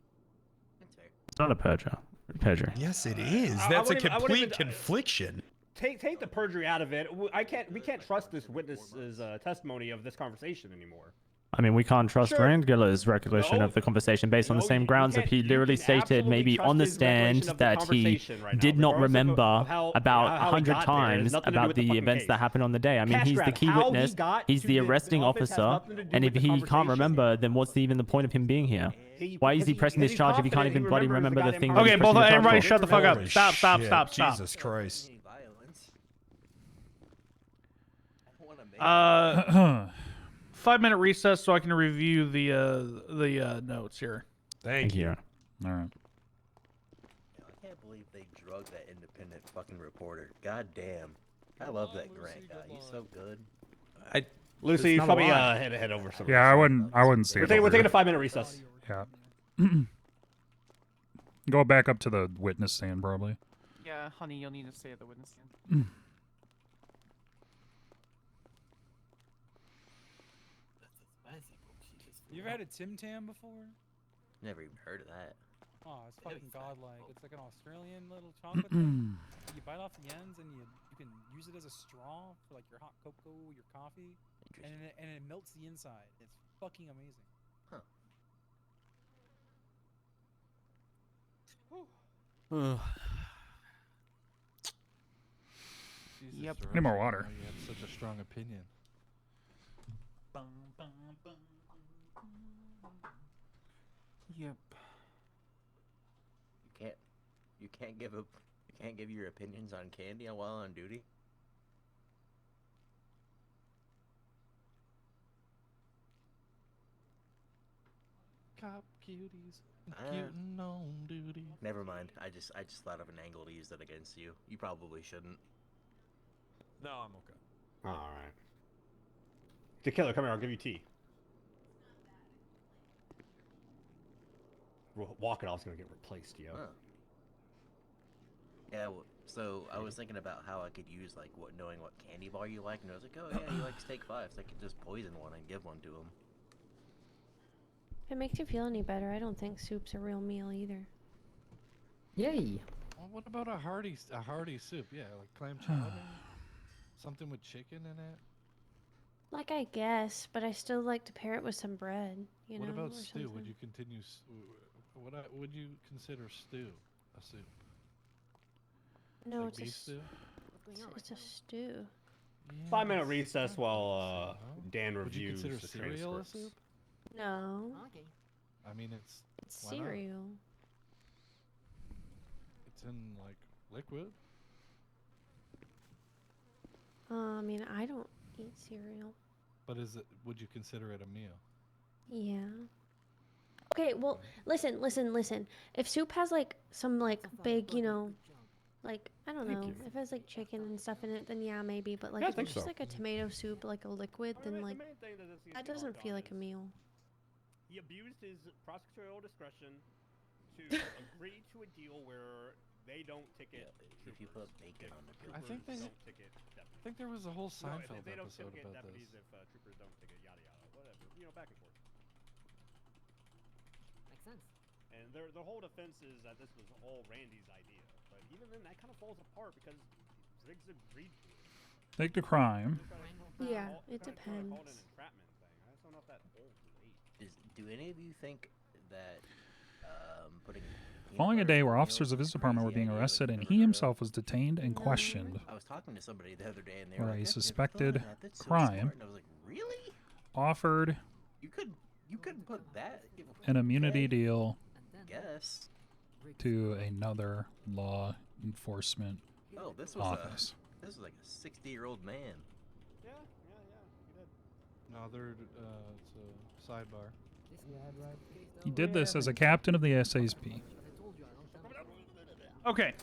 V: It's not a perjury.
S: Yes, it is. That's a complete confliction.
E: Take the perjury out of it. We can't trust this witness's testimony of this conversation anymore.
V: I mean, we can't trust Randgiller's recollection of the conversation based on the same grounds that he literally stated maybe on the stand that he did not remember about 100 times about the events that happened on the day. I mean, he's the key witness, he's the arresting officer, and if he can't remember, then what's even the point of him being here? Why is he pressing this charge if he can't even bloody remember the thing?
L: Okay, both everybody shut the fuck up. Stop.
S: Jesus Christ.
L: 5-minute recess so I can review the notes here.
S: Thank you.
V: All right.
H: I can't believe they drugged that independent fucking reporter. God damn. I love that Grant guy. He's so good.
E: Lucy, you probably head over some.
A: Yeah, I wouldn't see it.
E: We're taking a 5-minute recess.
A: Yeah. Go back up to the witness stand, probably.
C: Yeah, honey, you'll need to stay at the witness stand.
I: You ever had a Tim Tam before?
H: Never even heard of that.
I: Oh, it's fucking godlike. It's like an Australian little chocolate thing. You bite off the ends and you can use it as a straw for like your hot cocoa, your coffee, and it melts the inside. It's fucking amazing.
H: Huh.
I: Yep.
A: Need more water.
I: You have such a strong opinion.
C: Yep.
H: You can't give your opinions on candy while on duty.
I: Cop cuties, cuting on duty.
H: Never mind. I just thought of an angle to use that against you. You probably shouldn't.
S: No, I'm okay.
E: All right. The killer, come here. I'll give you tea. Walking-off's gonna get replaced, yo.
H: Huh. Yeah. So I was thinking about how I could use knowing what candy bar you like, and I was like, oh yeah, he likes Take 5, so I could just poison one and give one to him.
O: If it makes you feel any better, I don't think soup's a real meal either.
T: Yay.
I: Well, what about a hearty soup? Yeah, like clam chowder, something with chicken in it.
O: Like, I guess, but I still like to pair it with some bread, you know?
I: What about
O: or
I: stew?
O: something.
I: Would you continue? Would you consider stew a soup?
O: No,
I: Like
O: it's a
I: beef stew?
O: It's a stew.
E: 5-minute recess while Dan
I: Would you
E: reviews
I: consider
E: the
I: cereal a
E: transcripts.
I: soup?
O: No.
T: Okay.
I: I mean, it's why not?
O: Cereal.
I: It's in like liquid.
O: I mean, I don't eat cereal.
I: But would you consider it a meal?
O: Yeah. Okay, well, listen. If soup has like some big, like, I don't know, if it has like chicken and stuff in it, then yeah, maybe. But like,
E: Yeah, I
O: if
E: think
O: it's just
E: so.
O: like a tomato soup, like a liquid, then like that doesn't feel like a meal.
E: He abused his prosecutorial discretion to agree to a deal where they don't ticket.
H: If you put bacon on the
I: I think I think there was a whole Seinfeld
E: they don't
I: episode
E: ticket
I: about
E: deputies
I: this.
E: if troopers don't ticket, yada yada, whatever. Back and forth.
T: Makes sense.
E: And their whole defense is that this was all Randy's idea. But even then, that kind of falls apart because Riggs agreed to it.
A: Take the crime.
O: Yeah, it depends.
E: Called an entrapment thing. I just don't know if that holds weight.
H: Do any of you think that putting
A: Following a day where officers of his department were being arrested and he himself was detained and questioned
H: I was talking to somebody the other day and they
A: for
H: were
A: a
H: like,
A: suspected
H: that's so
A: crime,
H: smart. And I was like, really?
Z: offered
H: You couldn't put that.
A: an immunity deal
H: Guess.
A: to another law enforcement
H: Oh, this was
A: office.
H: this was like a 60-year-old man.
E: Yeah, he did.
I: No, it's a sidebar.
A: He did this as a captain of the SASP.
L: Okay.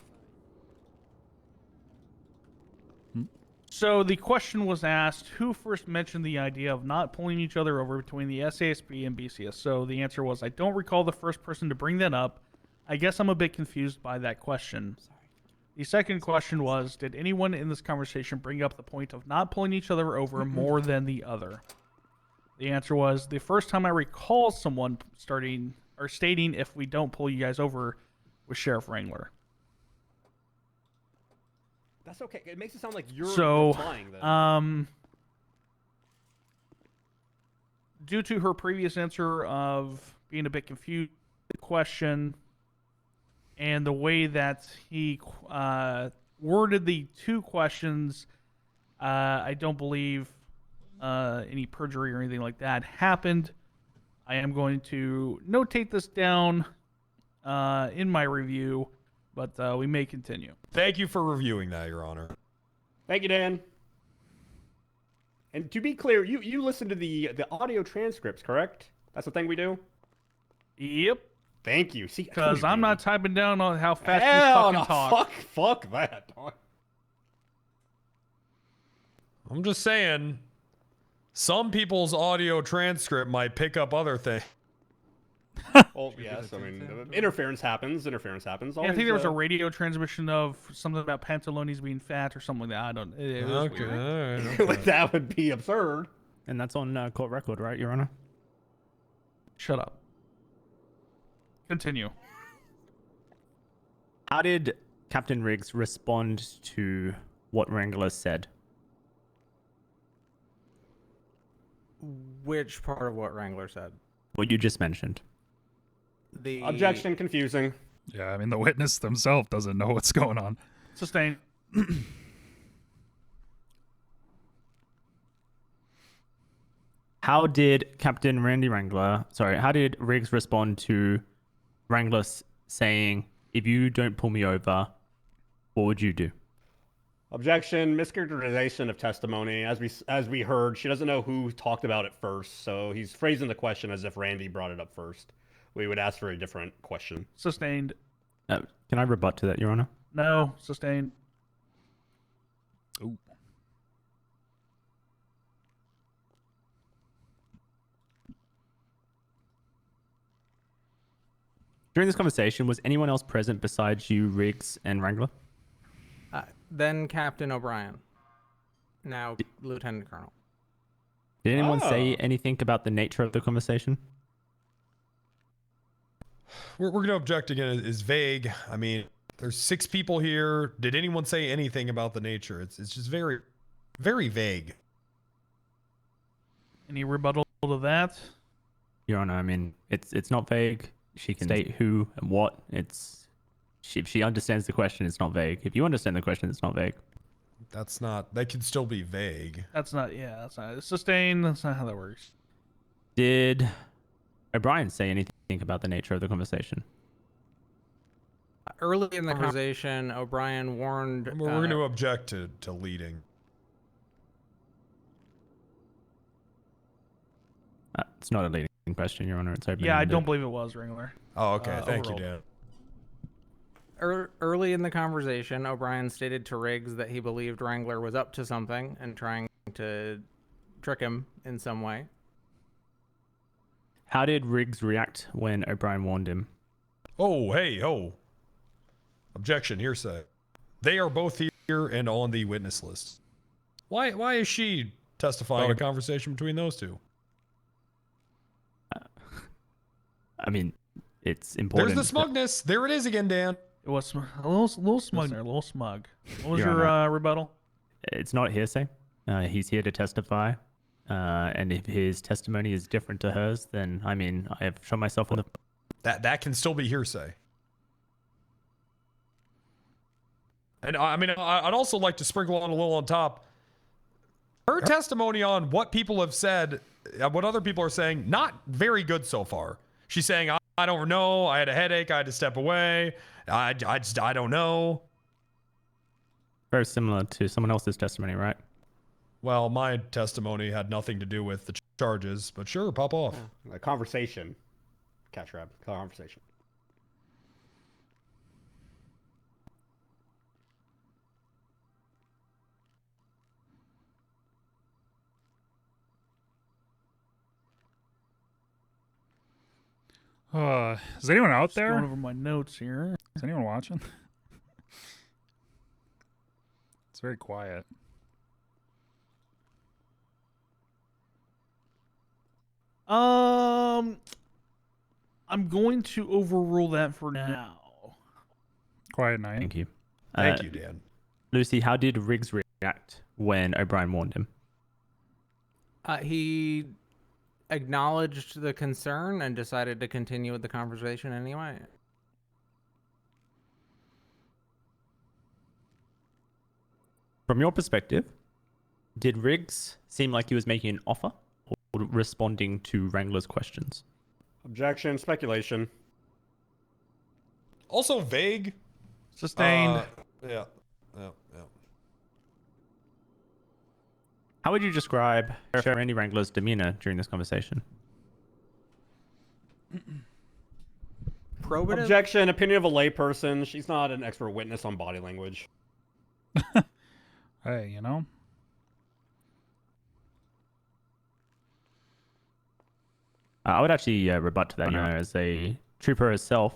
L: So the question was asked, who first mentioned the idea of not pulling each other over between the SASP and BCS? So the answer was, I don't recall the first person to bring that up. I guess I'm a bit confused by that question. The second question was, did anyone in this conversation bring up the point of not pulling each other over more than the other? The answer was, the first time I recall someone stating if we don't pull you guys over was Sheriff Wrangler.
E: That's okay. It makes it sound like you're
L: So,
E: replying then.
L: Due to her previous answer of being a bit confused with the question and the way that he worded the two questions, I don't believe any perjury or anything like that happened. I am going to notate this down in my review, but we may continue.
S: Thank you for reviewing that, Your Honor.
E: Thank you, Dan. And to be clear, you listen to the audio transcripts, correct? That's the thing we do?
L: Yep.
E: Thank you. See,
L: Because I'm not typing down on how fast
E: Hell
L: you
E: no,
L: fucking talk.
E: fuck that.
S: I'm just saying, some people's audio transcript might pick up other things.
E: Well, yes, I mean, interference happens.
L: Yeah, I think there was a radio transmission of something about pantalones being fat or something like that. I don't. It was weird.
S: All right.
E: That would be absurd.
V: And that's on court record, right, Your Honor?
L: Shut up. Continue.
V: How did Captain Riggs respond to what Wrangler said?
F: Which part of what Wrangler said?
V: What you just mentioned.
F: The
E: Objection, confusing.
A: Yeah, I mean, the witness themselves doesn't know what's going on.
L: Sustained.
V: How did how did Riggs respond to Wrangler saying, if you don't pull me over, what would you do?
E: Objection, mischaracterization of testimony. As we heard, she doesn't know who talked about it first, so he's phrasing the question as if Randy brought it up first. We would ask for a different question.
L: Sustained.
V: Can I rebut to that, Your Honor?
L: No. Sustained.
A: Ooh.
V: During this conversation, was anyone else present besides you, Riggs, and Wrangler?
F: Then Captain O'Brien. Now Lieutenant Colonel.
V: Did anyone say anything about the nature of the conversation?
S: We're going to object again. Is vague. I mean, there's 6 people here. Did anyone say anything about the nature? It's just very, very vague.
L: Any rebuttal to that?
V: Your Honor, I mean, it's not vague. She can state who and what. If she understands the question, it's not vague. If you understand the question, it's not vague.
S: That's not. That can still be vague.
L: That's not. Yeah, that's not. Sustained. That's not how that works.
V: Did O'Brien say anything about the nature of the conversation?
F: Early in the conversation, O'Brien warned.
S: We're going to object to leading.
V: It's not a leading question, Your Honor. It's open.
L: Yeah, I don't believe it was Wrangler.
S: Oh, okay. Thank
L: overall.
S: you, Dan.
F: Early in the conversation, O'Brien stated to Riggs that he believed Wrangler was up to something and trying to trick him in some way.
V: How did Riggs react when O'Brien warned him?
S: Oh, hey, oh. Objection, hearsay. They are both here and on the witness list. Why is she testifying a conversation between those two?
V: I mean, it's important.
S: There's the smugness. There it is again, Dan.
L: It was a little smug there, a little smug. What was
V: Your
L: your
V: Honor.
L: rebuttal?
V: It's not hearsay. He's here to testify. And if his testimony is different to hers, then, I mean, I have shown myself on the...
S: That can still be hearsay. And I mean, I'd also like to sprinkle on a little on top. Her testimony on what people have said, what other people are saying, not very good so far. She's saying, I don't know. I had a headache. I had to step away. I don't know.
V: Very similar to someone else's testimony, right?
S: Well, my testimony had nothing to do with the charges, but sure, pop off.
E: A conversation. Catch grab. Conversation.
A: Is anyone out
L: Just going
A: there?
L: over my notes here.
A: Is anyone watching? It's very quiet.
L: I'm going to overrule that for now.
A: Quiet night.
V: Thank you.
S: Thank you, Dan.
V: Lucy, how did Riggs react when O'Brien warned him?
F: He acknowledged the concern and decided to continue with the conversation anyway.
V: From your perspective, did Riggs seem like he was making an offer or responding to Wrangler's questions?
E: Objection, speculation.
S: Also vague.
L: Sustained.
S: Yeah.
V: How would you describe Sheriff Randy Wrangler's demeanor during this conversation?
F: Probative?
E: Objection, opinion of a layperson. She's not an expert witness on body language.
A: Hey, you know?
V: I would actually rebut to that. You know, as a trooper herself,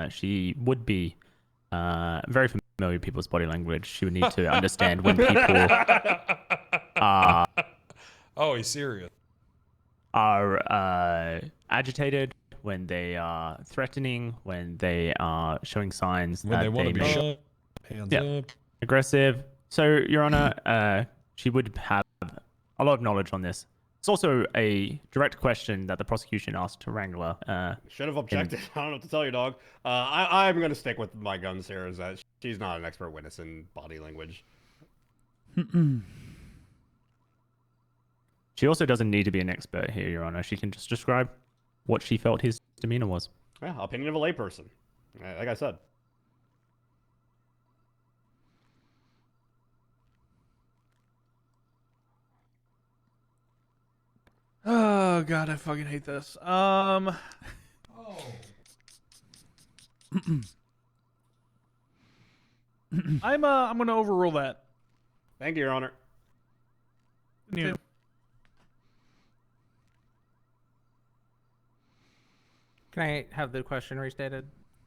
V: she would be very familiar with people's body language. She would need to understand when people are
S: Oh, he's serious.
V: agitated, when they are threatening, when they are showing signs
S: When
V: that
S: they want to be
V: may-
S: shot. Hands up.
V: aggressive. So, Your Honor, she would have a lot of knowledge on this. It's also a direct question that the prosecution asked to Wrangler.
E: Should have objected. I don't know what to tell you, dog. I'm going to stick with my guns here, is that she's not an expert witness in body language.
V: She also doesn't need to be an expert here, Your Honor. She can just describe what she felt his demeanor was.
E: Yeah, opinion of a layperson. Like I said.
L: Oh god, I fucking hate this. I'm gonna overrule that.
E: Thank you, Your Honor.
L: Yeah.
F: Can I have the question restated?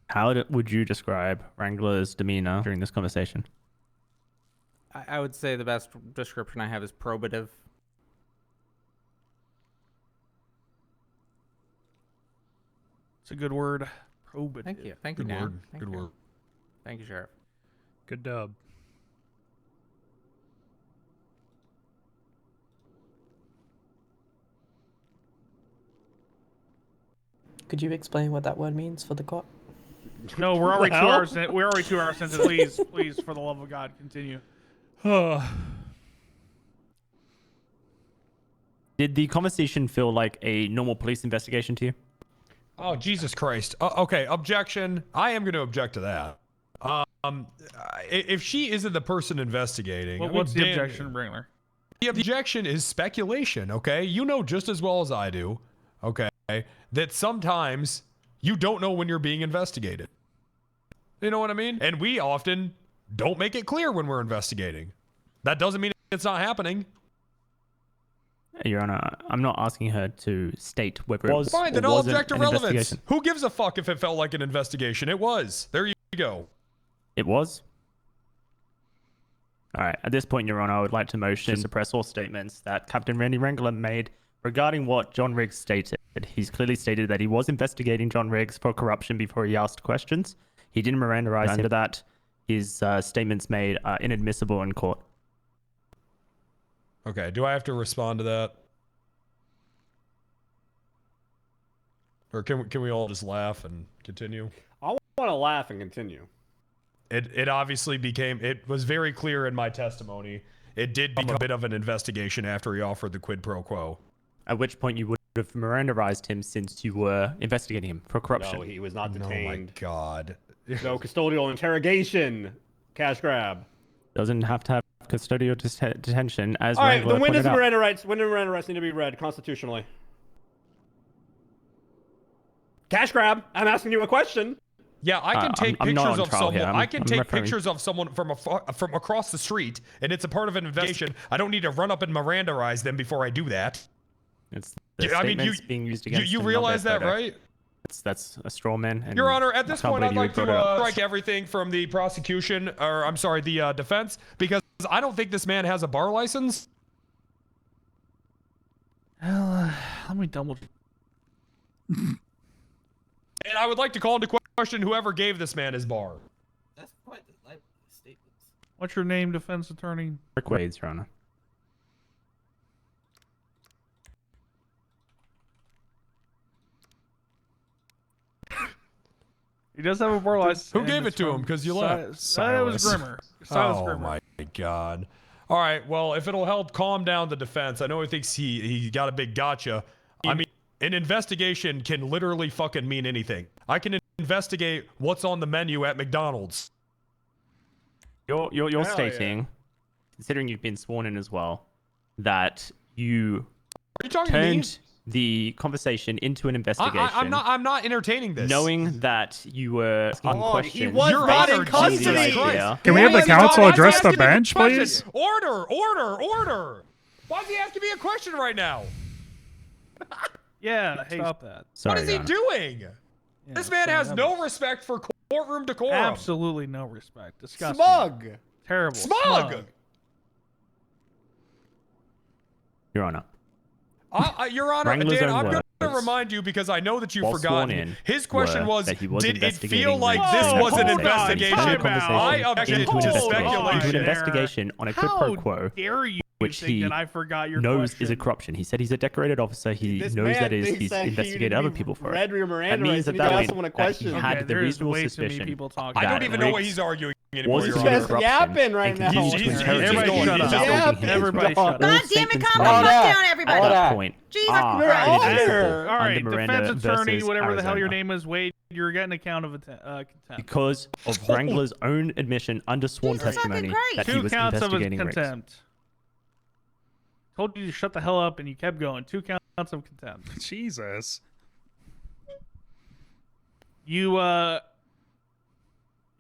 V: How would you describe Wrangler's demeanor during this conversation?
F: I would say the best description I have is probative.
L: It's a good word. Probative.
F: Thank you. Thank you,
S: Good
F: Dan.
S: word.
F: Thank
S: Good
F: you.
S: word.
F: Thank you, Sheriff.
A: Good dub.
P: Could you explain what that word means for the court?
L: No, we're
E: What
L: already
E: the
L: 2
E: hell?
L: hours. We're already 2 hours into. Please, please, for the love of God, continue.
V: Did the conversation feel like a normal police investigation to you?
S: Oh, Jesus Christ. Okay, objection. I am going to object to that. If she isn't the person investigating... I mean,
L: What's the
S: Dan-
L: objection, Wrangler?
S: The objection is speculation, okay? You know just as well as I do, okay, that sometimes you don't know when you're being investigated. You know what I mean? And we often don't make it clear when we're investigating. That doesn't mean it's not happening.
V: Your Honor, I'm not asking her to state whether it was
S: Fine, then
V: or
S: I'll
V: wasn't
S: object to
V: an
S: relevance.
V: investigation.
S: Who gives a fuck if it felt like an investigation? It was. There you go.
V: It was? All right. At this point, Your Honor, I would like to motion to suppress all statements that Captain Randy Wrangler made regarding what John Riggs stated. He's clearly stated that he was investigating John Riggs for corruption before he asked questions. He didn't Mirandarize him. After that, his statements made are inadmissible in court.
S: Okay, do I have to respond to that? Or can we all just laugh and continue?
E: I want to laugh and continue.
S: It obviously became, it was very clear in my testimony, it did become a bit of an investigation after he offered the quid pro quo.
V: At which point you would have Mirandarized him since you were investigating him for corruption.
E: No, he was not
S: Oh
E: detained.
S: my God.
E: No custodial interrogation. Cash grab.
V: Doesn't have to have custodial detention, as
E: All right,
V: Wrangler
E: the when does
V: pointed out.
E: Miranda rights need to be read constitutionally? Cash grab. I'm asking you a question.
S: Yeah, I can take
V: I'm not
S: pictures
V: on
S: of
V: trial
S: someone.
V: here.
S: I can
V: I'm
S: take
V: referring-
S: pictures of someone from across the street, and it's a part of an investigation. I don't need to run up and Mirandarize them before I do that.
V: It's the
S: Yeah, I mean,
V: statements being used against
S: you
V: him, not
S: realize
V: their
S: that,
V: photo.
S: right?
V: That's a straw man. And
S: Your Honor, at
V: I
S: this
V: can't
S: point, I'd
V: believe you
S: like
V: brought it
S: to
V: up.
S: strike everything from the prosecution, or I'm sorry, the defense, because I don't think this man has a bar license.
L: Let me double.
S: And I would like to call into question whoever gave this man his bar.
T: That's quite the lively statements.
L: What's your name, defense attorney?
V: Rick Wade's, Your Honor.
L: He does have a bar license.
S: Who
L: and
S: gave it
L: it's
S: to him?
L: from
S: Because you
L: Si-
S: left.
L: It was
S: Silas.
L: Grimmer. Silas
S: Oh
L: Grimmer.
S: my God. All right. Well, if it'll help calm down the defense, I know he thinks he got a big gotcha. I mean, an investigation can literally fucking mean anything. I can investigate what's on the menu at McDonald's.
V: You're
S: Hell
V: stating, considering you've been sworn in as well, that you
S: Are you talking to me?
V: turned the conversation into an investigation.
S: I'm not entertaining this.
V: Knowing that you were asking questions.
S: Your
V: based
S: Honor,
V: on
S: Jesus
V: the
S: Christ.
V: idea-
A: Can we have the counsel
S: Why is he
A: address the
S: asking me a
A: bench,
S: question?
A: please?
S: Order. Why is he asking me a question right now?
L: Yeah, hey,
I: Stop that.
S: What is he
V: Your Honor.
S: doing? This man has no respect for courtroom decorum.
L: Absolutely no respect. Disgusting.
E: Smug.
L: Terrible.
S: Smug.
V: Your Honor.
S: Your Honor,
V: Wrangler's
S: Dan,
V: own
S: I'm going to
V: words,
S: remind you because I know that you've
V: while
S: forgotten.
V: sworn in,
S: His question
V: were
S: was,
V: that he was
S: did it
V: investigating
S: feel like
V: Riggs
S: this
V: during
S: was
V: that
S: an
V: conversation.
S: investigation?
V: Turned the
S: I
V: conversation
S: objected
V: into
S: to
V: an
S: speculation.
V: investigation on a quid pro
L: How
V: quo,
L: dare you
V: which
L: think
V: he
L: that I forgot your
V: knows
L: question?
V: is a corruption. He said he's a decorated officer. He
E: This
V: knows
E: man
V: that is
E: thinks
V: he's
E: that he
V: investigated
E: need to
V: other
E: be
V: people for
E: read
V: it.
E: your Miranda
V: That means
E: rights
V: at
E: and
V: that
E: he asked
V: point
E: someone a
V: that he
E: question.
V: had
L: Okay,
V: the
L: there's
V: reasonable
L: way too many
V: suspicion.
L: people talking.
S: I don't
V: that
S: even know what
V: Riggs
S: he's arguing anymore,
V: was
S: Your
V: using
S: Honor.
E: Just
V: corruption
E: yapping right
V: and
E: now.
V: continued to
E: Everybody
V: interrogate
L: Everybody
V: him
L: shut up.
V: without holding him.
L: Everybody shut up.
R: God
V: All
R: damn it,
V: statements
R: calm the
V: made
R: fuck down,
V: at
R: everybody.
V: that point
R: Jesus
V: are
R: Christ.
V: inadmissible
L: All right,
V: under Miranda
L: defense attorney,
V: versus
L: whatever the hell your
V: Arizona.
L: name is, Wade, you're getting a count of contempt.
V: Because of Wrangler's own admission under sworn
R: Jesus fucking
V: testimony
R: Christ.
V: that he
L: 2
V: was
L: counts of
V: investigating Riggs.
L: contempt. Told you to shut the hell up, and you kept going. 2 counts of contempt.
A: Jesus.
L: Your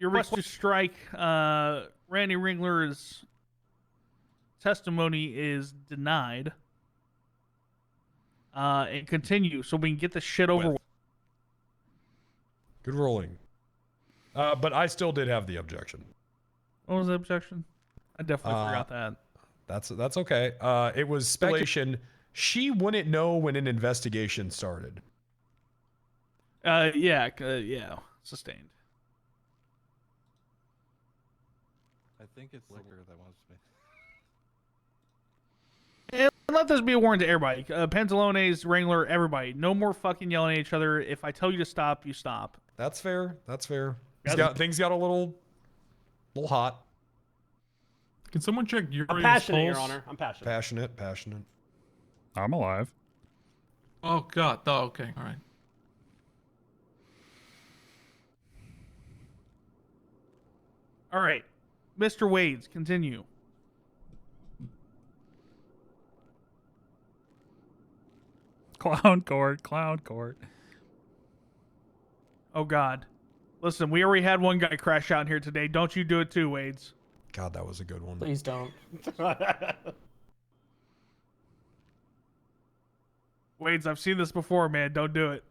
L: request to strike Randy Ringler's testimony is denied. And continue so we can get the shit over with.
S: Good ruling. But I still did have the objection.
L: What was the objection? I definitely forgot that.
S: That's okay. It was speculation. She wouldn't know when an investigation started.
L: Yeah, sustained.
I: I think it's Liquor that wants me.
L: And let this be a warning to everybody. Pantalones, Wrangler, everybody. No more fucking yelling at each other. If I tell you to stop, you stop.
S: That's fair. That's fair.
L: Yeah.
S: Things got a little hot.
J: Can someone check Uriel's
E: I'm passionate, Your
J: pulse?
E: Honor. I'm passionate.
S: Passionate.
A: I'm alive.
J: Oh God. Oh, okay. All right.
L: All right. Mr. Wades, continue.
A: Clown court.
L: Oh, God. Listen, we already had one guy crash out in here today. Don't you do it too, Wades.
S: God, that was a good one.
P: Please don't.
L: Wades, I've seen this before, man. Don't do it.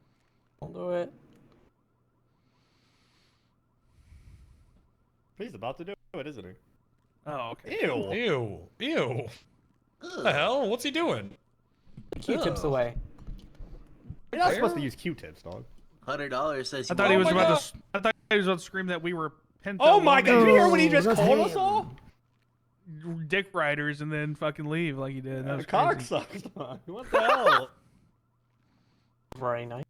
P: Don't do it.
E: He's about to do it, isn't he?
L: Oh, okay.
S: Ew. What the hell? What's he doing?
P: Q-tips away.
E: You're not supposed to use Q-tips, dog.
H: $100 says.
L: I thought he was about to. I thought he was about to scream that we were.
E: Oh my God! Did you hear what he just
L: that's
E: called
L: him.
E: us all?
L: Dick riders and then fucking leave like he did. That was
E: Cock
L: crazy.
E: sucks. What the hell?
P: Very nice.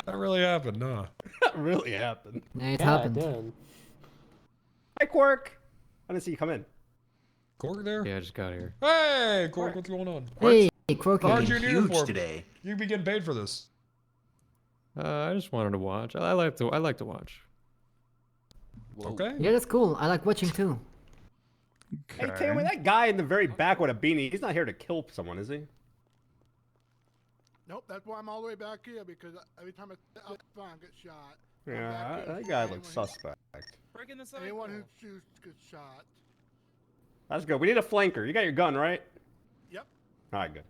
S: That really happened, huh?
E: That really happened.
T: Yeah, it
P: Yeah,
T: happened.
P: it did.
E: Hi, Quark. I didn't see you come in.
S: Quark there?
I: Yeah, I just got here.
S: Hey, Quark, what's going on?
T: Hey, Croaky.
S: Aren't you in
H: Huge
S: uniform?
H: today.
S: You be getting paid for this.
I: I just wanted to watch. I like to watch.
S: Okay.
T: Yeah, that's cool. I like watching too.
E: Hey, Tammy, that guy in the very back with a beanie, he's not here to kill someone, is he?
B: Nope, that's why I'm all the way back here, because every time I get shot.
E: Yeah, that guy looks suspect.
I: Breaking the cycle.
B: Anyone who shoots gets shot.
E: That's good. We need a flanker. You got your gun, right?
B: Yep.
E: All right, good.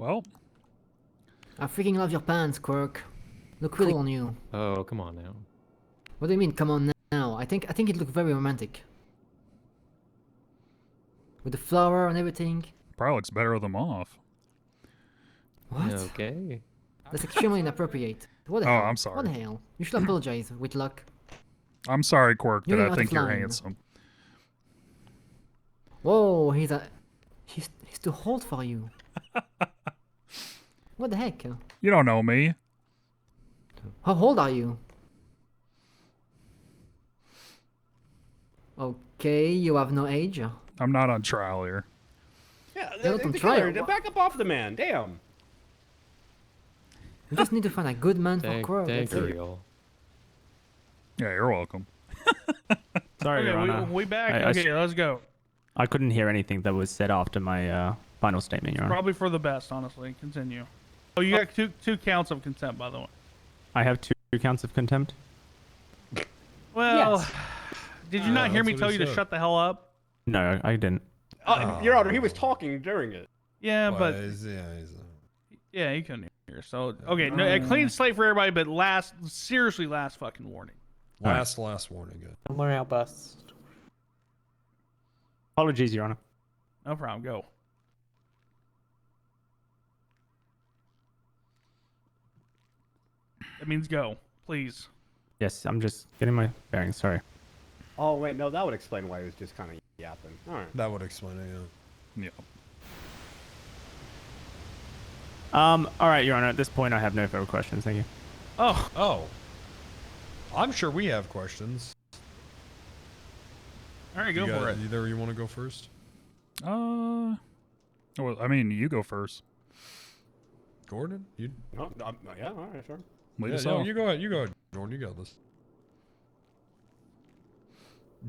A: Well,
T: I freaking love your pants, Quirk. Look really cool on you.
G: Oh, come on now.
T: What do you mean, come on now? I think it looked very romantic. With the flower and everything.
A: probably looks better with them off.
T: What?
G: Okay.
T: That's extremely inappropriate. What the
A: Oh,
T: hell?
A: I'm sorry.
T: What the hell? You should apologize, Whitlock.
A: I'm sorry, Quirk,
T: You're
A: that I
T: out
A: think
T: of
A: you're
T: line.
A: handsome.
T: Whoa, he's too old for you. What the heck?
A: You don't know me.
T: How old are you? Okay, you have no age.
A: I'm not on trial here.
E: Yeah,
T: You're not on
E: the
T: trial.
E: killer, back up off the man. Damn.
T: You just need to find a good man for
G: Thank
T: Quirk.
G: you,
T: that's it.
G: Uriel.
A: Yeah, you're welcome.
V: Sorry, Your
L: Okay,
V: Honor.
L: we back.
V: I
L: Okay, let's go.
V: I couldn't hear anything that was said after my final statement, Your Honor.
L: Probably for the best, honestly. Continue. Oh, you got two counts of contempt, by the way.
V: I have 2 counts of contempt.
L: Well,
T: Yes.
L: did you not hear
S: that's
L: me
S: what
L: tell
S: he
L: you to
S: said.
L: shut the hell up?
V: No, I didn't.
E: Your Honor, he was talking during it.
L: Yeah, but yeah, you couldn't hear. So okay, no, a clean slate for everybody, but seriously, last fucking warning.
S: Last warning. Good.
P: Don't worry, I'll bust.
V: Apologies, Your Honor.
L: No problem. Go. That means go, please.
V: Yes, I'm just getting my bearings. Sorry.
E: Oh wait, no, that would explain why he was just kind of yapping. All right.
S: That would explain it. Yeah.
A: Yeah.
V: All right, Your Honor. At this point, I have no further questions. Thank you.
S: Oh. I'm sure we have questions.
L: All right, go for it.
S: Either you want to go first?
A: Well, I mean, you go first.
S: Gordon? You?
E: No, yeah, all right, sure.
A: Lead us
S: no,
A: off.
S: you go ahead. You go ahead, Gordon. You got this.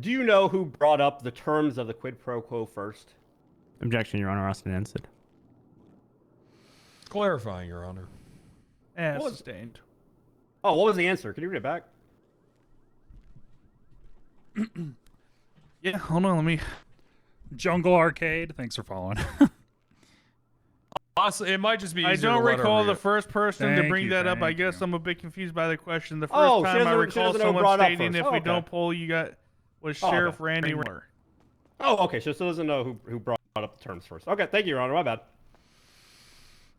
E: Do you know who brought up the terms of the quid pro quo first?
V: Objection, Your Honor. Asked and answered.
S: Clarifying, Your Honor.
L: Sustained.
E: Oh, what was the answer? Can you read it back?
L: Yeah, hold on. Let me.
A: Jungle Arcade. Thanks for following.
S: Honestly, it might just be.
L: I
S: easier
L: don't
S: to let her
L: recall
S: read
L: the
S: it.
L: first person to
A: Thank
L: bring
A: you,
L: that up. I
A: thank
L: guess
A: you.
L: I'm a bit confused by the question. The first
E: Oh, she
L: time I
E: doesn't- she
L: recall
E: doesn't know who
L: someone
E: brought up
L: stating
E: first.
L: if
E: Oh,
L: we
E: okay.
L: don't pull, you got was
E: Oh, okay.
L: Sheriff Randy Miller.
E: Oh, okay. She still doesn't know who brought up the terms first. Okay, thank you, Your Honor. My bad.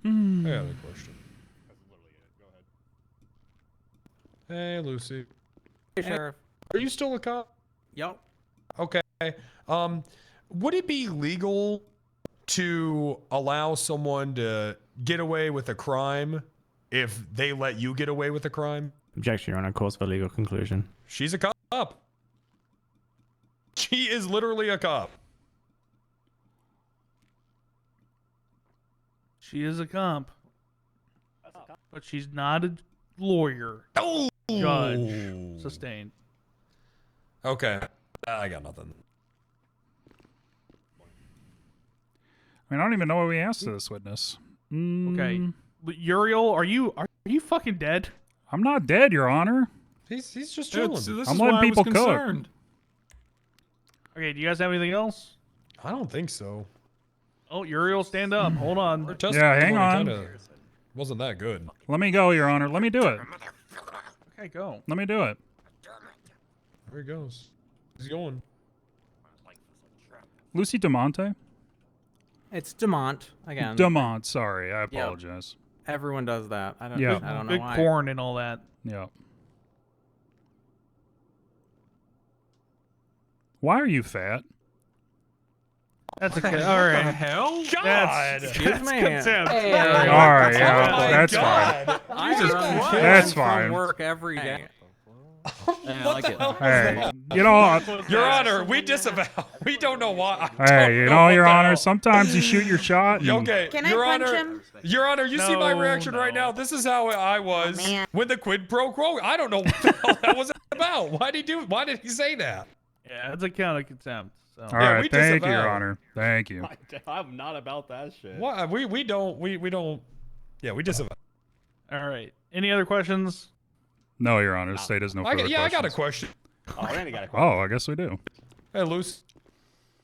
S: I got a question. Hey, Lucy.
F: Hey, Sheriff.
S: Are you still a cop?
F: Yup.
S: Okay. Would it be legal to allow someone to get away with a crime if they let you get away with a crime?
V: Objection, Your Honor. Cause for legal conclusion.
S: She's a cop. She is literally a cop.
L: She is a comp, but she's not a lawyer.
S: Oh,
L: Judge. Sustained.
S: Okay. I got nothing.
A: I mean, I don't even know what we asked this witness.
L: Okay, Uriel, are you fucking dead?
A: I'm not dead, Your Honor.
S: He's just
J: Yeah,
S: chilling.
J: this
A: I'm
J: is
A: letting
J: why I was
A: people cook.
J: concerned.
L: Okay, do you guys have anything else?
S: I don't think so.
L: Oh, Uriel, stand up. Hold on.
S: Her
A: Yeah, hang
S: testimony
A: on.
S: kinda wasn't that good.
A: Let me go, Your Honor. Let me do it.
L: Okay, go.
A: Let me do it.
S: There he goes. He's going.
A: Lucy DeMonte?
F: It's Demont again.
A: DeMont, sorry. I apologize.
F: Everyone does that. I don't.
A: Yeah.
F: I don't know
L: Big
F: why.
L: corn and all that.
A: Yeah. Why are you fat?
L: That's okay. All right.
J: Hell?
L: That's,
F: Excuse
L: that's
F: me.
L: contempt.
F: Hey,
A: All right, yeah,
S: Oh my
A: that's
S: God.
A: fine.
F: I
S: Jesus
F: run
S: Christ.
F: to
A: That's
F: and from
A: fine.
F: work every day. Yeah, I like it.
A: Hey, you know,
S: Your Honor, we disavow. We don't know why.
A: hey, you know, Your Honor, sometimes you shoot your shot. And
S: Okay,
R: Can I
S: Your
R: punch
S: Honor,
R: him?
S: Your Honor, you see my
L: No,
S: reaction right
L: no.
S: now. This is how I was
R: man.
S: with the quid pro quo. I don't know what the hell that was about. Why did he say that?
L: Yeah, it's a count of contempt. So.
A: All
S: Yeah,
A: right,
S: we
A: thank you,
S: disavow.
A: Your Honor. Thank you.
E: I'm not about that shit.
S: Why we don't. Yeah, we disavow.
L: All right. Any other questions?
A: No, Your Honor, the state has no further questions.
S: I got a question.
E: Oh, Randy got a question.
A: Oh, I guess we do.
S: Hey, Luce,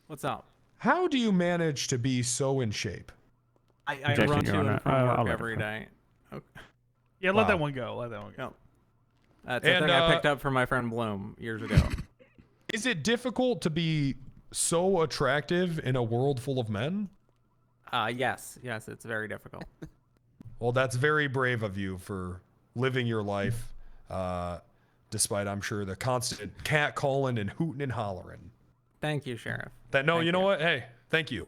F: What's up?
S: how do you manage to be so in shape?
F: I
V: Objection,
F: run
V: Your
F: to
V: Honor.
F: and from
V: I'll
F: work
V: let it
F: every
V: go.
F: day. Okay.
L: Yeah, let that
S: Wow.
L: one go. Let that one go.
F: That's a
S: And,
F: thing I picked up from my friend Bloom years ago.
S: Is it difficult to be so attractive in a world full of men?
F: Yes, it's very difficult.
S: Well, that's very brave of you for living your life, despite, I'm sure, the constant cat calling and hooting and hollering.
F: Thank you, Sheriff.
S: You know what? Hey, thank you.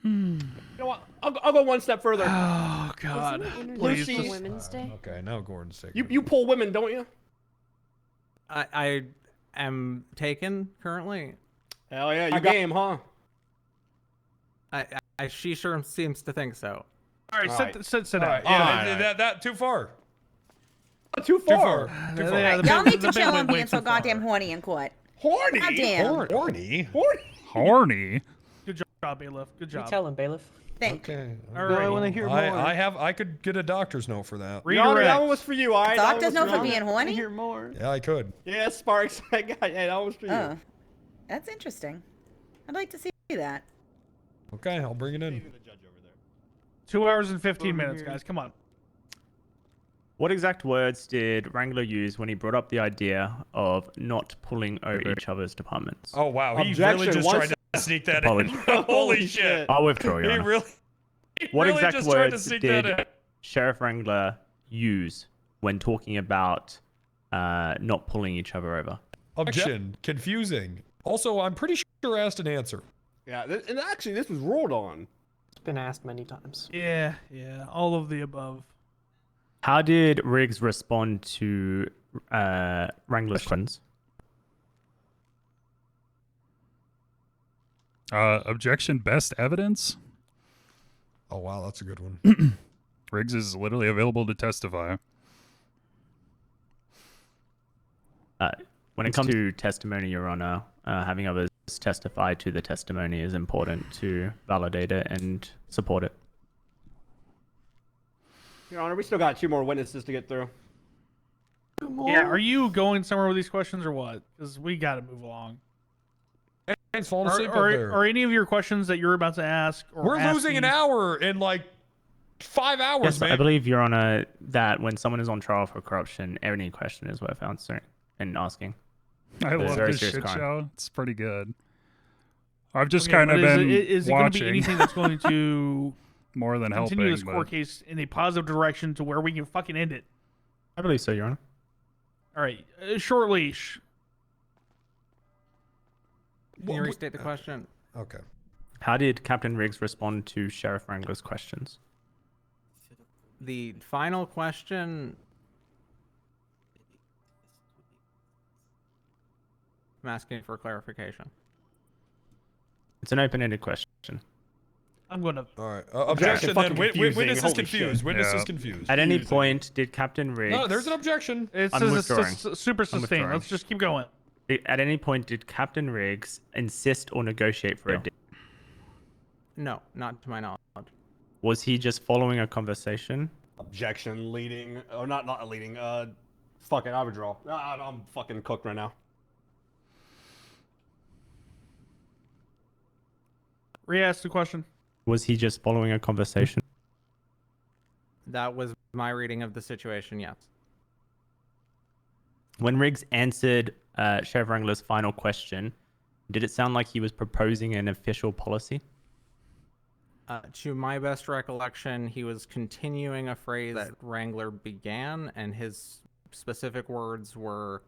E: You know what? I'll go one step further.
L: Oh God!
O: Isn't it
L: Please,
O: International
L: just-
O: Women's Day?
S: Okay, now Gordon's taking
E: You pull women, don't you?
F: I am taken currently.
E: Hell yeah, you game, huh?
F: She sure seems to think so.
L: All right, sit
S: All
L: down.
S: right, yeah, that too far.
E: Too far.
S: Too far.
L: Yeah, the
R: Y'all
L: big-
R: need
L: the
R: to
L: big
R: chill
L: went
R: on
L: way
R: being so
L: too far.
R: goddamn horny in court.
E: Horny?
R: Goddamn.
S: Horny?
A: Horny?
L: Good job, bailiff. Good
P: You
L: job.
P: tell him, bailiff.
R: Thank
S: Okay.
L: All right.
P: I want to hear more.
S: I could get a doctor's note for that.
E: Your Honor, that
L: Redirect.
E: one was for you, alright? That one
R: Doctor's
E: was
R: note for
E: you.
R: being
P: I want to
R: horny?
P: hear more.
S: Yeah, I could.
E: Yeah, Sparks. I got yeah, that was for you.
R: Oh, that's interesting. I'd like to see that.
S: Okay, I'll bring it in.
L: 2 hours and 15 minutes, guys. Come on.
V: What exact words did Wrangler use when he brought up the idea of not pulling over each other's departments?
S: Oh wow, he
E: Objection,
S: really just
E: one
S: tried to sneak that
V: Apology.
S: in. Holy shit!
V: I'll withdraw, Your
S: He
V: Honor.
S: really,
V: What
S: really
V: exact
S: just tried to
V: words
S: sneak
V: did
S: that in.
V: Sheriff Wrangler use when talking about not pulling each other over?
S: Objection. Confusing. Also, I'm pretty sure asked an answer.
E: Yeah, and actually, this was ruled on.
P: It's been asked many times.
L: Yeah, all of the above.
V: How did Riggs respond to Wrangler's questions?
A: Objection. Best evidence.
S: Oh wow, that's a good one.
A: Riggs is literally available to testify.
V: When it comes to testimony, Your Honor, having others testify to the testimony is important to validate it and support it.
E: Your Honor, we still got 2 more witnesses to get through.
L: Yeah, are you going somewhere with these questions or what? Because we got to move along.
S: Thanks, falling asleep up there.
L: Are any of your questions that you're about to ask? Or
S: We're losing an
L: asking-
S: hour in like 5 hours,
V: Yes,
S: man.
V: I believe, Your Honor, that when someone is on trial for corruption, any question is worth answering and asking.
A: I
V: It's a
A: love
V: very
A: this
V: serious
A: shit
V: crime.
A: show. It's pretty good. I've just
L: Okay,
A: kind of
L: but
A: been
L: is it
A: watching.
L: going to be anything that's going to
A: more than helping.
L: continue this
A: but-
L: court case in a positive direction to where we can fucking end it?
V: I believe so, Your Honor.
L: All right, short leash.
F: Can you restate the question?
S: Okay.
V: How did Captain Riggs respond to Sheriff Wrangler's questions?
F: The final question. I'm asking for clarification.
V: It's an open-ended question.
L: I'm going to.
S: All right.
E: Objection,
S: Objection. Then
E: fucking confusing.
S: witness is
E: Holy
S: confused.
E: shit.
S: Witness
A: Yeah.
S: is confused.
V: At any point, did Captain Riggs...
S: No, there's an objection.
L: It's
V: I'm withdrawing.
L: super
V: I'm
L: sustained.
V: withdrawing.
L: Let's just keep going.
V: At any point, did Captain Riggs insist or negotiate for a deal?
F: No, not to my knowledge.
V: Was he just following a conversation?
E: Objection, leading. Oh, not leading. Fuck it, I withdraw. I'm fucking cooked right now.
L: Re-ask the question.
V: Was he just following a conversation?
F: That was my reading of the situation, yes.
V: When Riggs answered Sheriff Wrangler's final question, did it sound like he was proposing an official policy?
F: To my best recollection, he was continuing a phrase that Wrangler began, and his specific words were,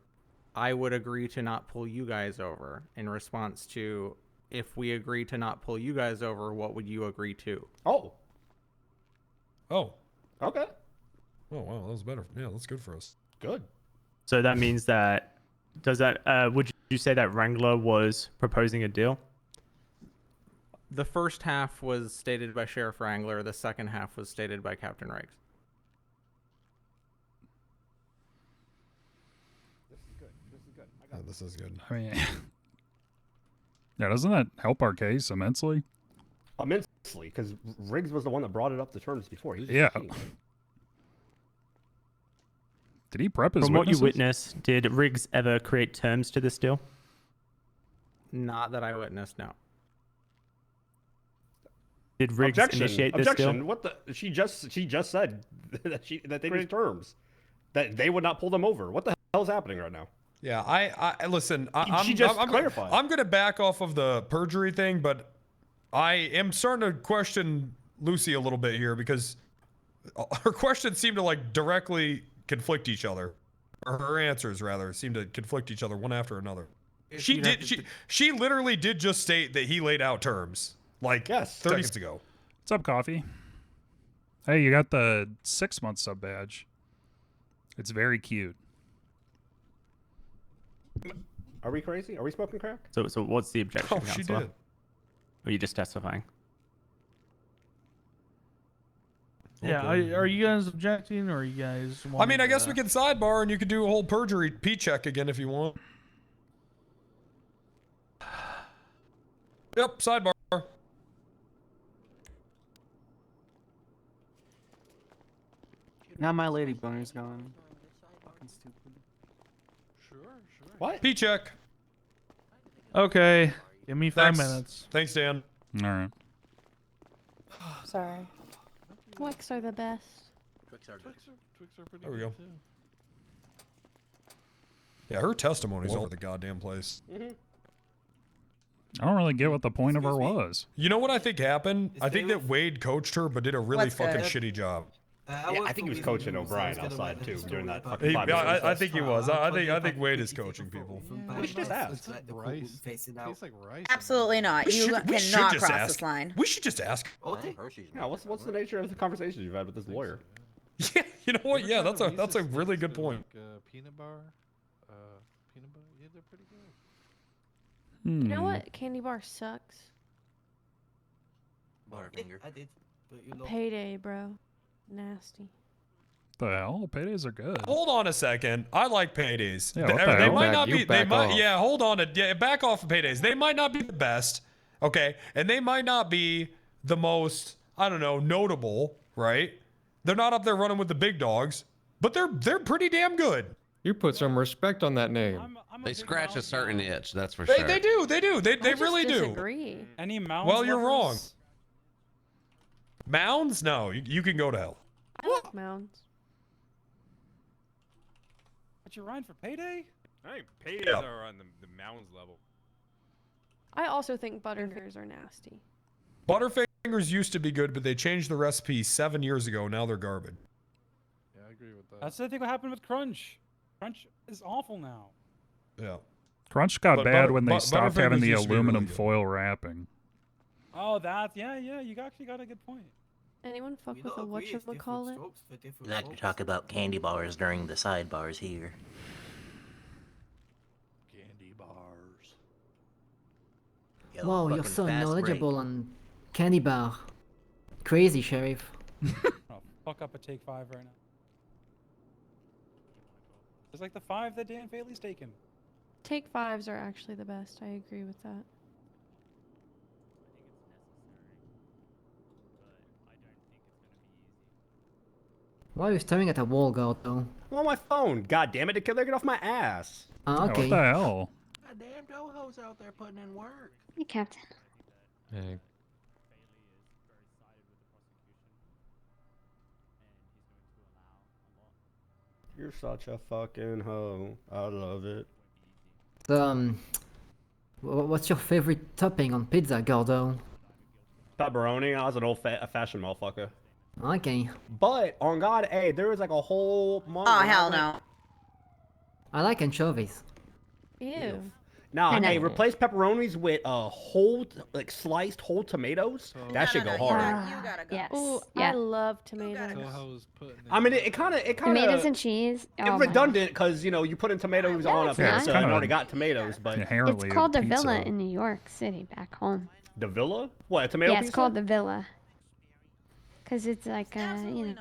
F: I would agree to not pull you guys over, in response to, if we agree to not pull you guys over, what would you agree to?
E: Oh.
S: Oh.
E: Okay.
S: Oh wow, that was better. Yeah, that's good for us.
E: Good.
V: So that means that, would you say that Wrangler was proposing a deal?
F: The first half was stated by Sheriff Wrangler, the second half was stated by Captain Riggs.
S: Yeah, this is good.
A: I mean, yeah, doesn't that help our case immensely?
E: Immensely, because Riggs was the one that brought it up the terms before. He was just
A: Yeah.
E: keen.
A: Did he prep his
V: From what you
A: witnesses?
V: witnessed, did Riggs ever create terms to this deal?
F: Not that I witnessed, no.
V: Did Riggs initiate this
E: Objection.
V: deal?
E: What the? She just said that they used terms that they would not pull them over. What the hell is happening right now?
S: Yeah, I listen.
E: She just clarified.
S: I'm gonna back off of the perjury thing, but I am starting to question Lucy a little bit here because her questions seem to like directly conflict each other, or her answers rather seem to conflict each other one after another. She literally did just state that he laid out terms like 30 seconds ago.
A: What's up, Coffee? Hey, you got the 6-month sub badge. It's very cute.
E: Are we crazy? Are we smoking crack?
V: So what's the objection,
S: Oh, she
V: Counselor?
S: did.
V: Or are you just testifying?
L: Yeah, are you guys objecting, or are you guys?
S: I mean, I guess we can sidebar and you could do a whole perjury P-check again if you want. Yep, sidebar.
C: Now my lady boner's gone. Fucking stupid.
E: What?
S: P-check.
L: Okay, give me 5
S: Thanks.
L: minutes.
S: Thanks, Dan.
A: All right.
O: Sorry. Twix are the best.
H: Twix are pretty
S: There we
H: good,
S: go. Yeah, her testimony's all over the goddamn place.
A: I don't really get what the point of her was.
S: You know what I think happened? I think that Wade coached her, but did a really
A: What's
S: fucking
A: that?
S: shitty job.
E: Yeah, I think he was coaching O'Brien outside too during that fucking
S: He,
E: 5 minutes.
S: I think he was. I think Wade is coaching people.
E: We should just ask.
B: Rice. Tastes like rice.
R: Absolutely not.
S: We
R: You
S: should
R: cannot
S: just
R: cross
S: ask.
R: this line.
S: We should just ask.
E: Yeah, what's the nature of the conversations you've had with this lawyer?
S: Yeah, you know what? Yeah, that's a really good point.
B: Peanut bar. Peanut butter. Yeah, they're pretty good.
O: You know
A: Hmm.
O: what candy bar sucks?
H: Butterfinger. I did. But you know.
O: Payday, bro. Nasty.
A: The hell? Paydays are good.
S: Hold on a second. I like paydays.
A: Yeah, what the
S: They
A: hell?
S: might not
A: You
S: be. They
A: back
S: might.
A: off.
S: Yeah, hold on. Yeah, back off of paydays. They might not be the best. Okay, and they might not be the most. I don't know. Notable, right? They're not up there running with the big dogs, but they're pretty damn good.
G: You put some respect on that name.
Q: They scratch a certain itch, that's for
S: They,
Q: sure.
S: they do. They do. They really do.
O: Disagree.
I: Any mounds?
S: Well, you're wrong.
I: lovers?
S: Mounds? No, you can go to hell.
O: I like mounds.
I: But you're riding for payday?
W: I think paydays
S: Yeah.
W: are on the mounds level.
O: I also think butterfingers are nasty.
S: Butterfingers used to be good, but they changed the recipe 7 years ago. Now they're garbage.
B: Yeah, I agree with that.
I: That's I think what happened with Crunch. Crunch is awful now.
S: Yeah.
A: Crunch got
S: But
A: bad when they stopped
S: Butterfingers
A: having the
S: used to be really
A: aluminum
S: good.
A: foil wrapping.
I: Oh, that yeah. You actually got a good point.
O: Anyone fuck with a whatchamacallit?
H: We're not going to talk about candy bars during the sidebars here.
B: Candy bars.
H: Yo,
T: Wow, you're
H: fucking
T: so
H: fast
T: knowledgeable on candy bar. Crazy, Sheriff.
I: Oh, fuck up a take 5 right now. It's like the 5 that Dan Bailey's taken.
O: Take 5s are actually the best. I agree with that.
T: Why are you staring at a wall, Gato?
E: I'm on my phone. God damn it, the killer, get off my ass.
T: Ah, okay.
A: What the hell?
H: Damn do-hoes out there putting in work.
O: Hey, Captain.
G: Hey.
E: You're such a fucking hoe. I love it.
T: So, what's your favorite topping on pizza, Gordo?
E: Pepperoni. I was an old-fashioned motherfucker.
T: Okay.
E: But on God, hey, there was like a whole month.
R: Oh,
E: when I
R: hell
E: went-
R: no.
T: I like anchovies.
O: Ew.
E: Nah,
O: I
E: hey,
O: know.
E: replace pepperonis with whole, like sliced whole tomatoes. That should go hard.
R: You gotta go.
O: Yes. Ooh,
X: Yeah.
O: I love tomatoes.
B: Toho putting in.
E: I mean, it kind of
X: Tomatoes and cheese. Oh
E: it's
X: my.
E: redundant because you know you put in tomatoes on a
X: it's not.
E: pizza and already got tomatoes, but
X: It's called the Villa in New York City, back home.
E: the Villa? What, a tomato
X: Yeah,
E: pizza?
X: it's called the Villa. Cause it's like you know,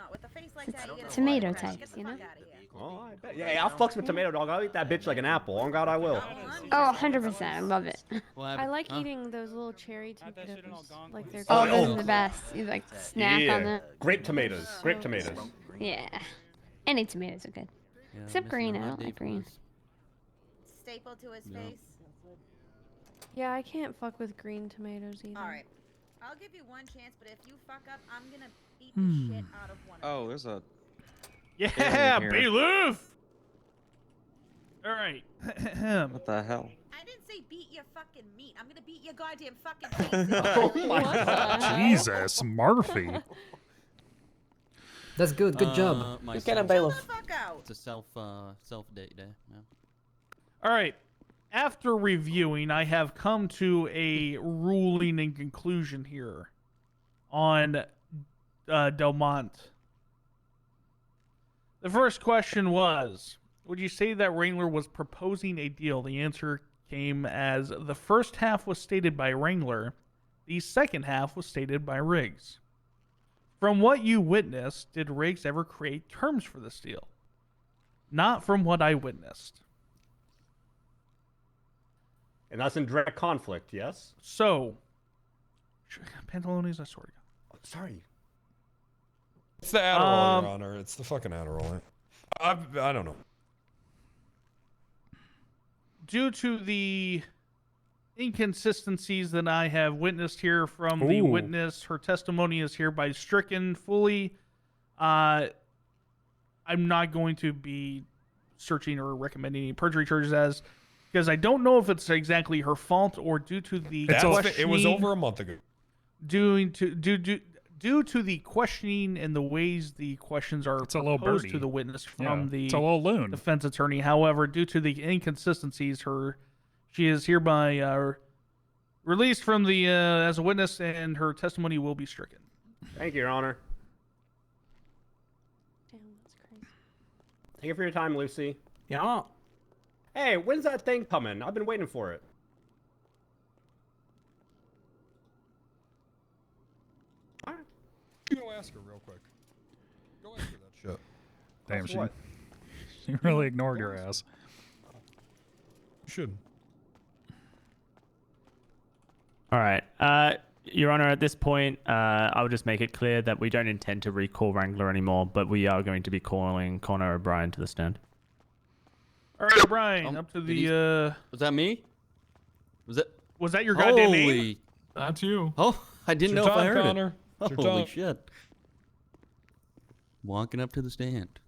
X: it's tomato types, you know.
E: Oh, I bet. Yeah, I'll fucks with tomato dog. I'll eat that bitch like an apple. On God, I will.
X: Oh, 100%. I love it.
O: I like eating those little cherry tomatoes. Like they're
X: Oh,
O: good.
X: those are the best. You like snack on that.
E: Grape tomatoes. Grape tomatoes.
X: Yeah. Any tomatoes are good. Except green. I don't like green.
R: Staple to his face.
O: Yeah, I can't fuck with green tomatoes either.
R: All right. I'll give you one chance, but if you fuck up, I'm gonna beat the shit out of one.
K: Oh, there's a.
L: Yeah,
K: here.
L: bailiff. All right.
K: What the hell?
R: I didn't say beat your fucking meat. I'm gonna beat your goddamn fucking face.
K: Oh my God.
A: Jesus, Murphy.
T: That's good. Good job.
P: You get a bailiff.
R: Fuck out.
M: It's a self date day. Yeah.
L: All right. After reviewing, I have come to a ruling and conclusion here on Delmont. The first question was, would you say that Wrangler was proposing a deal? The answer came as the first half was stated by Wrangler, the second half was stated by Riggs. From what you witnessed, did Riggs ever create terms for this deal? Not from what I witnessed.
E: And that's in direct conflict, yes?
L: So, Pantalones, I swear to God.
E: Sorry.
S: It's the Adderall, Your Honor. It's the fucking Adderall. I don't know.
L: Due to the inconsistencies that I have witnessed here from the witness, her testimony is hereby stricken fully. I'm not going to be searching or recommending any perjury charges as, because I don't know if it's exactly her fault or due to the
S: It was over a month ago.
L: Due to the questioning and the ways the questions are proposed to the witness from the
A: it's a little loon.
L: defense attorney. However, due to the inconsistencies, she is hereby released from the as a witness, and her testimony will be stricken.
E: Thank you, Your Honor.
O: Damn, that's crazy.
E: Thank you for your time, Lucy.
F: Yeah.
E: Hey, when's that thing coming? I've been waiting for it.
S: You go ask her real quick. Go ask her that shit.
A: Damn,
E: That's what?
A: she really ignored your ass.
S: You should.
V: All right. Your Honor, at this point, I'll just make it clear that we don't intend to recall Wrangler anymore, but we are going to be calling Connor O'Brien to the stand.
L: All right, O'Brien, up to the.
M: Was that me?
L: Was that your goddamn name?
M: Holy.
J: That's you.
M: Oh, I didn't know
S: It's
M: if
S: your
M: I
S: time,
M: heard
S: Connor.
M: it.
S: It's your
M: Holy
S: time.
M: shit. Walking up to the stand.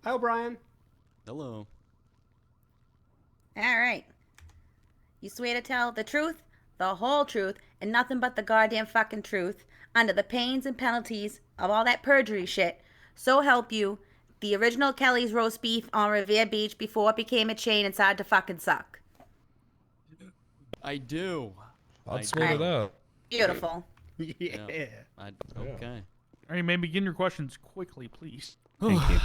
E: Hi, O'Brien.
M: Hello.
R: All right. You swear to tell the truth, the whole truth, and nothing but the goddamn fucking truth, under the pains and penalties of all that perjury shit. So help you, the original Kelly's roast beef on Revere Beach before it became a chain and started to fucking suck.
M: I do.
S: I'd swear to that.
R: Beautiful.
E: Yeah.
M: Okay.
L: All right, may begin your questions quickly, please.
V: Thank you.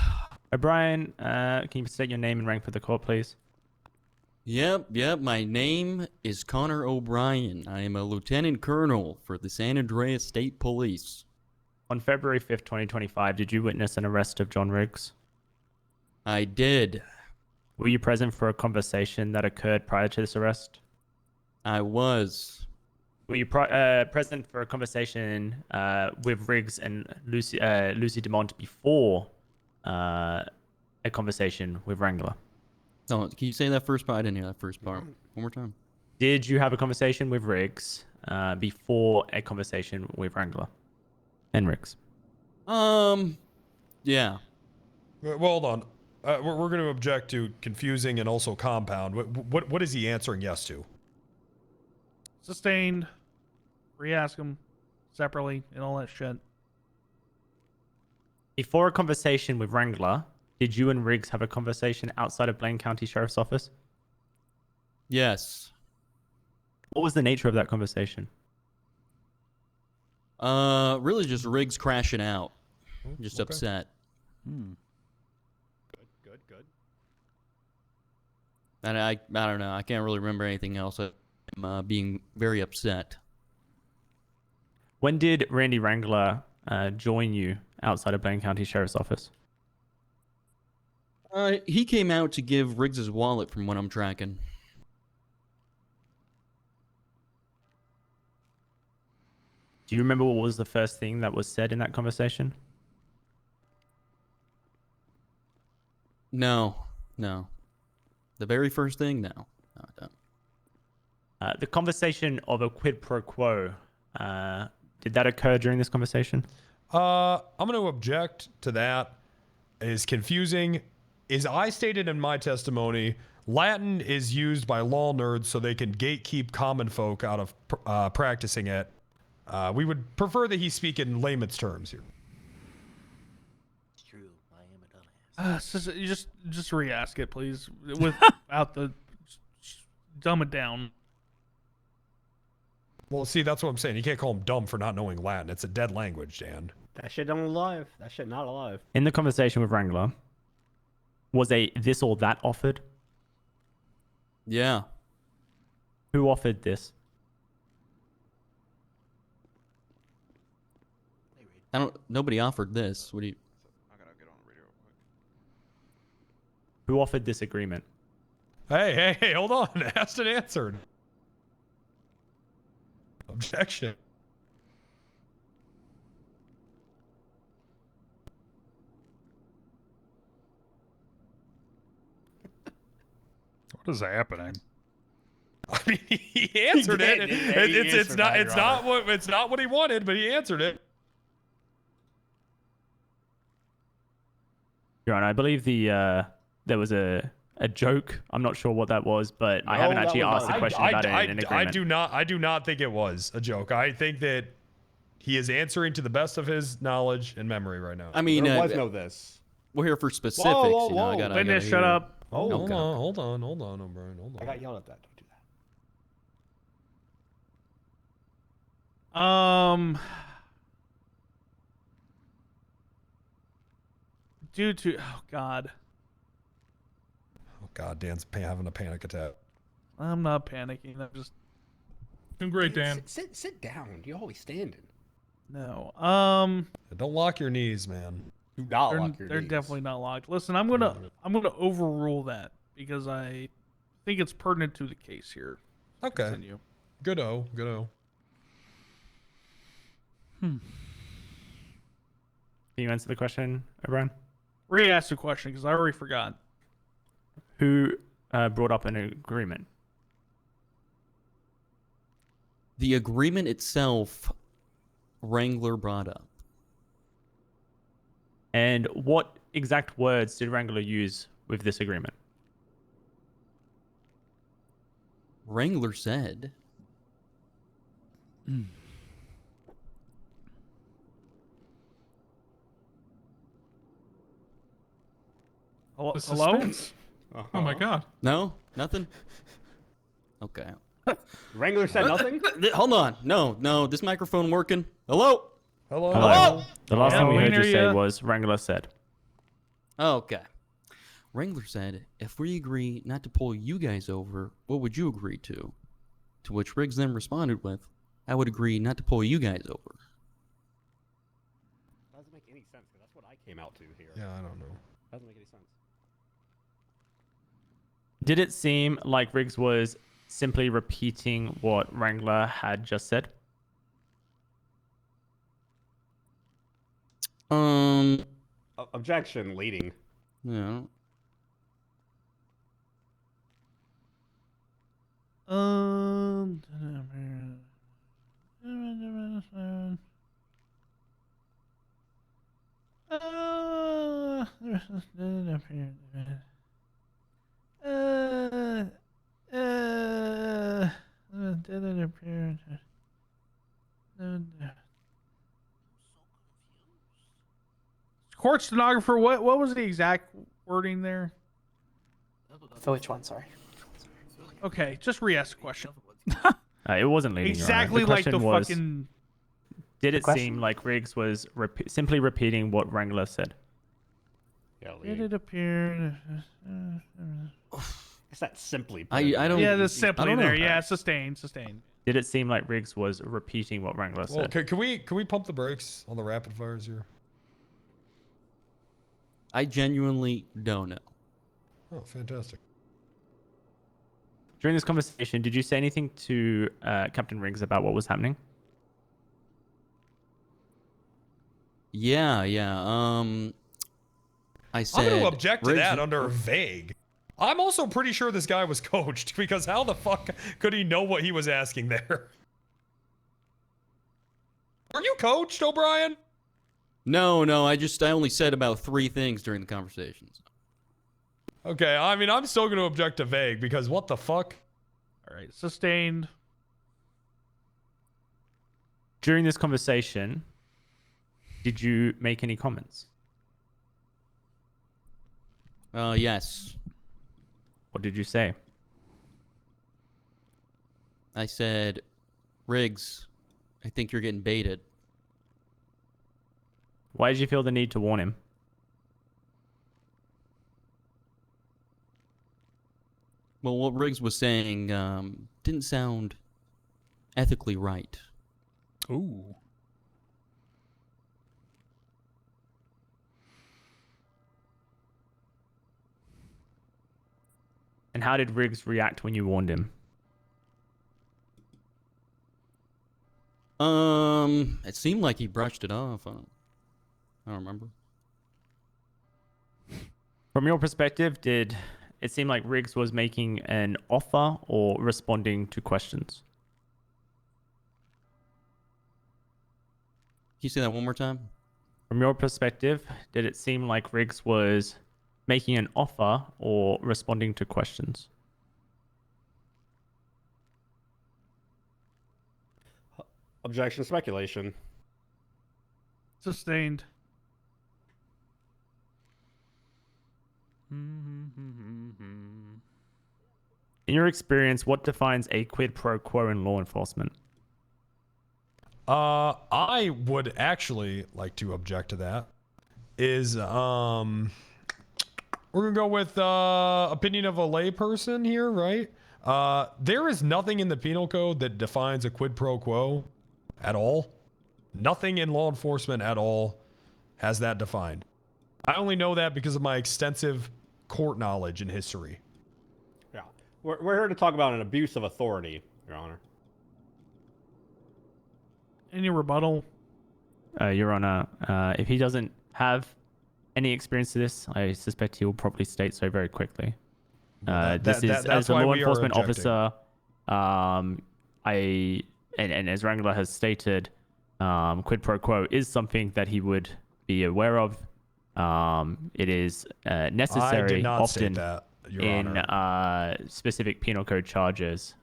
V: O'Brien, can you state your name and rank for the court, please?
M: Yep. My name is Connor O'Brien. I am a lieutenant colonel for the San Andreas State Police.
V: On February 5th, 2025, did you witness an arrest of John Riggs?
M: I did.
V: Were you present for a conversation that occurred prior to this arrest?
M: I was.
V: Were you present for a conversation with Riggs and Lucy DeMont before a conversation with Wrangler?
M: No, can you say that first part? I didn't hear that first part. One more time.
V: Did you have a conversation with Riggs before a conversation with Wrangler and Riggs?
M: Yeah.
S: Well, hold on. We're going to object to confusing and also compound. What is he answering yes to?
L: Sustained. Re-ask him separately and all that shit.
V: Before a conversation with Wrangler, did you and Riggs have a conversation outside of Blaine County Sheriff's Office?
M: Yes.
V: What was the nature of that conversation?
M: Really just Riggs crashing out. Just
S: okay.
M: upset.
E: Good.
M: And I don't know. I can't really remember anything else. I'm being very upset.
V: When did Randy Wrangler join you outside of Blaine County Sheriff's Office?
M: He came out to give Riggs his wallet from what I'm tracking.
V: Do you remember what was the first thing that was said in that conversation?
M: No. The very first thing now.
V: The conversation of a quid pro quo. Did that occur during this conversation?
S: I'm going to object to that. It is confusing. As I stated in my testimony, Latin is used by law nerds so they can gatekeep common folk out of practicing it. We would prefer that he speak in layman's terms here.
H: It's true. I am a dumbass.
L: You just re-ask it, please, without the dumb it down.
S: Well, see, that's what I'm saying. You can't call him dumb for not knowing Latin. It's a dead language, Dan.
E: That shit don't alive. That shit not alive.
V: In the conversation with Wrangler, was a this or that offered?
M: Yeah.
V: Who offered this?
M: Nobody offered this. What do you?
V: Who offered this agreement?
S: Hey, hold on. Asked and answered. Objection.
A: What is happening?
S: I mean, he answered it. It's not what he wanted, but he answered it.
V: Your Honor, I believe there was a joke. I'm not sure what that was, but I haven't actually asked the question about it in an agreement.
S: I do not think it was a joke. I think that he is answering to the best of his knowledge and memory right now.
M: I mean,
E: there was no this.
M: We're here for specifics.
E: Whoa.
M: You know, I gotta
L: Witness,
M: hear
L: shut
M: it.
L: up.
S: Hold
M: Okay.
S: on, O'Brien. Hold on.
E: I got yelled at that. Don't do that.
L: Due to oh god,
S: Dan's having a panic attack.
L: I'm not panicking. I'm just
J: Doing great, Dan.
E: Sit down. You're always standing.
L: no.
S: Don't lock your knees, man.
E: Do not
L: They're,
E: lock your
L: they're
E: knees.
L: definitely not locked. Listen, I'm gonna overrule that because I think it's pertinent to the case here.
S: Okay.
L: Continue.
S: Good-o.
V: Can you answer the question, O'Brien?
L: Re-ask the question because I already forgot.
V: Who brought up an agreement?
M: The agreement itself, Wrangler brought up.
V: And what exact words did Wrangler use with this agreement?
M: Wrangler said.
L: Hello?
J: The suspense. Oh my god.
M: No, nothing. Okay.
E: Wrangler said nothing.
M: Hold on. No. This microphone working? Hello.
V: Hello. The last thing we
L: we
V: heard you
L: hear
V: say
L: ya.
V: was Wrangler said.
M: Okay. Wrangler said, if we agree not to pull you guys over, what would you agree to? To which Riggs then responded with, I would agree not to pull you guys over.
E: Doesn't make any sense because that's what I came out to here.
S: Yeah, I don't know.
E: Doesn't make any sense.
V: Did it seem like Riggs was simply repeating what Wrangler had just said?
E: Objection, leading.
M: Yeah.
L: Court stenographer, what was the exact wording there?
P: For which one? Sorry.
L: Okay, just re-ask the question.
V: It wasn't leading. Your Honor.
L: Exactly like the
V: question was,
L: fucking.
V: Did it
P: question?
V: seem like Riggs was simply repeating what Wrangler said?
E: Yeah,
L: Did
E: leading.
L: it appear?
E: It's that simply.
M: I don't.
L: Yeah, the
M: I
L: simply
M: don't know.
L: there. Yeah, sustained.
V: Did it seem like Riggs was repeating what Wrangler
S: Well,
V: said?
S: can we pump the brakes on the rapid fires here?
M: I genuinely don't know.
S: Oh, fantastic.
V: During this conversation, did you say anything to Captain Riggs about what was happening?
M: Yeah. I said.
S: I'm going to object to
M: Riggs-
S: that under vague. I'm also pretty sure this guy was coached, because how the fuck could he know what he was asking there? Were you coached, O'Brien?
M: No, I only said about 3 things during the conversations.
S: Okay, I mean, I'm still going to object to vague, because what the fuck?
L: All right, sustained.
V: During this conversation, did you make any comments?
M: Yes.
V: What did you say?
M: I said, Riggs, I think you're getting baited.
V: Why did you feel the need to warn him?
M: Well, what Riggs was saying didn't sound ethically right.
A: Ooh.
V: And how did Riggs react when you warned him?
M: It seemed like he brushed it off. I don't remember.
V: From your perspective, did it seem like Riggs was making an offer or responding to questions?
M: Can you say that one more time?
V: From your perspective, did it seem like Riggs was making an offer or responding to questions?
E: Objection, speculation.
L: Sustained.
V: In your experience, what defines a quid pro quo in law enforcement?
S: I would actually like to object to that. We're gonna go with opinion of a layperson here, right? There is nothing in the penal code that defines a quid pro quo at all. Nothing in law enforcement at all has that defined. I only know that because of my extensive court knowledge and history.
E: Yeah, we're here to talk about an abuse of authority, Your Honor.
L: Any rebuttal?
V: Your Honor, if he doesn't have any experience to this, I suspect he will probably state so very quickly. This is as a law enforcement officer. And as Wrangler has stated, quid pro quo is something that he would be aware of. It is necessary
S: I did not
V: often
S: state that, Your
V: in
S: Honor.
V: specific penal code charges.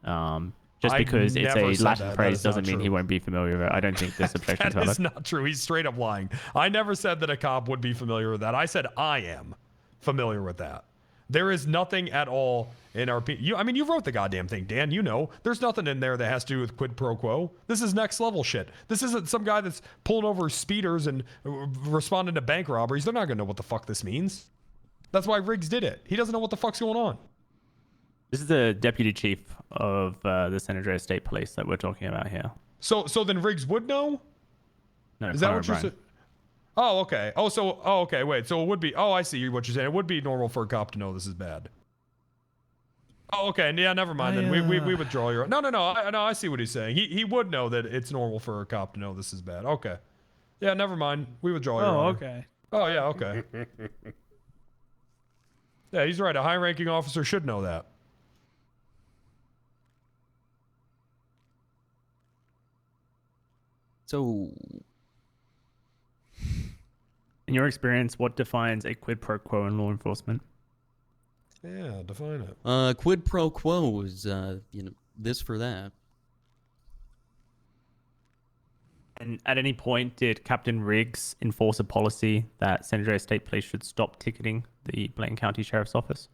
V: Just because it's
S: never
V: a
S: said
V: Latin
S: that. That
V: phrase
S: is not
V: doesn't mean he
S: true.
V: won't be familiar with it. I don't think this objection is
S: That
V: valid.
S: is not true. He's straight up lying. I never said that a cop would be familiar with that. I said I am familiar with that. There is nothing at all in our... you wrote the goddamn thing, Dan. You know. There's nothing in there that has to do with quid pro quo. This is next level shit. This isn't some guy that's pulling over speeders and responding to bank robberies. They're not going to know what the fuck this means. That's why Riggs did it. He doesn't know what the fuck's going on.
V: This is the deputy chief of the San Andreas State Police that we're talking about here.
S: So then Riggs would know?
V: No,
S: Is that
V: Connor
S: what you're
V: O'Brien.
S: saying? Oh, okay. Okay, wait. So it would be... Oh, I see what you're saying. It would be normal for a cop to know this is bad. Oh, okay. Yeah, never mind then. We withdraw your... No, I see what he's saying. He would know that it's normal for a cop to know this is bad. Okay. Yeah, never mind. We withdraw your honor.
L: Okay.
S: Oh, yeah, okay. Yeah, he's right. A high-ranking officer should know that.
M: So,
V: in your experience, what defines a quid pro quo in law enforcement?
S: Yeah, define it.
M: Quid pro quo is, this for that.
V: And at any point, did Captain Riggs enforce a policy that San Andreas State Police should stop ticketing the Blaine County Sheriff's Office?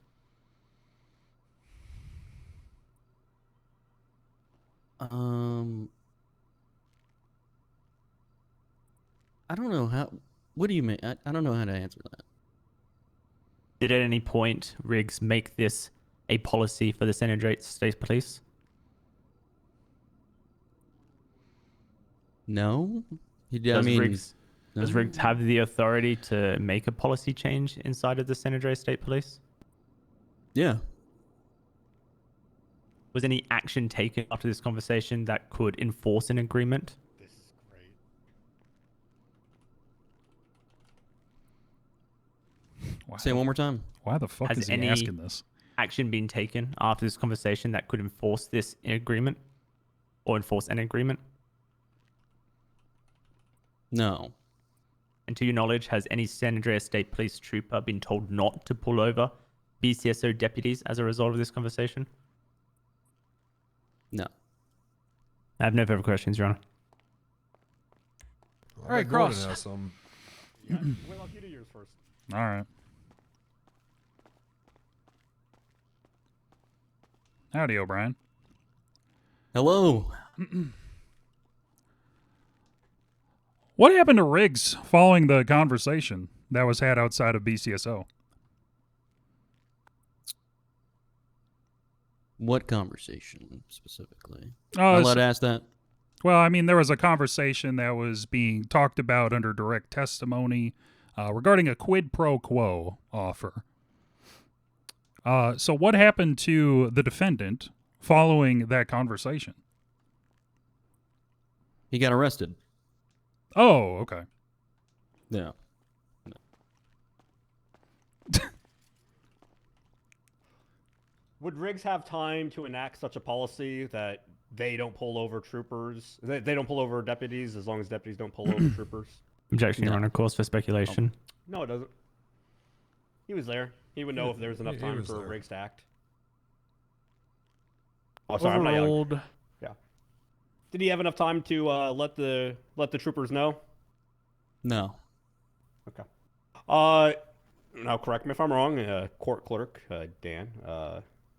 M: I don't know how... What do you mean? I don't know how to answer that.
V: Did at any point Riggs make this a policy for the San Andreas State Police?
M: No.
V: Does Riggs have the authority to make a policy change inside of the San Andreas State Police?
M: Yeah.
V: Was any action taken after this conversation that could enforce an agreement?
M: Say it one more time.
A: Why the fuck is he asking this?
V: action been taken after this conversation that could enforce this agreement or enforce an agreement?
M: No.
V: And to your knowledge, has any San Andreas State Police trooper been told not to pull over BCSO deputies as a result of this conversation?
M: No.
V: I have no further questions, Your Honor.
S: All
L: right, Cross.
S: Has some.
E: Whitlock, you do yours first.
A: All right. Howdy, O'Brien.
M: Hello.
A: What happened to Riggs following the conversation that was had outside of BCSO?
M: What conversation specifically?
A: Oh,
M: I'm allowed to ask that?
A: Well, I mean, there was a conversation that was being talked about under direct testimony regarding a quid pro quo offer. So what happened to the defendant following that conversation?
M: He got arrested.
A: Oh, okay.
M: Yeah.
E: Would Riggs have time to enact such a policy that they don't pull over troopers? They don't pull over deputies as long as deputies don't pull over troopers?
V: Objection, Your Honor. Cause for speculation.
E: No, it doesn't. He was there. He would know if there was enough
S: he
E: time
S: was
E: for
S: there.
E: Riggs to act. Oh, sorry, I'm not young.
L: Overruled.
E: Yeah. Did he have enough time to let the troopers know?
M: No.
E: Okay. Now correct me if I'm wrong. Court clerk Dan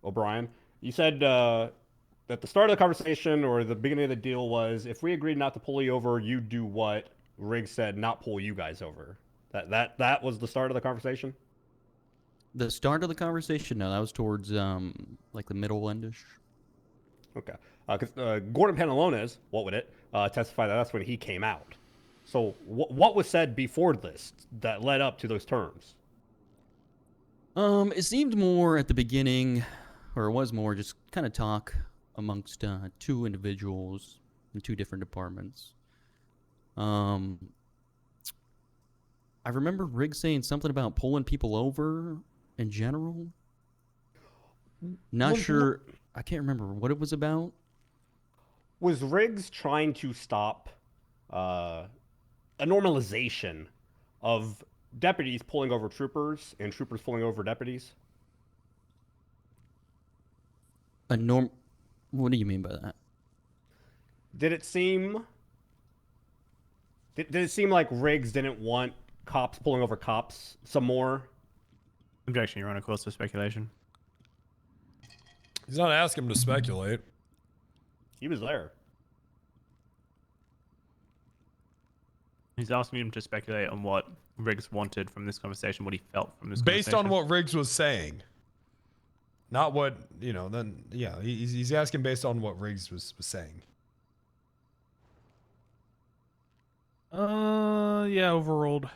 E: O'Brien, you said at the start of the conversation or the beginning of the deal was if we agreed not to pull you over, you do what Riggs said, not pull you guys over. That was the start of the conversation.
M: The start of the conversation? No, that was towards like the middle endish.
E: Okay. Because Gordon Pantalones, what would it testify that that's when he came out. So what was said before this that led up to those terms?
M: It seemed more at the beginning, or it was more just kind of talk amongst two individuals in two different departments. I remember Riggs saying something about pulling people over in general. Not sure. I can't remember what it was about.
E: Was Riggs trying to stop a normalization of deputies pulling over troopers and troopers pulling over deputies?
M: What do you mean by that?
E: Did it seem like Riggs didn't want cops pulling over cops some more?
V: Objection, Your Honor. Cause for speculation.
S: He's not asking him to speculate.
E: He was there.
V: He's asking him to speculate on what Riggs wanted from this conversation, what he felt from this
S: Based
V: conversation.
S: on what Riggs was saying. Not what, then, yeah, he's asking based on what Riggs was saying.
L: Yeah, overruled.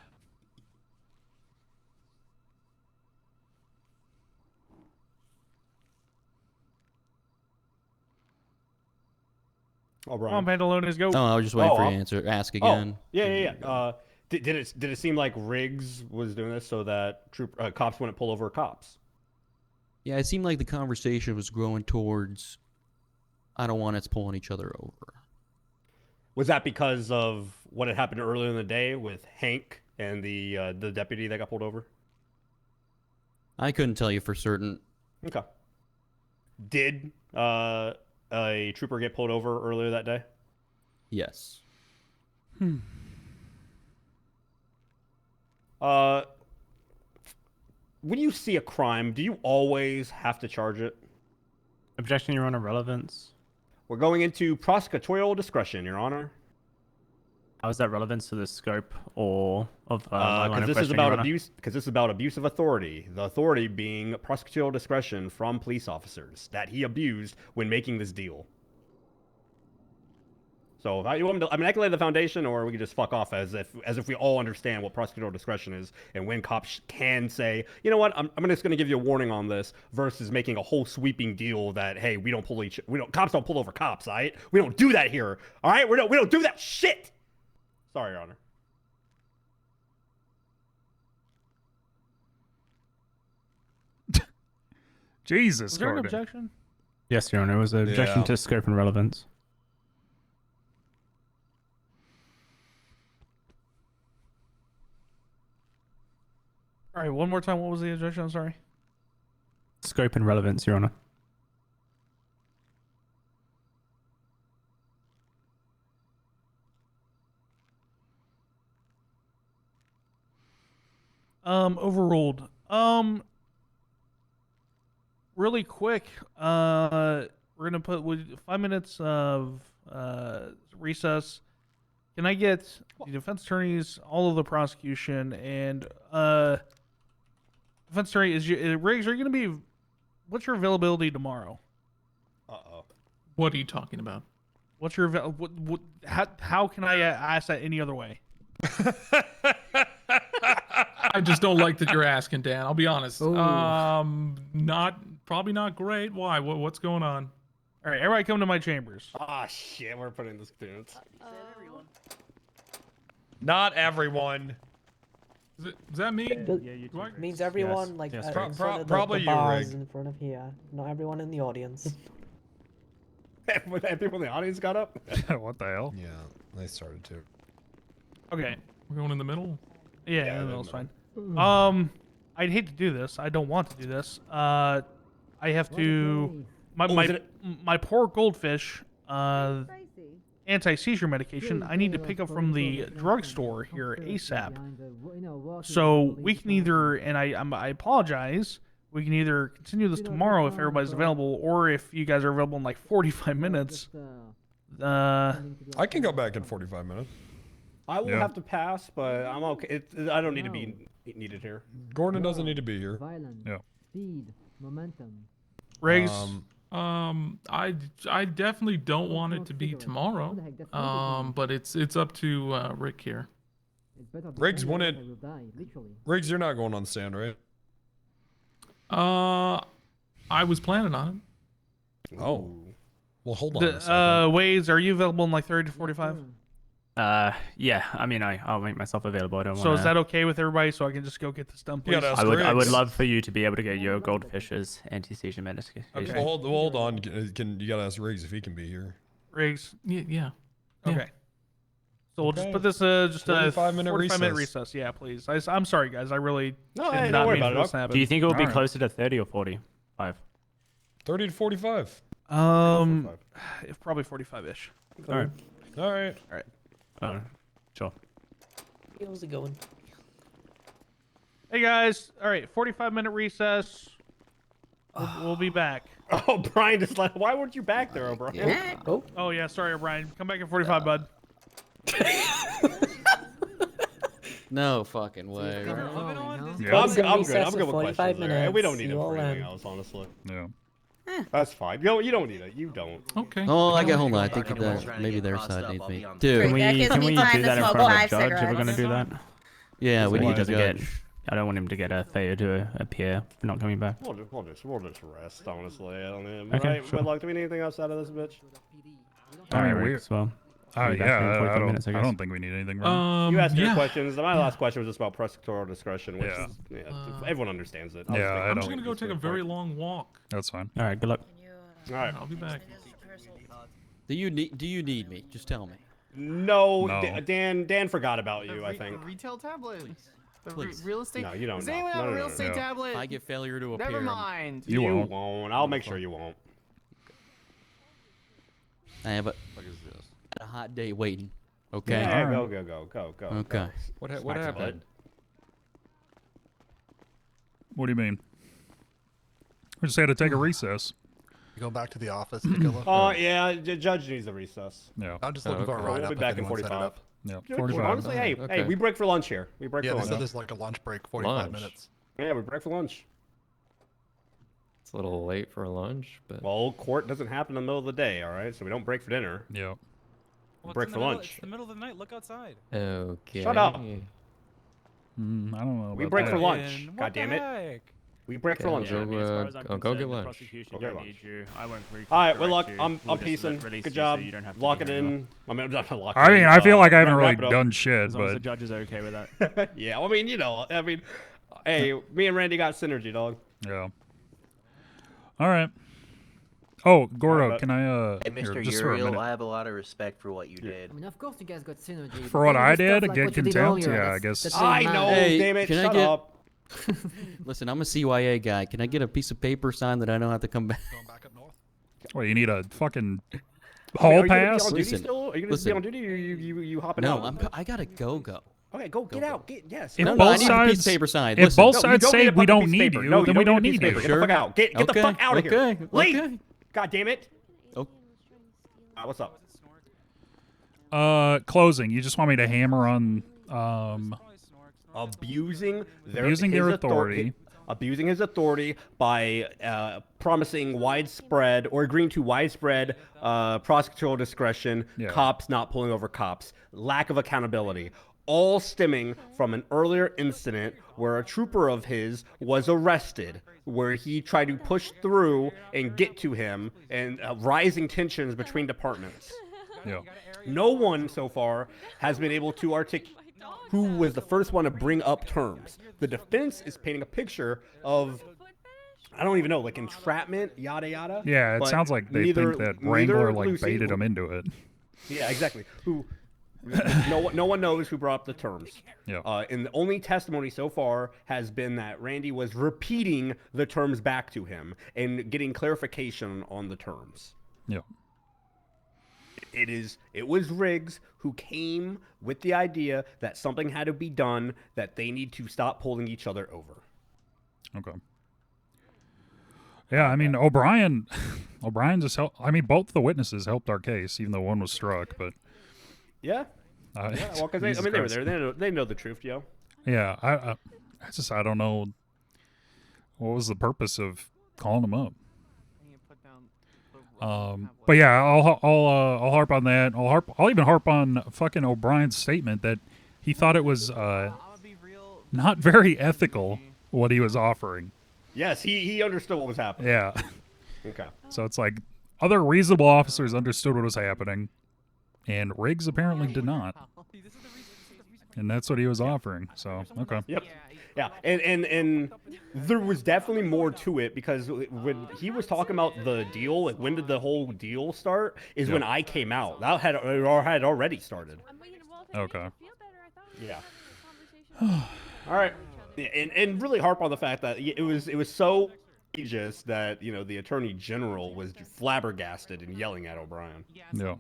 E: Oh,
L: Come on, Pantalones, go.
M: Oh, I was just waiting for you to ask again.
E: Yeah. Did it seem like Riggs was doing this so that cops wouldn't pull over cops?
M: Yeah, it seemed like the conversation was growing towards, I don't want us pulling each other over.
E: Was that because of what had happened earlier in the day with Hank and the deputy that got pulled over?
M: I couldn't tell you for certain.
E: Okay. Did a trooper get pulled over earlier that day?
M: Yes.
E: When you see a crime, do you always have to charge it?
V: Objection, Your Honor. Relevance.
E: We're going into prosecutorial discretion, Your Honor.
V: How is that relevant to the scope or of my line of
E: Because this is
V: questioning,
E: about
V: Your Honor?
E: abuse. Because this is about abuse of authority. The authority being prosecutorial discretion from police officers that he abused when making this deal. So, you want me to, I can lay the foundation, or we can just fuck off as if we all understand what prosecutorial discretion is and when cops can say, you know what, I'm just going to give you a warning on this, versus making a whole sweeping deal that, hey, cops don't pull over cops, all right? We don't do that here, all right? We don't do that shit. Sorry, Your Honor.
A: Jesus,
L: Was there an
A: Gordon.
L: objection?
V: Yes, Your Honor. It was an objection
S: Yeah.
V: to scope and relevance.
L: All right, one more time. What was the objection? I'm sorry.
V: Scope and relevance, Your Honor.
L: Overruled. Really quick. We're gonna put 5 minutes of recess. Can I get the defense attorneys, all of the prosecution, and defense attorney Riggs? Are you gonna be? What's your availability tomorrow?
J: What are you talking about?
L: What's your how can I ask that any other way?
J: I just don't like that you're asking, Dan. I'll be honest.
L: Ooh.
J: Probably not great. Why? What's going on?
L: All right, everybody come to my chambers.
E: Ah, shit, we're putting this clearance.
S: Not everyone.
J: Does that mean?
P: Means everyone like
S: Yes.
P: in
S: Pro-
P: front of
S: probably
P: the
S: you,
P: bars
S: Rig.
P: in front of here. Not everyone in the audience.
E: Everyone in the audience got up.
A: What the hell?
S: Yeah, they started to.
L: Okay.
J: We're going in the middle.
L: Yeah, in the middle's fine. I'd hate to do this. I don't want to do this. I have to. My poor goldfish. Anti-seizure medication. I need to pick up from the drugstore here ASAP. So we can either, and I apologize. We can either continue this tomorrow if everybody's available, or if you guys are available in like 45 minutes.
S: I can go back in 45 minutes.
E: I will have to pass, but I'm okay. I don't need to be needed here.
S: Gordon doesn't need to be here.
A: Yeah.
T: Speed, momentum.
L: Riggs.
J: I definitely don't want it to be tomorrow. But it's up to Rick here.
S: Riggs, Riggs, you're not going on the stand, right?
J: I was planning on it.
S: Oh. Well, hold on a second.
L: Waze, are you available in like 30 to 45?
V: Yeah. I mean, I'll make myself available. I don't.
L: So is that okay with everybody? So I can just go get this done, please.
V: I would love for you to be able to get your goldfish's anti-seizure medication.
S: Okay. Well, hold on. You gotta ask Riggs if he can be here.
L: Riggs.
J: Yeah.
L: Okay. So we'll just put this just a
S: 45-minute
L: 45-minute
S: recess.
L: recess. Yeah, please. I'm sorry, guys. I really
E: No,
L: did
E: hey,
L: not
E: don't worry
L: mean
E: about
L: for
E: it.
L: this to happen.
V: Do you think it would be
L: All right.
V: closer to 30 or 45?
S: 30 to 45.
L: If probably 45-ish.
V: All right.
S: All right.
V: Sure.
P: How's it going?
L: Hey guys. All right, 45-minute recess. We'll be back.
E: Oh, Brian just left. Why weren't you back there, O'Brien?
L: Oh yeah, sorry, O'Brien. Come back in 45, bud.
M: No fucking way.
E: I'm
M: Yeah.
E: good. I'm good.
P: Recess
E: I'm good
P: of
E: with
P: 45
E: questions.
P: minutes.
E: We don't need
P: See
E: it
P: you
E: for
P: all
E: anything
P: then.
E: else, honestly.
A: Yeah.
E: That's fine. You don't need it. You don't.
J: Okay.
M: Oh, I got hold on. I think
H: Anyone
M: that
H: trying to
M: maybe
H: get
M: their
H: crossed
M: side
H: up,
M: needs
H: I'll
M: me.
H: be on
M: Dude.
R: That gives
V: Can
R: me
V: we
R: time
V: do
R: to
V: that in
R: smoke
V: front of
R: 5
V: the judge if we're
R: cigarettes.
V: going to do that?
M: Yeah, we
V: So
M: need
V: he
M: to
V: doesn't
M: judge.
V: get. I don't want him to get a failure to appear for not coming back.
E: We'll just rest, honestly. I don't know.
V: Okay,
E: Right?
V: sure.
E: Whitlock, do we need anything else out of this bitch?
V: All right,
A: we-
V: Riggs. Well, we'll be back
A: Yeah,
V: in 45
A: I
V: minutes, I
A: don't,
V: guess.
A: think we need anything wrong.
E: You asked your
J: yeah.
E: questions. My last question was just about prosecutorial discretion, which
A: Yeah.
E: everyone understands it.
A: Yeah, I
J: I'm
A: don't.
J: just gonna go take a very long walk.
A: That's fine.
V: All right. Good luck.
E: All right.
J: I'll be back.
M: Do you need me? Just tell me.
E: No,
A: No.
E: Dan forgot about you, I think.
T: Retail tablets. The
M: Please.
T: real estate.
E: No, you don't
T: Does
E: know.
T: anyone have
E: No,
T: a
E: no,
T: real
E: no,
T: estate
A: no.
T: tablet?
M: If I get failure to appear,
T: Never mind.
A: You won't.
E: I'll make sure you won't.
M: I have a hot day waiting. Okay.
E: Yeah,
A: All
E: go.
M: Okay.
S: What
E: Smack some
S: happened?
E: butt.
A: What do you mean? We just had to take a recess.
B: You go back to the office, take a look.
E: Oh, yeah, the judge needs a recess.
A: Yeah.
B: I'm just looking for a
S: okay.
B: ride
E: We'll
B: up
E: be
B: if
E: back in
B: anyone set it
E: 45.
B: up.
A: Yeah.
E: Dude,
A: 45.
E: honestly, hey,
M: Okay.
E: we break for lunch here. We break
B: Yeah,
E: for
B: they
E: lunch.
B: said there's like a lunch break, 45
G: Lunch?
B: minutes.
E: Yeah, we break for lunch.
G: It's a little late for lunch, but
E: Well, court doesn't happen in the middle of the day, all right? So we don't break for dinner.
A: Yeah.
I: Well,
E: Break
I: it's in
E: for
I: the middle-
E: lunch.
I: It's the middle of the night. Look outside.
G: okay.
E: Shut up.
A: I don't know.
E: We
A: about
E: break
A: that.
E: for lunch.
I: What
E: God
I: the
E: damn it.
I: heck?
E: We break for
G: Okay,
E: lunch.
G: Go,
V: I mean, as far as I'm
G: go
V: concerned,
G: get
V: the
G: lunch.
V: prosecution
E: Go get
V: don't
E: lunch.
V: need you. I won't
E: All right,
V: correct
E: Whitlock,
V: you.
E: I'm
V: We'll just
E: piecing.
V: release
E: Good
V: you
E: job.
V: So you don't have to
E: Lock
V: be
E: it
V: here anymore.
E: in. I mean, I'm not lock it
A: I mean,
E: in,
A: I feel like I haven't
E: wrap
A: really
E: it up.
A: done shit,
V: As long as the
A: but
V: judge is okay with that.
E: Yeah, I mean, hey, me and Randy got synergy, dog.
A: yeah. All right. Oh, Gordo,
E: but-
A: can I
H: Hey,
A: here,
H: Mr.
A: just for a
H: Uriel,
A: minute?
H: I have a lot of respect for what you did.
T: I mean, of course you guys got synergy.
A: For
T: but
A: what
T: then
A: I
T: with stuff
A: did,
T: like
A: get
T: what you did
A: contempt?
T: earlier,
A: Yeah, I
T: that's-
A: guess.
T: that's
E: I
T: really
E: know,
T: mad.
M: Hey,
E: damn it,
M: can I
E: shut
M: get-
E: up.
M: Listen, I'm a CYA guy. Can I get a piece of paper signed that I don't have to come back?
A: Well, you need a fucking
E: I mean,
A: hall
E: are you gonna be
A: pass.
E: on duty
M: Listen,
E: still? Are you gonna
M: listen.
E: be on duty, or you hopping
M: No,
E: out?
M: I gotta go.
E: Okay, go get out. Yes.
A: If
M: No,
A: both
M: I need a piece of
A: sides,
M: paper signed.
A: if
M: Listen.
A: both
E: No, you
A: sides
E: don't
A: say
E: need a
A: we
E: fucking
A: don't
E: piece of
A: need
E: paper.
A: you,
E: No,
A: then
E: you
A: we don't
E: need a piece
A: need
E: of
A: you.
E: paper. Get the fuck out. Get the
M: Okay,
E: fuck out of here.
M: okay,
E: Leave.
M: okay.
E: God damn it.
M: Oh.
E: What's up?
A: Closing. You just want me to hammer on
E: Abusing
A: Abusing their authority.
E: Abusing his authority by promising widespread or agreeing to widespread prosecutorial discretion,
A: Yeah.
E: cops not pulling over cops, lack of accountability, all stemming from an earlier incident where a trooper of his was arrested, where he tried to push through and get to him, and rising tensions between departments.
A: Yeah.
E: No one so far has been able to articulate who was the first one to bring up terms. The defense is painting a picture of, I don't even know, like entrapment, yada yada.
A: Yeah, it
E: but
A: sounds like they
E: neither-
A: think that
E: neither
A: Wrangler like
E: Lucy-
A: baited him into it.
E: Yeah, exactly. Who? No one knows who brought up the terms.
A: Yeah.
E: And the only testimony so far has been that Randy was repeating the terms back to him and getting clarification on the terms.
A: Yeah.
E: It was Riggs who came with the idea that something had to be done, that they need to stop pulling each other over.
A: Okay. Yeah, I mean O'Brien just helped. I mean, both the witnesses helped our case, even though one was struck. But
E: Yeah. Yeah, well, because
A: Jesus
E: they were
A: Christ.
E: there. They know the truth, yo.
A: Yeah, I don't know what was the purpose of calling him up. But yeah, I'll harp on that. I'll even harp on fucking O'Brien's statement that he thought it was not very ethical what he was offering.
E: Yes, he understood what was happening.
A: Yeah.
E: Okay.
A: So it's like other reasonable officers understood what was happening, and Riggs apparently did not. And that's what he was offering. So okay.
E: Yep. Yeah, and there was definitely more to it, because when he was talking about the deal, like when did the whole deal start, is when I came out. That had already started.
A: Okay.
E: Yeah. All right. Yeah, and really harp on the fact that it was so egregious that the Attorney General was flabbergasted and yelling at O'Brien.
A: Yeah.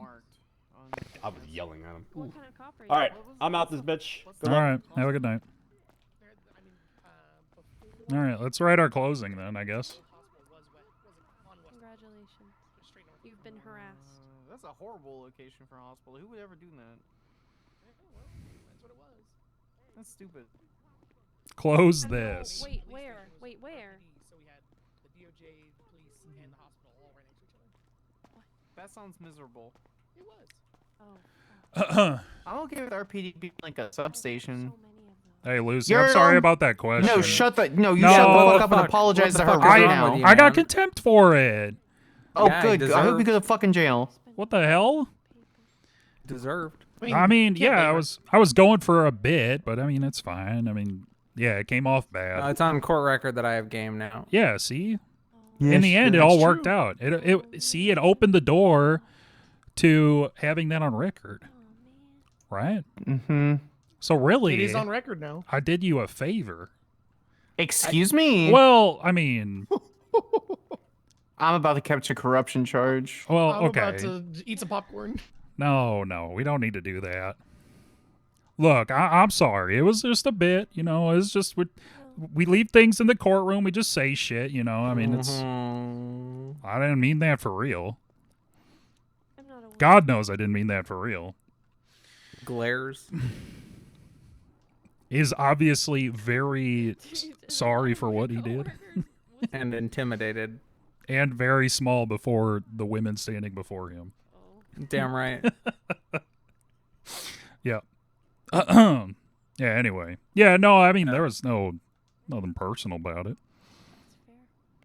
E: I was yelling at him. All right, I'm out this bitch. Good
A: All
E: luck.
A: right. Have a good night. All right, let's write our closing then, I guess.
O: Congratulations. You've been harassed.
F: That's a horrible location for a hospital. Who would ever do that? That's what it was. That's stupid.
A: Close
O: I know.
A: this.
O: Wait, where? Wait, where?
F: So we had the DOJ, the police, and the hospital all right next to each other. That sounds miserable. It was.
O: Oh.
F: I'm okay with RPD being like a substation.
A: Hey, Lucy, I'm sorry about that question.
F: No, shut the shut the fuck up and apologize to her right now.
A: I got contempt for it.
F: Oh, good. I hope you go to fucking jail.
A: What the hell?
F: Deserved.
A: I mean, yeah, I was going for a bit, but I mean, it's fine. I mean, yeah, it came off bad.
F: It's on court record that I have game now.
A: Yeah, see?
F: Yeah,
A: in the end, it
F: that's
A: all worked
F: true.
A: out. It opened the door to having that on record. Right?
F: Mm-hmm.
A: So really,
F: It is on record now.
A: I did you a favor.
F: Excuse me?
A: Well, I mean,
F: I'm about to catch a corruption charge.
A: well,
C: I'm
A: okay.
C: about to eat some popcorn.
A: No, we don't need to do that. Look, I'm sorry. It was just a bit, it's just we leave things in the courtroom. We just say shit, I mean, I didn't mean that for real. God knows I didn't mean that for real.
F: Glares.
A: Is obviously very sorry for what he did.
F: And intimidated.
A: And very small before the women standing before him.
F: Damn right.
A: Yeah. Yeah, anyway. Yeah, no, I mean, there was nothing personal about it.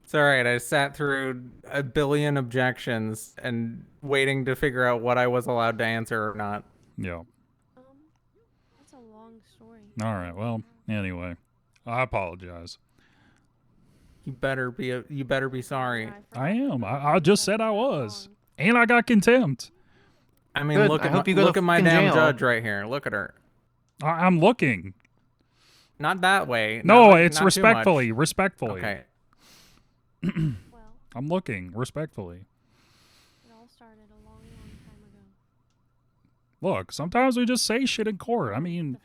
F: It's all right. I sat through a billion objections and waiting to figure out what I was allowed to answer or not.
A: Yeah.
O: That's a long story.
A: All right. Well, anyway, I apologize.
F: You better be sorry.
A: I am. I just said I was, and I got contempt.
F: I mean,
L: Good.
F: look
L: I
F: at
L: hope
F: my,
L: you go to
F: look at my
L: fucking
F: damn
L: jail.
F: judge right here. Look at her.
A: I'm looking.
F: Not that way.
A: No,
F: not,
A: it's
F: not too much.
A: respectfully. Respectfully.
F: Okay.
A: I'm looking respectfully.
O: It all started a long, long time ago.
A: Look, sometimes we just say shit in court. I mean,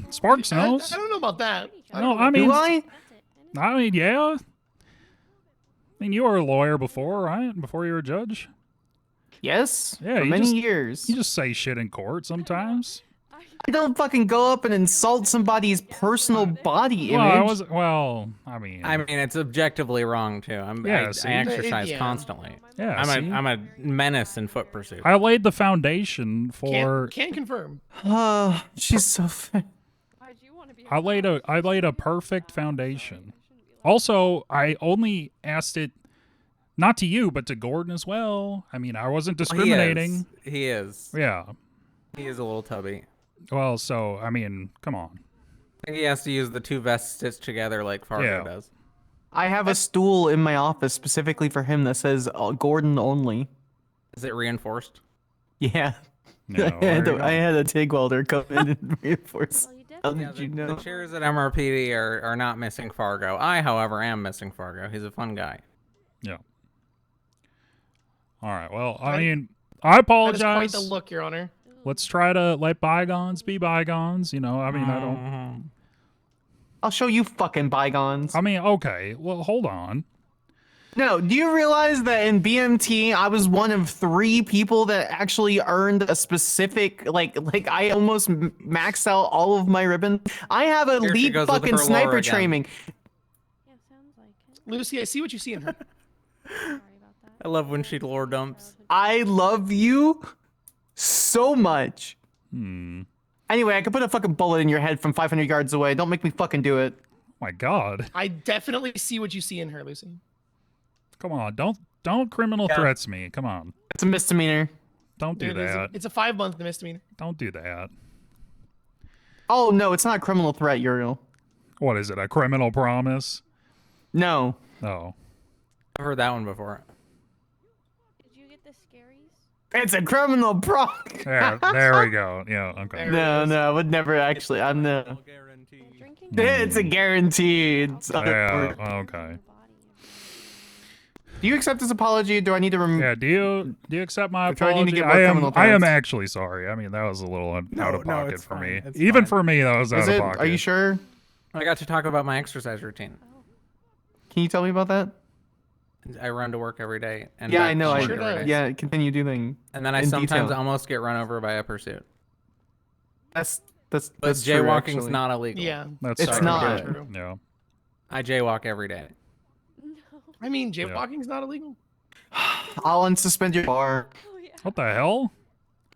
A: Sparks knows.
C: I don't know about that.
A: No, I mean,
L: Do I?
A: yeah. I mean, you were a lawyer before, right? Before you were a judge.
L: Yes.
A: Yeah,
L: For
A: you
L: many
A: just-
L: years.
A: You just say shit in court sometimes.
L: I don't fucking go up and insult somebody's personal body
A: Well,
L: image.
A: I mean,
F: it's objectively wrong too.
A: Yeah,
F: I
A: see?
F: exercise
C: Yeah.
F: constantly.
A: Yeah,
F: I'm a menace in foot pursuit.
A: I laid the foundation for.
C: Can confirm.
L: She's so fat.
A: I laid a perfect foundation. Also, I only asked it not to you, but to Gordon as well. I mean, I wasn't discriminating.
F: He is.
A: Yeah.
F: He is a little tubby.
A: Well, so I mean, come on.
F: I think he has to use the two vests stitched together like Fargo
A: Yeah.
F: does.
L: I have a stool in my office specifically for him that says Gordon only.
F: Is it reinforced?
L: Yeah.
A: No,
L: I had a TIG welder come in and reinforce. How
F: Yeah,
L: did you know?
F: The chairs at MRPD are not missing Fargo. I, however, am missing Fargo. He's a fun guy.
A: Yeah. All right. Well, I mean, I apologize.
C: That is quite the look, Your Honor.
A: Let's try to let bygones be bygones. You know, I mean, I don't.
L: I'll show you fucking bygones.
A: I mean, okay. Well, hold on.
L: No, do you realize that in BMT I was one of 3 people that actually earned a specific like I almost maxed out all of my ribbon. I have a
F: Here she
L: lead
F: goes with
L: fucking
F: her lore
L: sniper
F: again.
L: training.
C: Lucy, I see what you see in her.
F: I love when she lore dumps.
L: I love you so much. Anyway, I could put a fucking bullet in your head from 500 yards away. Don't make me fucking do it.
A: My God.
C: I definitely see what you see in her, Lucy.
A: Come on. Don't criminal threats me. Come on.
L: It's a misdemeanor.
A: Don't do
C: It is
A: that.
C: it's a 5-month misdemeanor.
A: Don't do that.
L: Oh no, it's not a criminal threat, Uriel.
A: What is it? A criminal promise?
L: No.
A: Oh.
F: I've heard that one before.
O: Did you get the scaries?
L: It's a criminal pro.
A: There we go. Yeah. Okay.
L: No, I would never actually. I'm no. It's a guarantee. It's
A: Yeah. Okay.
L: Do you accept this apology? Do I need to
A: Yeah. Do you accept my
L: Or do I need to
A: apology?
L: get more criminal
A: I am
L: threats?
A: actually sorry. I mean, that was a little out of pocket
F: it's
A: for
F: fine.
A: me.
F: It's
A: Even
F: fine.
A: for me, that was out
L: Is
A: of
L: it?
A: pocket.
L: Are you sure?
F: I got to talk about my exercise routine.
L: Can you tell me about that?
F: I run to work every day. And
L: Yeah,
F: back
L: I know.
F: from
L: I
F: work every day.
L: yeah. Continue doing.
F: And then I
L: in
F: sometimes
L: detail.
F: almost get run over by a pursuit.
L: That's
F: But
L: that's true,
F: jaywalking's
L: actually.
F: not illegal.
C: Yeah.
A: That's
L: It's
A: true.
L: not.
A: Yeah.
F: I jaywalk every day.
C: I mean, jaywalking's not illegal.
L: I'll unsuspend your bar.
A: What the hell?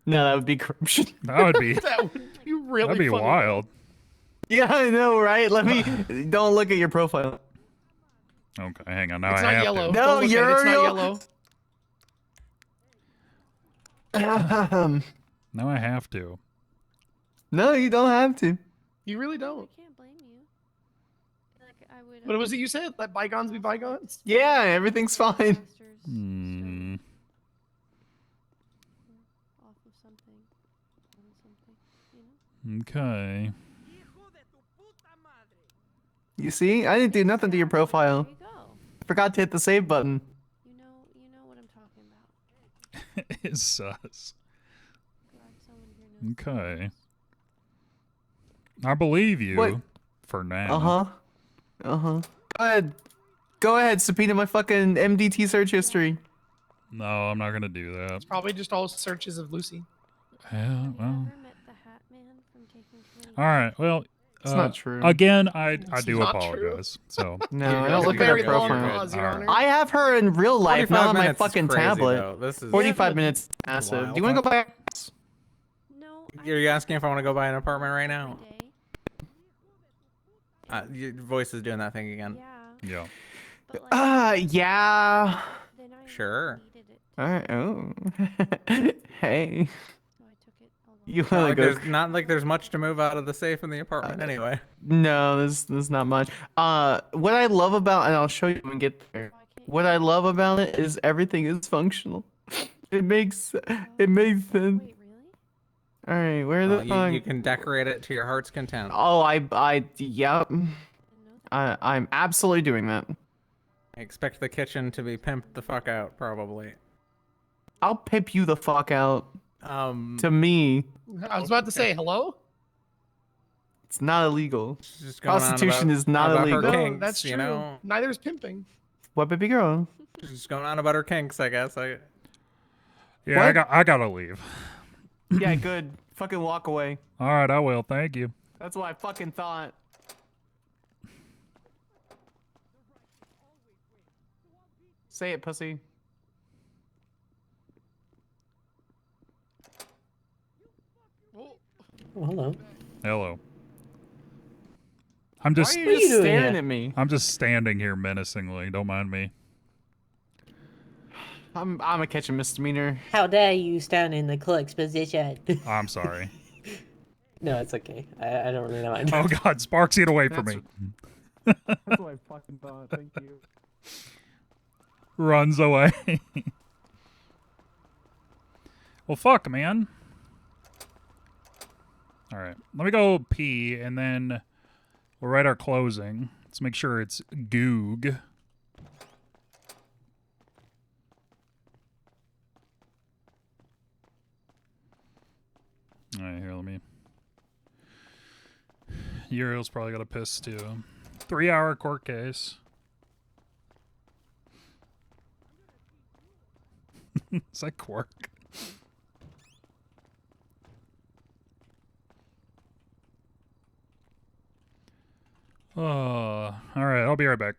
L: No, that would be corruption.
A: That would be.
C: That would be really
A: That'd be
C: funny.
A: wild.
L: Yeah, I know, right? Let me. Don't look at your profile.
A: Okay, hang on. Now
C: It's
A: I
C: not
A: have
C: yellow.
A: to.
L: No,
C: Don't look at it, it's not
L: Uriel.
C: yellow.
A: Now I have to.
L: No, you don't have to.
C: You really don't.
O: I can't blame you. Like I would.
C: What was it you said? Let bygones be bygones?
L: Yeah, everything's fine.
A: Hmm.
O: Off of something. On something. You know.
A: Okay.
L: You see, I didn't do nothing to your profile.
O: There you go.
L: Forgot to hit the save button.
O: You know what I'm talking about.
A: It's sus.
O: Glad someone here knows.
A: Okay. I believe you.
L: What?
A: For now.
L: Go ahead. Go ahead. Subpoena my fucking MDT search history.
A: No, I'm not gonna do that.
C: Probably just all searches of Lucy.
A: Yeah. Well.
O: Ever met the Hat Man from Taking 20?
A: All right. Well.
L: It's not true.
A: Again, I do
C: not true.
A: apologize. So.
L: No, I
C: That's
L: don't
C: a
L: look at her
C: very long
L: profile.
C: pause, Your Honor.
L: I have her in real life,
F: 45
L: not on my
F: minutes is
L: fucking
F: crazy,
L: tablet.
F: though. This is
L: 45 minutes is massive.
F: wild.
L: Do you want to go back?
O: No.
F: You're asking if I want to go buy an apartment right now?
O: Day.
F: Your voice is doing that thing again.
O: Yeah.
A: Yeah.
O: But like,
L: Yeah.
O: then I
F: Sure.
O: needed it.
L: All right. Oh. Hey.
O: So I took it a
D: You
F: Not
D: wanna
F: like,
D: go?
F: there's much to move out of the safe in the apartment anyway.
D: No, there's not much. What I love about, and I'll show you when we get there. What I love about it is everything is functional. It makes sense. All right, where
F: Well,
D: the
F: you can decorate it to your heart's content.
D: Oh, yep. I'm absolutely doing that.
F: I expect the kitchen to be pimped the fuck out, probably.
D: I'll pimp you the fuck out.
F: To
D: me,
C: I was about to say hello.
D: it's not illegal.
F: Just going on
D: Prostitution
F: about-
D: is not
F: about her
D: illegal.
F: kinks,
C: No, that's
F: you
C: true.
F: know?
C: Neither is pimping.
D: What, baby girl?
F: Just going on about her kinks, I guess.
A: Yeah, I gotta leave.
D: Yeah, good. Fucking walk away.
A: All right, I will. Thank you.
D: That's what I fucking thought. Say it, pussy.
P: Well, hello.
A: Hello. I'm just.
D: Why are you just staring at me?
A: I'm just standing here menacingly. Don't mind me.
D: I'm a catch a misdemeanor.
P: How dare you stand in the clerk's position?
A: I'm sorry.
P: No, it's okay. I don't really mind.
A: Oh God, Sparks, get away from me.
D: That's what I fucking thought. Thank you.
A: Runs away. Well, fuck, man. All right, let me go pee, and then we'll write our closing. Let's make sure it's Goog. All right, here, let me. Uriel's probably got a piss too. 3-hour court case. Is that Quark? Oh, all right. I'll be right back.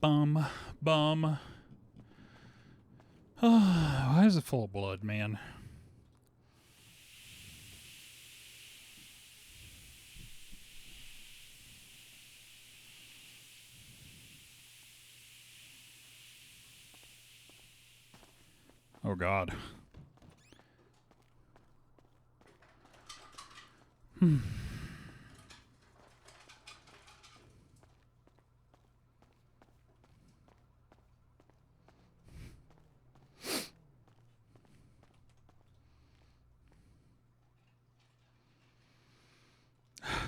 A: Bum. Bum. Why is it full of blood, man? Oh, God. Hmm.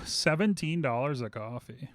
A: $17 a coffee.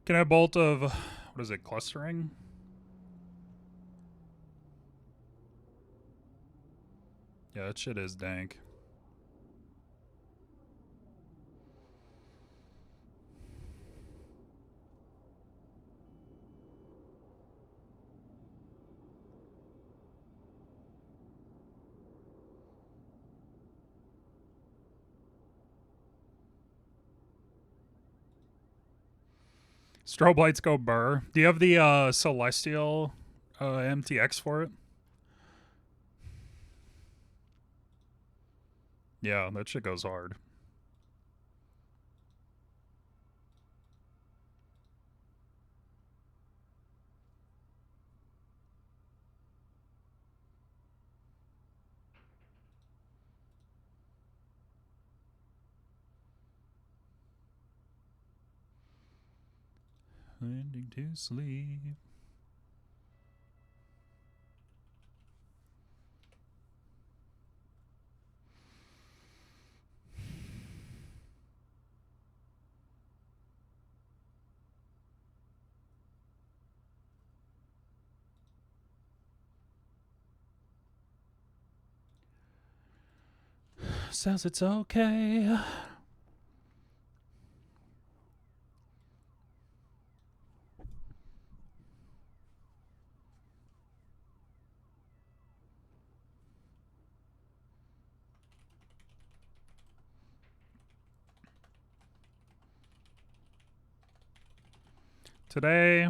A: Can I bolt of, what is it, clustering? Yeah, that shit is dank. Strobe lights go burr. Do you have the Celestial MTX for it? Yeah, that shit goes hard. Ending to sleep. Says it's okay. Today,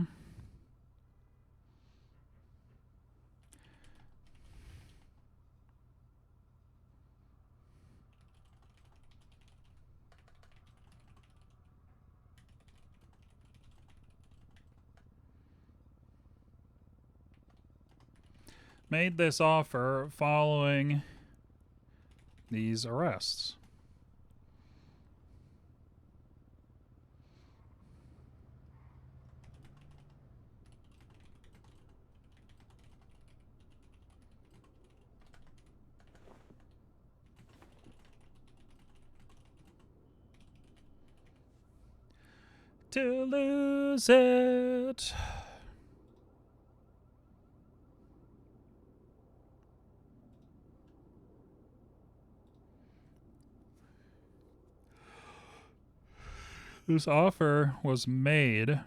A: made this offer following these arrests. To lose it. This offer was made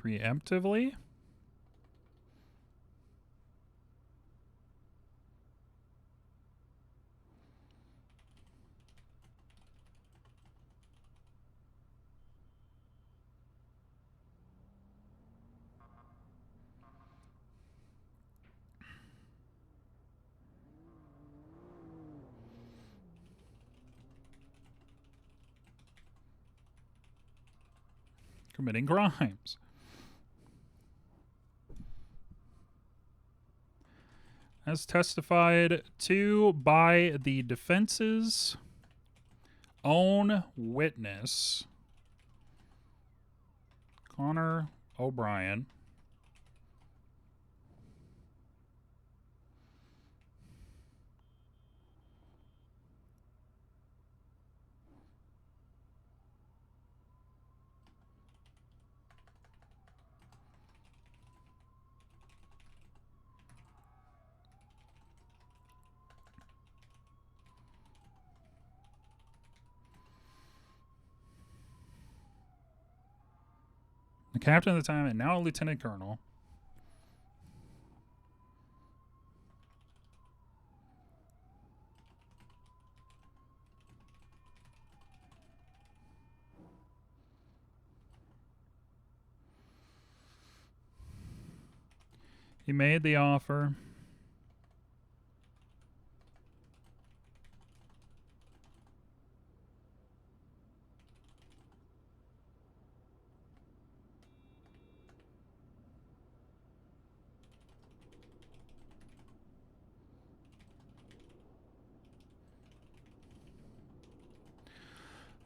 A: preemptively. Committing crimes. as testified to by the defense's own witness, Connor O'Brien. The captain at the time and now a lieutenant colonel. He made the offer.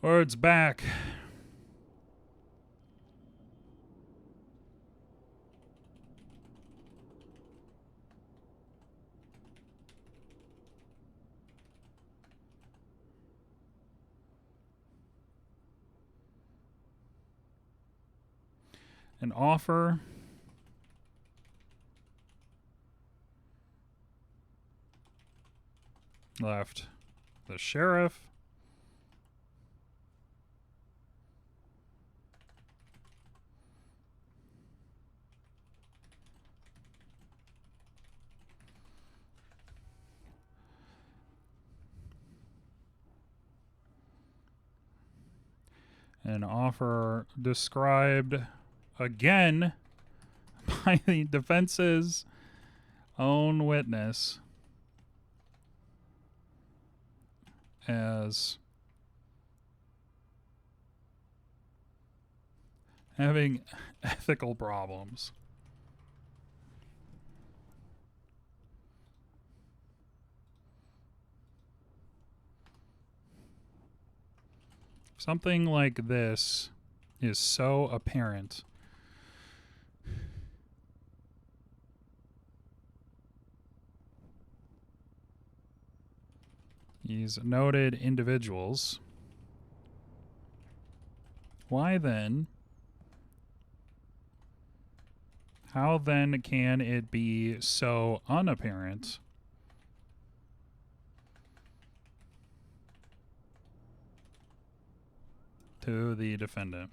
A: Words back. An offer left the sheriff an offer described again by the defense's own witness as having ethical problems. Something like this is so apparent. These noted individuals. Why then? How then can it be so unapparent to the defendant?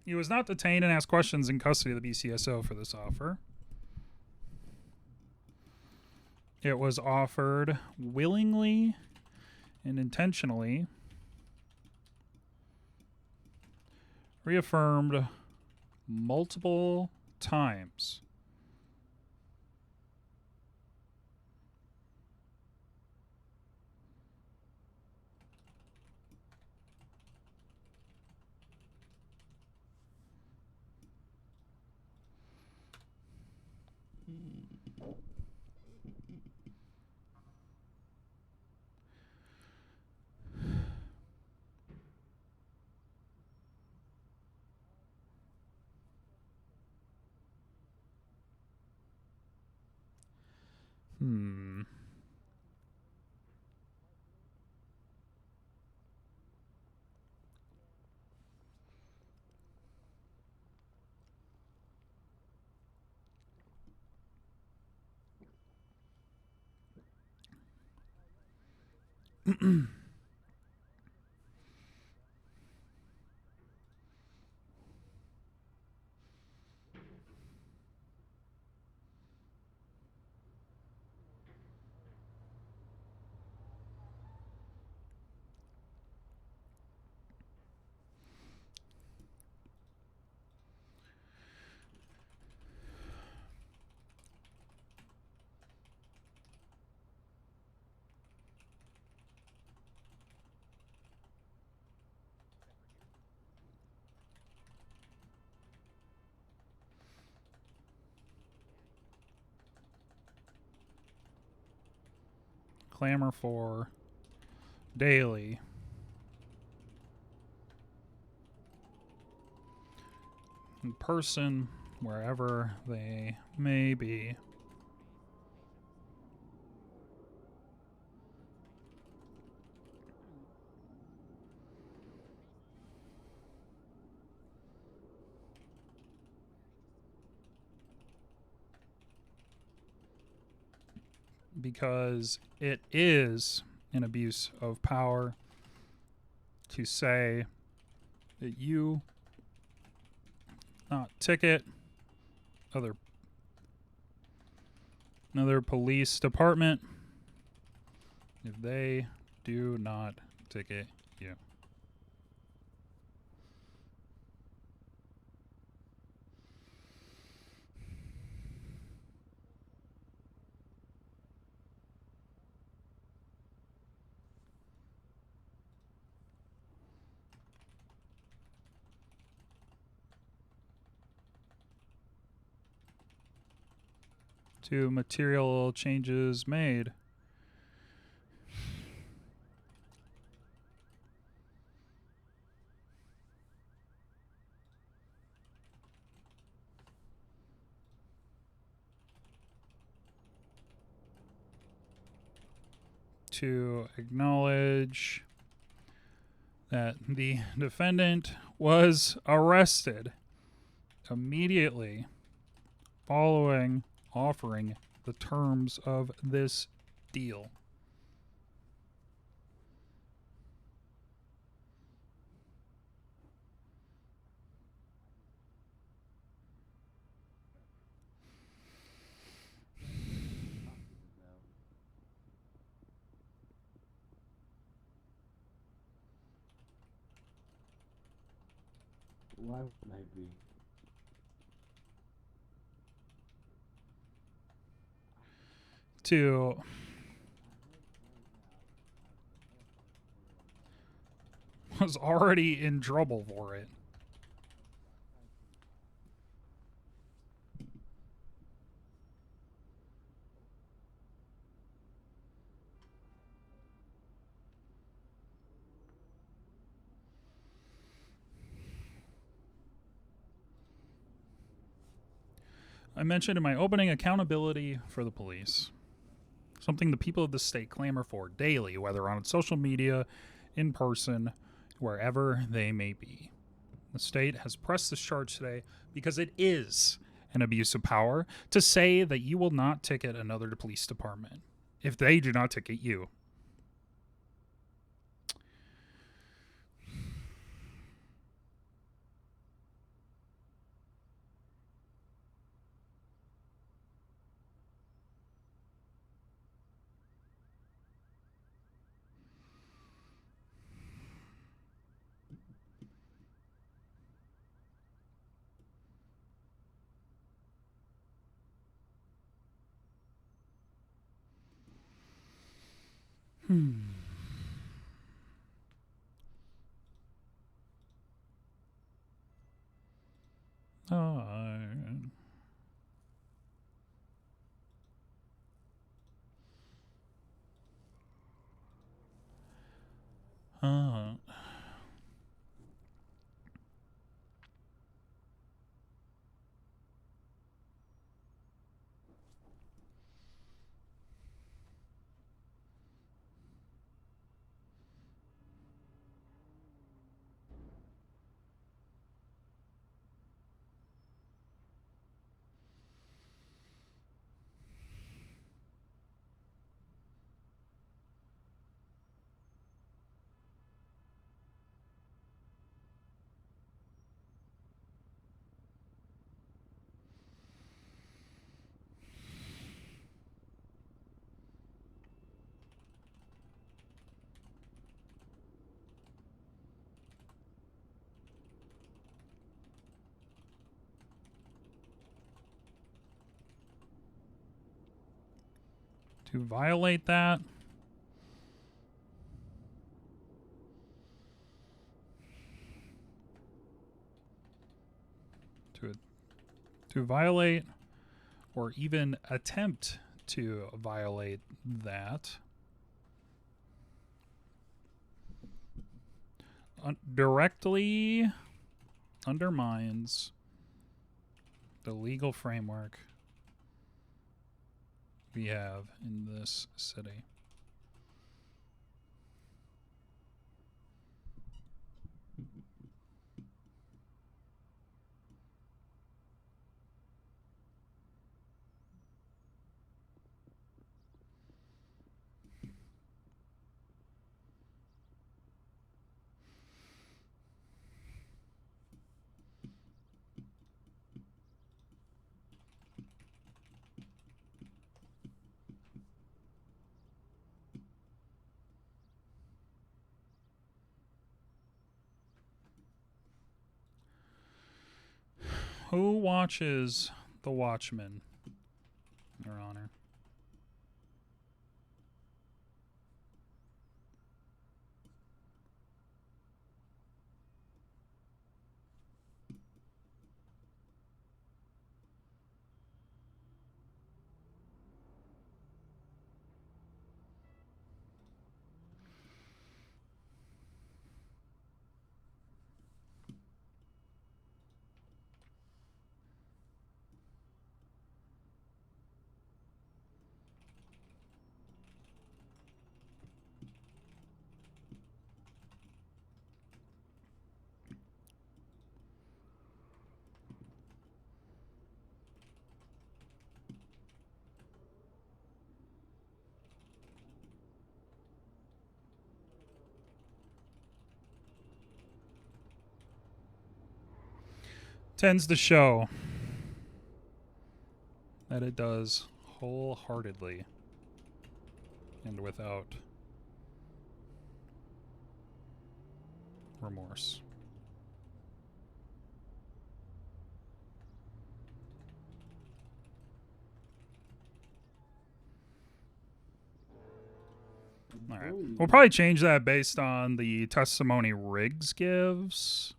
A: He was not detained and asked questions in custody of the BCSO for this offer. It was offered willingly and intentionally, reaffirmed multiple times. Clamor for daily. In person, wherever they may be. Because it is an abuse of power to say that you not ticket another police department if they do not ticket you. To material changes made. To acknowledge that the defendant was arrested immediately following offering the terms of this deal.
N: Why would I be?
A: To was already in trouble for it. I mentioned in my opening accountability for the police. Something the people of the state clamor for daily, whether on social media, in person, wherever they may be. The state has pressed this charge today because it is an abuse of power to say that you will not ticket another police department if they do not ticket you. Oh, To violate that, to violate or even attempt to violate that directly undermines the legal framework we have in this city. Who watches The Watchmen, Your Honor? Tends to show that it does wholeheartedly and without remorse. All right. We'll probably change that based on the testimony Riggs gives.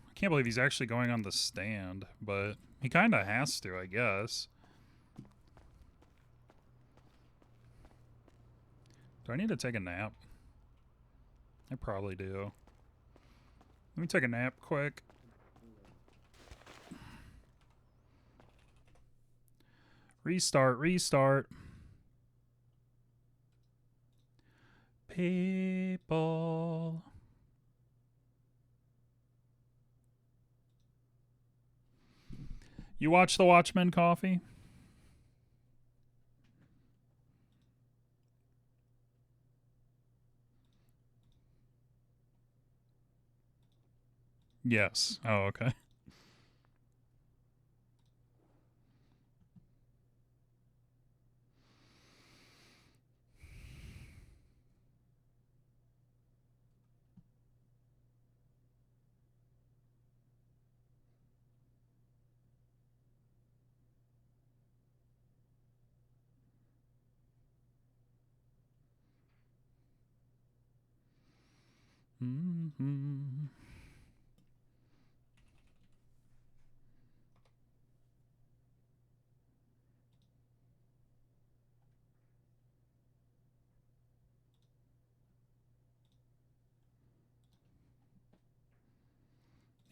A: I can't believe he's actually going on the stand, but he kind of has to, I guess. Do I need to take a nap? I probably do. Let me take a nap quick. Restart, restart. People. You watch The Watchmen, Coffee? Yes. Oh, okay. Mm-hmm.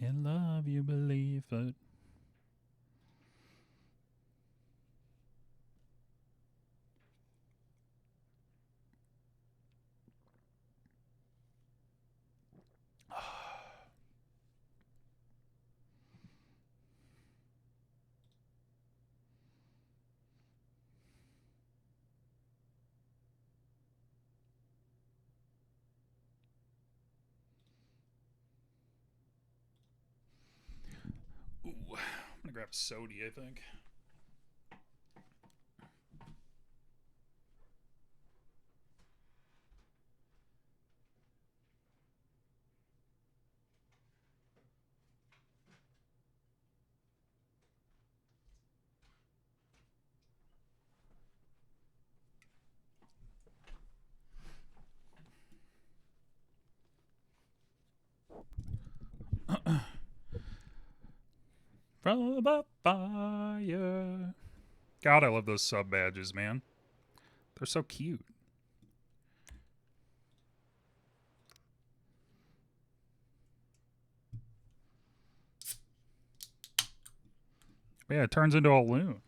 A: In love, you believe it. Ooh, I'm gonna grab a sody, I think. From the fire. God, I love those sub badges, man. They're so cute. Yeah, it turns into a loon.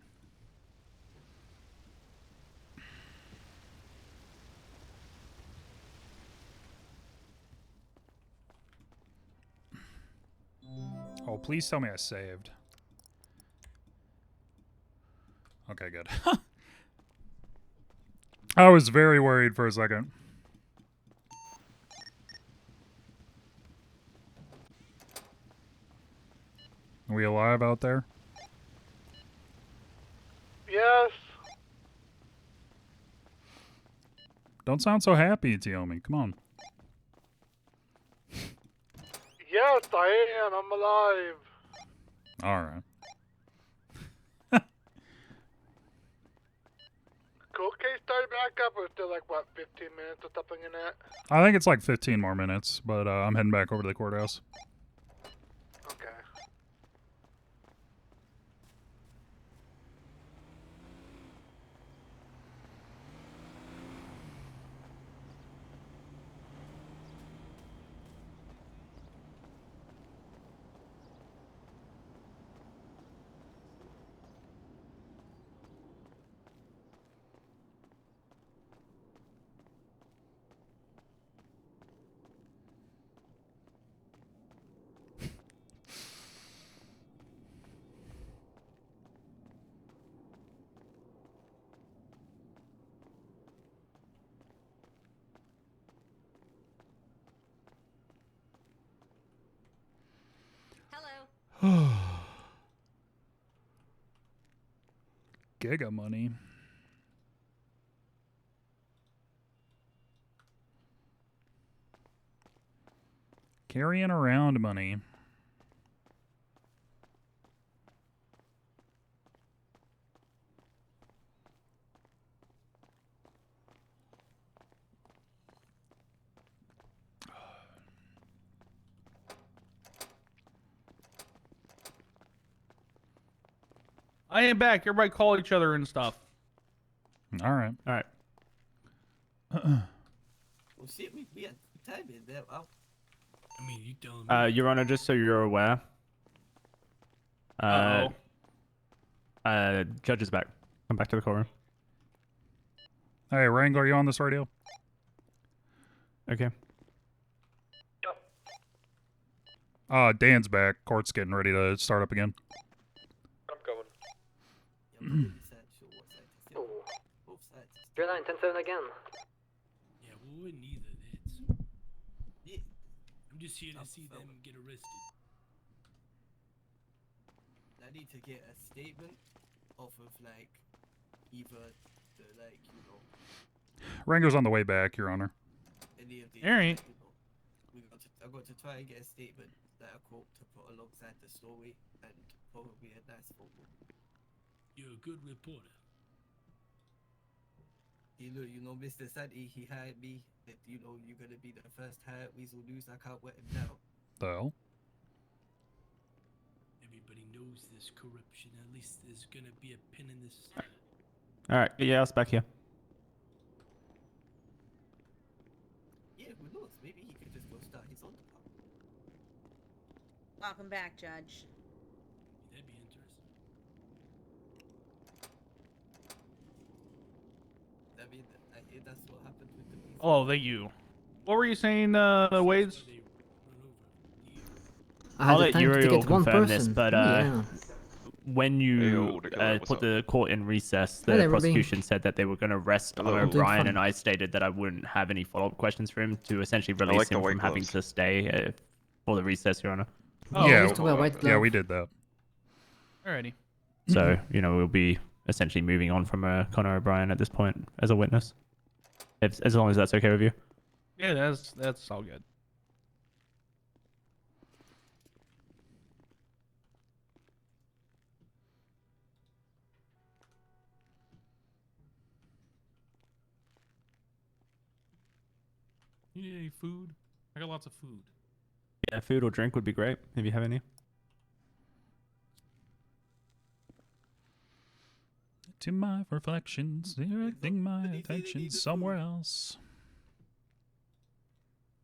A: Oh, please tell me I saved. Okay, good. I was very worried for a second. Are we alive out there?
B: Yes.
A: Don't sound so happy, Tiomi. Come on.
B: Yes, I am. I'm alive.
A: All right.
B: Cold case started back up, or still like what, 15 minutes or something in that?
A: I think it's like 15 more minutes, but I'm heading back over to the courthouse.
B: Okay.
A: Giga money. Carrying around money.
L: I am back. Everybody call each other and stuff.
A: All right.
V: All right.
N: Well, shit, we had time in there. Wow.
Q: I mean, you telling me?
V: Your Honor, just so you're aware. Judge is back. Come back to the courtroom.
A: Hey, Wrangler, you on this radio?
V: Okay.
A: Dan's back. Court's getting ready to start up again.
B: I'm going.
T: You're 9-10-7 again.
Q: Yeah, well, we wouldn't either. That's. Yeah. I'm just here to see them get arrested.
N: I need to get a statement off of like either the
A: Wrangler's on the way back, Your Honor.
N: any of the.
L: All right.
N: I'm going to try and get a statement that I quote to put alongside the story and probably a nice photo.
Q: You're a good reporter.
N: You know, Mr. Santi, he hired me. That you're gonna be the first hire at Weasel News. I can't let him down.
A: The hell?
Q: Everybody knows there's corruption. At least there's gonna be a pin in this.
V: All right. Yeah, I'll back here.
N: Yeah, who knows? Maybe he could just go start his own department.
R: Welcome back, Judge.
Q: That'd be interesting.
N: I mean, I hear that's what happened with the Weasel.
L: Oh, thank you. What were you saying, Wades?
V: I'll let
T: time to
V: Uriel
T: get one
V: confirm this,
T: person.
V: but
T: Yeah.
V: when you put the court in recess, the
T: Hey there, Ruby.
V: prosecution said that they were going to arrest
T: Hello. I'm doing
V: O'Brien,
T: fine.
V: and I stated that I wouldn't have any follow-up questions for him to essentially release
K: like the
V: him
K: white
V: from having
K: gloves.
V: to stay for the recess, Your Honor.
L: Oh,
A: yeah,
L: used to wear white
A: yeah,
L: glove.
A: we did that.
L: Alrighty.
V: So, we'll be essentially moving on from Connor O'Brien at this point as a witness. As long as that's okay with you.
L: Yeah, that's all good.
J: You need any food? I got lots of food.
V: Yeah, food or drink would be great if you have any.
A: to my reflections, directing my attention somewhere else.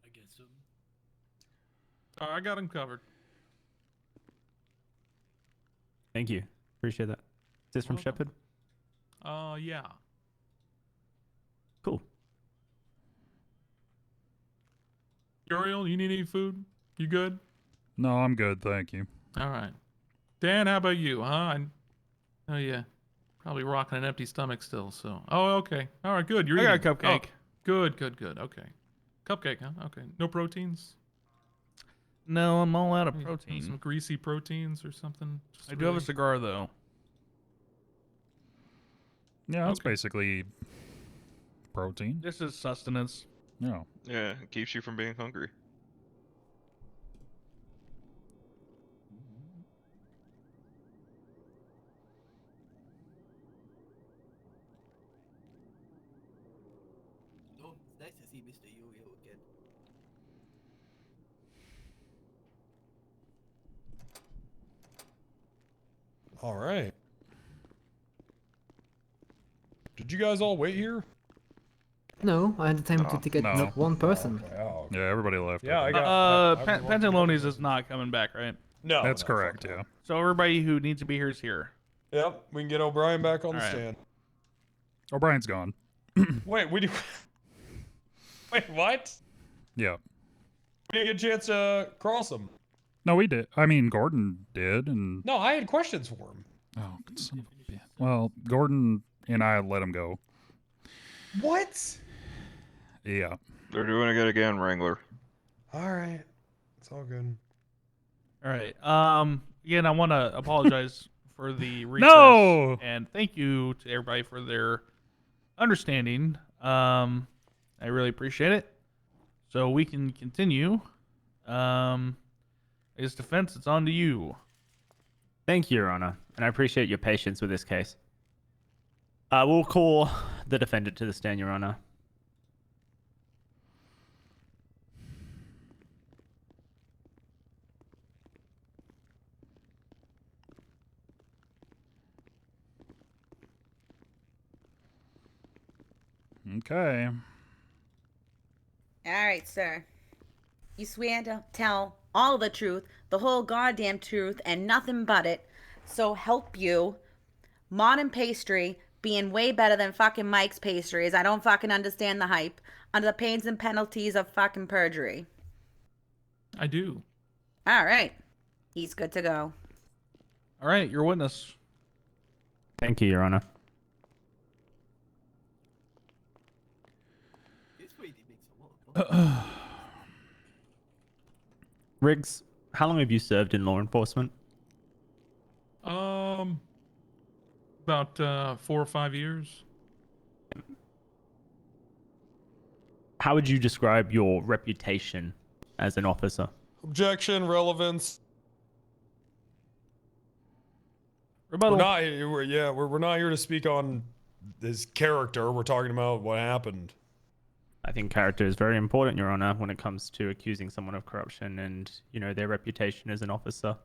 Q: I guess so.
J: I got him covered.
V: Thank you. Appreciate that. Is this from
J: Welcome.
V: Shepard?
J: Yeah.
V: Cool.
J: Uriel, you need any food? You good?
A: No, I'm good, thank you.
J: All right. Dan, how about you, huh? Oh, yeah. Probably rocking an empty stomach still, so. Oh, okay. All right, good. You're
L: I got a
J: eating.
L: cupcake.
J: Oh, good, good, good. Okay. Cupcake, huh? Okay. No proteins?
L: No, I'm all out of
J: Some
L: protein.
J: greasy proteins or something? Just
L: I do have a
J: really-
L: cigar though.
A: Yeah, that's
J: Okay.
A: basically protein.
L: This is sustenance.
A: No.
S: Yeah, it keeps you from being hungry.
N: Oh, it's nice to see Mr. Uriel again.
U: All right. Did you guys all wait here?
T: No, I had the time to ticket
A: no.
T: one person.
A: Yeah, everybody left.
U: Yeah, I got.
L: Pantalones is not coming back, right?
U: No,
A: That's
U: no,
A: correct, yeah.
L: So everybody who needs to be here is here.
U: Yep, we can get O'Brien back on the
L: All right.
U: stand.
A: O'Brien's gone.
U: Wait, we do. Wait, what?
A: Yeah.
U: We didn't get a chance to cross him.
A: No, we did. I mean, Gordon did, and
U: No, I had questions for him.
A: oh, son of a bitch. Well, Gordon and I let him go.
U: What?
A: Yeah.
S: They're doing it again, Wrangler.
U: All right, it's all good.
L: All right. Again, I want to apologize for the recess.
A: No!
L: And thank you to everybody for their understanding. I really appreciate it. So we can continue. As defense, it's on to you.
V: Thank you, Your Honor, and I appreciate your patience with this case. We'll call the defendant to the stand, Your Honor.
A: Okay.
R: All right, sir. You swear to tell all the truth, the whole goddamn truth, and nothing but it. So help you. Modern pastry being way better than fucking Mike's pastries. I don't fucking understand the hype. Under the pains and penalties of fucking perjury.
J: I do.
R: All right. He's good to go.
L: All right, your witness.
V: Thank you, Your Honor. Riggs, how long have you served in law enforcement?
J: About 4 or 5 years.
V: How would you describe your reputation as an officer?
U: Objection, relevance.
L: Rebuttal.
U: We're not. We're not here to speak on his character. We're talking about what happened.
V: I think character is very important, Your Honor, when it comes to accusing someone of corruption and, you know, their reputation as an officer.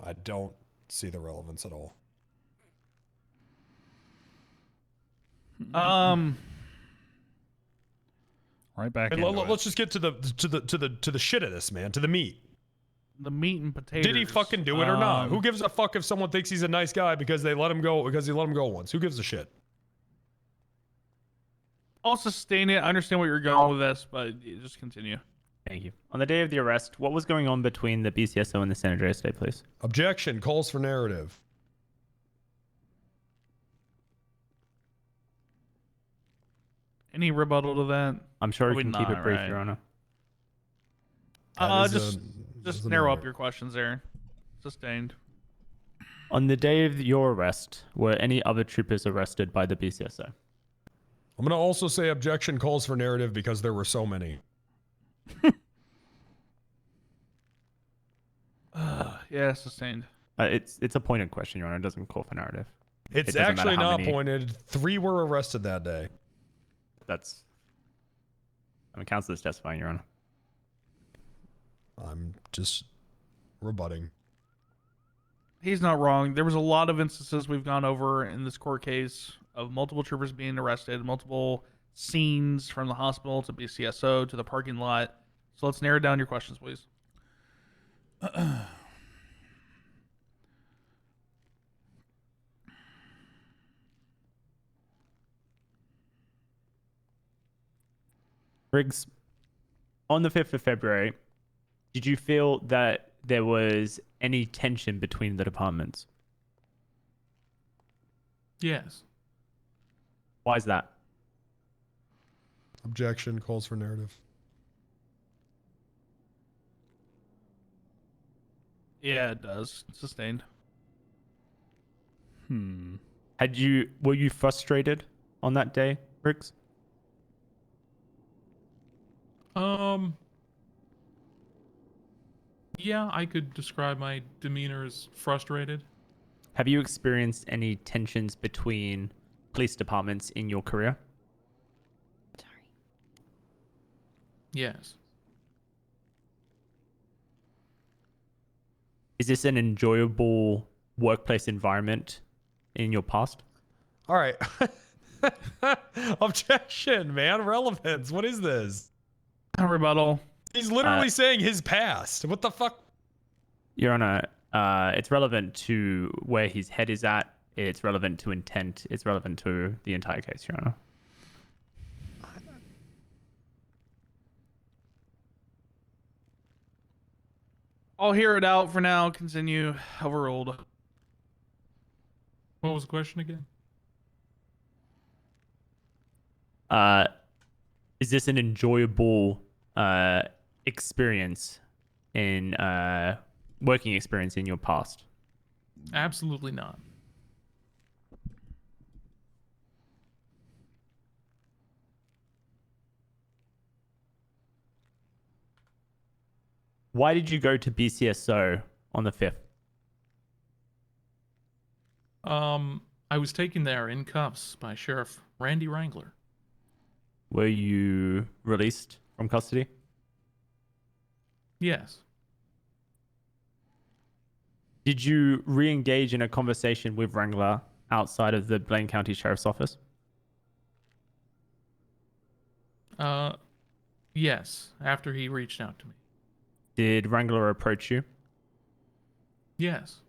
U: I don't see the relevance at all.
A: Right back.
U: And
A: into it.
U: let's just get to the shit of this, man. To the meat.
L: The meat and potatoes.
U: Did he fucking do it or not? Who gives a fuck if someone thinks he's a nice guy because they let him go because he let him go once? Who gives a shit?
L: I'll sustain it. I understand where you're going with this, but just continue.
V: Thank you. On the day of the arrest, what was going on between the BCSO and the San Andreas State Police?
U: Objection. Calls for narrative.
L: Any rebuttal to that?
V: I'm sure you
L: Probably
V: can keep it
L: not,
V: brief,
L: right?
V: Your Honor.
L: Just narrow up your questions there. Sustained.
V: On the day of your arrest, were any other troopers arrested by the BCSO?
U: I'm gonna also say objection calls for narrative because there were so many.
L: Yeah, sustained.
V: It's a pointed question, Your Honor. It doesn't call for narrative.
U: It's
V: It doesn't matter
U: actually
V: how
U: not
V: many-
U: pointed. 3 were arrested that day.
V: That's. I mean, counsel is testifying, Your Honor.
U: I'm just rebutting.
L: he's not wrong. There was a lot of instances we've gone over in this court case of multiple troopers being arrested, multiple scenes from the hospital to BCSO to the parking lot. So let's narrow down your questions, please.
V: Riggs, on the 5th of February, did you feel that there was any tension between the departments?
J: Yes.
V: Why is that?
U: Objection calls for narrative.
L: Yeah, it does. Sustained.
V: Were you frustrated on that day, Riggs?
J: Yeah, I could describe my demeanor as frustrated.
V: Have you experienced any tensions between police departments in your career?
J: Yes.
V: Is this an enjoyable workplace environment in your past?
U: All right. Objection, man. Relevance. What is this?
L: Rebuttal.
U: He's literally saying his past. What the fuck?
V: Your Honor, it's relevant to where his head is at. It's relevant to intent. It's relevant to the entire case, Your Honor.
L: I'll hear it out for now. Continue. Overruled.
J: What was the question again?
V: Is this an enjoyable experience in working experience in your past?
J: Absolutely not.
V: Why did you go to BCSO on the 5th?
J: I was taken there in cuffs by Sheriff Randy Wrangler.
V: Were you released from custody?
J: Yes.
V: Did you re-engage in a conversation with Wrangler outside of the Blaine County Sheriff's Office?
J: Yes, after he reached out to me.
V: Did Wrangler approach you?
J: Yes.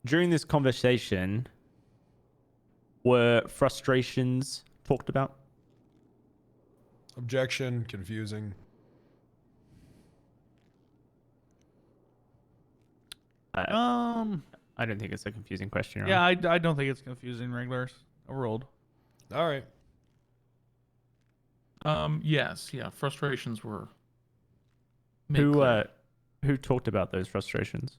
V: During this conversation, were frustrations talked about?
U: Objection. Confusing.
V: I don't think it's a confusing question. Your
L: Yeah,
V: Honor.
L: I don't think it's confusing, Wranglers. Overruled.
U: All right.
J: Yes, yeah, frustrations were made clear.
V: Who talked about those frustrations?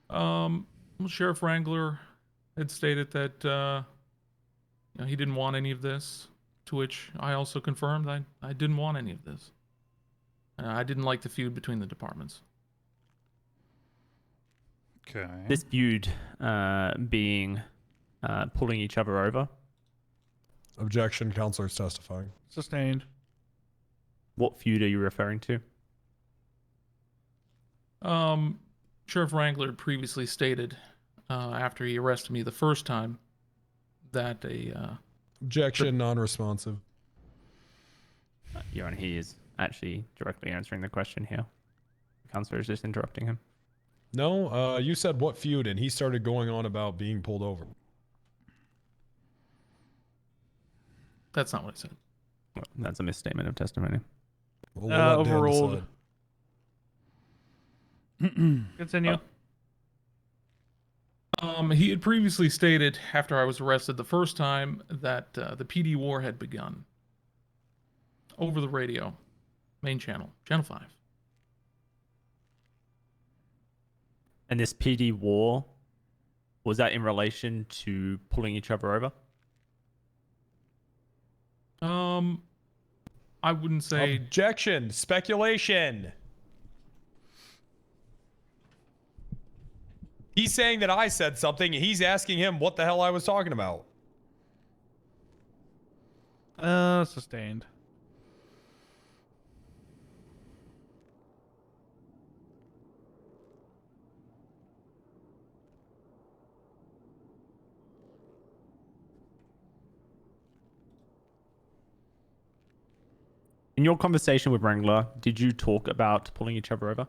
J: Well, Sheriff Wrangler had stated that he didn't want any of this, to which I also confirmed I didn't want any of this. I didn't like the feud between the departments.
A: Okay.
V: This feud being pulling each other over.
U: Objection. Counselor's testifying.
L: Sustained.
V: What feud are you referring to?
J: Sheriff Wrangler had previously stated after he arrested me the first time that
U: Objection. Non-responsive.
V: Your Honor, he is actually directly answering the question here. The counselor is just interrupting him.
U: No, you said what feud, and he started going on about being pulled over.
J: That's not what I said.
V: Well, that's a misstatement of testimony.
U: We'll let Dan
L: Overruled.
U: decide.
L: Continue.
J: He had previously stated after I was arrested the first time that the PD war had begun. Over the radio, main channel, Channel 5.
V: And this PD war, was that in relation to pulling each other over?
J: I wouldn't say.
U: Objection. Speculation. He's saying that I said something, and he's asking him what the hell I was talking about.
L: Sustained.
V: In your conversation with Wrangler, did you talk about pulling each other over?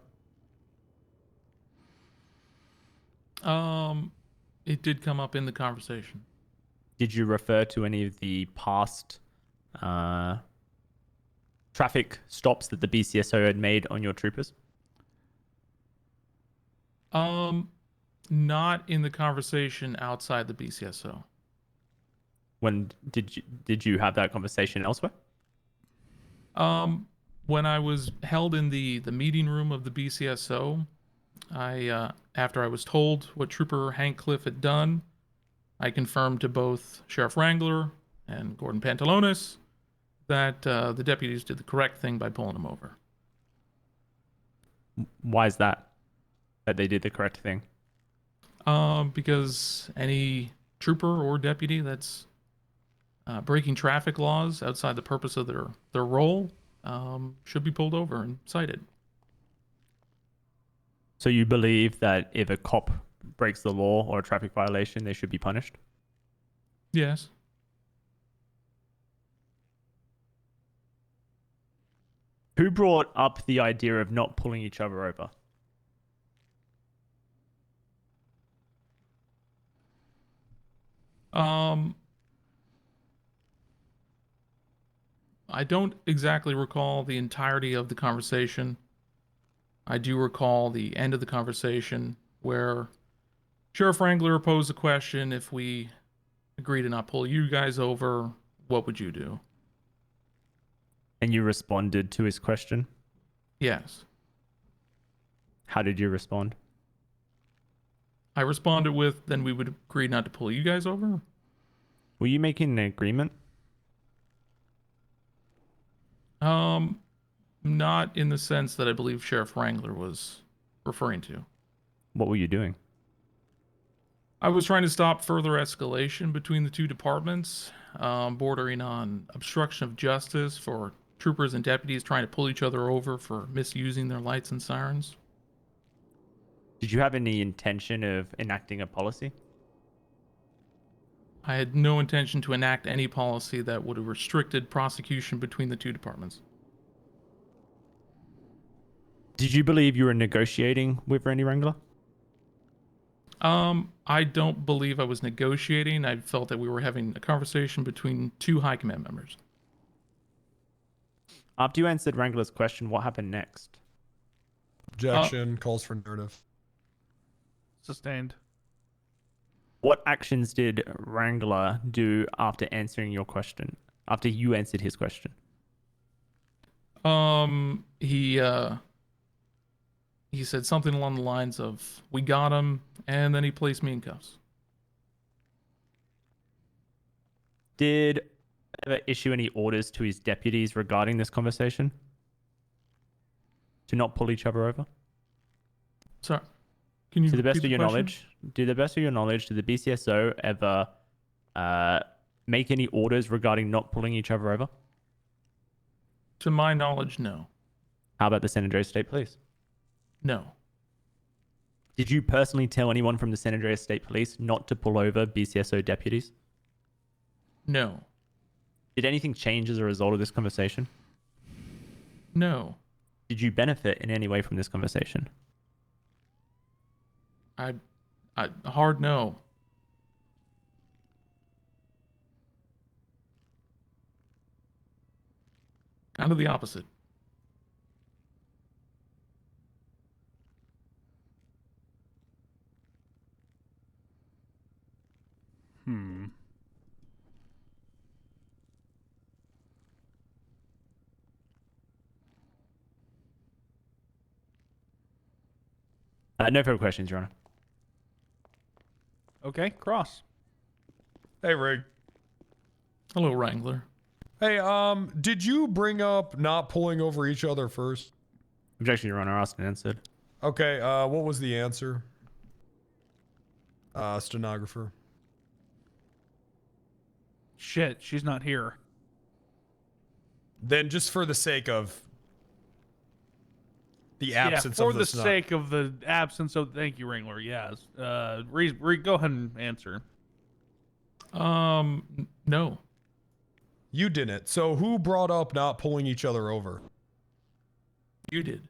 J: It did come up in the conversation.
V: Did you refer to any of the past traffic stops that the BCSO had made on your troopers?
J: Not in the conversation outside the BCSO.
V: When did you have that conversation elsewhere?
J: When I was held in the meeting room of the BCSO, I after I was told what Trooper Hank Cliff had done, I confirmed to both Sheriff Wrangler and Gordon Pantalones that the deputies did the correct thing by pulling him over.
V: Why is that? That they did the correct thing?
J: Because any trooper or deputy that's breaking traffic laws outside the purpose of their role should be pulled over and cited.
V: So you believe that if a cop breaks the law or a traffic violation, they should be punished?
J: Yes.
V: Who brought up the idea of not pulling each other over?
J: I don't exactly recall the entirety of the conversation. I do recall the end of the conversation where Sheriff Wrangler posed a question: if we agree to not pull you guys over, what would you do?
V: And you responded to his question?
J: Yes.
V: How did you respond?
J: I responded with, then we would agree not to pull you guys over.
V: Were you making an agreement?
J: Not in the sense that I believe Sheriff Wrangler was referring to.
V: What were you doing?
J: I was trying to stop further escalation between the two departments, bordering on obstruction of justice for troopers and deputies trying to pull each other over for misusing their lights and sirens.
V: Did you have any intention of enacting a policy?
J: I had no intention to enact any policy that would have restricted prosecution between the two departments.
V: Did you believe you were negotiating with Randy Wrangler?
J: I don't believe I was negotiating. I felt that we were having a conversation between two high command members.
V: After you answered Wrangler's question, what happened next?
U: Objection. Calls for narrative.
L: Sustained.
V: What actions did Wrangler do after answering your question? After you answered his question?
J: He said something along the lines of, "We got him," and then he placed me in cuffs.
V: Did ever issue any orders to his deputies regarding this conversation? To not pull each other over?
J: Sorry. Can you
V: to the best
J: repeat
V: of your
J: the question?
V: knowledge, did the best of your knowledge, did the BCSO ever make any orders regarding not pulling each other over?
J: To my knowledge, no.
V: How about the San Andreas State Police?
J: No.
V: Did you personally tell anyone from the San Andreas State Police not to pull over BCSO deputies?
J: No.
V: Did anything change as a result of this conversation?
J: No.
V: Did you benefit in any way from this conversation?
J: Hard no. Kind of the opposite.
V: No further questions, Your Honor.
L: Okay, Cross.
U: Hey, Rig.
J: Hello, Wrangler.
U: Hey, did you bring up not pulling over each other first?
V: Objection, Your Honor. Asked and answered.
U: Okay, what was the answer? Stenographer.
L: Shit, she's not here.
U: Then just for the sake of the absence
L: for
U: of
L: the sake of the absence of, thank you, Wrangler. Yes. Go ahead and answer.
J: No.
U: You didn't. So who brought up not pulling each other over?
J: You did.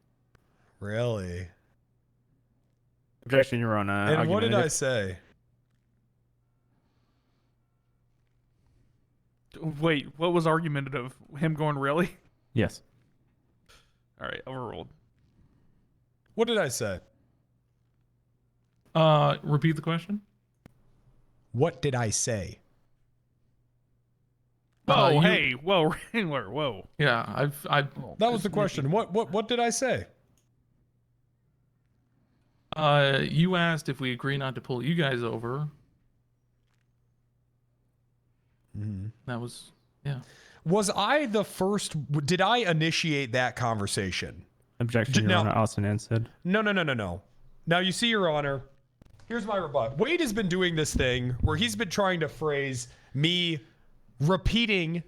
U: Really?
V: Objection, Your Honor.
U: And what did I
V: Argumentative.
U: say?
L: Wait, what was argumentative? Him going really?
V: Yes.
L: All right, overruled.
U: What did I say?
J: Repeat the question.
U: What did I say?
L: Whoa, hey, whoa, Wrangler, whoa.
J: Yeah, I've.
U: That was the question. What did I say?
J: You asked if we agree not to pull you guys over. That was, yeah.
U: Was I the first? Did I initiate that conversation?
V: Objection, Your Honor. Asked and answered.
U: No. Now you see, Your Honor. Here's my rebuttal. Wade has been doing this thing where he's been trying to phrase me repeating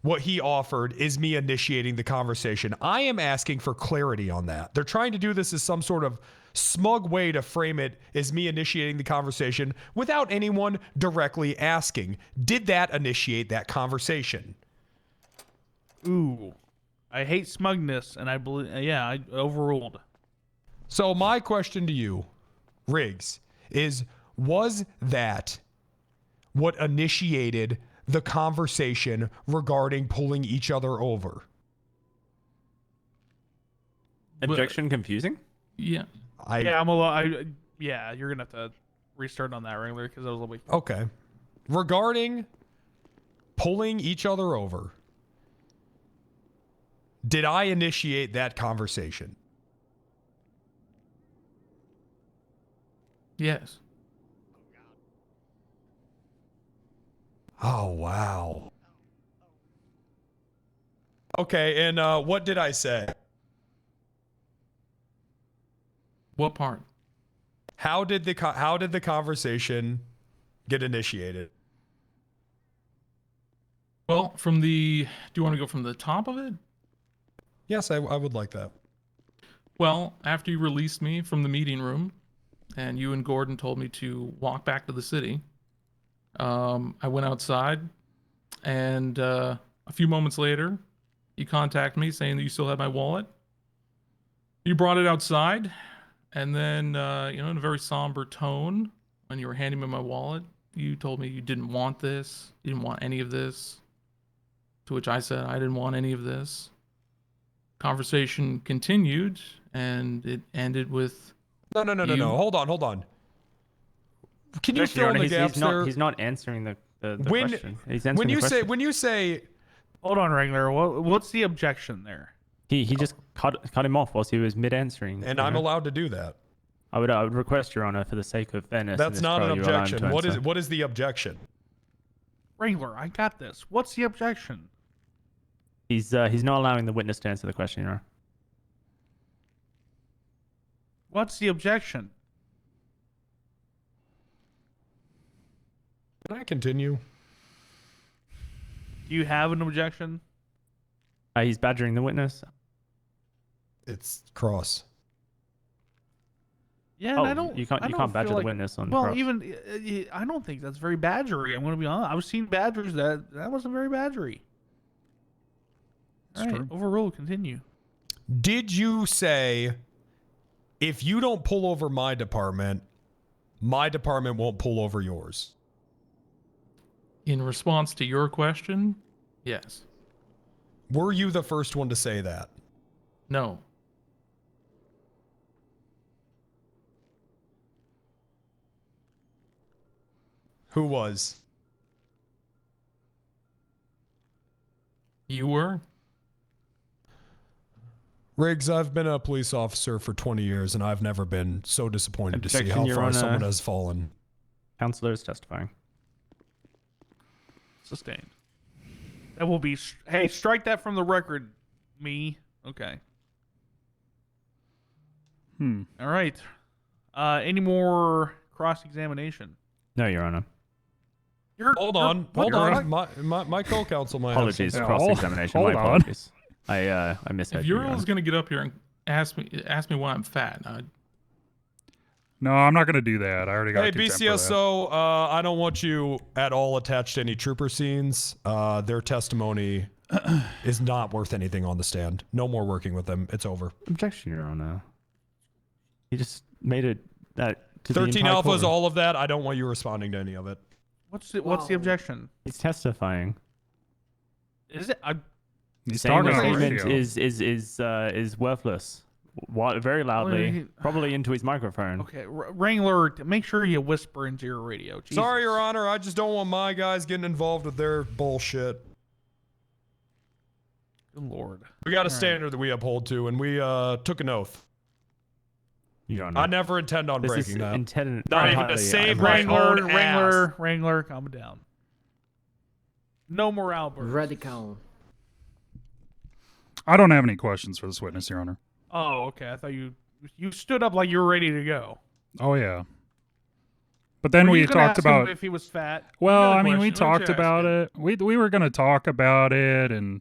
U: what he offered is me initiating the conversation. I am asking for clarity on that. They're trying to do this as some sort of smug way to frame it as me initiating the conversation without anyone directly asking, did that initiate that conversation?
L: Ooh, I hate smugness, and I believe, yeah, I overruled.
U: So my question to you, Riggs, is was that what initiated the conversation regarding pulling each other over?
V: Objection, confusing?
J: Yeah.
L: Yeah, you're gonna have to restart on that, Wrangler, because I was a little weak.
U: Okay. Regarding pulling each other over, did I initiate that conversation?
J: Yes.
U: Oh, wow. Okay, and what did I say?
J: What part?
U: How did the conversation get initiated?
J: Well, from the, do you want to go from the top of it?
U: Yes, I would like that.
J: Well, after you released me from the meeting room and you and Gordon told me to walk back to the city, I went outside and a few moments later, you contacted me saying that you still had my wallet. You brought it outside and then, in a very somber tone, when you were handing me my wallet, you told me you didn't want this. You didn't want any of this. To which I said, I didn't want any of this. Conversation continued and it ended with
U: No. Hold on. Can you fill in the gaps there?
V: He's not answering the question. He's answering the question.
U: When you say,
L: hold on, Wrangler. What's the objection there?
V: He just cut him off whilst he was mid-answering.
U: And I'm allowed to do that.
V: I would request, Your Honor, for the sake of fairness.
U: That's not an objection. What is the objection?
L: Wrangler, I got this. What's the objection?
V: He's not allowing the witness to answer the question, Your Honor.
L: What's the objection?
U: Can I continue?
L: Do you have an objection?
V: He's badgering the witness.
U: It's cross.
L: Yeah, and I don't.
V: You can't badger the witness on.
L: Well,
V: cross.
L: even I don't think that's very badgery. I'm going to be honest. I've seen badgers that wasn't very badgery. All right, overruled. Continue.
U: Did you say, if you don't pull over my department won't pull over yours?
J: In response to your question, yes.
U: Were you the first one to say that?
J: No.
U: Who was?
J: You were?
U: Riggs, I've been a police officer for 20 years, and I've never been so disappointed to see
V: Objection,
U: how
V: Your
U: far
V: Honor.
U: someone has fallen.
V: Counselor is testifying.
L: Sustained. That will be. Hey, strike that from the record. Me. Okay. All right. Any more cross-examination?
V: No, Your Honor.
U: Hold on. My co-counsel might
V: Apologies,
U: have some-
V: cross-examination. My apologies. I misheard
J: If
V: you, Your
J: Uriel's
V: Honor.
J: going to get up here and ask me why I'm fat,
A: No, I'm not gonna do that. I already got
U: Hey,
A: contempt for that.
U: BCSO, I don't want you at all attached to any trooper scenes. Their testimony is not worth anything on the stand. No more working with them. It's over.
V: Objection, Your Honor. He just made it that to
U: 13
V: the entire
U: Alpha is
V: courtroom.
U: all of that. I don't want you responding to any of it.
L: What's the objection?
V: He's testifying.
L: Is it?
A: He's
V: Saying
A: talking
V: the
A: on
V: statement
A: radio.
V: is worthless. Very loudly, probably into his microphone.
L: Okay, Wrangler, make sure you whisper into your radio. Jesus.
U: Sorry, Your Honor. I just don't want my guys getting involved with their bullshit.
L: Good Lord.
U: We got a
L: All right.
U: standard that we uphold to, and we took an oath.
V: Your Honor.
U: I never intend on
V: This is
U: breaking that.
V: intended-
U: Not even
V: entirely
U: to save my
L: Wrangler,
U: own ass.
L: Wrangler, calm down. No more outbursts.
T: Radical.
A: I don't have any questions for this witness, Your Honor.
L: Oh, okay. I thought you stood up like you were ready to go.
A: Oh yeah. But then
L: Were
A: we
L: you gonna
A: talked
L: ask him
A: about
L: if he was fat.
A: Well,
L: You got a
A: I mean, we
L: question. Why don't
A: talked
L: you ask
A: about
L: it?
A: it. We were gonna talk about it, and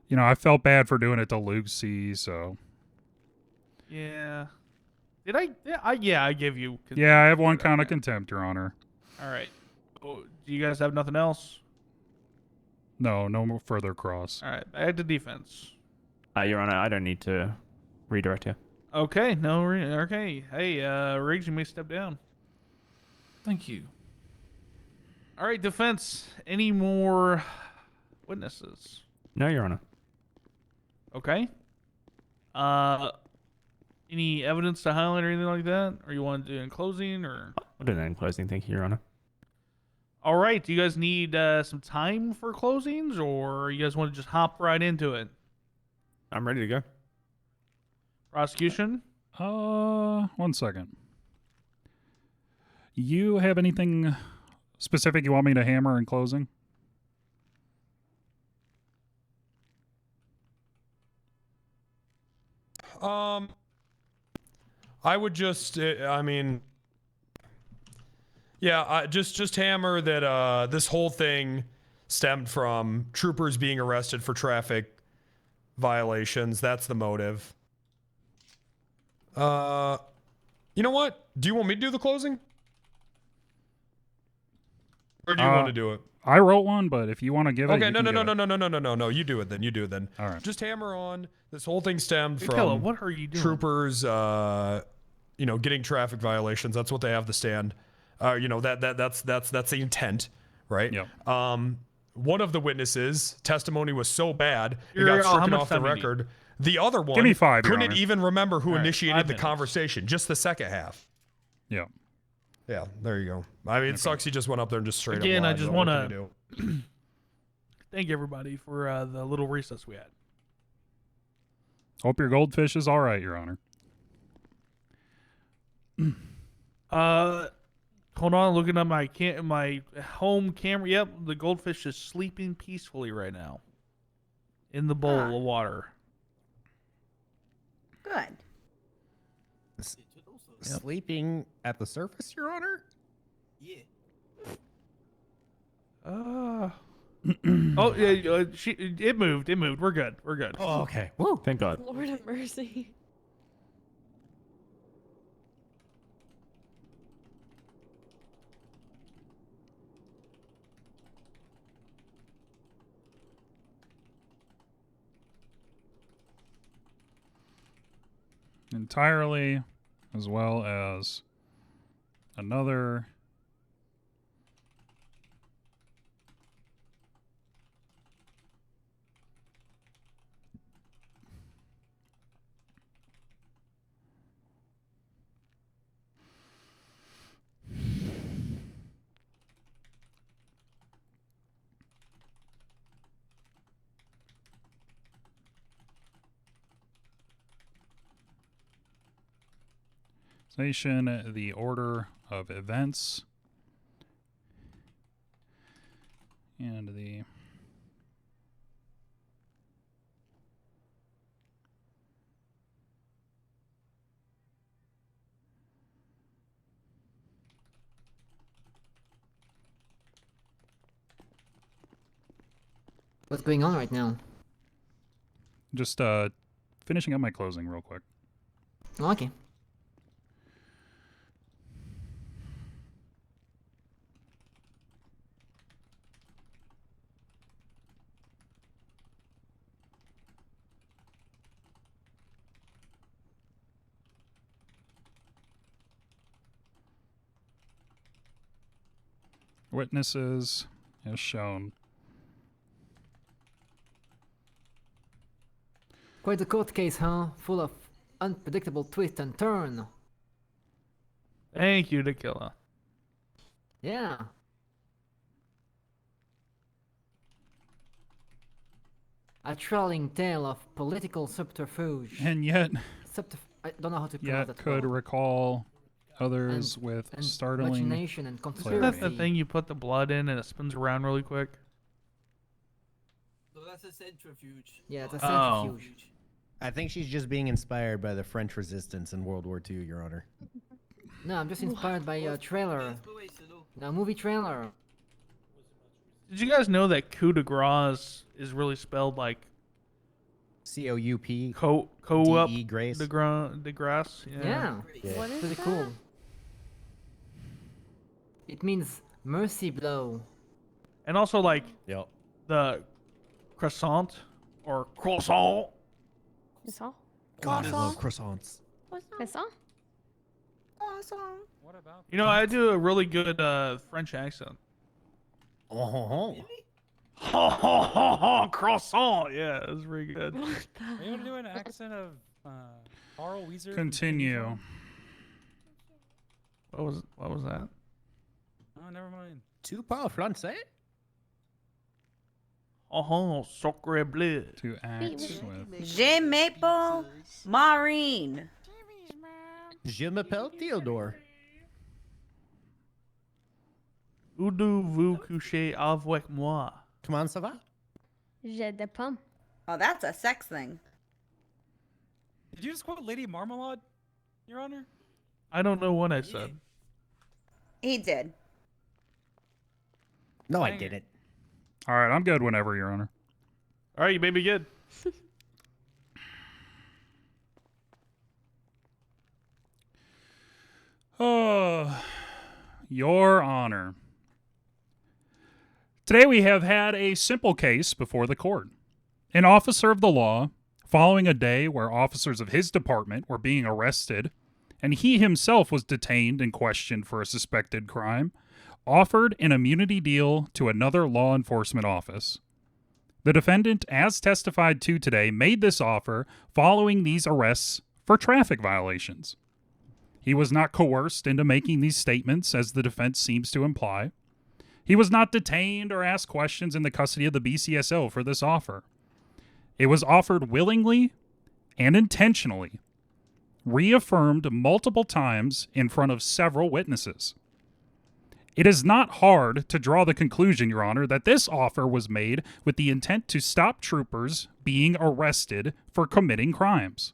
A: you know, I felt bad for doing it to Lucy, so
L: Yeah. Did I? Yeah, I gave you.
A: yeah, I have one count of contempt, Your Honor.
L: All right. Oh, do you guys have nothing else?
A: No more further cross.
L: All right. Back to defense.
V: Your Honor, I don't need to redirect you.
L: Okay. No. Okay. Hey, Riggs, you may step down.
J: Thank you.
L: All right, defense. Any more witnesses?
V: No, Your Honor.
L: Okay. Any evidence to highlight or anything like that, or you want to do it in closing, or?
V: I'll do that in closing. Thank you, Your Honor.
L: All right. Do you guys need some time for closings, or you guys want to just hop right into it?
V: I'm ready to go.
L: Prosecution?
A: 1 second. You have anything specific you want me to hammer in closing?
U: I would just, I mean, yeah, just hammer that this whole thing stemmed from troopers being arrested for traffic violations. That's the motive. You know what? Do you want me to do the closing? Or do you want to do it?
A: I wrote one, but if you want to give it,
U: Okay,
A: you
U: no,
A: can
U: no,
A: give
U: no,
A: it.
U: no, no, no, no, no, no. You do it then. You do it then.
A: All right.
U: Just hammer on. This whole thing stemmed
L: Hey,
U: from
L: Tilla, what are you doing?
U: troopers, you know, getting traffic violations. That's what they have to stand. You know, that's the intent, right?
A: Yep.
U: One of the witnesses' testimony was so bad it
L: Uriel,
U: got
L: how
U: stricken
L: much
U: off the
L: time do you need?
U: record. The other one
A: me 5, Your
U: couldn't
A: Honor.
U: even remember who
L: All right,
U: initiated
L: 5
U: the
L: minutes.
U: conversation. Just the second half.
A: Yeah.
U: Yeah, there you go. I mean, it sucks he just went up there and just straight
L: Again,
U: up
L: I
U: lied,
L: just
U: but what
L: want
U: can you
L: to
U: do?
L: thank everybody for the little recess we had.
A: Hope your goldfish is all right, Your Honor.
L: Hold on, looking at my home camera. Yep, the goldfish is sleeping peacefully right now in the bowl of water.
R: Good.
G: Sleeping at the surface, Your Honor?
N: Yeah.
L: Oh yeah, it moved. It moved. We're good. We're good.
G: Oh, okay.
V: Woo. Thank God.
O: Lord have mercy.
A: Entirely, as well as another. The order of events and the
T: What's going on right now?
A: just finishing up my closing real quick.
T: Okay.
A: Witnesses as shown.
T: Quite a court case, huh? Full of unpredictable twist and turn.
L: Thank you, Tequila.
T: Yeah. A trailing tale of political subterfuge.
A: And yet,
T: I don't know how to
A: yet
T: pronounce that.
A: could recall others with startling
T: machination and
L: Isn't
T: conspiracy.
L: that the thing you put the blood in and it spins around really quick?
N: So that's a centrifuge.
T: Yeah, it's a
L: Oh.
T: centrifuge.
G: I think she's just being inspired by the French Resistance in World War II, Your Honor.
T: No, I'm just inspired by a trailer. A movie trailer.
L: Did you guys know that coup de grace is really spelled like
G: C-O-U-P.
L: Co-op
G: D-E Grace.
L: de grace?
T: Yeah.
O: What is
T: Pretty
O: that?
T: cool. It means mercy blow.
L: And also like
G: Yep.
L: the croissant or croissant.
O: Croissant?
G: God, I love croissants.
O: Croissant?
R: Awesome.
B: What about?
L: You know, I do a really good French accent.
G: Oh.
L: Ha ha ha ha! Croissant. Yeah, it was really good.
H: Are you gonna do an accent of Carl Weezer? from
A: Continue.
L: What was that?
H: Oh, never mind.
G: Tu parles français?
L: Oh, sacre bleu.
A: To act with.
R: J. Maple Maureen.
G: Je m'appelle Theodore.
L: Où vous coucher avec moi?
G: Comment ça va?
O: J'ai des pommes.
R: Oh, that's a sex thing.
H: Did you just quote Lady Marmalade, Your Honor?
L: I don't know what I said.
R: He did.
G: No, I
H: Dang it.
G: didn't.
A: All right, I'm good whenever, Your Honor.
L: All right, you made me good.
A: Oh, Your Honor. Today we have had a simple case before the court. An officer of the law, following a day where officers of his department were being arrested, and he himself was detained and questioned for a suspected crime, offered an immunity deal to another law enforcement office. The defendant, as testified to today, made this offer following these arrests for traffic violations. He was not coerced into making these statements, as the defense seems to imply. He was not detained or asked questions in the custody of the BCSO for this offer. It was offered willingly and intentionally, reaffirmed multiple times in front of several witnesses. It is not hard to draw the conclusion, Your Honor, that this offer was made with the intent to stop troopers being arrested for committing crimes.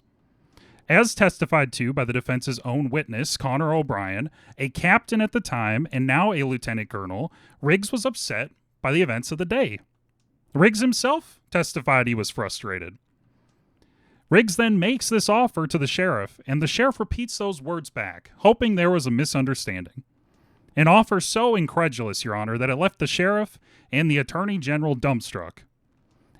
A: As testified to by the defense's own witness, Connor O'Brien, a captain at the time and now a lieutenant colonel, Riggs was upset by the events of the day. Riggs himself testified he was frustrated. Riggs then makes this offer to the sheriff, and the sheriff repeats those words back, hoping there was a misunderstanding. An offer so incredulous, Your Honor, that it left the sheriff and the attorney general dumbstruck.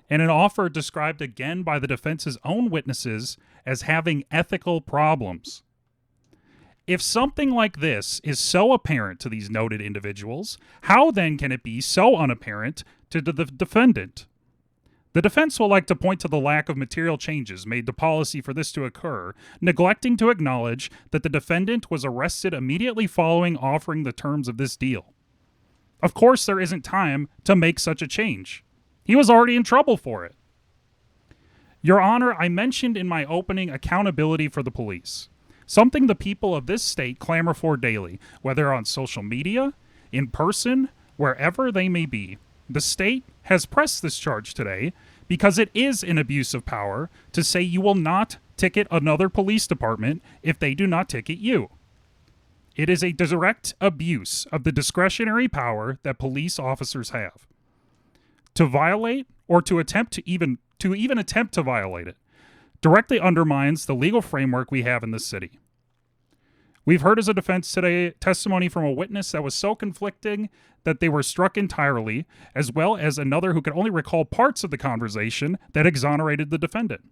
A: And an offer described again by the defense's own witnesses as having ethical problems. If something like this is so apparent to these noted individuals, how then can it be so unapparent to the defendant? The defense will like to point to the lack of material changes made to policy for this to occur, neglecting to acknowledge that the defendant was arrested immediately following offering the terms of this deal. Of course, there isn't time to make such a change. He was already in trouble for it. Your Honor, I mentioned in my opening accountability for the police, something the people of this state clamor for daily, whether on social media, in person, wherever they may be. The state has pressed this charge today because it is an abuse of power to say you will not ticket another police department if they do not ticket you. It is a direct abuse of the discretionary power that police officers have. To violate or to attempt to even attempt to violate it directly undermines the legal framework we have in this city. We've heard as a defense today testimony from a witness that was so conflicting that they were struck entirely, as well as another who could only recall parts of the conversation that exonerated the defendant.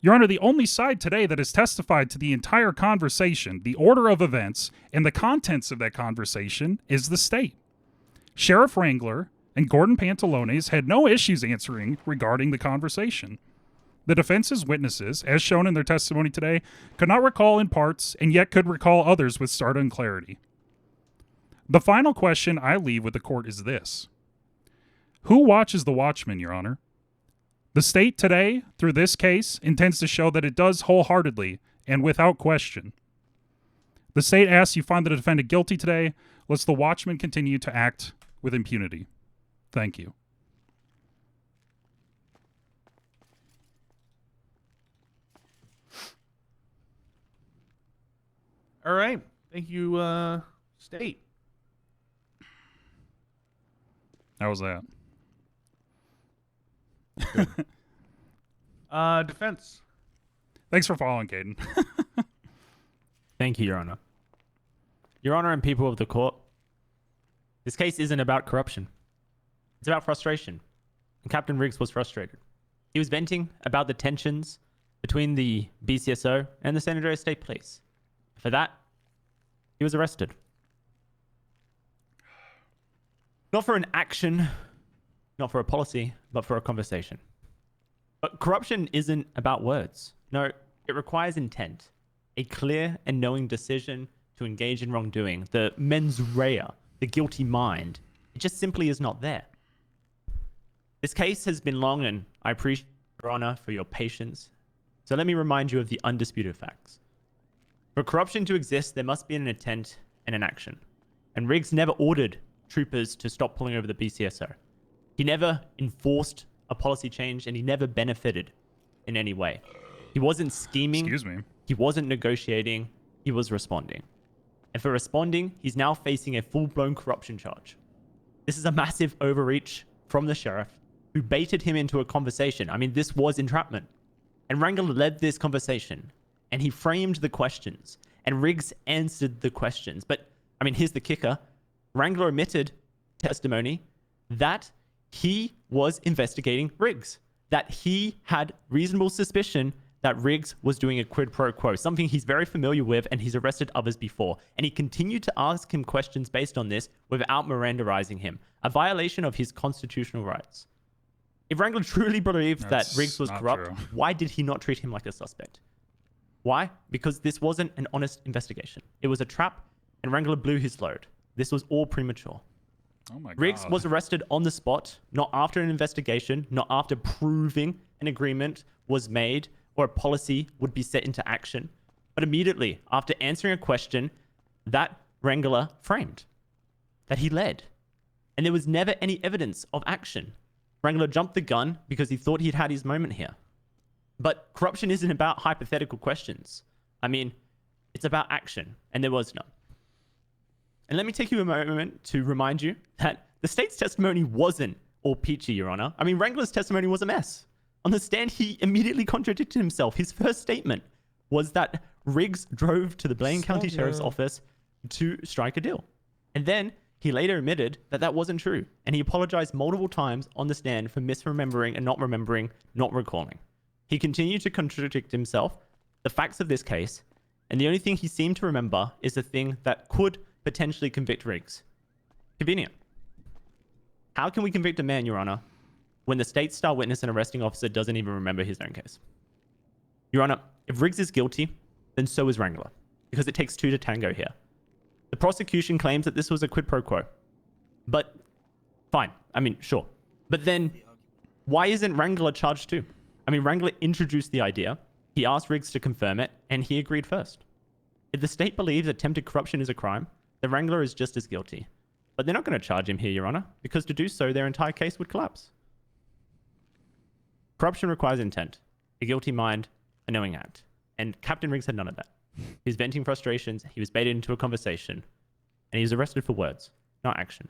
A: Your Honor, the only side today that has testified to the entire conversation, the order of events, and the contents of that conversation is the state. Sheriff Wrangler and Gordon Pantalones had no issues answering regarding the conversation. The defense's witnesses, as shown in their testimony today, could not recall in parts and yet could recall others with startling clarity. The final question I leave with the court is this. Who watches the watchman, Your Honor? The state today, through this case, intends to show that it does wholeheartedly and without question. The state asks you find the defendant guilty today, lets the watchman continue to act with impunity. Thank you.
L: All right. Thank you, State.
A: How was that?
L: Defense.
A: Thanks for following, Caden.
V: Thank you, Your Honor. Your Honor and people of the court, this case isn't about corruption. It's about frustration. And Captain Riggs was frustrated. He was venting about the tensions between the BCSO and the San Andreas State Police. For that, he was arrested. Not for an action, not for a policy, but for a conversation. But corruption isn't about words. No, it requires intent. A clear and knowing decision to engage in wrongdoing. The mens rea, the guilty mind. It just simply is not there. This case has been long, and I appreciate Your Honor for your patience. So let me remind you of the undisputed facts. For corruption to exist, there must be an intent and an action. And Riggs never ordered troopers to stop pulling over the BCSO. He never enforced a policy change, and he never benefited in any way. He wasn't scheming.
A: Excuse me.
V: He wasn't negotiating. He was responding. And for responding, he's now facing a full-blown corruption charge. This is a massive overreach from the sheriff who baited him into a conversation. I mean, this was entrapment. And Wrangler led this conversation, and he framed the questions, and Riggs answered the questions. But, I mean, here's the kicker. Wrangler omitted testimony that he was investigating Riggs, that he had reasonable suspicion that Riggs was doing a quid pro quo, something he's very familiar with, and he's arrested others before. And he continued to ask him questions based on this without Mirandaizing him, a violation of his constitutional rights. If Wrangler truly believed that Riggs was corrupt, why did he not treat him like a suspect? Why? Because this wasn't an honest investigation. It was a trap, and Wrangler blew his load. This was all premature.
A: Oh my God.
V: Riggs was arrested on the spot, not after an investigation, not after proving an agreement was made or a policy would be set into action, but immediately after answering a question that Wrangler framed, that he led. And there was never any evidence of action. Wrangler jumped the gun because he thought he'd had his moment here. But corruption isn't about hypothetical questions. I mean, it's about action, and there was none. And let me take you a moment to remind you that the state's testimony wasn't all peachy, Your Honor. I mean, Wrangler's testimony was a mess. On the stand, he immediately contradicted himself. His first statement was that Riggs drove to the Blaine County Sheriff's Office to strike a deal. And then he later admitted that that wasn't true. And he apologized multiple times on the stand for misremembering and not remembering, not recalling. He continued to contradict himself, the facts of this case, and the only thing he seemed to remember is the thing that could potentially convict Riggs. Convenient. How can we convict a man, Your Honor, when the state's star witness and arresting officer doesn't even remember his own case? Your Honor, if Riggs is guilty, then so is Wrangler, because it takes two to tango here. The prosecution claims that this was a quid pro quo. But, fine. I mean, sure. But then, why isn't Wrangler charged too? I mean, Wrangler introduced the idea, he asked Riggs to confirm it, and he agreed first. If the state believes attempted corruption is a crime, then Wrangler is just as guilty. But they're not going to charge him here, Your Honor, because to do so, their entire case would collapse. Corruption requires intent, a guilty mind, a knowing act. And Captain Riggs had none of that. He was venting frustrations, he was baited into a conversation, and he was arrested for words, not action.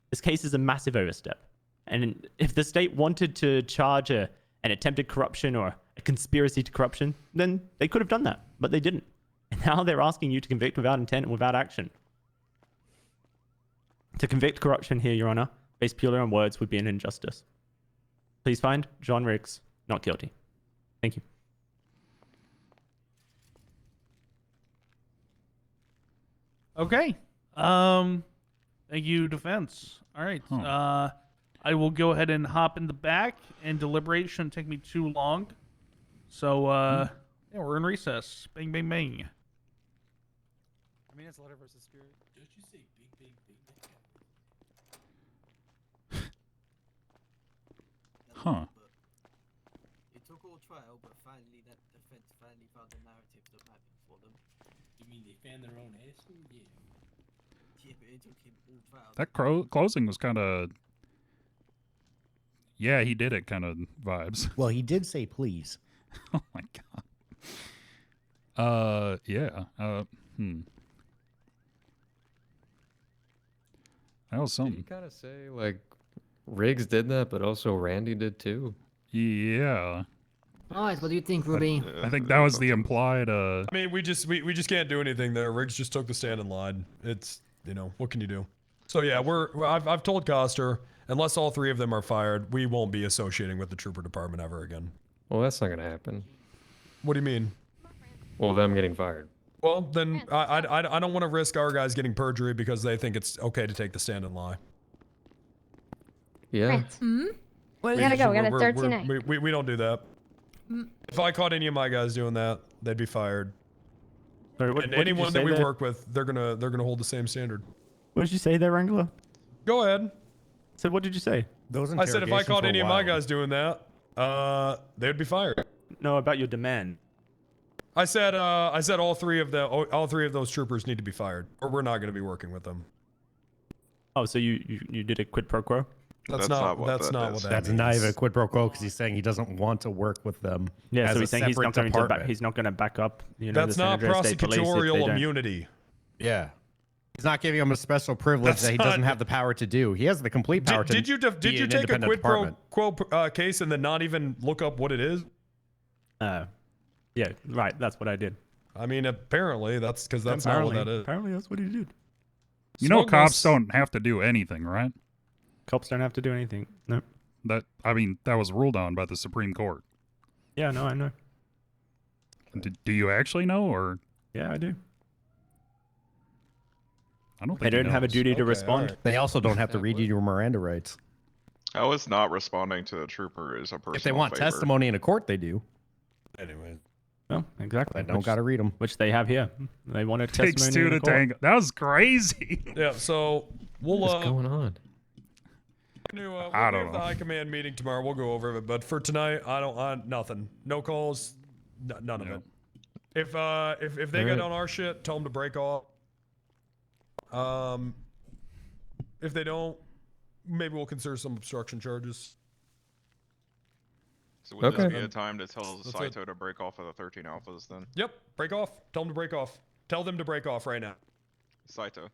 V: This case is a massive overstep. And if the state wanted to charge an attempted corruption or a conspiracy to corruption, then they could have done that, but they didn't. And now they're asking you to convict without intent and without action. To convict corruption here, Your Honor, based purely on words would be an injustice. Please find John Riggs not guilty. Thank you.
L: Okay. Thank you, defense. All right. I will go ahead and hop in the back and deliberate. Shouldn't take me too long. So, yeah, we're in recess. Bang, bang, bang.
H: I mean, it's letter versus spirit.
Q: Don't you say big, big, big?
A: Huh.
N: It took all trial, but finally that defense finally found a narrative that mattered for them.
Q: You mean they found their own asshole? Yeah.
N: Yeah, but it took him all trial.
A: That closing was kind of. Yeah, he did it kind of vibes.
G: Well, he did say please.
A: Oh my god. Yeah. That was
I: Did
A: something.
I: you kind of say like Riggs did that, but also Randy did too?
A: Yeah.
T: Alright, what do you think, Ruby?
A: I think that was the implied.
U: I mean, we just can't do anything there. Riggs just took the stand and lied. It's, you know, what can you do? So yeah, I've told Coster, unless all three of them are fired, we won't be associating with the trooper department ever again.
I: Well, that's not gonna happen.
U: What do you mean?
I: Well, them getting fired.
U: Well, then I don't want to risk our guys getting perjury because they think it's okay to take the stand and lie.
I: Yeah.
M: We gotta go. We got a 13
U: We don't do that. If I caught any of my guys doing that, they'd be fired.
V: Sorry, what
U: And
V: did you
U: anyone
V: say
U: that we
V: there?
U: work with, they're gonna hold the same standard.
V: What did you say there, Wrangler?
U: Go ahead.
V: So what did you say?
G: Those
U: I said if I
G: interrogations
U: caught
G: were
U: any of my
G: wild.
U: guys doing that, they'd be fired.
V: No, about your demand.
U: I said all three of those troopers need to be fired, or we're not going to be working with them.
V: Oh, so you did a quid pro quo?
U: That's not what that
G: That's
U: means.
G: not even a quid pro quo because he's saying he doesn't want to work with them.
V: Yeah,
G: as
V: so
G: a
V: he's saying he's
G: separate
V: not going to
G: department.
V: he's not going to back up. You know,
U: That's
V: the
U: not
V: San Andreas State Police if they
U: prosecutorial
V: don't.
U: immunity.
G: Yeah. He's not giving him a special privilege that he doesn't have the power to do. He has the complete power
U: Did
G: to
U: you
G: be
U: take
G: an
U: a
G: independent
U: quid pro
G: department.
U: quo case and then not even look up what it is?
V: Yeah, right. That's what I did.
U: I mean, apparently that's because that's not what that is.
V: Apparently, that's what he did.
A: You know, cops
U: Smugness-
A: don't have to do anything, right?
V: Cops don't have to do anything. No.
A: That was ruled on by the Supreme Court.
V: Yeah, no, I know.
A: Do you actually know, or?
V: Yeah, I do.
A: I don't think
V: They
A: he
V: don't have a
A: knows.
V: duty to respond.
G: They also don't have to read you your Miranda rights.
S: How is not responding to the trooper is a personal
G: If they want
S: favor.
G: testimony in a court, they do.
U: Anyway.
V: Well, exactly.
G: They don't got to read them.
V: Which they have here. They want a
A: Takes
V: testimony
A: two
V: in
A: to
V: the court.
A: tango. That was crazy.
U: Yeah, so we'll
I: What's going on?
U: we'll
A: I don't
U: have the
A: know.
U: high command meeting tomorrow. We'll go over it, but for tonight, nothing. No calls, none of it. If they get
I: Alright.
U: on our shit, tell them to break off. If they don't, maybe we'll consider some obstruction charges.
S: So would this
U: Okay.
S: be a time to tell
U: That's it.
S: Saito to break off of the 13 alphas then?
U: Yep, break off. Tell them to break off. Tell them to break off right now.
S: Saito.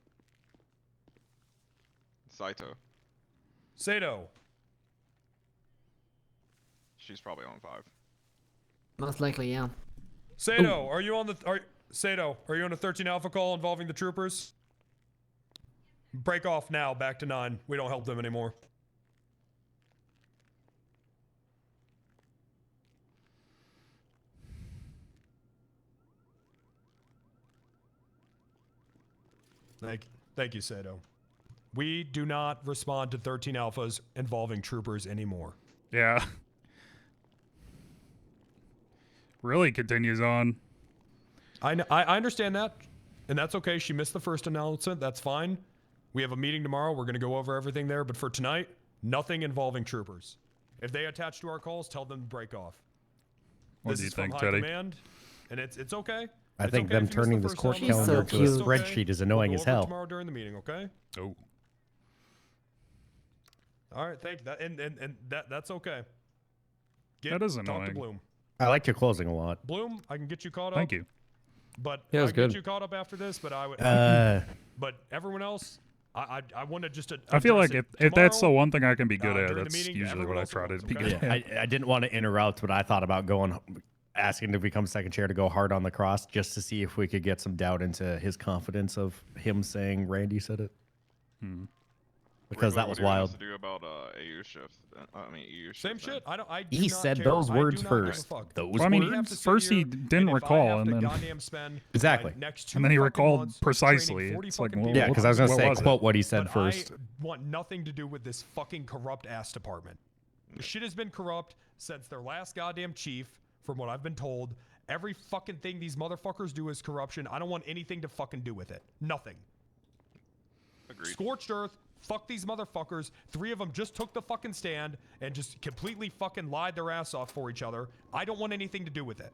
U: Sato.
S: She's probably on 5.
T: Most likely, yeah.
U: Sato, are you on a 13 alpha call involving the troopers? Break off now, back to 9. We don't help them anymore. Thank you, Sato. We do not respond to 13 alphas involving troopers anymore.
A: Yeah. Really continues on.
U: I understand that, and that's okay. She missed the first announcement. That's fine. We have a meeting tomorrow. We're going to go over everything there. But for tonight, nothing involving troopers. If they attach to our calls, tell them to break off.
A: What
U: This
A: do you
U: is from
A: think,
U: high
A: Teddy?
U: command, and it's okay.
G: I
U: It's
G: think
U: okay
G: them
U: if you missed
G: turning
U: the
G: this
U: first
G: court
U: announcement.
G: calendar
U: It's
G: to a
U: okay.
G: spreadsheet is annoying
U: We'll
G: as
U: go over
G: hell.
U: tomorrow during the meeting, okay?
A: Oh.
U: All right, thank you. That's okay.
A: That is
U: Talk to
A: annoying.
U: Bloom.
G: I like your closing a lot.
U: Bloom, I can get you caught up.
A: Thank you.
U: But
I: Yeah, it
U: I
I: was
U: can get
I: good.
U: you caught up after this. But I would. But everyone else, I want to just.
A: I feel like if that's the
U: tomorrow,
A: one thing I can be good at,
U: during the
A: that's
U: meeting,
A: usually what
U: everyone
A: I
U: else
A: try to
U: knows,
A: be
U: okay?
A: good
G: Yeah,
A: at.
G: I didn't want to interrupt, but I thought about asking to become second chair to go hard on the cross just to see if we could get some doubt into his confidence of him saying Randy said it. because
S: Rick,
G: that was
S: what do you want
G: wild.
S: us to do about AU shift? I mean EU shift.
U: Same
S: then?
U: shit. I do
G: He
U: not
G: said
U: care.
G: those
U: I do
G: words
U: not give a
G: first.
U: fuck.
G: Those
A: Well, I mean,
U: We have
G: words.
U: to sit
A: first he
U: here,
A: didn't
U: and if I
A: recall,
U: have
A: and
U: to
A: then
U: goddamn spend
G: Exactly.
U: my next
A: and then he
U: 2 fucking
A: recalled
U: months
A: precisely.
U: training 40
A: It's like,
U: fucking
A: well,
G: Yeah,
U: people,
G: because I was gonna
A: what
G: say
A: was it?
G: quote what he said
U: but
G: first.
U: I want nothing to do with this fucking corrupt ass department. The shit has been corrupt since their last goddamn chief, from what I've been told. Every fucking thing these motherfuckers do is corruption. I don't want anything to fucking do with it. Nothing.
S: Agreed.
U: Scorched earth. Fuck these motherfuckers. 3 of them just took the fucking stand and just completely fucking lied their ass off for each other. I don't want anything to do with it.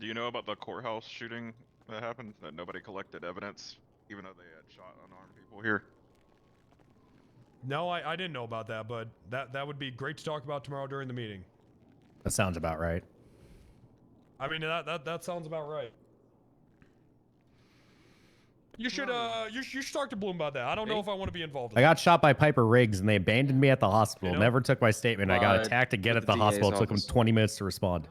S: Do you know about the courthouse shooting that happened? That nobody collected evidence, even though they had shot unarmed people here.
U: No, I didn't know about that, but that would be great to talk about tomorrow during the meeting.
G: That sounds about right.
U: I mean, that sounds about right. You should talk to Bloom about that. I don't know if I want to be involved in
G: I got shot by Piper Riggs, and they abandoned me at the hospital. Never took my statement. I got attacked again
S: with
G: at
S: the
G: the
S: DA's
G: hospital. It took them
S: office.
G: 20 minutes to respond.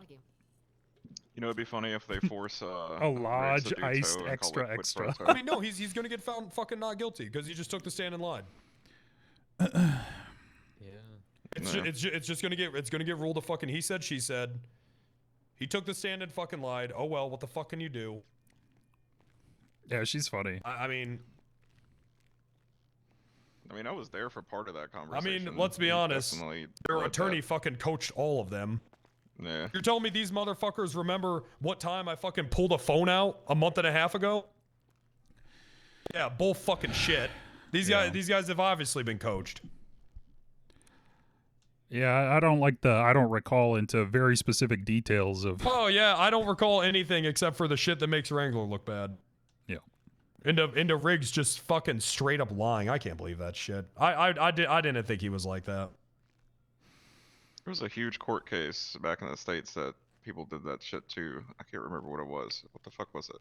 S: You know, it'd be funny if they force
A: a large iced extra.
U: I mean, no, he's gonna get found fucking not guilty because he just took the stand and lied. It's just gonna get ruled a fucking he said she said. He took the stand and fucking lied. Oh well, what the fuck can you do?
A: Yeah, she's funny.
U: I mean,
S: I was there for part of that
U: I
S: conversation.
U: mean, let's be honest.
S: Definitely
U: Their
S: read
U: attorney
S: that.
U: fucking coached all of them.
S: Yeah.
U: You're telling me these motherfuckers remember what time I fucking pulled a phone out a month and a half ago? Yeah, bull fucking shit. These guys have obviously been coached.
A: Yeah, I don't recall into very specific details of.
U: Oh yeah, I don't recall anything except for the shit that makes Wrangler look bad.
A: Yeah.
U: Into Riggs just fucking straight up lying. I can't believe that shit. I didn't think he was like that.
S: There was a huge court case back in the States that people did that shit too. I can't remember what it was. What the fuck was it?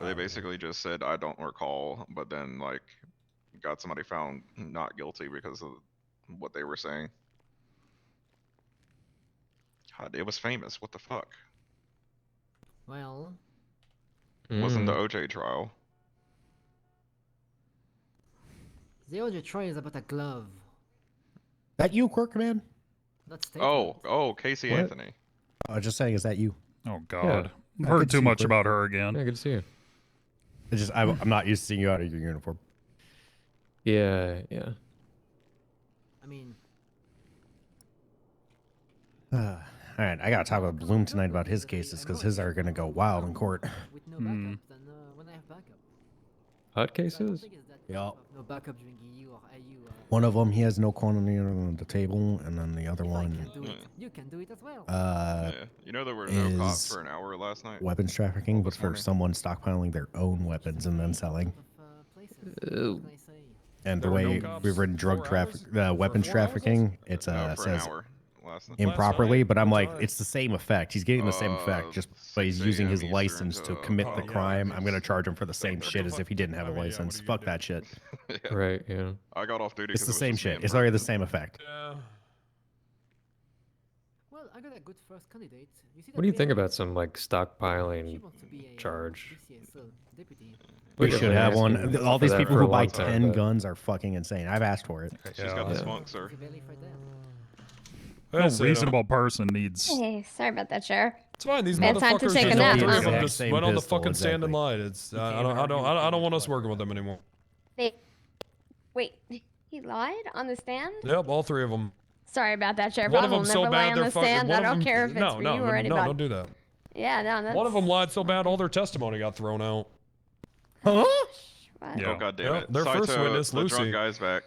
S: They basically just said, I don't recall, but then, like, got somebody found not guilty because of what they were saying. God, it was famous. What the fuck?
T: Well.
S: It wasn't the OJ trial.
T: The OJ trial is about a glove.
G: That you, Quirk Man?
T: That's
S: Oh, Casey
G: What?
S: Anthony.
G: I was just saying, is that you?
A: Oh God,
G: Yeah.
A: heard
G: Good to
A: too
G: see you,
A: much
G: Quirk.
A: about her again.
I: Yeah, good to see you.
G: It's just I'm not used to seeing you out of your uniform.
I: Yeah.
T: I mean,
G: All right, I gotta talk with Bloom tonight about his cases because his are gonna go wild in court.
T: with no backup, then when I have backup.
I: Hot cases?
G: Yeah.
T: No backup during EU or IU.
G: One of them, he has no quantity on the table, and then the other one
T: Do it. You can do it as well.
S: Yeah. You know there were no cops
G: is
S: for an hour last night?
G: weapons trafficking, but for someone stockpiling their own weapons and then selling. And the
U: There were no
G: way
U: cops
G: we've written drug traffic, weapons trafficking, it's
S: For an
G: says
S: hour last night.
G: improperly, but I'm
U: What
G: like,
U: time?
G: it's the same effect. He's getting the same effect, just but he's
S: 6
G: using his
S: a.m.
G: license
S: Eastern
G: to
S: to
G: commit the
S: 5
G: crime. I'm
S: p.m.
G: gonna charge him for the same shit as if he didn't have a
U: I mean, yeah,
G: license.
U: what are you
G: Fuck
U: gonna
G: that shit.
S: Yeah.
I: Right, yeah.
S: I got off duty.
G: It's
S: 'cause
G: the
S: it was
G: same
S: just me
G: shit.
S: and
G: It's literally the
S: Brandon.
G: same effect.
U: Yeah.
T: Well, I got a good first candidate. You see
I: What do you
T: that
I: think
T: lady?
I: about some like
T: She
I: stockpiling
T: wants to be a
I: charge?
T: DCSO deputy.
G: We
I: We've
G: should
I: been
G: have
I: asking
G: one. All
I: for
G: these
I: that
G: people
I: for a
G: who buy
I: long time,
G: 10
I: but-
G: guns are fucking insane. I've asked for it.
S: She's got the
A: Yeah.
S: spunk, sir.
A: No
U: That's it.
A: reasonable person needs.
M: Hey, sorry about that, Sheriff.
U: It's fine. These
M: Bad time to
U: motherfuckers
M: take a
U: just
M: nap,
U: all three
M: huh?
U: of them
G: Exact
U: just
G: same
U: went on the
G: pistol,
U: fucking stand and
G: exactly.
U: lied. It's I don't want us working with them anymore.
M: Wait, he lied on the stand?
U: Yep, all 3 of them.
M: Sorry about that, Sheriff.
U: One
M: I
U: of
M: will
U: them
M: never
U: so
M: lie
U: bad
M: on
U: they're
M: the
U: fucking.
M: stand.
U: One
M: I
U: of
M: don't
U: them,
M: care if it's
U: no,
M: for
U: no,
M: you or
U: no,
M: anybody.
U: don't do that.
M: Yeah, no, that's.
U: One of them lied so bad all their testimony got thrown out.
G: Huh?
M: What?
A: Yeah.
S: Oh god damn
U: Yep,
S: it!
U: their first
S: Saito,
U: witness,
S: the
U: Lucy.
S: drunk guy's back.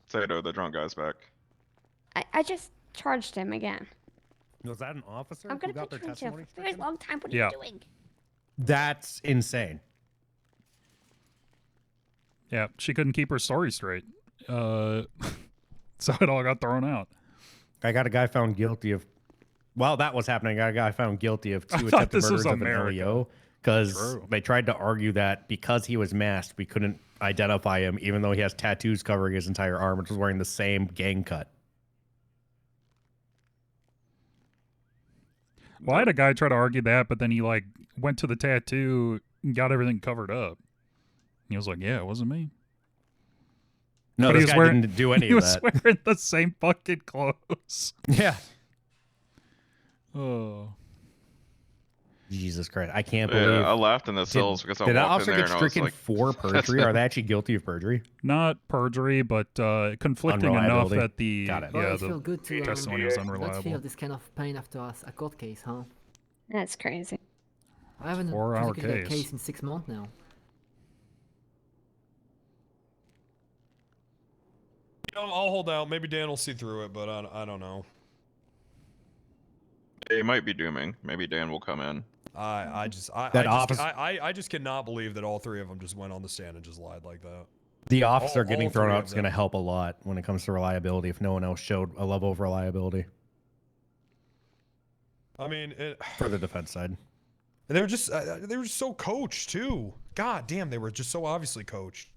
S: Saito, the drunk guy's back.
M: I just charged him again.
G: Was that an officer
M: I'm
G: who
M: gonna
G: got
M: put
G: their
M: you in jail
G: testimony?
M: for a very long time. What are
A: Yeah.
M: you doing?
G: That's insane.
A: Yeah, she couldn't keep her story straight. So it all got thrown out.
G: I got a guy found guilty of. While that was happening, I got a guy found guilty of
A: I
G: 2
A: thought
G: attempted
A: this was
G: murders of an
A: America.
G: LEO because
A: True.
G: they tried to argue that because he was masked, we couldn't identify him, even though he has tattoos covering his entire arm, which was wearing the same gang cut.
A: Well, I had a guy try to argue that, but then he like went to the tattoo and got everything covered up. He was like, "Yeah, it wasn't me."
G: No,
A: But
G: this
A: he was
G: guy
A: wearing,
G: didn't do any
A: he
G: of
A: was
G: that.
A: wearing the same fucking clothes.
G: Yeah.
A: Oh.
G: Jesus Christ. I can't
S: Yeah,
G: believe.
S: I laughed in the cells because I
G: did that
S: walked in
G: officer
S: there
G: get
S: and I was
G: stricken
S: like,
G: for
S: "That's
G: perjury? Are
S: him."
G: they actually guilty of perjury?
A: Not perjury, but conflicting enough
G: Unreliability.
A: that the
G: Got it.
T: Well,
A: yeah
T: it feels
A: the
T: good to
A: testimony was
T: not feel
A: unreliable.
T: this kind of pain after a court case, huh?
M: That's crazy.
T: I haven't
A: 4-hour
T: prosecuted a
A: case.
T: case in 6 months now.
U: I'll hold out. Maybe Dan will see through it, but I don't know.
S: It might be dooming. Maybe Dan will come in.
U: I just cannot believe that all three of them just went on the stand and just lied like that.
G: The officer
U: All
G: getting thrown
U: three
G: out
U: of
G: is going to
U: them.
G: help a lot when it comes to reliability if no one else showed a level of reliability
U: I mean,
G: for the defense side.
U: and they were just so coached too. God damn, they were just so obviously coached.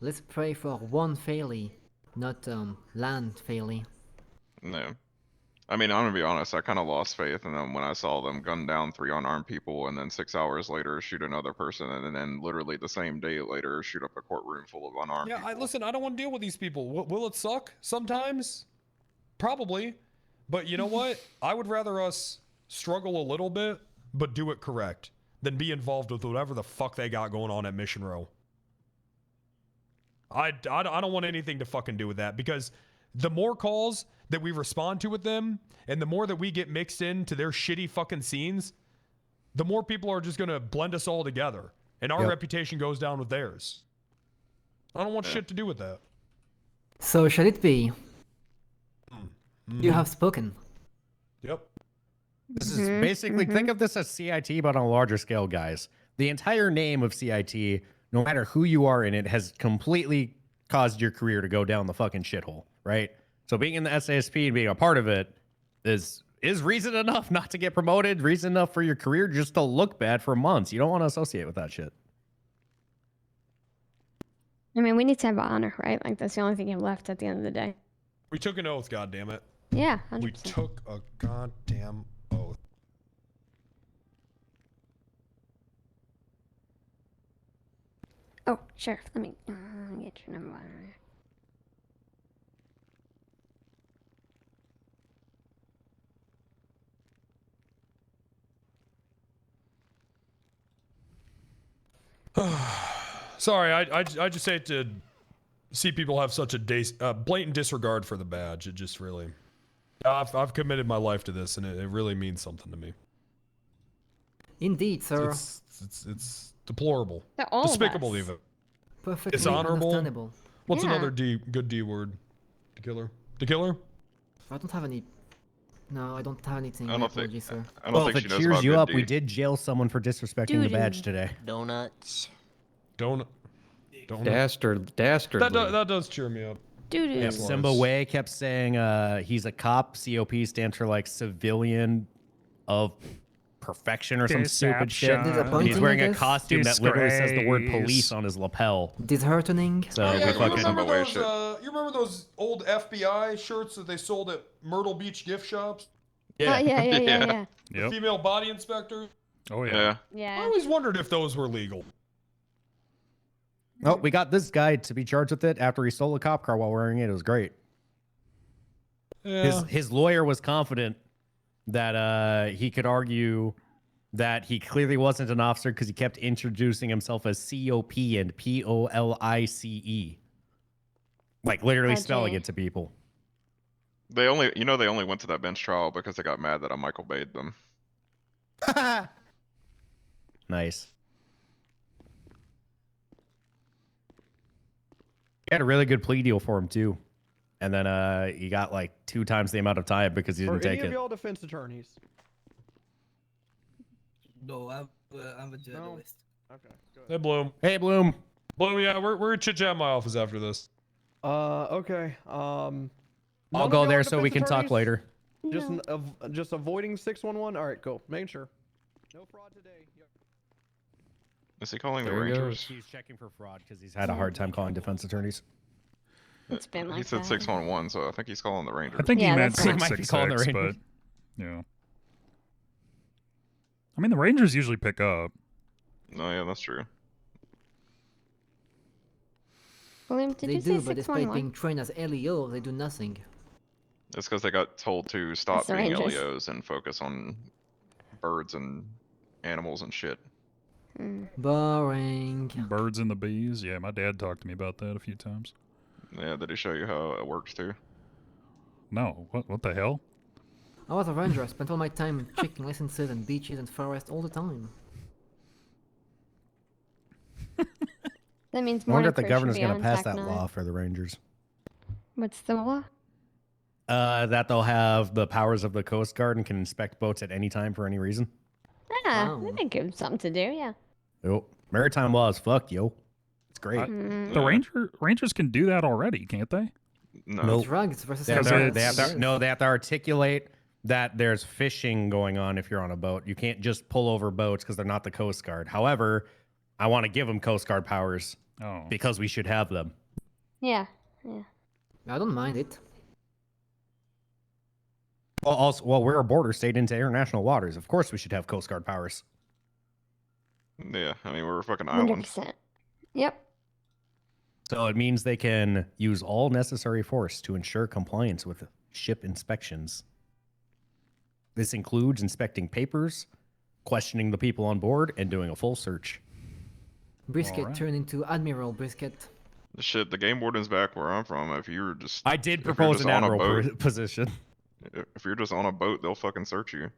T: Let's pray for one failure, not land failure.
S: No. I mean, I'm gonna be honest, I kind of lost faith in them when I saw them gun down 3 unarmed people and then 6 hours later shoot another person and then literally the same day later shoot up a courtroom full of unarmed
U: Yeah,
S: people.
U: listen, I don't want to deal with these people. Will it suck sometimes? Probably. But you know what? I would rather us struggle a little bit, but do it correct, than be involved with whatever the fuck they got going on at Mission Row. I don't want anything to fucking do with that, because the more calls that we respond to with them, and the more that we get mixed into their shitty fucking scenes, the more people are just going to blend us all together, and our reputation goes down with theirs. I don't want shit to do with that.
T: So shall it be? You have spoken.
U: Yep.
G: This is basically, think of this as CIT, but on a larger scale, guys. The entire name of CIT, no matter who you are in it, has completely caused your career to go down the fucking shithole, right? So being in the SASP and being a part of it is reason enough not to get promoted, reason enough for your career just to look bad for months. You don't want to associate with that shit.
M: I mean, we need to have honor, right? Like, that's the only thing you have left at the end of the day.
U: We took an oath, goddammit.
M: Yeah, 100%.
U: We took a goddamn oath.
M: Oh, Sheriff, let me get your number.
U: Sorry, I just hate to see people have such a blatant disregard for the badge. It just really, I've committed my life to this, and it really means something to me.
T: Indeed, sir.
U: It's deplorable,
M: To all of
U: despicable
M: us.
U: even.
T: Perfectly
U: Dishonorable.
T: understandable.
U: What's
M: Yeah.
U: another good D word? The killer. The killer.
T: I don't have any. No, I don't have anything.
S: I don't
T: My
S: think-
T: apologies, sir.
S: I don't
G: Well,
S: think
G: if
S: she
G: it
S: knows
G: cheers
S: about
G: you
S: good
G: up, we
S: D.
G: did jail someone for disrespecting the badge today.
K: Donuts.
I: Dastardly.
U: That does cheer me up.
M: Dude.
G: Yep, Simba Way kept saying he's a cop. COP stands for like civilian of perfection or some stupid shit.
A: Deception.
G: And he's wearing a costume that literally says the word
A: Disgrace.
G: police on his lapel.
T: Disheartening.
G: So we
U: You
G: fucking
U: remember those? You remember those old FBI shirts that they sold at Myrtle Beach gift shops?
M: Yeah. Oh, yeah.
U: The
A: Yep.
U: female body inspector.
A: Oh yeah.
S: Yeah.
M: Yeah.
U: I always wondered if those were legal.
G: Oh, we got this guy to be charged with it after he stole a cop car while wearing it. It was great.
U: Yeah.
G: His lawyer was confident that he could argue that he clearly wasn't an officer because he kept introducing himself as COP and POLICE. Like literally spelling it to people.
S: They only went to that bench trial because they got mad that I Michael Bay'd them.
G: Nice. He had a really good plea deal for him too. And then he got like 2 times the amount of time because he didn't
C: Are any
G: take
C: of
G: it.
C: y'all defense attorneys?
N: No, I'm a journalist.
C: Okay, good.
U: Hey, Bloom.
G: Hey, Bloom.
U: Bloom, yeah, we're gonna chit chat in my office after this.
C: Okay.
G: I'll
C: none of
G: go
C: y'all
G: there
C: are
G: so we can
C: defense
G: talk later.
C: attorneys? Just avoiding 611. All right, cool. Making sure. No fraud today. Yep.
S: Is he calling the
G: There he
S: Rangers?
G: goes. He's checking for fraud because he's had a hard time calling defense attorneys.
M: It's been
S: He
M: like
S: said
M: that.
S: 611, so I think he's calling the Rangers.
A: I think he
M: Yeah,
A: meant
M: that's fine.
G: Might be calling the
A: 666, but
G: Rangers.
A: yeah. I mean, the Rangers usually pick up.
S: No, yeah, that's true.
O: William, did
T: They
O: you
T: do,
O: say
T: but despite
O: 611?
T: being trained as LEO, they do nothing.
S: It's because they got told to stop
O: the
S: being
O: Rangers.
S: LEOs and focus on birds and animals and shit.
T: Boring.
A: Birds and the bees. Yeah, my dad talked to me about that a few times.
S: Yeah, did he show you how it works too?
A: No, what the hell?
T: I was a ranger. I spent all my time checking licenses and beaches and forests all the time.
O: That means
G: I wonder
O: morning
G: if the
O: crew should
G: governor's
O: be
G: going
O: on
G: to pass
O: TAC
G: that
O: 9.
G: law for the Rangers.
O: What's the law?
G: That they'll have the powers of the Coast Guard and can inspect boats at any time for any reason.
O: Yeah, that'd give them something to do, yeah.
G: Yo, maritime law is fucked, yo. It's great.
A: The Rangers can do that already, can't they?
S: No.
G: Nope.
T: Drugs versus
G: They have
A: Because
G: to, they have to articulate that there's fishing going on if you're on a boat. You can't just pull over boats because they're not the Coast Guard. However, I want to give them Coast Guard powers because we should have them.
O: Yeah, yeah.
T: I don't mind it.
G: Well, also, we're a border state into international waters. Of course, we should have Coast Guard powers.
S: Yeah, I mean, we're a fucking island.
O: 100%. Yep.
G: So it means they can use all necessary force to ensure compliance with ship inspections. This includes inspecting papers, questioning the people on board, and doing a full search.
T: Brisket turned into Admiral Brisket.
S: Shit, the game warden's back where I'm from. If you're just,
G: I did
S: if you're
G: propose
S: just
G: an
S: on a
G: admiral
S: boat-
G: position.
S: If you're just on a boat, they'll fucking search you.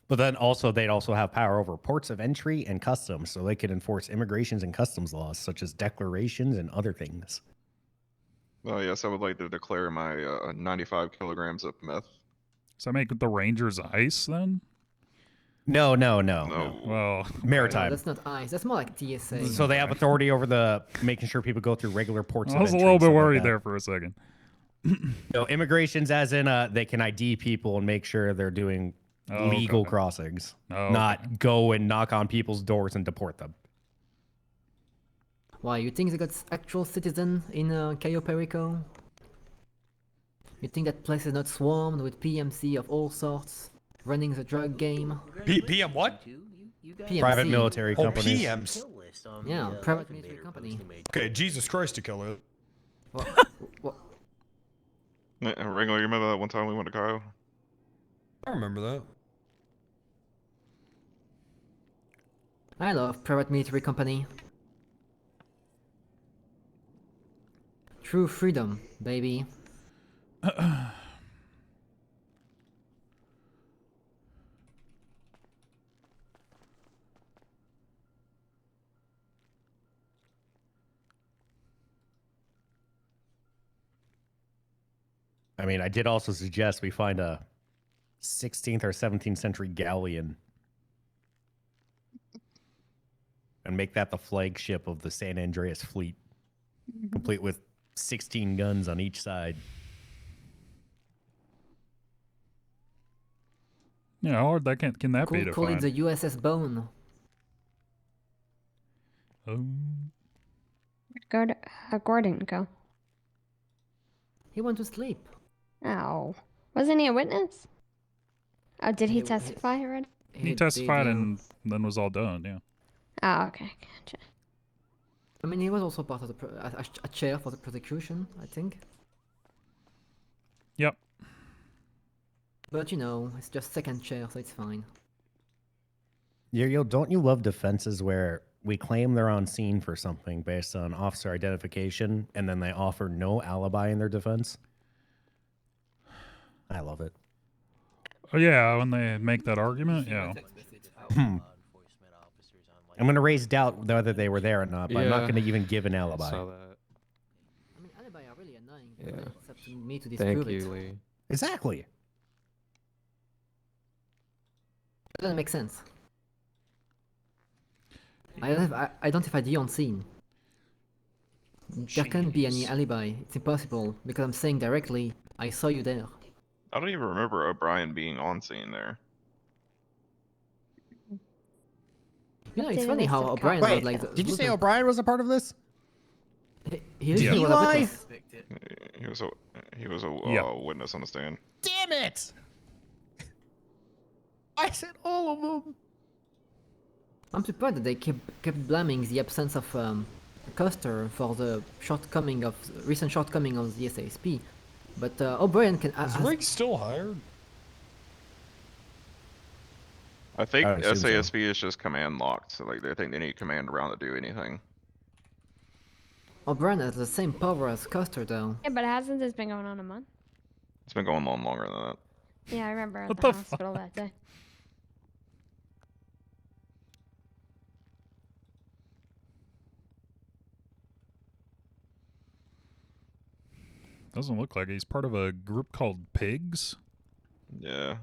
G: But then also, they'd also have power over ports of entry and customs, so they could enforce immigrations and customs laws, such as declarations and other things.
S: Oh yes, I would like to declare my 95 kilograms of meth.
A: Does that make the Rangers ice then?
G: No.
A: Well,
G: maritime.
T: That's not ICE. That's more like TSA.
G: So they have authority over the making sure people go through regular ports.
A: I
G: of
A: was a
G: entry
A: little
G: and
A: bit
G: stuff like
A: worried
G: that.
A: there for a second.
G: No, immigrations as in they can ID people and make sure they're doing
A: Oh,
G: legal
A: okay.
G: crossings,
A: Oh,
G: not go and knock on people's doors and deport them.
T: Why, you think they got actual citizen in Cayo Perico? You think that place is not swarmed with PMC of all sorts, running the drug game?
U: PM what?
T: PMC.
G: Private military
U: Oh,
G: companies.
U: PMs.
T: Yeah, private military company.
U: Okay, Jesus Christ to kill it.
T: What?
S: Ringo, you remember that one time we went to Cairo?
U: I remember that.
T: I love private military company. True freedom, baby.
G: I mean, I did also suggest we find a 16th or 17th century galleon and make that the flagship of the San Andreas fleet, complete with 16 guns on each side.
A: Yeah, how hard can that be to
T: Call it
A: find?
T: the USS Bone.
O: Where'd Gordon go?
T: He went to sleep.
O: Oh. Wasn't he a witness? Oh, did he testify already?
A: He testified and then was all done. Yeah.
O: Oh, okay. Gotcha.
T: I mean, he was also part of the a chair for the prosecution, I think.
A: Yep.
T: But you know, it's just second chair, so it's fine.
G: Uriel, don't you love defenses where we claim they're on scene for something based on officer identification and then they offer no alibi in their defense? I love it.
A: Oh yeah, when they make that argument, yeah.
G: I'm going to raise doubt whether they were there or not, but I'm not
I: Yeah.
G: going to even give an alibi.
I: Saw that.
T: I mean, alibi are really annoying.
I: Yeah.
T: It's up to me to disprove
I: Thank you,
T: it.
I: Lee.
G: Exactly.
T: It doesn't make sense. I identified you on scene. There can't be any alibi. It's impossible because I'm saying directly, I saw you there.
S: I don't even remember O'Brien being on scene there.
T: You know, it's funny how O'Brien
G: Wait,
T: was like.
G: did you say O'Brien was a part of this?
T: He was with us.
S: He was. He was a
A: Yeah.
S: witness on the stand.
G: Damn it! I said all of them.
T: I'm surprised that they kept blaming the absence of Custer for the recent shortcoming of the SASP. But O'Brien can.
U: Is Riggs still hired?
S: I think
G: I would assume so.
S: SASP is just command locked, so like they think they need command around to do anything.
T: O'Brien has the same power as Custer, though.
M: Yeah, but hasn't this been going on a month?
S: It's been going on longer than that.
M: Yeah, I remember at
A: What
M: the
A: the
M: hospital that day.
A: Doesn't look like it. He's part of a group called Pigs.
S: Yeah.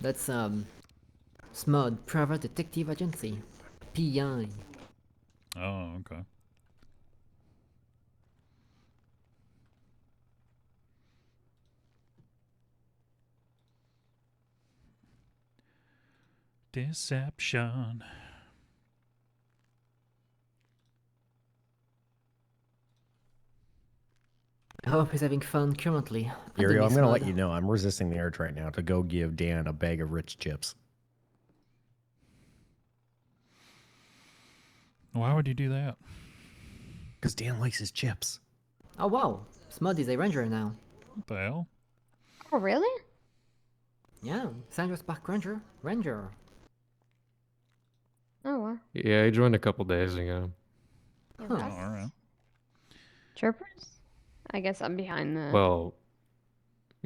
T: That's SMUD, Private Detective Agency, PI.
A: Oh, okay. Deception.
T: I hope he's having fun currently.
G: Uriel, I'm
T: Miss
G: gonna let
T: Mud.
G: you know I'm resisting the urge right now to go give Dan a bag of rich chips.
A: Why would you do that?
G: Because Dan likes his chips.
T: Oh wow, SMUD is a ranger now.
A: What the hell?
M: Oh, really?
T: Yeah, Sanders Park Ranger.
M: Oh, well.
I: Yeah, he joined a couple days ago.
M: Yeah,
A: Oh,
M: that's-
A: all right.
M: Troopers? I guess I'm behind the...
I: Well,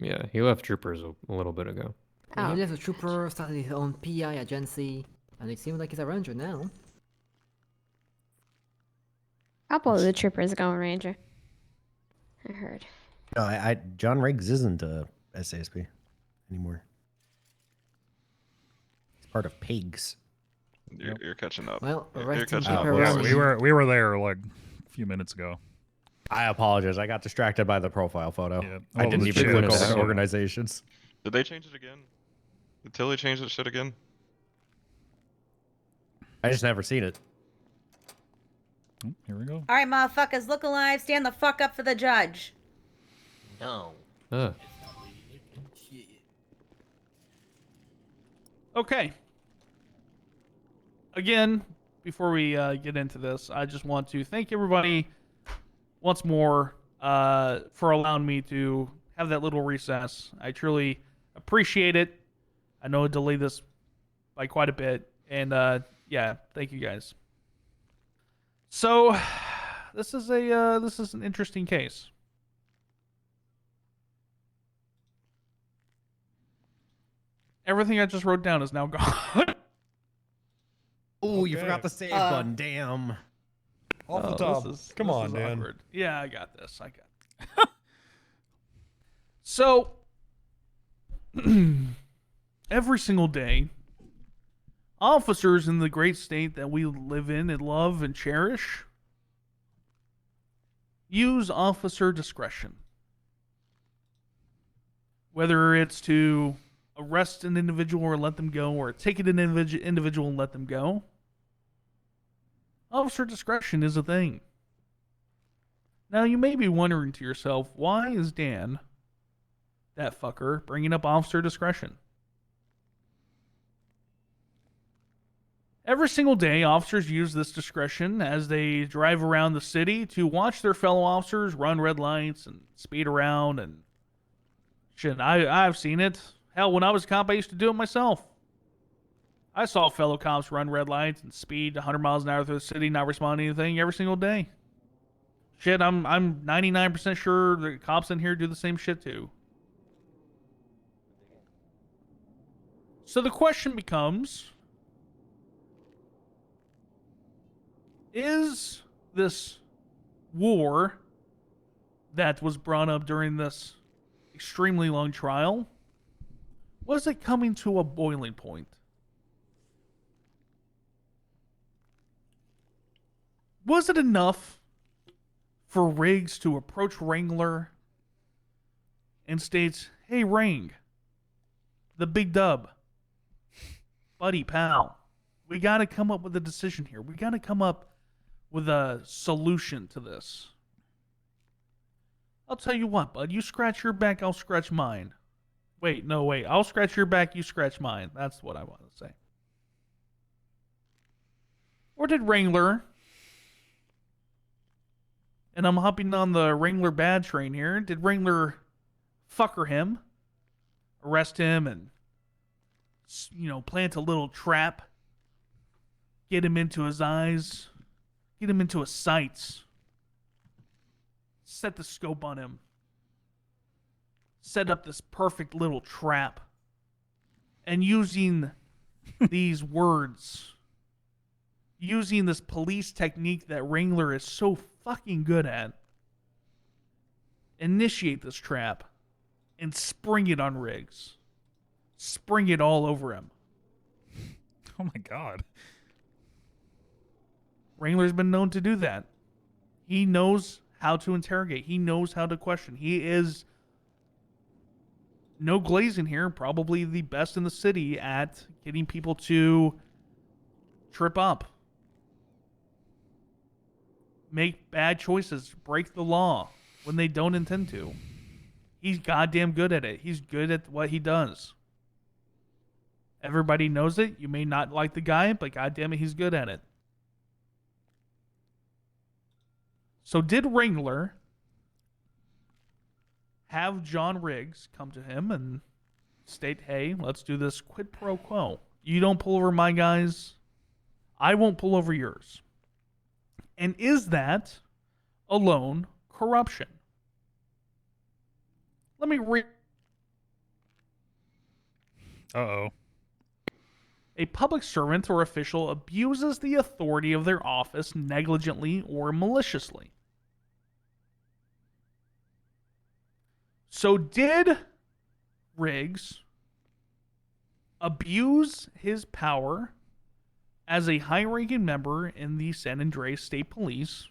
I: yeah, he left Troopers a little bit ago.
T: Yeah,
M: Oh,
T: he left the trooper, started his own PI agency, and it seems like he's a ranger now.
M: couple of the troopers going ranger. I heard.
G: No, John Riggs isn't a SASP anymore. He's part of Pigs.
S: You're catching up.
T: Well,
S: You're
T: rest in
S: catching up.
T: peace,
A: Yeah, we were there like a few minutes ago.
G: I apologize. I got distracted by the profile photo.
A: Yeah.
G: I
A: Well,
G: didn't
A: the
G: even
A: shit
G: click
A: was-
G: over the organizations.
S: Did they change it again? Did Tilly change that shit again?
G: I just never seen it.
A: Oh, here we go.
R: All right, motherfuckers, look alive. Stand the fuck up for the judge.
G: No.
L: Okay. Again, before we get into this, I just want to thank everybody once more for allowing me to have that little recess. I truly appreciate it. I know I delayed this by quite a bit, and yeah, thank you guys. So, this is an interesting case. Everything I just wrote down is now gone.
G: Oh, you forgot the save button. Damn.
U: Off the
L: Oh,
U: top.
L: this is-
U: Come
L: this
U: on,
L: is
U: Dan.
L: awkward. Yeah, I got this. So, every single day, officers in the great state that we live in and love and cherish use officer discretion. Whether it's to arrest an individual or let them go, or ticket an individual and let them go, officer discretion is a thing. Now, you may be wondering to yourself, why is Dan, that fucker, bringing up officer discretion? Every single day, officers use this discretion as they drive around the city to watch their fellow officers run red lights and speed around and shit. I've seen it. Hell, when I was a cop, I used to do it myself. I saw fellow cops run red lights and speed 100 miles an hour through the city, not respond to anything every single day. Shit, I'm 99% sure the cops in here do the same shit too. So the question becomes, is this war that was brought up during this extremely long trial, was it coming to a boiling point? Was it enough for Riggs to approach Wrangler and states, "Hey, Ring, the big dub, buddy, pal, we got to come up with a decision here. We got to come up with a solution to this." I'll tell you what, bud. You scratch your back, I'll scratch mine. Wait, no, wait. I'll scratch your back, you scratch mine. That's what I want to say. Or did Wrangler, and I'm hopping on the Wrangler bad train here, did Wrangler fucker him, arrest him, and, plant a little trap, get him into his eyes, get him into his sights, set the scope on him, set up this perfect little trap, and using these words, using this police technique that Wrangler is so fucking good at, initiate this trap and spring it on Riggs. Spring it all over him.
A: Oh my god.
L: Wrangler's been known to do that. He knows how to interrogate. He knows how to question. He is, no glazing here, probably the best in the city at getting people to trip up, make bad choices, break the law when they don't intend to. He's goddamn good at it. He's good at what he does. Everybody knows it. You may not like the guy, but goddamn it, he's good at it. So did Wrangler have John Riggs come to him and state, hey, let's do this quid pro quo. You don't pull over my guys, I won't pull over yours. And is that alone corruption? Let me read.
A: Uh-oh.
L: A public servant or official abuses the authority of their office negligently or maliciously. So did Riggs abuse his power as a high-ranking member in the San Andreas State Police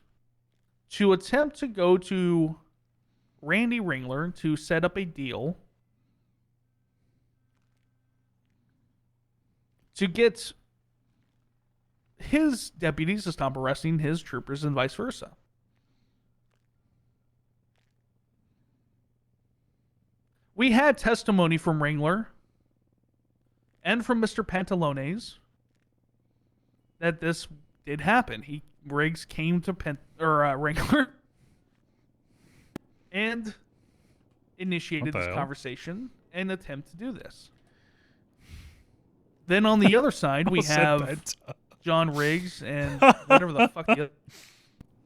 L: to attempt to go to Randy Wrangler to set up a deal to get his deputies to stop arresting his troopers and vice versa? We had testimony from Wrangler and from Mr. Pantalones that this did happen. Riggs came to Wrangler and initiated this conversation and attempt to do this. Then on the other side, we have John Riggs and whatever the fuck the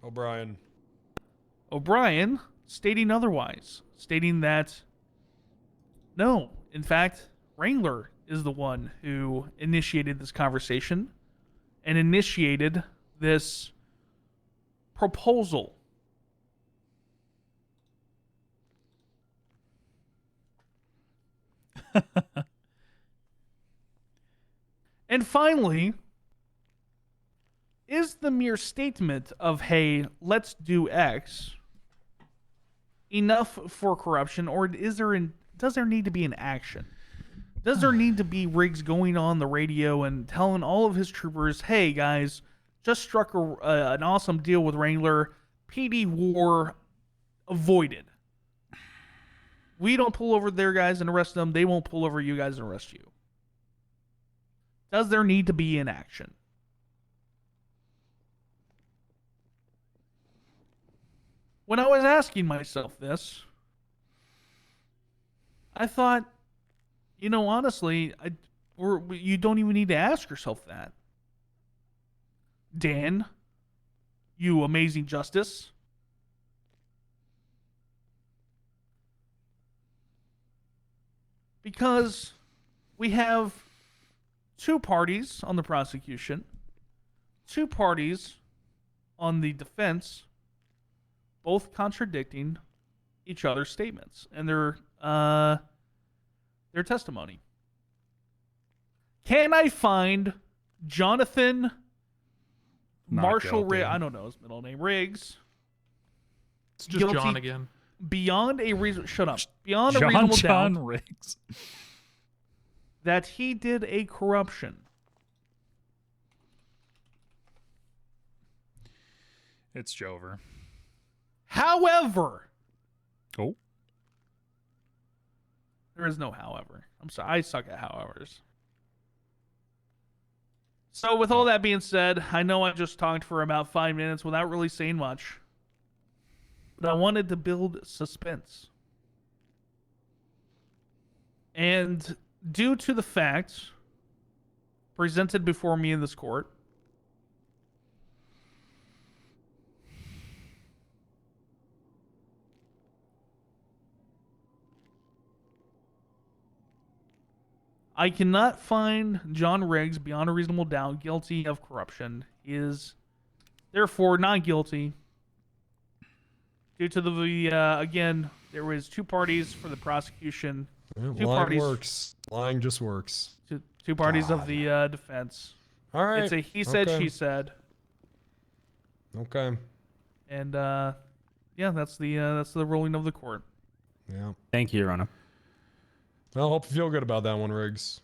L: O'Brien stating otherwise, stating that no, in fact, Wrangler is the one who initiated this conversation and initiated this proposal. And finally, is the mere statement of, hey, let's do X enough for corruption, or does there need to be an action? Does there need to be Riggs going on the radio and telling all of his troopers, hey, guys, just struck an awesome deal with Wrangler, PD war avoided. We don't pull over their guys and arrest them. They won't pull over you guys and arrest you. Does there need to be an action? When I was asking myself this, I thought, honestly, you don't even need to ask yourself that. Dan, you amazing justice. Because we have two parties on the prosecution, two parties on the defense, both contradicting each other's statements and their testimony. Can I find Jonathan Marshall Riggs? I don't know his middle name. Riggs.
J: It's just John again.
L: Beyond a reason. Shut up. Beyond a reasonable
A: John
L: doubt.
A: Riggs.
L: That he did a corruption.
A: It's Jover.
L: However,
A: Cool.
L: There is no however. I'm sorry. I suck at howevers. So with all that being said, I know I just talked for about 5 minutes without really saying much. But I wanted to build suspense. And due to the facts presented before me in this court, I cannot find John Riggs beyond a reasonable doubt guilty of corruption. He is therefore not guilty due to the again, there was two parties for the prosecution.
U: Yeah,
L: Two
U: lying
L: parties.
U: works. Lying just works.
L: Two parties of the defense.
U: All right.
L: It's a he said,
U: okay.
L: she said.
U: Okay.
L: And yeah, that's the ruling of the court.
U: Yeah.
V: Thank you, Your Honor.
U: Well, I hope you feel good about that one, Riggs.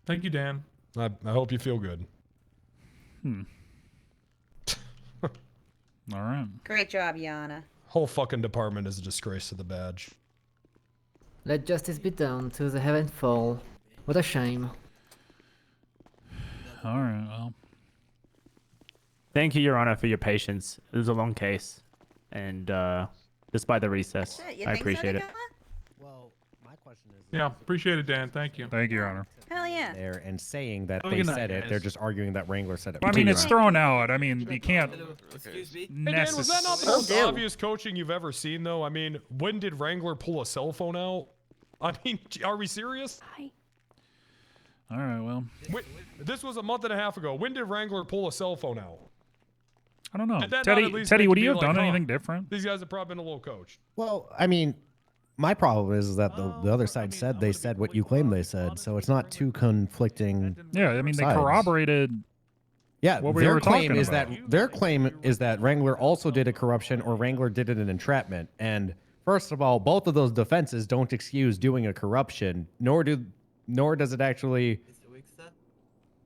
J: Thank you, Dan.
U: I hope you feel good.
A: All right.
R: Great job, Yana.
U: Whole fucking department is a disgrace to the badge.
T: Let justice be done to the heaven fall. What a shame.
A: All right. Well,
V: Thank you, Your Honor, for your patience. It was a long case, and despite the recess, I appreciate it.
G: Well, my question is.
J: Yeah, appreciate it, Dan. Thank you.
A: Thank you, Your Honor.
R: Hell yeah.
G: There and saying that
L: Oh,
G: they
L: good night,
G: said it,
L: guys.
G: they're just arguing that Wrangler said it.
A: I mean, it's thrown out. I mean, you can't.
N: Excuse me?
U: Hey, Dan, was that not the
R: Will
U: most
R: do.
U: obvious coaching you've ever seen, though? I mean, when did Wrangler pull a cell phone out? I mean, are we serious?
A: All right. Well,
U: Wait, this was a month and a half ago. When did Wrangler pull a cell phone out?
A: I don't know.
U: Did that not at
A: Teddy,
U: least
A: Teddy,
U: make
A: would
U: you
A: you
U: be
A: have done
U: like, huh,
A: anything different?
U: These guys have probably been a little coached.
G: Well, I mean, my problem is that the other side said they said what you claim they said, so it's not too conflicting.
A: Yeah, I mean, they
G: sides.
A: corroborated.
G: Yeah,
A: what we
G: their
A: were
G: claim
A: talking
G: is
A: about.
G: that their claim is that Wrangler also did a corruption or Wrangler did it an entrapment. And first of all, both of those defenses don't excuse doing a corruption, nor does it actually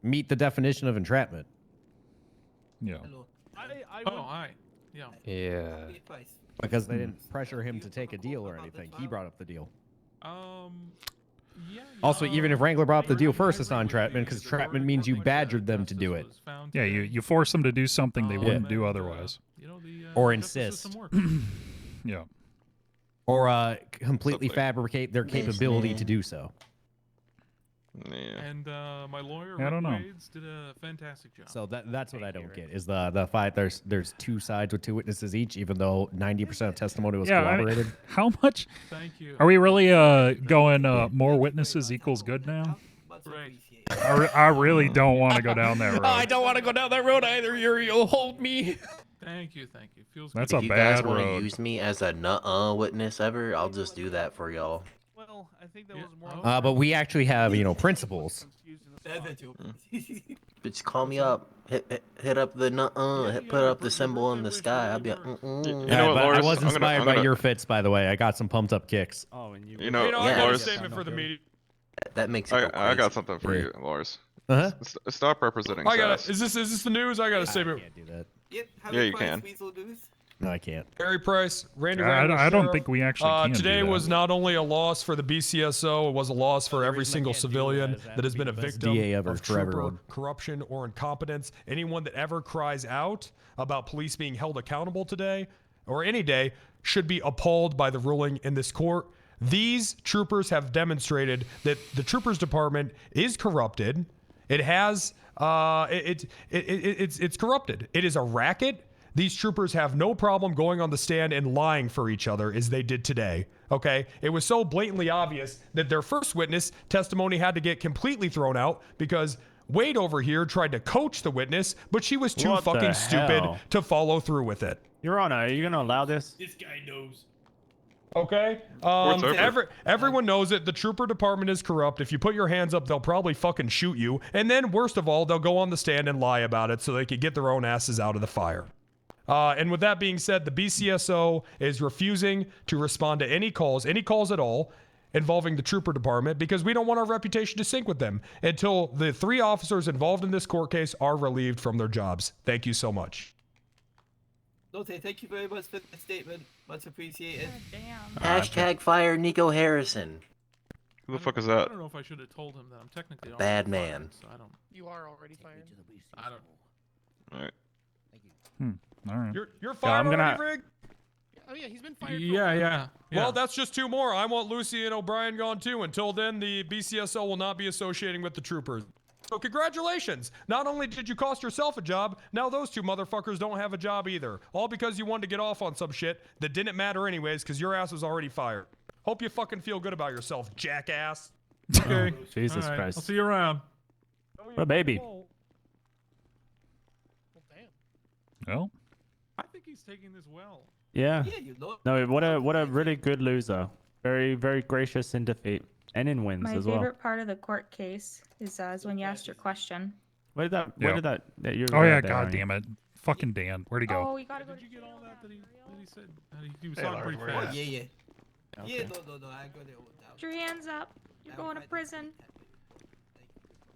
G: meet the definition of entrapment.
A: Yeah.
J: Oh, hi. Yeah.
I: Yeah.
G: Because they didn't pressure him to take a deal or anything. He brought up the deal.
J: Yeah.
G: Also, even if Wrangler brought up the deal first, it's not entrapment because entrapment means you badgered them to do it.
A: Yeah, you force them to do something they wouldn't do otherwise.
G: Or insist.
A: Yeah.
G: Or completely fabricate their capability to do so.
S: Yeah.
J: And my lawyer,
A: I don't know.
J: Rick Wades, did a fantastic job.
G: So that's what I don't get is the fight. There's two sides with two witnesses each, even though 90% of testimony was
A: Yeah. I mean,
G: corroborated.
A: how much?
J: Thank you.
A: Are we really going more witnesses equals good now?
J: Right.
A: I really don't want to go down that road.
G: I don't want to go down that road either, Uriel. Hold me.
J: Thank you. Feels
A: That's
J: good.
A: a
E: If you guys
A: bad
E: want to
A: road.
E: use me as a witness ever, I'll just do that for y'all.
L: Well, I think that was more.
G: But we actually have principles.
E: Just call me up. Hit up the put up the symbol in the sky. I'll be like,
S: You know what,
G: but I
S: Lars?
G: was
S: I'm
G: inspired
S: gonna-
G: by your fits, by the way. I got some pumped up kicks.
V: Oh, and
S: You know,
U: I got a
S: Lars,
U: statement for the media.
E: That makes it.
S: I got something for you, Lars.
G: Uh-huh.
S: Stop representing
U: I got
S: SAS.
U: it. Is this the news? I got a statement.
G: Can't do that.
N: Yep.
S: Yeah, you can.
G: No, I can't.
U: Harry Price, Randy
A: I
U: Wrangler,
A: don't
U: Sheriff.
A: think we actually can do
U: Today
A: that.
U: was not only a loss for the BCSO, it was a loss for every single civilian that has been a victim
G: DA ever
U: of
G: for
U: trooper
G: everyone.
U: corruption or incompetence. Anyone that ever cries out about police being held accountable today or any day should be appalled by the ruling in this court. These troopers have demonstrated that the troopers department is corrupted. It has it's corrupted. It is a racket. These troopers have no problem going on the stand and lying for each other as they did today. Okay? It was so blatantly obvious that their first witness testimony had to get completely thrown out because Wade over here tried to coach the witness, but she was too
V: What the
U: fucking stupid
V: hell?
U: to follow through with it.
V: Your Honor, are you gonna allow this?
Q: This guy knows.
U: Okay?
S: Court's over.
U: Everyone knows it. The trooper department is corrupt. If you put your hands up, they'll probably fucking shoot you. And then, worst of all, they'll go on the stand and lie about it so they can get their own asses out of the fire. And with that being said, the BCSO is refusing to respond to any calls at all, involving the trooper department because we don't want our reputation to sink with them until the 3 officers involved in this court case are relieved from their jobs. Thank you so much.
N: Note, thank you very much for the statement. Much appreciated.
E: Hashtag fire Nico Harrison.
S: Who the fuck is
J: I
S: that?
J: don't know if I should have told him that I'm technically
E: Bad
J: already
E: man.
J: fired, so I don't.
C: You are already fired.
J: I don't.
S: Alright.
A: All right.
U: You're fired
V: I'm gonna-
U: already, Rig?
C: Oh yeah, he's been fired.
J: Yeah.
U: Well, that's just two more. I want Lucy and O'Brien gone too. Until then, the BCSO will not be associating with the troopers. So congratulations. Not only did you cost yourself a job, now those two motherfuckers don't have a job either. All because you wanted to get off on some shit that didn't matter anyways because your ass was already fired. Hope you fucking feel good about yourself, jackass.
J: Okay.
V: Jesus
J: All right,
V: Christ.
J: I'll see you around.
V: What a baby.
A: Well,
J: I think he's taking this well.
V: Yeah.
N: Yeah, you look.
V: No, what a really good loser. Very, very gracious in defeat and in wins
F: My
V: as
F: favorite
V: well.
F: part of the court case is when you asked your question.
V: Where did
A: Yeah.
V: that you
A: oh yeah,
V: there,
A: god
V: Arnie.
A: damn it. Fucking Dan. Where'd he go?
F: Oh, you gotta go.
J: Did you get all that he said? He was
B: Hey,
J: talking
B: Lars,
J: pretty
B: where you
J: fast.
N: Yeah, yeah.
V: Okay.
N: Yeah, no, I got it all down.
F: Put your hands up. You're going to prison.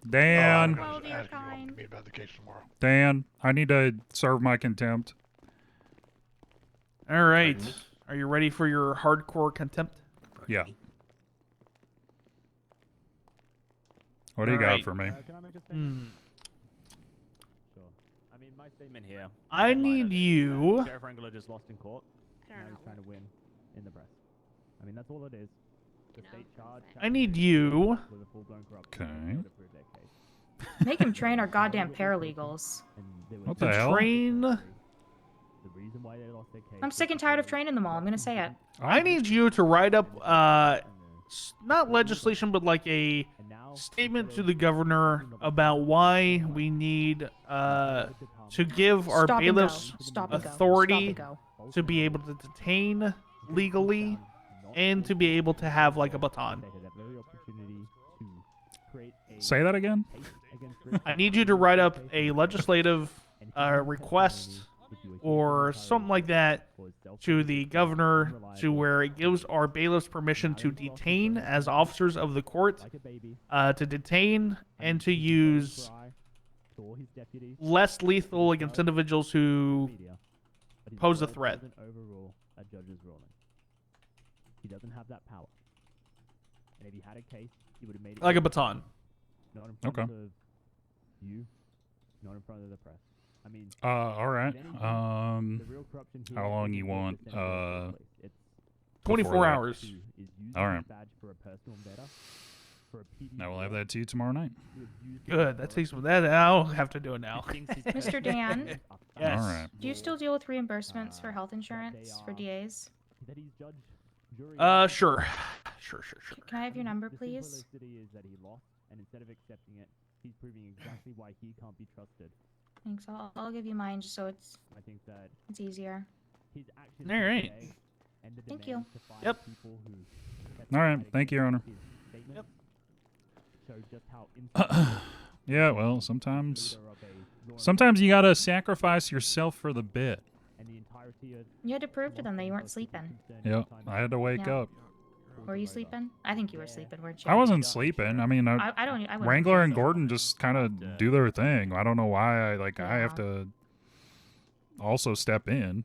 A: Dan.
F: Well,
B: Ask
F: you're
B: you
F: kind.
B: to meet about the case tomorrow.
A: Dan, I need to serve my contempt.
L: All right. Are you ready for your hardcore contempt?
A: Yeah. What do you got
L: Alright.
A: for me?
V: Can I make a statement? Sure. I mean, my statement here.
L: I need you.
V: Sheriff Wrangler just lost in court. Now he's trying to win in the press. I mean, that's all it is. The state charge.
L: I need you.
V: With a full-blown corruption.
A: Okay.
V: To prove their case.
F: Make him train our goddamn paralegals.
A: What the hell?
L: Train.
V: The reason why they lost their case.
F: I'm sick and tired of training them all. I'm gonna say it.
L: I need you to write up, not legislation, but like a statement to the governor about why we need to give our
F: Stop and go.
L: bailiffs
F: Stop and go.
L: authority
F: Stop and go.
L: to be able to detain legally and to be able to have like a baton.
A: Say that again?
L: I need you to write up a legislative request or something like that to the governor to where it gives our bailiffs permission to detain as officers of the court, to detain and to use less lethal against individuals who pose a threat.
V: He doesn't have that power. And if he had a case, he would have made it
L: Like a baton.
V: Not in front
A: Okay.
V: of you, not in front of the press. I mean,
A: All right.
V: the real corruption here
A: How long
V: isn't
A: you
V: the
A: want?
V: It's
L: 24
A: before that?
L: hours.
A: All right.
V: badge for a personal vendor, for a PD
A: I will have that to you tomorrow night.
L: Good. That takes that. I'll have to do it now.
F: Mr. Dan,
L: Yes.
A: All right.
F: do you still deal with reimbursements for health insurance for DAs?
V: that he's judge, jury.
L: Sure. Sure.
F: Can I have your number,
V: The
F: please?
V: simplicity is that he lost, and instead of accepting it, he's proving exactly why he can't be trusted.
F: Thanks. I'll give you mine just so it's
V: I think that
F: easier.
V: his actions
L: All right.
V: today and the
F: Thank
V: demand
F: you.
V: to fire
L: Yep.
V: people who
A: All right. Thank you, Your Honor.
V: his statement show just how
A: Yeah, well, sometimes
V: leader of a law
A: sometimes you gotta sacrifice yourself for the bit.
V: and the entirety of
F: You had to prove to them that you weren't sleeping.
A: Yep. I had to wake
F: Yeah.
A: up.
F: Were you sleeping? I think you were sleeping, weren't you?
A: I wasn't sleeping. I mean,
F: I don't. I wouldn't
A: Wrangler
F: think
A: and
F: so.
A: Gordon just kind of do their thing. I don't know why. I have to also step in.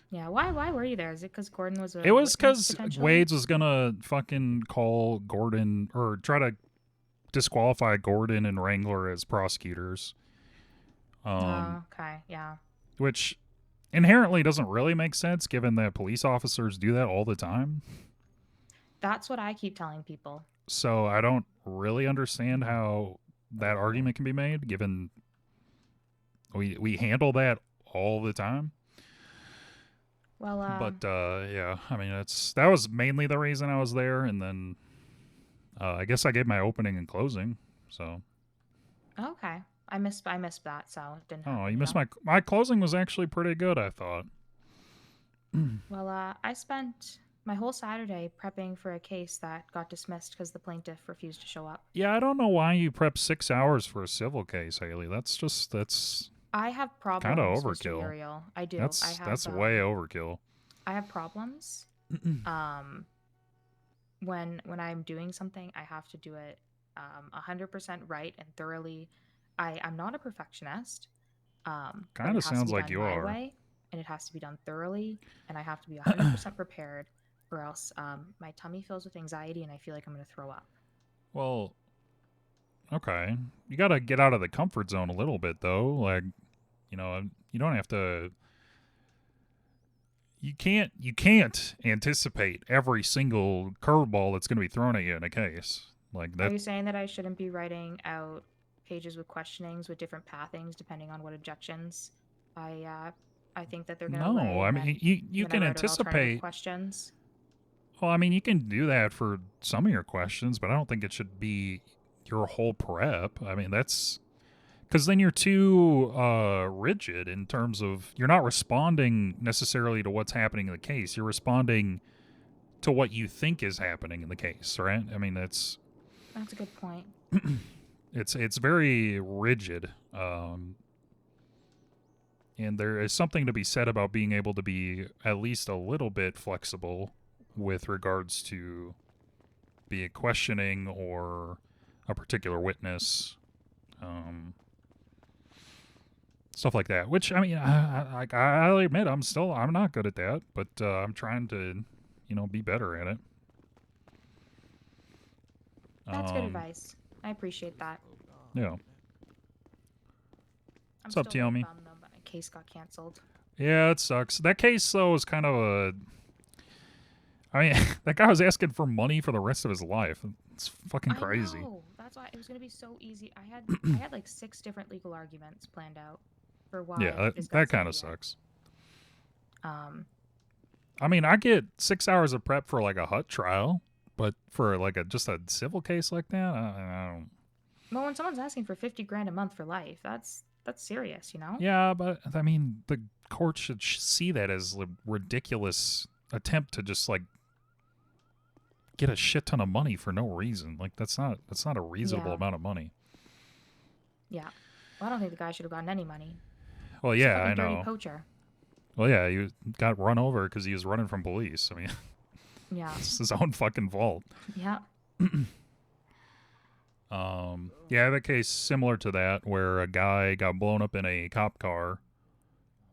F: Yeah. Why were you there? Is it because Gordon was a
A: It was
F: witness,
A: because
F: potentially?
A: Wades was gonna fucking call Gordon or try to disqualify Gordon and Wrangler as prosecutors.
F: Oh, okay. Yeah.
A: Which inherently doesn't really make sense given that police officers do that all the time.
F: That's what I keep telling people.
A: So I don't really understand how that argument can be made given we handle that all the time.
F: Well,
A: But yeah, I mean that was mainly the reason I was there, and then I guess I gave my opening and closing. So
F: okay. I missed that, so it didn't.
A: you missed my closing was actually pretty good, I thought.
F: Well, I spent my whole Saturday prepping for a case that got dismissed because the plaintiff refused to show up.
A: Yeah, I don't know why you prep 6 hours for a civil case, Haley. That's
F: I have problems.
A: kind of
F: Mr.
A: overkill.
F: Uriel. I do.
A: That's
F: I have,
A: that's way overkill.
F: I have problems. When I'm doing something, I have to do it 100% right and thoroughly. I'm not a perfectionist, but
A: Kinda
F: it has to
A: sounds
F: be
A: like
F: done
A: you
F: my
A: are.
F: way, and it has to be done thoroughly, and I have to be 100% prepared, or else my tummy fills with anxiety and I feel like I'm going to throw up.
A: Well, okay. You gotta get out of the comfort zone a little bit, though. Like, you know, you don't have to. You can't anticipate every single curveball that's going to be thrown at you in a case like
F: Are
A: that.
F: you saying that I shouldn't be writing out pages with questionings with different pathings depending on what objections I think that they're going to lay?
A: No, I
F: and
A: mean
F: then
A: you
F: I'm
A: can
F: gonna write out alternative
A: anticipate.
F: questions.
A: Well, I mean, you can do that for some of your questions, but I don't think it should be your whole prep. I mean, that's because then you're too rigid in terms of you're not responding necessarily to what's happening in the case. You're responding to what you think is happening in the case, right? I mean, that's
F: a good point.
A: it's very rigid, and there is something to be said about being able to be at least a little bit flexible with regards to be it questioning or a particular witness, stuff like that. Which I mean, I'll admit I'm not good at that, but I'm trying to, be better at it.
F: That's good advice. I appreciate that.
A: Yeah.
F: I'm
A: What's up,
F: still really
A: Tiami?
F: bummed though, but my case got canceled.
A: Yeah, it sucks. That case though was kind of a. I mean, that guy was asking for money for the rest of his life. It's fucking crazy.
F: I know. That's why it was gonna be so easy. I had like 6 different legal arguments planned out for why.
A: Yeah,
F: this
A: that
F: guy's
A: kind of
F: idiot.
A: sucks. I mean, I get 6 hours of prep for like a HUT trial, but for like just a civil case like that, I don't.
F: Well, when someone's asking for 50 grand a month for life, that's serious, you know?
A: Yeah, but I mean, the court should see that as a ridiculous attempt to just like get a shit ton of money for no reason. Like that's not a reasonable
F: Yeah.
A: amount of money.
F: Yeah. Well, I don't think the guy should have gotten any money.
A: Well,
F: He's a
A: yeah, I
F: fucking dirty
A: know.
F: poacher.
A: Well, yeah, he got run over because he was running from police. I mean,
F: Yeah.
A: it's his own fucking fault.
F: Yeah.
A: Yeah, I have a case similar to that where a guy got blown up in a cop car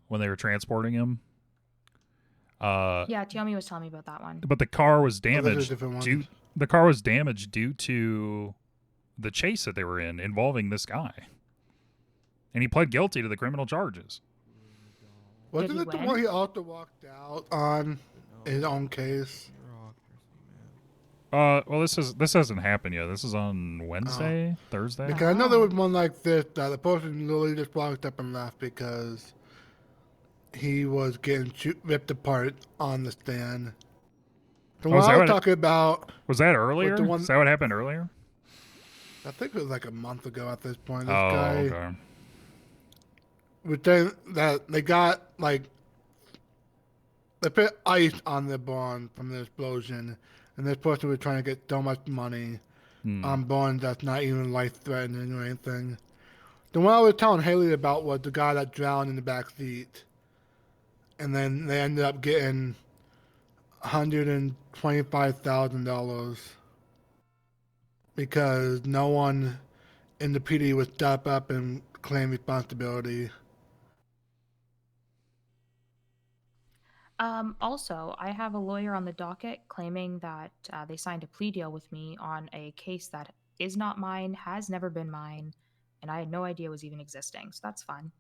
A: when they were transporting him.
F: Yeah, Tiami was telling me about that one.
A: But the car was
B: those are
A: damaged
B: different
A: due.
B: ones.
A: The car was damaged due to the chase that they were in involving this guy, and he pled guilty to the criminal charges.
B: Wasn't it the one he also walked out on his own case?
A: Well, this hasn't happened yet. This is on Wednesday, Thursday.
B: Because I know there was one like this that the person literally just walked up and left because he was getting ripped apart on the stand. The
A: Oh,
B: one
A: is
B: I
A: that
B: was
A: what-
B: talking about.
A: Was that earlier?
B: the one-
A: Is that what happened earlier?
B: I think it was like a month ago at this point. This
A: Oh,
B: guy
A: okay.
B: was saying that they got like they put ice on the bond from the explosion, and this person was trying to get so much money on bonds that's not even life threatening or anything. The one I was telling Haley about was the guy that drowned in the back seat, and then they ended up getting $125,000 because no one in the PD would step up and claim responsibility.
F: Also, I have a lawyer on the docket claiming that they signed a plea deal with me on a case that is not mine, has never been mine, and I had no idea was even existing. So that's fun.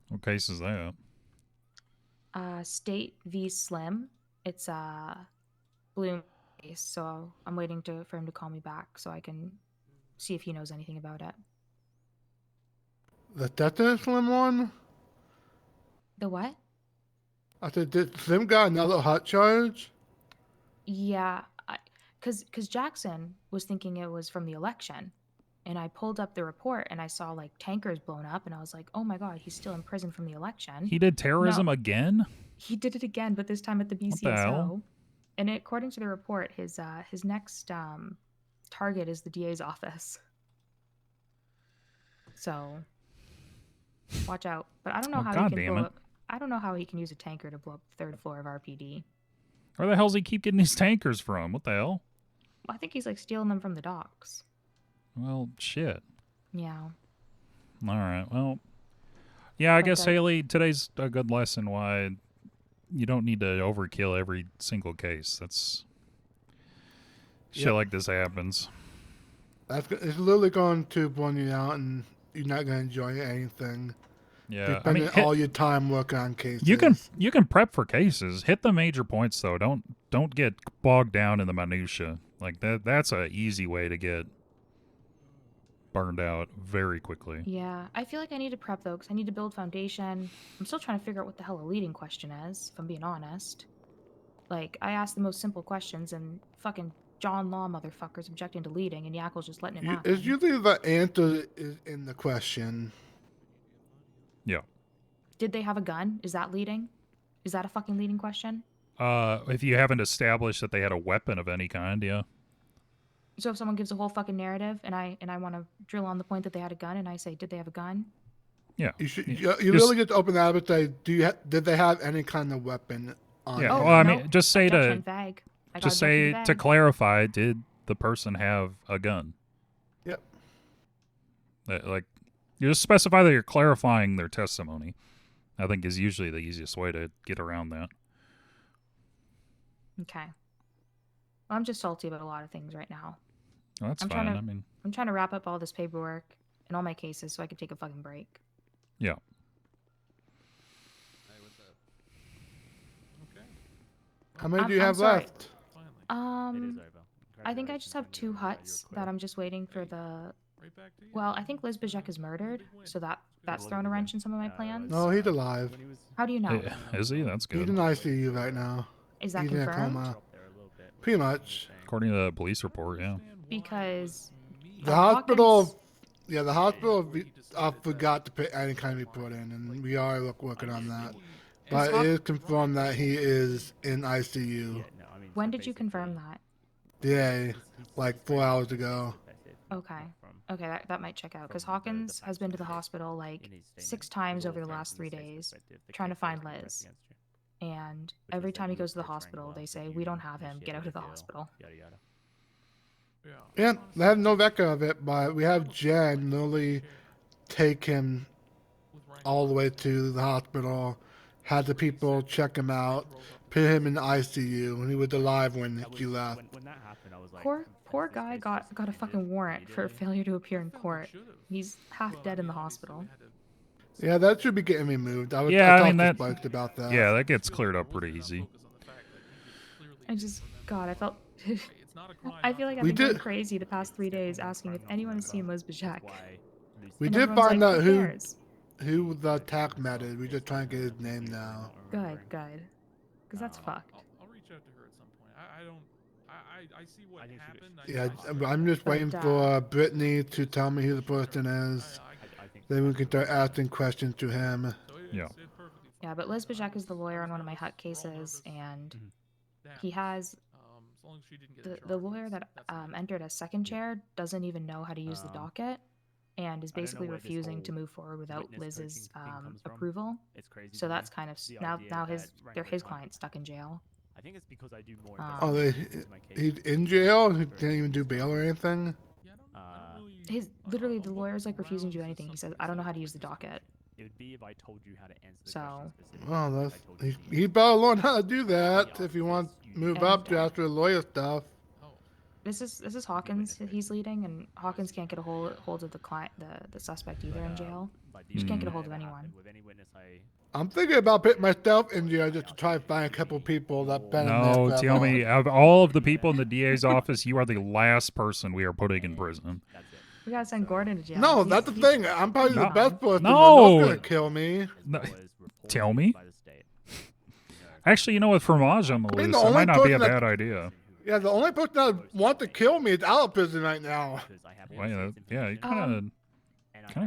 A: What case is that?
F: State v. Slim. It's a Bloom case, so I'm waiting for him to call me back so I can see if he knows anything about it.
B: That's the Slim one?
F: The what?
B: I said, did Slim got another hot charge?
F: Yeah, because Jackson was thinking it was from the election, and I pulled up the report and I saw like tankers blown up, and I was like, oh my god, he's still in prison from the election.
A: He did terrorism
F: No,
A: again?
F: he did it again, but this time at the
A: What the
F: BCSO.
A: hell?
F: And according to the report, his next target is the DA's office. So watch out. But I don't know
A: Well,
F: how
A: God
F: he can
A: damn
F: blow
A: it.
F: up. I don't know how he can use a tanker to blow up the 3rd floor of RPD.
A: Where the hell's he keep getting these tankers from? What the hell?
F: Well, I think he's like stealing them from the docks.
A: Well, shit.
F: Yeah.
A: All right. Well, Yeah, I
F: Like
A: guess
F: I-
A: Haley, today's a good lesson why you don't need to overkill every single case. That's shit
B: Yep.
A: like this happens.
B: It's literally going to burn you out, and you're not going to enjoy anything.
A: Yeah,
B: You're
A: I mean,
B: spending all your time working on cases.
A: you can prep for cases. Hit the major points though. Don't get bogged down in the minutia. Like that's a easy way to get burned out very quickly.
F: Yeah, I feel like I need to prep though, because I need to build foundation. I'm still trying to figure out what the hell a leading question is, if I'm being honest. Like, I asked the most simple questions, and fucking John Law motherfuckers objecting to leading, and Yakkel's just letting it happen.
B: It's usually the answer is in the question.
A: Yeah.
F: Did they have a gun? Is that leading? Is that a fucking leading question?
A: If you haven't established that they had a weapon of any kind, yeah.
F: So if someone gives a whole fucking narrative, and I want to drill on the point that they had a gun, and I say, did they have a gun?
A: Yeah.
B: You should. You really just open that up and say, did they have any kind of weapon on?
A: Yeah.
B: them?
A: Well, I mean, just say
F: Objection
A: to
F: vague. I got
A: just say
F: objection
A: to
F: vague.
A: clarify, did the person have a gun?
B: Yep.
A: Like, you just specify that you're clarifying their testimony. I think is usually the easiest way to get around that.
F: Okay. Well, I'm just salty about a lot of things right now.
A: Well, that's
F: I'm
A: fine.
F: Trying to, I'm trying to wrap up all this paperwork and all my cases so I can take a fucking break.
A: Yeah.
B: How many do
F: I'm
B: you have
F: sorry.
B: left?
F: I think I just have 2 huts that I'm just waiting for the. Well, I think Liz Bajek is murdered, so that's thrown a wrench in some of my plans.
B: No, he's alive.
F: How do you know?
A: Is he? That's
B: He's
A: good.
B: in ICU right now.
F: Is that
B: he's in a
F: confirmed?
B: coma. Pretty much.
A: According to the police report, yeah.
F: Because
B: The hospital, yeah, the hospital forgot to put any kind of report in, and we are working on that. But it is confirmed that he is in ICU.
F: When did you confirm that?
B: Yeah, like 4 hours ago.
F: Okay. Okay, that might check out because Hawkins has been to the hospital like 6 times over the last 3 days trying to find Liz. And every time he goes to the hospital, they say, "We don't have him. Get out of the hospital."
B: Yeah, they have no record of it, but we have Jen literally take him all the way to the hospital, had the people check him out, put him in the ICU, and he was alive when he left.
F: Poor guy got a fucking warrant for failure to appear in court. He's half dead in the hospital.
B: Yeah, that should be getting removed. I
A: Yeah, I
B: talked
A: mean
B: to
A: that.
B: Spike about that.
A: Yeah, that gets cleared up pretty easy.
F: I just, God, I felt. I feel like I've
B: We
F: been going
B: did-
F: crazy the past 3 days asking if anyone has seen Liz Bajek.
B: We
F: And
B: did
F: everyone's
B: find
F: like,
B: out
F: "Who
B: who
F: cares?"
B: the attack met is. We're just trying to get his name now.
F: Good. Because that's fucked.
J: I'll reach out to her at some point. I don't. I see what happened.
B: Yeah, I'm just waiting for Brittany to tell me who the person is. Then we can start asking questions to him.
A: Yeah.
F: Yeah, but Liz Bajek is the lawyer on one of my hut cases, and he has the lawyer that entered as second chair doesn't even know how to use the docket, and is basically refusing to move forward without Liz's approval. So that's kind of now his client's stuck in jail.
V: I think it's because I do more.
B: Oh, he's in jail? He can't even do bail or anything?
F: Literally the lawyer's like refusing to do anything. He says, "I don't know how to use the docket."
V: It would be if I told you how to answer the
F: So.
B: Well, he better learn how to do that if you want to move up to after the lawyer stuff.
F: This is Hawkins. He's leading, and Hawkins can't get a hold of the client, the suspect either in jail. Just can't get a hold of anyone.
B: I'm thinking about putting myself in jail just to try to find a couple people that been in there
A: No,
B: forever.
A: tell me, of all of the people in the DA's office, you are the last person we are putting in prison.
F: We gotta send Gordon to jail.
B: No, that's the thing. I'm probably the best person.
A: No.
B: They're not gonna kill me.
A: No. Tell me. Actually, you know, with fromage on the
B: mean,
A: loose,
B: the
A: that might
B: only
A: not be a
B: person that-
A: bad idea.
B: Yeah, the only person that want to kill me is out of prison right now.
A: Well, yeah, you kind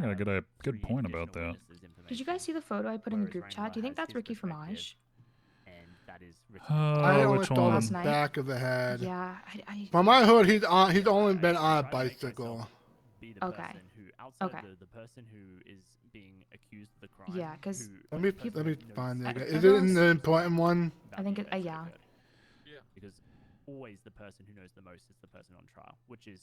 A: of got a good point about that.
F: Did you guys see the photo I put in the group chat? Do you think that's Ricky Fromage?
B: I only
A: which
B: saw
A: one?
B: the back of the head.
F: Yeah,
B: From my hood, he's only been on a bicycle.
F: Okay. Okay.
V: The person who is being accused of the crime.
F: Yeah, because
B: Let me find it. Is it in the important one?
F: I think yeah.
V: Because always the person who knows the most is the person on trial, which is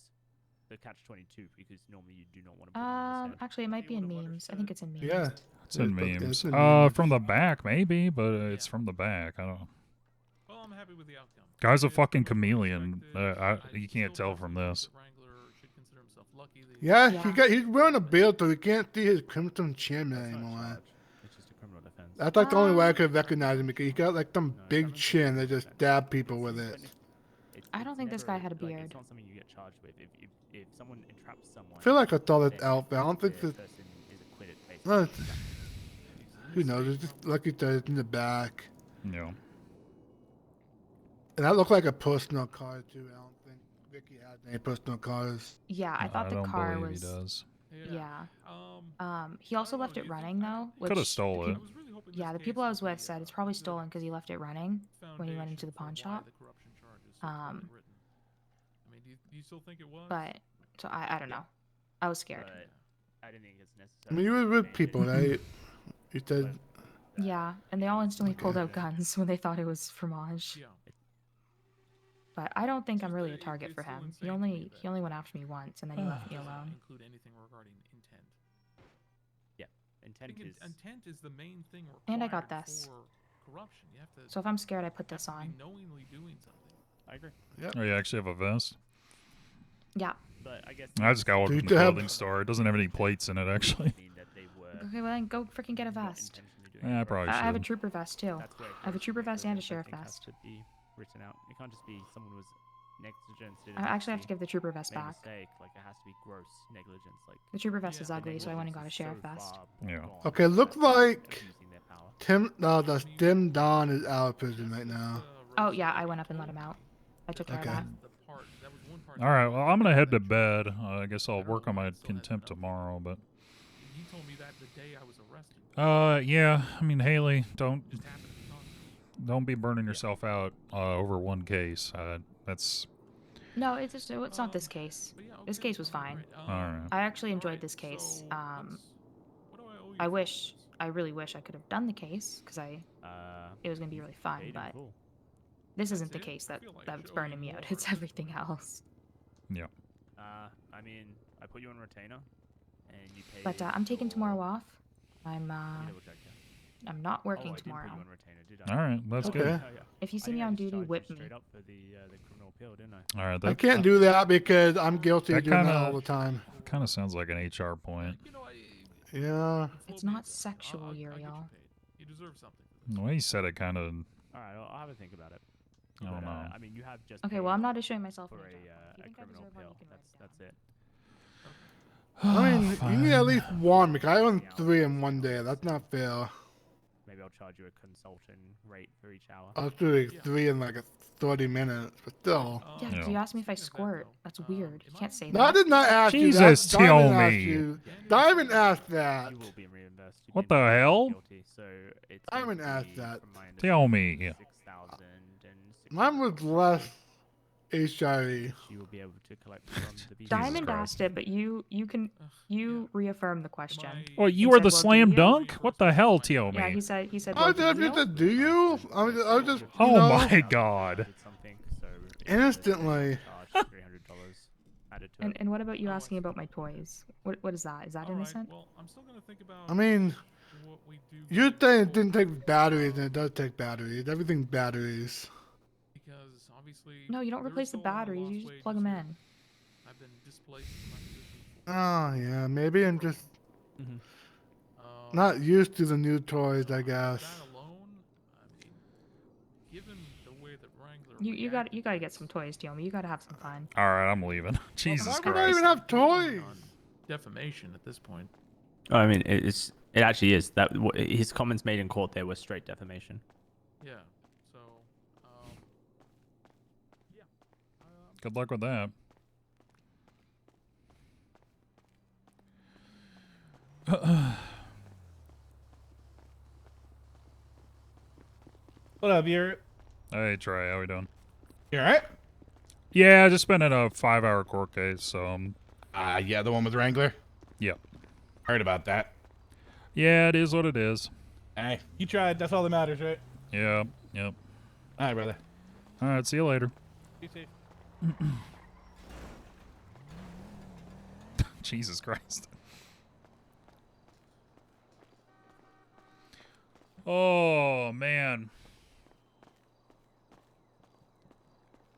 V: the catch-22 because normally you do not want to put them in the stand.
F: Actually, it might be in memes. I think it's in memes.
B: Yeah.
A: It's in
B: It's
A: memes.
B: in memes.
A: From the back maybe, but it's from the back. I don't know.
J: Well, I'm happy with the outcome.
A: Guy's a fucking chameleon. You can't tell from this.
J: Wrangler should consider himself lucky that
B: Yeah, he's wearing a beard, so he can't see his crimson chin anymore.
V: It's just a criminal defense.
B: That's like the only way I could recognize him because he got like some big chin that just stab people with it.
F: I don't think this guy had a beard.
V: It's not something you get charged with. If someone entraps someone,
B: I feel like I saw this outfit. I don't think this.
V: person is acquitted.
B: Well, who knows? It's just like you said, it's in the back.
A: Yeah.
B: And that looked like a personal car too. I don't think Vicky has any personal cars.
F: Yeah, I thought the
A: don't
F: car
A: believe
F: was.
A: he does.
F: Yeah. He also left it running though.
A: Coulda
F: which
A: stole
F: the
A: it.
F: Yeah, the people I was with said it's probably stolen because he left it running when he went into the pawn shop.
J: I mean, do you still think it was?
F: But so I don't know. I was scared.
V: I didn't think it's
B: I
V: necessary.
B: mean, you were with people, right? You said.
F: Yeah, and they all instantly pulled out guns when they thought it was fromage. But I don't think I'm really a target for him. He only went after me once and then he left me alone.
J: Include anything regarding intent.
V: Yeah, intent is.
J: Intent is the main thing required
F: And I got this.
J: for corruption. You have to.
F: So if I'm scared, I put this
J: be
F: on.
J: knowingly doing something.
V: I agree.
A: Oh, you actually have a vest?
F: Yeah.
V: But I guess
A: I just got one from the clothing store. It doesn't have any plates in it, actually.
F: Okay, well then go freaking get a vest.
A: Yeah, I probably
F: I have a
A: should.
F: trooper vest too. I have a trooper vest and a sheriff vest.
V: To be written out. It can't just be someone was negligent.
F: I actually have to give the trooper vest
V: made a
F: back.
V: Mistake. Like it has to be gross negligence. Like
F: The trooper vest is ugly, so I went and got a sheriff vest.
A: Yeah.
B: Okay, looks like the Tim Don is out of prison right now.
F: Oh yeah, I went up and let him out. I took care of that.
A: All right, well, I'm going to head to bed. I guess I'll work on my contempt tomorrow, but...
J: He told me that the day I was arrested.
A: Yeah. I mean, Haley, don't be burning yourself out over one case. That's...
F: No, it's not this case. This case was fine.
A: Alright.
F: I actually enjoyed this case. I really wish I could have done the case because it was gonna be really fun, but this isn't the case that's burning me out. It's everything else.
A: Yeah.
V: I mean, I put you on retainer, and you pay.
F: But I'm taking tomorrow off. I'm not working tomorrow.
A: All right, that's
B: Okay.
A: good.
F: If you see me on duty, whip me.
V: For the criminal appeal, didn't I?
A: All right,
B: I can't do that because I'm guilty of doing that all the time.
A: Kind of sounds like an HR point.
B: Yeah.
F: It's not sexual, Uriel.
J: You deserve something.
A: The way he said it kind of...
V: All right, I'll have a think about it.
A: I don't know.
V: I mean, you have just.
F: Okay, well, I'm not issuing myself
V: for
F: an
V: a criminal appeal. That's it.
B: I mean, you need at least one because I won 3 in one day. That's not fair.
V: Maybe I'll charge you a consulting rate for each hour.
B: I'll do like 3 in like 30 minutes, but still.
F: Yeah, because you asked me if I squirt. That's weird. You can't say that.
B: No, I did not ask
A: Jesus,
B: you that. Diamond
A: tell
B: asked
A: me.
B: you. Diamond asked that.
V: You will be reimbursed. You
A: What
V: may
A: the
V: be
A: hell?
V: guilty, so it's
B: Diamond
V: going to
B: asked
V: be,
B: that.
V: from my
A: Tell
V: understanding,
A: me.
V: 6,060.
B: Mine was less HIV.
V: You will be able to collect from the BDC.
F: Diamond
A: Christ.
F: asked it, but you reaffirm the question.
A: Well, you
F: and
A: were
F: said,
A: the
F: "Well, do
A: slam
F: you?"
A: dunk? What the hell, Tell me?
F: Yeah, he said.
B: I
F: Well,
B: just
F: do you?
B: said, do you? I was just. You
A: Oh
B: know,
A: my god.
B: Instantly.
V: $300 added to it.
F: And what about you asking about my toys? What is that? Is that innocent?
J: Well, I'm still gonna think about
B: I mean,
J: what we do.
B: you're saying it didn't take batteries, and it does take batteries. Everything batteries.
J: Because obviously.
F: No, you don't
J: there's
F: replace the
J: still a long,
F: batteries.
J: lost
F: You just
J: way
F: plug
J: to
F: them
J: serve.
F: in.
J: I've been displaced from my position.
B: Oh yeah, maybe I'm just
J: Um,
B: not used to the new toys, I guess.
J: That alone, I mean, given the way that Wrangler.
F: You got to get some toys, Tiomi. You got to have some fun.
A: All right, I'm leaving. Jesus
B: Why
A: Christ.
B: would I even have toys?
J: Defamation at this point.
V: Oh, I mean, it actually is that his comments made in court there were straight defamation.
J: Yeah. So.
A: Good luck with that.
D: What up, you're?
A: Hey, Trey, how we doing?
D: You alright?
A: Yeah, I just been in a 5-hour court case, so
D: Yeah, the one with Wrangler.
A: Yep.
D: Heard about that.
A: Yeah, it is what it is.
D: Hey, you tried. That's all that matters, right?
A: Yeah, yep.
D: All right, brother.
A: All right, see you later.
D: Be safe.
A: Jesus Christ. Oh, man.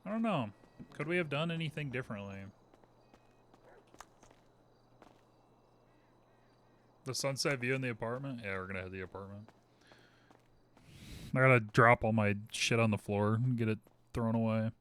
A: I don't know. Could we have done anything differently? The sunset view in the apartment? Yeah, we're gonna have the apartment. I gotta drop all my shit on the floor and get it thrown away.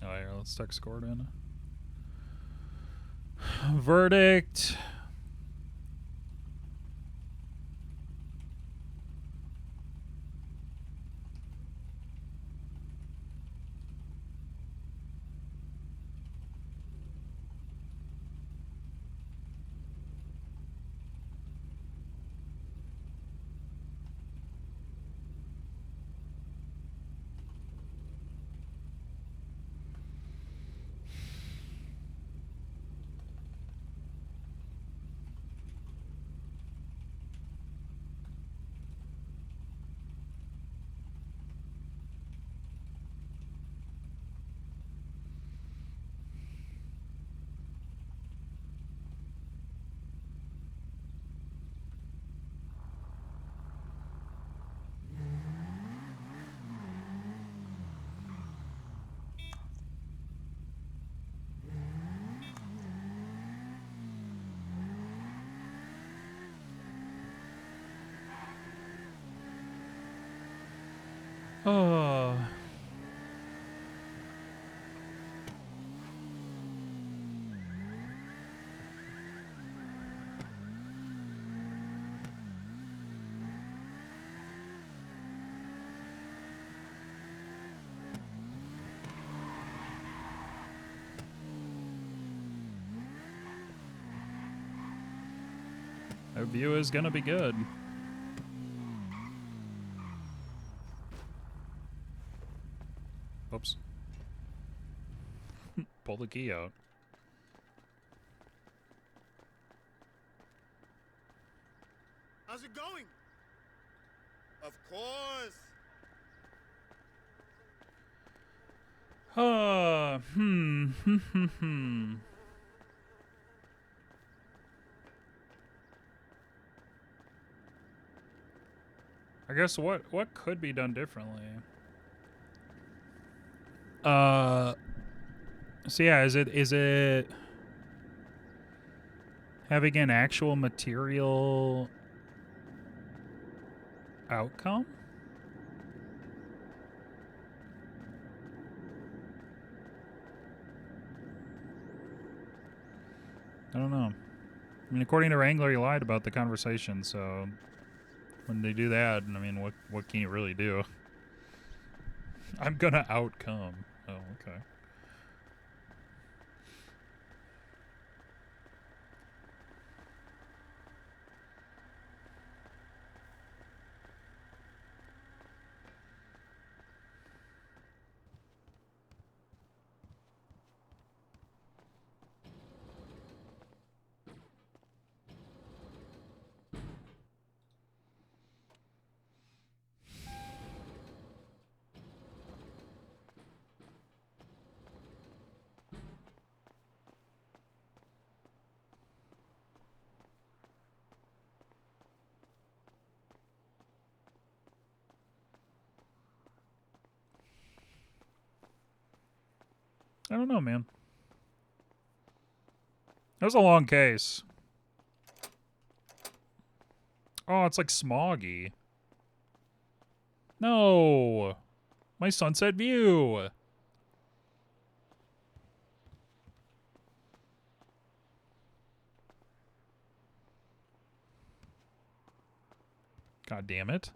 A: Oh, yeah, let's text Gordon. Verdict. Oh. Our view is gonna be good. Oops. Pull the key out.
H: How's it going? Of course.
A: I guess what could be done differently? So yeah, is it having an actual material outcome? I don't know. I mean, according to Wrangler, he lied about the conversation, so when they do that, I mean, what can you really do? I'm gonna outcome. Oh, okay. I don't know, man. That was a long case. Oh, it's like smoggy. No. My sunset view. God damn it.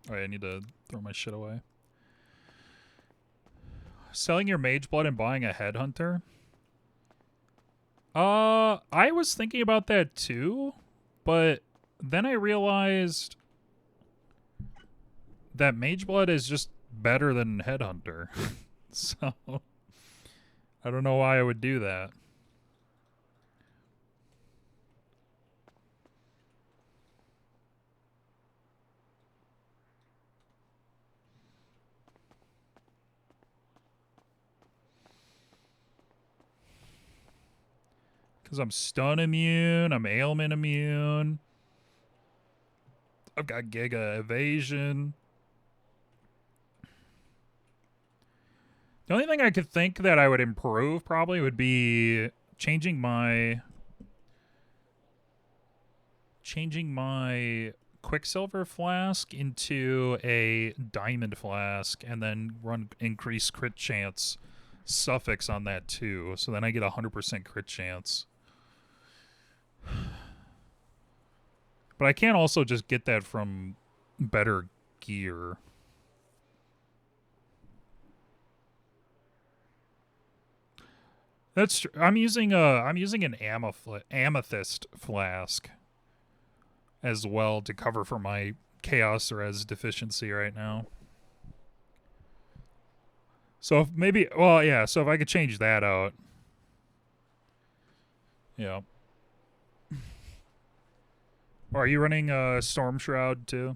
A: Alright, I need to throw my shit away. Selling your mage blood and buying a headhunter? I was thinking about that too, but then I realized that Mage Blood is just better than Headhunter. So I don't know why I would do that. Because I'm stun immune, I'm ailment immune. I've got Giga Evasion. The only thing I could think that I would improve probably would be changing my Quicksilver flask into a Diamond flask and then run increased crit chance suffix on that too. So then I get 100% crit chance. But I can't also just get that from better gear. That's true. I'm using an amethyst flask as well to cover for my chaos res deficiency right now. So if maybe, well, yeah. So if I could change that out, yeah. Or are you running Storm Shroud too?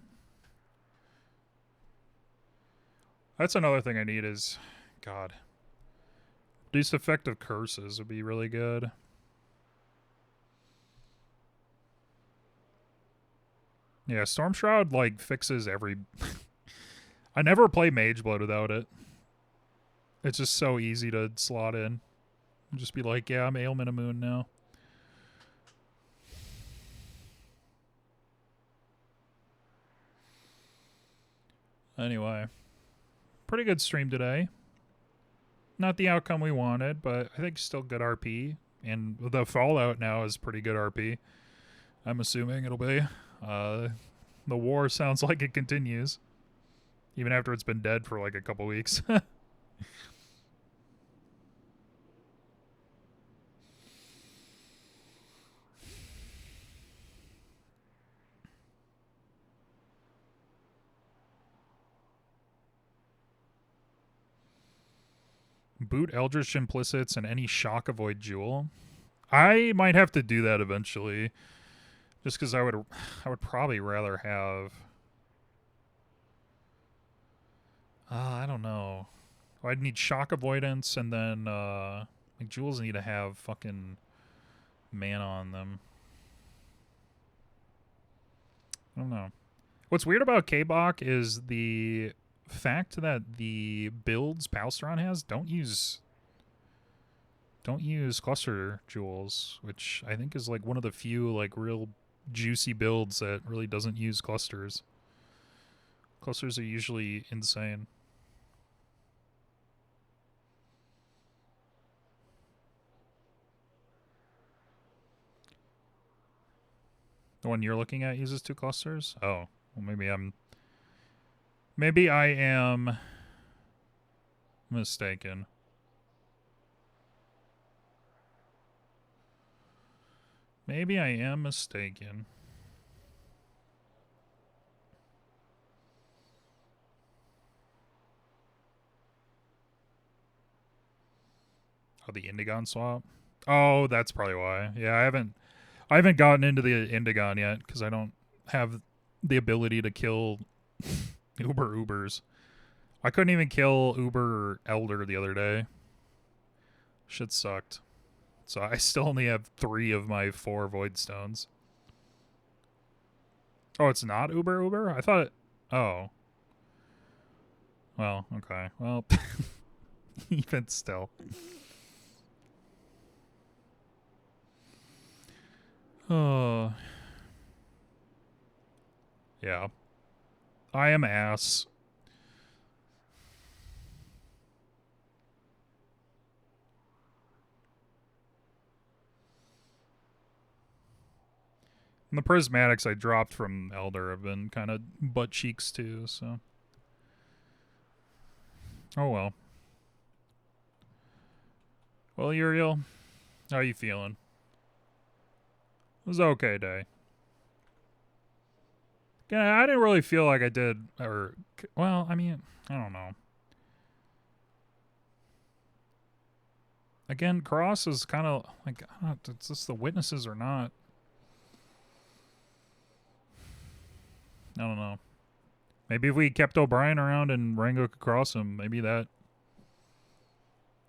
A: That's another thing I need is, God. Reduced effective curses would be really good. Yeah, Storm Shroud, like, fixes every... I never play Mage Blood without it. It's just so easy to slot in. Just be like, yeah, I'm ailment immune now. Anyway. Pretty good stream today. Not the outcome we wanted, but I think still good RP. And the Fallout now is pretty good RP. I'm assuming it'll be. The war sounds like it continues. Even after it's been dead for like a couple weeks. Boot Eldritch Implicits and any Shock Avoid Jewel. I might have to do that eventually. Just because I would probably rather have... I don't know. I'd need Shock Avoidance, and then like jewels need to have fucking mana on them. I don't know. What's weird about K-Bach is the fact that the builds Palstron has don't use cluster jewels, which I think is like one of the few like real juicy builds that really doesn't use clusters. Clusters are usually insane. The one you're looking at uses 2 clusters? Oh, well maybe I am mistaken. Maybe I am mistaken. Oh, the Indigon swap? Oh, that's probably why. Yeah, I haven't gotten into the Indigon yet because I don't have the ability to kill Ubers. I couldn't even kill Uber Elder the other day. Shit sucked. So I still only have 3 of my 4 Void Stones. Oh, it's not Uber? I thought it... Oh. Well, okay. Well, even still. Oh. Yeah. I am ass. And the prismatics I dropped from Elder have been kind of butt cheeks too, so. Oh well. Well, Uriel, how are you feeling? was an okay day. Yeah, I didn't really feel like I did, or well, I mean, I don't know. Again, Cross is kind of like, I don't know, it's just the witnesses or not. I don't know. Maybe if we kept O'Brien around and Rango could cross him, maybe that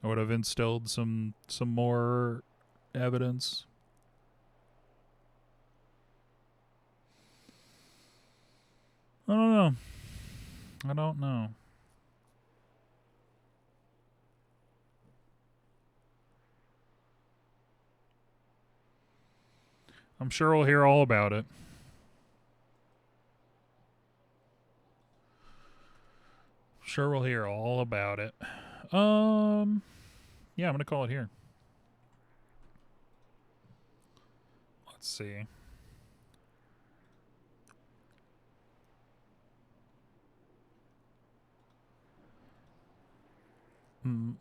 A: would have instilled some more evidence. I don't know. I don't know. I'm sure we'll hear all about it. Sure we'll hear all about it. Yeah, I'm gonna call it here. Let's see. Mm,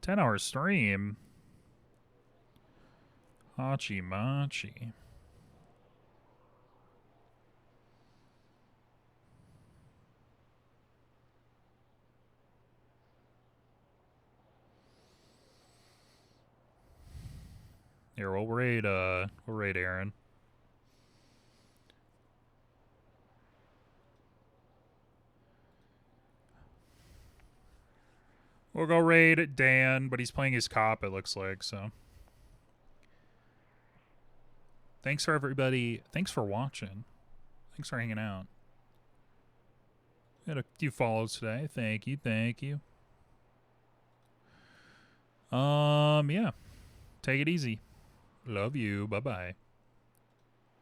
A: 10-hour stream. Hachi Machi. Here, we'll raid Aaron. We'll go raid Dan, but he's playing his cop, it looks like, so. Thanks for everybody. Thanks for watching. Thanks for hanging out. We had a few follows today. Thank you, thank you. Yeah. Take it easy. Love you. Bye-bye.